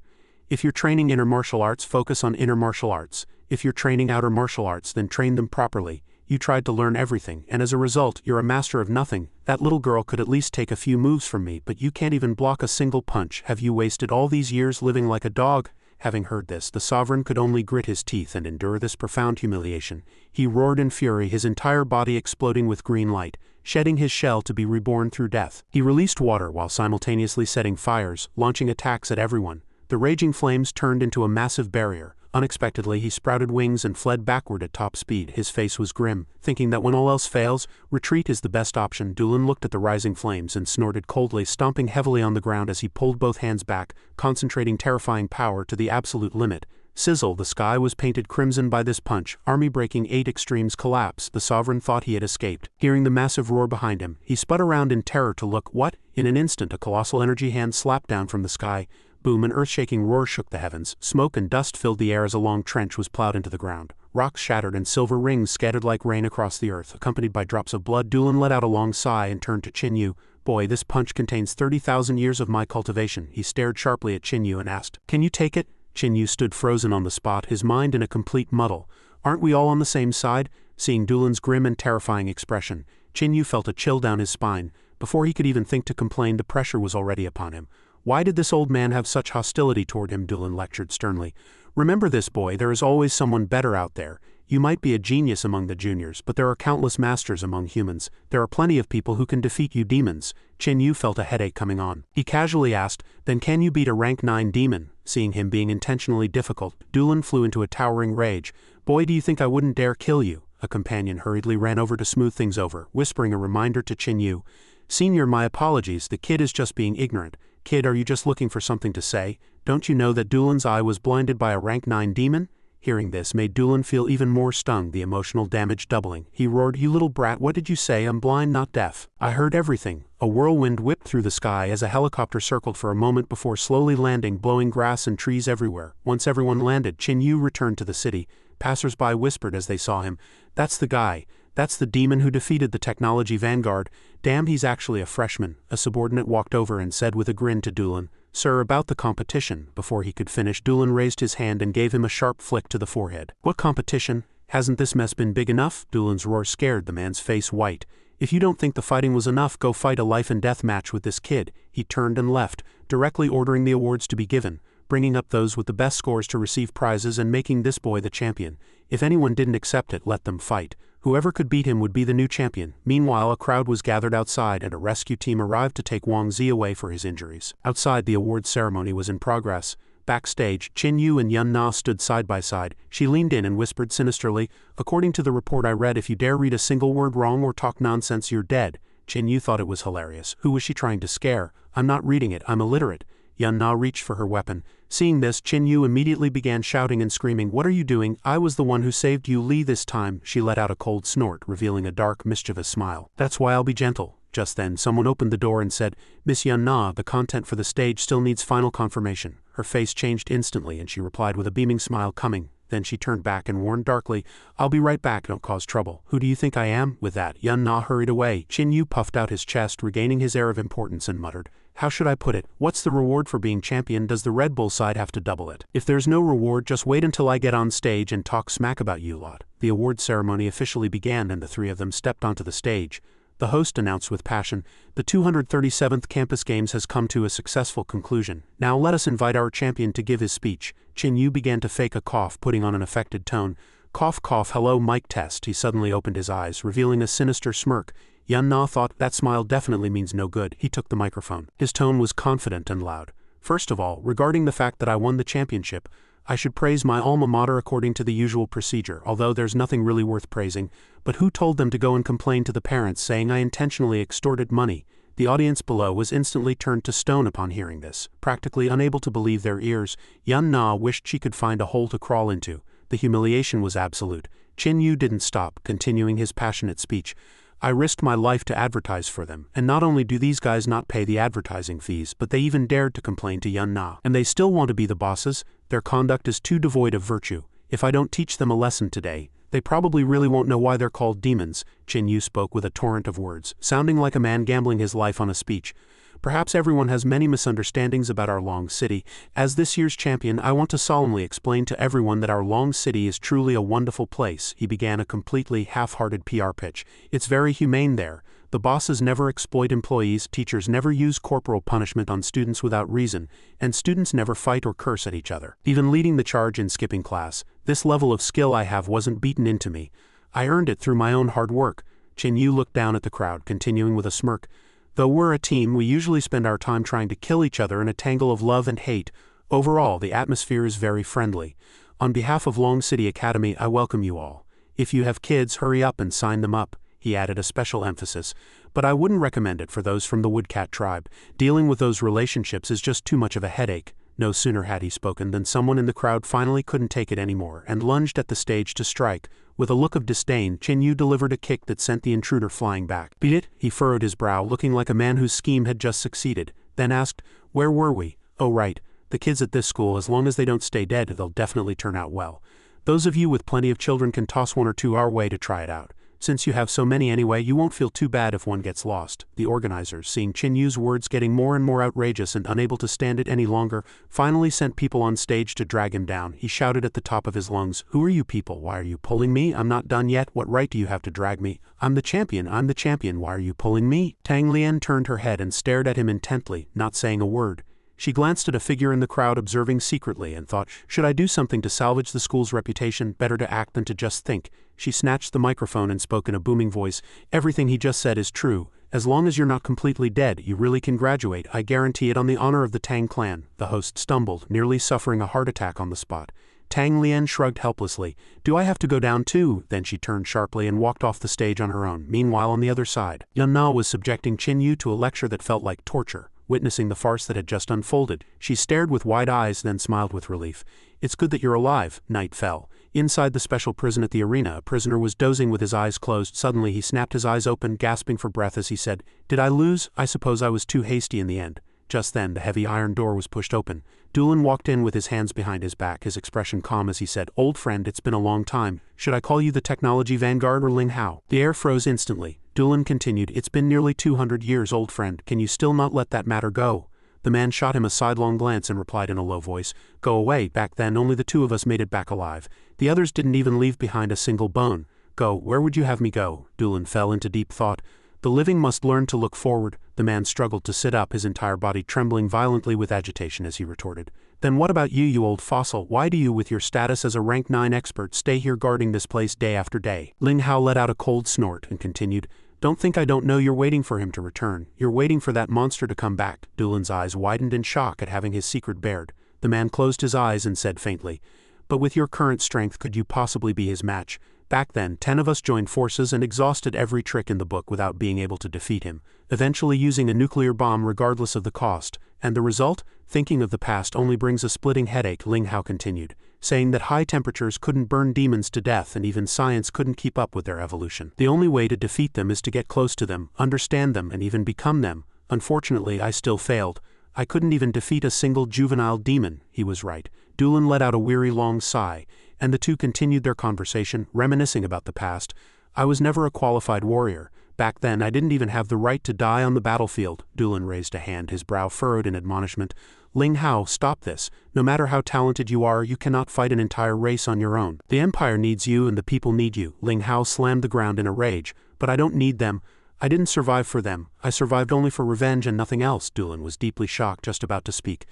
If you're training inner martial arts, focus on inner martial arts. If you're training outer martial arts, then train them properly. You tried to learn everything, and as a result, you're a master of nothing. That little girl could at least take a few moves from me, but you can't even block a single punch. Have you wasted all these years living like a dog? Having heard this, the sovereign could only grit his teeth and endure this profound humiliation. He roared in fury, his entire body exploding with green light, shedding his shell to be reborn through death. He released water while simultaneously setting fires, launching attacks at everyone. The raging flames turned into a massive barrier. Unexpectedly, he sprouted wings and fled backward at top speed. His face was grim, thinking that when all else fails, retreat is the best option. Duel looked at the rising flames and snorted coldly, stomping heavily on the ground as he pulled both hands back, concentrating terrifying power to the absolute limit. Sizzle, the sky was painted crimson by this punch. Army breaking 8 extremes collapse. The sovereign thought he had escaped. Hearing the massive roar behind him, he spun around in terror to look. What? In an instant, a colossal energy hand slapped down from the sky. Boom, an earth-shaking roar shook the heavens. Smoke and dust filled the air as a long trench was plowed into the ground. Rocks shattered and silver rings scattered like rain across the earth, accompanied by drops of blood. Duel let out a long sigh and turned to Qin Yu. Boy, this punch contains 30,000 years of my cultivation. He stared sharply at Qin Yu and asked, "Can you take it?" Qin Yu stood frozen on the spot, his mind in a complete muddle. Aren't we all on the same side? Seeing Duelin's grim and terrifying expression, Qin Yu felt a chill down his spine. Before he could even think to complain, the pressure was already upon him. Why did this old man have such hostility toward him? Duel lectured sternly. Remember this, boy, there is always someone better out there. You might be a genius among the juniors, but there are countless masters among humans. There are plenty of people who can defeat you demons. Qin Yu felt a headache coming on. He casually asked, "Then can you beat a rank 9 demon?" Seeing him being intentionally difficult, Duel flew into a towering rage. "Boy, do you think I wouldn't dare kill you?" A companion hurriedly ran over to smooth things over, whispering a reminder to Qin Yu. "Senior, my apologies, the kid is just being ignorant." "Kid, are you just looking for something to say? Don't you know that Duelin's eye was blinded by a rank 9 demon?" Hearing this made Duel feel even more stung, the emotional damage doubling. He roared, "You little brat, what did you say? I'm blind, not deaf." "I heard everything." A whirlwind whipped through the sky as a helicopter circled for a moment before slowly landing, blowing grass and trees everywhere. Once everyone landed, Qin Yu returned to the city. Passers-by whispered as they saw him, "That's the guy. That's the demon who defeated the technology vanguard. Damn, he's actually a freshman." A subordinate walked over and said with a grin to Duel, "Sir, about the competition." Before he could finish, Duel raised his hand and gave him a sharp flick to the forehead. "What competition? Hasn't this mess been big enough?" Duel's roar scared the man's face white. "If you don't think the fighting was enough, go fight a life and death match with this kid." He turned and left, directly ordering the awards to be given, bringing up those with the best scores to receive prizes and making this boy the champion. If anyone didn't accept it, let them fight. Whoever could beat him would be the new champion. Meanwhile, a crowd was gathered outside and a rescue team arrived to take Wang Zi away for his injuries. Outside, the awards ceremony was in progress. Backstage, Qin Yu and Yun Na stood side by side. She leaned in and whispered sinisterly, "According to the report I read, if you dare read a single word wrong or talk nonsense, you're dead." Qin Yu thought it was hilarious. Who was she trying to scare? "I'm not reading it, I'm illiterate." Yun Na reached for her weapon. Seeing this, Qin Yu immediately began shouting and screaming, "What are you doing? I was the one who saved you, Li, this time." She let out a cold snort, revealing a dark, mischievous smile. "That's why I'll be gentle." Just then, someone opened the door and said, "Miss Yun Na, the content for the stage still needs final confirmation." Her face changed instantly and she replied with a beaming smile, "Coming." Then she turned back and warned darkly, "I'll be right back, don't cause trouble." "Who do you think I am?" With that, Yun Na hurried away. Qin Yu puffed out his chest, regaining his air of importance, and muttered, "How should I put it? What's the reward for being champion? Does the Red Bull side have to double it? If there's no reward, just wait until I get on stage and talk smack about you lot." The award ceremony officially began and the three of them stepped onto the stage. The host announced with passion, "The 237th Campus Games has come to a successful conclusion. Now let us invite our champion to give his speech." Qin Yu began to fake a cough, putting on an affected tone. Cough cough, hello mic test. He suddenly opened his eyes, revealing a sinister smirk. Yun Na thought, that smile definitely means no good. He took the microphone. His tone was confident and loud. First of all, regarding the fact that I won the championship, I should praise my alma mater according to the usual procedure, although there's nothing really worth praising. But who told them to go and complain to the parents saying I intentionally extorted money? The audience below was instantly turned to stone upon hearing this. Practically unable to believe their ears, Yun Na wished she could find a hole to crawl into. The humiliation was absolute. Chin Yu didn't stop, continuing his passionate speech. I risked my life to advertise for them, and not only do these guys not pay the advertising fees, but they even dared to complain to Yun Na. And they still want to be the bosses? Their conduct is too devoid of virtue. If I don't teach them a lesson today, they probably really won't know why they're called demons. Chin Yu spoke with a torrent of words, sounding like a man gambling his life on a speech. Perhaps everyone has many misunderstandings about our Long City. As this year's champion, I want to solemnly explain to everyone that our Long City is truly a wonderful place. He began a completely half-hearted PR pitch. It's very humane there. The bosses never exploit employees, teachers never use corporal punishment on students without reason, and students never fight or curse at each other. Even leading the charge in skipping class, this level of skill I have wasn't beaten into me. I earned it through my own hard work. Chin Yu looked down at the crowd, continuing with a smirk. Though we're a team, we usually spend our time trying to kill each other in a tangle of love and hate. Overall, the atmosphere is very friendly. On behalf of Long City Academy, I welcome you all. If you have kids, hurry up and sign them up. He added a special emphasis. But I wouldn't recommend it for those from the Woodcat tribe. Dealing with those relationships is just too much of a headache. No sooner had he spoken than someone in the crowd finally couldn't take it anymore and lunged at the stage to strike. With a look of disdain, Chin Yu delivered a kick that sent the intruder flying back. Beat it? He furrowed his brow, looking like a man whose scheme had just succeeded, then asked, where were we? Oh right, the kids at this school, as long as they don't stay dead, they'll definitely turn out well. Those of you with plenty of children can toss one or two our way to try it out. Since you have so many anyway, you won't feel too bad if one gets lost. The organizers, seeing Chin Yu's words getting more and more outrageous and unable to stand it any longer, finally sent people on stage to drag him down. He shouted at the top of his lungs, who are you people? Why are you pulling me? I'm not done yet. What right do you have to drag me? I'm the champion. Why are you pulling me? Tang Lian turned her head and stared at him intently, not saying a word. She glanced at a figure in the crowd observing secretly and thought, should I do something to salvage the school's reputation? Better to act than to just think. She snatched the microphone and spoke in a booming voice. Everything he just said is true. As long as you're not completely dead, you really can graduate. I guarantee it on the honor of the Tang clan. The host stumbled, nearly suffering a heart attack on the spot. Tang Lian shrugged helplessly. Do I have to go down too? Then she turned sharply and walked off the stage on her own. Meanwhile, on the other side, Yun Na was subjecting Chin Yu to a lecture that felt like torture. Witnessing the farce that had just unfolded, she stared with wide eyes, then smiled with relief. It's good that you're alive. Night fell. Inside the special prison at the arena, a prisoner was dozing with his eyes closed. Suddenly he snapped his eyes open, gasping for breath as he said, Did I lose? I suppose I was too hasty in the end. Just then, the heavy iron door was pushed open. Duel walked in with his hands behind his back, his expression calm as he said, Old friend, it's been a long time. Should I call you the technology vanguard or Ling Hao? The air froze instantly. Duel continued, It's been nearly 200 years, old friend. Can you still not let that matter go? The man shot him a sidelong glance and replied in a low voice, Go away. Back then, only the two of us made it back alive. The others didn't even leave behind a single bone. Go, where would you have me go? Duel fell into deep thought. The living must learn to look forward. The man struggled to sit up, his entire body trembling violently with agitation as he retorted. Then what about you, you old fossil? Why do you, with your status as a rank 9 expert, stay here guarding this place day after day? Ling Hao let out a cold snort and continued, Don't think I don't know you're waiting for him to return. You're waiting for that monster to come back. Duelin's eyes widened in shock at having his secret bared. The man closed his eyes and said faintly, But with your current strength, could you possibly be his match? Back then, 10 of us joined forces and exhausted every trick in the book without being able to defeat him, eventually using a nuclear bomb regardless of the cost. And the result? Thinking of the past only brings a splitting headache, Ling Hao continued, saying that high temperatures couldn't burn demons to death and even science couldn't keep up with their evolution. The only way to defeat them is to get close to them, understand them, and even become them. Unfortunately, I still failed. I couldn't even defeat a single juvenile demon. He was right. Duelin let out a weary long sigh, and the two continued their conversation, reminiscing about the past. I was never a qualified warrior. Back then, I didn't even have the right to die on the battlefield. Duelin raised a hand, his brow furrowed in admonishment. Ling Hao, stop this. No matter how talented you are, you cannot fight an entire race on your own. The Empire needs you and the people need you. Ling Hao slammed the ground in a rage. But I don't need them. I didn't survive for them. I survived only for revenge and nothing else. Duelin was deeply shocked, just about to speak.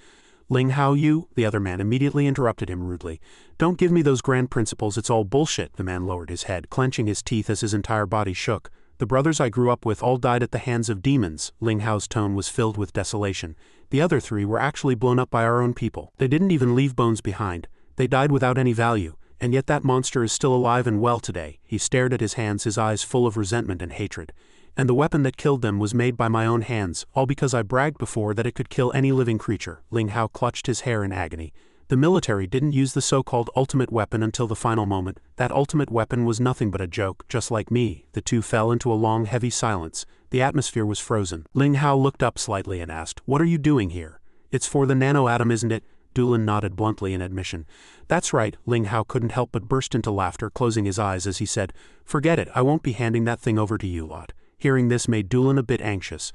Ling Hao you, the other man immediately interrupted him rudely. Don't give me those grand principles, it's all bullshit. The man lowered his head, clenching his teeth as his entire body shook. The brothers I grew up with all died at the hands of demons. Ling Hao's tone was filled with desolation. The other three were actually blown up by our own people. They didn't even leave bones behind. They died without any value. And yet that monster is still alive and well today. He stared at his hands, his eyes full of resentment and hatred. And the weapon that killed them was made by my own hands, all because I bragged before that it could kill any living creature. Ling Hao clutched his hair in agony. The military didn't use the so-called ultimate weapon until the final moment. That ultimate weapon was nothing but a joke, just like me. The two fell into a long, heavy silence. The atmosphere was frozen. Ling Hao looked up slightly and asked, "What are you doing here?" "It's for the nano-atom, isn't it?" Duel nodded bluntly in admission. "That's right." Ling Hao couldn't help but burst into laughter, closing his eyes as he said, "Forget it, I won't be handing that thing over to you lot." Hearing this made Duel a bit anxious.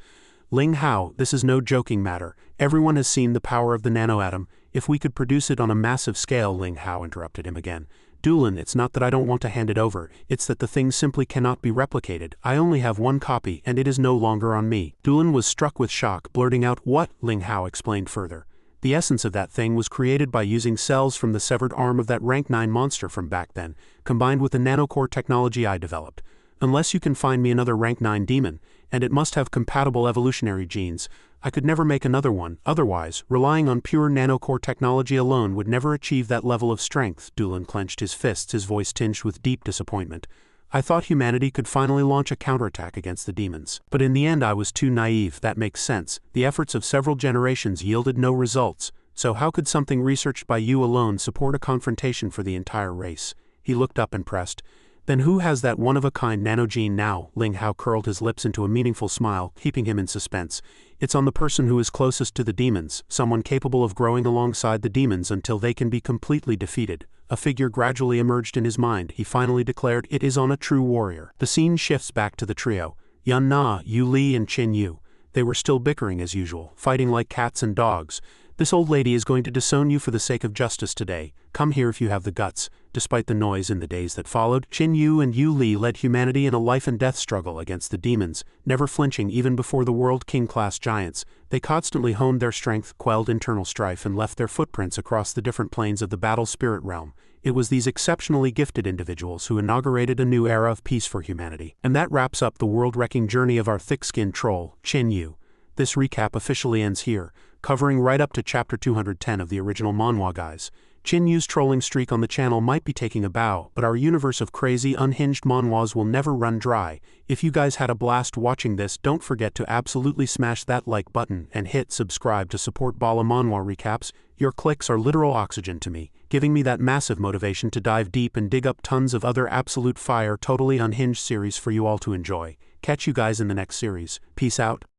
"Ling Hao, this is no joking matter. Everyone has seen the power of the nano-atom. If we could produce it on a massive scale," Ling Hao interrupted him again. "Duel, it's not that I don't want to hand it over, it's that the thing simply cannot be replicated. I only have one copy, and it is no longer on me." Duel was struck with shock, blurting out, "What?" Ling Hao explained further. "The essence of that thing was created by using cells from the severed arm of that rank 9 monster from back then, combined with the nanocore technology I developed. Unless you can find me another rank 9 demon, and it must have compatible evolutionary genes, I could never make another one. Otherwise, relying on pure nanocore technology alone would never achieve that level of strength." Duel clenched his fists, his voice tinged with deep disappointment. "I thought humanity could finally launch a counterattack against the demons. But in the end I was too naive." "That makes sense. The efforts of several generations yielded no results. So how could something researched by you alone support a confrontation for the entire race?" He looked up and pressed. "Then who has that one-of-a-kind nanogene now?" Ling Hao curled his lips into a meaningful smile, keeping him in suspense. "It's on the person who is closest to the demons, someone capable of growing alongside the demons until they can be completely defeated." A figure gradually emerged in his mind. He finally declared, "It is on a true warrior." The scene shifts back to the trio. Yun Na, Yu Li and Qin Yu. They were still bickering as usual, fighting like cats and dogs. "This old lady is going to disown you for the sake of justice today. Come here if you have the guts." Despite the noise in the days that followed, Qin Yu and Yu Li led humanity in a life-and-death struggle against the demons, never flinching even before the World King-class giants. They constantly honed their strength, quelled internal strife, and left their footprints across the different planes of the battle spirit realm. It was these exceptionally gifted individuals who inaugurated a new era of peace for humanity. And that wraps up the world-wrecking journey of our thick-skinned troll, Qin Yu. This recap officially ends here, covering right up to chapter 210 of the original Manhua guys. Qin Yu's trolling streak on the channel might be taking a bow, but our universe of crazy, unhinged manhwas will never run dry. If you guys had a blast watching this, don't forget to absolutely smash that like button and hit subscribe to support BALA Manhua Recaps. Your clicks are literal oxygen to me, giving me that massive motivation to dive deep and dig up tons of other absolute fire, totally unhinged series for you all to enjoy. Catch you guys in the next series. Peace out.